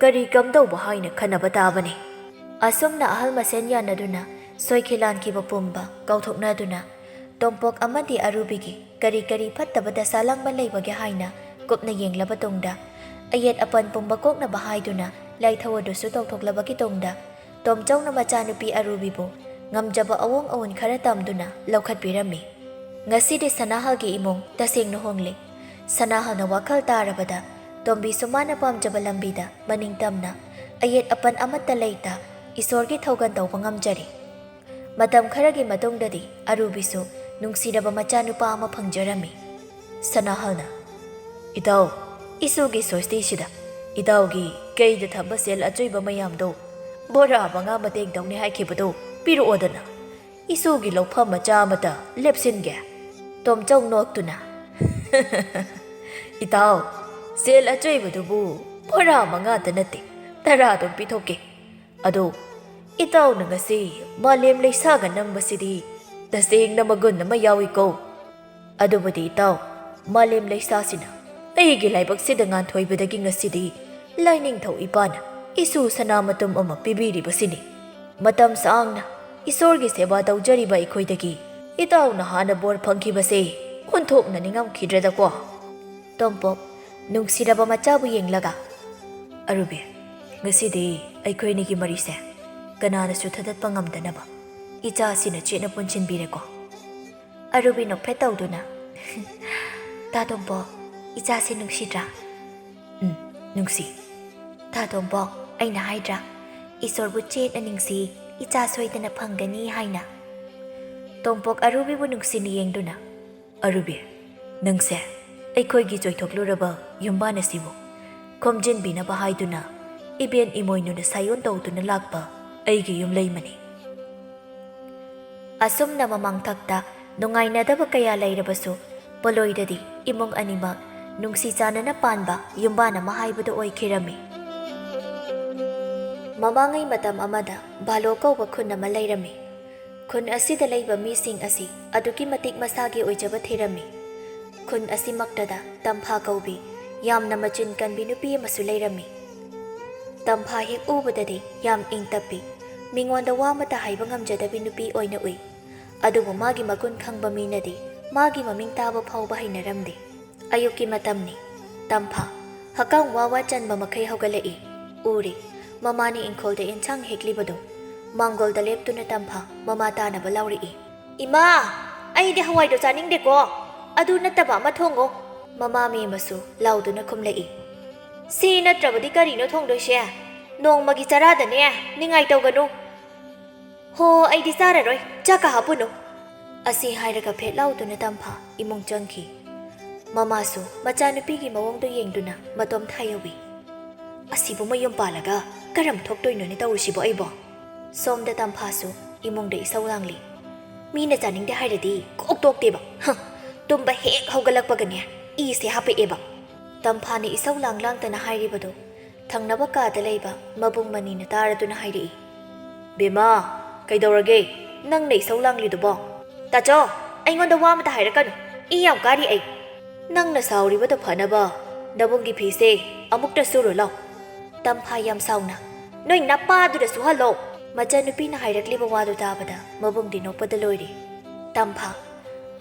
B: ꯀꯔꯤ ꯀꯝꯗꯧꯕ ꯍꯥꯏꯅ ꯈꯟꯅꯕ ꯇꯥꯕꯅꯤ ꯑꯁꯨꯝꯅ ꯑꯍꯜ ꯃꯁꯦꯟ ꯌꯥꯅꯗꯨꯅ ꯁꯣꯏꯈꯤ ꯂꯥꯟꯈꯤꯕ ꯄꯨꯝꯕ ꯀꯧꯊꯣꯛꯅꯗꯨꯅ ꯇꯣꯝꯄꯣꯛ ꯑꯃꯗꯤ ꯑꯔꯨꯕꯤꯒꯤ ꯀꯔꯤ ꯐꯠꯇꯕ ꯗꯁꯥ ꯂꯪꯕ ꯂꯩꯕꯒꯦ ꯍꯥꯏꯅ ꯀꯨꯞꯅ ꯌꯦꯡꯂꯕ ꯇꯨꯡꯗ ꯑꯌꯦꯠ ꯑꯄꯟ ꯄꯨꯝꯕ ꯀꯣꯛꯅꯕ ꯍꯥꯏꯗꯨꯅ ꯂꯥꯏꯊꯧ ꯑꯗꯨꯁꯨ ꯇꯧꯊꯣꯛꯂꯕꯒꯤ ꯇꯨꯡꯗ ꯇꯣꯝꯆꯧꯅ ꯃꯆꯥꯅꯨꯄꯤ ꯑꯔꯨꯕꯤꯕꯨ ꯉꯝꯖꯕ ꯑꯋꯣꯡ ꯑꯋꯣꯟ ꯈꯔ ꯇꯝꯗꯨꯅ ꯂꯧꯈꯠꯄꯤꯔꯝꯃꯤ ꯉꯁꯤꯗꯤ ꯁꯅꯥꯍꯜꯒꯤ ꯏꯃꯨꯡ ꯇꯁꯦꯡꯅ ꯍꯣꯡꯂꯦ ꯁꯅꯥꯍꯜꯅ ꯋꯥꯈꯜ ꯇꯥꯔꯕꯗ ꯇꯣꯝꯕꯤꯁꯨ ꯃꯥꯅ ꯄꯥꯝꯖꯕ ꯂꯝꯕꯤꯗ ꯃꯅꯤꯡ ꯇꯝꯅ ꯑꯌꯦꯠ ꯑꯄꯟ ꯑꯃꯠꯇ ꯂꯩꯇ ꯏꯁꯣꯔꯒꯤ ꯊꯧꯒꯟ ꯇꯧꯕ ꯉꯝꯖꯔꯤ ꯃꯇꯝ ꯈꯔꯒꯤ ꯃꯇꯨꯡꯗꯗꯤ ꯑꯔꯨꯕꯤꯁꯨ ꯅꯨꯡꯁꯤꯔꯕ ꯃꯆꯥꯅꯨꯄꯥ ꯑꯃ ꯐꯪꯖꯔꯝꯃꯤ ꯁꯅꯥꯍꯜꯅ ꯏꯇꯥꯎ ꯏꯁꯨꯒꯤ ꯁ꯭ꯋꯁꯇꯤꯁꯤꯗ ꯏꯇꯥꯎꯒꯤ ꯀꯩꯗ ꯊꯝꯕ ꯁꯦꯜ ꯑꯆꯣꯏꯕ ꯃꯌꯥꯝꯗꯣ ꯕꯣꯔꯥ 5 ꯃꯇꯦꯡ ꯇꯧꯅꯤ ꯍꯥꯏꯈꯤꯕꯗꯣ ꯄꯤꯔꯛꯑꯣꯗꯅ ꯏꯁꯨꯒꯤ ꯂꯧꯐꯝ ꯃꯆꯥ ꯑꯃꯇ ꯂꯦꯞꯁꯤꯟꯒꯦ ꯇꯣꯝꯆꯧ ꯅꯣꯛꯇꯨꯅ ꯏꯇꯥꯎ ꯁꯦꯜ ꯑꯆꯣꯏꯕꯗꯨꯕꯨ ꯕꯣꯔꯥ 5ꯇ ꯅꯠꯇꯦ 10 ꯑꯗꯨꯝ ꯄꯤꯊꯣꯛꯀꯦ ꯑꯗꯣ ꯏꯇꯥꯎꯅ ꯉꯁꯤ ꯃꯥꯂꯦꯝ ꯂꯩꯁꯥꯒ ꯅꯝꯕꯁꯤꯗꯤ ꯇꯁꯦꯡꯅ ꯃꯒꯨꯟ ꯑꯃ ꯌꯥꯎꯏꯀꯣ ꯑꯗꯨꯕꯨꯗꯤ ꯏꯇꯥꯎ ꯃꯥꯂꯦꯝ ꯂꯩꯁꯥꯁꯤꯅ ꯑꯩꯒꯤ ꯂꯥꯏꯕꯛꯁꯤꯗ ꯉꯥꯟꯊꯣꯏꯕꯗꯒꯤ ꯉꯁꯤꯗꯤ ꯂꯥꯏꯅꯤꯡꯊꯧ ꯏꯄꯥꯅ ꯏꯁꯨ ꯁꯅꯥꯃꯇꯨꯝ ꯑꯃ ꯄꯤꯕꯤꯔꯤꯕꯁꯤꯅꯤ ꯃꯇꯝ ꯁꯥꯡꯅ ꯏꯁꯣꯔꯒꯤ ꯁꯦꯕꯥ ꯇꯧꯖꯔꯤꯕ ꯑꯩꯈꯣꯏꯗꯒꯤ ꯏꯇꯥꯎꯅ ꯍꯥꯟꯅ ꯕꯣꯔ ꯐꯪꯈꯤꯕꯁꯦ ꯑꯣꯟꯊꯣꯛꯅ ꯅꯤꯡꯉꯝꯈꯤꯗ꯭ꯔꯦꯗꯀꯣ ꯇꯣꯝꯄꯣꯛ ꯅꯨꯡꯁꯤꯔꯕ ꯃꯆꯥꯕꯨ ꯌꯦꯡꯂꯒ ꯑꯔꯨꯕꯤ ꯉꯁꯤꯗꯤ ꯑꯩꯈꯣꯏꯅꯤꯒꯤ ꯃꯔꯤꯁꯦ ꯀꯅꯥꯅꯁꯨ ꯊꯗꯠꯄ ꯉꯝꯗꯅꯕ ꯏꯆꯥꯁꯤꯅ ꯆꯦꯠꯅ ꯄꯨꯟꯁꯤꯟꯕꯤꯔꯦꯀꯣ꯫ ꯑꯔꯨꯕꯤ ꯅꯣꯛꯐꯦꯠ ꯇꯧꯗꯨꯅ ꯇꯥ ꯇꯣꯝꯄꯣꯛ ꯏꯆꯥꯁꯤ ꯅꯨꯡꯁꯤꯗ꯭ꯔꯥ? ꯅꯨꯡꯁꯤ꯫ ꯇꯥ ꯇꯣꯝꯄꯣꯛ ꯑꯩꯅ ꯍꯥꯏꯗ꯭ꯔꯥ ꯏꯁꯣꯔꯕꯨ ꯆꯦꯠꯅ ꯅꯤꯡꯁꯤ ꯏꯆꯥ ꯁꯣꯏꯗꯅ ꯐꯪꯒꯅꯤ ꯍꯥꯏꯅ꯫ ꯇꯣꯝꯄꯣꯛ ꯑꯔꯨꯕꯤꯕꯨ ꯅꯨꯡꯁꯤꯅ ꯌꯦꯡꯗꯨꯅ ꯑꯔꯨꯕꯤ ꯅꯪꯁꯦ ꯑꯩꯈꯣꯏꯒꯤ ꯆꯣꯏꯊꯣꯛꯂꯨꯔꯕ ꯌꯨꯝꯕꯥꯟ ꯑꯁꯤꯕꯨ ꯈꯣꯝꯖꯤꯟꯕꯤꯅꯕ ꯍꯥꯏꯗꯨꯅ ꯏꯕꯦꯟ ꯏꯃꯣꯏꯅꯨꯅ ꯁꯥꯏꯑꯣꯟ ꯇꯧꯗꯨꯅ ꯂꯥꯛꯄ ꯑꯩꯒꯤ ꯌꯨꯝꯂꯩꯃꯅꯤ꯫ ꯑꯁꯨꯝꯅ ꯃꯃꯥꯡꯊꯛꯇ ꯅꯨꯡꯉꯥꯏꯅꯗꯕ ꯀꯌꯥ ꯂꯩꯔꯕꯁꯨ ꯄꯣꯂꯣꯏꯗꯗꯤ ꯏꯃꯨꯡ ꯑꯅꯤꯃꯛ ꯅꯨꯡꯁꯤ ꯆꯥꯟꯅꯅ ꯄꯥꯟꯕ ꯌꯨꯝꯕꯥꯟ ꯑꯃ ꯍꯥꯏꯕꯗꯨ ꯑꯣꯏꯈꯤꯔꯝꯃꯤ꯫ ꯃꯃꯥꯡꯉꯩ ꯃꯇꯝ ꯑꯃꯗ ꯕꯥꯂꯣ ꯀꯧꯕ ꯈꯨꯟ ꯑꯃ ꯂꯩꯔꯝꯃꯤ꯫ ꯈꯨꯟ ꯑꯁꯤꯗ ꯂꯩꯕ ꯃꯤꯁꯤꯡ ꯑꯁꯤ ꯑꯗꯨꯛꯀꯤ ꯃꯇꯤꯛ ꯃꯁꯥꯒꯤ ꯑꯣꯏꯖꯕ ꯊꯤꯔꯝꯃꯤ꯫ ꯈꯨꯟ ꯑꯁꯤꯃꯛꯇꯗ ꯇꯝꯐꯥ ꯀꯧꯕꯤ ꯌꯥꯝꯅ ꯃꯆꯤꯟ ꯀꯟꯕꯤ ꯅꯨꯄꯤ ꯑꯃꯁꯨ ꯂꯩꯔꯝꯃꯤ꯫ ꯇꯝꯐꯥ ꯍꯦꯛ ꯎꯕꯗꯗꯤ ꯌꯥꯝ ꯏꯪ ꯇꯞꯄꯤ, ꯃꯤꯉꯣꯟꯗ ꯋꯥ ꯑꯃꯠꯇ ꯍꯥꯏꯕ ꯉꯝꯖꯗꯕꯤ ꯅꯨꯄꯤ ꯑꯣꯏꯅ ꯎꯏ꯫ ꯑꯗꯨꯕꯨ ꯃꯥꯒꯤ ꯃꯒꯨꯟ ꯈꯪꯕ ꯃꯤꯅꯗꯤ ꯃꯥꯒꯤ ꯃꯃꯤꯡ ꯇꯥꯕ ꯐꯥꯎꯕ ꯍꯩꯅꯔꯝꯗꯦ꯫ ꯑꯌꯨꯛꯀꯤ ꯃꯇꯝꯅꯤ꯫ ꯇꯝꯐꯥ ꯍꯀꯥꯝ ꯋꯥ ꯋꯥ ꯆꯟꯕ ꯃꯈꯩ ꯍꯧꯒꯠꯂꯛꯏ꯫ ꯎꯔꯤ ꯃꯃꯥꯅ ꯏꯪꯈꯣꯜꯗ ꯑꯦꯟꯁꯥꯡ ꯍꯦꯛꯂꯤꯕꯗꯨ꯫ ꯃꯥꯡꯒꯣꯜꯗ ꯂꯦꯞꯇꯨꯅ ꯇꯝꯐꯥ ꯃꯃꯥ ꯇꯥꯅꯕ ꯂꯥꯎꯔꯛꯏ꯫ ꯏꯃꯥ ꯑꯩꯗꯤ ꯍꯋꯥꯏꯗꯣ ꯆꯥꯅꯤꯡꯗꯦꯀꯣ, ꯑꯗꯨ ꯅꯠꯇꯕ ꯑꯃ ꯊꯣꯡꯉꯣ꯫ ꯃꯃꯥ ꯃꯦꯝꯃꯁꯨ ꯂꯥꯎꯗꯨꯅ ꯈꯨꯝꯂꯛꯏ꯫ ꯁꯤ ꯅꯠꯇ꯭ꯔꯕꯗꯤ ꯀꯔꯤꯅꯣ ꯊꯣꯡꯗꯣꯏꯁꯦ? ꯅꯣꯡꯃꯒꯤ ꯆꯔꯥꯗꯅꯦ ꯅꯤꯡꯉꯥꯏ ꯇꯧꯒꯅꯨ꯫ ꯍꯣ ꯑꯩꯗꯤ ꯆꯥꯔꯔꯣꯏ, ꯆꯥꯛꯀ ꯍꯥꯞꯄꯨꯅꯨ꯫ ꯑꯁꯤ ꯍꯥꯏꯔꯒ ꯐꯦꯠ ꯂꯥꯎꯗꯨꯅ ꯇꯝꯐꯥ ꯏꯃꯨꯡ ꯆꯪꯈꯤ꯫ ꯃꯃꯥꯁꯨ ꯃꯆꯥꯅꯨꯄꯤꯒꯤ ꯃꯑꯣꯡꯗꯨ ꯌꯦꯡꯗꯨꯅ ꯃꯇꯣꯝ ꯊꯥꯌꯧꯏ꯫ ꯑꯁꯤꯕꯨ ꯃꯌꯨꯝ ꯄꯥꯜꯂꯒ ꯀꯔꯝ ꯊꯣꯛꯇꯣꯏꯅꯣꯅꯦ ꯇꯧꯔꯤꯁꯤꯕꯣ ꯑꯩꯕꯣ? ꯁꯣꯝꯗ ꯇꯝꯐꯥꯁꯨ ꯏꯃꯨꯡꯗ ꯏꯁꯧ ꯂꯥꯡꯂꯤ꯫ ꯃꯤꯅ ꯆꯥꯅꯤꯡꯗꯦ ꯍꯥꯏꯔꯗꯤ ꯀꯣꯛ ꯇꯣꯛꯇꯦꯕ꯫ ꯇꯨꯝꯕ ꯍꯦꯛ ꯍꯧꯒꯠꯂꯛꯄꯒꯅꯦ ꯏꯁꯦ ꯍꯥꯞꯄꯛꯑꯦꯕ꯫ ꯇꯝꯐꯥꯅ ꯏꯁꯧ ꯂꯥꯡꯇꯅ ꯍꯥꯏꯔꯤꯕꯗꯨ ꯊꯪꯅꯕ ꯀꯥꯗ ꯂꯩꯕ ꯃꯕꯨꯡ ꯃꯅꯤꯅ ꯇꯥꯔꯗꯨꯅ ꯍꯥꯏꯔꯛꯏ꯫ ꯕꯦꯝꯃ ꯀꯩꯗꯧꯔꯒꯦ ꯅꯪꯅ ꯏꯁꯧ ꯂꯥꯡꯂꯤꯗꯨꯕꯣ? ꯇꯥꯆꯣ ꯑꯩꯉꯣꯟꯗ ꯋꯥ ꯑꯃꯇ ꯍꯥꯏꯔꯛꯀꯅꯨ, ꯏ ꯌꯥꯝ ꯀꯥꯔꯤ ꯑꯩ꯫ ꯅꯪꯅ ꯁꯥꯎꯔꯤꯕꯗꯣ ꯐꯅꯕ ꯅꯕꯨꯡꯒꯤ ꯐꯤꯁꯦ ꯑꯃꯨꯛꯇ ꯁꯨꯔꯨ ꯂꯥꯎ꯫ ꯇꯝꯐꯥ ꯌꯥꯝ ꯁꯥꯎꯅ ꯅꯣꯏ ꯅꯄꯥꯗꯨꯗ ꯁꯨꯍꯜꯂꯣ꯫ ꯃꯆꯥꯅꯨꯄꯤꯅ ꯍꯥꯏꯔꯛꯂꯤꯕ ꯋꯥꯗꯨ ꯇꯥꯕꯗ ꯃꯕꯨꯡꯗꯤ ꯅꯣꯛꯄꯗ ꯂꯣꯏꯔꯦ꯫ ꯇꯝꯐꯥ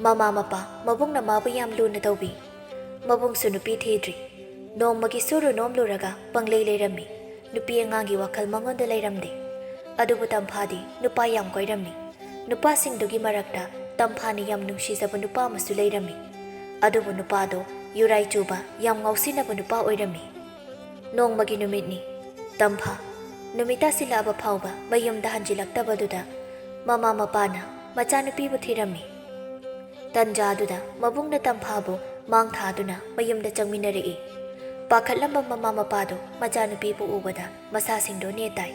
B: ꯃꯃꯥ ꯃꯄꯥ ꯃꯕꯨꯡꯅ ꯃꯥꯕꯨ ꯌꯥꯝ ꯂꯨꯅ ꯇꯧꯕꯤ꯫ ꯃꯕꯨꯡꯁꯨ ꯅꯨꯄꯤ ꯊꯤꯗ꯭ꯔꯤ꯫ ꯅꯣꯡꯃꯒꯤ ꯁꯨꯔꯨ ꯅꯣꯝꯂꯨꯔꯒ ꯄꯪꯂꯩ ꯂꯩꯔꯝꯃꯤ꯫ ꯅꯨꯄꯤ ꯑꯉꯥꯡꯒꯤ ꯋꯥꯈꯜ ꯃꯉꯣꯟꯗ ꯂꯩꯔꯝꯗꯦ꯫ ꯑꯗꯨꯕꯨ ꯇꯝꯐꯥꯗꯤ ꯅꯨꯄꯥ ꯌꯥꯝ ꯀꯣꯏꯔꯝꯃꯤ꯫ ꯅꯨꯄꯥꯁꯤꯡꯗꯨꯒꯤ ꯃꯔꯛꯇ ꯇꯝꯐꯥꯅ ꯌꯥꯝ ꯅꯨꯡꯁꯤꯖꯕ ꯅꯨꯄꯥ ꯑꯃꯁꯨ ꯂꯩꯔꯝꯃꯤ꯫ ꯑꯗꯨꯕꯨ ꯅꯨꯄꯥꯗꯣ ꯌꯨꯔꯥꯏ ꯆꯨꯕ ꯌꯥꯝ ꯉꯥꯎꯁꯤꯟꯅꯕ ꯅꯨꯄꯥ ꯑꯣꯏꯔꯝꯃꯤ꯫ ꯅꯣꯡꯃꯒꯤ ꯅꯨꯃꯤꯠꯅꯤ꯫ ꯇꯝꯐꯥ ꯅꯨꯃꯤꯠ ꯇꯥꯁꯤꯜꯂꯛꯑꯕ ꯐꯥꯎꯕ ꯃꯌꯨꯝꯗ ꯍꯟꯖꯤꯜꯂꯛꯇꯕꯗꯨꯗ ꯃꯃꯥ ꯃꯄꯥꯅ ꯃꯆꯥꯅꯨꯄꯤꯕꯨ ꯊꯤꯔꯝꯃꯤ꯫ ꯇꯟꯖꯥꯗꯨꯗ ꯃꯕꯨꯡꯅ ꯇꯝꯐꯥꯕꯨ ꯃꯥꯡ ꯊꯥꯗꯨꯅ ꯃꯌꯨꯝꯗ ꯆꯪꯃꯤꯟꯅꯔꯛꯏ꯫ ꯄꯥꯈꯠꯂꯝꯕ ꯃꯃꯥ ꯃꯄꯥꯗꯨ ꯃꯆꯥꯅꯨꯄꯤꯕꯨ ꯎꯕꯗ ꯃꯁꯥꯁꯤꯡꯗꯣ ꯅꯦꯇꯥꯏ꯫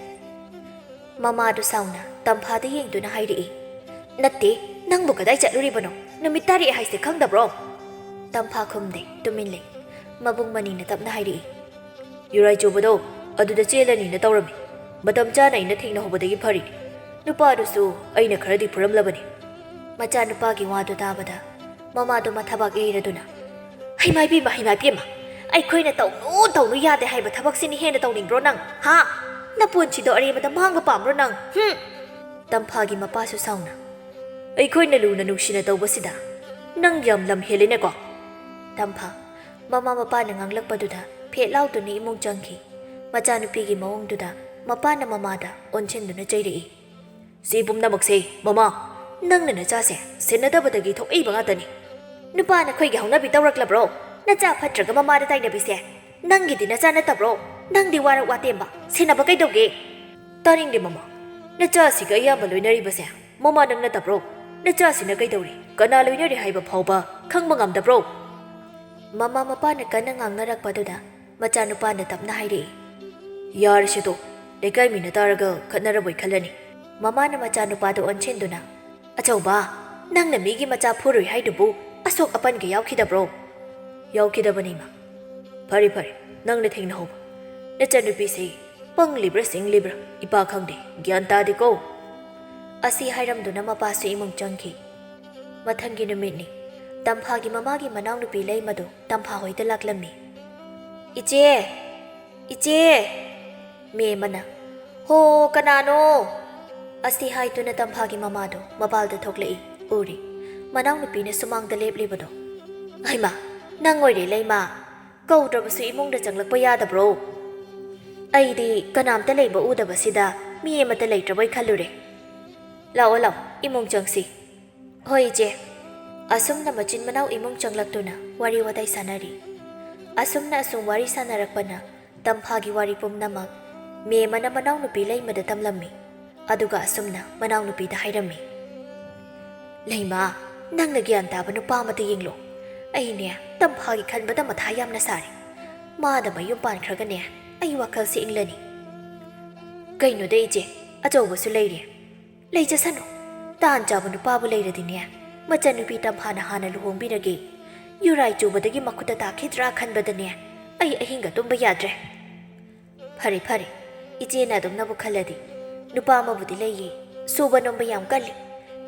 B: ꯃꯃꯥꯗꯨ ꯁꯥꯎꯅ ꯇꯝꯐꯥꯗ ꯌꯦꯡꯗꯨꯅ ꯍꯥꯏꯔꯛꯏ꯫ ꯅꯠꯇꯦ, ꯅꯪꯕꯨ ꯀꯗꯥꯏ ꯆꯠꯂꯨꯔꯤꯕꯅꯣ? ꯅꯨꯃꯤꯠ ꯇꯥꯔꯛꯑꯦ ꯍꯥꯏꯁꯦ ꯈꯪꯗꯕ꯭ꯔꯣ? ꯇꯝꯐꯥ ꯈꯨꯝꯗꯦ, ꯇꯨꯃꯤꯟ ꯂꯩ꯫ ꯃꯕꯨꯡ ꯃꯅꯤꯅ ꯇꯞꯅ ꯍꯥꯏꯔꯛꯏ꯫ ꯌꯨꯔꯥꯏ ꯆꯨꯕꯗꯣ ꯑꯗꯨꯗ ꯆꯦꯜꯂꯅꯤꯅ ꯇꯧꯔꯝꯃꯤ꯫ ꯃꯇꯝ ꯆꯥꯅ ꯑꯩꯅ ꯊꯦꯡꯅꯍꯧꯕꯗꯒꯤ ꯐꯔꯤꯅꯤ꯫ ꯅꯨꯄꯥꯗꯨꯁꯨ ꯑꯩꯅ ꯈꯔꯗꯤ ꯐꯨꯔꯝꯂꯕꯅꯤ꯫ ꯃꯆꯥꯅꯨꯄꯥꯒꯤ ꯋꯥꯗꯨ ꯇꯥꯕꯗ ꯃꯃꯥꯗꯨ ꯃꯊꯕꯥꯛ ꯌꯩꯔꯗꯨꯅ ꯍꯩꯃꯥꯏꯄꯦꯝꯃ ꯑꯩꯈꯣꯏꯅ ꯇꯧꯅꯨ ꯌꯥꯗꯦ ꯍꯥꯏꯕ ꯊꯕꯛꯁꯤꯅ ꯍꯦꯟꯅ ꯇꯧꯅꯤꯡꯕ꯭ꯔꯣ ꯅꯪ? ꯍꯥ? ꯅꯄꯨꯟꯁꯤꯗꯣ ꯑꯔꯦꯝꯕꯗ ꯃꯥꯡꯕ ꯄꯥꯝꯕ꯭ꯔꯣ ꯅꯪ? ꯇꯝꯐꯥꯒꯤ ꯃꯄꯥꯁꯨ ꯁꯥꯎꯅ ꯑꯩꯈꯣꯏꯅ ꯂꯨꯅ ꯅꯨꯡꯁꯤꯅ ꯇꯧꯕꯁꯤꯗ ꯅꯪ ꯌꯥꯝ ꯂꯝ ꯍꯦꯜꯂꯦꯅꯦꯀꯣ꯫ ꯇꯝꯐꯥ ꯃꯃꯥ ꯃꯄꯥꯅ ꯉꯥꯡꯂꯛꯄꯗꯨꯗ ꯐꯦꯠ ꯂꯥꯎꯗꯨꯅ ꯏꯃꯨꯡ ꯆꯪꯈꯤ꯫ ꯃꯆꯥꯅꯨꯄꯤꯒꯤ ꯃꯑꯣꯡꯗꯨꯗ ꯃꯄꯥꯅ ꯃꯃꯥꯗ ꯑꯣꯟꯁꯤꯟꯗꯨꯅ ꯆꯩꯔꯛꯏ꯫ ꯁꯤ ꯄꯨꯝꯅꯃꯛꯁꯦ ꯃꯃꯥ ꯅꯪꯅ ꯅꯆꯥꯁꯦ ꯁꯦꯟꯅꯗꯕꯗꯒꯤ ꯊꯣꯛꯏꯕ ꯉꯥꯛꯇꯅꯤ꯫ ꯅꯨꯄꯥꯅ ꯑꯩꯈꯣꯏꯒꯤ ꯍꯧꯅꯕꯤ ꯇꯧꯔꯛꯂꯕ꯭ꯔꯣ? ꯅꯆꯥ ꯐꯠꯇ꯭ꯔꯒ ꯃꯃꯥꯗ ꯇꯥꯏꯅꯕꯤꯁꯦ? ꯅꯪꯒꯤꯗꯤ ꯅꯆꯥ ꯅꯠꯇꯕ꯭ꯔꯣ? ꯅꯪꯗꯤ ꯋꯥꯔꯛ ꯋꯥꯇꯦꯝꯕ ꯁꯦꯟꯅꯕ ꯀꯩꯗꯧꯒꯦ? ꯇꯥꯅꯤꯡꯗꯦ ꯃꯃꯥ, ꯅꯆꯥꯁꯤꯒ ꯑꯌꯥꯝꯕ ꯂꯣꯏꯅꯔꯤꯕꯁꯦ ꯃꯃꯥ ꯅꯪ ꯅꯠꯇꯕ꯭ꯔꯣ? ꯅꯆꯥꯁꯤꯅ ꯀꯩꯗꯧꯔꯤ, ꯀꯅꯥ ꯂꯣꯏꯅꯔꯤ ꯍꯥꯏꯕ ꯐꯥꯎꯕ ꯈꯪꯕ ꯉꯝꯗꯕ꯭ꯔꯣ? ꯃꯃꯥ ꯃꯄꯥꯅ ꯀꯟꯅ ꯉꯥꯡꯅꯔꯛꯄꯗꯨꯗ ꯃꯆꯥꯅꯨꯄꯥꯅ ꯇꯞꯅ ꯍꯥꯏꯔꯛꯏ꯫ ꯌꯥꯔꯁꯤꯗꯣ, ꯂꯩꯀꯥꯏ ꯃꯤꯅ ꯇꯥꯔꯒ ꯈꯠꯅꯔꯕꯣꯏ ꯈꯜꯂꯅꯤ꯫ ꯃꯃꯥꯅ ꯃꯆꯥꯅꯨꯄꯥꯗꯨ ꯑꯣꯟꯁꯤꯟꯗꯨꯅ ꯑꯆꯧꯕ ꯅꯪꯅ ꯃꯤꯒꯤ ꯃꯆꯥ ꯐꯨꯔꯨꯏ ꯍꯥꯏꯗꯨꯕꯨ ꯑꯁꯣꯛ ꯑꯄꯟꯒ ꯌꯥꯎꯈꯤꯗꯕ꯭ꯔꯣ? ꯌꯥꯎꯈꯤꯗꯕꯅꯤ ꯏꯃꯥ꯫ ꯐꯔꯦ ꯅꯪꯅ ꯊꯦꯡꯅꯍꯧꯕ ꯅꯆꯥꯅꯨꯄꯤꯁꯤ ꯄꯪꯂꯤꯕ꯭ꯔꯥ ꯁꯤꯡꯂꯤꯕ꯭ꯔꯥ ꯏꯄꯥ ꯈꯪꯗꯦ, ꯒ꯭ꯌꯥꯟ ꯇꯥꯗꯦꯀꯣ꯫ ꯑꯁꯤ ꯍꯥꯏꯔꯝꯗꯨꯅ ꯃꯄꯥꯁꯨ ꯏꯃꯨꯡ ꯆꯪꯈꯤ꯫ ꯃꯊꯪꯒꯤ ꯅꯨꯃꯤꯠꯅꯤ꯫ ꯇꯝꯐꯥꯒꯤ ꯃꯃꯥꯒꯤ ꯃꯅꯥꯎꯅꯨꯄꯤ ꯂꯩꯃꯗꯨ ꯇꯝꯐꯥ ꯍꯣꯏꯗ ꯂꯥꯛꯂꯝꯃꯤ꯫ ꯏꯆꯦ ꯃꯦꯝꯃꯅ ꯍꯣ ꯀꯅꯥꯅꯣ? ꯑꯁꯤ ꯍꯥꯏꯗꯨꯅ ꯇꯝꯐꯥꯒꯤ ꯃꯃꯥꯗꯣ ꯃꯄꯥꯜꯗ ꯊꯣꯛꯂꯛꯏ꯫ ꯎꯔꯤ ꯃꯅꯥꯎꯅꯨꯄꯤꯅ ꯁꯨꯃꯥꯡꯗ ꯂꯦꯞꯂꯤꯕꯗꯣ꯫ ꯍꯩꯃꯥ ꯅꯪ ꯑꯣꯏꯔꯦ ꯂꯩꯃ, ꯀꯧꯗ꯭ꯔꯕꯁꯨ ꯏꯃꯨꯡꯗ ꯆꯪꯂꯛꯄ ꯌꯥꯗꯕ꯭ꯔꯣ? ꯑꯩꯗꯤ ꯀꯅꯥꯝꯇ ꯂꯩꯕ ꯎꯗꯕꯁꯤꯗ ꯃꯤ ꯑꯃꯠꯇ ꯂꯩꯇ꯭ꯔꯕꯣꯏ ꯈꯜꯂꯨꯔꯦ ꯂꯥꯛꯑꯣ ꯂꯥꯛꯑꯣ ꯏꯃꯨꯡ ꯆꯪꯁꯤ ꯍꯣꯏ ꯏꯆꯦ ꯑꯁꯨꯝꯅ ꯃꯆꯤꯟ ꯃꯅꯥꯎ ꯏꯃꯨꯡ ꯆꯪꯂꯛꯇꯨꯅ ꯋꯥꯔꯤ ꯋꯥꯇꯥꯏ ꯁꯥꯟꯅꯔꯤ ꯑꯁꯨꯝꯅ ꯑꯁꯨꯝ ꯋꯥꯔꯤ ꯁꯥꯟꯅꯔꯛꯄꯅ ꯇꯝꯐꯥꯒꯤ ꯋꯥꯔꯤ ꯄꯨꯝꯅꯃꯛ ꯃꯦꯝꯃꯅ ꯃꯅꯥꯎꯅꯨꯄꯤ ꯂꯩꯃꯗ ꯇꯝꯂꯝꯃꯤ ꯑꯗꯨꯒ ꯑꯁꯨꯝꯅ ꯃꯅꯥꯎꯅꯨꯄꯤꯗ ꯍꯥꯏꯔꯝꯃꯤ ꯂꯩꯃ ꯅꯪꯅ ꯒ꯭ꯌꯥꯟ ꯇꯥꯕ ꯅꯨꯄꯥ ꯑꯃꯇ ꯌꯦꯡꯂꯣ ꯑꯩꯅꯦ ꯇꯝꯐꯥꯒꯤ ꯈꯟꯕꯗ ꯃꯊꯥ ꯌꯥꯝꯅ ꯁꯥꯔꯦ ꯃꯥꯗ ꯃꯌꯨꯝ ꯄꯥꯟꯈ꯭ꯔꯒꯅꯦ ꯑꯩ ꯋꯥꯈꯜꯁꯦ ꯏꯪꯂꯅꯤ ꯀꯩꯅꯣꯗ ꯏꯆꯦ ꯑꯆꯧꯕꯁꯨ ꯂꯩꯔꯦ ꯂꯩꯖꯁꯅꯨ ꯇꯥꯟ ꯆꯥꯕ ꯅꯨꯄꯥꯕꯨ ꯂꯩꯔꯗꯤꯅꯦ ꯃꯆꯟꯅꯨꯄꯤ ꯇꯝꯐꯥꯅ ꯍꯥꯟꯅ ꯂꯨꯍꯣꯡꯕꯤꯔꯒꯦ ꯌꯨꯔꯥꯏ ꯆꯨꯕꯗꯒꯤ ꯃꯈꯨꯠꯇ ꯇꯥꯈꯤꯗ꯭ꯔꯥ ꯈꯟꯕꯗꯅꯦ ꯑꯩ ꯑꯍꯤꯡꯒ ꯇꯨꯝꯕ ꯌꯥꯗ꯭ꯔꯦ ꯐꯔꯦ ꯐꯔꯦ ꯏꯆꯦꯅ ꯑꯗꯨꯝꯅꯕꯨ ꯈꯜꯂꯗꯤ ꯅꯨꯄꯥ ꯑꯃꯕꯨꯗꯤ ꯂꯩꯌꯦ ꯁꯨꯕ ꯅꯣꯝꯕ ꯌꯥꯝ ꯀꯜꯂꯤ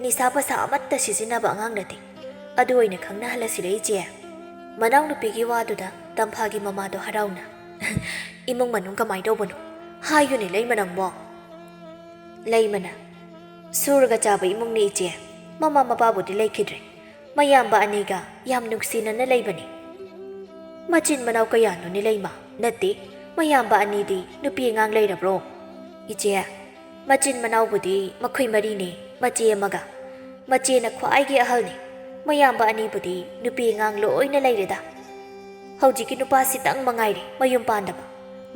B: ꯅꯤꯁꯥ ꯄꯁꯥ ꯑꯃꯠꯇ ꯁꯤꯖꯤꯟꯅꯕ ꯑꯉꯥꯡ ꯅꯠꯇꯦ ꯑꯗꯨ ꯑꯣꯏꯅ ꯈꯪꯅꯍꯜꯂꯁꯤꯔ ꯏꯆꯦ ꯃꯅꯥꯎꯅꯨꯄꯤꯒꯤ ꯋꯥꯗꯨꯗ ꯇꯝꯐꯥꯒꯤ ꯃꯃꯥꯗꯣ ꯍꯔꯥꯎꯅ ꯏꯃꯨꯡ ꯃꯅꯨꯡ ꯀꯃꯥꯏ ꯇꯧꯕꯅꯣ ꯍꯥꯏꯌꯨꯅꯦ ꯂꯩꯃ ꯅꯪꯕꯣ ꯂꯩꯃꯅ ꯁꯨꯔꯒ ꯆꯥꯕ ꯏꯃꯨꯡꯅꯤ ꯏꯆꯦ ꯃꯃꯥ ꯃꯄꯥꯕꯨꯗꯤ ꯂꯩꯈꯤꯗ꯭ꯔꯦ ꯃꯌꯥꯝꯕ ꯑꯅꯤꯒ ꯌꯥꯝ ꯅꯨꯡꯁꯤꯅꯅ ꯂꯩꯕꯅꯤ ꯃꯆꯤꯟ ꯃꯅꯥꯎ ꯀꯌꯥꯅꯣꯅꯦ ꯂꯩꯃ ꯅꯠꯇꯦ ꯃꯌꯥꯝꯕ ꯑꯅꯤꯗꯤ ꯅꯨꯄꯤ ꯑꯉꯥꯡ ꯂꯩꯔꯕ꯭ꯔꯣ ꯏꯆꯦ ꯃꯆꯤꯟ ꯃꯅꯥꯎꯕꯨꯗꯤ ꯃꯈꯣꯏ ꯃꯔꯤꯅꯤ ꯃꯆꯦ ꯑꯃꯒ ꯃꯆꯦꯅ ꯈ꯭ꯋꯥꯏꯒꯤ ꯑꯍꯜꯅꯤ ꯃꯌꯥꯝꯕ ꯑꯅꯤꯕꯨꯗꯤ ꯅꯨꯄꯤ ꯑꯉꯥꯡ ꯂꯣꯏꯅ ꯂꯩꯔꯦꯗ ꯍꯧꯖꯤꯛꯀꯤ ꯅꯨꯄꯥꯁꯤꯇꯪ ꯃꯉꯥꯏꯔꯦ ꯃꯌꯨꯝ ꯄꯥꯟꯗꯕ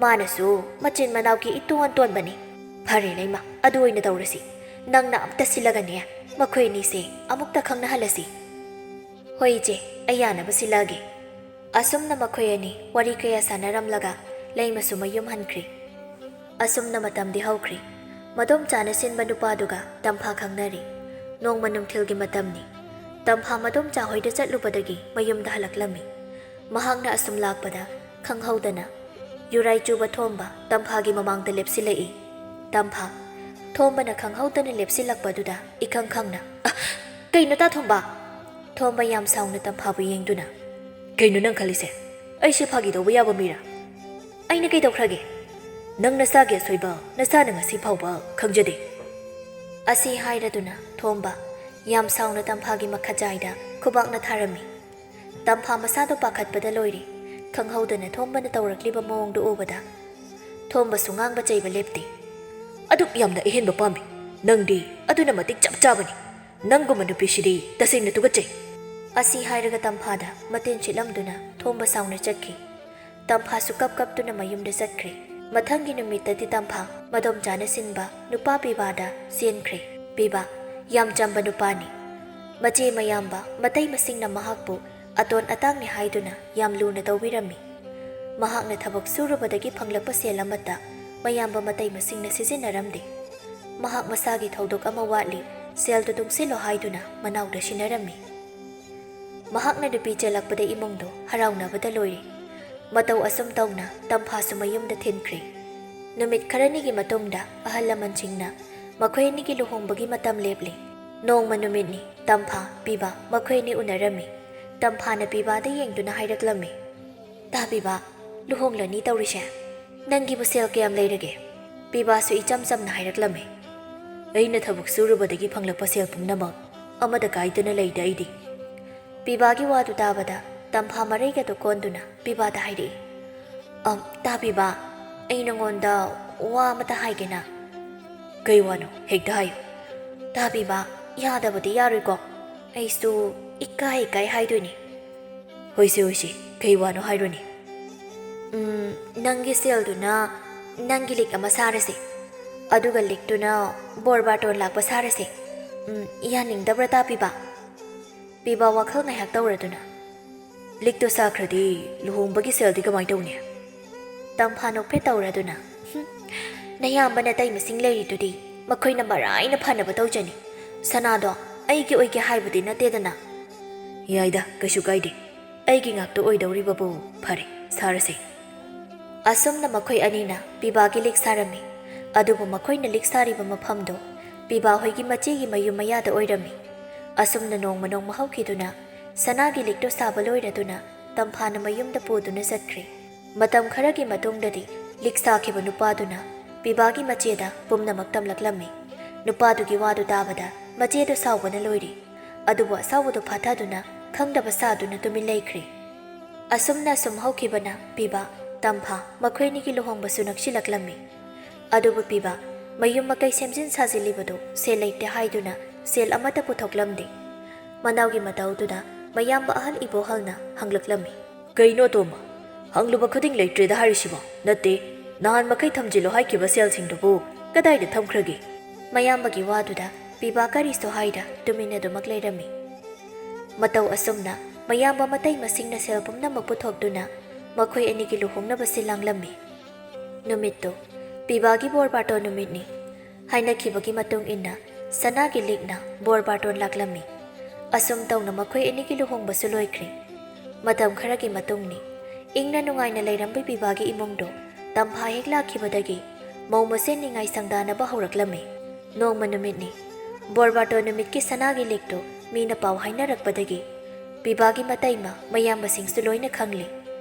B: ꯃꯥꯅꯁꯨ ꯃꯆꯤꯟ ꯃꯅꯥꯎꯒꯤ ꯏꯇꯣꯟ ꯇꯣꯟꯕꯅꯤ ꯐꯔꯦ ꯂꯩꯃ ꯑꯗꯨ ꯑꯣꯏꯅ ꯇꯧꯔꯁꯤ ꯅꯪꯅ ꯑꯝꯇ ꯁꯤꯜꯂꯒꯅꯦ ꯃꯈꯣꯏ ꯑꯅꯤꯁꯦ ꯑꯃꯨꯛꯇ ꯈꯪꯅꯍꯜꯂꯁꯤ ꯍꯣꯏ ꯏꯆꯦ ꯑꯩ ꯌꯥꯅꯕ ꯁꯤꯜꯂꯛꯑꯒꯦ ꯑꯁꯨꯝꯅ ꯃꯈꯣꯏ ꯑꯅꯤ ꯋꯥꯔꯤ ꯀꯌꯥ ꯁꯥꯟꯅꯔꯝꯂꯒ ꯂꯩꯃꯁꯨ ꯃꯌꯨꯝ ꯍꯟꯈ꯭ꯔꯤ ꯑꯁꯨꯝꯅ ꯃꯇꯝꯗꯤ ꯍꯧꯈ꯭ꯔꯤ ꯃꯗꯣꯝ ꯆꯥꯅ ꯁꯤꯟꯕ ꯅꯨꯄꯥꯗꯨꯒ ꯇꯝꯐꯥ ꯈꯪꯅꯔꯤ ꯅꯣꯡꯃ ꯅꯨꯡꯊꯤꯜꯒꯤ ꯃꯇꯝꯅꯤ ꯇꯝꯐꯥ ꯃꯗꯣꯝ ꯆꯥꯍꯣꯏꯗ ꯆꯠꯂꯨꯕꯗꯒꯤ ꯃꯌꯨꯝꯗ ꯍꯜꯂꯛꯂꯝꯃꯤ ꯃꯍꯥꯛꯅ ꯑꯁꯨꯝ ꯂꯥꯛꯄꯗ ꯈꯪꯍꯧꯗꯅ ꯌꯨꯔꯥꯏ ꯆꯨꯕ ꯊꯣꯝꯕ ꯇꯝꯐꯥꯒꯤ ꯃꯃꯥꯡꯗ ꯂꯦꯞꯁꯤꯜꯂꯛꯏ ꯇꯝꯐꯥ ꯊꯣꯝꯕꯅ ꯈꯪꯍꯧꯗꯅ ꯂꯦꯞꯁꯤꯜꯂꯛꯄꯗꯨꯗ ꯏꯈꯪ ꯈꯪꯅ ꯀꯩꯅꯣ ꯇꯥꯊꯣꯝꯕ ꯊꯣꯝꯕ ꯌꯥꯝ ꯁꯥꯎꯅ ꯇꯝꯐꯥꯕꯨ ꯌꯦꯡꯗꯨꯅ ꯀꯩꯅꯣ ꯅꯪ ꯈꯜꯂꯤꯁꯦ ꯑꯩꯁꯦ ꯐꯥꯒꯤ ꯇꯧꯕ ꯌꯥꯕ ꯃꯤꯔꯥ ꯑꯩꯅ ꯀꯩꯗꯧꯈ꯭ꯔꯒꯦ ꯅꯪ ꯅꯁꯥꯒꯤ ꯑꯁꯣꯏꯕ ꯅꯁꯥꯅ ꯉꯁꯤ ꯐꯥꯎꯕ ꯈꯪꯖꯗꯦ ꯑꯁꯤ ꯍꯥꯏꯔꯗꯨꯅ ꯊꯣꯝꯕ ꯌꯥꯝ ꯁꯥꯎꯅ ꯇꯝꯐꯥꯒꯤ ꯃꯈꯖꯥꯏꯗ ꯈꯨꯕꯥꯛꯅ ꯊꯥꯔꯝꯃꯤ ꯇꯝꯐꯥ ꯃꯁꯥꯗꯣ ꯄꯥꯈꯠꯄꯗ ꯂꯣꯏꯔꯦ ꯈꯪꯍꯧꯗꯅ ꯊꯣꯝꯕꯅ ꯇꯧꯔꯛꯂꯤꯕ ꯃꯑꯣꯡꯗꯨ ꯎꯕꯗ ꯊꯣꯝꯕꯁꯨ ꯉꯥꯡꯕ ꯆꯩꯕ ꯂꯦꯞꯇꯦ ꯑꯗꯨꯛ ꯌꯥꯝꯅ ꯑꯍꯦꯟꯕ ꯄꯥꯝꯃꯤ ꯅꯪꯗꯤ ꯑꯗꯨꯅ ꯃꯇꯤꯛ ꯆꯞ ꯆꯥꯕꯅꯤ ꯅꯪꯒꯨꯝꯕ ꯅꯨꯄꯤꯁꯤꯗꯤ ꯇꯁꯦꯡꯅ ꯇꯨꯒꯠꯆꯩ ꯑꯁꯤ ꯍꯥꯏꯔꯒ ꯇꯝꯐꯥꯗ ꯃꯇꯦꯟ ꯆꯤꯠꯂꯝꯗꯨꯅ ꯊꯣꯝꯕ ꯁꯥꯎꯅ ꯆꯠꯈꯤ ꯇꯝꯐꯥꯁꯨ ꯀꯞꯇꯨꯅ ꯃꯌꯨꯝꯗ ꯆꯠꯈ꯭ꯔꯦ ꯃꯊꯪꯒꯤ ꯅꯨꯃꯤꯠꯇꯗꯤ ꯇꯝꯐꯥ ꯃꯗꯣꯝ ꯆꯥꯅ ꯁꯤꯟꯕ ꯅꯨꯄꯥ ꯄꯤꯕꯥꯗ ꯆꯦꯟꯈ꯭ꯔꯦ ꯄꯤꯕꯥ ꯌꯥꯝ ꯆꯝꯕ ꯅꯨꯄꯥꯅꯤ ꯃꯆꯦ ꯃꯌꯥꯝꯕ ꯃꯇꯩ ꯃꯁꯤꯡꯅ ꯃꯍꯥꯛꯄꯨ ꯑꯇꯣꯟ ꯑꯇꯥꯡꯅꯤ ꯍꯥꯏꯗꯨꯅ ꯌꯥꯝ ꯂꯨꯅ ꯇꯧꯕꯤꯔꯝꯃꯤ ꯃꯍꯥꯛꯅ ꯊꯕꯛ ꯁꯨꯔꯨꯕꯗꯒꯤ ꯐꯪꯂꯛꯄ ꯁꯦꯜ ꯑꯃꯠꯇ ꯃꯌꯥꯝꯕ ꯃꯇꯩ ꯃꯁꯤꯡꯅ ꯁꯤꯖꯤꯟꯅꯔꯝꯗꯦ ꯃꯍꯥꯛ ꯃꯁꯥꯒꯤ ꯊꯧꯗꯣꯛ ꯑꯃ ꯋꯥꯠꯂꯤ ꯁꯦꯜꯗꯨ ꯇꯨꯡꯁꯤꯜꯂꯣ ꯍꯥꯏꯗꯨꯅ ꯃꯅꯥꯎꯗ ꯁꯤꯟꯅꯔꯝꯃꯤ ꯃꯍꯥꯛꯅ ꯅꯨꯄꯤ ꯆꯦꯜꯂꯛꯄꯗ ꯏꯃꯨꯡꯗꯣ ꯍꯔꯥꯎꯅꯕꯗ ꯂꯣꯏꯔꯦ ꯃꯇꯧ ꯑꯁꯨꯝ ꯇꯧꯅ ꯇꯝꯐꯥꯁꯨ ꯃꯌꯨꯝꯗ ꯊꯤꯟꯈ꯭ꯔꯦ ꯅꯨꯃꯤꯠ ꯈꯔꯅꯤꯒꯤ ꯃꯇꯨꯡꯗ ꯑꯍꯜ ꯂꯃꯟꯁꯤꯡꯅ ꯃꯈꯣꯏ ꯑꯅꯤꯒꯤ ꯂꯨꯍꯣꯡꯕꯒꯤ ꯃꯇꯝ ꯂꯦꯞꯂꯤ ꯅꯣꯡꯃ ꯅꯨꯃꯤꯠꯅꯤ ꯇꯝꯐꯥ ꯄꯤꯕꯥ ꯃꯈꯣꯏ ꯑꯅꯤ ꯎꯅꯔꯝꯃꯤ ꯇꯝꯐꯥꯅ ꯄꯤꯕꯥꯗ ꯌꯦꯡꯗꯨꯅ ꯍꯥꯏꯔꯛꯂꯝꯃꯤ ꯇꯥ ꯄꯤꯕꯥ ꯂꯨꯍꯣꯡꯂꯅꯤ ꯇꯧꯔꯤꯁꯦ ꯅꯪꯒꯤꯕꯨ ꯁꯦꯜ ꯀꯌꯥꯝ ꯂꯩꯔꯒꯦ ꯄꯤꯕꯥꯁꯨ ꯏꯆꯝ ꯆꯝꯅ ꯍꯥꯏꯔꯛꯂꯝꯃꯤ ꯑꯩꯅ ꯊꯕꯛ ꯁꯨꯔꯨꯕꯗꯒꯤ ꯐꯪꯂꯛꯄ ꯁꯦꯜ ꯄꯨꯝꯅꯃꯛ ꯑꯃꯗ ꯀꯥꯏꯗꯅ ꯂꯩꯗ ꯑꯩꯗꯤ ꯄꯤꯕꯥꯒꯤ ꯋꯥꯗꯨ ꯇꯥꯕꯗ ꯇꯝꯐꯥ ꯃꯔꯩꯒꯗꯨ ꯀꯣꯟꯗꯨꯅ ꯄꯤꯕꯥꯗ ꯍꯥꯏꯔꯛꯏ ꯇꯥ ꯄꯤꯕꯥ ꯑꯩ ꯅꯉꯣꯟꯗ ꯋꯥ ꯑꯃꯇ ꯍꯥꯏꯒꯦꯅ ꯀꯩ ꯋꯥꯅꯣ ꯍꯦꯛꯇ ꯍꯥꯏꯌꯨ ꯇꯥ ꯄꯤꯕꯥ ꯌꯥꯗꯕꯗꯤ ꯌꯥꯔꯣꯏꯀꯣ ꯑꯩꯁꯨ ꯏꯀꯥꯏ ꯍꯥꯏꯗꯣꯏꯅꯤ ꯍꯣꯏꯁꯦ ꯀꯩ ꯋꯥꯅꯣ ꯍꯥꯏꯔꯣꯅꯤ ꯅꯪꯒꯤ ꯁꯦꯜꯗꯨꯅ ꯅꯪꯒꯤ ꯂꯤꯛ ꯑꯃ ꯁꯥꯔꯁꯦ ꯑꯗꯨꯒ ꯂꯤꯛꯇꯨꯅ ꯕꯣꯔ ꯕꯥꯔꯇꯣꯟ ꯂꯥꯛꯄ ꯁꯥꯔꯁꯦ ꯌꯥꯅꯤꯡꯗꯕ꯭ꯔꯥ ꯇꯥ ꯄꯤꯕꯥ ꯄꯤꯕꯥ ꯋꯥꯈꯜ ꯉꯥꯏꯍꯥꯛ ꯇꯧꯔꯗꯨꯅ ꯂꯤꯛꯇꯣ ꯁꯥꯈ꯭ꯔꯗꯤ ꯂꯨꯍꯣꯡꯕꯒꯤ ꯁꯦꯜꯗꯤ ꯀꯃꯥꯏꯅ ꯇꯧꯅꯤ ꯇꯝꯐꯥ ꯅꯣꯛꯐꯦꯠ ꯇꯧꯔꯗꯨꯅ ꯅꯌꯥꯝꯕ ꯅꯇꯩ ꯃꯁꯤꯡ ꯂꯩꯔꯤꯗꯨꯗꯤ ꯃꯈꯣꯏꯅ ꯃꯔꯥꯏꯅ ꯐꯅꯕ ꯇꯧꯖꯅꯤ ꯁꯅꯥꯗꯣ ꯑꯩꯒꯤ ꯑꯣꯏꯒꯦ ꯍꯥꯏꯕꯗꯤ ꯅꯠꯇꯦꯗꯅ ꯌꯥꯏꯗ ꯀꯩꯁꯨ ꯀꯥꯏꯗꯦ ꯑꯩꯒꯤ ꯉꯥꯛꯇ ꯑꯣꯏꯗꯧꯔꯤꯕꯕꯨ ꯐꯔꯦ ꯁꯥꯔꯁꯦ ꯑꯁꯨꯝꯅ ꯃꯈꯣꯏ ꯑꯅꯤꯅ ꯄꯤꯕꯥꯒꯤ ꯂꯤꯛ ꯁꯥꯔꯝꯃꯤ ꯑꯗꯨꯕꯨ ꯃꯈꯣꯏꯅ ꯂꯤꯛ ꯁꯥꯔꯤꯕ ꯃꯐꯝꯗꯣ ꯄꯤꯕꯥ ꯍꯣꯏꯒꯤ ꯃꯆꯦꯒꯤ ꯃꯌꯨꯝ ꯃꯌꯥꯗ ꯑꯣꯏꯔꯝꯃꯤ ꯑꯁꯨꯝꯅ ꯅꯣꯡꯃ ꯍꯧꯈꯤꯗꯨꯅ ꯁꯅꯥꯒꯤ ꯂꯤꯛꯇꯣ ꯁꯥꯕ ꯂꯣꯏꯔꯗꯨꯅ ꯇꯝꯐꯥꯅ ꯃꯌꯨꯝꯗ ꯄꯨꯗꯨꯅ ꯆꯠꯈ꯭ꯔꯦ ꯃꯇꯝ ꯈꯔꯒꯤ ꯃꯇꯨꯡꯗꯗꯤ ꯂꯤꯛ ꯁꯥꯈꯤꯕ ꯅꯨꯄꯥꯗꯨꯅ ꯄꯤꯕꯥꯒꯤ ꯃꯆꯦꯗ ꯄꯨꯝꯅꯃꯛ ꯇꯝꯂꯛꯂꯝꯃꯤ ꯅꯨꯄꯥꯗꯨꯒꯤ ꯋꯥꯗꯨ ꯇꯥꯕꯗ ꯃꯆꯦꯗꯨ ꯁꯥꯎꯕꯅ ꯂꯣꯏꯔꯤ ꯑꯗꯨꯕꯨ ꯑꯁꯥꯎꯕꯗꯨ ꯐꯥꯊꯗꯨꯅ ꯈꯪꯗꯕ ꯁꯥꯗꯨꯅ ꯇꯨꯃꯤꯟ ꯂꯩꯈ꯭ꯔꯦ ꯑꯁꯨꯝꯅ ꯁꯨꯝ ꯍꯧꯈꯤꯕꯅ ꯄꯤꯕꯥ ꯇꯝꯐꯥ ꯃꯈꯣꯏꯅꯤꯒꯤ ꯂꯨꯍꯣꯡꯕꯁꯨ ꯅꯛꯁꯤꯜꯂꯛꯂꯝꯃꯤ ꯑꯗꯨꯕꯨ ꯄꯤꯕ ꯃꯌꯨꯝ ꯃꯀꯩ ꯁꯦꯝꯖꯤꯟ ꯁꯥꯖꯤꯜꯂꯤꯕꯗꯨ ꯁꯦꯜ ꯂꯩꯇꯦ ꯍꯥꯏꯗꯨꯅ ꯁꯦꯜ ꯑꯃꯠꯇ ꯄꯨꯊꯣꯛꯂꯝꯗꯦ ꯃꯅꯥꯎꯒꯤ ꯃꯇꯧꯗꯨꯗ ꯃꯌꯥꯝꯕ ꯑꯍꯜ ꯏꯕꯣꯍꯜꯅ ꯍꯪꯂꯛꯂꯝꯃꯤ ꯀꯩꯅꯣ ꯇꯣꯝꯕ ꯍꯪꯂꯨꯕ ꯈꯨꯗꯤꯡ ꯂꯩꯇ꯭ꯔꯦꯗ ꯍꯥꯏꯔꯤꯁꯤꯕꯣ ꯅꯠꯇꯦ ꯅꯍꯥꯟ ꯃꯈꯩ ꯊꯝꯖꯤꯜꯂꯣ ꯍꯥꯏꯈꯤꯕ ꯁꯦꯜꯁꯤꯡꯗꯨꯕꯨ ꯀꯗꯥꯏꯗ ꯊꯝꯈ꯭ꯔꯒꯦ ꯃꯌꯥꯝꯕꯒꯤ ꯋꯥꯗꯨꯗ ꯄꯤꯕꯥ ꯀꯔꯤꯁꯨ ꯍꯥꯏꯗ ꯇꯨꯃꯤꯟꯅ ꯑꯗꯨꯃꯛ ꯂꯩꯔꯝꯃꯤ ꯃꯇꯧ ꯑꯁꯨꯝꯅ ꯃꯌꯥꯝꯕ ꯃꯇꯩ ꯃꯁꯤꯡꯅ ꯁꯦꯜ ꯄꯨꯝꯅꯃꯛ ꯄꯨꯊꯣꯛꯇꯨꯅ ꯃꯈꯣꯏ ꯑꯅꯤꯒꯤ ꯂꯨꯍꯣꯡꯅꯕ ꯁꯤꯜ ꯂꯥꯡꯂꯝꯃꯤ ꯅꯨꯃꯤꯠꯇꯨ ꯄꯤꯕꯥꯒꯤ ꯕꯣꯔ ꯕꯥꯔꯇꯣꯟ ꯅꯨꯃꯤꯠꯅꯤ ꯍꯥꯏꯅꯈꯤꯕꯒꯤ ꯃꯇꯨꯡ ꯏꯟꯅ ꯁꯅꯥꯒꯤ ꯂꯤꯛꯅ ꯕꯣꯔ ꯕꯥꯔꯇꯣꯟ ꯂꯥꯛꯂꯝꯃꯤ ꯑꯁꯨꯝ ꯇꯧꯅ ꯃꯈꯣꯏ ꯑꯅꯤꯒꯤ ꯂꯨꯍꯣꯡꯕꯁꯨ ꯂꯣꯏꯈ꯭ꯔꯦ ꯃꯇꯝ ꯈꯔꯒꯤ ꯃꯇꯨꯡꯅꯤ ꯏꯪꯅ ꯅꯨꯡꯉꯥꯏꯅ ꯂꯩꯔꯝꯕ ꯄꯤꯕꯥꯒꯤ ꯏꯃꯨꯡꯗꯣ ꯇꯝꯐꯥ ꯍꯦꯛ ꯂꯥꯛꯈꯤꯕꯗꯒꯤ ꯃꯧ ꯃꯁꯦꯟ ꯅꯤꯡꯉꯥꯏ ꯁꯪꯗꯥꯅꯕ ꯍꯧꯔꯛꯂꯝꯃꯤ ꯅꯣꯡꯃ ꯅꯨꯃꯤꯠꯅꯤ ꯕꯣꯔ ꯕꯥꯔꯇꯣꯟ ꯅꯨꯃꯤꯠꯀꯤ ꯁꯅꯥꯒꯤ ꯂꯤꯛꯇꯣ ꯃꯤꯅ ꯄꯥꯎ ꯍꯥꯏꯅꯔꯛꯄꯗꯒꯤ ꯄꯤꯕꯥꯒꯤ ꯃꯇꯩꯃ ꯃꯌꯥꯝꯕꯁꯤꯡꯁꯨ ꯂꯣꯏꯅ ꯈꯪꯂꯤ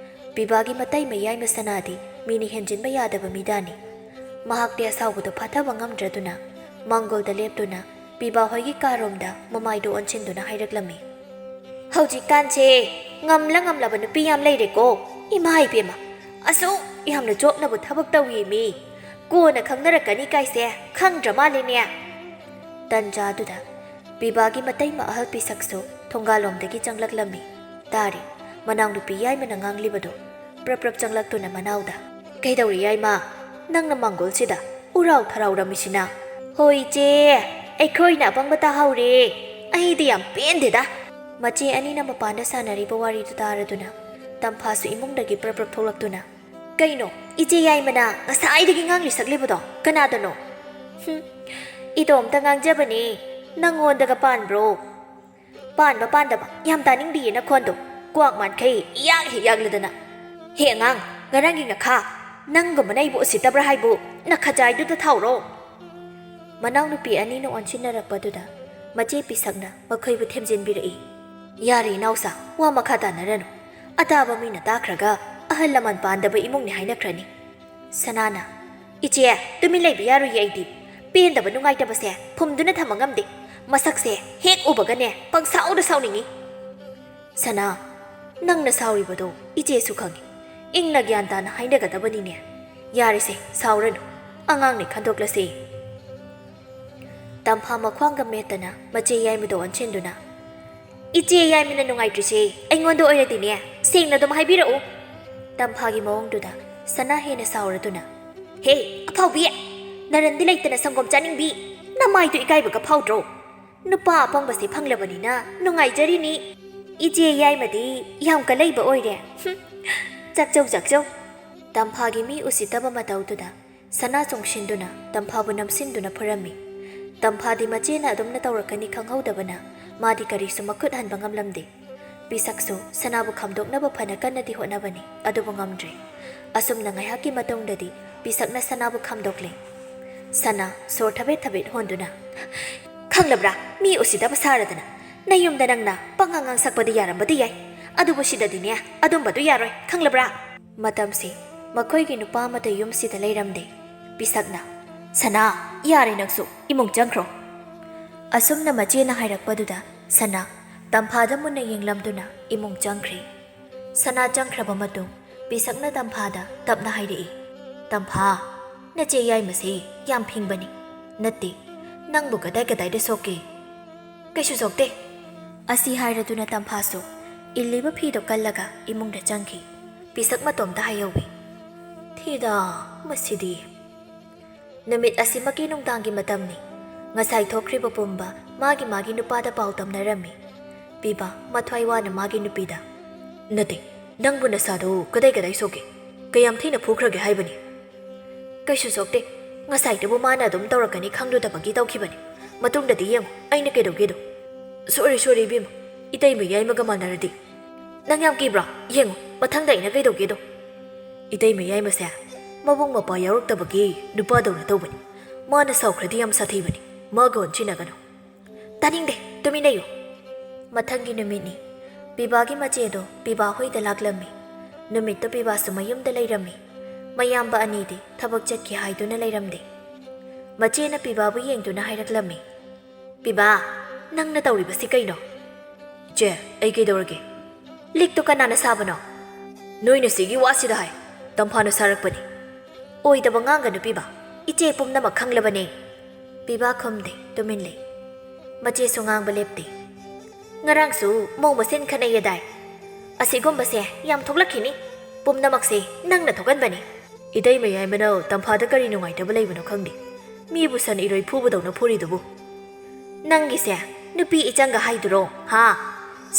B: ꯄꯤꯕꯥꯒꯤ ꯃꯇꯩꯃ ꯌꯥꯏꯃ ꯁꯅꯥꯗꯤ ꯃꯤꯅ ꯍꯦꯟꯖꯤꯟꯕ ꯌꯥꯗꯕ ꯃꯤꯗꯥꯅꯤ ꯃꯍꯥꯛꯇꯤ ꯑꯁꯥꯎꯕꯗꯣ ꯐꯥꯊꯕ ꯉꯝꯗ꯭ꯔꯗꯨꯅ ꯃꯥꯡꯒꯣꯜꯗ ꯂꯦꯞꯇꯨꯅ ꯄꯤꯕꯥ ꯍꯣꯏꯒꯤ ꯀꯥꯔꯣꯝꯗ ꯃꯃꯥꯏꯗꯣ ꯑꯣꯟꯁꯤꯟꯗꯨꯅ ꯍꯥꯏꯔꯛꯂꯝꯃꯤ ꯍꯧꯖꯤꯛꯀꯥꯟꯁꯦ ꯉꯝꯂꯕ ꯅꯨꯄꯤ ꯌꯥꯝ ꯂꯩꯔꯦꯀꯣ ꯏꯃꯥ ꯏꯕꯦꯝꯃ ꯑꯁꯨꯛ ꯌꯥꯝꯅ ꯆꯣꯞꯅꯕ ꯊꯕꯛ ꯇꯧꯏ ꯃꯤ ꯀꯣꯟꯅ ꯈꯪꯅꯔꯛꯀꯅꯤ ꯀꯥꯏꯁꯦ ꯈꯪꯗ꯭ꯔ ꯃꯥꯜꯂꯦꯅꯦ ꯇꯟꯖꯥꯗꯨꯗ ꯄꯤꯕꯥꯒꯤ ꯃꯇꯩꯃ ꯑꯍꯜ ꯄꯤꯁꯛꯁꯨ ꯊꯣꯡꯒꯥꯜꯂꯣꯝꯗꯒꯤ ꯆꯪꯂꯛꯂꯝꯃꯤ ꯇꯥꯔꯦ ꯃꯅꯥꯎꯅꯨꯄꯤ ꯌꯥꯏꯃꯅ ꯉꯥꯡꯂꯤꯕꯗꯣ ꯄ꯭ꯔꯞ ꯆꯪꯂꯛꯇꯨꯅ ꯃꯅꯥꯎꯗ ꯀꯩꯗꯧꯔꯤ ꯌꯥꯏꯃ ꯅꯪꯅ ꯃꯥꯡꯒꯣꯜꯁꯤꯗ ꯎꯔꯥꯎ ꯊꯔꯥꯎꯔꯝꯃꯤꯁꯤꯅ ꯍꯣꯏ ꯏꯆꯦ ꯑꯩꯈꯣꯏꯅ ꯑꯄꯪꯕ ꯇꯥꯍꯧꯔꯦ ꯑꯩꯗꯤ ꯌꯥꯝ ꯄꯦꯟꯗꯦꯗ ꯃꯆꯦ ꯑꯅꯤꯅ ꯃꯄꯥꯟꯗ ꯁꯥꯟꯅꯔꯤꯕ ꯋꯥꯔꯤꯗꯨ ꯇꯥꯔꯗꯨꯅ ꯇꯝꯐꯥꯁꯨ ꯏꯃꯨꯡꯗꯒꯤ ꯄ꯭ꯔꯞ ꯊꯣꯛꯂꯛꯇꯨꯅ ꯀꯩꯅꯣ ꯏꯆꯦ ꯌꯥꯏꯃꯅ ꯉꯁꯥꯏꯗꯒꯤ ꯉꯥꯡꯂꯤ ꯁꯛꯂꯤꯕꯗꯣ ꯀꯅꯥꯗꯅꯣ ꯏꯇꯣꯝꯇ ꯉꯥꯡꯖꯕꯅꯦ ꯅꯪꯉꯣꯟꯗꯒ ꯄꯥꯟꯕ꯭ꯔꯣ ꯄꯥꯟꯕ ꯄꯥꯟꯗꯕ ꯌꯥꯝ ꯇꯥꯅꯤꯡꯗꯤꯌꯦ ꯅꯈꯣꯟꯗꯣ ꯀ꯭ꯋꯥꯛ ꯃꯥꯟꯈꯩ ꯏꯌꯥꯛ ꯍꯦꯛ ꯌꯥꯛꯂꯗꯅ ꯍꯦ ꯑꯉꯥꯡ ꯉꯔꯥꯡꯒꯤ ꯉꯈꯥ ꯅꯪꯒꯨꯝꯕꯅ ꯑꯩꯕꯨ ꯎꯁꯤꯠꯇꯕ꯭ꯔꯥ ꯍꯥꯏꯕꯨ ꯅꯈꯖꯥꯏꯗꯨꯗ ꯊꯥꯎꯔꯣ ꯃꯅꯥꯎꯅꯨꯄꯤ ꯑꯅꯤꯅ ꯑꯣꯟꯁꯤꯟꯅꯔꯛꯄꯗꯨꯗ ꯃꯆꯦ ꯄꯤꯁꯛꯅ ꯃꯈꯣꯏꯕꯨ ꯊꯦꯝꯖꯤꯟꯕꯤꯔꯛꯏ ꯌꯥꯔꯦ ꯏꯅꯥꯎꯁꯥ ꯋꯥ ꯃꯈꯥ ꯇꯥꯅꯔꯅꯨ ꯑꯇꯥꯕ ꯃꯤꯅ ꯇꯥꯈ꯭ꯔꯒ ꯑꯍꯜ ꯂꯃꯟ ꯄꯥꯟꯗꯕ ꯏꯃꯨꯡꯅꯤ ꯍꯥꯏꯅꯈ꯭ꯔꯅꯤ ꯁꯅꯥꯅ ꯏꯆꯦ ꯇꯨꯃꯤꯟ ꯂꯩꯕ ꯌꯥꯔꯣꯏꯌꯦ ꯑꯩꯗꯤ ꯄꯦꯟꯗꯕ ꯅꯨꯡꯉꯥꯏꯇꯕꯁꯦ ꯐꯨꯝꯗꯨꯅ ꯊꯝꯕ ꯉꯝꯗꯦ ꯃꯁꯛꯁꯦ ꯍꯦꯛ ꯎꯕꯒꯅꯦ ꯄꯪꯁꯥꯎꯗ ꯁꯥꯎꯅꯤꯡꯉꯤ ꯁꯅꯥ ꯅꯪꯅ ꯁꯥꯎꯔꯤꯕꯗꯣ ꯏꯆꯦꯁꯨ ꯈꯪꯉꯤ ꯏꯪꯅ ꯒ꯭ꯌꯥꯟ ꯇꯥꯅ ꯍꯥꯏꯅꯒꯗꯕꯅꯤꯅꯦ ꯌꯥꯔꯤꯁꯦ ꯁꯥꯎꯔꯅꯨ ꯑꯉꯥꯡꯅꯤ ꯈꯟꯗꯣꯛꯂꯁꯤ ꯇꯝꯐꯥ ꯃꯈ꯭ꯋꯥꯡꯒ ꯃꯦꯠꯇꯅ ꯃꯆꯦ ꯌꯥꯏꯃꯗꯣ ꯑꯣꯟꯁꯤꯟꯗꯨꯅ ꯏꯆꯦ ꯌꯥꯏꯃꯅ ꯅꯨꯡꯉꯥꯏꯇ꯭ꯔꯤꯁꯦ ꯑꯩꯉꯣꯟꯗ ꯑꯣꯏꯔꯗꯤꯅꯦ ꯁꯦꯡꯅ ꯑꯗꯨꯝ ꯍꯥꯏꯕꯤꯔꯛꯎ ꯇꯝꯐꯥꯒꯤ ꯃꯑꯣꯡꯗꯨꯗ ꯁꯅꯥ ꯍꯦꯟꯅ ꯁꯥꯎꯔꯗꯨꯅ ꯍꯦ ꯑꯐꯥꯎꯕꯤ ꯅꯔꯟꯗꯤ ꯂꯩꯇꯅ ꯁꯪꯒꯣꯝ ꯆꯥꯅꯤꯡꯕꯤ ꯅꯃꯥꯏꯗꯨ ꯏꯀꯥꯏꯕꯒ ꯐꯥꯎꯗ꯭ꯔꯣ ꯅꯨꯄꯥ ꯑꯄꯪꯕꯁꯦ ꯐꯪꯂꯕꯅꯤꯅ ꯅꯨꯡꯉꯥꯏꯖꯔꯤꯅꯤ ꯏꯆꯦ ꯌꯥꯏꯃꯗꯤ ꯌꯥꯝ ꯀꯂꯩꯕ ꯑꯣꯏꯔꯦ ꯆꯥꯛꯆꯧ ꯇꯝꯐꯥꯒꯤ ꯃꯤ ꯎꯁꯤꯠꯇꯕ ꯃꯇꯧꯗꯨꯗ ꯁꯅꯥ ꯆꯣꯡꯁꯤꯟꯗꯨꯅ ꯇꯝꯐꯥꯕꯨ ꯅꯝꯁꯤꯟꯗꯨꯅ ꯐꯨꯔꯝꯃꯤ ꯇꯝꯐꯥꯗꯤ ꯃꯆꯦꯅ ꯑꯗꯨꯝꯅ ꯇꯧꯔꯛꯀꯅꯤ ꯈꯪꯍꯧꯗꯕꯅ ꯃꯥꯗꯤ ꯀꯔꯤꯁꯨ ꯃꯈꯨꯠ ꯍꯟꯕ ꯉꯝꯂꯝꯗꯦ ꯄꯤꯁꯛꯁꯨ ꯁꯅꯥꯕꯨ ꯈꯥꯝꯗꯣꯛꯅꯕ ꯐꯅ ꯀꯟꯅꯗꯤ ꯍꯣꯠꯅꯕꯅꯤ ꯑꯗꯨꯕꯨ ꯉꯝꯗ꯭ꯔꯦ ꯑꯁꯨꯝꯅ ꯉꯥꯏꯍꯥꯛꯀꯤ ꯃꯇꯨꯡꯗꯗꯤ ꯄꯤꯁꯛꯅ ꯁꯅꯥꯕꯨ ꯈꯥꯝꯗꯣꯛꯂꯦ ꯁꯅꯥ ꯁꯣꯔ ꯊꯕꯦꯠ ꯍꯣꯟꯗꯨꯅ ꯈꯪꯂꯕ꯭ꯔꯥ ꯃꯤ ꯎꯁꯤꯠꯇꯕ ꯁꯥꯔꯗꯅ ꯅꯌꯨꯝꯗ ꯅꯪꯅ ꯄꯪꯉꯥꯡ ꯁꯛꯄꯗꯤ ꯌꯥꯔꯝꯕꯗꯤ ꯌꯥꯏ ꯑꯗꯨꯕꯨ ꯁꯤꯗꯗꯤꯅꯦ ꯑꯗꯨꯝꯕꯗꯨ ꯌꯥꯔꯣꯏ ꯈꯪꯂꯕ꯭ꯔꯥ ꯃꯇꯝꯁꯤ ꯃꯈꯣꯏꯒꯤ ꯅꯨꯄꯥ ꯑꯃꯇ ꯌꯨꯝꯁꯤꯗ ꯂꯩꯔꯝꯗꯦ ꯄꯤꯁꯛꯅ ꯁꯅꯥ ꯌꯥꯔꯦ ꯅꯪꯁꯨ ꯏꯃꯨꯡ ꯆꯪꯈ꯭ꯔꯣ ꯑꯁꯨꯝꯅ ꯃꯆꯦꯅ ꯍꯥꯏꯔꯛꯄꯗꯨꯗ ꯁꯅꯥ ꯇꯝꯐꯥꯗ मुन्ना येंगलमदुना इमुंग चंख्रे सना चंख्रब मतुंग पिसकना तंफादा तपना हाइरई तंफा नचे याइमसे याम फिंगबनी नत्ते नंगबु कदाय कदाय दे सोके कैसु सोकते असी हाइरदुना तंफासो इल्लिबा फीदो कल्लगा इमुंग दा चंखी पिसक मतोमदा हायौबी थीदा मसिदी नुमित असिमकी नुंगदांगी मतमनी ngasai thokriba pumba magi nupada pau tamnarami piba mathwai wana magi nupida nate nangbu nasado kadai kadai soke kayam thina phukrage haibani kaisu sokte ngasai debu mana dum tawrakani khangdu dabagi tawkhibani matungda di yeng aina kedoge do sorry bim itai me yai maga manaradi nang yam kibra yeng mathangda ina kedoge do itai me yai masa mabung mapa yarok tabagi nupa dawna tawbani mana saukradi yam sathibani magon chinagano taningde tuminayo mathangi numini pibagi machedo piba hoida laglami numit to piba sumayum da lairami mayamba anidi thabak chatki haiduna lairamde machena piba bu yengduna hairaklami piba nangna tawribasi kaino je ai ke dorage lik to kanana sabano noina sigi wasida hai ꯇꯝꯐꯥꯅ ꯁꯥꯔꯛꯄꯅꯤ ꯑꯣꯏꯗꯕ ꯉꯥꯡꯒꯅꯨ ꯄꯤꯕꯥ ꯏꯆꯦ ꯄꯨꯝꯅꯃꯛ ꯈꯪꯂꯕꯅꯤ ꯄꯤꯕꯥ ꯈꯨꯝꯗꯦ ꯇꯨꯃꯤꯟ ꯂꯩ ꯃꯆꯦꯁꯨ ꯉꯥꯡꯕ ꯂꯦꯞꯇꯦ ꯉꯔꯥꯡꯁꯨ ꯃꯧ ꯃꯁꯦꯟ ꯈꯠꯅꯩꯌꯦꯗꯥꯏ ꯑꯁꯤꯒꯨꯝꯕꯁꯦ ꯌꯥꯝ ꯊꯣꯛꯂꯛꯈꯤꯅꯤ ꯄꯨꯝꯅꯃꯛꯁꯦ ꯅꯪꯅ ꯊꯣꯛꯍꯟꯕꯅꯤ ꯏꯇꯩꯃꯌꯥꯏꯃꯅ ꯇꯝꯐꯥꯗ ꯀꯔꯤ ꯅꯨꯡꯉꯥꯏꯇꯕ ꯂꯩꯕꯅꯣ ꯈꯪꯗꯦ ꯃꯤꯕꯨ ꯁꯟ ꯏꯔꯣꯏ ꯐꯨꯕꯗꯧꯅ ꯐꯨꯔꯤꯗꯨꯕꯨ ꯅꯪꯒꯤꯁꯦ ꯅꯨꯄꯤ ꯏꯆꯪꯒ ꯍꯥꯏꯗꯨꯔꯣ ꯍꯥ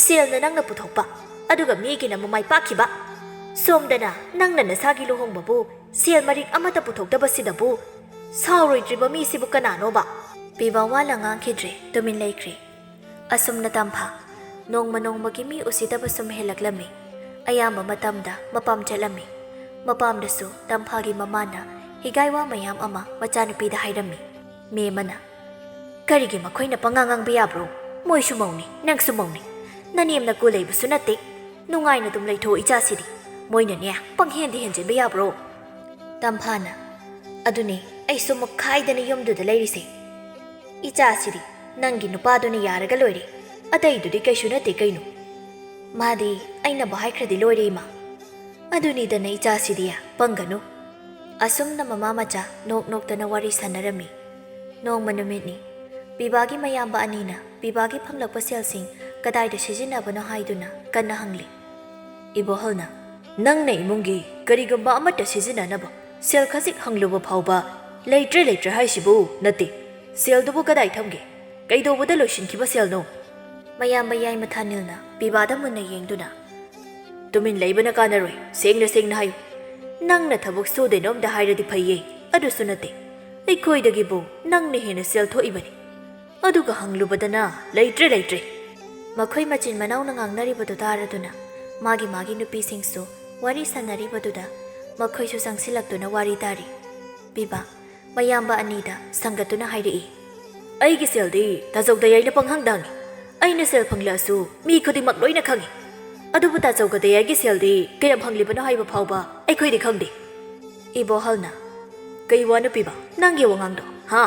B: ꯁꯦꯜꯅ ꯅꯪꯅ ꯄꯨꯊꯣꯛꯄ ꯑꯗꯨꯒ ꯃꯤꯒꯤꯅ ꯃꯃꯥꯏ ꯄꯥꯛꯈꯤꯕ ꯁꯣꯝꯗꯅ ꯅꯪꯅ ꯅꯁꯥꯒꯤ ꯂꯨꯍꯣꯡꯕꯕꯨ ꯁꯦꯜ ꯃꯔꯤꯛ ꯑꯃꯠꯇ ꯄꯨꯊꯣꯛꯇꯕꯁꯤꯗꯕꯨ ꯁꯥꯎꯔꯣꯏꯗ꯭ꯔꯤꯕ ꯃꯤꯁꯤꯕꯨ ꯀꯅꯥꯅꯣꯕ ꯄꯤꯕꯥ ꯋꯥꯂ ꯉꯥꯡꯈꯤꯗ꯭ꯔꯦ ꯇꯨꯃꯤꯟ ꯂꯩꯈ꯭ꯔꯦ ꯑꯁꯨꯝꯅ ꯇꯝꯐꯥ ꯅꯣꯡꯃ ꯅꯣꯡꯃꯒꯤ ꯃꯤ ꯎꯁꯤꯗꯕ ꯁꯨꯝ ꯍꯦꯜꯂꯛꯂꯝꯃꯤ ꯑꯌꯥꯝꯕ ꯃꯇꯝꯗ ꯃꯄꯥꯝ ꯆꯠꯂꯝꯃꯤ ꯃꯄꯥꯝꯗꯁꯨ ꯇꯝꯐꯥꯒꯤ ꯃꯃꯥꯅ ꯍꯤꯒꯥꯏꯋꯥ ꯃꯌꯥꯝ ꯑꯃ ꯃꯆꯥꯅꯨꯄꯤꯗ ꯍꯥꯏꯔꯝꯃꯤ ꯃꯦꯝꯃꯅ ꯀꯔꯤꯒꯤ ꯃꯈꯣꯏꯅ ꯄꯪꯉꯥꯡ ꯉꯥꯡꯕ ꯌꯥꯕ꯭ꯔꯣ ꯃꯣꯏꯁꯨ ꯃꯧꯅꯤ ꯅꯪꯁꯨ ꯃꯧꯅꯤ ꯅꯅꯦꯝꯅ ꯀꯨ ꯂꯩꯕꯁꯨ ꯅꯠꯇꯦ ꯅꯨꯡꯉꯥꯏꯅ ꯑꯗꯨꯝ ꯂꯩꯊꯣꯛ ꯏꯆꯥꯁꯤꯗꯤ ꯃꯣꯏꯅꯅꯦ ꯄꯪꯍꯦꯟꯗꯤ ꯍꯦꯟꯖꯤꯟꯕ ꯌꯥꯕ꯭ꯔꯣ ꯇꯝꯐꯥꯅ ꯑꯗꯨꯅꯦ ꯑꯩꯁꯨ ꯃꯈꯥꯏꯗꯅ ꯌꯨꯝꯗꯨꯗ ꯂꯩꯔꯤꯁꯦ ꯏꯆꯥꯁꯤꯗꯤ ꯅꯪꯒꯤ ꯅꯨꯄꯥꯗꯨꯅ ꯌꯥꯔꯒ ꯂꯣꯏꯔꯦ ꯑꯇꯩꯗꯨꯗꯤ ꯀꯩꯁꯨ ꯅꯠꯇꯦ ꯀꯩꯅꯣ ꯃꯥꯗꯤ ꯑꯩꯅꯕꯨ ꯍꯥꯏꯈ꯭ꯔꯗꯤ ꯂꯣꯏꯔꯦ ꯏꯃꯥ ꯑꯗꯨꯅꯤꯗꯅ ꯏꯆꯥꯁꯤꯗꯤ ꯄꯪꯒꯅꯨ ꯑꯁꯨꯝꯅ ꯃꯃꯥ ꯃꯆꯥ ꯅꯣꯛ ꯅꯣꯛꯇꯅ ꯋꯥꯔꯤ ꯁꯥꯟꯅꯔꯝꯃꯤ ꯅꯣꯡꯃ ꯅꯨꯃꯤꯠꯅꯤ ꯄꯤꯕꯥꯒꯤ ꯃꯌꯥꯝꯕ ꯑꯅꯤꯅ ꯄꯤꯕꯥꯒꯤ ꯐꯪꯂꯛꯄ ꯁꯦꯜꯁꯤꯡ ꯀꯗꯥꯏꯗ ꯁꯤꯖꯤꯟꯅꯕꯅꯣ ꯍꯥꯏꯗꯨꯅ ꯀꯟꯅ ꯍꯪꯂꯤ ꯏꯕꯣꯍꯜꯅ ꯅꯪꯅ ꯏꯃꯨꯡꯒꯤ ꯀꯔꯤꯒꯨꯝꯕ ꯑꯃꯠꯇ ꯁꯤꯖꯤꯟꯅꯅꯕ ꯁꯦꯜ ꯈꯖꯤꯛ ꯍꯪꯂꯨꯕ ꯐꯥꯎꯕ ꯂꯩꯇ꯭ꯔꯦ ꯍꯥꯏꯁꯤꯕꯨ ꯅꯠꯇꯦ ꯁꯦꯜꯗꯨꯕꯨ ꯀꯗꯥꯏ ꯊꯝꯒꯦ ꯀꯩꯗꯧꯕꯗ ꯂꯣꯏꯁꯤꯟꯈꯤꯕ ꯁꯦꯜꯅꯣ ꯃꯌꯥꯝꯕ ꯌꯥꯏꯃ ꯊꯥꯅꯤꯜꯅ ꯄꯤꯕꯥꯗ ꯃꯨꯟꯅ ꯌꯦꯡꯗꯨꯅ ꯇꯨꯃꯤꯟ ꯂꯩꯕꯅ ꯀꯥꯟꯅꯔꯣꯏ ꯁꯦꯡꯅ ꯍꯥꯏꯌꯨ ꯅꯪꯅ ꯊꯕꯛ ꯁꯨꯗꯦꯅꯣꯝꯗ ꯍꯥꯏꯔꯗꯤ ꯐꯩꯌꯦ ꯑꯗꯨꯁꯨ ꯅꯠꯇꯦ ꯑꯩꯈꯣꯏꯗꯒꯤꯕꯨ ꯅꯪꯅ ꯍꯦꯟꯅ ꯁꯦꯜ ꯊꯣꯛꯏꯕꯅꯤ ꯑꯗꯨꯒ ꯍꯪꯂꯨꯕꯗꯅ ꯂꯩꯇ꯭ꯔꯦ ꯃꯈꯣꯏ ꯃꯆꯤꯟ ꯃꯅꯥꯎꯅ ꯉꯥꯡꯅꯔꯤꯕꯗꯨ ꯇꯥꯔꯗꯨꯅ ꯃꯥꯒꯤ ꯅꯨꯄꯤꯁꯤꯡꯁꯨ ꯋꯥꯔꯤ ꯁꯥꯟꯅꯔꯤꯕꯗꯨꯗ ꯃꯈꯣꯏꯁꯨ ꯆꯪꯁꯤꯜꯂꯛꯇꯨꯅ ꯋꯥꯔꯤ ꯇꯥꯔꯤ ꯄꯤꯕꯥ ꯃꯌꯥꯝꯕ ꯑꯅꯤꯗ ꯁꯪꯒꯠꯇꯨꯅ ꯍꯥꯏꯔꯛꯏ ꯑꯩꯒꯤ ꯁꯦꯜꯗꯤ ꯇꯥꯆꯧꯗ ꯌꯥꯏꯅ ꯄꯪꯍꯪꯗꯪꯉꯤ ꯑꯩꯅ ꯁꯦꯜ ꯐꯪꯂꯛꯑꯁꯨ ꯃꯤ ꯈꯨꯗꯤꯡꯃꯛ ꯂꯣꯏꯅ ꯈꯪꯉꯤ ꯑꯗꯨꯕꯨ ꯇꯥꯆꯧꯒ ꯗꯌꯥꯏꯒꯤ ꯁꯦꯜꯗꯤ ꯀꯌꯥꯝ ꯐꯪꯂꯤꯕꯅꯣ ꯍꯥꯏꯕ ꯐꯥꯎꯕ ꯑꯩꯈꯣꯏꯗꯤ ꯈꯪꯗꯦ ꯏꯕꯣꯍꯜꯅ ꯀꯩ ꯋꯥꯅꯣ ꯄꯤꯕꯥ ꯅꯪꯒꯤ ꯋꯥꯉꯥꯡꯗꯣ ꯍꯥ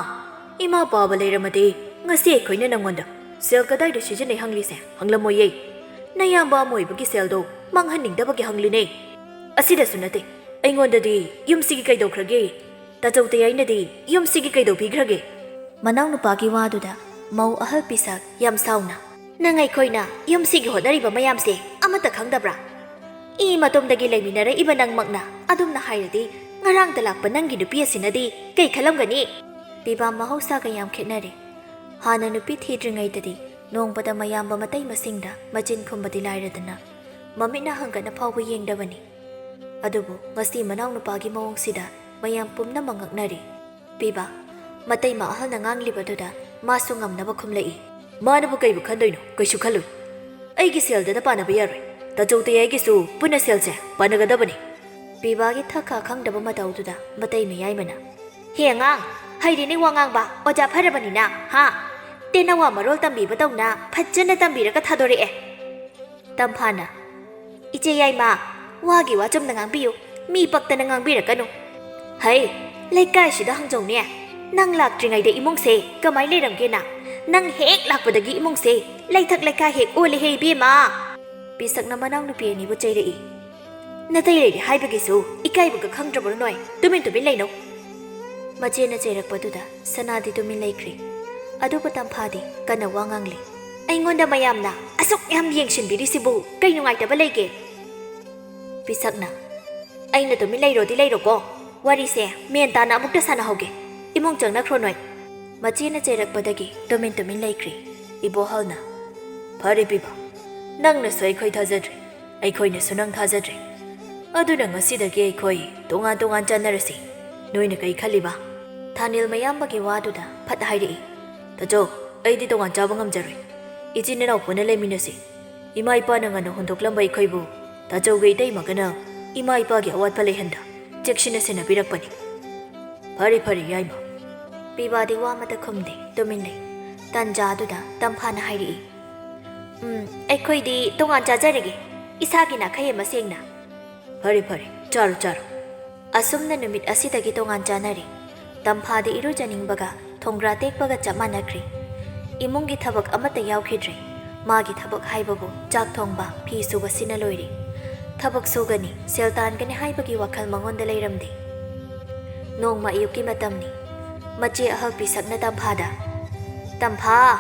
B: ꯏꯃꯥ ꯄꯥꯕ ꯂꯩꯔꯝꯃꯗꯤ ꯉꯁꯤ ꯑꯩꯈꯣꯏꯅ ꯅꯪꯉꯣꯟꯗ ꯁꯦꯜ ꯀꯗꯥꯏꯗ ꯁꯤꯖꯤꯟꯅꯩ ꯍꯪꯂꯤꯁꯦ ꯍꯪꯂꯝꯃꯣꯏꯌꯦ ꯅꯌꯥꯝꯕ ꯑꯃ ꯑꯣꯏꯕꯒꯤ ꯁꯦꯜꯗꯣ ꯃꯥꯡꯍꯟꯅꯤꯡꯗꯕꯒꯤ ꯍꯪꯂꯤꯅꯦ ꯑꯁꯤꯗꯁꯨ ꯅꯠꯇꯦ ꯑꯩꯉꯣꯟꯗꯗꯤ ꯌꯨꯝꯁꯤꯒꯤ ꯀꯩꯗꯧꯈ꯭ꯔꯒꯦ ꯇꯥꯆꯧ ꯇꯌꯥꯏꯅꯗꯤ ꯌꯨꯝꯁꯤꯒꯤ ꯀꯩꯗꯧꯕꯤꯈ꯭ꯔꯒꯦ ꯃꯅꯥꯎꯅꯨꯄꯥꯒꯤ ꯋꯥꯗꯨꯗ ꯃꯧ ꯑꯍꯜ ꯄꯤꯁꯛ ꯌꯥꯝ ꯁꯥꯎꯅ ꯅꯪ ꯑꯩꯈꯣꯏꯅ ꯌꯨꯝꯁꯤꯒꯤ ꯍꯣꯠꯅꯔꯤꯕ ꯃꯌꯥꯝꯁꯦ ꯑꯃꯠꯇ ꯈꯪꯗꯕ꯭ꯔꯥ ꯃꯇꯣꯝꯗꯒꯤ ꯂꯩꯃꯤꯟꯅꯔꯛꯏꯕ ꯅꯪꯃꯛꯅ ꯑꯗꯨꯝꯅ ꯍꯥꯏꯔꯗꯤ ꯉꯔꯥꯡꯗ ꯂꯥꯛꯄ ꯅꯪꯒꯤ ꯅꯨꯄꯤ ꯑꯁꯤꯅꯗꯤ ꯀꯩ ꯈꯜꯂꯝꯒꯅꯤ ꯄꯤꯕꯥ ꯃꯍꯧꯁꯥꯒ ꯌꯥꯝ ꯈꯦꯠꯅꯔꯦ ꯍꯥꯟꯅ ꯅꯨꯄꯤ ꯊꯤꯗ꯭ꯔꯤꯉꯩꯗꯗꯤ ꯅꯣꯡꯃꯗ ꯃꯌꯥꯝꯕ ꯃꯇꯩ ꯃꯁꯤꯡꯗ ꯃꯆꯤꯟ ꯈꯨꯝꯕꯗꯤ ꯂꯥꯏꯔꯗꯅ ꯃꯃꯤꯠꯅ ꯍꯪꯒꯠꯅ ꯐꯥꯎꯕ ꯌꯦꯡꯗꯕꯅꯤ ꯑꯗꯨꯕꯨ ꯉꯁꯤ ꯃꯅꯥꯎꯅꯨꯄꯥꯒꯤ ꯃꯑꯣꯡꯁꯤꯗ ꯃꯌꯥꯝ ꯄꯨꯝꯅꯃꯛ ꯉꯛꯅꯔꯤ ꯄꯤꯕꯥ ꯃꯇꯩꯃ ꯑꯍꯜꯅ ꯉꯥꯡꯂꯤꯕꯗꯨꯗ ꯃꯥꯁꯨ ꯉꯝꯅꯕ ꯈꯨꯝꯂꯛꯏ ꯃꯥꯅꯕꯨ ꯀꯩꯕꯨ ꯈꯟꯗꯣꯏꯅꯣ ꯀꯩꯁꯨ ꯈꯜꯂꯣꯏ ꯑꯩꯒꯤ ꯁꯦꯜꯗꯅ ꯄꯥꯅꯕ ꯌꯥꯔꯣꯏ ꯇꯥꯆꯧ ꯇꯌꯥꯏꯒꯤꯁꯨ ꯄꯨꯟꯅ ꯁꯦꯜꯁꯦ ꯄꯥꯅꯒꯗꯕꯅꯤ ꯄꯤꯕꯥꯒꯤ ꯊꯛꯈꯥ ꯈꯪꯗꯕ ꯃꯇꯧꯗꯨꯗ ꯃꯇꯩꯃ ꯌꯥꯏꯃꯅ ꯍꯦ ꯑꯉꯥꯡ ꯍꯩꯔꯦꯅꯦ ꯋꯥ ꯉꯥꯡꯕ ꯑꯣꯖꯥ ꯐꯔꯕꯅꯤꯅ ꯍꯥ ꯇꯦꯟꯅꯋꯥ ꯃꯔꯣꯜ ꯇꯝꯕꯤꯕ ꯇꯧꯅ ꯐꯖꯅ ꯇꯝꯕꯤꯔꯒ ꯊꯥꯗꯣꯔꯛꯑꯦ ꯇꯝꯐꯥꯅ ꯏꯆꯦ ꯌꯥꯏꯃ ꯋꯥꯒꯤ ꯋꯥ ꯆꯨꯝꯅ ꯉꯥꯡꯕꯤꯌꯨ ꯃꯤ ꯄꯛꯇꯅ ꯉꯥꯡꯕꯤꯔꯛꯀꯅꯨ ꯍꯩ ꯂꯩꯀꯥꯏꯁꯤꯗ ꯍꯪꯖꯧꯅꯦ ꯅꯪ ꯂꯥꯛꯇ꯭ꯔꯤꯉꯩꯗ ꯏꯃꯨꯡꯁꯦ ꯀꯃꯥꯏ ꯂꯩꯔꯝꯒꯦꯅ ꯅꯪ ꯍꯦꯛ ꯂꯥꯛꯄꯗꯒꯤ ꯏꯃꯨꯡꯁꯦ ꯂꯩꯊꯛ ꯂꯩꯀꯥꯏ ꯍꯦꯛ ꯑꯣꯜꯂꯦꯍꯦ ꯏꯕꯦꯝꯃ ꯄꯤꯁꯛꯅ ꯃꯅꯥꯎꯅꯨꯄꯤ ꯑꯅꯤꯕꯨ ꯆꯩꯔꯛꯏ ꯅꯇꯩ ꯂꯩꯔꯦ ꯍꯥꯏꯕꯒꯤꯁꯨ ꯏꯀꯥꯏꯕꯒ ꯈꯪꯗ꯭ꯔꯕ꯭ꯔꯣ ꯅꯣꯏ ꯇꯨꯃꯤꯟ ꯂꯩꯅꯧ ꯃꯆꯦꯅ ꯆꯩꯔꯛꯄꯗꯨꯗ ꯁꯅꯥꯗꯤ ꯇꯨꯃꯤꯟ ꯂꯩꯈ꯭ꯔꯦ ꯑꯗꯨꯕꯨ ꯇꯝꯐꯥꯗꯤ ꯀꯟꯅ ꯋꯥ ꯉꯥꯡꯂꯤ ꯑꯩꯉꯣꯟꯗ ꯃꯌꯥꯝꯅ ꯑꯁꯨꯛ ꯌꯥꯝ ꯌꯦꯡꯁꯤꯟꯕꯤꯔꯤꯁꯤꯕꯨ ꯀꯩ ꯅꯨꯡꯉꯥꯏꯇꯕ ꯂꯩꯒꯦ ꯄꯤꯁꯛꯅ ꯑꯩꯅ ꯇꯨꯃꯤꯟ ꯂꯩꯔꯣꯗꯤ ꯂꯩꯔꯣꯀꯣ ꯋꯥꯔꯤꯁꯦ ꯃꯦꯟ ꯇꯥꯅ ꯑꯃꯨꯛꯇ ꯁꯥꯟꯅꯍꯧꯒꯦ ꯏꯃꯨꯡ ꯆꯪꯅꯈ꯭ꯔꯣ ꯅꯣꯏ ꯃꯆꯦꯅ ꯆꯩꯔꯛꯄꯗꯒꯤ ꯇꯨꯃꯤꯟ ꯂꯩꯈ꯭ꯔꯦ ꯏꯕꯣꯍꯜꯅ ꯐꯔꯦ ꯄꯤꯕꯥ ꯅꯪꯅꯁꯨ ꯑꯩꯈꯣꯏ ꯊꯥꯖꯗ꯭ꯔꯦ ꯑꯩꯈꯣꯏꯅꯁꯨ ꯅꯪ ꯊꯥꯖꯗ꯭ꯔꯦ ꯑꯗꯨꯅ ꯉꯁꯤꯗꯒꯤ ꯑꯩꯈꯣꯏ ꯇꯣꯉꯥꯟ ꯆꯠꯅꯔꯁꯤ ꯅꯣꯏꯅ ꯀꯩ ꯈꯜꯂꯤꯕ ꯊꯥꯅꯤꯜ ꯃꯌꯥꯝꯕꯒꯤ ꯋꯥꯗꯨꯗ ꯐꯠ ꯍꯥꯏꯔꯛꯏ ꯇꯥꯆꯧ ꯑꯩꯗꯤ ꯇꯣꯉꯥꯟ ꯆꯥꯕ ꯉꯝꯖꯔꯣꯏ ꯏꯆꯤꯟ ꯏꯅꯥꯎ ꯄꯨꯟꯅ ꯂꯩꯃꯤꯟꯅꯁꯤ ꯏꯃꯥ ꯏꯄꯥꯅ ꯉꯟꯅ ꯍꯨꯟꯗꯣꯛꯂꯝꯕ ꯑꯩꯈꯣꯏꯕꯨ ꯇꯥꯆꯧꯒ ꯏꯇꯩꯃꯒꯅ ꯏꯃꯥ ꯏꯄꯥꯒꯤ ꯑꯋꯥꯠꯄ ꯂꯩꯍꯟꯗ ꯆꯦꯛꯁꯤꯟꯅ ꯁꯦꯟꯅꯕꯤꯔꯛꯄꯅꯤ ꯐꯔꯦ ꯌꯥꯏꯃ ꯄꯤꯕꯥꯗꯤ ꯋꯥ ꯑꯃꯇ ꯈꯨꯝꯗꯦ ꯇꯨꯃꯤꯟ ꯂꯩ ꯇꯟꯖꯥꯗꯨꯗ ꯇꯝꯐꯥꯅ ꯍꯥꯏꯔꯛꯏ ꯑꯩꯈꯣꯏꯗꯤ ꯇꯣꯉꯥꯟ ꯆꯥꯖꯔꯒꯦ ꯏꯁꯥꯒꯤ ꯅꯥꯈꯩ ꯑꯃ ꯁꯦꯡꯅ ꯐꯔꯦ ꯆꯥꯔꯣ ꯑꯁꯨꯝꯅ ꯅꯨꯃꯤꯠ ꯑꯁꯤꯗꯒꯤ ꯇꯣꯉꯥꯟ ꯆꯥꯅꯔꯤ ꯇꯝꯐꯥꯗꯤ ꯏꯔꯨꯖꯅꯤꯡꯕꯒ ꯊꯣꯡꯒ꯭ꯔꯥ ꯇꯦꯛꯄꯒ ꯆꯞ ꯃꯥꯟꯅꯈ꯭ꯔꯤ ꯏꯃꯨꯡꯒꯤ ꯊꯕꯛ ꯑꯃꯠꯇ ꯌꯥꯎꯈꯤꯗ꯭ꯔꯦ ꯃꯥꯒꯤ ꯊꯕꯛ ꯍꯥꯏꯕꯕꯨ ꯆꯥꯛ ꯊꯣꯡꯕ ꯐꯤ ꯁꯨꯕꯁꯤꯅ ꯂꯣꯏꯔꯤ ꯊꯕꯛ ꯁꯨꯒꯅꯤ ꯁꯦꯜ ꯇꯥꯟꯒꯅꯤ ꯍꯥꯏꯕꯒꯤ ꯋꯥꯈꯜ ꯃꯉꯣꯟꯗ ꯂꯩꯔꯝꯗꯦ꯫ ꯅꯣꯡꯃ ꯑꯌꯨꯛꯀꯤ ꯃꯇꯝꯅꯤ꯫ ꯃꯆꯦ ꯑꯍꯜ ꯄꯤꯁꯛꯅ ꯇꯝꯐꯥꯗ "ꯇꯝꯐꯥ,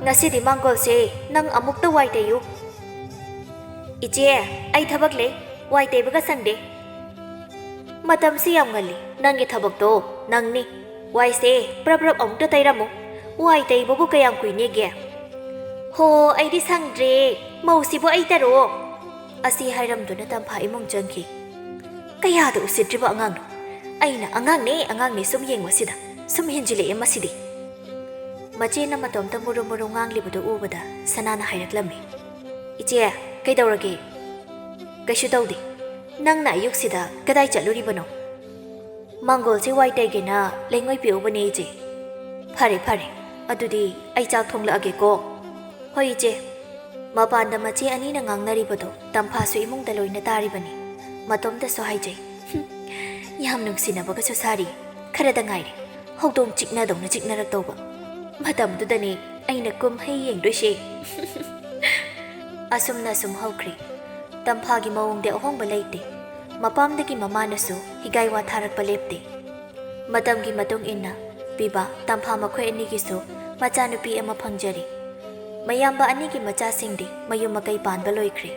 B: ꯉꯁꯤꯗꯤ ꯃꯥꯡꯒꯣꯜꯁꯦ ꯅꯪ ꯑꯃꯨꯛꯇ ꯋꯥꯏ ꯇꯩꯌꯨ." "ꯏꯆꯦ, ꯑꯩ ꯊꯕꯛ ꯂꯩ, ꯋꯥꯏ ꯇꯩꯕꯒ ꯁꯪꯗꯦ." "ꯃꯇꯝꯁꯤ ꯌꯥꯝ ꯉꯜꯂꯤ, ꯅꯪꯒꯤ ꯊꯕꯛꯇꯣ ꯅꯪꯅꯤ, ꯋꯥꯏꯁꯦ ꯄ꯭ꯔꯞ ꯑꯃꯨꯛꯇ ꯇꯩꯔꯝꯃꯨ, ꯋꯥꯏ ꯇꯩꯕꯕꯨ ꯀꯌꯥꯝ ꯀꯨꯏꯅꯦꯒꯦ?" "ꯍꯣ, ꯑꯩꯗꯤ ꯁꯪꯗ꯭ꯔꯦ, ꯃꯧꯁꯤꯕꯨ ꯑꯩ ꯇꯔꯣ." ꯑꯁꯤ ꯍꯥꯏꯔꯝꯗꯨꯅ ꯇꯝꯐꯥ ꯏꯃꯨꯡ ꯆꯪꯈꯤ꯫ ꯀꯌꯥꯗ ꯎꯁꯤꯠꯇ꯭ꯔꯤꯕ ꯑꯉꯥꯡꯅꯣ, ꯑꯩꯅ ꯑꯉꯥꯡꯅꯦ ꯁꯨꯝ ꯌꯦꯡꯕꯁꯤꯗ ꯁꯨꯝ ꯍꯦꯟꯖꯤꯜꯂꯛꯑꯦ ꯃꯁꯤꯗꯤ꯫ ꯃꯆꯦꯅ ꯃꯇꯣꯝꯇ ꯃꯨꯔꯨ ꯉꯥꯡꯂꯤꯕꯗꯨ ꯎꯕꯗ ꯁꯅꯥꯅ ꯍꯥꯏꯔꯛꯂꯝꯃꯤ꯫ "ꯏꯆꯦ, ꯀꯩꯗꯧꯔꯒꯦ?" "ꯀꯩꯁꯨ ꯇꯧꯗꯦ, ꯅꯪꯅ ꯑꯌꯨꯛꯁꯤꯗ ꯀꯗꯥꯏ ꯆꯠꯂꯨꯔꯤꯕꯅꯣ?" "ꯃꯥꯡꯒꯣꯜꯁꯦ ꯋꯥꯏ ꯇꯩꯒꯦꯅ ꯂꯩꯉꯣꯏ ꯄꯤꯎꯕꯅꯦ ꯏꯆꯦ." "ꯐꯔꯦ, ꯑꯗꯨꯗꯤ ꯑꯩ ꯆꯥꯛ ꯊꯣꯡꯂꯛꯑꯒꯦꯀꯣ." "ꯍꯣꯏ ꯏꯆꯦ." ꯃꯄꯥꯟꯗ ꯃꯆꯦ ꯑꯅꯤꯅ ꯉꯥꯡꯅꯔꯤꯕꯗꯣ ꯇꯝꯐꯥꯁꯨ ꯏꯃꯨꯡꯗ ꯂꯣꯏꯅ ꯇꯥꯔꯤꯕꯅꯤ꯫ ꯃꯇꯣꯝꯇꯁꯨ ꯍꯥꯏꯖꯩ, "ꯌꯥꯝ ꯅꯨꯡꯁꯤꯅꯕꯒꯁꯨ ꯁꯥꯔꯤ, ꯈꯔꯗ ꯉꯥꯏꯔꯦ ꯍꯧꯗꯣꯡ ꯆꯤꯛꯅꯗꯧꯅ ꯆꯤꯛꯅꯔꯛꯇꯧꯕ, ꯃꯇꯝꯗꯨꯗꯅꯦ ꯑꯩꯅ ꯀꯨꯝꯍꯩ ꯌꯦꯡꯗꯣꯏꯁꯦ." ꯑꯁꯨꯝꯅ ꯁꯨꯝ ꯍꯧꯈ꯭ꯔꯦ꯫ ꯇꯝꯐꯥꯒꯤ ꯃꯑꯣꯡꯗ ꯑꯍꯣꯡꯕ ꯂꯩꯇꯦ꯫ ꯃꯄꯥꯝꯗꯒꯤ ꯃꯃꯥꯅꯁꯨ ꯍꯤꯒꯥꯏ ꯋꯥ ꯊꯥꯔꯛꯄ ꯂꯦꯞꯇꯦ꯫ ꯃꯇꯝꯒꯤ ꯃꯇꯨꯡ ꯏꯟꯅ ꯄꯤꯕꯥ, ꯇꯝꯐꯥ ꯃꯈꯣꯏ ꯑꯅꯤꯒꯤꯁꯨ ꯃꯆꯥꯅꯨꯄꯤ ꯑꯃ ꯐꯪꯖꯔꯤ꯫ ꯃꯌꯥꯝꯕ ꯑꯅꯤꯒꯤ ꯃꯆꯥꯁꯤꯡꯗꯤ ꯃꯌꯨꯝ ꯃꯀꯩ ꯄꯥꯟꯕ ꯂꯣꯏꯈ꯭ꯔꯦ꯫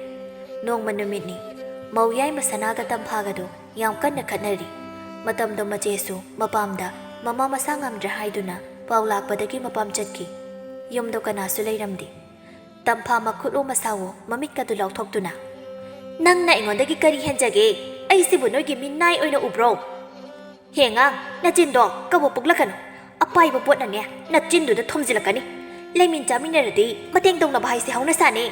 B: ꯅꯣꯡꯃ ꯅꯨꯃꯤꯠꯅꯤ, ꯃꯧ ꯌꯥꯏꯃ ꯁꯅꯥꯒ ꯇꯝꯐꯥꯒꯗꯣ ꯌꯥꯝ ꯀꯟꯅ ꯈꯠꯅꯔꯤ꯫ ꯃꯇꯝꯗꯣ ꯃꯆꯦꯁꯨ ꯃꯄꯥꯝꯗ ꯃꯃꯥ ꯃꯁꯥ ꯉꯝꯗ꯭ꯔꯦ ꯍꯥꯏꯗꯨꯅ ꯄꯥꯎ ꯂꯥꯛꯄꯗꯒꯤ ꯃꯄꯥꯝ ꯆꯠꯈꯤ꯫ ꯌꯨꯝꯗꯣ ꯀꯅꯥꯁꯨ ꯂꯩꯔꯝꯗꯦ꯫ ꯇꯝꯐꯥ ꯃꯈꯨꯠꯋꯣ ꯃꯁꯥꯋꯣ ꯃꯃꯤꯠꯀꯗꯨ ꯂꯥꯎꯊꯣꯛꯇꯨꯅ, "ꯅꯪꯅ ꯑꯩꯉꯣꯟꯗꯒꯤ ꯀꯔꯤ ꯍꯦꯟꯖꯒꯦ? ꯑꯩꯁꯤꯕꯨ ꯅꯣꯏꯒꯤ ꯃꯤꯅꯥꯏ ꯑꯣꯏꯅ ꯎꯕ꯭ꯔꯣ? ꯍꯦꯉꯥꯡ, ꯅꯆꯤꯟꯗꯣ ꯀꯕꯣꯛ ꯄꯨꯛꯂꯛꯀꯅꯨ, ꯑꯄꯥꯏꯕ ꯄꯣꯠꯅꯅꯦ ꯅꯆꯤꯟꯗꯨꯗ ꯊꯣꯝꯖꯤꯜꯂꯛꯀꯅꯤ꯫ ꯂꯩꯃꯤꯟ ꯆꯥꯃꯤꯟꯅꯔꯗꯤ ꯃꯇꯦꯡ ꯇꯧꯅꯕ ꯍꯥꯏꯁꯦ ꯍꯧꯅꯁꯥꯅꯦ꯫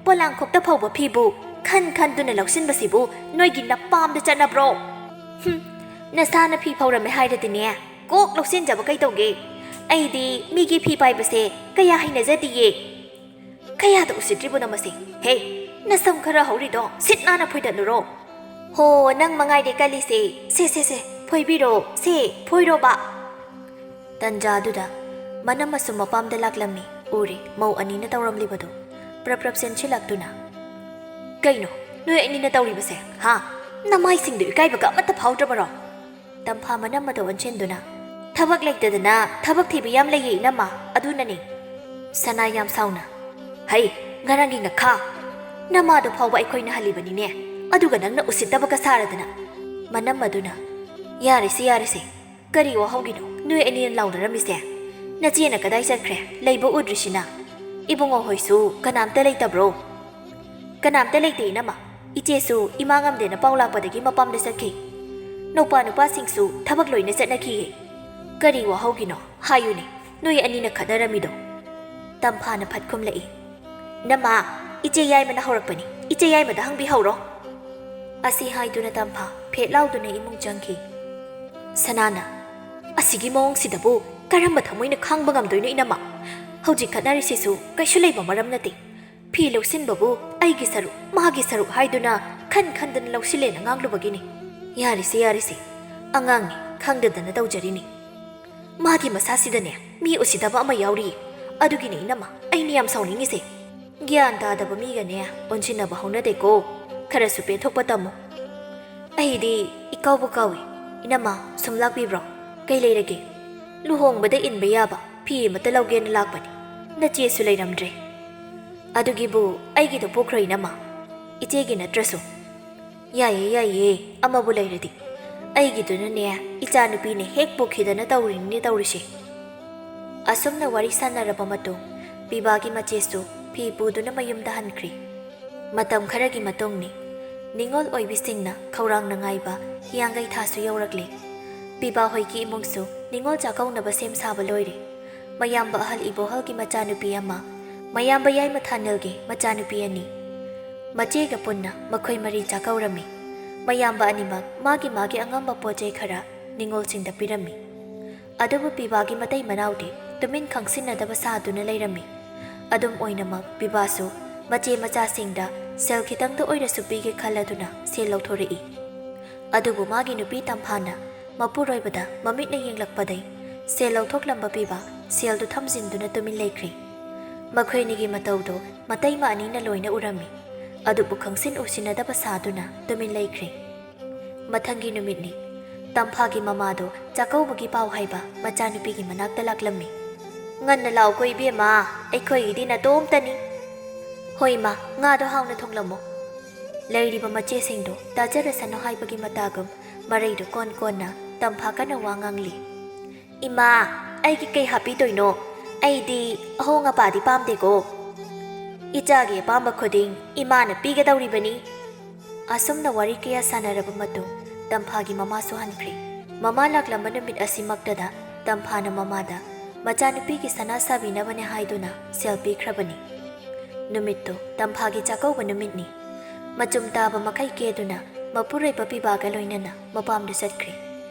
B: ꯄꯣꯂꯥꯡꯈꯣꯛꯇ ꯐꯧꯕ ꯐꯤꯕꯨ ꯈꯟꯗꯨꯅ ꯂꯧꯁꯤꯟꯕꯁꯤꯕꯨ ꯅꯣꯏꯒꯤ ꯅꯄꯥꯝꯗ ꯆꯠꯅꯕ꯭ꯔꯣ? ꯅꯁꯥꯅ ꯐꯤ ꯐꯧꯔꯝꯃꯦ ꯍꯥꯏꯔꯗꯤꯅꯦ ꯀꯣꯛ ꯂꯧꯁꯤꯟꯖꯕ ꯀꯩꯇꯧꯒꯦ? ꯑꯩꯗꯤ ꯃꯤꯒꯤ ꯐꯤ ꯄꯥꯏꯕꯁꯦ ꯀꯌꯥ ꯍꯩꯅꯖꯗꯤꯌꯦ." "ꯀꯌꯥꯗ ꯎꯁꯤꯠꯇ꯭ꯔꯤꯕꯅꯣ ꯃꯁꯤ? ꯍꯦ, ꯅꯁꯝ ꯈꯔ ꯍꯧꯔꯤꯗꯣ ꯁꯤꯠ ꯅꯥꯟꯅ ꯐꯣꯏꯗꯠꯂꯨꯔꯣ." "ꯍꯣ, ꯅꯪ ꯃꯉꯥꯏꯔꯦ ꯀꯜꯂꯤꯁꯦ, ꯁꯦ ꯐꯣꯏꯕꯤꯔꯣ, ꯐꯣꯏꯔꯣꯕ." ꯇꯟꯖꯥꯗꯨꯗ ꯃꯅꯝ ꯑꯃꯁꯨ ꯃꯄꯥꯝꯗ ꯂꯥꯛꯂꯝꯃꯤ꯫ ꯎꯔꯦ ꯃꯧ ꯑꯅꯤꯅ ꯇꯧꯔꯝꯂꯤꯕꯗꯣ꯫ ꯄ꯭ꯔꯞ ꯆꯦꯟꯁꯤꯜꯂꯛꯇꯨꯅ, "ꯀꯩꯅꯣ ꯅꯣꯏ ꯑꯅꯤꯅ ꯇꯧꯔꯤꯕꯁꯦ? ꯍꯥ? ꯅꯃꯥꯏꯁꯤꯡꯗꯨ ꯏꯀꯥꯏꯕꯒ ꯑꯃꯠꯇ ꯐꯥꯎꯗ꯭ꯔꯕꯔꯣ?" ꯇꯝꯐꯥ ꯃꯅꯝ ꯑꯗꯣ ꯑꯣꯟꯁꯤꯟꯗꯨꯅ, "ꯊꯕꯛ ꯂꯩꯇꯗꯅ ꯊꯕꯛ ꯊꯤꯕ ꯌꯥꯝ ꯂꯩꯌꯦ ꯏꯅꯝꯃ, ꯑꯗꯨꯅꯅꯦ." ꯁꯅꯥ ꯌꯥꯝ ꯁꯥꯎꯅ, "ꯍꯩ, ꯉꯔꯥꯡꯒꯤ ꯉꯈꯥ, ꯅꯃꯥꯗꯣ ꯐꯥꯎꯕ ꯑꯩꯈꯣꯏꯅ ꯍꯜꯂꯤꯕꯅꯤꯅꯦ, ꯑꯗꯨꯒ ꯅꯪꯅ ꯎꯁꯤꯠꯇꯕꯒ ꯁꯥꯔꯗꯅ." ꯃꯅꯝ ꯑꯗꯨꯅ, ꯌꯥꯔꯦꯁꯦ, ꯀꯔꯤ ꯋꯥꯍꯧꯒꯤꯅꯣ ꯅꯣꯏ ꯑꯅꯤꯅ ꯂꯥꯎꯅꯔꯝꯃꯤꯁꯦ? ꯅꯆꯦꯅ ꯀꯗꯥꯏ ꯆꯠꯈ꯭ꯔꯦ, ꯂꯩꯕ ꯎꯗ꯭ꯔꯤꯁꯤꯅ? ꯏꯕꯨꯡꯉꯣ ꯍꯣꯏꯁꯨ ꯀꯅꯥꯝꯇ ꯂꯩꯇꯕ꯭ꯔꯣ?" "ꯀꯅꯥꯝꯇ ꯂꯩꯇꯦ ꯏꯅꯝꯃ, ꯏꯆꯦꯁꯨ ꯏꯃꯥ ꯉꯝꯗꯦꯅ ꯄꯥꯎ ꯂꯥꯛꯄꯗꯒꯤ ꯃꯄꯥꯝꯗ ꯆꯠꯈꯤ꯫ ꯅꯨꯄꯥꯁꯤꯡꯁꯨ ꯊꯕꯛ ꯂꯣꯏꯅ ꯆꯠꯅꯈꯤꯌꯦ." "ꯀꯔꯤ ꯋꯥꯍꯧꯒꯤꯅꯣ ꯍꯥꯏꯌꯨꯅꯦ, ꯅꯣꯏ ꯑꯅꯤꯅ ꯈꯠꯅꯔꯝꯃꯤꯗꯣ?" ꯇꯝꯐꯥꯅ ꯐꯠ ꯈꯨꯝꯂꯛꯏ, "ꯅꯃꯥ, ꯏꯆꯦ ꯌꯥꯏꯃꯅ ꯍꯧꯔꯛꯄꯅꯤ, ꯏꯆꯦ ꯌꯥꯏꯃꯗ ꯍꯪꯕꯤꯍꯧꯔꯣ." ꯑꯁꯤ ꯍꯥꯏꯗꯨꯅ ꯇꯝꯐꯥ ꯐꯦꯠ ꯂꯥꯎꯗꯨꯅ ꯏꯃꯨꯡ ꯆꯪꯈꯤ꯫ ꯁꯅꯥꯅ, "ꯑꯁꯤꯒꯤ ꯃꯑꯣꯡꯁꯤꯗꯕꯨ ꯀꯔꯝꯕ ꯊꯃꯣꯏꯅ ꯈꯥꯡꯕ ꯉꯝꯗꯣꯏꯅꯣ ꯏꯅꯝꯃ? ꯍꯧꯖꯤꯛ ꯈꯠꯅꯔꯤꯁꯤꯁꯨ ꯀꯩꯁꯨ ꯂꯩꯕ ꯃꯔꯝ ꯅꯠꯇꯦ꯫ ꯐꯤ ꯂꯧꯁꯤꯟꯕꯕꯨ ꯑꯩꯒꯤ ꯁꯔꯨꯛ, ꯃꯥꯒꯤ ꯁꯔꯨꯛ ꯍꯥꯏꯗꯨꯅ ꯈꯟꯗꯅ ꯂꯧꯁꯤꯜꯂꯦꯅ ꯉꯥꯡꯂꯨꯕꯒꯤꯅꯤ꯫ ꯌꯥꯔꯦꯁꯦ, ꯑꯉꯥꯡꯅꯤ, ꯈꯪꯗꯗꯅ ꯇꯧꯖꯔꯤꯅꯤ꯫ ꯃꯥꯒꯤ ꯃꯁꯥꯁꯤꯗꯅꯦ ꯃꯤ ꯎꯁꯤꯠꯇꯕ ꯑꯃ ꯌꯥꯎꯔꯤꯌꯦ, ꯑꯗꯨꯒꯤꯅꯦ ꯏꯅꯝꯃ ꯑꯩꯅ ꯌꯥꯝ ꯁꯥꯎꯅꯤꯡꯉꯤꯁꯦ꯫ ꯒ꯭ꯌꯥꯟ ꯇꯥꯗꯕ ꯃꯤꯒꯅꯦ ꯑꯣꯟꯁꯤꯟꯅꯕ ꯍꯧꯅꯗꯦꯀꯣ, ꯈꯔꯁꯨ ꯄꯦꯟꯊꯣꯛꯄ ꯇꯝꯃꯨ." "ꯑꯩꯗꯤ ꯏꯀꯥꯎꯕꯨ ꯀꯥꯎꯏ, ꯏꯅꯝꯃ ꯁꯨꯝ ꯂꯥꯛꯄꯤꯕ꯭ꯔꯣ? ꯀꯩ ꯂꯩꯔꯒꯦ?" "ꯂꯨꯍꯣꯡꯕꯗ ꯏꯟꯕ ꯌꯥꯕ ꯐꯤ ꯑꯃꯠꯇ ꯂꯧꯒꯦꯅ ꯂꯥꯛꯄꯅꯤ, ꯅꯆꯦꯁꯨ ꯂꯩꯔꯝꯗ꯭ꯔꯦ." "ꯑꯗꯨꯒꯤꯕꯨ ꯑꯩꯒꯤꯗꯣ ꯄꯨꯈ꯭ꯔꯣ ꯏꯅꯝꯃ, ꯏꯆꯦꯒꯤ ꯅꯠꯇ꯭ꯔꯁꯨ." "ꯌꯥꯏꯌꯦ, ꯑꯃꯕꯨ ꯂꯩꯔꯗꯤ, ꯑꯩꯒꯤꯗꯨꯅꯅꯦ ꯏꯆꯥꯅꯨꯄꯤꯅ ꯍꯦꯛ ꯄꯨꯈꯤꯗꯅ ꯇꯧꯔꯤꯅꯤꯅꯦ ꯇꯧꯔꯤꯁꯦ." ꯑꯁꯨꯝꯅ ꯋꯥꯔꯤ ꯁꯥꯟꯅꯔꯕ ꯃꯇꯨꯡ ꯄꯤꯕꯥꯒꯤ ꯃꯆꯦꯁꯨ ꯐꯤ ꯄꯨꯗꯨꯅ ꯃꯌꯨꯝꯗ ꯍꯟꯈ꯭ꯔꯦ꯫ ꯃꯇꯝ ꯈꯔꯒꯤ ꯃꯇꯨꯡꯅꯤ, ꯅꯤꯡꯉꯣꯜ ꯑꯣꯏꯕꯤꯁꯤꯡꯅ ꯈꯧꯔꯥꯡꯅ ꯉꯥꯏꯕ ꯍꯤꯌꯥꯡꯒꯩ ꯊꯥꯁꯨ ꯌꯧꯔꯛꯂꯦ꯫ ꯄꯤꯕꯥ ꯍꯣꯏꯒꯤ ꯏꯃꯨꯡꯁꯨ ꯅꯤꯡꯉꯣꯜ ꯆꯥꯛꯀꯧꯅꯕ ꯁꯦꯝ ꯁꯥꯕ ꯂꯣꯏꯔꯦ꯫ ꯃꯌꯥꯝꯕ ꯑꯍꯜ ꯏꯕꯣꯍꯜꯒꯤ ꯃꯆꯥꯅꯨꯄꯤ ꯑꯃ, ꯃꯌꯥꯝꯕ ꯌꯥꯏꯃ ꯊꯥꯅꯤꯜꯒꯤ ꯃꯆꯥꯅꯨꯄꯤ ꯑꯅꯤ, ꯃꯆꯦꯒ ꯄꯨꯟꯅ ꯃꯈꯣꯏ ꯃꯔꯤ ꯆꯥꯛꯀꯧꯔꯝꯃꯤ꯫ ꯃꯌꯥꯝꯕ ꯑꯅꯤꯃꯛ ꯃꯥꯒꯤ ꯑꯉꯝꯕ ꯄꯣꯠꯆꯩ ꯈꯔ ꯅꯤꯡꯉꯣꯜꯁꯤꯡꯗ ꯄꯤꯔꯝꯃꯤ꯫ ꯑꯗꯨꯕꯨ ꯄꯤꯕꯥꯒꯤ ꯃꯇꯩ ꯃꯅꯥꯎꯗꯤ ꯇꯨꯃꯤꯟ ꯈꯪꯁꯤꯟꯅꯗꯕ ꯁꯥꯗꯨꯅ ꯂꯩꯔꯝꯃꯤ꯫ ꯑꯗꯨꯝ ꯑꯣꯏꯅꯃꯛ ꯄꯤꯕꯥꯁꯨ ꯃꯆꯦ ꯃꯆꯥꯁꯤꯡꯗ ꯁꯦꯜ ꯈꯤꯇꯪꯇ ꯑꯣꯏꯔꯁꯨ ꯄꯤꯒꯦ ꯈꯜꯂꯗꯨꯅ ꯁꯦꯜ ꯂꯧꯊꯣꯔꯛꯏ꯫ ꯑꯗꯨꯕꯨ ꯃꯥꯒꯤ ꯅꯨꯄꯤ ꯇꯝꯐꯥꯅ ꯃꯄꯨꯔꯣꯏꯕꯗ ꯃꯃꯤꯠꯅ ꯌꯦꯡꯂꯛꯄꯗꯩ ꯁꯦꯜ ꯂꯧꯊꯣꯛꯂꯝꯕ ꯄꯤꯕꯥ ꯁꯦꯜꯗꯨ ꯊꯝꯖꯤꯟꯗꯨꯅ ꯇꯨꯃꯤꯟ ꯂꯩꯈ꯭ꯔꯦ꯫ ꯃꯈꯣꯏꯅꯤꯒꯤ ꯃꯇꯧꯗꯣ ꯃꯇꯩꯃ ꯑꯅꯤꯅ ꯂꯣꯏꯅ ꯎꯔꯝꯃꯤ꯫ ꯑꯗꯨꯕꯨ ꯈꯪꯁꯤꯟ ꯎꯁꯤꯟꯅꯗꯕ ꯁꯥꯗꯨꯅ ꯇꯨꯃꯤꯟ ꯂꯩꯈ꯭ꯔꯦ꯫ ꯃꯊꯪꯒꯤ ꯅꯨꯃꯤꯠꯅꯤ ꯇꯝꯐꯥꯒꯤ ꯃꯃꯥꯗꯣ ꯆꯥꯛꯀꯧꯕꯒꯤ ꯄꯥꯎ ꯍꯥꯏꯕ ꯃꯆꯥꯅꯨꯄꯤꯒꯤ ꯃꯅꯥꯛꯇ ꯂꯥꯛꯂꯝꯃꯤ꯫ ꯉꯟꯅ ꯂꯥꯛꯎꯀꯣ ꯏꯕꯦꯝꯃ, ꯑꯩꯈꯣꯏꯒꯤꯗꯤ ꯅꯇꯣꯝꯇꯅꯤ꯫ ꯍꯣꯏ ꯏꯃꯥ, ꯉꯥꯗꯣ ꯍꯥꯎꯅ ꯊꯣꯡꯂꯝꯃꯣ꯫ ꯂꯩꯔꯤꯕ ꯃꯆꯦꯁꯤꯡꯗꯣ ꯇꯥꯖꯔꯁꯅꯨ ꯍꯥꯏꯕꯒꯤ ꯃꯇꯥꯒꯨꯝ ꯃꯔꯩꯗꯣ ꯀꯣꯟ ꯀꯣꯟꯅ ꯇꯝꯐꯥ ꯀꯟꯅ ꯋꯥ ꯉꯥꯡꯂꯤ꯫ ꯏꯃꯥ, ꯑꯩꯒꯤ ꯀꯩ ꯍꯥꯞꯄꯤꯗꯣꯏꯅꯣ? ꯑꯩꯗꯤ ꯑꯍꯣꯡ ꯑꯄꯥꯗꯤ ꯄꯥꯝꯗꯦꯀꯣ꯫ ꯏꯆꯥꯒꯤ ꯑꯄꯥꯝꯕ ꯈꯨꯗꯤꯡ ꯏꯃꯥꯅ ꯄꯤꯒꯗꯧꯔꯤꯕꯅꯤ꯫ ꯑꯁꯨꯝꯅ ꯋꯥꯔꯤ ꯀꯌꯥ ꯁꯥꯟꯅꯔꯕ ꯃꯇꯨꯡ ꯇꯝꯐꯥꯒꯤ ꯃꯃꯥꯁꯨ ꯍꯟꯈ꯭ꯔꯦ꯫ ꯃꯃꯥ ꯂꯥꯛꯂꯝꯕ ꯅꯨꯃꯤꯠ ꯑꯁꯤꯃꯛꯇꯗ ꯇꯝꯐꯥꯅ ꯃꯃꯥꯗ ꯃꯆꯥꯅꯨꯄꯤꯒꯤ ꯁꯅꯥ ꯁꯥꯕꯤꯅꯕꯅꯦ ꯍꯥꯏꯗꯨꯅ ꯁꯦꯜ ꯄꯤꯈ꯭ꯔꯕꯅꯤ꯫ ꯅꯨꯃꯤꯠꯇꯨ ꯇꯝꯐꯥꯒꯤ ꯆꯥꯛꯀꯧꯕ ꯅꯨꯃꯤꯠꯅꯤ꯫ ꯃꯆꯨꯝ ꯇꯥꯕ ꯃꯈꯩ ꯀꯦꯗꯨꯅ ꯃꯄꯨꯔꯣꯏꯕ ꯄꯤꯕꯥꯒ ꯂꯣꯏꯅꯅ ꯃꯄꯥꯝꯗ ꯆꯠꯈ꯭ꯔꯦ꯫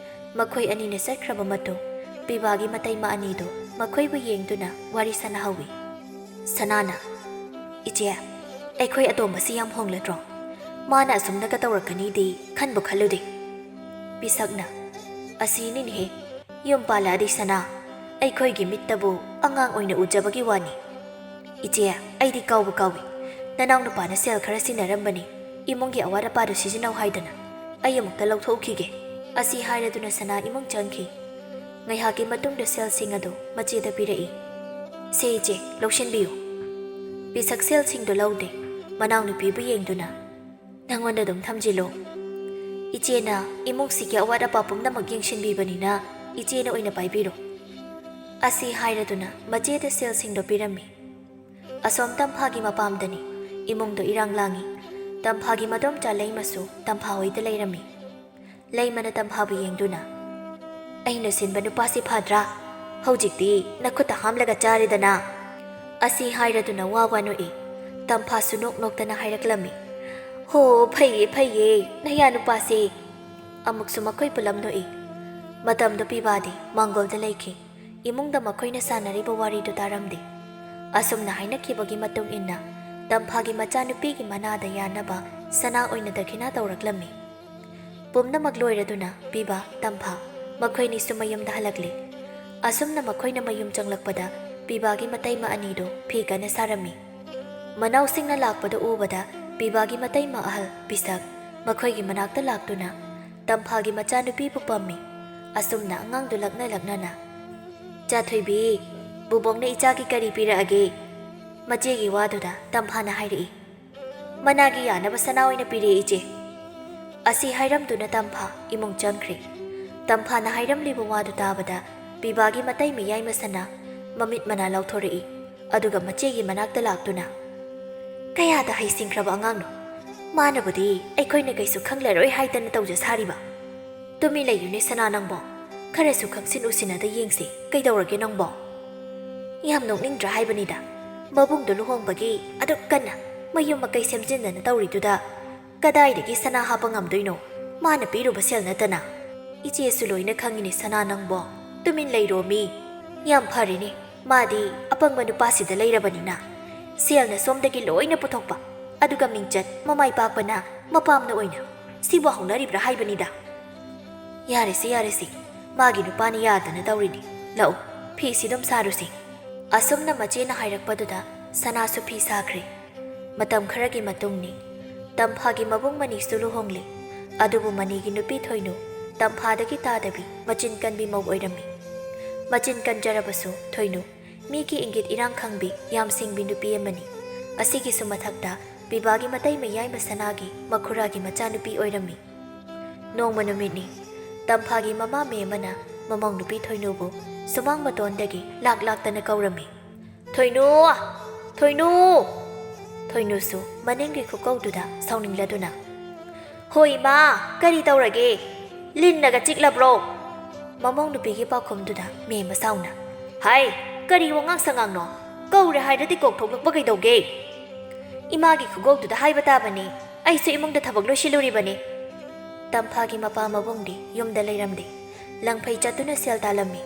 B: ꯃꯈꯣꯏ ꯑꯅꯤꯅ ꯆꯠꯈ꯭ꯔꯕ ꯃꯇꯨꯡ ꯄꯤꯕꯥꯒꯤ ꯃꯇꯩꯃ ꯑꯅꯤꯗꯨ ꯃꯈꯣꯏꯕꯨ ꯌꯦꯡꯗꯨꯅ ꯋꯥꯔꯤ ꯁꯥꯟꯅꯍꯧꯏ꯫ ꯁꯅꯥꯅ, ꯏꯆꯦ, ꯑꯩꯈꯣꯏ ꯑꯇꯣꯝꯕꯁꯤ ꯌꯥꯝ ꯍꯣꯡꯂꯗ꯭ꯔꯣ? ꯃꯥꯅ ꯑꯁꯨꯝꯅꯒ ꯇꯧꯔꯛꯀꯅꯤꯗꯤ ꯈꯟꯕꯨ ꯈꯜꯂꯨꯗꯦ꯫ ꯄꯤꯁꯛꯅ, ꯑꯁꯤꯅꯤꯅꯦꯍꯦ, ꯌꯨꯝ ꯄꯥꯜꯂꯛꯑꯗꯤ ꯁꯅꯥ, ꯑꯩꯈꯣꯏꯒꯤ ꯃꯤꯠꯇꯕꯨ ꯑꯉꯥꯡ ꯑꯣꯏꯅ ꯎꯖꯕꯒꯤ ꯋꯥꯅꯤ꯫ ꯏꯆꯦ, ꯑꯩꯗꯤ ꯀꯥꯎꯕ ꯀꯥꯎꯏ, ꯅꯅꯥꯎ ꯅꯨꯄꯥꯅ ꯁꯦꯜ ꯈꯔ ꯁꯤꯟꯅꯔꯝꯕꯅꯤ ꯏꯃꯨꯡꯒꯤ ꯑꯋꯥꯠ ꯑꯄꯥꯗꯨ ꯁꯤꯖꯤꯟꯅꯧ ꯍꯥꯏꯗꯅ, ꯑꯩ ꯑꯃꯨꯛꯇ ꯂꯧꯊꯣꯛꯈꯤꯒꯦ꯫ ꯑꯁꯤ ꯍꯥꯏꯔꯗꯨꯅ ꯁꯅꯥ ꯏꯃꯨꯡ ꯆꯪꯈꯤ꯫ ꯉꯥꯏꯍꯥꯛꯀꯤ ꯃꯇꯨꯡꯗ ꯁꯦꯜꯁꯤꯡ ꯑꯗꯨ ꯃꯆꯦꯗ ꯄꯤꯔꯛꯏ꯫ ꯁꯦ ꯏꯆꯦ, ꯂꯧꯁꯤꯟꯕꯤꯌꯨ꯫ ꯄꯤꯁꯛ ꯁꯦꯜꯁꯤꯡꯗꯨ ꯂꯧꯗꯦ꯫ ꯃꯅꯥꯎꯅꯨꯄꯤꯕꯨ ꯌꯦꯡꯗꯨꯅ, ꯅꯪꯉꯣꯟꯗ ꯑꯗꯨꯝ ꯊꯝꯖꯤꯜꯂꯣ꯫ ꯏꯆꯦꯅ ꯏꯃꯨꯡꯁꯤꯒꯤ ꯑꯋꯥꯠ ꯑꯄꯥ ꯄꯨꯝꯅꯃꯛ ꯌꯦꯡꯁꯤꯟꯕꯤꯕꯅꯤꯅ ꯏꯆꯦꯅ ꯑꯣꯏꯅ ꯄꯥꯏꯕꯤꯔꯣ꯫ ꯑꯁꯤ ꯍꯥꯏꯔꯗꯨꯅ ꯃꯆꯦꯗ ꯁꯦꯜꯁꯤꯡꯗꯣ ꯄꯤꯔꯝꯃꯤ꯫ ꯑꯁꯣꯝ ꯇꯝꯐꯥꯒꯤ ꯃꯄꯥꯝꯗꯅꯤ ꯏꯃꯨꯡꯗꯣ ꯏꯔꯥꯡ ꯂꯥꯡꯏ꯫ ꯇꯝꯐꯥꯒꯤ ꯃꯗꯣꯝꯆꯥ ꯂꯩꯃꯁꯨ ꯇꯝꯐꯥ ꯍꯣꯏꯗ ꯂꯩꯔꯝꯃꯤ꯫ ꯂꯩꯃꯅ ꯇꯝꯐꯥꯕꯨ ꯌꯦꯡꯗꯨꯅ, ꯑꯩꯅ ꯁꯤꯟꯕ ꯅꯨꯄꯥꯁꯤ ꯐꯗ꯭ꯔꯥ? ꯍꯧꯖꯤꯛꯇꯤ ꯅꯈꯨꯠꯇ ꯍꯥꯝꯂꯒ ꯆꯥꯔꯦꯗꯅ꯫ ꯑꯁꯤ ꯍꯥꯏꯔꯗꯨꯅ ꯋꯥ ꯋꯥ ꯅꯣꯛꯏ꯫ ꯇꯝꯐꯥꯁꯨ ꯅꯣꯛ ꯅꯣꯛꯇꯅ ꯍꯥꯏꯔꯛꯂꯝꯃꯤ, ꯍꯣ ꯐꯩꯌꯦ ꯐꯩꯌꯦ ꯅꯌꯥ ꯅꯨꯄꯥꯁꯦ꯫ ꯑꯃꯨꯛꯁꯨ ꯃꯈꯣꯏ ꯄꯨꯂꯞ ꯅꯣꯛꯏ꯫ ꯃꯇꯝꯗꯨ ꯄꯤꯕꯥꯗꯤ ꯃꯥꯡꯒꯣꯜꯗ ꯂꯩꯈꯤ꯫ ꯏꯃꯨꯡꯗ ꯃꯈꯣꯏꯅ ꯁꯥꯟꯅꯔꯤꯕ ꯋꯥꯔꯤꯗꯨ ꯇꯥꯔꯝꯗꯦ꯫ ꯑꯁꯨꯝꯅ ꯍꯥꯏꯅꯈꯤꯕꯒꯤ ꯃꯇꯨꯡ ꯏꯟꯅ ꯇꯝꯐꯥꯒꯤ ꯃꯆꯥꯅꯨꯄꯤꯒꯤ ꯃꯅꯥꯗ ꯌꯥꯟꯅꯕ ꯁꯅꯥ ꯑꯣꯏꯅ ꯗꯈꯤꯅꯥ ꯇꯧꯔꯛꯂꯝꯃꯤ꯫ ꯄꯨꯝꯅꯃꯛ ꯂꯣꯏꯔꯗꯨꯅ ꯄꯤꯕꯥ, ꯇꯝꯐꯥ ꯃꯈꯣꯏꯅꯤꯁꯨ ꯃꯌꯨꯝꯗ ꯍꯜꯂꯛꯂꯤ꯫ ꯑꯁꯨꯝꯅ ꯃꯈꯣꯏꯅ ꯃꯌꯨꯝ ꯆꯪꯂꯛꯄꯗ ꯄꯤꯕꯥꯒꯤ ꯃꯇꯩꯃ ꯑꯅꯤꯗꯨ ꯐꯤ ꯀꯟꯅ ꯁꯥꯔꯝꯃꯤ꯫ ꯃꯅꯥꯎꯁꯤꯡꯅ ꯂꯥꯛꯄꯗ ꯎꯕꯗ ꯄꯤꯕꯥꯒꯤ ꯃꯇꯩꯃ ꯑꯍꯜ ꯄꯤꯁꯛ ꯃꯈꯣꯏꯒꯤ ꯃꯅꯥꯛꯇ ꯂꯥꯛꯇꯨꯅ ꯇꯝꯐꯥꯒꯤ ꯃꯆꯥꯅꯨꯄꯤꯕꯨ ꯄꯝꯃꯤ꯫ ꯑꯁꯨꯝꯅ ꯑꯉꯥꯡꯗꯨ ꯂꯛꯅ ꯂꯛꯅꯅ, ꯆꯥ ꯊꯣꯏꯕꯤ, ꯕꯨꯕꯣꯛꯅ ꯏꯆꯥꯒꯤ ꯀꯔꯤ ꯄꯤꯔꯛꯑꯒꯦ? ꯃꯆꯦꯒꯤ ꯋꯥꯗꯨꯗ ꯇꯝꯐꯥꯅ ꯍꯥꯏꯔꯛꯏ꯫ ꯃꯅꯥꯒꯤ ꯌꯥꯅꯕ ꯁꯅꯥ ꯑꯣꯏꯅ ꯄꯤꯔꯛꯑꯦ ꯏꯆꯦ꯫ ꯑꯁꯤ ꯍꯥꯏꯔꯝꯗꯨꯅ ꯇꯝꯐꯥ ꯏꯃꯨꯡ ꯆꯪꯈ꯭ꯔꯦ꯫ ꯇꯝꯐꯥꯅ ꯍꯥꯏꯔꯝꯂꯤꯕ ꯋꯥꯗꯨ ꯇꯥꯕꯗ ꯄꯤꯕꯥꯒꯤ ꯃꯇꯩꯃ ꯌꯥꯏꯃꯁꯅ ꯃꯃꯤꯠ ꯃꯅꯥ ꯂꯥꯎꯊꯣꯔꯛꯏ꯫ ꯑꯗꯨꯒ ꯃꯆꯦꯒꯤ ꯃꯅꯥꯛꯇ ꯂꯥꯛꯇꯨꯅ, ꯀꯌꯥꯗ ꯍꯩꯁꯤꯡꯈ꯭ꯔꯕ ꯑꯉꯥꯡꯅꯣ? ꯃꯥꯅꯕꯨꯗꯤ ꯑꯩꯈꯣꯏꯅ ꯀꯩꯁꯨ ꯈꯪꯂꯔꯣꯏ ꯍꯥꯏꯗꯅ ꯇꯧꯖ ꯁꯥꯔꯤꯕ꯫ ꯇꯨꯃꯤꯟ ꯂꯩꯌꯨꯅꯦ ꯁꯅꯥ ꯅꯪꯕꯣ, ꯈꯔꯁꯨ ꯈꯪꯁꯤꯟ ꯎꯁꯤꯟꯅꯗ ꯌꯦꯡꯁꯤ, ꯀꯩꯗꯧꯔꯒꯦ ꯅꯪꯕꯣ? ꯌꯥꯝ ꯅꯣꯛꯅꯤꯡꯗ꯭ꯔꯥ ꯍꯥꯏꯕꯅꯤꯗ, ꯃꯕꯨꯡꯗꯣ ꯂꯨꯍꯣꯡꯕꯒꯤ ꯑꯗꯨꯛ ꯀꯟꯅ ꯃꯌꯨꯝ ꯃꯀꯩ ꯁꯦꯝꯖꯤꯟꯗꯅ ꯇꯧꯔꯤꯗꯨꯗ ꯀꯗꯥꯏꯗꯒꯤ ꯁꯅꯥ ꯍꯥꯞꯄ ꯉꯝꯗꯣꯏꯅꯣ? ꯃꯥꯅ ꯄꯤꯔꯨꯕ ꯁꯦꯜ ꯅꯠꯇꯅ꯫ ꯏꯆꯦꯁꯨ ꯂꯣꯏꯅ ꯈꯪꯉꯤꯅꯦ ꯁꯅꯥ ꯅꯪꯕꯣ, ꯇꯨꯃꯤꯟ ꯂꯩꯔꯣ ꯃꯤ꯫ ꯌꯥꯝ ꯐꯔꯦꯅꯦ, ꯃꯥꯗꯤ ꯑꯄꯪꯕ ꯅꯨꯄꯥꯁꯤꯗ ꯂꯩꯔꯕꯅꯤꯅ ꯁꯦꯜꯅ ꯁꯣꯝꯗꯒꯤ ꯂꯣꯏꯅ ꯄꯨꯊꯣꯛꯄ, ꯑꯗꯨꯒ ꯃꯤꯡꯆꯠ ꯃꯃꯥꯏ ꯄꯥꯛꯄꯅ ꯃꯄꯥꯝꯅ ꯑꯣꯏꯅ꯫ ꯁꯤꯕꯨ ꯍꯧꯅꯔꯤꯕ꯭ꯔꯥ ꯍꯥꯏꯕꯅꯤꯗ꯫ ꯌꯥꯔꯦꯁꯤ ꯌꯥꯔꯦꯁꯤ, ꯃꯥꯒꯤ ꯅꯨꯄꯥꯅ ꯌꯥꯗꯅ ꯇꯧꯔꯤꯅꯤ꯫ ꯂꯥꯛꯎ, ꯐꯤꯁꯤ ꯑꯗꯨꯝ ꯁꯥꯔꯨꯁꯤ꯫ ꯑꯁꯨꯝꯅ ꯃꯆꯦꯅ ꯍꯥꯏꯔꯛꯄꯗꯨꯗ ꯁꯅꯥꯁꯨ ꯐꯤ ꯁꯥꯈ꯭ꯔꯦ꯫ ꯃꯇꯝ ꯈꯔꯒꯤ ꯃꯇꯨꯡꯅꯤ ꯇꯝꯐꯥꯒꯤ ꯃꯕꯨꯡ ꯃꯅꯤꯁꯨ ꯂꯨꯍꯣꯡꯂꯤ꯫ ꯑꯗꯨꯕꯨ ꯃꯅꯤꯒꯤ ꯅꯨꯄꯤ ꯊꯣꯏꯅꯨ ꯇꯝꯐꯥꯗꯒꯤ ꯇꯥꯗꯕꯤ ꯃꯆꯤꯟ ꯀꯟꯕꯤ ꯃꯧ ꯑꯣꯏꯔꯝꯃꯤ꯫ ꯃꯆꯤꯟ ꯀꯟꯖꯔꯕꯁꯨ ꯊꯣꯏꯅꯨ ꯃꯤꯒꯤ ꯏꯪꯒꯤꯠ ꯏꯔꯥꯡ ꯈꯪꯕꯤ ꯌꯥꯝ ꯁꯤꯡꯕꯤ ꯅꯨꯄꯤ ꯑꯃꯅꯤ꯫ ꯑꯁꯤꯒꯤꯁꯨ ꯃꯊꯛꯇ ꯄꯤꯕꯥꯒꯤ ꯃꯇꯩꯃ ꯌꯥꯏꯃ ꯁꯅꯥꯒꯤ ꯃꯈꯨꯔꯥꯒꯤ ꯃꯆꯥꯅꯨꯄꯤ ꯑꯣꯏꯔꯝꯃꯤ꯫ ꯅꯣꯡꯃ ꯅꯨꯃꯤꯠꯅꯤ ꯇꯝꯐꯥꯒꯤ ꯃꯃꯥ ꯃꯦꯝꯃꯅ ꯃꯃꯧ ꯅꯨꯄꯤ ꯊꯣꯏꯅꯨꯕꯨ ꯁꯨꯃꯥꯡ ꯃꯇꯣꯟꯗꯒꯤ ꯂꯥꯛꯇꯅ ꯀꯧꯔꯝꯃꯤ꯫ ꯊꯣꯏꯅꯨ! ꯊꯣꯏꯅꯨ! ꯊꯣꯏꯅꯨꯁꯨ ꯃꯅꯤꯡꯒꯤ ꯈꯨꯀꯧꯗꯨꯗ ꯁꯥꯎꯅꯤꯡꯂꯗꯨꯅ, ꯍꯣꯏ ꯏꯃꯥ, ꯀꯔꯤ ꯇꯧꯔꯒꯦ? ꯂꯤꯟꯅꯒ ꯆꯤꯛꯂꯕ꯭ꯔꯣ? ꯃꯃꯧ ꯅꯨꯄꯤꯒꯤ ꯄꯥꯎꯈꯨꯝꯗꯨꯗ ꯃꯦꯝꯃ ꯁꯥꯎꯅ, ꯍꯥꯏ, ꯀꯔꯤ ꯋꯥꯉꯥꯡ ꯁꯉꯥꯡꯅꯣ? ꯀꯧꯔꯦ ꯍꯥꯏꯔꯗꯤ ꯀꯧꯊꯣꯛꯂꯛꯄ ꯀꯩꯗꯧꯒꯦ? ꯏꯃꯥꯒꯤ ꯈꯨꯀꯧꯗꯨꯗ ꯍꯥꯏꯕ ꯇꯥꯕꯅꯤ, ꯑꯩꯁꯨ ꯏꯃꯨꯡꯗ ꯊꯕꯛ ꯂꯣꯏꯁꯤꯜꯂꯨꯔꯤꯕꯅꯤ꯫ ꯇꯝꯐꯥꯒꯤ ꯃꯄꯥ ꯃꯕꯨꯡꯗꯤ ꯌꯨꯝꯗ ꯂꯩꯔꯝꯗꯦ, ꯂꯪꯐꯩ ꯆꯠꯇꯨꯅ ꯁꯦꯜ ꯇꯥꯜꯂꯝꯃꯤ꯫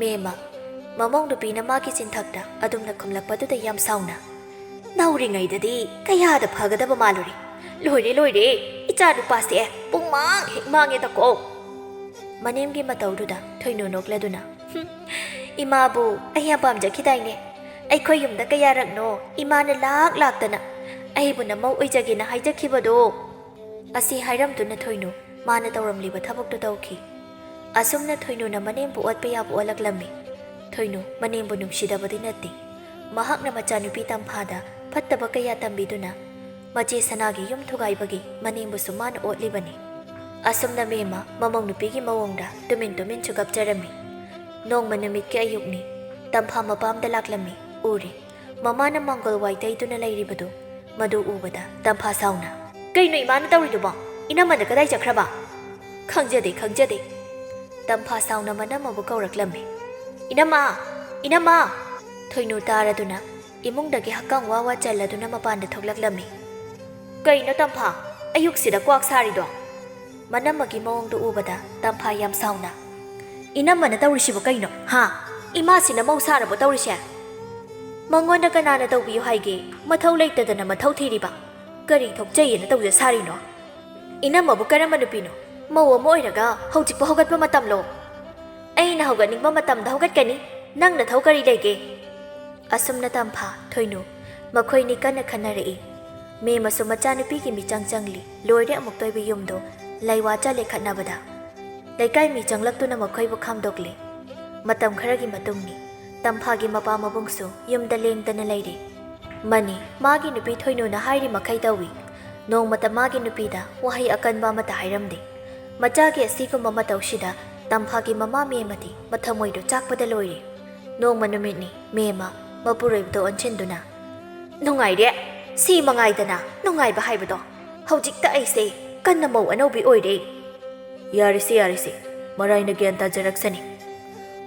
B: ꯃꯦꯝꯃ ꯃꯃꯧ ꯅꯨꯄꯤꯅ ꯃꯥꯒꯤ ꯆꯤꯟꯊꯛꯇ ꯑꯗꯨꯝꯅ ꯈꯨꯝꯂꯛꯄꯗꯨꯗ ꯌꯥꯝ ꯁꯥꯎꯅ, ꯅꯧꯔꯤꯉꯩꯗꯗꯤ ꯀꯌꯥꯗ ꯐꯒꯗꯕ ꯃꯥꯜꯂꯨꯔꯦ, ꯂꯣꯏꯔꯦ ꯂꯣꯏꯔꯦ, ꯏꯆꯥ ꯅꯨꯄꯥꯁꯦ ꯄꯨꯡꯃꯥꯡ ꯍꯦꯛ ꯃꯥꯡꯉꯦꯗꯀꯣ꯫ ꯃꯅꯦꯝꯒꯤ ꯃꯇꯧꯗꯨꯗ ꯊꯣꯏꯅꯨ ꯅꯣꯛꯂꯗꯨꯅ, ꯏꯃꯥꯕꯨ ꯑꯩ ꯌꯥꯝ ꯄꯥꯝꯖꯈꯤꯗꯥꯏꯅꯦ? ꯑꯩꯈꯣꯏ ꯌꯨꯝꯗ ꯀꯌꯥꯔꯛꯅꯣ ꯏꯃꯥꯅ ꯂꯥꯛꯇꯅ ꯑꯩꯕꯨ ꯅꯃꯧ ꯑꯣꯏꯖꯒꯦꯅ ꯍꯥꯏꯖꯈꯤꯕꯗꯣ ꯑꯁꯤ ꯍꯥꯏꯔꯝꯗꯨꯅ ꯊꯣꯏꯅꯨ ꯃꯥꯅ ꯇꯧꯔꯝꯂꯤꯕ ꯊꯕꯛꯇꯨ ꯇꯧꯈꯤ ꯑꯁꯨꯝꯅ ꯊꯣꯏꯅꯨꯅ ꯃꯅꯦꯝꯕꯨ ꯑꯣꯠꯄ ꯌꯥꯕ ꯑꯣꯜꯂꯛꯂꯝꯃꯤ ꯊꯣꯏꯅꯨ ꯃꯅꯦꯝꯕꯨ ꯅꯨꯡꯁꯤꯗꯕꯗꯤ ꯅꯠꯇꯦ ꯃꯍꯥꯛꯅ ꯃꯆꯥꯅꯨꯄꯤ ꯇꯝꯐꯥꯗ ꯐꯠꯇꯕ ꯀꯌꯥ ꯇꯝꯕꯤꯗꯨꯅ ꯃꯆꯦ ꯁꯅꯥꯒꯤ ꯌꯨꯝ ꯊꯨꯒꯥꯏꯕꯒꯤ ꯃꯅꯦꯝꯕꯨꯁꯨ ꯃꯥꯅ ꯑꯣꯠꯂꯤꯕꯅꯤ ꯑꯁꯨꯝꯅ ꯃꯦꯝꯃ ꯃꯃꯧ ꯅꯨꯄꯤꯒꯤ ꯃꯑꯣꯡꯗ ꯇꯨꯃꯤꯟ ꯀꯞꯆꯔꯝꯃꯤ ꯅꯣꯡꯃ ꯅꯨꯃꯤꯠꯀꯤ ꯑꯌꯨꯛꯅꯤ ꯇꯝꯐꯥ ꯃꯄꯥꯝꯗ ꯂꯥꯛꯂꯝꯃꯤ ꯎꯔꯤ ꯃꯃꯥꯅ ꯃꯪꯒꯣꯜ ꯋꯥꯏ ꯇꯩꯗꯨꯅ ꯂꯩꯔꯤꯕꯗꯨ ꯃꯗꯨ ꯎꯕꯗ ꯇꯝꯐꯥ ꯁꯥꯎꯅ ꯀꯩꯅꯣ ꯏꯃꯥꯅ ꯇꯧꯔꯤꯗꯨꯕꯣ ꯏꯅꯝꯃꯅ ꯀꯗꯥꯏ ꯆꯠꯈ꯭ꯔꯕ ꯈꯪꯖꯗꯦ ꯇꯝꯐꯥ ꯁꯥꯎꯅ ꯃꯅꯝꯃꯕꯨ ꯀꯧꯔꯛꯂꯝꯃꯤ ꯏꯅꯝꯃ ꯊꯣꯏꯅꯨ ꯇꯥꯔꯗꯨꯅ ꯏꯃꯨꯡꯗꯒꯤ ꯍꯛꯀꯥꯝ ꯋꯥ ꯆꯜꯂꯗꯨꯅ ꯃꯄꯥꯟꯗ ꯊꯣꯛꯂꯛꯂꯝꯃꯤ ꯀꯩꯅꯣ ꯇꯝꯐꯥ ꯑꯌꯨꯛꯁꯤꯗ ꯀ꯭ꯋꯥꯛ ꯁꯥꯔꯤꯗꯣ ꯃꯅꯝꯃꯒꯤ ꯃꯑꯣꯡꯗꯨ ꯎꯕꯗ ꯇꯝꯐꯥ ꯌꯥꯝ ꯁꯥꯎꯅ ꯏꯅꯝꯃꯅ ꯇꯧꯔꯤꯁꯤꯕꯨ ꯀꯩꯅꯣ ꯏꯃꯥꯁꯤꯅ ꯃꯧ ꯁꯥꯔꯕꯣ ꯇꯧꯔꯤꯁꯦ ꯃꯉꯣꯟꯗ ꯀꯅꯥꯅ ꯇꯧꯕꯤꯌꯨ ꯍꯥꯏꯒꯦ ꯃꯊꯧ ꯂꯩꯇꯗꯅ ꯃꯊꯧ ꯊꯤꯔꯤꯕ ꯀꯔꯤ ꯊꯣꯛꯆꯩꯌꯦꯅ ꯇꯧꯖ ꯁꯥꯔꯤꯅꯣ ꯏꯅꯝꯃꯕꯨ ꯀꯔꯝꯕ ꯅꯨꯄꯤꯅꯣ ꯃꯧ ꯑꯃ ꯑꯣꯏꯔꯒ ꯍꯧꯖꯤꯛꯄꯨ ꯍꯧꯒꯠꯄ ꯃꯇꯝꯂꯣ ꯑꯩꯅ ꯍꯧꯒꯠꯅꯤꯡꯕ ꯃꯇꯝꯗ ꯍꯧꯒꯠꯀꯅꯤ ꯅꯪ ꯅꯊꯧ ꯀꯔꯤ ꯂꯩꯒꯦ ꯑꯁꯨꯝꯅ ꯇꯝꯐꯥ ꯊꯣꯏꯅꯨ ꯃꯈꯣꯏꯅꯤ ꯀꯟꯅ ꯈꯟꯅꯔꯛꯏ ꯃꯦꯝꯃꯁꯨ ꯃꯆꯥꯅꯨꯄꯤꯒꯤ ꯃꯤꯆꯪ ꯆꯪꯂꯤ ꯂꯣꯏꯔꯦ ꯑꯃꯨꯛ ꯇꯣꯏꯕꯤ ꯌꯨꯝꯗꯣ ꯂꯩꯋꯥ ꯆꯠꯂꯦ ꯈꯠꯅꯕꯗ ꯂꯩꯀꯥꯏ ꯃꯤ ꯆꯪꯂꯛꯇꯨꯅ ꯃꯈꯣꯏꯕꯨ ꯈꯥꯝꯗꯣꯛꯂꯦ ꯃꯇꯝ ꯈꯔꯒꯤ ꯃꯇꯨꯡꯅꯤ ꯇꯝꯐꯥꯒꯤ ꯃꯄꯥ ꯃꯕꯨꯡꯁꯨ ꯌꯨꯝꯗ ꯂꯦꯡꯗꯅ ꯂꯩꯔꯤ ꯃꯅꯤ ꯃꯥꯒꯤ ꯅꯨꯄꯤ ꯊꯣꯏꯅꯨꯅ ꯍꯥꯏꯔꯤ ꯃꯈꯩ ꯇꯧꯏ ꯅꯣꯡꯃꯇ ꯃꯥꯒꯤ ꯅꯨꯄꯤꯗ ꯋꯥꯍꯩ ꯑꯀꯟꯕ ꯑꯃꯠꯇ ꯍꯥꯏꯔꯝꯗꯦ ꯃꯆꯥꯒꯤ ꯑꯁꯤꯒꯨꯝꯕ ꯃꯇꯧꯁꯤꯗ ꯇꯝꯐꯥꯒꯤ ꯃꯃꯥ ꯃꯦꯝꯃꯗꯤ ꯃꯊꯃꯣꯏꯗꯨ ꯆꯥꯛꯄꯗ ꯂꯣꯏꯔꯦ ꯅꯣꯡꯃ ꯅꯨꯃꯤꯠꯅꯤ ꯃꯦꯝꯃ ꯃꯄꯨꯔꯣꯏꯕꯗ ꯑꯣꯟꯁꯤꯟꯗꯨꯅ ꯅꯨꯡꯉꯥꯏꯔꯦ ꯁꯤ ꯃꯉꯥꯏꯗꯅ ꯅꯨꯡꯉꯥꯏꯕ ꯍꯥꯏꯕꯗꯣ ꯍꯧꯖꯤꯛꯇ ꯑꯩꯁꯦ ꯀꯟꯅ ꯃꯧ ꯑꯅꯧꯕꯤ ꯑꯣꯏꯔꯦ ꯌꯥꯔꯤꯁꯦ ꯃꯔꯥꯏꯅ ꯒ꯭ꯌꯥꯟ ꯇꯥꯖꯔꯛꯁꯅꯤ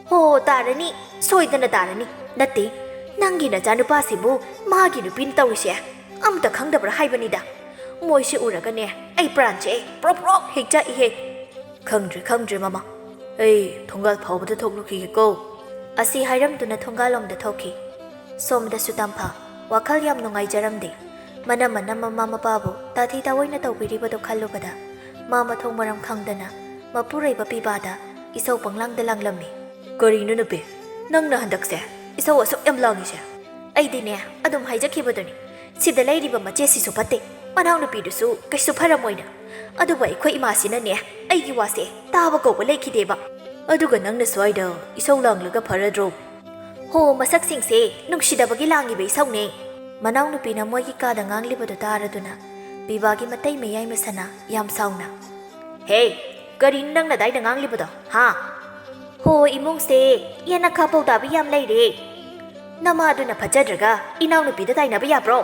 B: ꯍꯣ ꯇꯥꯔꯅꯤ ꯁꯣꯏꯗꯅ ꯇꯥꯔꯅꯤ ꯅꯠꯇꯦ ꯅꯪꯒꯤ ꯅꯆꯥꯅꯨꯄꯥꯁꯤꯕꯨ ꯃꯥꯒꯤ ꯅꯨꯄꯤꯅ ꯇꯧꯔꯤꯁꯦ ꯑꯝꯇ ꯈꯪꯗꯕ꯭ꯔꯥ ꯍꯥꯏꯕꯅꯤꯗ ꯃꯣꯏꯁꯦ ꯎꯔꯒꯅꯦ ꯑꯩ ꯄ꯭ꯔꯥꯟꯁꯦ ꯄ꯭ꯔꯣꯛ ꯍꯦꯛ ꯆꯥꯛꯏꯍꯦ ꯈꯪꯗ꯭ꯔꯦ ꯃꯃꯥ ꯑꯩ ꯊꯣꯡꯒꯥꯜ ꯐꯥꯎꯕꯗ ꯊꯣꯛꯂꯨꯈꯤꯒꯦꯀꯣ ꯑꯁꯤ ꯍꯥꯏꯔꯝꯗꯨꯅ ꯊꯣꯡꯒꯥꯜꯂꯣꯝꯗ ꯊꯣꯛꯈꯤ ꯁꯣꯝꯗꯁꯨ ꯇꯝꯐꯥ ꯋꯥꯈꯜ ꯌꯥꯝ ꯅꯨꯡꯉꯥꯏꯖꯔꯝꯗꯦ ꯃꯅꯝꯃꯅ ꯃꯃꯥ ꯃꯄꯥꯕꯨ ꯇꯥꯊꯤ ꯇꯥꯑꯣꯏꯅ ꯇꯧꯕꯤꯔꯤꯕꯗꯣ ꯈꯜꯂꯨꯕꯗ ꯃꯥ ꯃꯊꯣꯡ ꯃꯔꯝ ꯈꯪꯗꯅ ꯃꯄꯨꯔꯣꯏꯕ ꯄꯤꯕꯥꯗ ꯏꯁꯧ ꯄꯪꯂꯥꯡꯗ ꯂꯥꯡꯂꯝꯃꯤ ꯀꯔꯤꯅꯣ ꯅꯨꯄꯤ ꯅꯪꯅ ꯍꯟꯗꯛꯁꯦ ꯏꯁꯧ ꯑꯁꯨꯛ ꯌꯥꯝ ꯂꯥꯡꯉꯤꯁꯦ ꯑꯩꯗꯤꯅꯦ ꯑꯗꯨꯝ ꯍꯥꯏꯖꯈꯤꯕꯗꯨꯅꯤ ꯁꯤꯗ ꯂꯩꯔꯤꯕ ꯃꯆꯦꯁꯤꯁꯨ ꯐꯠꯇꯦ ꯃꯅꯥꯎꯅꯨꯄꯤꯗꯨꯁꯨ ꯀꯩꯁꯨ ꯐꯔꯝꯃꯣꯏꯅ ꯑꯗꯨꯕꯨ ꯑꯩꯈꯣꯏ ꯏꯃꯥꯁꯤꯅꯅꯦ ꯑꯩꯒꯤ ꯋꯥꯁꯦ ꯇꯥꯕ ꯀꯧꯕ ꯂꯩꯈꯤꯗꯦꯕ ꯑꯗꯨꯒ ꯅꯪꯅ ꯁ꯭ꯋꯥꯏꯗ ꯏꯁꯧ ꯂꯥꯡꯂꯒ ꯐꯔꯗ꯭ꯔꯣ ꯍꯣ ꯃꯁꯛꯁꯤꯡꯁꯦ ꯅꯨꯡꯁꯤꯗꯕꯒꯤ ꯂꯥꯡꯉꯤꯕ ꯏꯁꯧꯅꯦ ꯃꯅꯥꯎꯅꯨꯄꯤꯅ ꯃꯣꯏꯒꯤ ꯀꯥꯗ ꯉꯥꯡꯂꯤꯕꯗꯨ ꯇꯥꯔꯗꯨꯅ ꯄꯤꯕꯥꯒꯤ ꯃꯇꯩ ꯃꯌꯥꯏ ꯃꯁꯅ ꯌꯥꯝ ꯁꯥꯎꯅ ꯍꯦ ꯀꯔꯤꯅꯣ ꯅꯪꯅ ꯑꯗꯥꯏꯗ ꯉꯥꯡꯂꯤꯕꯗꯣ ꯍꯣ ꯏꯃꯨꯡꯁꯦ ꯌꯦꯅꯈꯥ ꯄꯧꯗꯥꯕꯤ ꯌꯥꯝ ꯂꯩꯔꯦ ꯅꯃꯥꯗꯨꯅ ꯐꯖꯗ꯭ꯔꯒ ꯏꯅꯥꯎꯅꯨꯄꯤꯗ ꯇꯥꯏꯅꯕ ꯌꯥꯕ꯭ꯔꯣ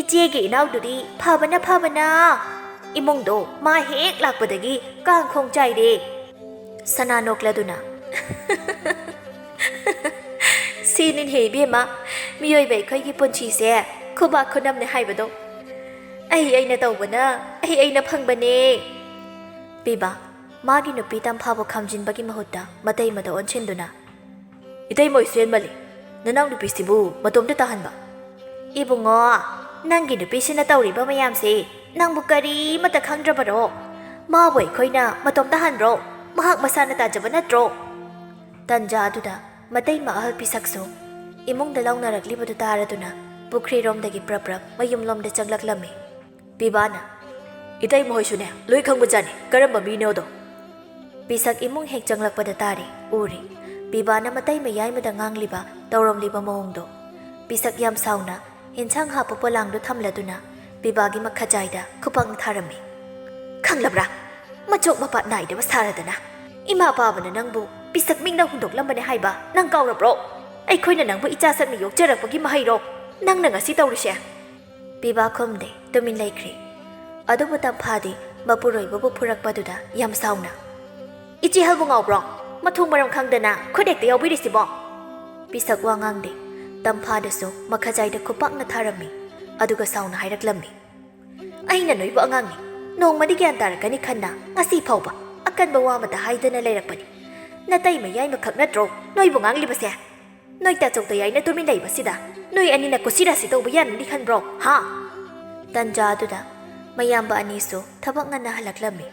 B: ꯏꯆꯦꯒꯤ ꯏꯅꯥꯎꯗꯨꯗꯤ ꯐꯕꯅ ꯏꯃꯨꯡꯗꯣ ꯃꯥ ꯍꯦꯛ ꯂꯥꯛꯄꯗꯒꯤ ꯀꯥꯡꯈꯣꯡ ꯆꯥꯏꯔꯦ ꯁꯅꯥ ꯅꯣꯛꯂꯗꯨꯅ ꯁꯤꯅꯤꯅꯦ ꯏꯕꯦꯝꯃ ꯃꯤꯑꯣꯏꯕ ꯑꯩꯈꯣꯏꯒꯤ ꯄꯨꯟꯁꯤꯁꯦ ꯈꯨꯕꯥꯛ ꯈꯨꯅꯝꯅꯦ ꯍꯥꯏꯕꯗꯣ ꯑꯩꯅ ꯇꯧꯕꯅ ꯑꯩꯅ ꯐꯪꯕꯅꯦ ꯄꯤꯕꯥ ꯃꯥꯒꯤ ꯅꯨꯄꯤ ꯇꯝꯐꯥꯕꯨ ꯈꯥꯝꯖꯤꯟꯕꯒꯤ ꯃꯍꯨꯠꯇ ꯃꯇꯩꯃꯗ ꯑꯣꯟꯁꯤꯟꯗꯨꯅ ꯏꯇꯩꯃ ꯁꯦꯟꯃꯜꯂꯤ ꯅꯅꯥꯎ ꯅꯨꯄꯤꯁꯤꯕꯨ ꯃꯇꯣꯝꯇ ꯇꯥꯍꯟꯕ ꯏꯕꯨꯡꯉꯣ ꯅꯪꯒꯤ ꯅꯨꯄꯤꯁꯤꯅ ꯇꯧꯔꯤꯕ ꯃꯌꯥꯝꯁꯦ ꯅꯪꯕꯨ ꯀꯔꯤꯃꯠꯇ ꯈꯪꯗ꯭ꯔꯕꯔꯣ ꯃꯥꯕꯨ ꯑꯩꯈꯣꯏꯅ ꯃꯇꯣꯝ ꯇꯥꯍꯟꯕ꯭ꯔꯣ ꯃꯍꯥꯛ ꯃꯁꯥꯅ ꯇꯥꯖꯕ ꯅꯠꯇ꯭ꯔꯣ ꯇꯟꯖꯥ ꯑꯗꯨꯗ ꯃꯇꯩꯃ ꯑꯍꯜ ꯄꯤꯁꯛꯁꯨ ꯏꯃꯨꯡꯗ ꯂꯥꯎꯅꯔꯛꯂꯤꯕꯗꯨ ꯇꯥꯔꯗꯨꯅ ꯄꯨꯈ꯭ꯔꯤꯔꯣꯝꯗꯒꯤ ꯄ꯭ꯔꯞ ꯃꯌꯨꯝꯂꯣꯝꯗ ꯆꯪꯂꯛꯂꯝꯃꯤ ꯄꯤꯕꯥꯅ ꯏꯇꯩꯃ ꯍꯣꯏꯁꯨꯅꯦ ꯂꯣꯏ ꯈꯪꯕꯖꯥꯠꯅꯤ ꯀꯔꯝꯕ ꯃꯤꯅꯣꯗꯣ ꯄꯤꯁꯛ ꯏꯃꯨꯡ ꯍꯦꯛ ꯆꯪꯂꯛꯄꯗ ꯇꯥꯔꯤ ꯎꯔꯤ ꯄꯤꯕꯥꯅ ꯃꯇꯩꯃ ꯌꯥꯏꯃꯗ ꯉꯥꯡꯂꯤꯕ ꯇꯧꯔꯝꯂꯤꯕ ꯃꯑꯣꯡꯗꯣ ꯄꯤꯁꯛ ꯌꯥꯝ ꯁꯥꯎꯅ ꯏꯟꯁꯥꯡ ꯍꯥꯞꯄ ꯄꯣꯂꯥꯡꯗꯨ ꯊꯝꯂꯗꯨꯅ ꯄꯤꯕꯥꯒꯤ ꯃꯈꯖꯥꯏꯗ ꯈꯨꯄꯥꯛꯅ ꯊꯥꯔꯝꯃꯤ ꯈꯪꯂꯕ꯭ꯔꯥ ꯃꯆꯣꯛ ꯃꯄꯥꯠ ꯅꯥꯏꯗꯕ ꯁꯥꯔꯗꯅ ꯏꯃꯥ ꯄꯥꯕꯅ ꯅꯪꯕꯨ ꯄꯤꯁꯛ ꯃꯤꯡꯅ ꯍꯨꯟꯗꯣꯛꯂꯝꯕꯅꯦ ꯍꯥꯏꯕ ꯅꯪ ꯀꯥꯎꯔꯕ꯭ꯔꯣ ꯑꯩꯈꯣꯏꯅ ꯅꯪꯕꯨ ꯏꯆꯥ ꯁꯛꯅ ꯌꯣꯛꯆꯔꯛꯄꯒꯤ ꯃꯍꯩꯔꯣ ꯅꯪꯅ ꯉꯁꯤ ꯇꯧꯔꯤꯁꯦ ꯄꯤꯕꯥ ꯈꯨꯝꯗꯦ ꯇꯨꯃꯤꯟ ꯂꯩꯈ꯭ꯔꯦ ꯑꯗꯨꯕꯨ ꯇꯝꯐꯥꯗꯤ ꯃꯄꯨꯔꯣꯏꯕꯕꯨ ꯐꯨꯔꯛꯄꯗꯨꯗ ꯌꯥꯝ ꯁꯥꯎꯅ ꯏꯆꯦ ꯍꯜꯕꯨ ꯉꯥꯎꯕ꯭ꯔꯣ ꯃꯊꯣꯡ ꯃꯔꯝ ꯈꯪꯗꯅ ꯈꯨꯠ ꯍꯦꯛꯇ ꯌꯥꯎꯕꯤꯔꯤꯁꯤꯕꯣ ꯄꯤꯁꯛ ꯋꯥ ꯉꯥꯡꯗꯦ ꯇꯝꯐꯥꯗꯁꯨ ꯃꯈꯖꯥꯏꯗ ꯈꯨꯄꯥꯛꯅ ꯊꯥꯔꯝꯃꯤ ꯑꯗꯨꯒ ꯁꯥꯎꯅ ꯍꯥꯏꯔꯛꯂꯝꯃꯤ ꯑꯩꯅ ꯅꯣꯏꯕꯨ ꯑꯉꯥꯡꯅꯤ ꯅꯣꯡꯃꯗꯤ ꯒ꯭ꯌꯥꯟ ꯇꯥꯔꯛꯀꯅꯤ ꯈꯟꯅ ꯉꯁꯤ ꯐꯥꯎꯕ ꯑꯀꯟꯕ ꯋꯥ ꯑꯃꯇ ꯍꯥꯏꯗꯅ ꯂꯩꯔꯛꯄꯅꯤ ꯅꯇꯩꯃ ꯌꯥꯏꯃꯈꯛ ꯅꯠꯇ꯭ꯔꯣ ꯅꯣꯏꯕꯨ ꯉꯥꯡꯂꯤꯕꯁꯦ ꯅꯣꯏ ꯇꯥꯆꯧꯇ ꯌꯥꯏꯅ ꯇꯨꯃꯤꯟ ꯂꯩꯕꯁꯤꯗ ꯅꯣꯏ ꯑꯅꯤꯅ ꯀꯨꯁꯤꯔꯥꯁꯤ ꯇꯧꯕ ꯌꯥꯅꯅꯤ ꯈꯟꯕ꯭ꯔꯣ ꯇꯟꯖꯥ ꯑꯗꯨꯗ ꯃꯌꯥꯝꯕ ꯑꯅꯤꯁꯨ ꯊꯕꯛ ꯉꯟꯅ ꯍꯜꯂꯛꯂꯝꯃꯤ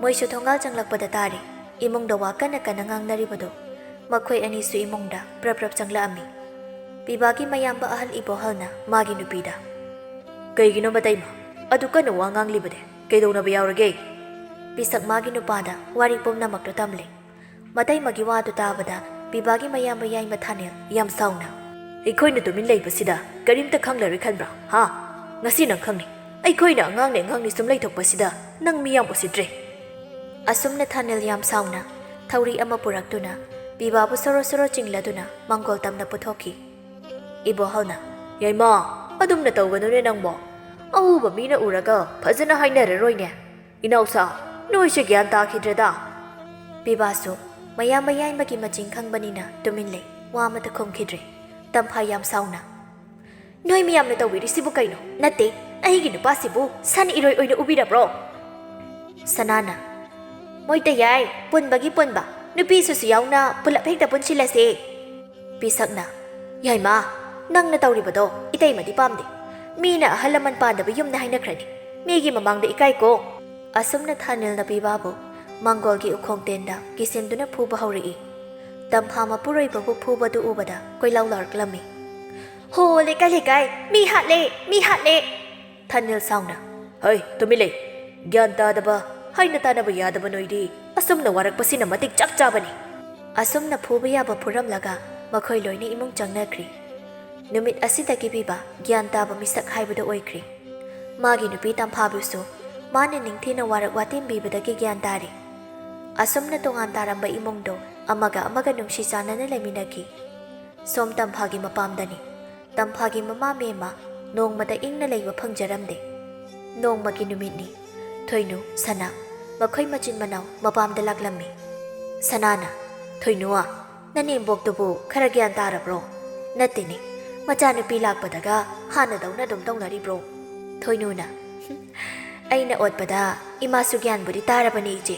B: ꯃꯣꯏꯁꯨ ꯊꯣꯡꯒꯥꯜ ꯆꯪꯂꯛꯄꯗ ꯇꯥꯔꯤ ꯏꯃꯨꯡꯗ ꯋꯥ ꯀꯟꯅ ꯉꯥꯡꯅꯔꯤꯕꯗꯣ ꯃꯈꯣꯏ ꯑꯅꯤꯁꯨ ꯏꯃꯨꯡꯗ ꯄ꯭ꯔꯞ ꯆꯪꯂꯛꯑꯝꯃꯤ ꯄꯤꯕꯥꯒꯤ ꯃꯌꯥꯝꯕ ꯑꯍꯜ ꯏꯕꯣꯍꯜꯅ ꯃꯥꯒꯤ ꯅꯨꯄꯤꯗ ꯀꯩꯒꯤꯅꯣ ꯃꯇꯩꯃ ꯑꯗꯨ ꯀꯟꯅ ꯋꯥ ꯉꯥꯡꯂꯤꯕꯗꯤ ꯀꯩꯗꯧꯅꯕ ꯌꯥꯎꯔꯒꯦ ꯄꯤꯁꯛ ꯃꯥꯒꯤ ꯅꯨꯄꯥꯗ ꯋꯥꯔꯤ ꯄꯨꯝꯅꯃꯛꯇꯨ ꯇꯝꯂꯤ ꯃꯇꯩꯃꯒꯤ ꯋꯥꯗꯨ ꯇꯥꯕꯗ ꯄꯤꯕꯥꯒꯤ ꯃꯌꯥꯝꯕ ꯌꯥꯏꯃ ꯊꯥꯅꯦꯜ ꯌꯥꯝ ꯁꯥꯎꯅ ꯑꯩꯈꯣꯏꯅ ꯇꯨꯃꯤꯟ ꯂꯩꯕꯁꯤꯗ ꯀꯔꯤꯝꯇ ꯈꯪꯂꯔꯣꯏ ꯈꯟꯕ꯭ꯔꯥ ꯍꯥ ꯉꯁꯤ ꯅꯪ ꯈꯪꯅꯤ ꯑꯩꯈꯣꯏꯅ ꯑꯉꯥꯡꯅꯤ ꯁꯨꯝ ꯂꯩꯊꯣꯛꯄꯁꯤꯗ ꯅꯪ ꯃꯤ ꯌꯥꯝ ꯎꯁꯤꯠꯇ꯭ꯔꯦ ꯑꯁꯨꯝꯅ ꯊꯥꯅꯦꯜ ꯌꯥꯝ ꯁꯥꯎꯅ ꯊꯧꯔꯤ ꯑꯃ ꯄꯨꯔꯛꯇꯨꯅ ꯄꯤꯕꯥꯕꯨ ꯁꯣꯔꯣ ꯆꯤꯡꯂꯗꯨꯅ ꯃꯪꯒꯣꯜ ꯇꯝꯅ ꯄꯨꯊꯣꯛꯈꯤ ꯏꯕꯣꯍꯜꯅ ꯌꯥꯏꯃ ꯑꯗꯨꯝꯅ ꯇꯧꯒꯅꯨꯅꯦ ꯅꯪꯕꯣ ꯑꯎꯕ ꯃꯤꯅ ꯎꯔꯒ ꯐꯖꯅ ꯍꯥꯏꯅꯔꯔꯣꯏꯅꯦ ꯏꯅꯥꯎꯁꯥ ꯅꯣꯏꯁꯦ ꯒ꯭ꯌꯥꯟ ꯇꯥꯈꯤꯗ꯭ꯔꯦꯗ ꯄꯤꯕꯥꯁꯨ ꯃꯌꯥꯝꯕ ꯌꯥꯏꯃꯒꯤ ꯃꯆꯤꯡ ꯈꯪꯕꯅꯤꯅ ꯇꯨꯃꯤꯟ ꯂꯩ ꯋꯥ ꯑꯃꯇ ꯈꯨꯝꯈꯤꯗ꯭ꯔꯦ ꯇꯝꯐꯥ ꯌꯥꯝ ꯁꯥꯎꯅ ꯅꯣꯏ ꯃꯌꯥꯝꯅ ꯇꯧꯕꯤꯔꯤꯁꯤꯕꯨ ꯀꯩꯅꯣ ꯅꯠꯇꯦ ꯑꯩꯒꯤ ꯅꯨꯄꯥꯁꯤꯕꯨ ꯁꯟ ꯏꯔꯣꯏ ꯑꯣꯏꯅ ꯎꯕꯤꯔꯕ꯭ꯔꯣ ꯁꯅꯥꯅ ꯃꯣꯏꯇ ꯌꯥꯏ ꯄꯨꯟꯕꯒꯤ ꯄꯨꯟꯕ ꯅꯨꯄꯤꯁꯨ ꯌꯥꯎꯅ ꯄꯨꯂꯞ ꯍꯦꯛꯇ ꯄꯨꯟꯁꯤꯜꯂꯁꯦ ꯄꯤꯁꯛꯅ ꯌꯥꯏꯃ ꯅꯪꯅ ꯇꯧꯔꯤꯕꯗꯣ ꯏꯇꯩꯃꯗꯤ ꯄꯥꯝꯗꯦ ꯃꯤꯅ ꯑꯍꯜ ꯂꯃꯟ ꯄꯥꯟꯗꯕ ꯌꯨꯝꯅ ꯍꯥꯏꯅꯈ꯭ꯔꯅꯤ ꯃꯤꯒꯤ ꯃꯃꯥꯡꯗ ꯏꯀꯥꯏꯀꯣ ꯑꯁꯨꯝꯅ ꯊꯥꯅꯦꯜꯅ ꯄꯤꯕꯥꯕꯨ ꯃꯪꯒꯣꯜꯒꯤ ꯎꯈꯣꯡꯇꯦꯟꯗ ꯀꯤꯁꯤꯟꯗꯨꯅ ꯐꯨꯕ ꯍꯧꯔꯛꯏ ꯇꯝꯐꯥ ꯃꯄꯨꯔꯣꯏꯕꯕꯨ ꯐꯨꯕꯗꯨ ꯎꯕꯗ ꯀꯣꯏꯂꯥꯎ ꯂꯥꯎꯔꯛꯂꯝꯃꯤ ꯍꯣ ꯂꯩꯀꯥꯏ ꯃꯤ ꯍꯥꯠꯂꯦ ꯊꯥꯅꯦꯜ ꯁꯥꯎꯅ ꯍꯩ ꯇꯨꯃꯤꯟ ꯂꯩ ꯒ꯭ꯌꯥꯟ ꯇꯥꯗꯕ ꯍꯥꯏꯅ ꯇꯥꯅꯕ ꯌꯥꯗꯕ ꯅꯣꯏꯗꯤ ꯑꯁꯨꯝꯅ ꯋꯥꯔꯛꯄꯁꯤꯅ ꯃꯇꯤꯛ ꯆꯞ ꯆꯥꯕꯅꯤ ꯑꯁꯨꯝꯅ ꯐꯨꯕ ꯌꯥꯕ ꯐꯨꯔꯝꯂꯒ ꯃꯈꯣꯏ ꯂꯣꯏꯅ ꯏꯃꯨꯡ ꯆꯪꯅꯈ꯭ꯔꯤ ꯅꯨꯃꯤꯠ ꯑꯁꯤꯗꯒꯤ ꯄꯤꯕ ꯒ꯭ꯌꯥꯟ ꯇꯥꯕ ꯃꯤꯁꯛ ꯍꯥꯏꯕꯗꯨ ꯑꯣꯏꯈ꯭ꯔꯤ ꯃꯥꯒꯤ ꯅꯨꯄꯤ ꯇꯝꯐꯥꯕꯨꯁꯨ ꯃꯥꯅ ꯅꯤꯡꯊꯤꯅ ꯋꯥꯔꯛ ꯋꯥꯇꯦꯝꯕꯤꯕꯗꯒꯤ ꯒ꯭ꯌꯥꯟ ꯇꯥꯔꯤ ꯑꯁꯨꯝꯅ ꯇꯣꯉꯥꯟ ꯇꯥꯔꯝꯕ ꯏꯃꯨꯡꯗꯣ ꯑꯃꯒ ꯅꯨꯡꯁꯤ ꯆꯥꯟꯅꯅ ꯂꯩꯃꯤꯟꯅꯈꯤ ꯁꯣꯝ ꯇꯝꯐꯥꯒꯤ ꯃꯄꯥꯝꯗꯅꯤ ꯇꯝꯐꯥꯒꯤ ꯃꯃꯥ ꯃꯦꯝꯃ ꯅꯣꯡꯃꯗ ꯏꯪꯅ ꯂꯩꯕ ꯐꯪꯖꯔꯝꯗꯦ ꯅꯣꯡꯃꯒꯤ ꯅꯨꯃꯤꯠꯅꯤ ꯊꯣꯏꯅꯨ ꯁꯅꯥ ꯃꯈꯣꯏ ꯃꯆꯤꯟ ꯃꯅꯥꯎ ꯃꯄꯥꯝꯗ ꯂꯥꯛꯂꯝꯃꯤ ꯁꯅꯥꯅ ꯊꯣꯏꯅꯨꯋꯥ ꯅꯅꯦꯝꯕꯣꯛꯇꯨꯕꯨ ꯈꯔ ꯒ꯭ꯌꯥꯟ ꯇꯥꯔꯕ꯭ꯔꯣ ꯅꯠꯇꯦꯅꯦ ꯃꯆꯥꯅꯨꯄꯤ ꯂꯥꯛꯄꯗꯒ ꯍꯥꯟꯅꯗꯧꯅ ꯑꯗꯨꯝ ꯇꯧꯅꯔꯤꯕ꯭ꯔꯣ ꯊꯣꯏꯅꯨꯅ ꯑꯩꯅ ꯑꯣꯠꯄꯗ ꯏꯃꯥꯁꯨ ꯒ꯭ꯌꯥꯟꯕꯨꯗꯤ ꯇꯥꯔꯕꯅꯤ ꯏꯆꯦ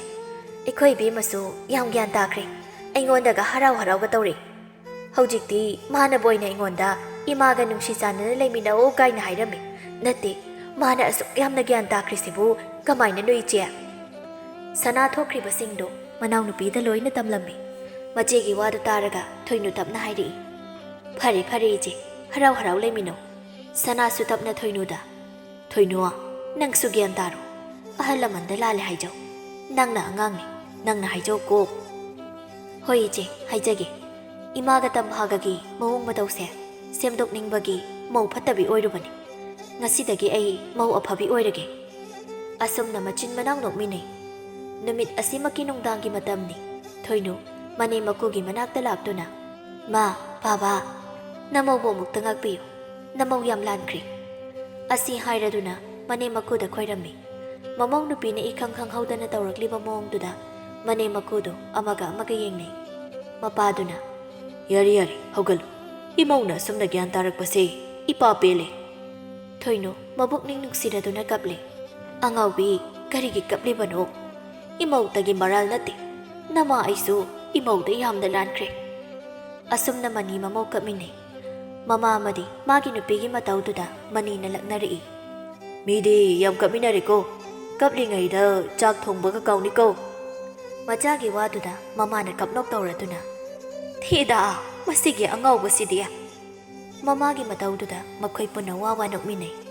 B: ꯑꯩꯈꯣꯏ ꯏꯕꯦꯝꯃꯁꯨ ꯌꯥꯝ ꯒ꯭ꯌꯥꯟ ꯇꯥꯈ꯭ꯔꯦ ꯑꯩꯉꯣꯟꯗꯒ ꯍꯔꯥꯎꯒ ꯇꯧꯔꯦ ꯍꯧꯖꯤꯛꯇꯤ ꯃꯥꯅꯕꯨ ꯑꯣꯏꯅ ꯑꯩꯉꯣꯟꯗ ꯏꯃꯥꯒ ꯅꯨꯡꯁꯤ ꯆꯥꯟꯅꯅ ꯂꯩꯃꯤꯟꯅꯧ ꯀꯥꯏꯅ ꯍꯥꯏꯔꯝꯃꯤ ꯅꯠꯇꯦ ꯃꯥꯅ ꯑꯁꯨꯛ ꯌꯥꯝꯅ ꯒ꯭ꯌꯥꯟ ꯇꯥꯈ꯭ꯔꯤꯁꯤꯕꯨ ꯀꯃꯥꯏꯅꯅꯣ ꯏꯆꯦ ꯁꯅꯥ ꯊꯣꯛꯈ꯭ꯔꯤꯕꯁꯤꯡꯗꯨ ꯃꯅꯥꯎꯅꯨꯄꯤꯗ ꯂꯣꯏꯅ ꯇꯝꯂꯝꯃꯤ ꯃꯆꯦꯒꯤ ꯋꯥꯗꯨ ꯇꯥꯔꯒ ꯊꯣꯏꯅꯨ ꯇꯞꯅ ꯍꯥꯏꯔꯛꯏ ꯐꯔꯦ ꯏꯆꯦ ꯍꯔꯥꯎ ꯂꯩꯃꯤꯟꯅꯧ ꯁꯅꯥꯁꯨ ꯇꯞꯅ ꯊꯣꯏꯅꯨꯗ ꯊꯣꯏꯅꯨ ꯅꯪꯁꯨ ꯒ꯭ꯌꯥꯟ ꯇꯥꯔꯣ ꯑꯍꯜ ꯂꯃꯟꯗ ꯂꯥꯜꯂꯦ ꯍꯥꯏꯖꯧ ꯅꯪꯅ ꯑꯉꯥꯡꯅꯤ ꯅꯪꯅ ꯍꯥꯏꯖꯧ ꯀꯣ ꯍꯣꯏ ꯏꯆꯦ ꯍꯥꯏꯖꯒꯦ ꯏꯃꯥꯒ ꯇꯝꯐꯥꯒꯒꯤ ꯃꯑꯣꯡ ꯃꯇꯧꯁꯦ ꯁꯦꯝꯗꯣꯛꯅꯤꯡꯕꯒꯤ ꯃꯧ ꯐꯠꯇꯕꯤ ꯑꯣꯏꯔꯨꯕꯅꯤ ꯉꯁꯤꯗꯒꯤ ꯑꯩ ꯃꯧ ꯑꯐꯕꯤ ꯑꯣꯏꯔꯒꯦ ꯑꯁꯨꯝꯅ ꯃꯆꯤꯟ ꯃꯅꯥꯎ ꯅꯣꯛꯃꯤꯟꯅꯩ ꯅꯨꯃꯤꯠ ꯑꯁꯤꯃꯛꯀꯤ ꯅꯨꯡꯗꯥꯡꯒꯤ ꯃꯇꯝꯅꯤ ꯊꯣꯏꯅꯨ ꯃꯅꯦꯝ ꯃꯀꯨꯒꯤ ꯃꯅꯥꯛꯇ ꯂꯥꯛꯇꯨꯅ ꯃꯥ ꯕꯥꯕꯥ ꯅꯃꯧꯕꯨ ꯑꯃꯨꯛꯇ ꯉꯥꯛꯄꯤꯌꯨ ꯅꯃꯧ ꯌꯥꯝ ꯂꯥꯟꯈ꯭ꯔꯦ ꯑꯁꯤ ꯍꯥꯏꯔꯗꯨꯅ ꯃꯅꯦꯝ ꯃꯀꯨꯗ ꯈꯣꯏꯔꯝꯃꯤ ꯃꯃꯧ ꯅꯨꯄꯤꯅ ꯏꯈꯪ ꯈꯪꯍꯧꯗꯅ ꯇꯧꯔꯛꯂꯤꯕ ꯃꯑꯣꯡꯗꯨꯗ ꯃꯅꯦꯝ ꯃꯀꯨꯗꯨ ꯑꯃꯒ ꯌꯦꯡꯅꯩ ꯃꯄꯥꯗꯨꯅ ꯌꯥꯔꯦ ꯍꯧꯒꯠꯂꯨ ꯏꯃꯧꯅ ꯑꯁꯨꯝꯅ ꯒ꯭ꯌꯥꯟ ꯇꯥꯔꯛꯄꯁꯦ ꯏꯄꯥ ꯄꯦꯜꯂꯦ ꯊꯣꯏꯅꯨ ꯃꯕꯨꯛꯅꯤꯡ ꯅꯨꯡꯁꯤꯔꯗꯨꯅ ꯀꯞꯂꯦ ꯑꯉꯥꯎꯕꯤ ꯀꯔꯤꯒꯤ ꯀꯞꯂꯤꯕꯅꯣ ꯏꯃꯧꯇꯒꯤ ꯃꯔꯥꯜ ꯅꯠꯇꯦ ꯅꯃꯥ ꯑꯩꯁꯨ ꯏꯃꯧꯗ ꯌꯥꯝꯅ ꯂꯥꯟꯈ꯭ꯔꯦ ꯑꯁꯨꯝꯅ ꯃꯅꯤ ꯃꯃꯧ ꯀꯞꯃꯤꯟꯅꯩ ꯃꯃꯥ ꯑꯃꯗꯤ ꯃꯥꯒꯤ ꯅꯨꯄꯤꯒꯤ ꯃꯇꯧꯗꯨꯗ ꯃꯅꯤꯅ ꯂꯛꯅꯔꯛꯏ ꯃꯤꯗꯤ ꯌꯥꯝ ꯀꯞꯃꯤꯟꯅꯔꯦꯀꯣ ꯀꯞꯂꯤꯉꯩꯗ ꯆꯥꯛ ꯊꯣꯡꯕꯒ ꯀꯥꯎꯅꯤꯀꯣ ꯃꯆꯥꯒꯤ ꯋꯥꯗꯨꯗ ꯃꯃꯥꯅ ꯀꯞꯅꯣꯛ ꯇꯧꯔꯗꯨꯅ ꯊꯤꯗ ꯃꯁꯤꯒꯤ ꯑꯉꯥꯎꯕꯁꯤꯗꯤ ꯃꯃꯥꯒꯤ ꯃꯇꯧꯗꯨꯗ ꯃꯈꯣꯏ ꯄꯨꯟꯅ ꯋꯥ ꯅꯣꯛꯃꯤꯟꯅꯩ